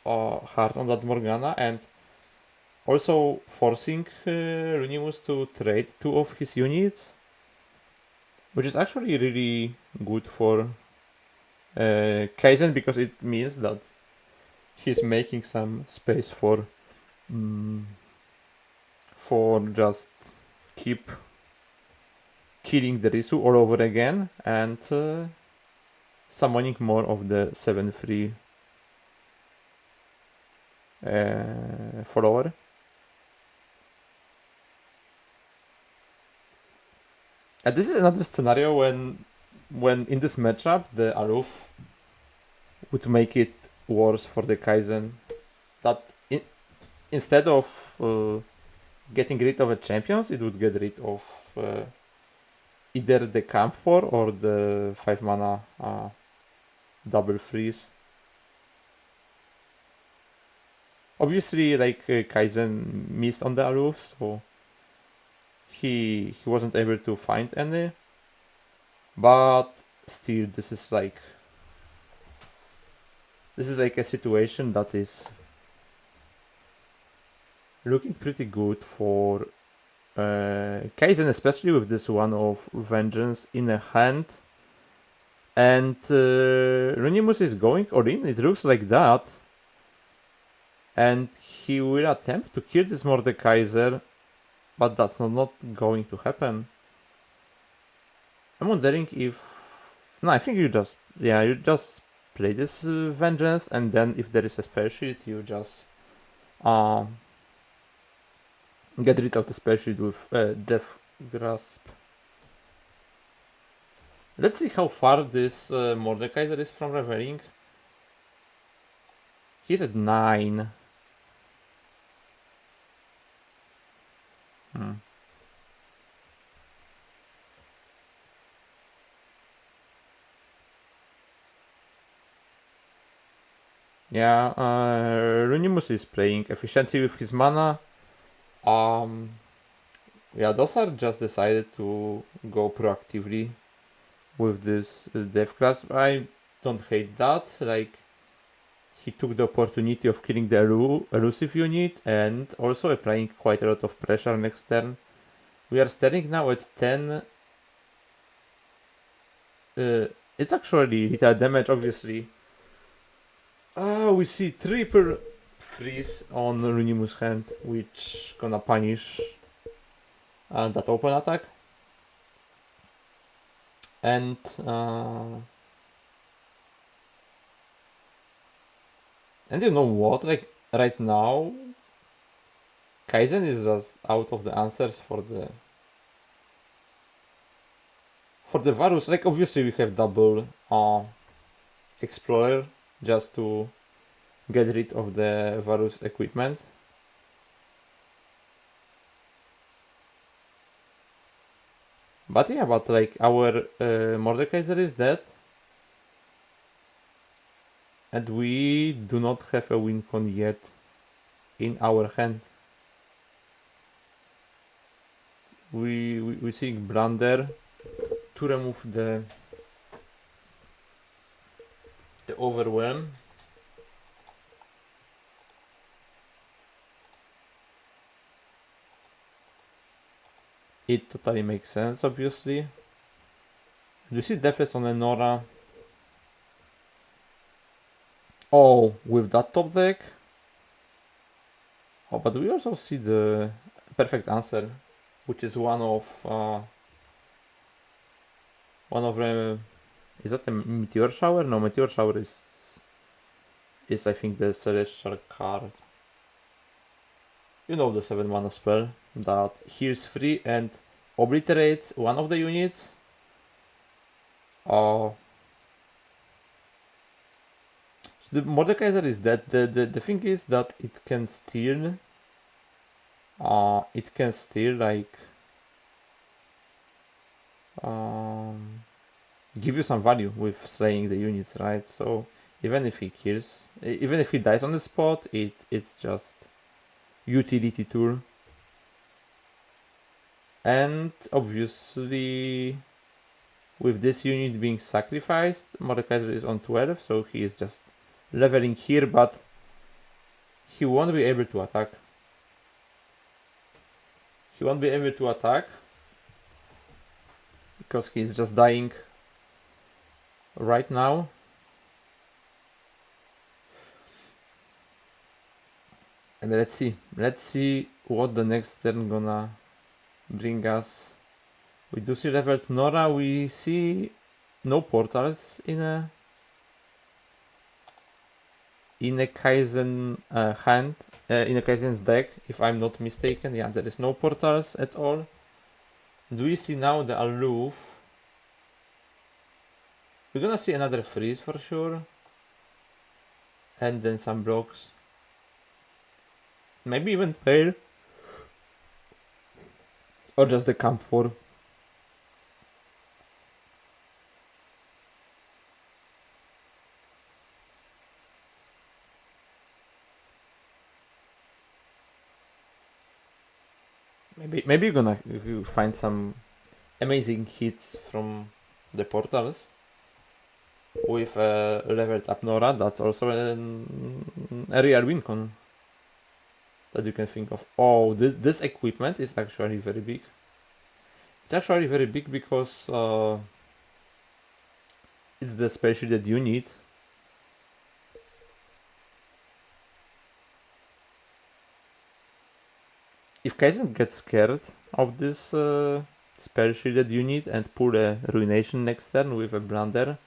H: hard on that Morgana, and also forcing Lunimus to trade 2 of his units, which is actually really good for Kaizen, because it means that he's making some space for just keep killing the Risu all over again and summoning more of the 7-3 follower. And this is another scenario when in this matchup the Aruf would make it worse for the Kaizen. That instead of getting rid of a champions, it would get rid of either the Camphor or the 5 mana double freeze. Obviously, like Kaizen missed on the Aruf, so he wasn't able to find any. But still, this is like a situation that is looking pretty good for Kaizen, especially with this one of Vengeance in a hand. And Runimus is going all in, it looks like that. And he will attempt to kill this Mordekaiser, but that's not going to happen. I'm wondering if... No, I think you just play this Vengeance, and then if there is a spell sheet, you just get rid of the spell sheet with Death Grasp. Let's see how far this Mordekaiser is from Reveling. He's at 9. Yeah, Runimus is playing efficiently with his mana. Yeah, those are just decided to go proactively with this Death Grasp. I don't hate that. Like, he took the opportunity of killing the elusive unit and also applying quite a lot of pressure next turn. We are standing now at 10. It's actually little damage, obviously. We see triple freeze on Runimus hand, which gonna punish that open attack. And you know what, like right now Kaizen is just out of the answers for the Varus. Like, obviously we have double Explorer just to get rid of the Varus equipment. But yeah, like our Mordekaiser is dead. And we do not have a win con yet in our hand. We seek Blunder to remove the overwhelm. It totally makes sense, obviously. We see Deathless on Enora. Oh, with that top deck. Oh, but we also see the perfect answer, which is one of is that a Meteor Shower? No, Meteor Shower is I think the Celestial card. You know, the 7 mana spell that heals 3 and obliterates one of the units. So the Mordekaiser is dead. The thing is that it can steal like give you some value with slaying the units, right? So even if he dies on the spot, it's just utility tool. And obviously with this unit being sacrificed, Mordekaiser is on 12, so he is just leveling here, but he won't be able to attack. Because he's just dying right now. And let's see what the next turn gonna bring us. We do see leveled Nora, we see no portals in a Kaizen hand, in a Kaizen's deck, if I'm not mistaken. Yeah, there is no portals at all. Do we see now the Aloof? We're gonna see another freeze for sure. And then some blocks. Maybe even Pale. Or just the Camp 4. Maybe you're gonna find some amazing hits from the portals with leveled up Nora. That's also a real win con that you can think of. Oh, this equipment is actually very big. It's actually very big because it's the special that you need. If Kaizen gets scared of this spell shielded unit and pull a Ruination next turn with a Blunder,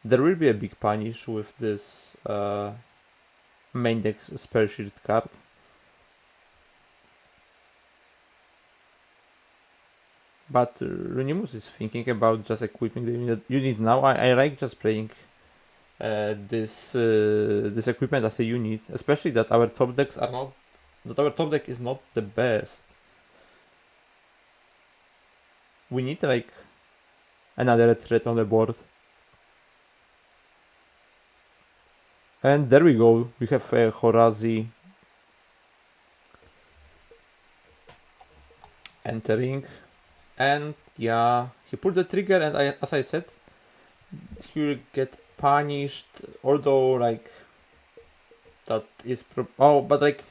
H: there will be a big punish with this main deck spell shield card. But Runimus is thinking about just equipping the unit now. I like just playing this equipment as a unit, especially that our top decks are not. That our top deck is not the best. We need like another threat on the board. And there we go. We have Horazi entering. And yeah, he pulled the trigger, and as I said, he will get punished. Although like that is but like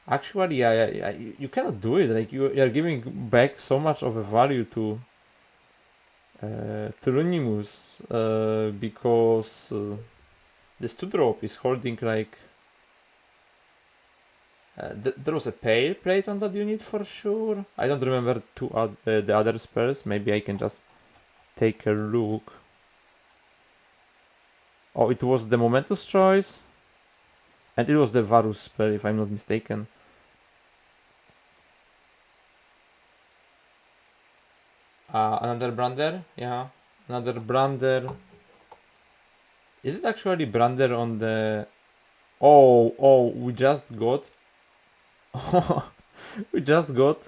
H: actually, yeah, you cannot do it. Like you are giving back so much of a value to Runimus because this 2-drop is holding like there was a pale plate on that unit for sure. I don't remember the other spells. Maybe I can just take a look. Oh, it was the Momentous Choice, and it was the Varus spell, if I'm not mistaken. Another Brander, yeah, another Brander. Is it actually Brander on the? Oh, we just got. We just got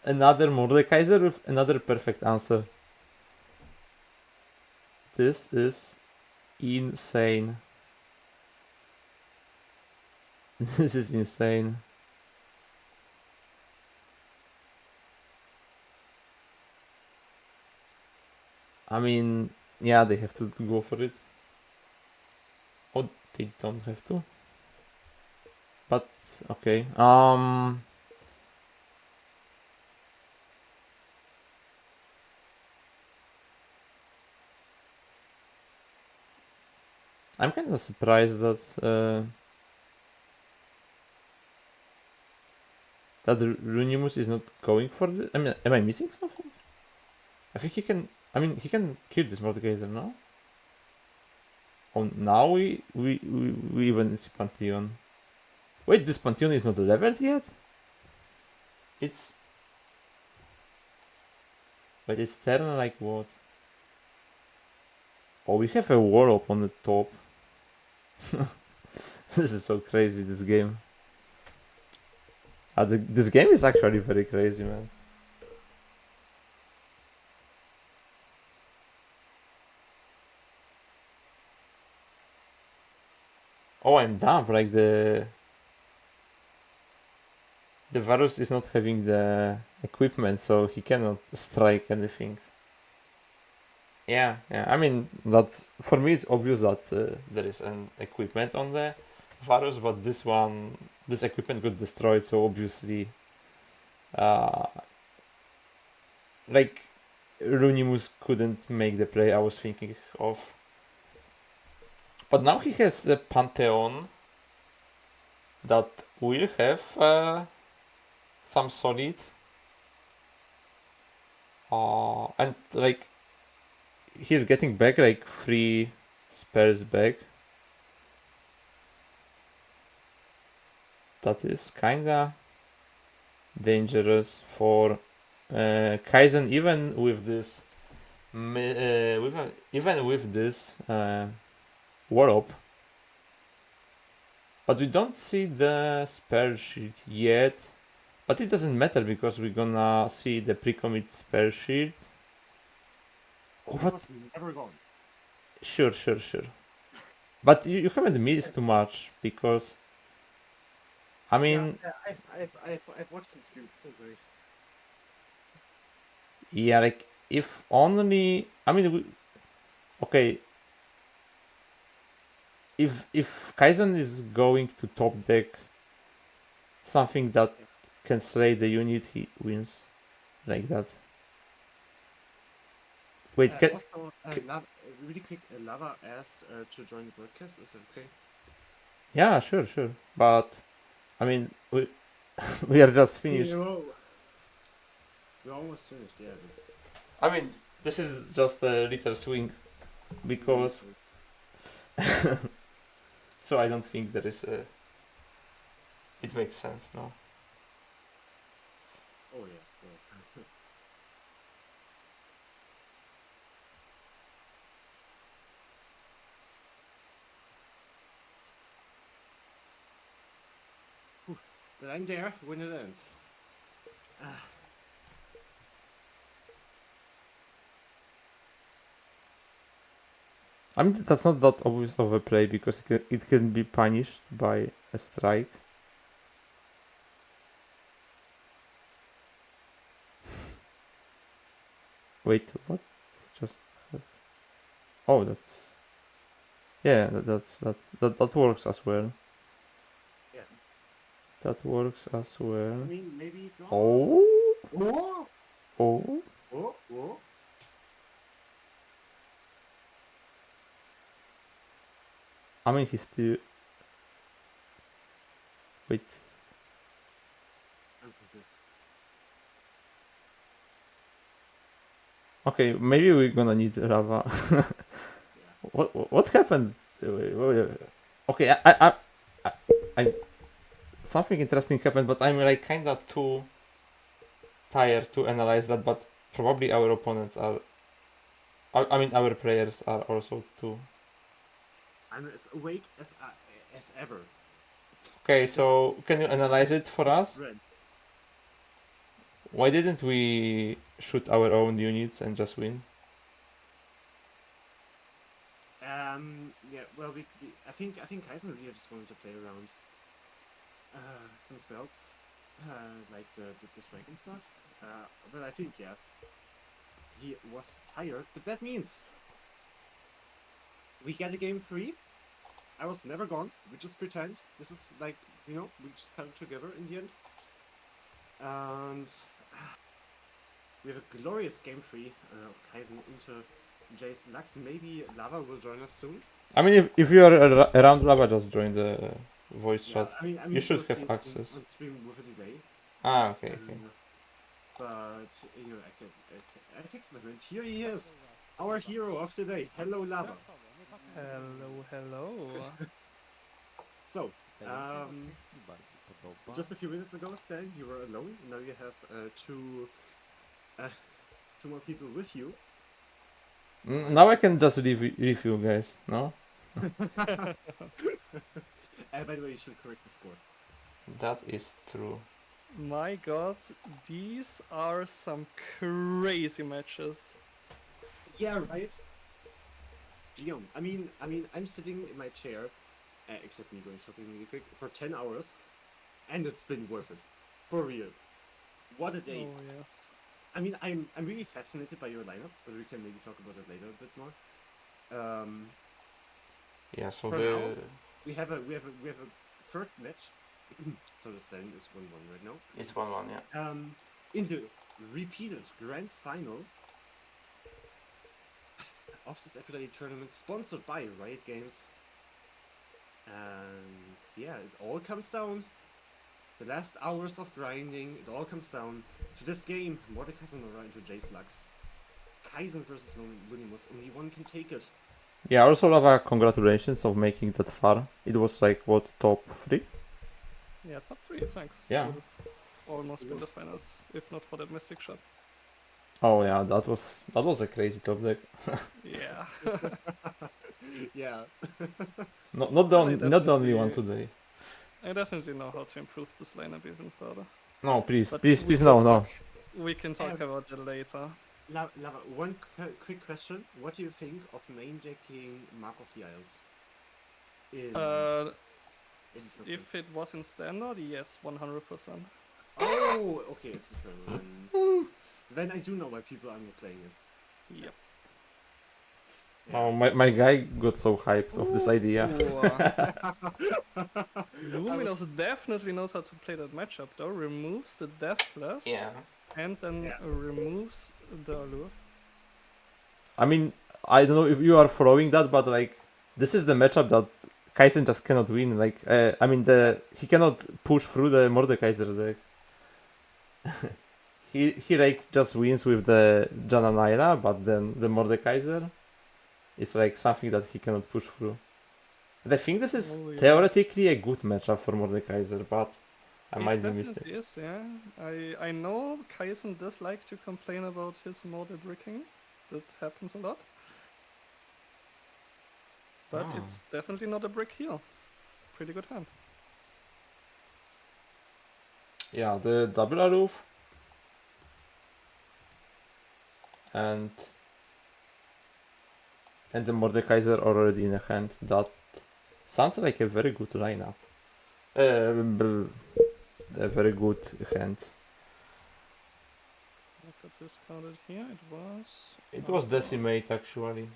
H: another Mordekaiser with another perfect answer. This is insane. This is insane. I mean, yeah, they have to go for it. Oh, they don't have to. But okay. I'm kind of surprised that that Runimus is not going for this. I mean, am I missing something? I think he can. I mean, he can kill this Mordekaiser now. Oh, now we even see Pantheon. Wait, this Pantheon is not leveled yet? It's... But it's turn like what? Oh, we have a wall up on the top. This is so crazy, this game. This game is actually very crazy, man. Oh, I'm dumb, like the Varus is not having the equipment, so he cannot strike anything. Yeah, I mean, that's, for me it's obvious that there is an equipment on the Varus, but this equipment got destroyed, so obviously like Runimus couldn't make the play I was thinking of. But now he has the Pantheon. that will have some solid and like he's getting back like 3 spares back. That is kinda dangerous for Kaizen, even with this even with this warp. But we don't see the spare shield yet. But it doesn't matter because we're gonna see the pre-commit spare shield. Oh,
F: I
H: but
F: was never gone.
H: sure. But you haven't missed too much because I mean,
F: I've watched the stream. Don't worry.
H: yeah, like if only I mean, okay, if Kaizen is going to top deck something that can slay the unit, he wins like that. Wait,
F: Also, really quick, Lava asked to join the broadcast. Is that okay?
H: yeah, sure. But I mean, we are just finished.
F: We're almost finished, yeah.
H: I mean, this is just a little swing because so I don't think there is a. It makes sense, no?
F: Oh yeah. Yeah. Whew. But I'm there when it ends.
H: I mean, that's not that obvious of a play because it can be punished by a strike. Wait, what? Just oh, that's yeah, that works as well.
F: Yeah.
H: That works as well.
F: I mean, maybe draw.
H: Oh,
F: Oh!
H: oh.
F: Oh! Oh!
H: I mean, he's still. Wait.
F: I'm confused.
H: Okay, maybe we're gonna need lava.
F: Yeah.
H: What happened? Wait. Okay, I something interesting happened, but I'm like kinda too tired to analyze that. But probably our opponents are. I mean, our players are also too.
F: I'm as awake as ever.
H: Okay, so can you analyze it for us?
F: Red.
H: Why didn't we shoot our own units and just win?
F: Yeah. Well, I think Kaizen really just wanted to play around some spells, like the strike and stuff. But I think yeah, he was tired. But that means we get a game 3. I was never gone. We just pretend this is like we just cut it together in the end. And we have a glorious game 3 of Kaizen into Jace Lux. Maybe Lava will join us soon.
H: I mean, if you are around lava, just join the voice
F: Yeah,
H: chat.
F: I mean,
H: You should
F: you'll
H: have
F: see it
H: access.
F: on stream with a delay.
H: Ah, okay.
F: But I text him and here he is, our hero of the day. Hello, Lava.
I: Hello.
F: So, just a few minutes ago, Stan, you were alone. Now you have two more people with you.
H: Now I can just leave you guys, no?
F: By the way, you should correct the score.
H: That is true.
I: My god, these are some crazy matches.
F: Yeah, right. Guillaume, I mean, I'm sitting in my chair, except me going shopping really quick, for 10 hours, and it's been worth it, for real. What a day!
I: Oh yes.
F: I mean, I'm really fascinated by your lineup, but we can maybe talk about it later a bit more.
H: Yeah. So
F: For
H: the
F: now, we have a third match. So the standing is 1-1 right now.
H: it's 1-1, yeah.
F: In the repeated grand final of this Aphrodite tournament, sponsored by Riot Games. And yeah, it all comes down. The last hours of grinding, it all comes down to this game. Mordekaiser Nora into Jace Lux. Kaizen versus Lunimus. Only one can take it.
H: Yeah, also Lava, congratulations of making that far. It was like, what, top 3?
I: Yeah, top 3, thanks.
H: Yeah.
I: Would have almost been the finals, if not for that Mystic Shot.
H: Oh yeah, that was a crazy top deck.
I: Yeah.
F: Yeah.
H: Not the only one today.
I: I definitely know how to improve this lineup even further.
H: No, please,
I: But
H: please,
I: we
H: please,
I: can
H: no, no.
I: talk- We can talk about that later.
F: Lava, one quick question. What do you think of main decking Mark of the Isles?
I: If it was in standard, yes, 100%.
F: Oh, okay, it's eternal. Then I do know why people are not playing it.
I: Yep.
F: Yeah.
H: Oh, my guy got so hyped of this idea.
I: Luminous definitely knows how to play that matchup though. Removes the Deathless. And then removes the Allure.
H: I mean, I don't know if you are following that, but like, this is the matchup that Kaizen just cannot win. Like, I mean, he cannot push through the Mordekaiser deck. he like just wins with the Janna Naira, but then the Mordekaiser is like something that he cannot push through. And I think this is theoretically a good matchup for Mordekaiser, but I might be mistaken.
I: It definitely is, yeah. I know Kaizen does like to complain about his Morde bricking. That happens a lot. But it's definitely not a brick here. Pretty good hand.
H: Yeah, the double Aloof. And the Mordekaiser already in a hand. That sounds like a very good lineup. A very good hand.
I: I got discarded here.
H: It was Decimate actually.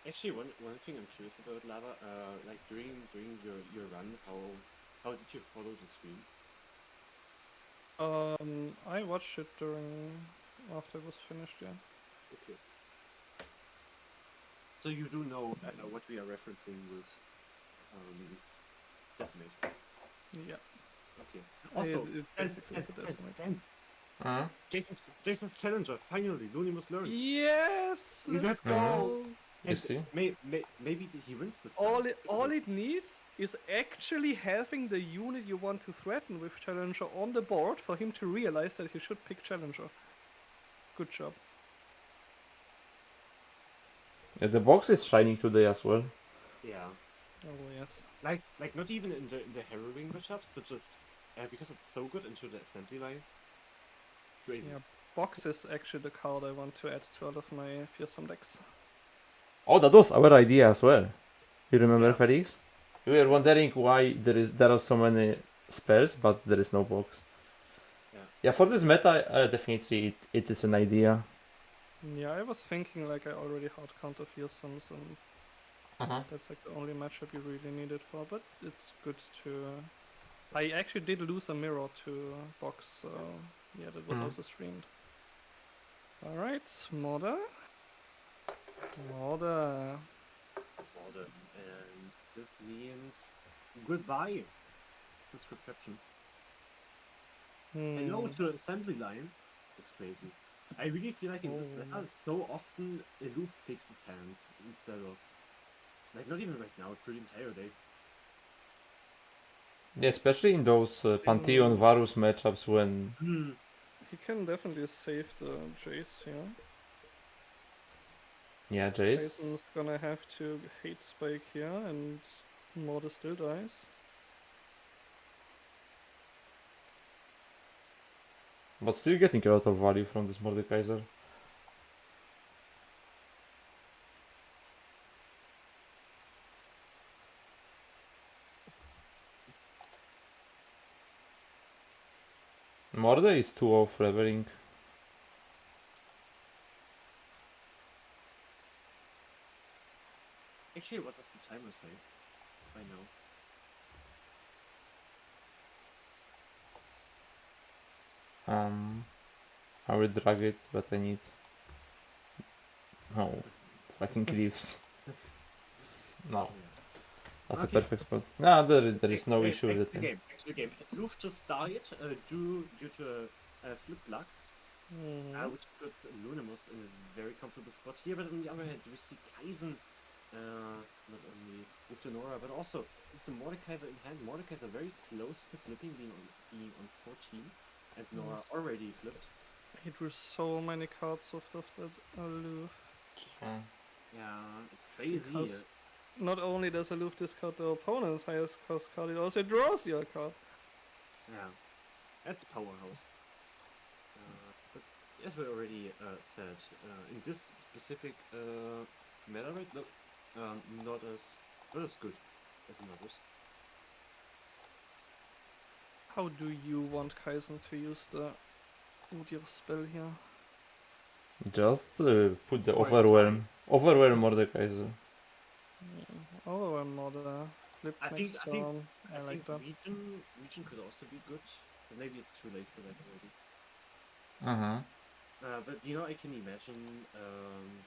F: Actually, one thing I'm curious about, Lava, like during your run, how did you follow the stream?
I: I watched it after it was finished, yeah.
F: Okay. So you do know what we are referencing with Decimate.
I: Yeah.
F: Okay. Also,
I: it's basically a Decimate.
F: Jason's Challenger, finally, Lunimus learned.
I: Yes!
F: Let's go!
H: You see?
F: Maybe he wins this time.
I: All it needs is actually having the unit you want to threaten with Challenger on the board for him to realize that he should pick Challenger. Good job.
H: Yeah, the box is shining today as well.
F: Yeah.
I: Oh yes.
F: Like not even in the harrowing matchups, but just because it's so good into the assembly line. Crazy.
I: Yeah, box is actually the card I want to add to all of my fearsome decks.
H: Oh, that was our idea as well. You remember, Felix? We were wondering why there are so many spells, but there is no box. Yeah, for this meta, definitely it is an idea.
I: Yeah, I was thinking like I already hard counter fearsomes and that's like the only matchup you really need it for, but it's good to... I actually did lose a mirror to box, so yeah, that was also streamed. Alright, Morde.
F: And this means goodbye to Scriptception. Hello to assembly line. It's crazy. I really feel like in this meta, so often Aloof fixes hands instead of, like, not even right now, for the entire day.
H: Yeah, especially in those Pantheon Varus matchups when...
I: He can definitely save the Jace here.
H: Yeah, Jace.
I: Jason's gonna have to hate Spike here and Morde still dies.
H: But still getting a lot of value from this Mordekaiser. Morde is 2-0 leveling.
F: Actually, what does the timer say? I know.
H: I will drag it, but I need... Oh, fucking cliffs. No, that's
F: Okay.
H: a perfect spot. No, there is no issue with
F: Back
H: it.
F: to the game. Back to the game. Luft just died due to flip lugs, which puts Lunimus in a very comfortable spot here. But on the other hand, we see Kaizen not only with the Nora, but also with the Mordekaiser in hand. Mordekaiser very close to flipping, being on 14, and Nora
I: Yes.
F: already flipped.
I: He drew so many cards off of that aloof.
F: Yeah, it's crazy.
I: Because not only does aloof discard the opponent's highest cost card, it also draws your card.
F: Yeah, that's a powerhouse. But as we already said, in this specific meta right now, not as good as in others.
I: How do you want Kaizen to use the Udyr spell here?
H: Just put the
F: Or
H: overwhelm. Overwhelm Mordekaiser.
I: Oh, I'm not a flip
F: I
I: next
F: think
I: turn. I like
F: think
I: that.
F: region could also be good, but maybe it's too late for that already. But I can imagine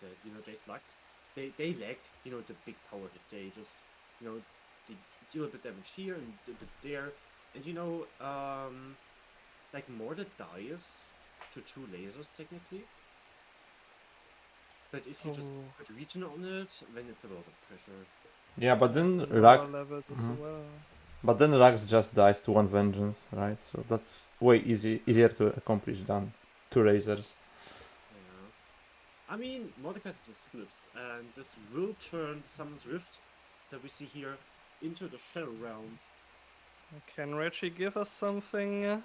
F: that Jace Lux, they lack the big power that they just they deal a bit damage here and a bit there, and like more that dies to 2 lasers technically. But if you just put region on it, then it's a lot of pressure.
H: Yeah, but then
I: Lower
H: Rax.
I: level as well.
H: But then Rax just dies to 1 vengeance, right? So that's way easier to accomplish than 2 lasers.
F: Yeah. I mean, Mordekaiser just flips, and this will turn the Summon's Rift that we see here into the Shadow Realm.
I: Can Reggie give us something?
F: And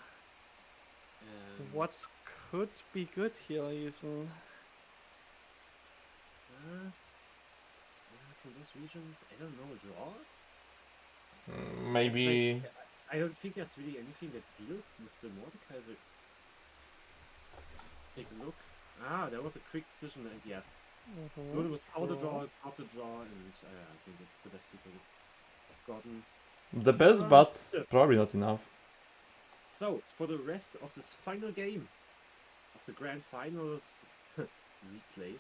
I: What could be good here even?
F: from those regions, I don't know, draw?
H: Maybe.
F: It's like, I don't think there's really anything that deals with the Mordekaiser. Take a look. There was a quick decision at the end. Luna was out to draw, and I think it's the best he could have gotten.
H: The best, but probably not enough.
F: So, for the rest of this final game of the Grand Finals replay,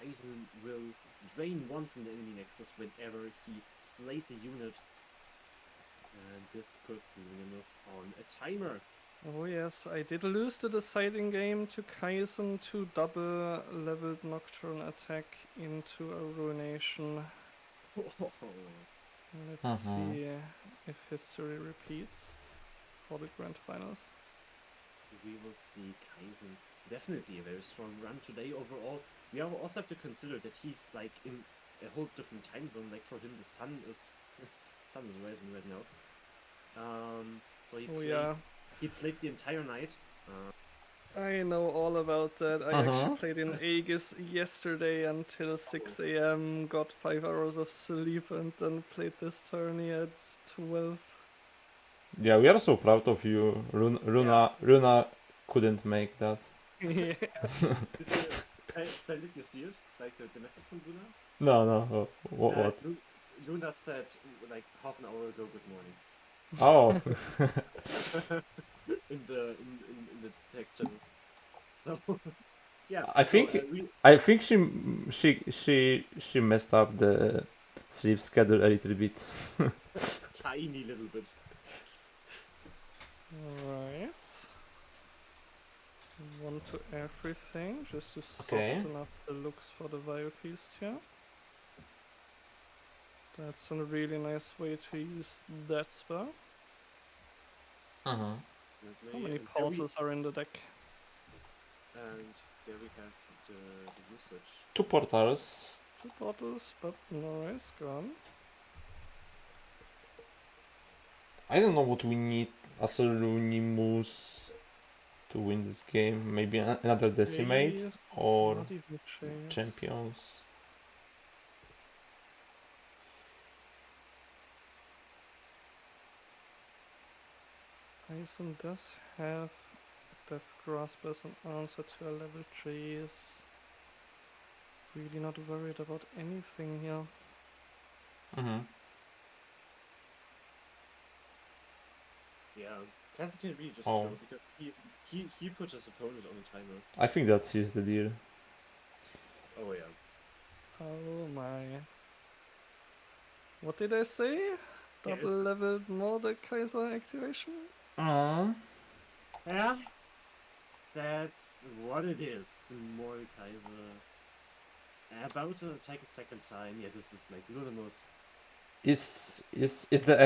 F: Kaizen will drain 1 from the enemy Nexus whenever he slays a unit. And this puts Luminous on a timer.
I: Oh yes, I did lose the deciding game to Kaizen to double leveled Nocturne attack into a Ruination. Let's see if history repeats for the Grand Finals.
F: We will see Kaizen. Definitely a very strong run today overall. We also have to consider that he's like in a whole different time zone. Like for him, the sun is rising right now. So he played the entire night.
I: I know all about that. I actually played in Aegis yesterday until 6 AM, got 5 hours of sleep, and then played this tourney at 12.
H: Yeah, we are so proud of you. Runa couldn't make that.
I: Yeah.
F: Did you see it? Like the message from Luna?
H: No. What?
F: Luna said like half an hour ago, "Good morning."
H: Oh.
F: in the text channel. So yeah.
H: I think she messed up the sleep schedule a little bit.
F: Tiny little bit.
I: Alright. 1 to everything, just to soften up the looks for the Biofeast here. That's a really nice way to use that spell. How many portals are in the deck?
F: And there we have the usage.
H: 2 portals.
I: 2 portals, but no is gone.
H: I don't know what we need as a Lunimus to win this game. Maybe another Decimate
I: Chase,
H: or
I: not even Chase.
H: Champions.
I: Kaizen does have Death Grasp as an answer to a level Chase. Really not worried about anything here.
F: Yeah, Kaiser can really just
H: Oh.
F: show because he put his opponent on a timer.
H: I think that seals the deal.
F: Oh yeah.
I: Oh my. What did I say?
F: Yeah,
I: Double leveled Mordekaiser activation?
H: Oh.
F: Yeah. That's what it is. Mordekaiser. About to attack a second time. Yeah, this is like Lunamus.
H: Is the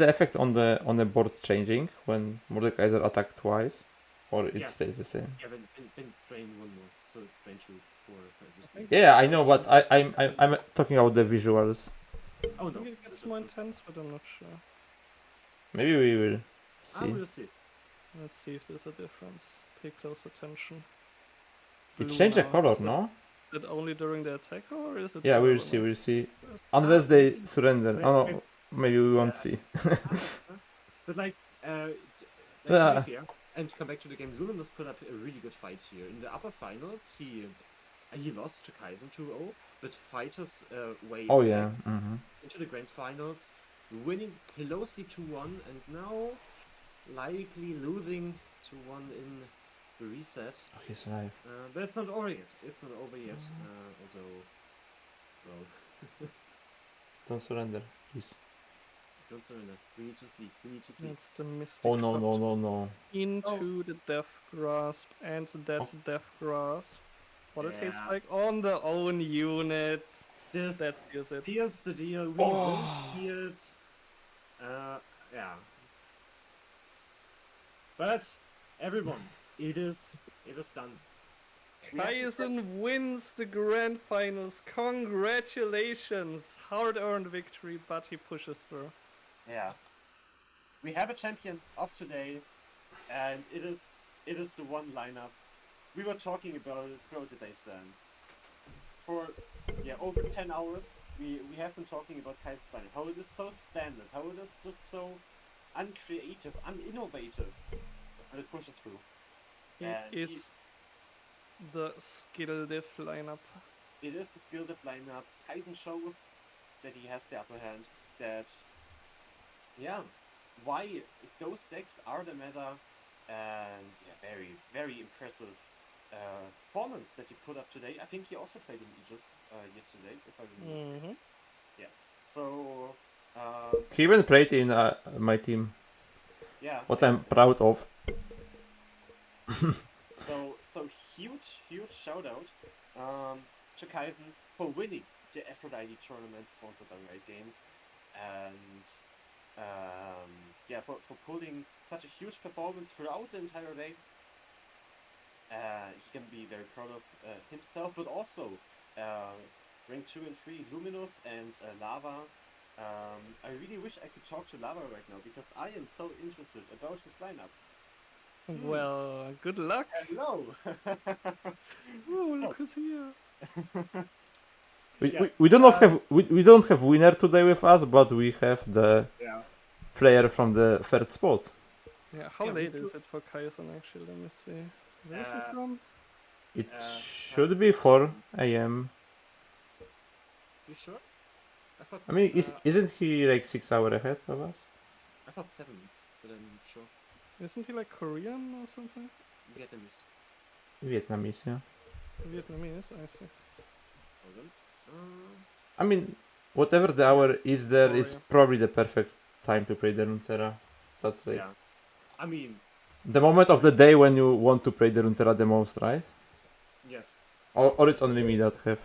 H: effect on the board changing when Mordekaiser attack twice, or it
F: Yeah.
H: stays the same?
F: Yeah, then it's drain one more, so it's drain two for everything.
H: Yeah, I know, but I'm talking about the visuals.
F: Oh
I: I
F: no.
I: think it gets more intense, but I'm not sure.
H: Maybe we will
F: I
H: see.
F: will see.
I: Let's see if there's a difference. Pay close attention.
H: It
I: Blue
H: changed the
I: now.
H: color,
I: Is
H: no?
I: it only during the attack or is it?
H: Yeah, we'll
I: forever
H: see.
I: now?
H: We'll see. Unless they surrender. Oh
F: Maybe-
H: no, maybe we won't
F: Yeah.
H: see.
F: But like, to
H: Yeah.
F: be fair, and to come back to the game, Lunamus put up a really good fight here. In the upper finals, he lost to Kaizen 2-0, but fighters way
H: Oh
F: back
H: yeah. Mm-hmm.
F: into the grand finals, winning closely 2-1, and now likely losing 2-1 in the reset.
H: Oh, he's alive.
F: But it's not over yet. It's not over yet. Although, well,
H: Don't surrender, please.
F: don't surrender. We need to see. We need to see.
I: It's the Mystic
H: Oh no
I: Hut
H: no no no.
I: into the Death Grasp and that Death Grasp. What it tastes
F: Yeah.
I: like on their own unit.
F: This
I: That seals it.
F: seals the deal. We won't see it. Yeah. But everyone, it is done. We have to
I: Kaizen wins the grand finals. Congratulations! Hard-earned victory, but he pushes through.
F: Yeah. We have a champion of today, and it is the one lineup. We were talking about it throughout today's then. For over 10 hours, we have been talking about Kaiser's lineup. How it is so standard, how it is just so uncreative, uninnovative, and it pushes through.
I: He
F: And
I: is the skill diff lineup.
F: it is the skill diff lineup. Kaizen shows that he has the upper hand. That why those decks are the meta, and very very impressive performance that he put up today. I think he also played in Aegis yesterday, if I remember.
I: Mm-hmm.
F: Yeah. So
H: He even played in my team.
F: yeah.
H: What I'm proud of.
F: So huge shout out to Kaizen for winning the Aphrodite tournament sponsored by Riot Games, and for putting such a huge performance throughout the entire day. He can be very proud of himself, but also rank 2 and 3 Luminous and Lava. I really wish I could talk to Lava right now because I am so interested about his lineup.
I: Well, good luck.
F: Hello.
I: Oh, look who's here.
H: We don't have winner today with us, but we have the player from the third spot.
I: Yeah, how
F: Yeah, we
I: late
F: could-
I: is it for Kaizen actually? Let me see. Where is he from?
H: It should be 4 a.m.
F: You sure?
H: I mean, isn't he like 6 hours ahead of us?
F: I thought 7, but I'm not sure.
I: Isn't he like Korean or something?
F: Vietnamese.
H: Vietnamese, yeah.
I: Vietnamese, I see.
F: Hold on.
H: I mean, whatever the hour is there,
I: Oh,
H: it's
I: yeah.
H: probably the perfect time to play the Runeterra. That's like
F: Yeah. I mean,
H: the moment of the day when you want to play the Runeterra the most, right?
F: yes.
H: Or it's only me that have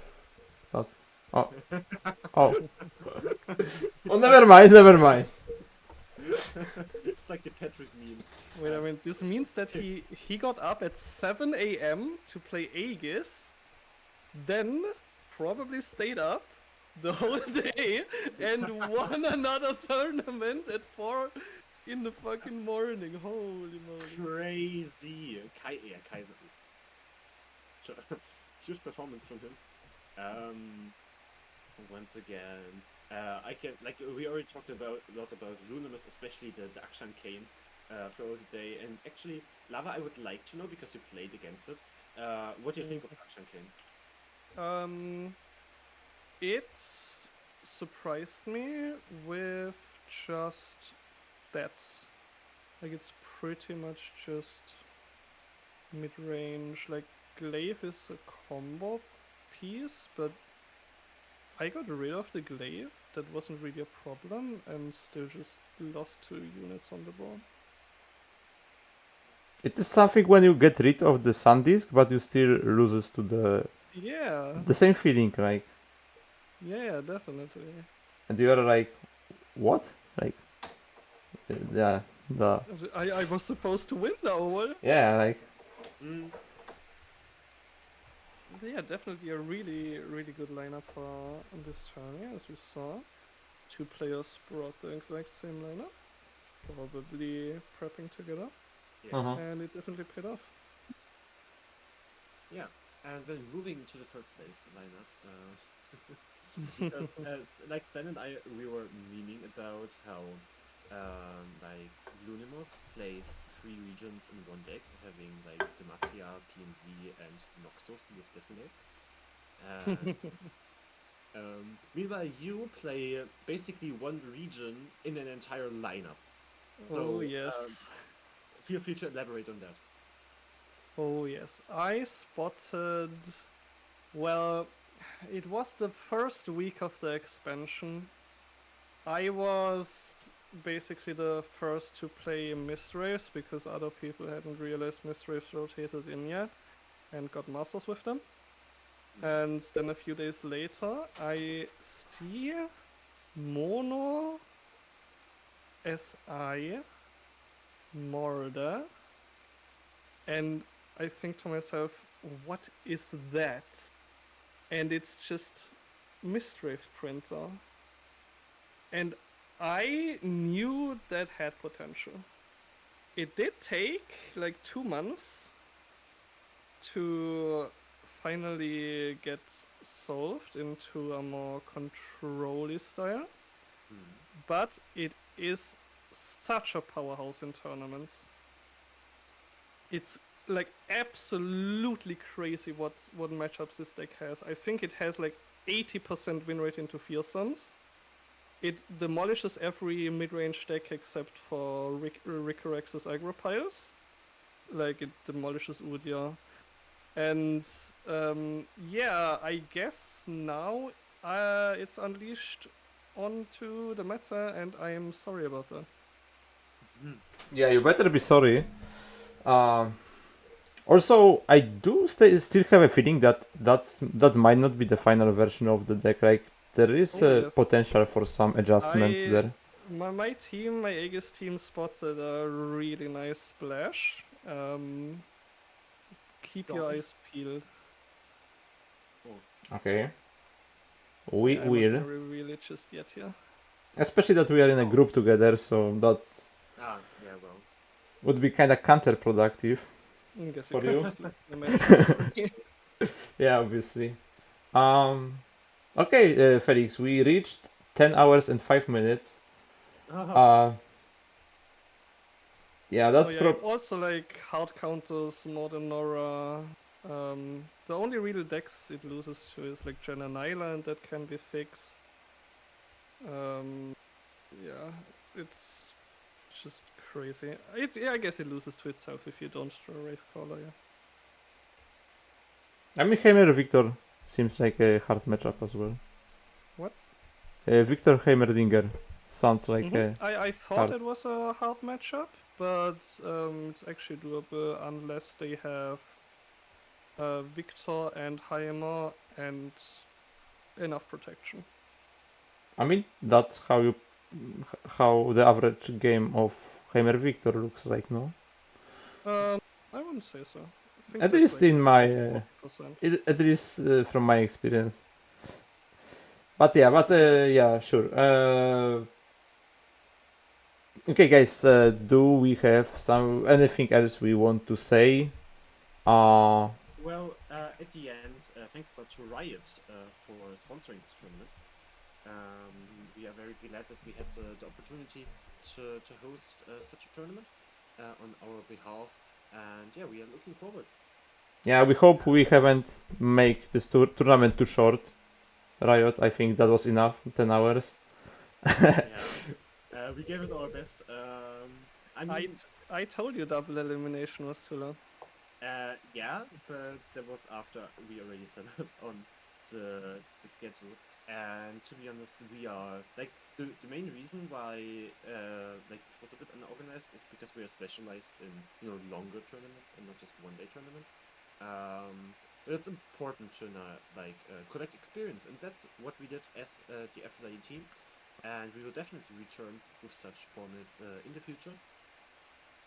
H: that. Oh. Oh. Oh, never mind.
F: It's like the Patrick meme.
I: Wait, I mean, this means that he got up at 7 a.m. to play Aegis, then probably stayed up the whole day and won another tournament at 4 in the fucking morning. Holy moly.
F: Crazy. Kaiser. Sure. Huge performance from him. Once again, I can we already talked a lot about Lunamus, especially the Akshan Kane throughout the day. And actually, Lava, I would like to know because you played against it. What do you think of Akshan Kane?
I: It surprised me with just stats. Like it's pretty much just mid-range. Like glaive is a combo piece, but I got rid of the glaive. That wasn't really a problem, and still just lost 2 units on the board.
H: It is something when you get rid of the sun disk, but you still loses to
I: Yeah,
H: the same feeling, like,
I: yeah, definitely.
H: and you are like, what? Like, yeah,
I: I was supposed to win now. What?
H: yeah, like,
F: Mm,
I: Yeah, definitely a really good lineup for this tourney, as we saw. 2 players brought the exact same lineup, probably prepping together,
F: yeah.
I: and it definitely paid off.
F: Yeah, and then moving to the third place lineup, because like Stan and I, we were memeing about how like Lunimos plays 3 regions in one deck, having like Demacia, PNZ, and Noxus with Decimate. Meanwhile, you play basically 1 region in an entire lineup.
I: Oh
F: So,
I: yes.
F: Feel free to elaborate on that.
I: Oh yes, I spotted. Well, it was the first week of the expansion. I was basically the first to play Mistwraiths because other people hadn't realized Mistwraiths rotated in yet and got masters with them. And then a few days later, I see Mono SI Morda, and I think to myself, what is that? And it's just Mistwraith printer. And I knew that had potential. It did take like 2 months to finally get solved into a more control-y style, but it is such a powerhouse in tournaments. It's like absolutely crazy what matchups this deck has. I think it has like 80% win rate into fearsomes. It demolishes every mid-range deck except for Ricorex's aggro piles. Like it demolishes Udyr. And yeah, I guess now it's unleashed onto the meta, and I am sorry about that.
H: yeah, you better be sorry. Also, I do still have a feeling that that might not be the final version of the deck. Like there is
I: yes.
H: potential for some adjustments there.
I: My team, my Aegis team, spotted a really nice splash. Keep your eyes peeled.
H: Okay. We
I: I'm
H: will.
I: not gonna reveal it just yet here.
H: Especially that we are in a group together, so that
F: Yeah, well.
H: would be kind of counterproductive.
I: I guess
H: For
I: you
H: you?
I: can just leave the match.
H: Yeah, obviously. Okay, Felix, we reached 10 hours and 5 minutes. Yeah, that's
I: also like hard counters more than Nora. The only real decks it loses to is like Jen and Nyla, and that can be fixed. Yeah, it's just crazy. I guess it loses to itself if you don't draw Wraithcaller, yeah.
H: I mean, Heimer Victor seems like a hard matchup as well.
I: What?
H: Victor Heimerdinger sounds like a
I: I thought
H: hard.
I: it was a hard matchup, but it's actually doable unless they have Victor and Heimer and enough protection.
H: I mean, that's how the average game of Heimer Victor looks like, no?
I: I wouldn't say so. I think
H: At
I: that's
H: least
I: like
H: in my,
I: 40%.
H: at least from my experience. But yeah, sure. Okay, guys, do we have anything else we want to say?
F: Well, at the end, thanks to Riot for sponsoring this tournament. We are very glad that we had the opportunity to host such a tournament on our behalf, and yeah, we are looking forward.
H: Yeah, we hope we haven't make this tournament too short. Riot, I think that was enough, 10 hours.
F: Yeah. We gave it our best. I mean,
I: I told you double elimination was too long.
F: yeah, but that was after we already set it on the schedule. And to be honest, we are like the main reason why like this was a bit unorganized is because we are specialized in longer tournaments and not just one-day tournaments. But it's important to collect experience, and that's what we did as the Aphrodite team. And we will definitely return with such formats in the future.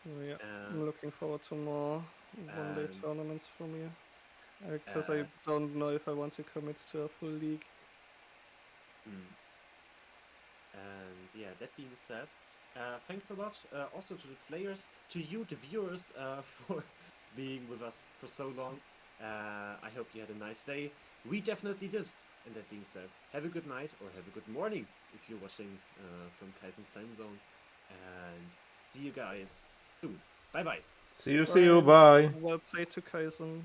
I: Oh, yeah, I'm looking forward to more one-day tournaments from you. Because I don't know if I want to commit to a full league.
F: And yeah, that being said, thanks a lot also to the players, to you, the viewers, for being with us for so long. I hope you had a nice day. We definitely did. And that being said, have a good night or have a good morning if you're watching from Kaisen's time zone. And see you guys soon. Bye bye.
H: See you, bye.
I: Well played to Kaisen.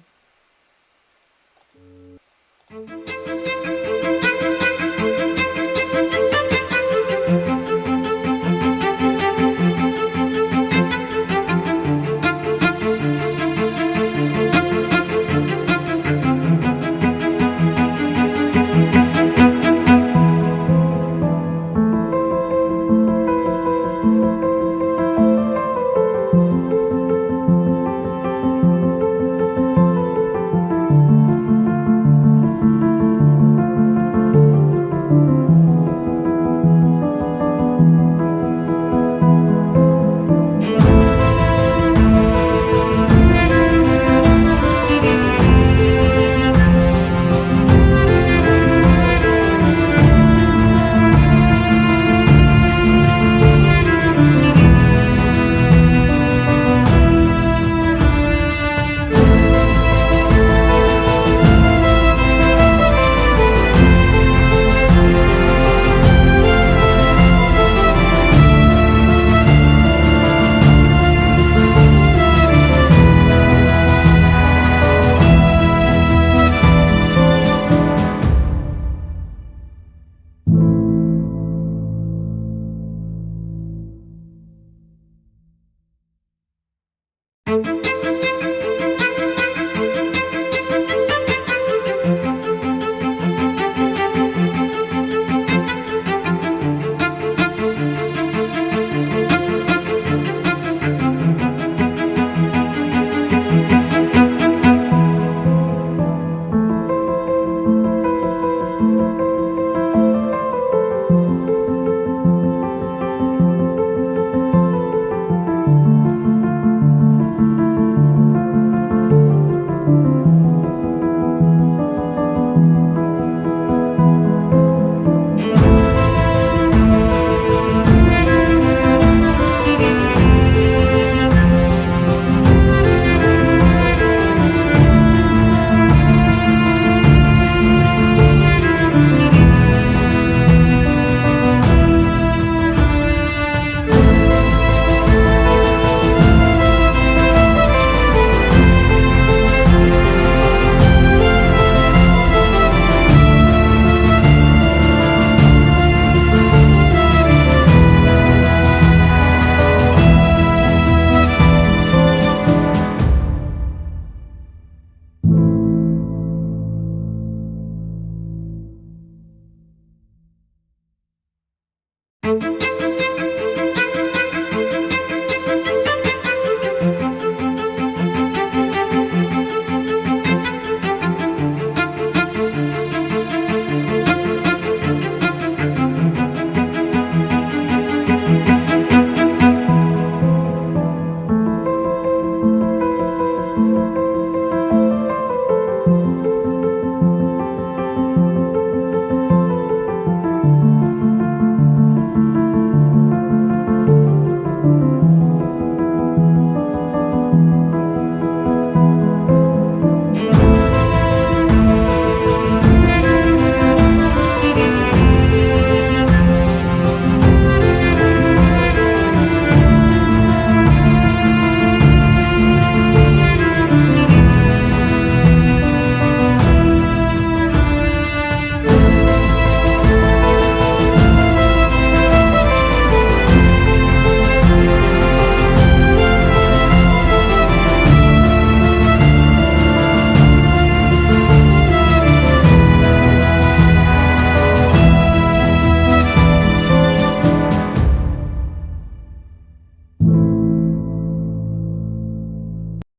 B: Thank you.